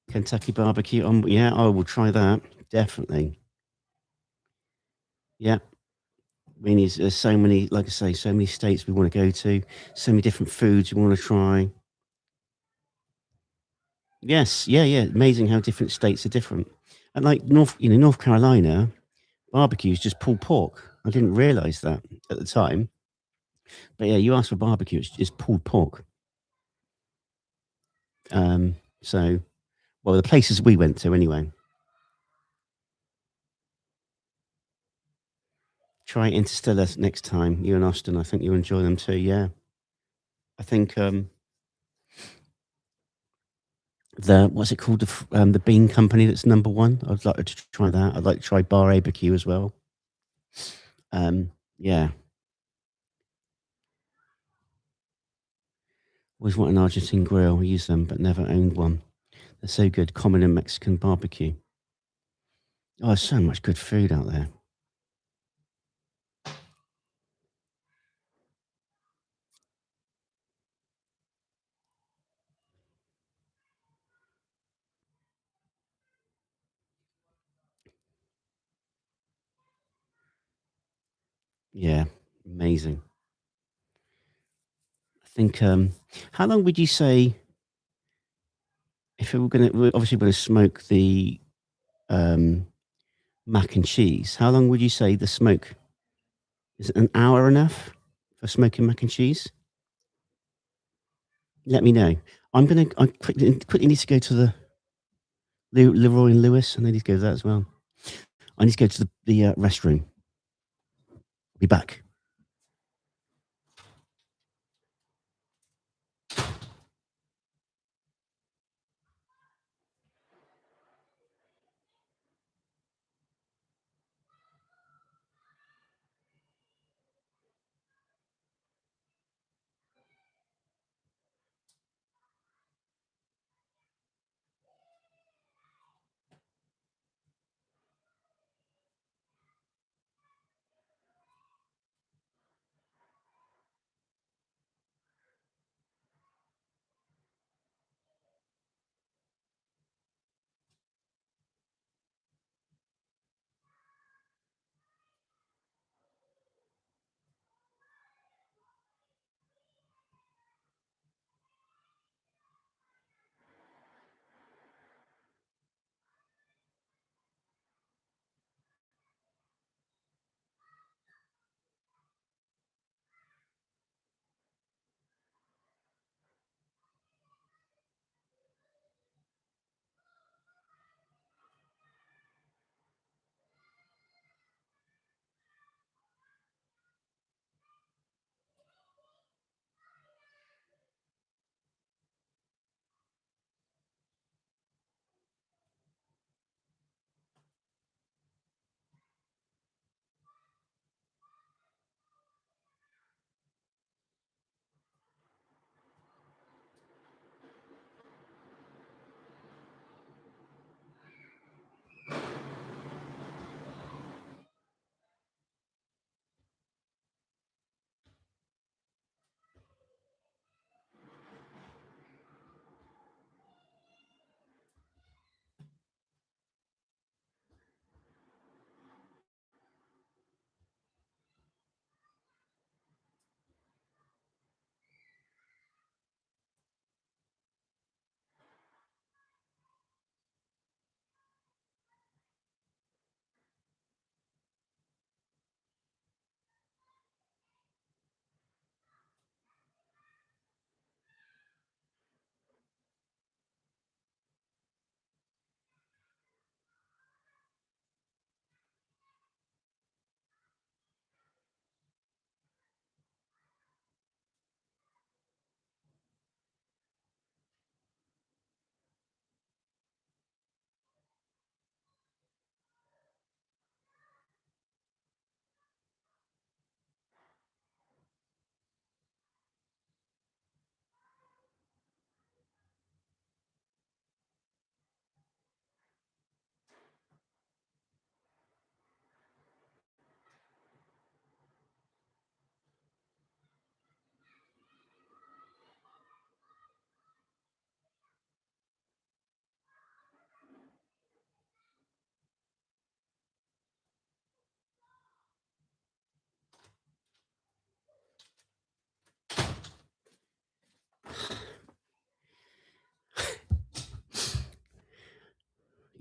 Kentucky barbecue. Yeah, I will try that. Definitely. Yeah. I mean, there's so many, like I say, so many states we want to go to, so many different foods we want to try. Yes, yeah. Amazing how different states are different. And like North Carolina, barbecue is just pulled pork. I didn't realize that at the time. But yeah, you ask for barbecue, it's just pulled pork. So, well, the places we went to anyway. try Interstellar next time. You and Austin, I think you'll enjoy them too. Yeah, I think the what's it called, the bean company that's number one. I'd like to try that. I'd like to try Bar BBQ as well. Yeah, always want an Argentine grill. I use them, but never owned one. They're so good. Common in Mexican barbecue. Oh, there's so much good food out there. Yeah, amazing. I think. How long would you say if we're obviously going to smoke the mac and cheese? How long would you say the smoke? Is it an hour enough for smoking mac and cheese? Let me know. I quickly need to go to the Leroy and Lewis, and I need to go to that as well. I need to go to the restroom. Be back.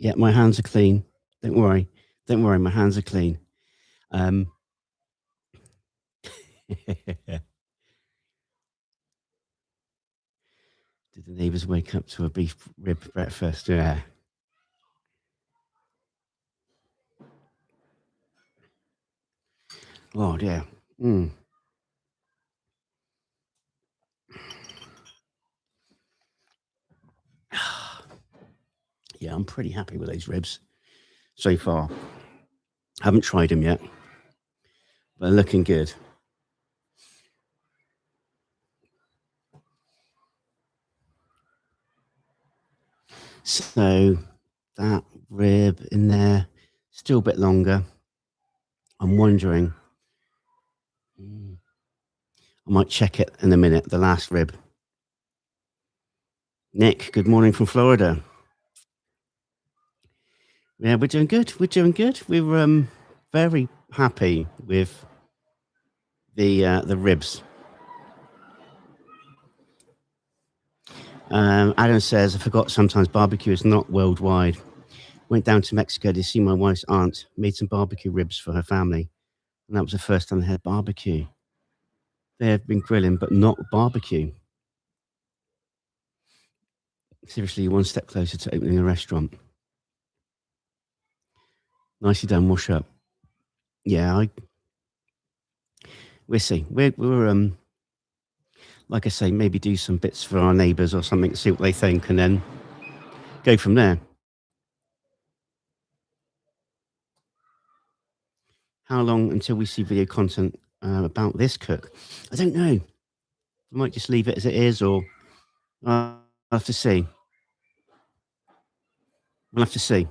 Yeah, my hands are clean. Don't worry. Don't worry. My hands are clean. Did the neighbours wake up to a beef rib breakfast? Yeah. Lord, yeah. Mm. Yeah, I'm pretty happy with those ribs so far. Haven't tried them yet, but they're looking good. So that rib in there, still a bit longer. I'm wondering, I might check it in a minute, the last rib. Nick, good morning from Florida. Yeah, we're doing good. We're doing good. We're very happy with the ribs. Adam says, I forgot sometimes barbecue is not worldwide. Went down to Mexico to see my wife's aunt, made some barbecue ribs for her family. And that was the first time they had barbecue. They have been grilling, but not barbecue. Seriously, you're one step closer to opening a restaurant. Nicely done, wash up. Yeah, we'll see. We're like I say, maybe do some bits for our neighbours or something, see what they think, and then go from there. How long until we see video content about this cook? I don't know. I might just leave it as it is, or I'll have to see. We'll have to see.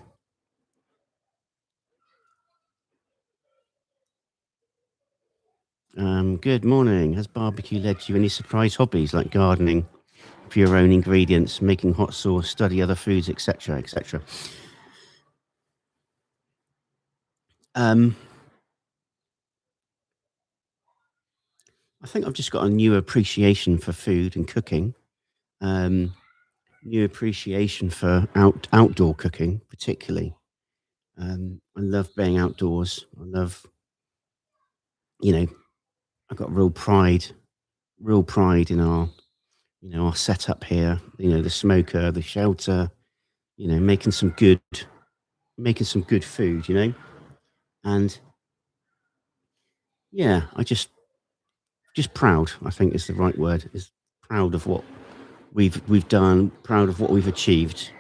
Good morning. Has barbecue led to any surprise hobbies like gardening for your own ingredients, making hot sauce, study other foods, etc., etc.? I think I've just got a new appreciation for food and cooking. New appreciation for outdoor cooking, particularly. I love being outdoors. I love, I've got real pride in our setup here. The smoker, the shelter. Making some good food. And yeah, I just proud. I think is the right word. Is proud of what we've done. Proud of what we've achieved.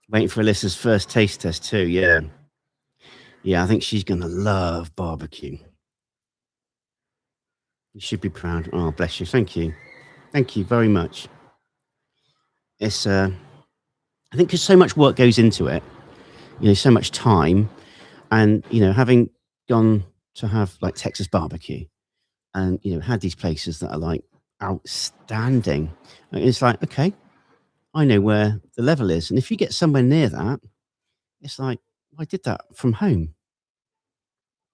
Waiting for Alyssa's first taste test too. Yeah, yeah. I think she's gonna love barbecue. You should be proud. Oh, bless you. Thank you very much. It's I think because so much work goes into it. So much time, and having gone to have like Texas barbecue, and had these places that are like outstanding. And it's like, okay, I know where the level is, and if you get somewhere near that, it's like I did that from home.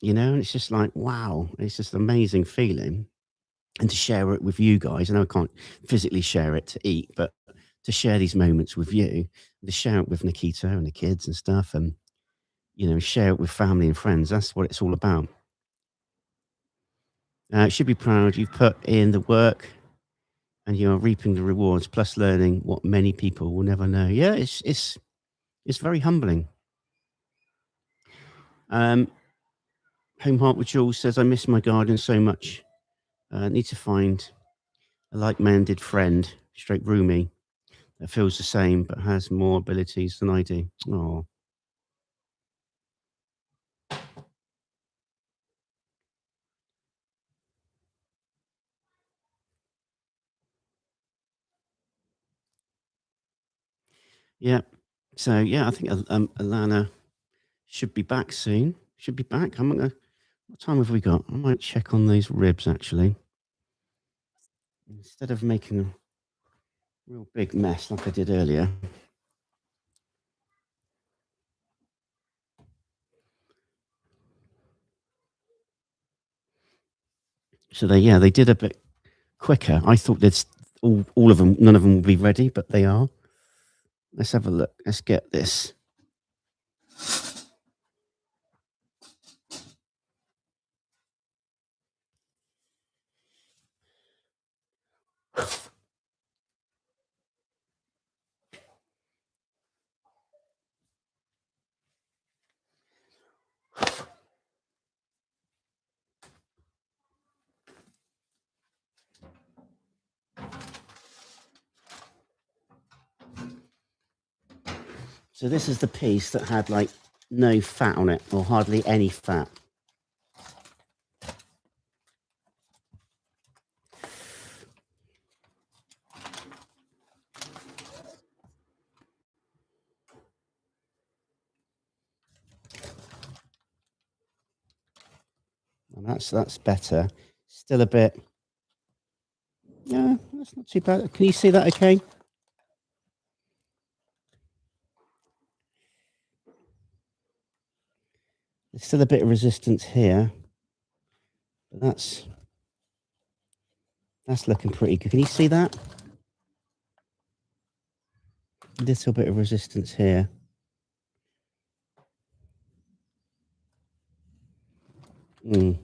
And it's just like, wow, it's just an amazing feeling. And to share it with you guys, I know I can't physically share it to eat, but to share these moments with you, to share it with Nikita and the kids and stuff, and share it with family and friends. That's what it's all about. Should be proud. You've put in the work, and you are reaping the rewards, plus learning what many people will never know. Yeah, it's very humbling. Um, Home Heart with Jules says, I miss my garden so much. Need to find a like-minded friend, straight roomie, that feels the same but has more abilities than I do. Oh, yeah. So yeah, I think Alana should be back soon. Should be back. I'm gonna. What time have we got? I might check on those ribs actually, instead of making a real big mess like I did earlier. So they did a bit quicker. I thought there's all of them, none of them will be ready, but they are. Let's have a look. Let's get this. So this is the piece that had like no fat on it, or hardly any fat. And that's better. Still a bit. Yeah, that's not too bad. Can you see that okay? There's still a bit of resistance here, but that's looking pretty good. Can you see that? A little bit of resistance here. Mm.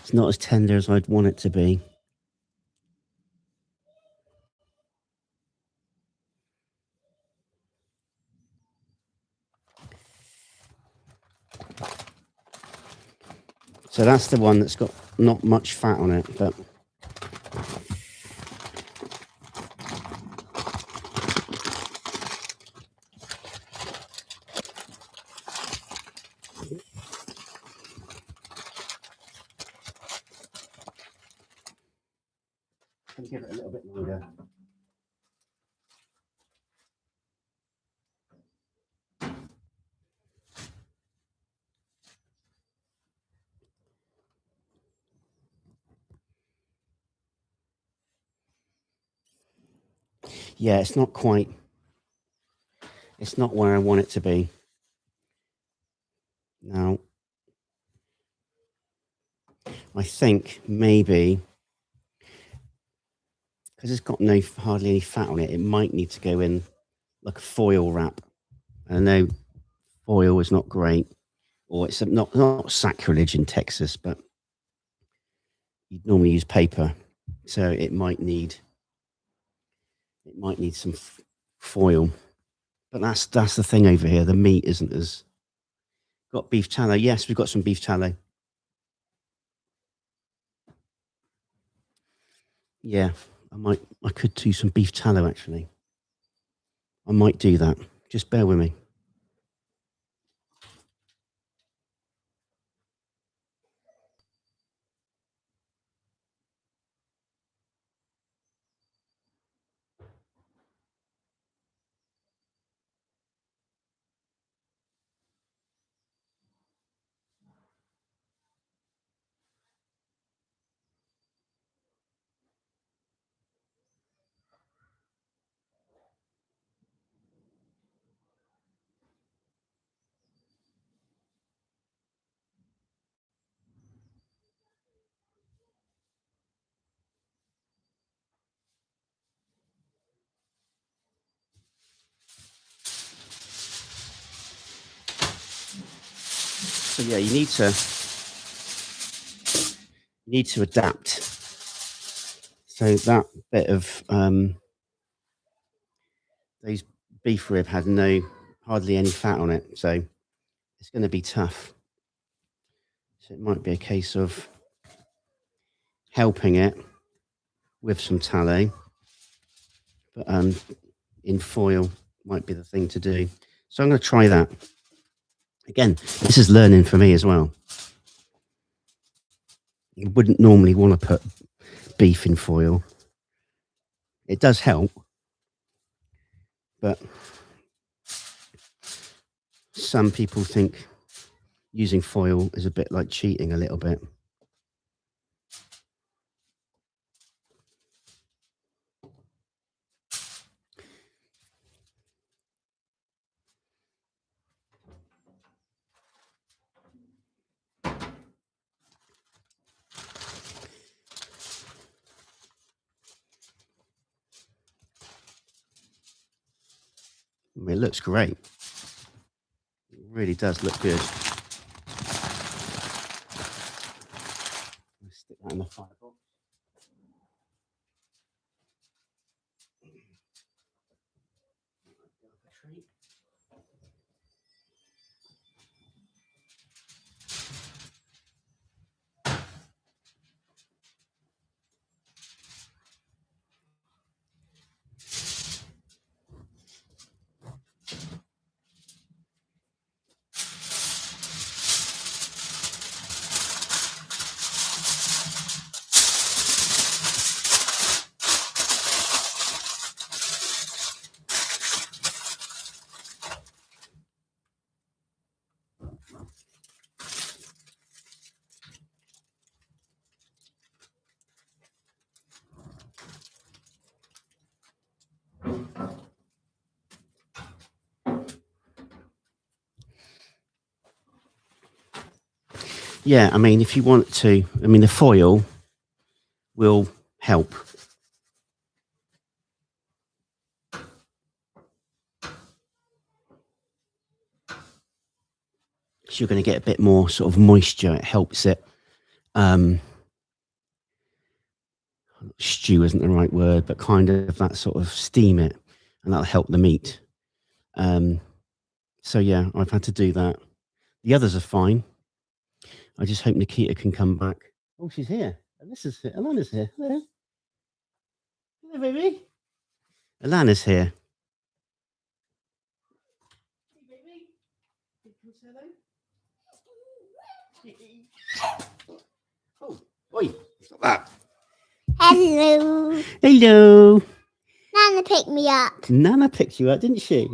It's not as tender as I'd want it to be. So that's the one that's got not much fat on it, but I'll give it a little bit longer. Yeah, it's not quite. It's not where I want it to be. Now, I think maybe because it's got no hardly any fat on it, it might need to go in like a foil wrap. I know foil is not great, or it's not sacrilege in Texas, but you'd normally use paper, so it might need some foil. But that's the thing over here. The meat isn't as got beef tallow. Yes, we've got some beef tallow. Yeah, I could do some beef tallow actually. I might do that. Just bear with me. So yeah, you need to adapt. So that bit of those beef rib had hardly any fat on it, so it's going to be tough. So it might be a case of helping it with some tallow, but in foil might be the thing to do. So I'm going to try that. Again, this is learning for me as well. You wouldn't normally want to put beef in foil. It does help, but some people think using foil is a bit like cheating a little bit. I mean, it looks great. It really does look good. Stick that in the firebox. Yeah, I mean, if you want to, I mean, the foil will help. So you're going to get a bit more sort of moisture. It helps it. Stew isn't the right word, but kind of that sort of steam it, and that'll help the meat. So yeah, I've had to do that. The others are fine. I just hope Nikita can come back. Oh, she's here. Alyssa's here. Alana's here. Hello. Hello, baby. Alana's here. Hey, baby. Come say hello. Oh, oi. Stop that. Hello. Hello. Nana picked me up. Nana picked you up, didn't she?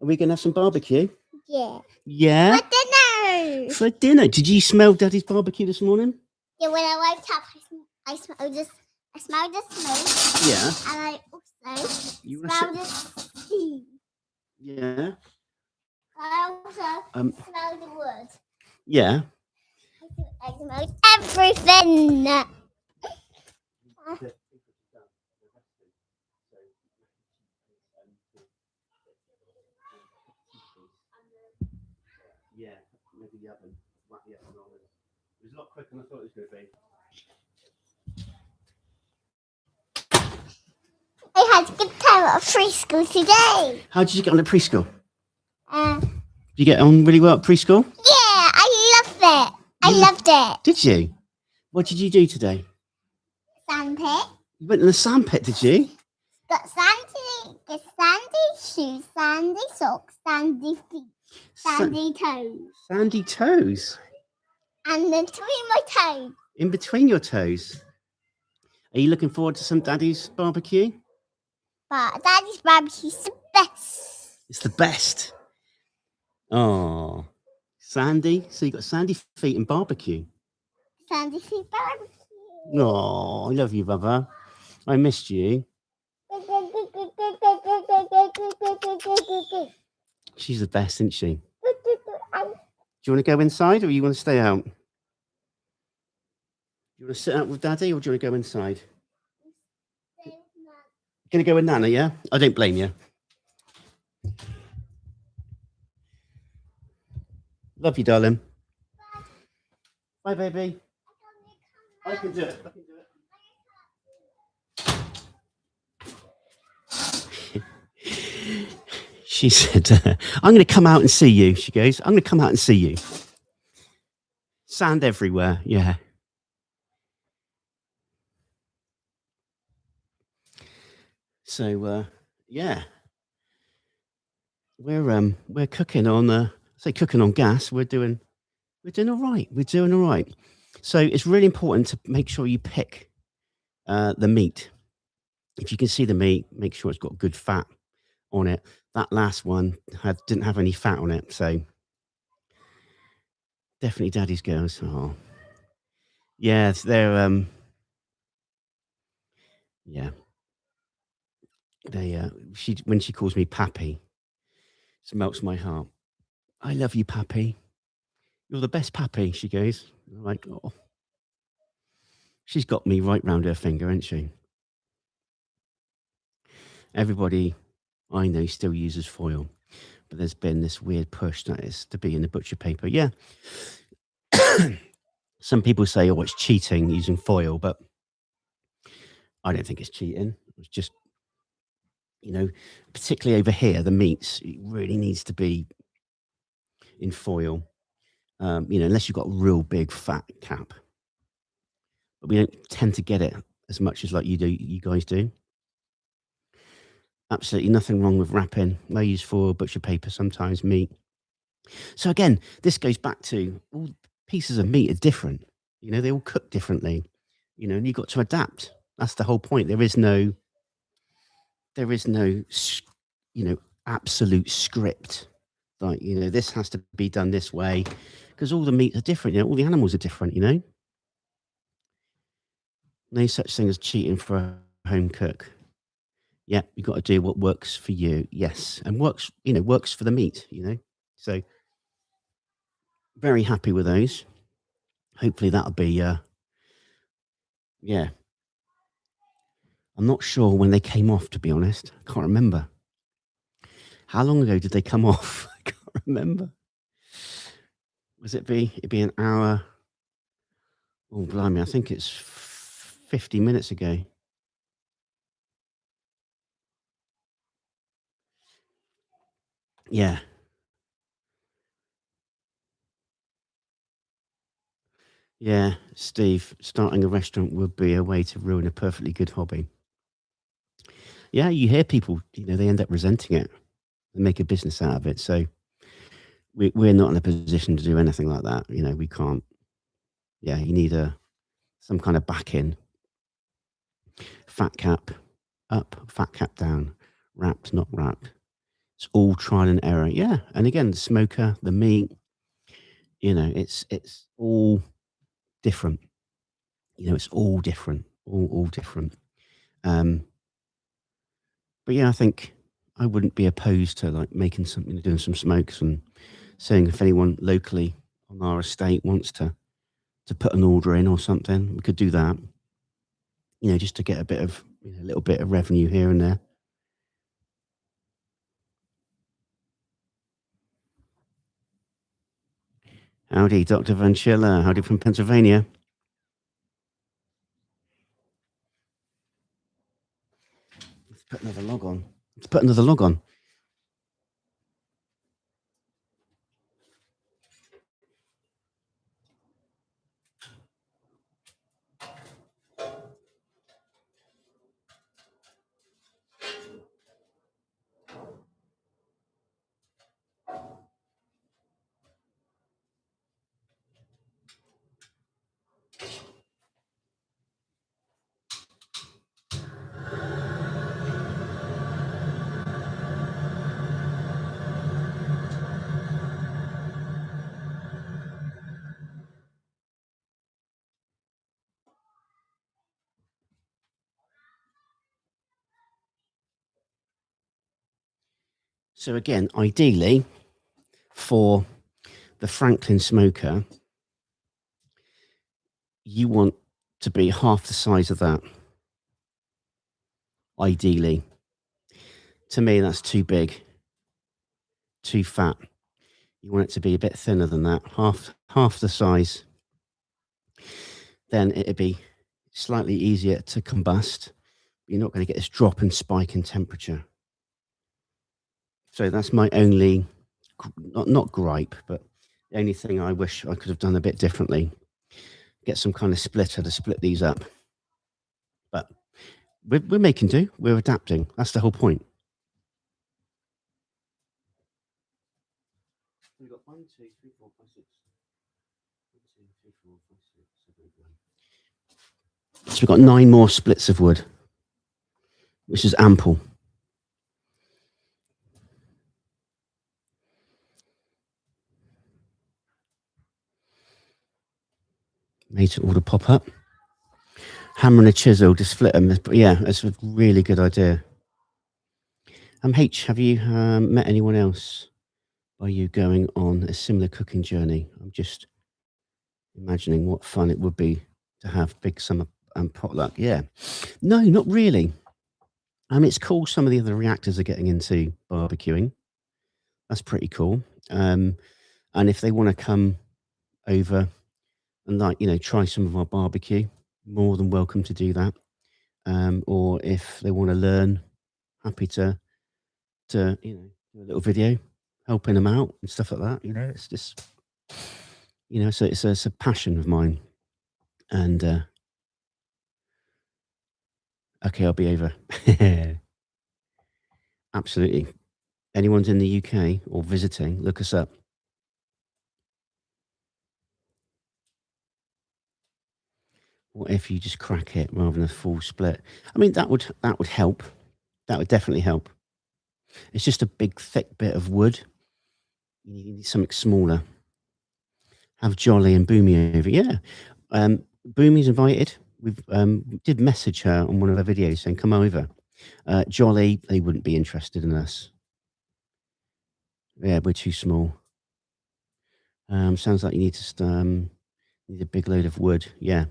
Are we going to have some barbecue? Yeah. Yeah. For dinner. For dinner. Did you smell Daddy's barbecue this morning? Yeah, when I woke up, I smelled the smoke. Yeah. And I also smelled the steam. Yeah. I also smelled the wood. Yeah. I smelled everything. Yeah, maybe the oven. Whack the oven on. It was a lot quicker than I thought it was going to be. I had a good time at preschool today. How did you get on at preschool? Did Did you get on really well at preschool? Yeah, I loved it. I loved it. Did you? What did you do today? Sandpit. You went in the sandpit, did you? Got sandy shoes, sandy socks, sandy feet, sandy toes. Sandy toes? And in between my toes. In between your toes? Are you looking forward to some Daddy's barbecue? But Daddy's barbecue's the best. It's the best. Oh, Sandy. So you got sandy feet and barbecue. Sandy feet barbecue. Oh, I love you, Bubba. I missed you. She's the best, isn't she? Do you want to go inside or you want to stay out? Do you want to sit out with Daddy or do you want to go inside? Gonna go with Nana, yeah? I don't blame you. Love you, darling. Bye, baby. I can do it. I can do it. She said, I'm going to come out and see you. She goes, I'm going to come out and see you. Sand everywhere. Yeah. So, yeah. We're cooking on, cooking on gas. We're doing all right. We're doing all right. So it's really important to make sure you pick the meat. If you can see the meat, make sure it's got good fat on it. That last one didn't have any fat on it, so definitely Daddy's girls. Oh, yeah, they're yeah. They when she calls me Pappy, it melts my heart. I love you, Pappy. You're the best Pappy. She goes. I'm like, oh, she's got me right round her finger, hasn't she? Everybody I know still uses foil, but there's been this weird push that is to be in the butcher paper. Yeah. Some people say, oh, it's cheating using foil, but I don't think it's cheating. It's just, particularly over here, the meats, it really needs to be in foil, unless you've got a real big fat cap. But we don't tend to get it as much as like you guys do. Absolutely nothing wrong with wrapping. I use foil, butcher paper, sometimes meat. So again, this goes back to all pieces of meat are different. They all cook differently. And you've got to adapt. That's the whole point. There is no, absolute script. Like, this has to be done this way because all the meats are different. All the animals are different. No such thing as cheating for a home cook. Yeah, you've got to do what works for you. Yes, and works for the meat. So very happy with those. hopefully that'll be, yeah. I'm not sure when they came off, to be honest. I can't remember. How long ago did they come off? I can't remember. It'd be an hour. Oh, blimey, I think it's 50 minutes ago. Yeah. Yeah, Steve, starting a restaurant would be a way to ruin a perfectly good hobby. Yeah, you hear people, they end up resenting it and make a business out of it. So we're not in a position to do anything like that. We can't. Yeah, you need some kind of back in. Fat cap up, fat cap down, wrapped, not wrapped. It's all trial and error. Yeah, and again, the smoker, the meat, it's all different. It's all different, all different. But yeah, I think I wouldn't be opposed to like making something, doing some smokes and saying if anyone locally on our estate wants to put an order in or something, we could do that. Just to get a bit of, a little bit of revenue here and there. Howdy, Dr. Van Schiller. Howdy from Pennsylvania. Let's put another log on. So again, ideally, for the Franklin smoker, you want to be half the size of that. Ideally. To me, that's too big, too fat. You want it to be a bit thinner than that, half the size. Then it'd be slightly easier to combust. You're not going to get this drop and spike in temperature. So that's my only, not gripe, but the only thing I wish I could have done a bit differently. Get some kind of splitter to split these up. But we're making do. We're adapting. That's the whole point. We've got 1, 2, 3, 4, 5, 6. 1, 2, 3, 4, 5, 6, 7, 8, 9. So we've got 9 more splits of wood, which is ample. Made it all to pop up. Hammer and a chisel to split them. Yeah, that's a really good idea. H, have you met anyone else? Are you going on a similar cooking journey? I'm just imagining what fun it would be to have big summer potluck. Yeah. No, not really. It's cool some of the other reactors are getting into barbecuing. That's pretty cool. And if they want to come over and try some of our barbecue, more than welcome to do that. Or if they want to learn, happy to do a little video helping them out and stuff like that. It's just, so it's a passion of mine. And okay, I'll be over. Absolutely. Anyone's in the UK or visiting, look us up. What if you just crack it rather than a full split? I mean, that would help. That would definitely help. It's just a big, thick bit of wood. You need something smaller. Have Jolly and Boomy over. Yeah. Boomy's invited. We did message her on one of her videos saying, come over. Jolly, they wouldn't be interested in us. Yeah, we're too small. Sounds like you need Need a big load of wood. Yeah.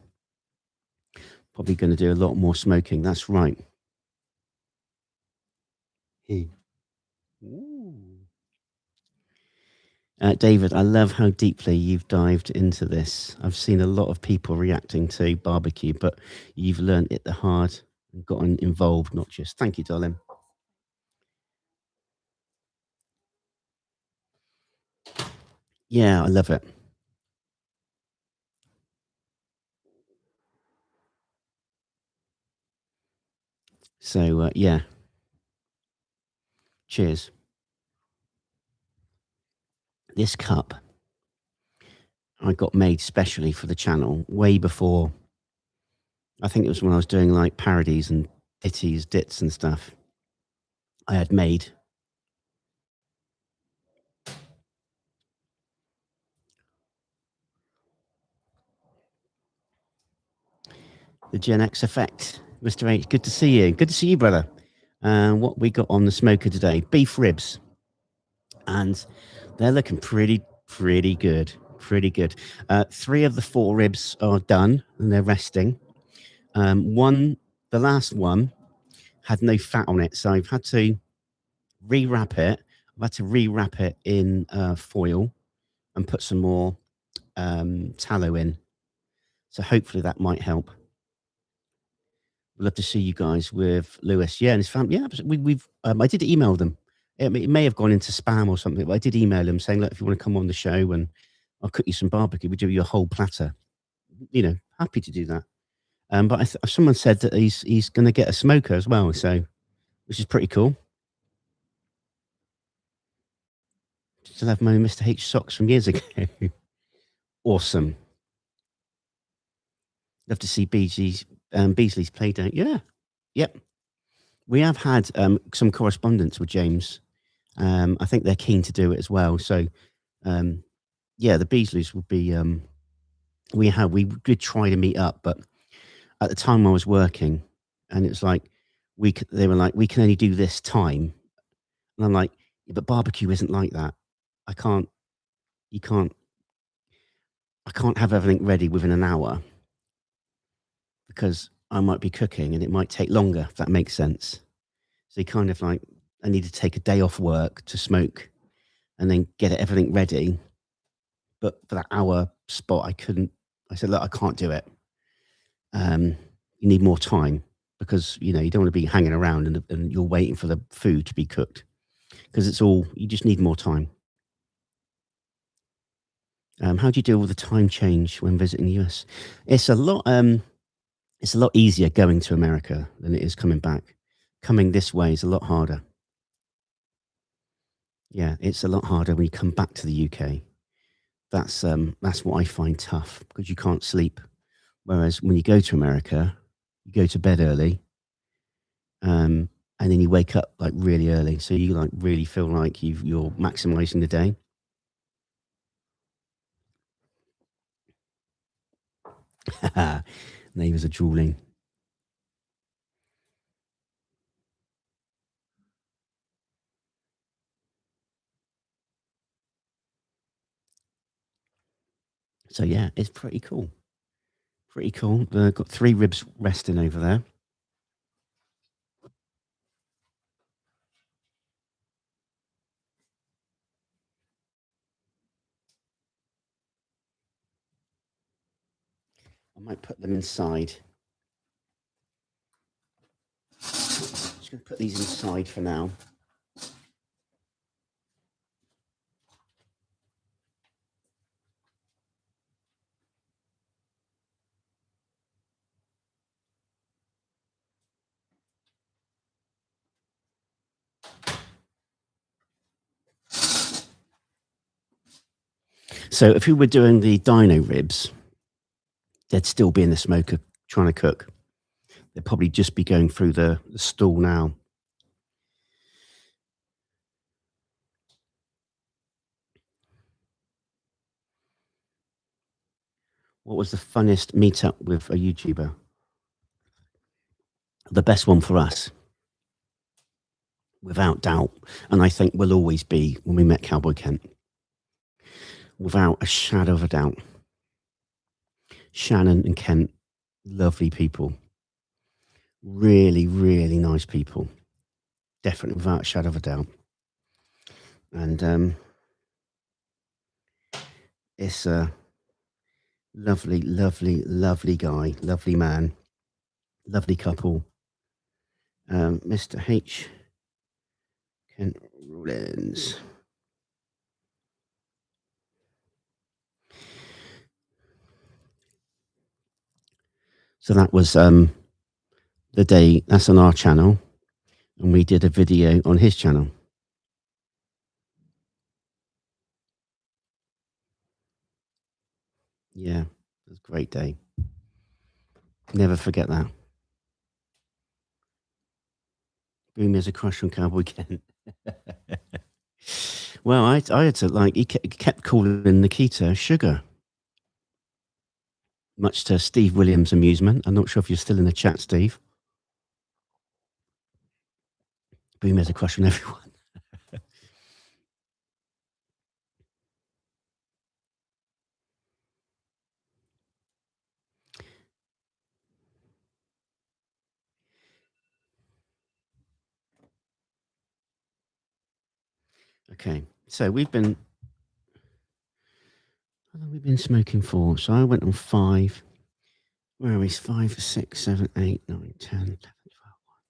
Probably going to do a lot more smoking. That's right. Hey. David, I love how deeply you've dived into this. I've seen a lot of people reacting to barbecue, but you've learned it the hard and gotten involved, not just. Thank you, darling. Yeah, I love it. So, yeah. Cheers. This cup I got made specially for the channel way before. I think it was when I was doing like parodies and dits and stuff. I had made the Gen X effect. Mr. H, good to see you. Good to see you, brother. What we got on the smoker today? Beef ribs. And they're looking pretty good. Pretty good. 3 of the 4 ribs are done and they're resting. The last one had no fat on it, so I've had to rewrap it. I've had to rewrap it in foil and put some more tallow in. So hopefully that might help. We'd love to see you guys with Lewis. Yeah, and his family. Yeah, we've. I did email them. It may have gone into spam or something, but I did email them saying, look, if you want to come on the show and I'll cook you some barbecue, we'll do you a whole platter. You know, happy to do that. But someone said that he's going to get a smoker as well, so which is pretty cool. Still have my Mr. H socks from years ago. Awesome. Love to see Beasley's play date. Yeah. Yep. We have had some correspondence with James. I think they're keen to do it as well. So, yeah, the Beasleys would be. We did try to meet up, but at the time I was working, and it was like they were like, we can only do this time, and I'm like, yeah, but barbecue isn't like that. I can't have everything ready within an hour because I might be cooking and it might take longer, if that makes sense. So you kind of like, I need to take a day off work to smoke and then get everything ready. But for that hour spot, I couldn't. I said, look, I can't do it. You need more time because, you know, you don't want to be hanging around and you're waiting for the food to be cooked because you just need more time. How do you deal with the time change when visiting the US? It's a lot easier going to America than it is coming back. Coming this way is a lot harder. Yeah, it's a lot harder when you come back to the UK. That's what I find tough because you can't sleep. Whereas when you go to America, you go to bed early, and then you wake up like really early, so you like really feel like you're maximizing the day. Neighbours are drooling. So yeah, it's pretty cool. Pretty cool. Got 3 ribs resting over there. I might put them inside. Just going to put these inside for now. So if we were doing the dino ribs, they'd still be in the smoker trying to cook. They'd probably just be going through the stall now. What was the funniest meetup with a YouTuber? The best one for us, without doubt, and I think will always be when we met Cowboy Kent. Without a shadow of a doubt. Shannon and Kent, lovely people. Really, really nice people. Definitely, without a shadow of a doubt. And it's a lovely, lovely, lovely guy, lovely man, lovely couple. Mr. H. Kent Rollins. So that was the day. That's on our channel, and we did a video on his channel. Yeah, it was a great day. Never forget that. Boom has a crush on Cowboy Kent. Well, I had to, like, he kept calling Nikita sugar, much to Steve Williams' amusement. I'm not sure if you're still in the chat, Steve. Boom has a crush on everyone. Okay, so we've been, how long have we been smoking for? So I went on 5. Where are we? 5, 6, 7, 8, 9, 10, 11, 12, 1,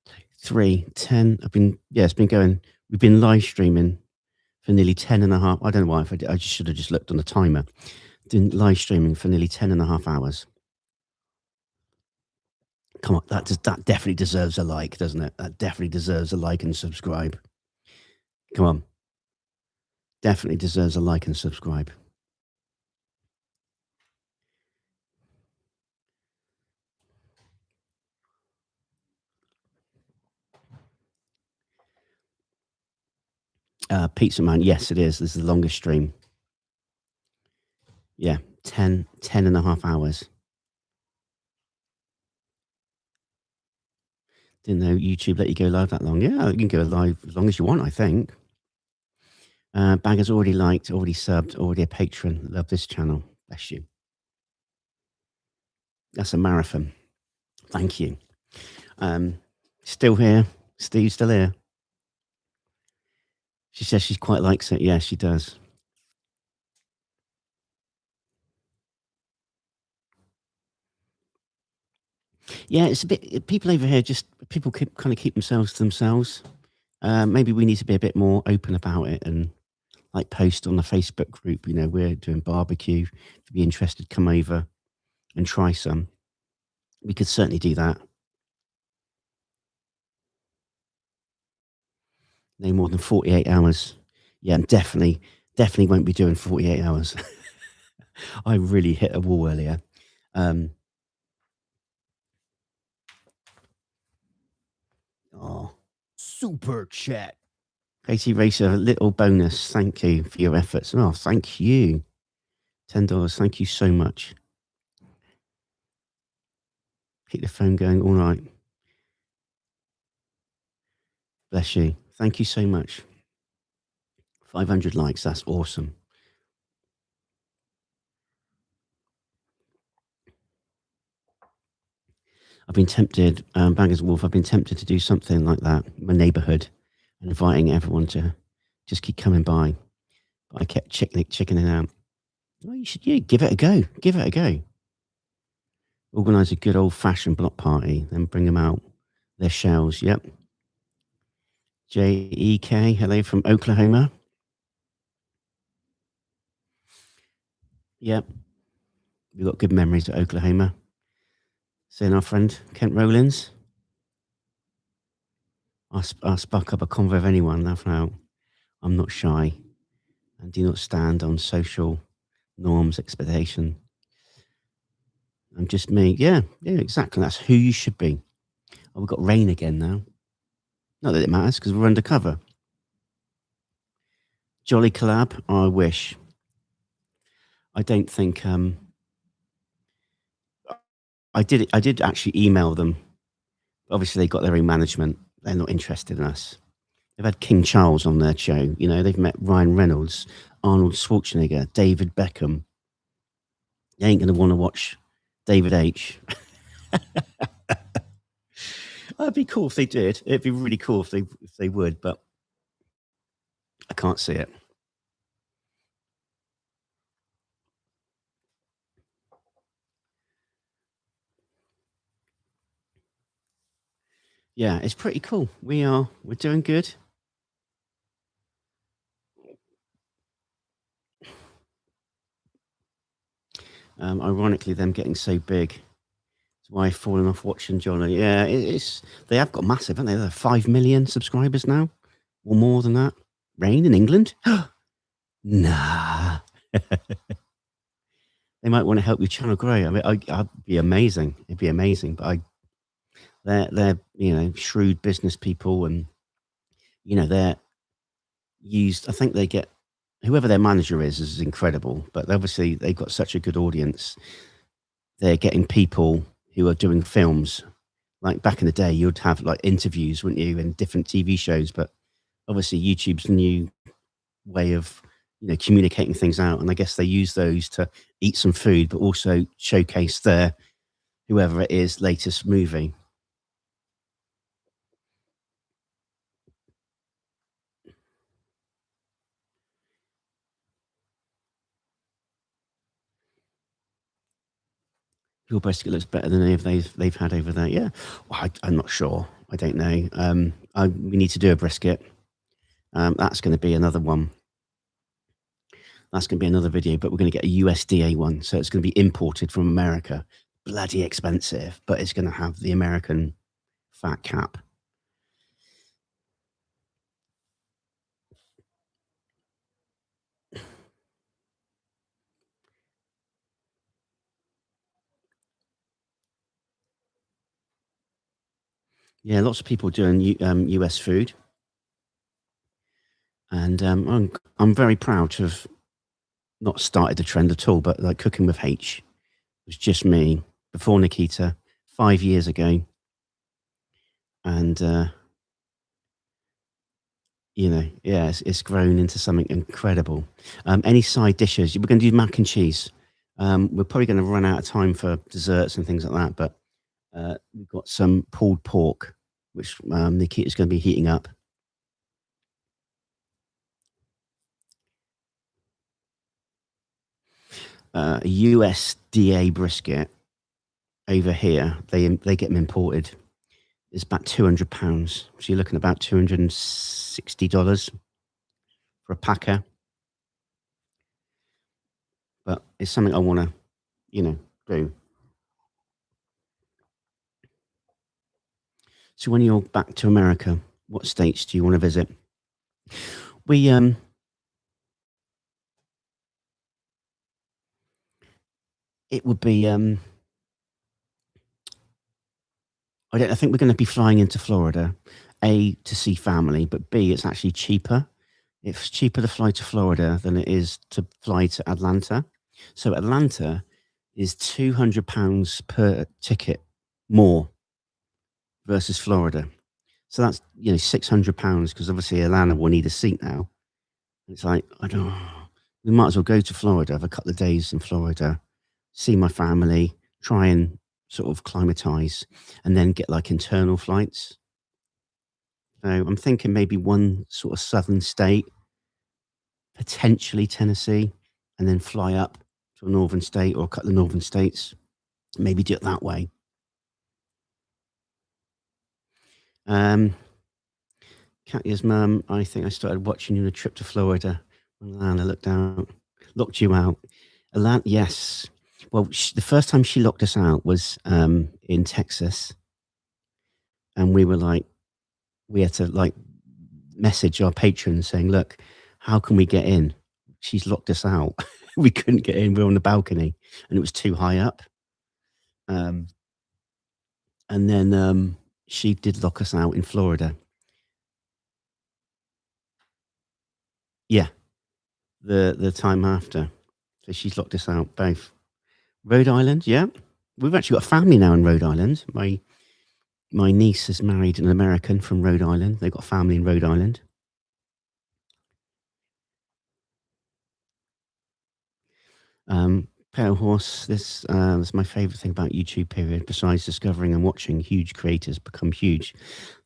2, 3, 10. I've been, yeah, it's been going. We've been live streaming for nearly 10 and a half. I don't know why. If I should have just looked on the timer. Been live streaming for nearly 10 and a half hours. Come on, that definitely deserves a like, doesn't it? That definitely deserves a like and subscribe. Come on. Definitely deserves a like and subscribe. Pizza Man, yes, it is. This is the longest stream. Yeah, 10 and a half hours. Didn't know YouTube let you go live that long. Yeah, you can go live as long as you want, I think. Bagger's already liked, already subbed, already a patron. Love this channel. Bless you. That's a marathon. Thank you. Still here. Steve's still here. She says she quite likes it. Yeah, she does. Yeah, it's a bit. People over here people kind of keep themselves to themselves. Maybe we need to be a bit more open about it and like post on the Facebook group. You know, we're doing barbecue. If you'd be interested, come over and try some. We could certainly do that. No more than 48 hours. Yeah, and definitely won't be doing 48 hours. I really hit a wall earlier. Oh, super chat. Katie Racer, a little bonus. Thank you for your efforts. Oh, thank you. $10. Thank you so much. Keep the phone going. All right. Bless you. Thank you so much. 500 likes. That's awesome. I've been tempted, Bangers Wolf, I've been tempted to do something like that in my neighborhood, inviting everyone to just keep coming by. But I kept chickening out. Well, you should, give it a go. Give it a go. Organise a good old-fashioned block party, then bring them out. Their shells, yep. J-E-K, hello from Oklahoma. Yep. We've got good memories at Oklahoma. Seeing our friend Kent Rollins. I'll spark up a convo of anyone, laugh out. I'm not shy and do not stand on social norms, expectation. I'm just me. Yeah, exactly. That's who you should be. Oh, we've got rain again now. Not that it matters because we're undercover. Jolly collab. I wish. I don't think. I did actually email them. Obviously, they got their own management. They're not interested in us. They've had King Charles on their show. You know, they've met Ryan Reynolds, Arnold Schwarzenegger, David Beckham. They ain't going to want to watch David H. That'd be cool if they did. It'd be really cool if they would, but I can't see it. Yeah, it's pretty cool. We're doing good. Ironically, them getting so big is why I've fallen off watching Johnny. Yeah, they have got massive, haven't they? They're 5 million subscribers now, or more than that. Rain in England? Nah. They might want to help your channel grow. I mean, I'd be amazing. It'd be amazing. But they're shrewd business people, and they're used. I think they get whoever their manager is incredible. But obviously, they've got such a good audience. They're getting people who are doing films. Like back in the day, you'd have like interviews, wouldn't you, in different TV shows. But obviously, YouTube's a new way of communicating things out, and I guess they use those to eat some food, but also showcase their whoever it is latest movie. Your brisket looks better than any of they've had over there. Yeah, well, I'm not sure. I don't know. We need to do a brisket. That's going to be another one. That's going to be another video, but we're going to get a USDA one, so it's going to be imported from America. Bloody expensive, but it's going to have the American fat cap. Yeah, lots of people doing US food, and I'm very proud to have not started the trend at all. But like Cooking with H was just me before Nikita 5 years ago, and yeah, it's grown into something incredible. Any side dishes? We're going to do mac and cheese. We're probably going to run out of time for desserts and things like that, but we've got some pulled pork, which Nikita's going to be heating up. A USDA brisket over here, they get them imported. It's about £200. So you're looking at about $260 for a packer. But it's something I want to, do. So when you're back to America, what states do you want to visit? We it would be I think we're going to be flying into Florida, A, to see family, but B, it's actually cheaper. It's cheaper to fly to Florida than it is to fly to Atlanta. So Atlanta is £200 per ticket more versus Florida. So that's £600 because obviously Atlanta will need a seat now. It's like we might as well go to Florida, have a couple of days in Florida, see my family, try and sort of climatize, and then get like internal flights. So I'm thinking maybe one sort of southern state, potentially Tennessee, and then fly up to a northern state or a couple of northern states. Maybe do it that way. Katya's mum, I think I started watching you on a trip to Florida when Alana locked you out. Alana, yes. Well, the first time she locked us out was in Texas, and we had to message our patrons saying, "Look, how can we get in? She's locked us out. We couldn't get in. We were on the balcony, and it was too high up." And then she did lock us out in Florida. Yeah, the time after, so she's locked us out both. Rhode Island, yeah. We've actually got a family now in Rhode Island. My niece is married an American from Rhode Island. They've got a family in Rhode Island. Pale Horse, this is my favourite thing about YouTube period, besides discovering and watching huge creators become huge,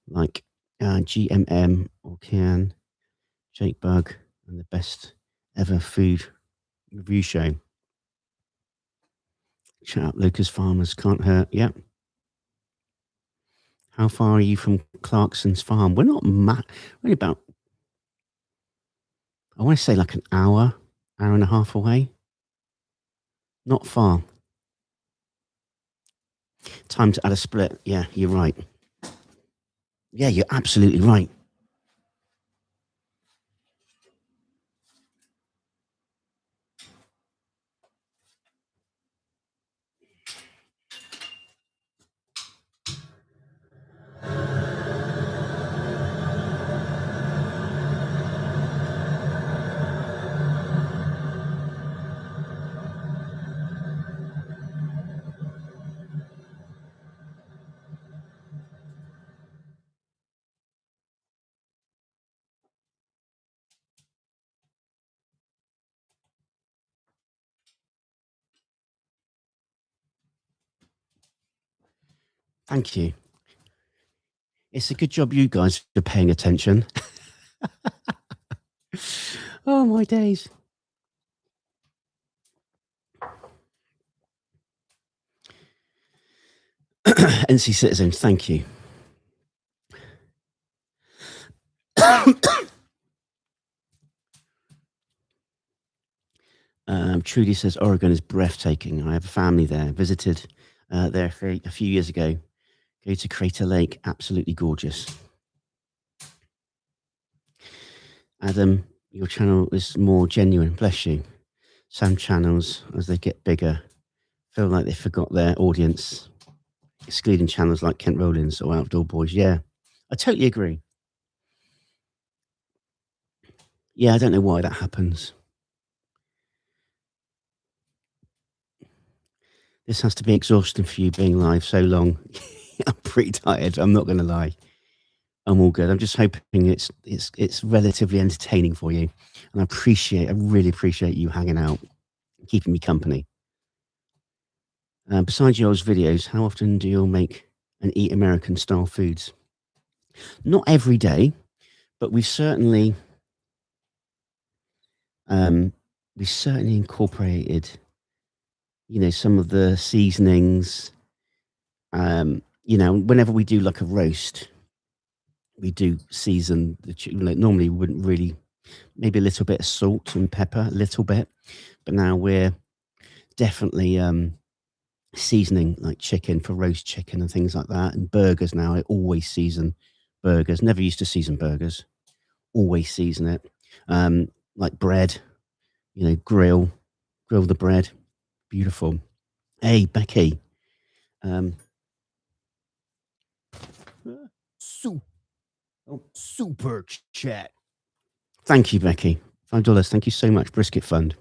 like GMM or Kian, Jake Bug, and the best ever food review show. Shout out Lucas Farmers, can't hurt. Yep. How far are you from Clarkson's farm? We're not only about, I want to say like an hour and a half away. Not far. Time to add a split. Yeah, you're right. Yeah, you're absolutely right. Thank you. It's a good job you guys are paying attention. Oh, my days. NC Citizens, thank you. Trudy says Oregon is breathtaking. I have a family there. Visited there a few years ago. Go to Crater Lake. Absolutely gorgeous. Adam, your channel is more genuine. Bless you. Some channels, as they get bigger, feel like they forgot their audience, excluding channels like Kent Rollins or Outdoor Boys. Yeah, I totally agree. Yeah, I don't know why that happens. This has to be exhausting for you being live so long. I'm pretty tired. I'm not going to lie. I'm all good. I'm just hoping it's relatively entertaining for you, and I really appreciate you hanging out, keeping me company. Besides yours videos, how often do you make and eat American style foods? Not every day, but we certainly incorporated, some of the seasonings. Whenever we do like a roast, we do season the chicken. Like normally we wouldn't really, maybe a little bit of salt and pepper, a little bit, but now we're definitely seasoning like chicken for roast chicken and things like that. And burgers now, I always season burgers. Never used to season burgers. Always season it. Like bread, grill the bread. Beautiful. Hey, Becky. Super chat. Thank you, Becky. $5. Thank you so much. Brisket Fund.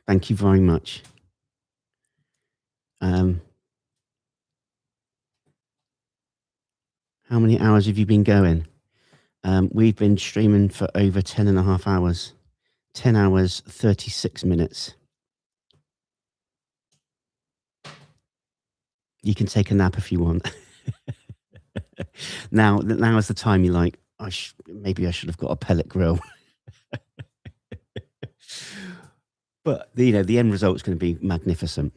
Thank you very much. How many hours have you been going? We've been streaming for over 10 and a half hours. 10 hours, 36 minutes. You can take a nap if you want. Now is the time you're like, maybe I should have got a pellet grill. But the end result is going to be magnificent.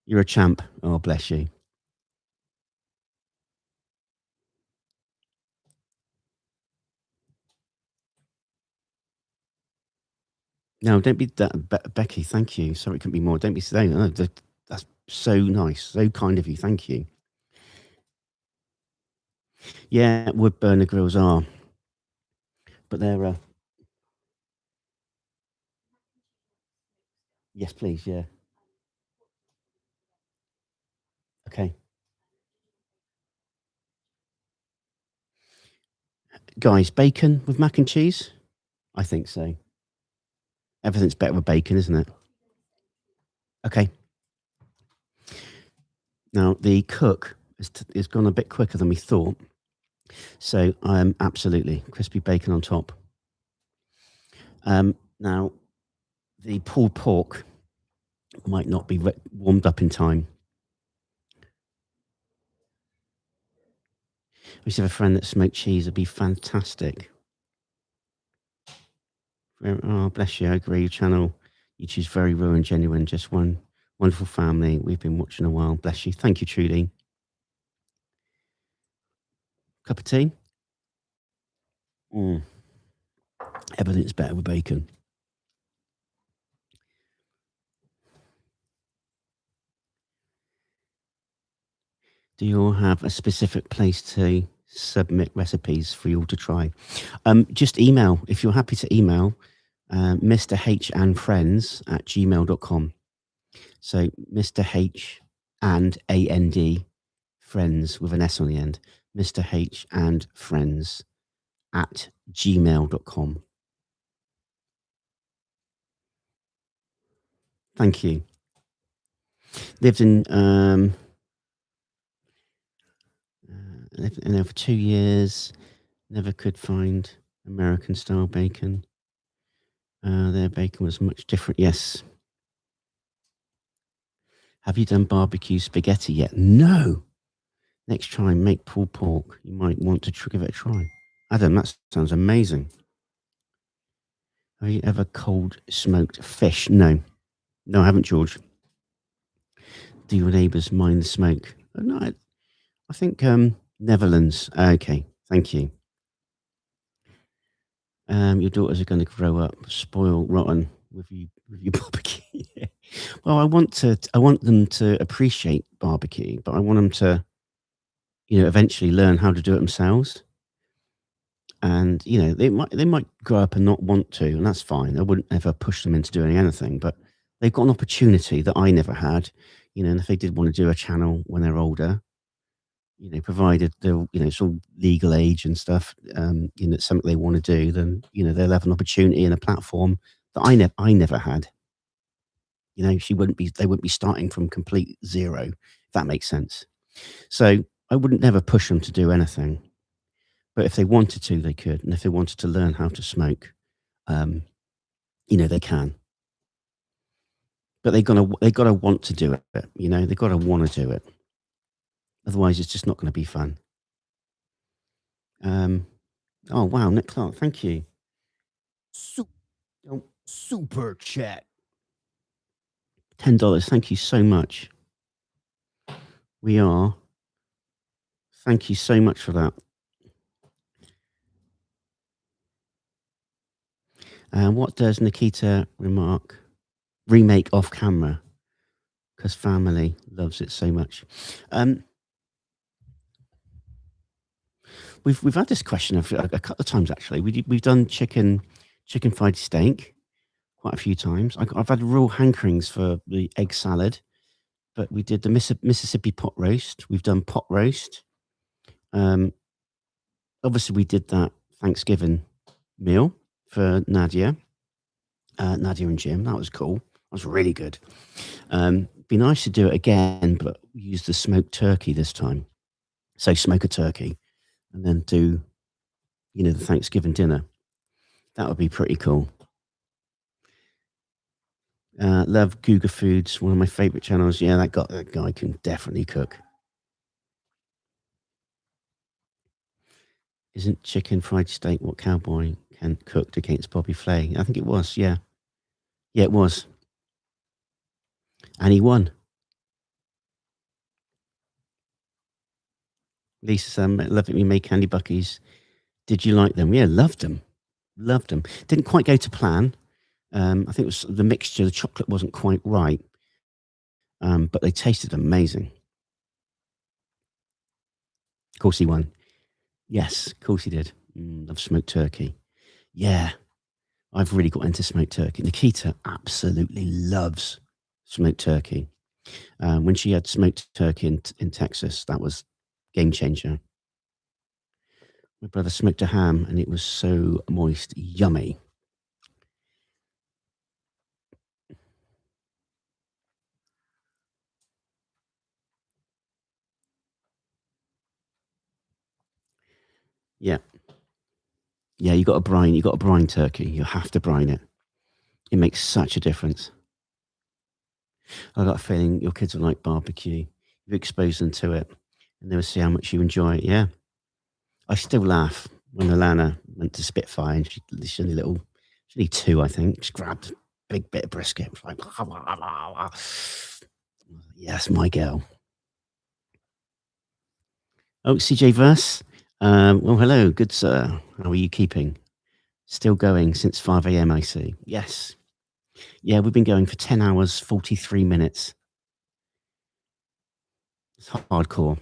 You're a champ. Oh, bless you. No, don't be that, Becky. Thank you. Sorry, it couldn't be more. Don't be saying that's so nice, so kind of you. Thank you. Yeah, wood burner grills are, but they're. Yes, please. Yeah. Okay. Guys, bacon with mac and cheese? I think so. Everything's better with bacon, isn't it? Okay. Now, the cook has gone a bit quicker than we thought. So, absolutely crispy bacon on top. Now, the pulled pork might not be warmed up in time. I used to have a friend that smoked cheese. It'd be fantastic. Oh, bless you. I agree. Your channel, YouTube's very real and genuine. Just one wonderful family. We've been watching a while. Bless you. Thank you, Trudy. Cup of tea? Everything's better with bacon. Do you all have a specific place to submit recipes for you all to try? Just email. If you're happy to email, Mr. H and Friends at gmail.com. So Mr. H and AND Friends with an S on the end. Mr. H and Friends at gmail.com. Thank you. Lived in there for 2 years. Never could find American style bacon. Their bacon was much different. Yes. Have you done barbecue spaghetti yet? No. Next try, make pulled pork. You might want to give it a try. Adam, that sounds amazing. Have you ever cold smoked fish? No. No, I haven't, George. Do your neighbours mind the smoke? No, I think Netherlands. Okay, thank you. Your daughters are going to grow up spoiled, rotten with your barbecue. Well, I want them to appreciate barbecue, but I want them to, eventually learn how to do it themselves. And they might grow up and not want to, and that's fine. I wouldn't ever push them into doing anything, but they've got an opportunity that I never had. And if they did want to do a channel when they're older, provided they're, it's all legal age and stuff, it's something they want to do, then, they'll have an opportunity and a platform that I never had. They wouldn't be starting from complete zero, if that makes sense. So I wouldn't never push them to do anything, but if they wanted to, they could. And if they wanted to learn how to smoke, they can. But they gotta want to do it. They gotta want to do it. Otherwise, it's just not going to be fun. Oh wow, Nick Clark, thank you. Super chat. $10. Thank you so much. Thank you so much for that. What does Nikita remake off camera? Because family loves it so much. We've had this question a couple of times actually. We've done chicken fried steak quite a few times. I've had real hankerings for the egg salad, but we did the Mississippi pot roast. We've done pot roast. Obviously, we did that Thanksgiving meal for Nadia and Jim. That was cool. That was really good. Be nice to do it again, but use the smoked turkey this time. So smoke a turkey and then do, the Thanksgiving dinner. That would be pretty cool. Love Googa Foods, one of my favorite channels. Yeah, that guy can definitely cook. Isn't chicken fried steak what Cowboy can cooked against Bobby Flay? I think it was, yeah. Yeah, it was. And he won. Lisa, love it. We made candy buckies. Did you like them? Yeah, loved them. Loved them. Didn't quite go to plan. I think it was the mixture. The chocolate wasn't quite right. But they tasted amazing. Of course he won. Yes, of course he did. Love smoked turkey. Yeah, I've really got into smoked turkey. Nikita absolutely loves smoked turkey. When she had smoked turkey in Texas, that was game changer. My brother smoked a ham and it was so moist, yummy. Yeah. Yeah, you got to brine turkey. You have to brine it. It makes such a difference. I got a feeling your kids will like barbecue. You expose them to it, and they'll see how much you enjoy it. Yeah. I still laugh when Alana went to Spitfire and she's only 2, I think. She grabbed a big bit of brisket. It was like, yes, my girl. Oh, CJ Verse. Well, hello, good sir. How are you keeping? Still going since 5 a.m., I see. Yes. Yeah, we've been going for 10 hours, 43 minutes. It's hardcore.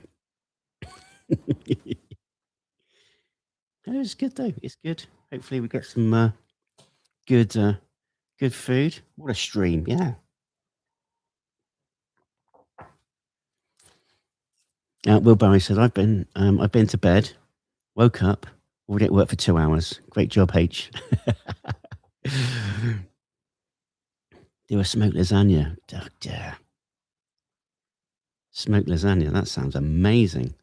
It's good, though. It's good. Hopefully we get some good food. What a stream, yeah. Will Barry said, I've been to bed, woke up, already at work for 2 hours. Great job, H. Do a smoked lasagna. Oh, dear. Smoked lasagna, that sounds amazing.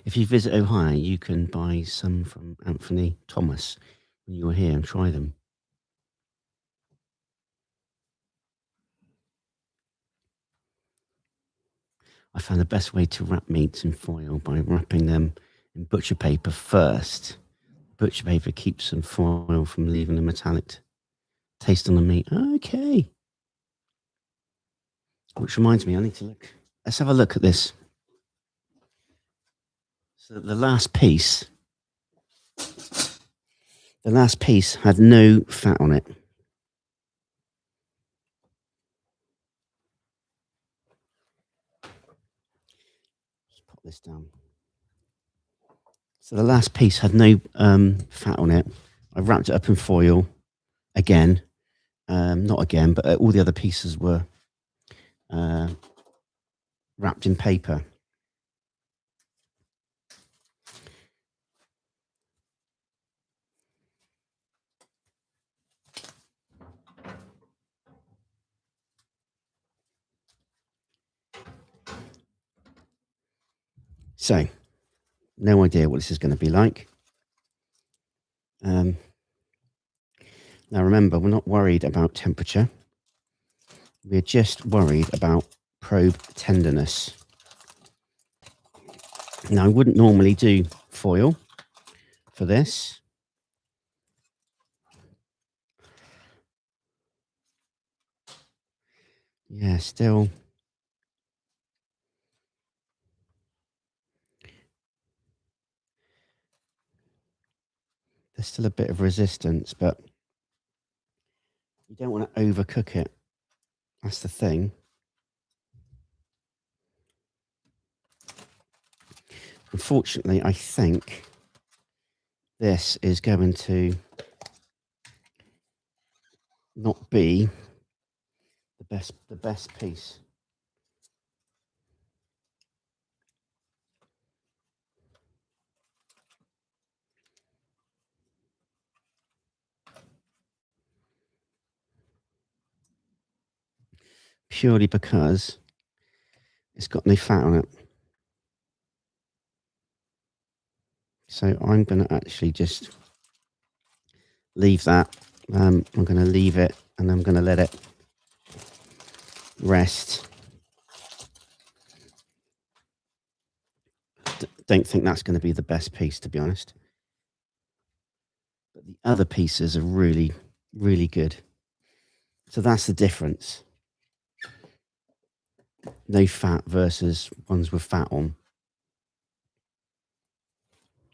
If you visit Ohio, you can buy some from Anthony Thomas when you're here and try them. I found the best way to wrap meats in foil by wrapping them in butcher paper first. Butcher paper keeps some foil from leaving a metallic taste on the meat. Okay. Which reminds me, I need to look. Let's have a look at this. So the last piece had no fat on it. Let's pop this down. So the last piece had no fat on it. I wrapped it up in foil again. Not again, but all the other pieces were wrapped in paper. So, no idea what this is going to be like. Now remember, we're not worried about temperature. We're just worried about probe tenderness. Now, I wouldn't normally do foil for this. Yeah, still. There's still a bit of resistance, but you don't want to overcook it. That's the thing. Unfortunately, I think this is going to not be the best piece. Purely because it's got no fat on it. So I'm going to actually just leave that. I'm going to leave it and I'm going to let it rest. Don't think that's going to be the best piece, to be honest. But the other pieces are really, really good. So that's the difference. No fat versus ones with fat on.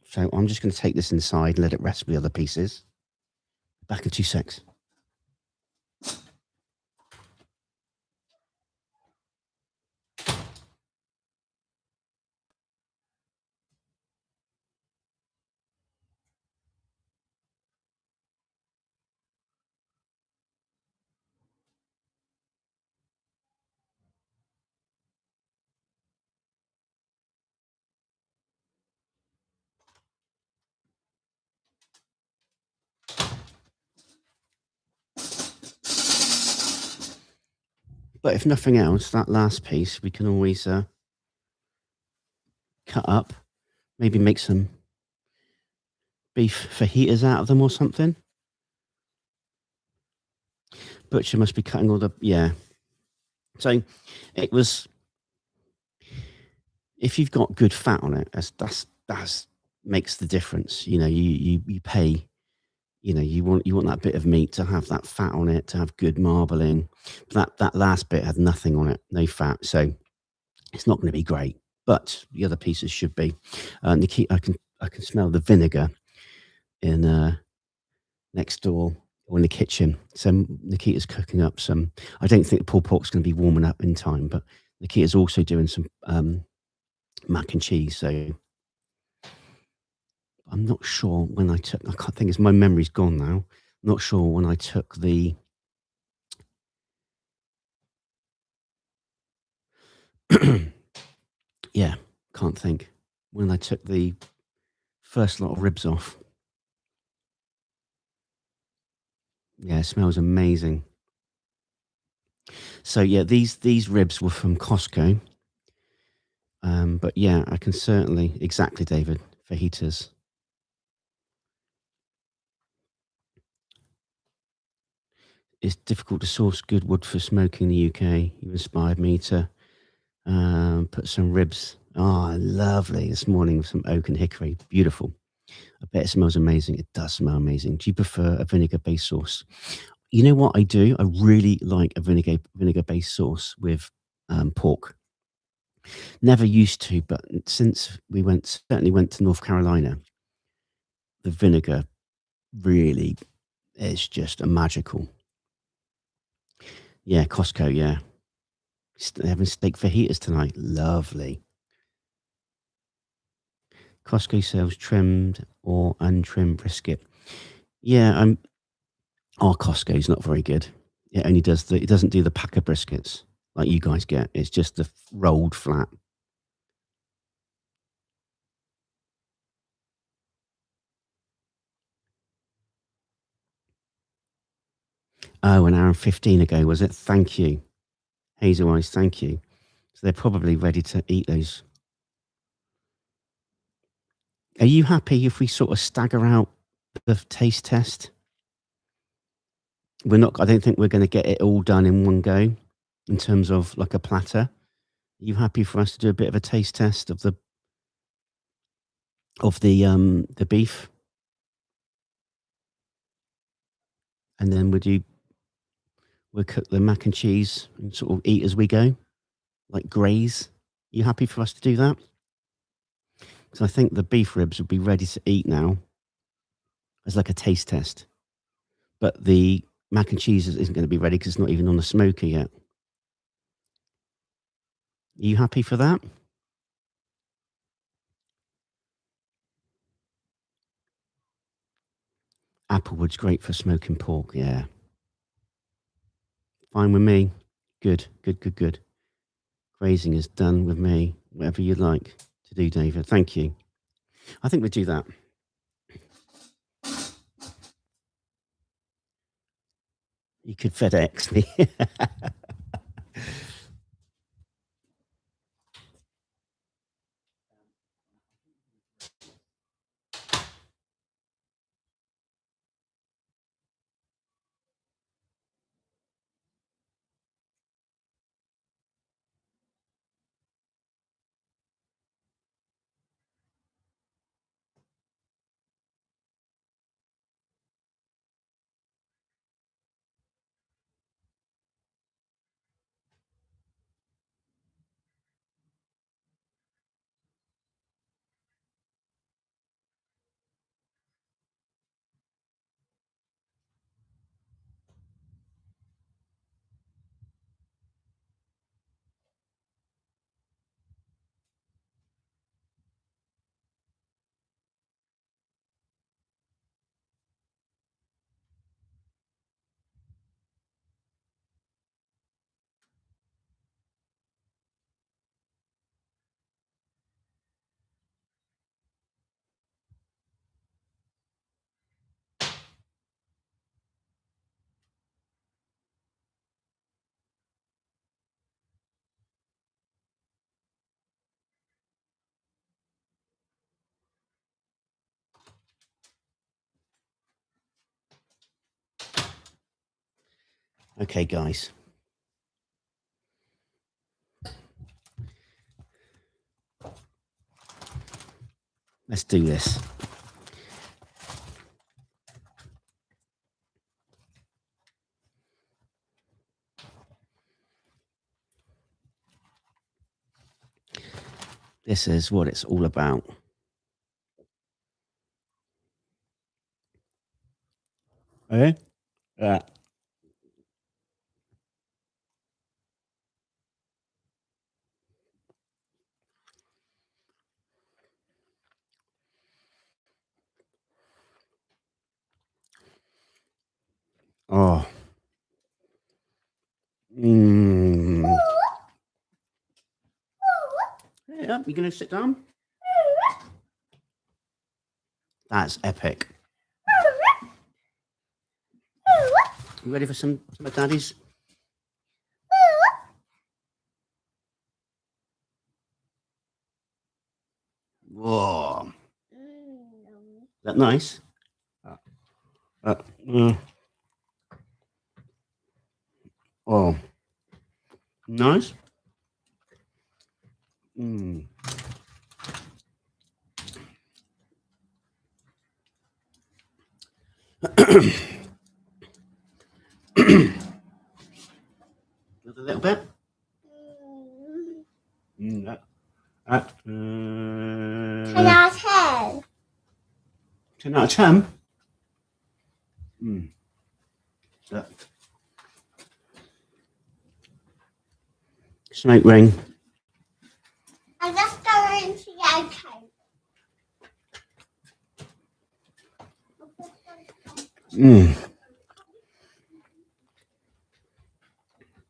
So I'm just going to take this inside and let it rest with the other pieces. Back in 2 secs. But if nothing else, that last piece, we can always cut up. Maybe make some beef fajitas out of them or something. Butcher must be cutting all the yeah. So it was. If you've got good fat on it, that's makes the difference. You pay. You want that bit of meat to have that fat on it, to have good marbling. But that last bit had nothing on it, no fat, so it's not going to be great. But the other pieces should be. Nikita, I can smell the vinegar in next door or in the kitchen. So Nikita's cooking up some. I don't think the pulled pork's going to be warming up in time, but Nikita's also doing some mac and cheese. So I'm not sure when I took. I can't think. My memory's gone now. Not sure when I took the. Yeah, can't think when I took the first lot of ribs off. Yeah, it smells amazing. So yeah, these ribs were from Costco. But yeah, I can certainly exactly, David, fajitas. It's difficult to source good wood for smoking in the UK. You inspired me to put some ribs. Oh, lovely! This morning with some oak and hickory. Beautiful. I bet it smells amazing. It does smell amazing. Do you prefer a vinegar-based sauce? You know what I do? I really like a vinegar-based sauce with pork. Never used to, but since certainly went to North Carolina, the vinegar really is just a magical. Yeah, Costco. Yeah, having steak fajitas tonight. Lovely. Costco sells trimmed or untrimmed brisket. Yeah, our Costco's not very good. It only does it doesn't do the packer briskets like you guys get. It's just the rolled flat. Oh, an hour and 15 ago, was it? Thank you. Hazel Eyes, thank you. So they're probably ready to eat those. Are you happy if we sort of stagger out the taste test? I don't think we're going to get it all done in one go in terms of like a platter. Are you happy for us to do a bit of a taste test of the beef? And then we'll cook the mac and cheese and sort of eat as we go, like graze. You happy for us to do that? Because I think the beef ribs would be ready to eat now as like a taste test. But the mac and cheese isn't going to be ready because it's not even on the smoker yet. Are you happy for that? Applewood's great for smoking pork. Yeah. Fine with me. Good, good, good, good. Grazing is done with me. Whatever you'd like to do, David. Thank you. I think we'll do that. You could FedEx me. Okay, guys. Let's do this. This is what it's all about. Okay? Yeah. Oh. Mm. Yeah, you going to sit down? That's epic. You ready for some of Daddy's? Whoa. Is that nice? Uh, uh, oh. Nice. Mm. Just a little bit. Mm, 10 out of 10. 10 out of 10. Mm. Yeah. Smoke ring. I'm just going to get a coat. Mm.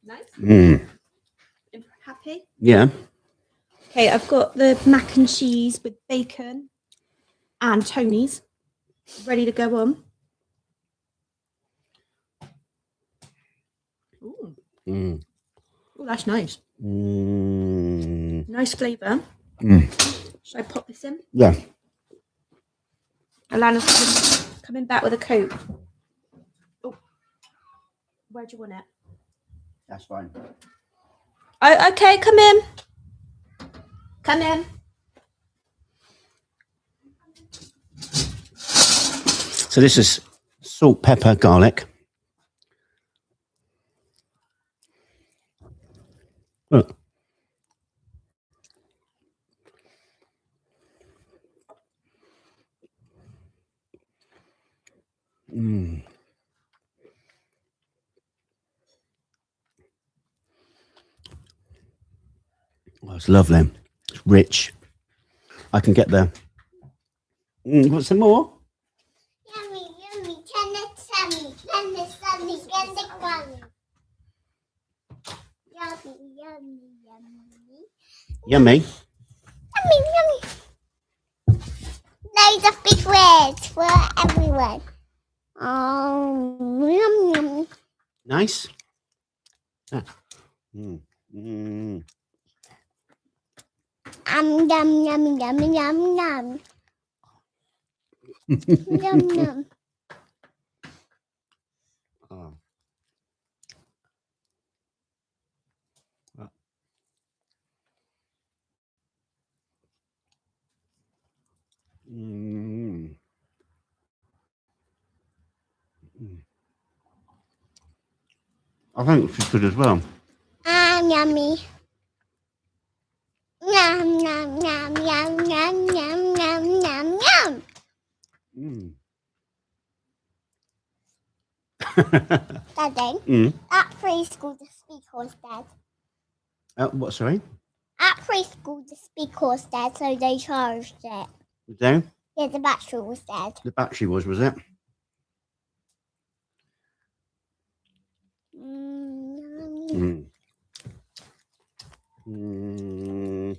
Nice. Mm. Happy? Yeah. Okay, I've got the mac and cheese with bacon and Tony's ready to go on. Ooh. Mm. Oh, that's nice. Mm. Nice flavour. Mm. Should I pop this in? Yeah. Alana's coming back with a coat. Oh, where do you want it? That's fine. Oh, okay, come in. Come in. So this is salt, pepper, garlic. Look. Mm. Oh, it's lovely. It's rich. I can get there. You want some more? Yummy, yummy, tummy, tummy, yummy. Yummy, yummy, yummy. Yummy. Yummy, yummy. Loads of big words for everyone. Yum, yum. Nice. Ah. Mm. Mm. Yum, yum, yum, yum, yum. Yum, yum. Oh. Mm. Mm. I think she's good as well. Yummy. Yum, yum, yum, yum, yum, yum, yum, yum, yum. Mm. Daddy, Mm. at preschool the speaker was dead. What, sorry? At preschool the speaker was dead, so they charged it. Was there? Yeah, the battery was dead. The battery was it? Yummy. Mm. Mm.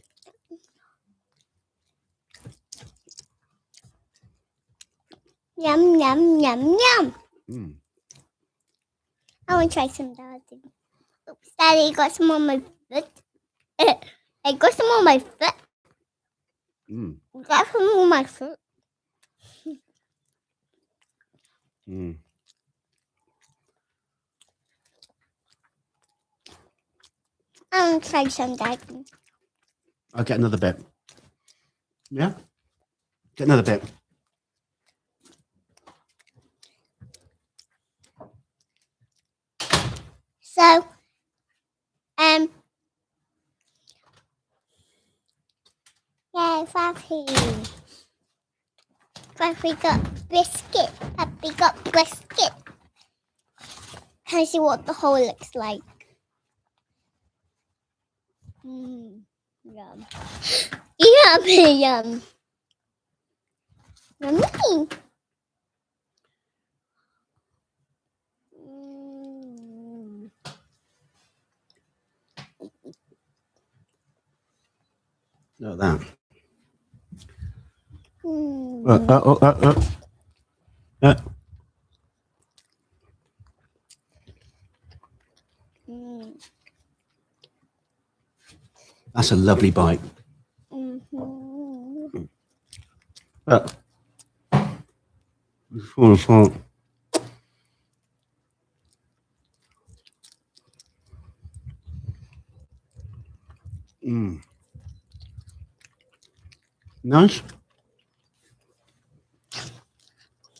Yum, yum, yum, yum. Mm. I want to try some Daddy. Oops, Daddy got some on my foot. I got some on my foot. Mm. Got some on my foot. Mm. I'll try some, Daddy. I'll get another bit. Yeah? Get another bit. So, yeah, Papi. Papi got biscuit. Papi got biscuit. Can I see what the hole looks like? Yum. Yummy, yum. Yummy. Look at that. Mm. Mm. That's a lovely bite. Mhm. Look. It's falling apart. Nice.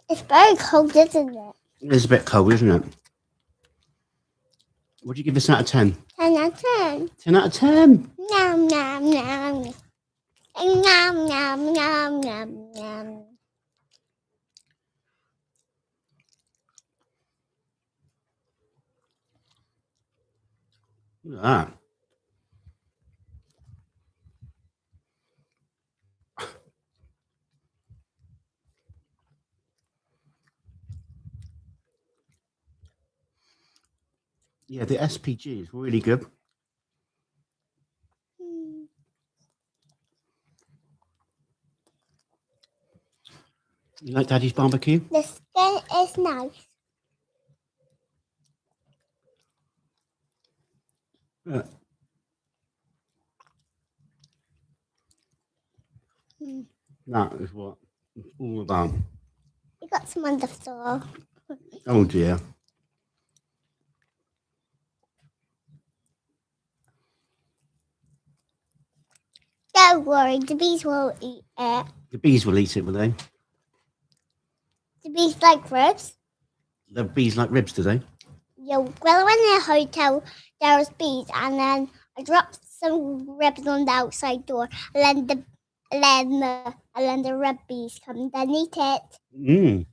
It's very cold, isn't it? It's a bit cold, isn't it? What do you give this out of 10? 10 out of 10. 10 out of 10. Nom, nom, nom. Nom, nom, nom, nom, nom. Look at that. Yeah, the SPG is really good. Mm. You like Daddy's barbecue? The skin is nice. Yeah. Mm. That is what it's all about. You got some on the floor. Oh dear. Don't worry, the bees will eat it. The bees will eat it, will they? The bees like ribs. The bees like ribs, do they? Yeah, well, when in a hotel, there was bees, and then I dropped some ribs on the outside door, and then the red bees come and eat it. Mm.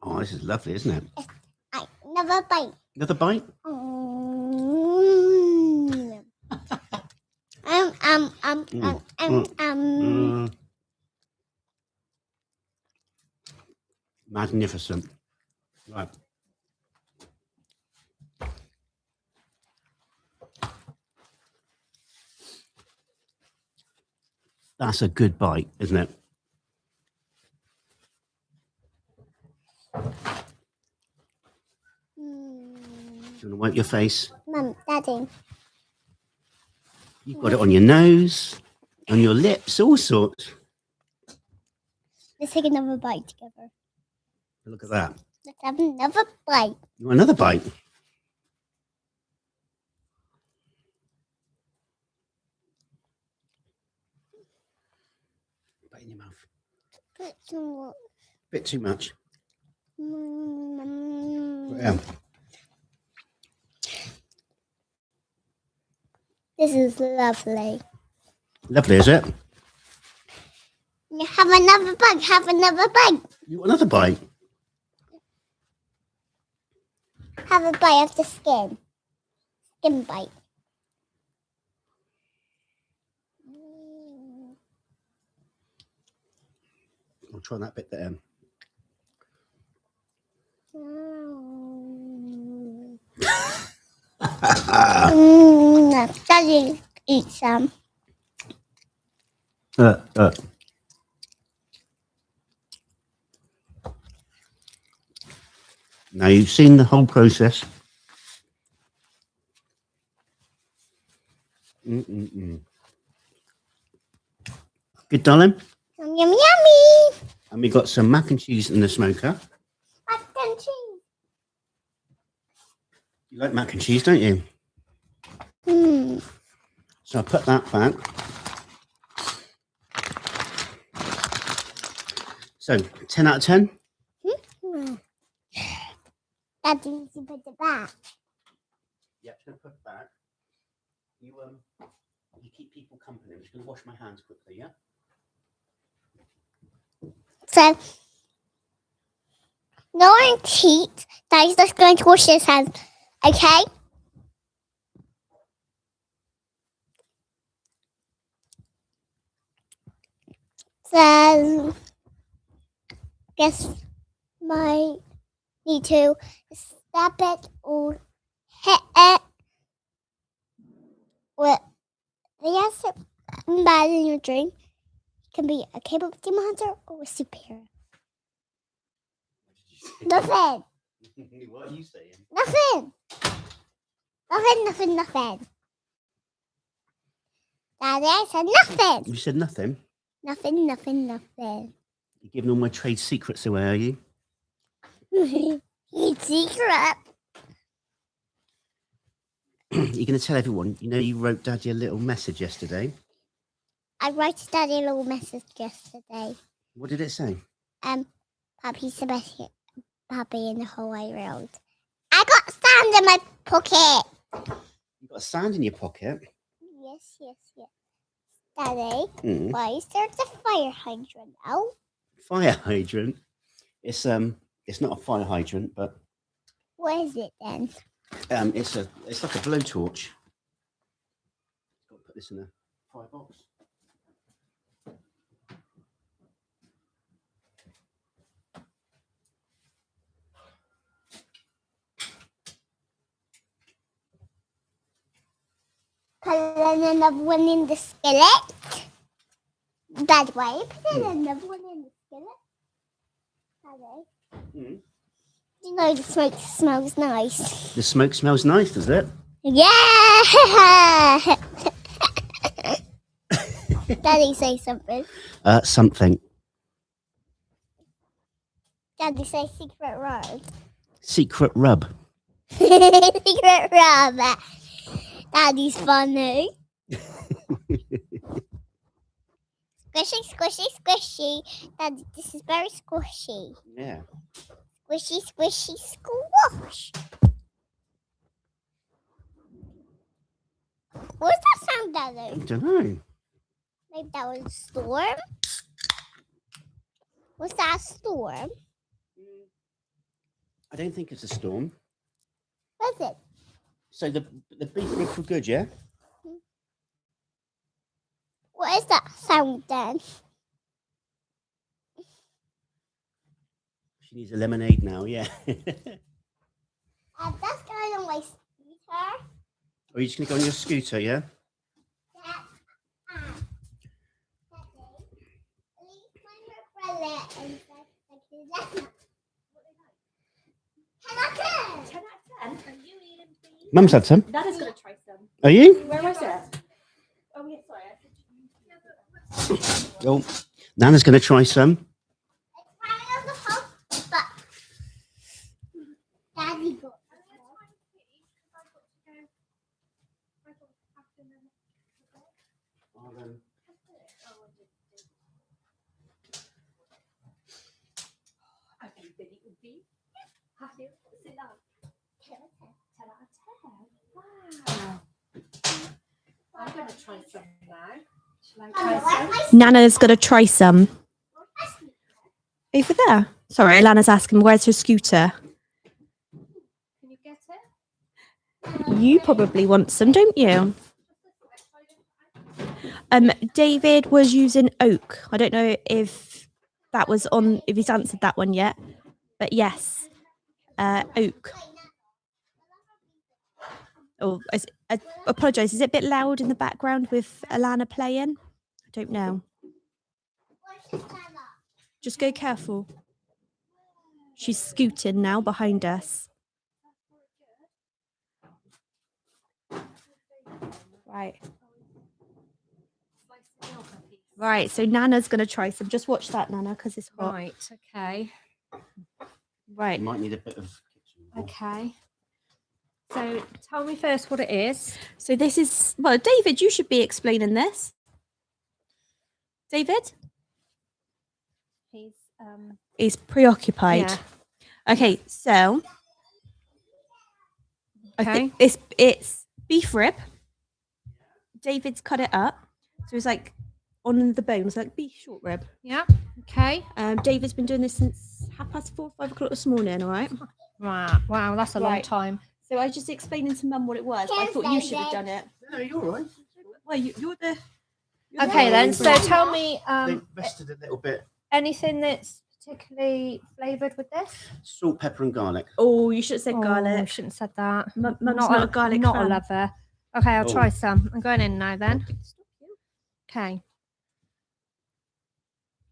Oh, this is lovely, isn't it? Another bite. Another bite? Magnificent. Right. That's a good bite, isn't it? Do you want to wipe your face? Mum, Daddy. You've got it on your nose, on your lips, all sorts. Let's take another bite together. Look at that. Let's have another bite. You want another bite? Put it in your mouth. Put some more. Bit too much. Mm. Yeah. This is lovely. Lovely, is it? You have another bite. Have another bite. You want another bite? Have a bite of the skin. Skin bite. I'll try that bit there. Daddy, eat some. Now you've seen the whole process. Good, darling. Yum, yum, yummy. And we got some mac and cheese in the smoker. Mac and cheese. You like mac and cheese, don't you? Hmm. So I put that back. So 10 out of 10. Daddy needs to put it back. Yep, just gonna put it back. You keep people company. I'm just gonna wash my hands quickly, yeah? So, no one cheat. Daddy's just going to wash his hands. Okay? So, guess might need to step it or hit it with the answer bad in your dream. Can be a capable demon hunter or a superhero. Nothing. What are you saying? Nothing. Nothing. Daddy, I said nothing. You said nothing? Nothing. You're giving all my trade secrets away, are you? It's secret. You're going to tell everyone, you wrote Daddy a little message yesterday. I wrote Daddy a little message yesterday. What did it say? Pappy's the best puppy in the whole wide world. I got sand in my pocket. You got sand in your pocket? Yes. Daddy, Mm. why is there a fire hydrant now? Fire hydrant? It's not a fire hydrant, but What is it then? it's like a blowtorch. Got to put this in a firebox. Put another one in the skillet. That way. Put another one in the skillet. Daddy. Mm. You know the smoke smells nice. The smoke smells nice, does it? Yeah! Daddy, say something. Something. Daddy, say secret word. Secret rub. Secret rub. Daddy's funny. Squishy. Daddy, this is very squishy. Yeah. Squishy, squash. What's that sound, I Daddy? don't know. Maybe that was a storm? Was that a storm? I don't think it's a storm. Was it? So the beef ribs were good, yeah? What is that sound then? She needs a lemonade now, yeah. That's going on my scooter. Are you just going to go on your scooter, yeah? Mum's had some. Nana's going to try some. Are you? Where was it? Oh, yeah, sorry. Oh, Nana's going to try some. Daddy got Wow. I'm going to try some now. Shall I try some? Nana's going to try some. Over there. Sorry, Alana's asking where's her scooter. Can you get it? You probably want some, don't you? David was using oak. I don't know if that was on, if he's answered that one yet, but yes, oak. Oh, I apologise. Is it a bit loud in the background with Alana playing? I don't know. Just go careful. She's scooting now behind us. Right. Right, so Nana's going to try some. Just watch that, Nana, because it's hot. Right, okay. Right. You might need a bit of kitchen. Okay. So tell me first what it is. So this is, well, David, you should be explaining this. David? He's preoccupied. Yeah. Okay, so I Okay. think it's beef rib. David's cut it up. So it's like on the bones, like beef short rib. Yeah. Okay. David's been doing this since 4:30, 5 o'clock this morning, all right? Wow. Wow, that's a long Right. time. So I was just explaining to Mum what it was. I thought you should have done it. No, you're all right. Well, you're the... Okay, then. So tell me They rested a little bit. anything that's particularly flavoured with this. Salt, pepper, and garlic. Oh, you should have said I garlic. shouldn't have said that. Mum's not a garlic Not fan. a lover. Okay, I'll Oh. try some. I'm going in now then. Okay.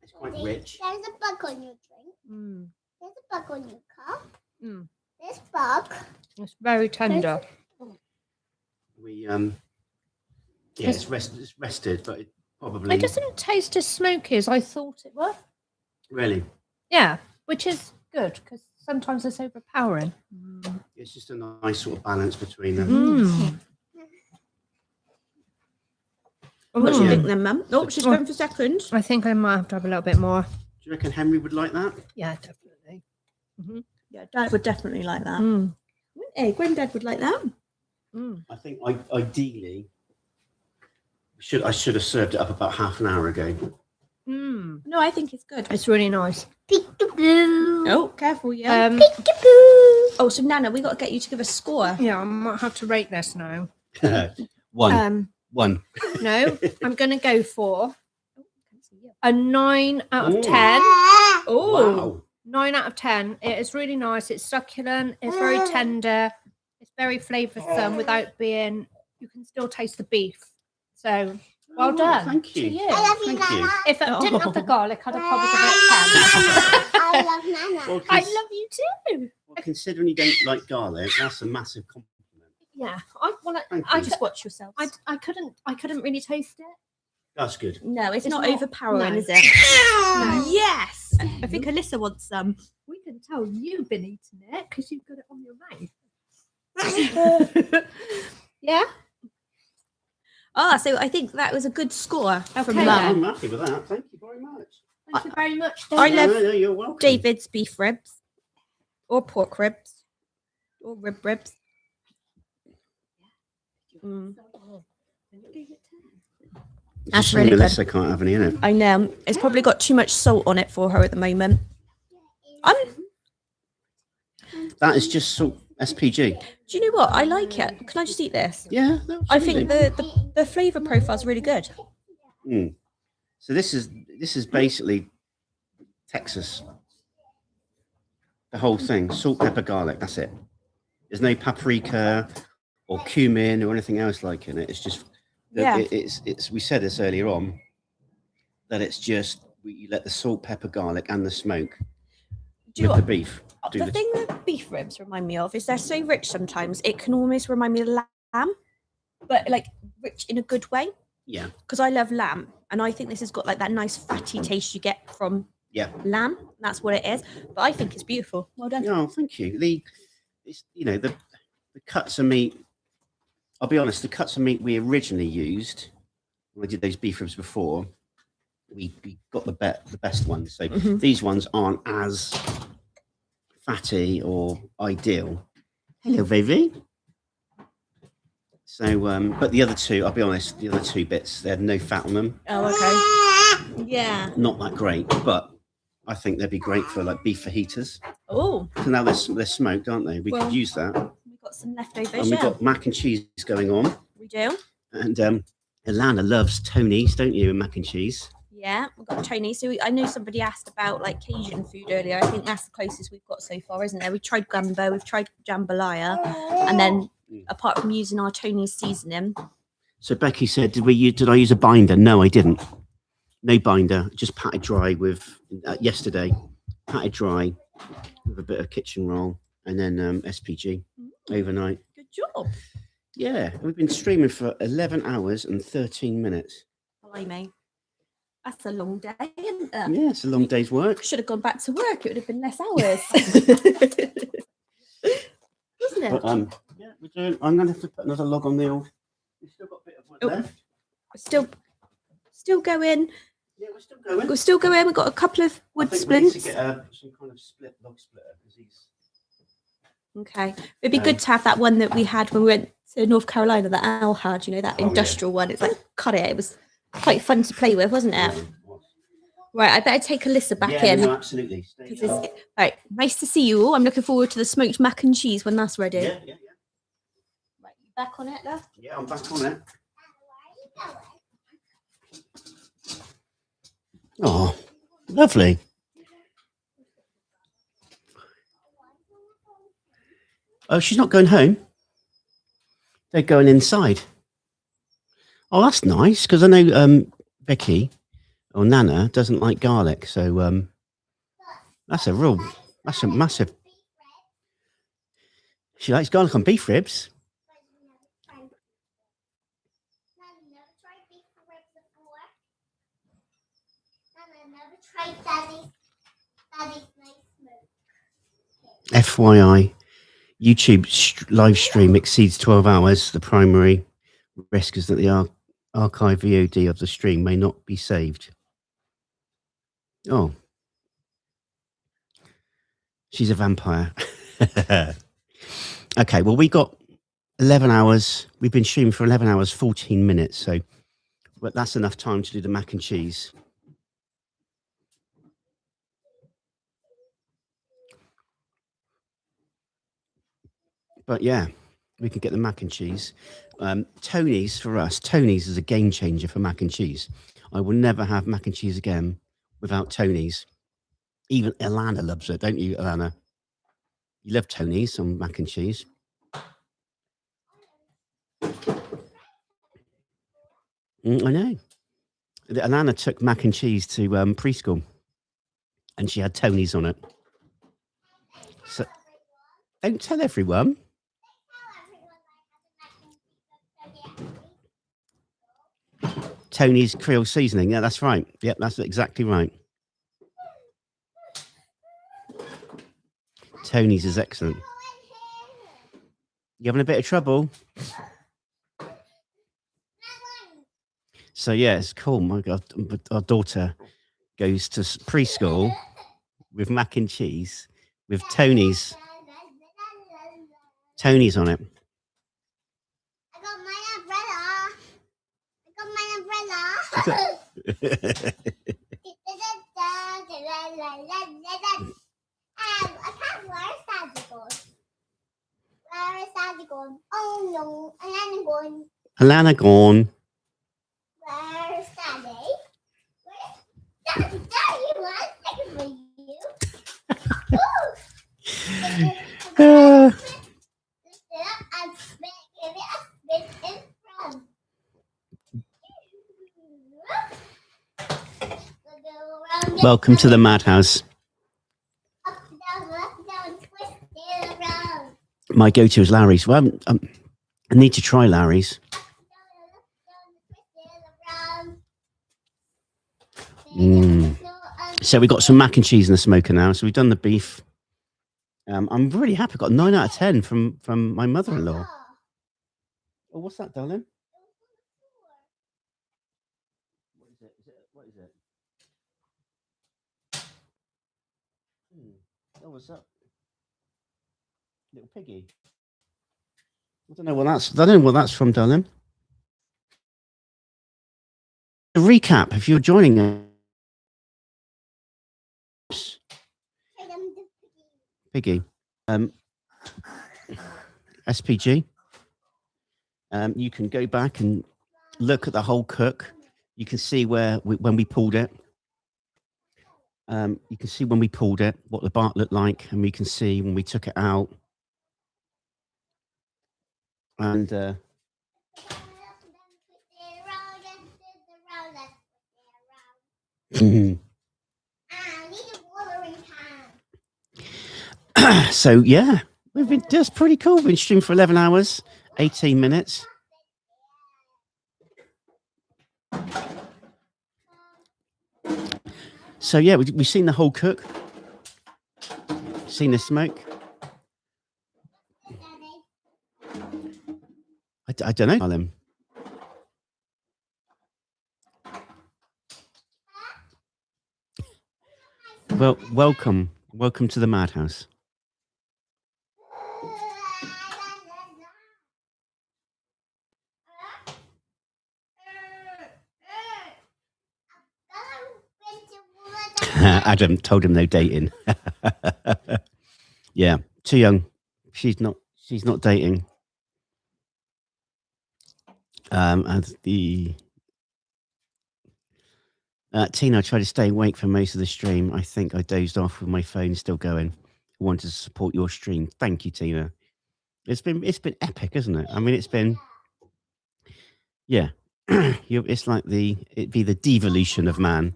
It's quite rich. There's a bug on your drink. Mm. There's a bug on your cup. Mm. There's bug. It's very tender. We yeah, it's rested, but it probably It doesn't taste as smoky as I thought it would. really. Yeah, which is good because sometimes it's overpowering. It's just a nice sort of balance between them. Mm. What do you Yeah. think then, Mum? Oh, she's going for second. I think I might have to have a little bit more. Do you reckon Henry would like that? Yeah, definitely. Yeah, Dad would definitely like that. Mm. Hey, Granddad would like that. Mm. I think ideally, I should have served it up about half an hour ago. Mm. No, I think it's good. It's really nice. Peekaboo. Oh, careful, yeah. Peekaboo. Oh, so Nana, we got to get you to give a score. Yeah, I might have to rate this now. One. No, I'm going to go for a 9 out of 10. Oh, Wow. 9 out of 10. It is really nice. It's succulent. It's very tender. It's very flavoursome without being. You can still taste the beef. So well Oh, done. thank you. To you. I love you, Thank you. Nana. If it didn't have the garlic, I'd have probably given it 10. I love Nana. Well, I love you too. considering you don't like garlic, that's a massive compliment. Yeah, Thank I you. just watch yourselves. I couldn't really taste it. That's good. No, it's not not- overpowering, no. is it? No. Yes. I think Alyssa wants some. We can tell you've been eating it because you've got it on your mouth. Yeah. Ah, so I think that was a good score from Okay, Mum. I'm happy with that. Thank you very much. Thank you very much. I David. love No, you're welcome. David's beef ribs or pork ribs or ribs. Mm. It's a That's shame really good. Melissa can't have any in it. I know. It's probably got too much salt on it for her at the moment. That is just salt SPG. Do you know what? I like it. Can I just eat this? Yeah, I think absolutely. the flavour profile is really good. Mm. So this is basically Texas. The whole thing, salt, pepper, garlic. That's it. There's no paprika or cumin or anything else like in it. It's just Yeah. it's. We said this earlier on that it's just you let the salt, pepper, garlic, and the smoke Do you know with the what? beef. Do The the- thing that beef ribs remind me of is they're so rich sometimes it can almost remind me of lamb, but like rich in a good way. Yeah, Because I love lamb, and I think this has got like that nice fatty taste you get from yeah. lamb. That's what it is. But I think it's beautiful. Well done. Oh, thank you. It's the cuts of meat. I'll be honest. The cuts of meat we originally used when I did those beef ribs before, we got the best ones. So Mhm. these ones aren't as fatty or ideal. Hello, baby. So, but the other two, I'll be honest, the other two bits, they had no fat on them. Oh, okay. Yeah. Not that great, but I think they'd be great for like beef fajitas. Oh, So now they're smoked, aren't they? We Well, could use that. we've got some leftovers. And we've Yeah, got mac and cheese going on. we do. And Alana loves Tony's, don't you, and mac and cheese? Yeah, we've got Tony. So I know somebody asked about like Cajun food earlier. I think that's the closest we've got so far, isn't there? We've tried gumbo, we've tried jambalaya, and then apart from using our Tony's seasoning, So Becky said, did I use a binder? No, I didn't. No binder, just patted dry with, yesterday, patted dry with a bit of kitchen roll and then SPG overnight. good job. Yeah, we've been streaming for 11 hours and 13 minutes. Blimey. That's a long day, isn't it? Yeah, it's a long day's work. Should have gone back to work. It would have been less hours. Wasn't it? But, yeah, I'm going to have to put another log on the old. We've still got a bit of wood Oh. left. Still going. Yeah, we're still going. We're still going. We've got a couple of wood I think we need splints. to get some kind of log splitter because he's. Okay. It'd be good to have that one that we had when we went to North Carolina that Al had, you know, that Oh, yeah. industrial one. It's like, cut it. It was quite fun to play with, wasn't it? Right, I better take Alyssa back Yeah, in. no, absolutely. All right, nice to see you all. I'm looking forward to the smoked mac and cheese when that's ready. Yeah. Right, you back on it, love? Yeah, I'm back on it. Oh, lovely. Oh, she's not going home. They're going inside. Oh, that's nice because I know Vicky or Nana doesn't like garlic, so that's a massive. She likes garlic on beef ribs. FYI, YouTube live stream exceeds 12 hours. The primary risk is that the archive VOD of the stream may not be saved. Oh. She's a vampire. Okay, well, we got 11 hours. We've been streaming for 11 hours, 14 minutes. So but that's enough time to do the mac and cheese. But yeah, we can get the mac and cheese. Tony's for us. Tony's is a game changer for mac and cheese. I will never have mac and cheese again without Tony's. Even Alana loves it, don't you, Alana? You love Tony's on mac and cheese. I know. Alana took mac and cheese to preschool, and she had Tony's on it. So don't tell everyone. Tony's Creole seasoning. Yeah, that's right. Yep, that's exactly right. Tony's is excellent. You having a bit of trouble? So yeah, it's cool. My God, our daughter goes to preschool with mac and cheese with Tony's on it. I got my umbrella. I can't wear Daddy gone. Where is Daddy gone? Oh no, Alana gone. Alana gone. Where's Daddy? Daddy, one second for you. Welcome to the madhouse. My go-to is Larry's. Well, I need to try Larry's. So we got some mac and cheese in the smoker now. So we've done the beef. I'm really happy. I got 9 out of 10 from my mother-in-law. Oh, what's that, darling? What is it? Oh, what's up? Little piggy. I don't know what that's from, darling. A recap, if you're joining us. Piggy. SPG. You can go back and look at the whole cook. You can see when we pulled it. You can see when we pulled it, what the bark looked like, and we can see when we took it out. And so yeah, that's pretty cool. We've been streaming for 11 hours, 18 minutes. So yeah, we've seen the whole cook, seen the smoke. I don't know, darling. Well, welcome to the madhouse. Adam told him no dating. Yeah, too young. She's not dating. And the Tina, I tried to stay awake for most of the stream. I think I dozed off with my phone still going. I wanted to support your stream. Thank you, Tina. It's been epic, isn't it? I mean, it's been, yeah. It's like it'd be the devolution of man.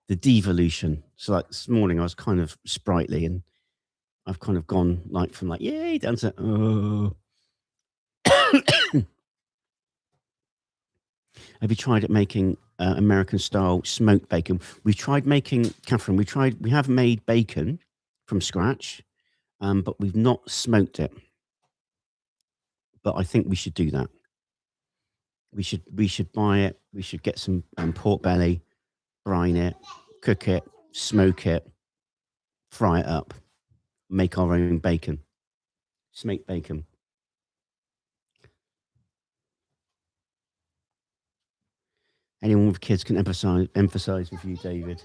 The devolution. So like this morning I was kind of sprightly and I've kind of gone like from like yay down to oh. Have you tried at making American style smoked bacon? We've tried making, Catherine, we have made bacon from scratch, but we've not smoked it. But I think we should do that. We should buy it. We should get some pork belly, brine it, cook it, smoke it, fry it up, make our own bacon, smoked bacon. Anyone with kids can emphasize with you, David.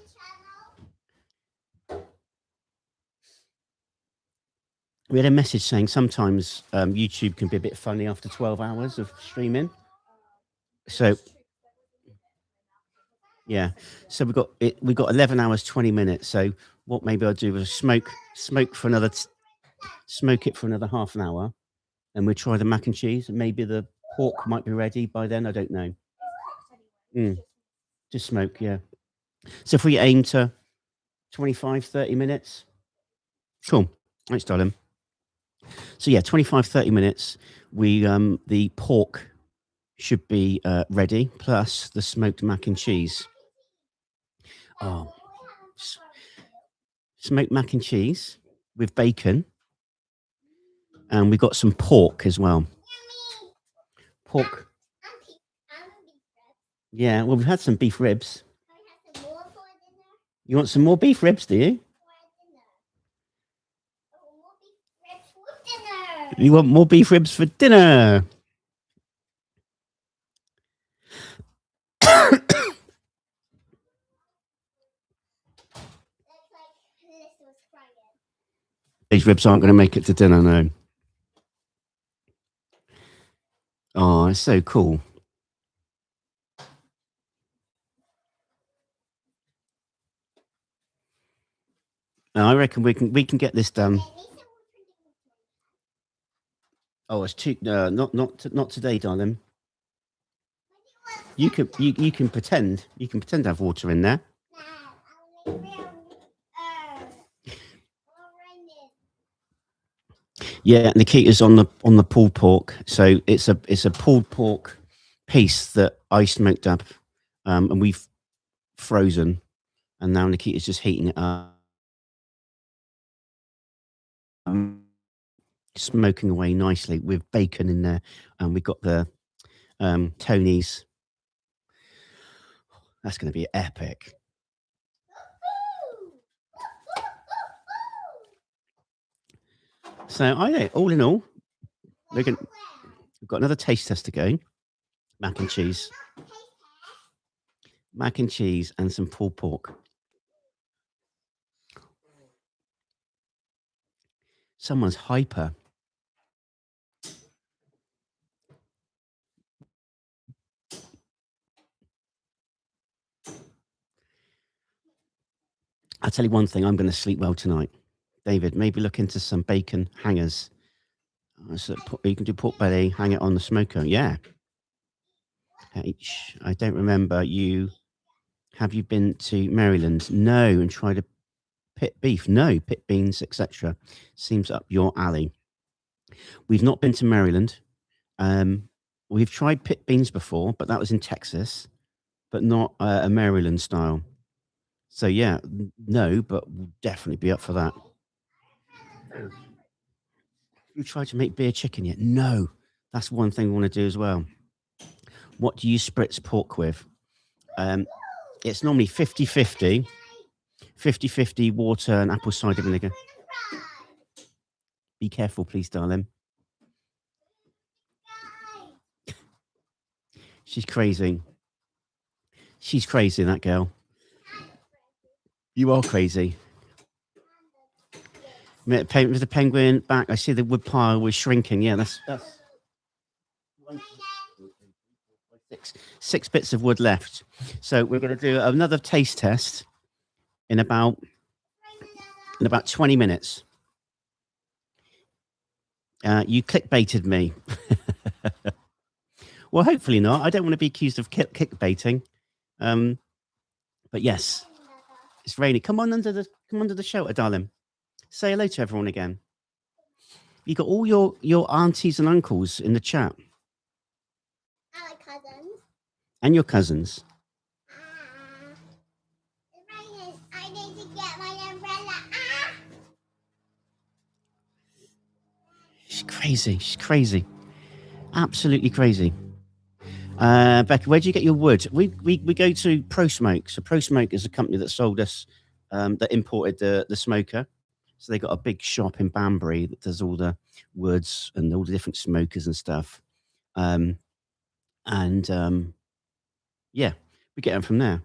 We had a message saying sometimes YouTube can be a bit funny after 12 hours of streaming. So, yeah. So we got 11 hours, 20 minutes. So what maybe I'll do is smoke for another, smoke it for another half an hour. And we'll try the mac and cheese. Maybe the pork might be ready by then. I don't know. Just smoke, yeah. So if we aim to 25, 30 minutes. Cool. Thanks, darling. So yeah, 25, 30 minutes. We the pork should be ready, plus the smoked mac and cheese. Oh, smoked mac and cheese with bacon. And we got some pork as well. Pork. Yeah, well, we've had some beef ribs. You want some more beef ribs, do you? You want more beef ribs for dinner? These ribs aren't going to make it to dinner, no. Oh, it's so cool. I reckon we can get this done. Oh, it's too not today, darling. You can pretend to have water in there. Yeah, Nikita's on the pulled pork. So it's a pulled pork piece that I smoked up, and we've frozen, and now Nikita's just heating it up. Smoking away nicely with bacon in there, and we've got the Tony's. That's going to be epic. So I know, all in all, we've got another taste test to go. Mac and cheese and some pulled pork. Someone's hyper. I'll tell you one thing, I'm going to sleep well tonight. David, maybe look into some bacon hangers. So you can do pork belly, hang it on the smoker. Yeah. H, I don't remember you. Have you been to Maryland? No. And tried a pit beef? No. Pit beans, etc. Seems up your alley. We've not been to Maryland. We've tried pit beans before, but that was in Texas, but not a Maryland style. So yeah, no, but we'll definitely be up for that. You tried to make beer chicken yet? No, That's one thing we want to do as well. What do you spritz pork with? It's normally 50-50. 50-50 water and apple cider vinegar. Be careful, please, darling. She's crazy. She's crazy, that girl. You are crazy. With the penguin back, I see the wood pile was shrinking. Yeah, that's 6 bits of wood left. So we're going to do another taste test in about 20 minutes. You clickbaited me. Well, hopefully not. I don't want to be accused of clickbaiting. But yes, it's raining. Come under the shelter, darling. Say hello to everyone again. You got all your aunties and uncles in the chat. And my cousins. And your cousins. It's raining. I need to get my umbrella. She's crazy. She's crazy. Absolutely crazy. Becky, where do you get your wood? We go to Pro Smoke. So Pro Smoke is a company that sold us, that imported the smoker. So they got a big shop in Banbury that does all the woods and all the different smokers and stuff. Yeah, we get them from there.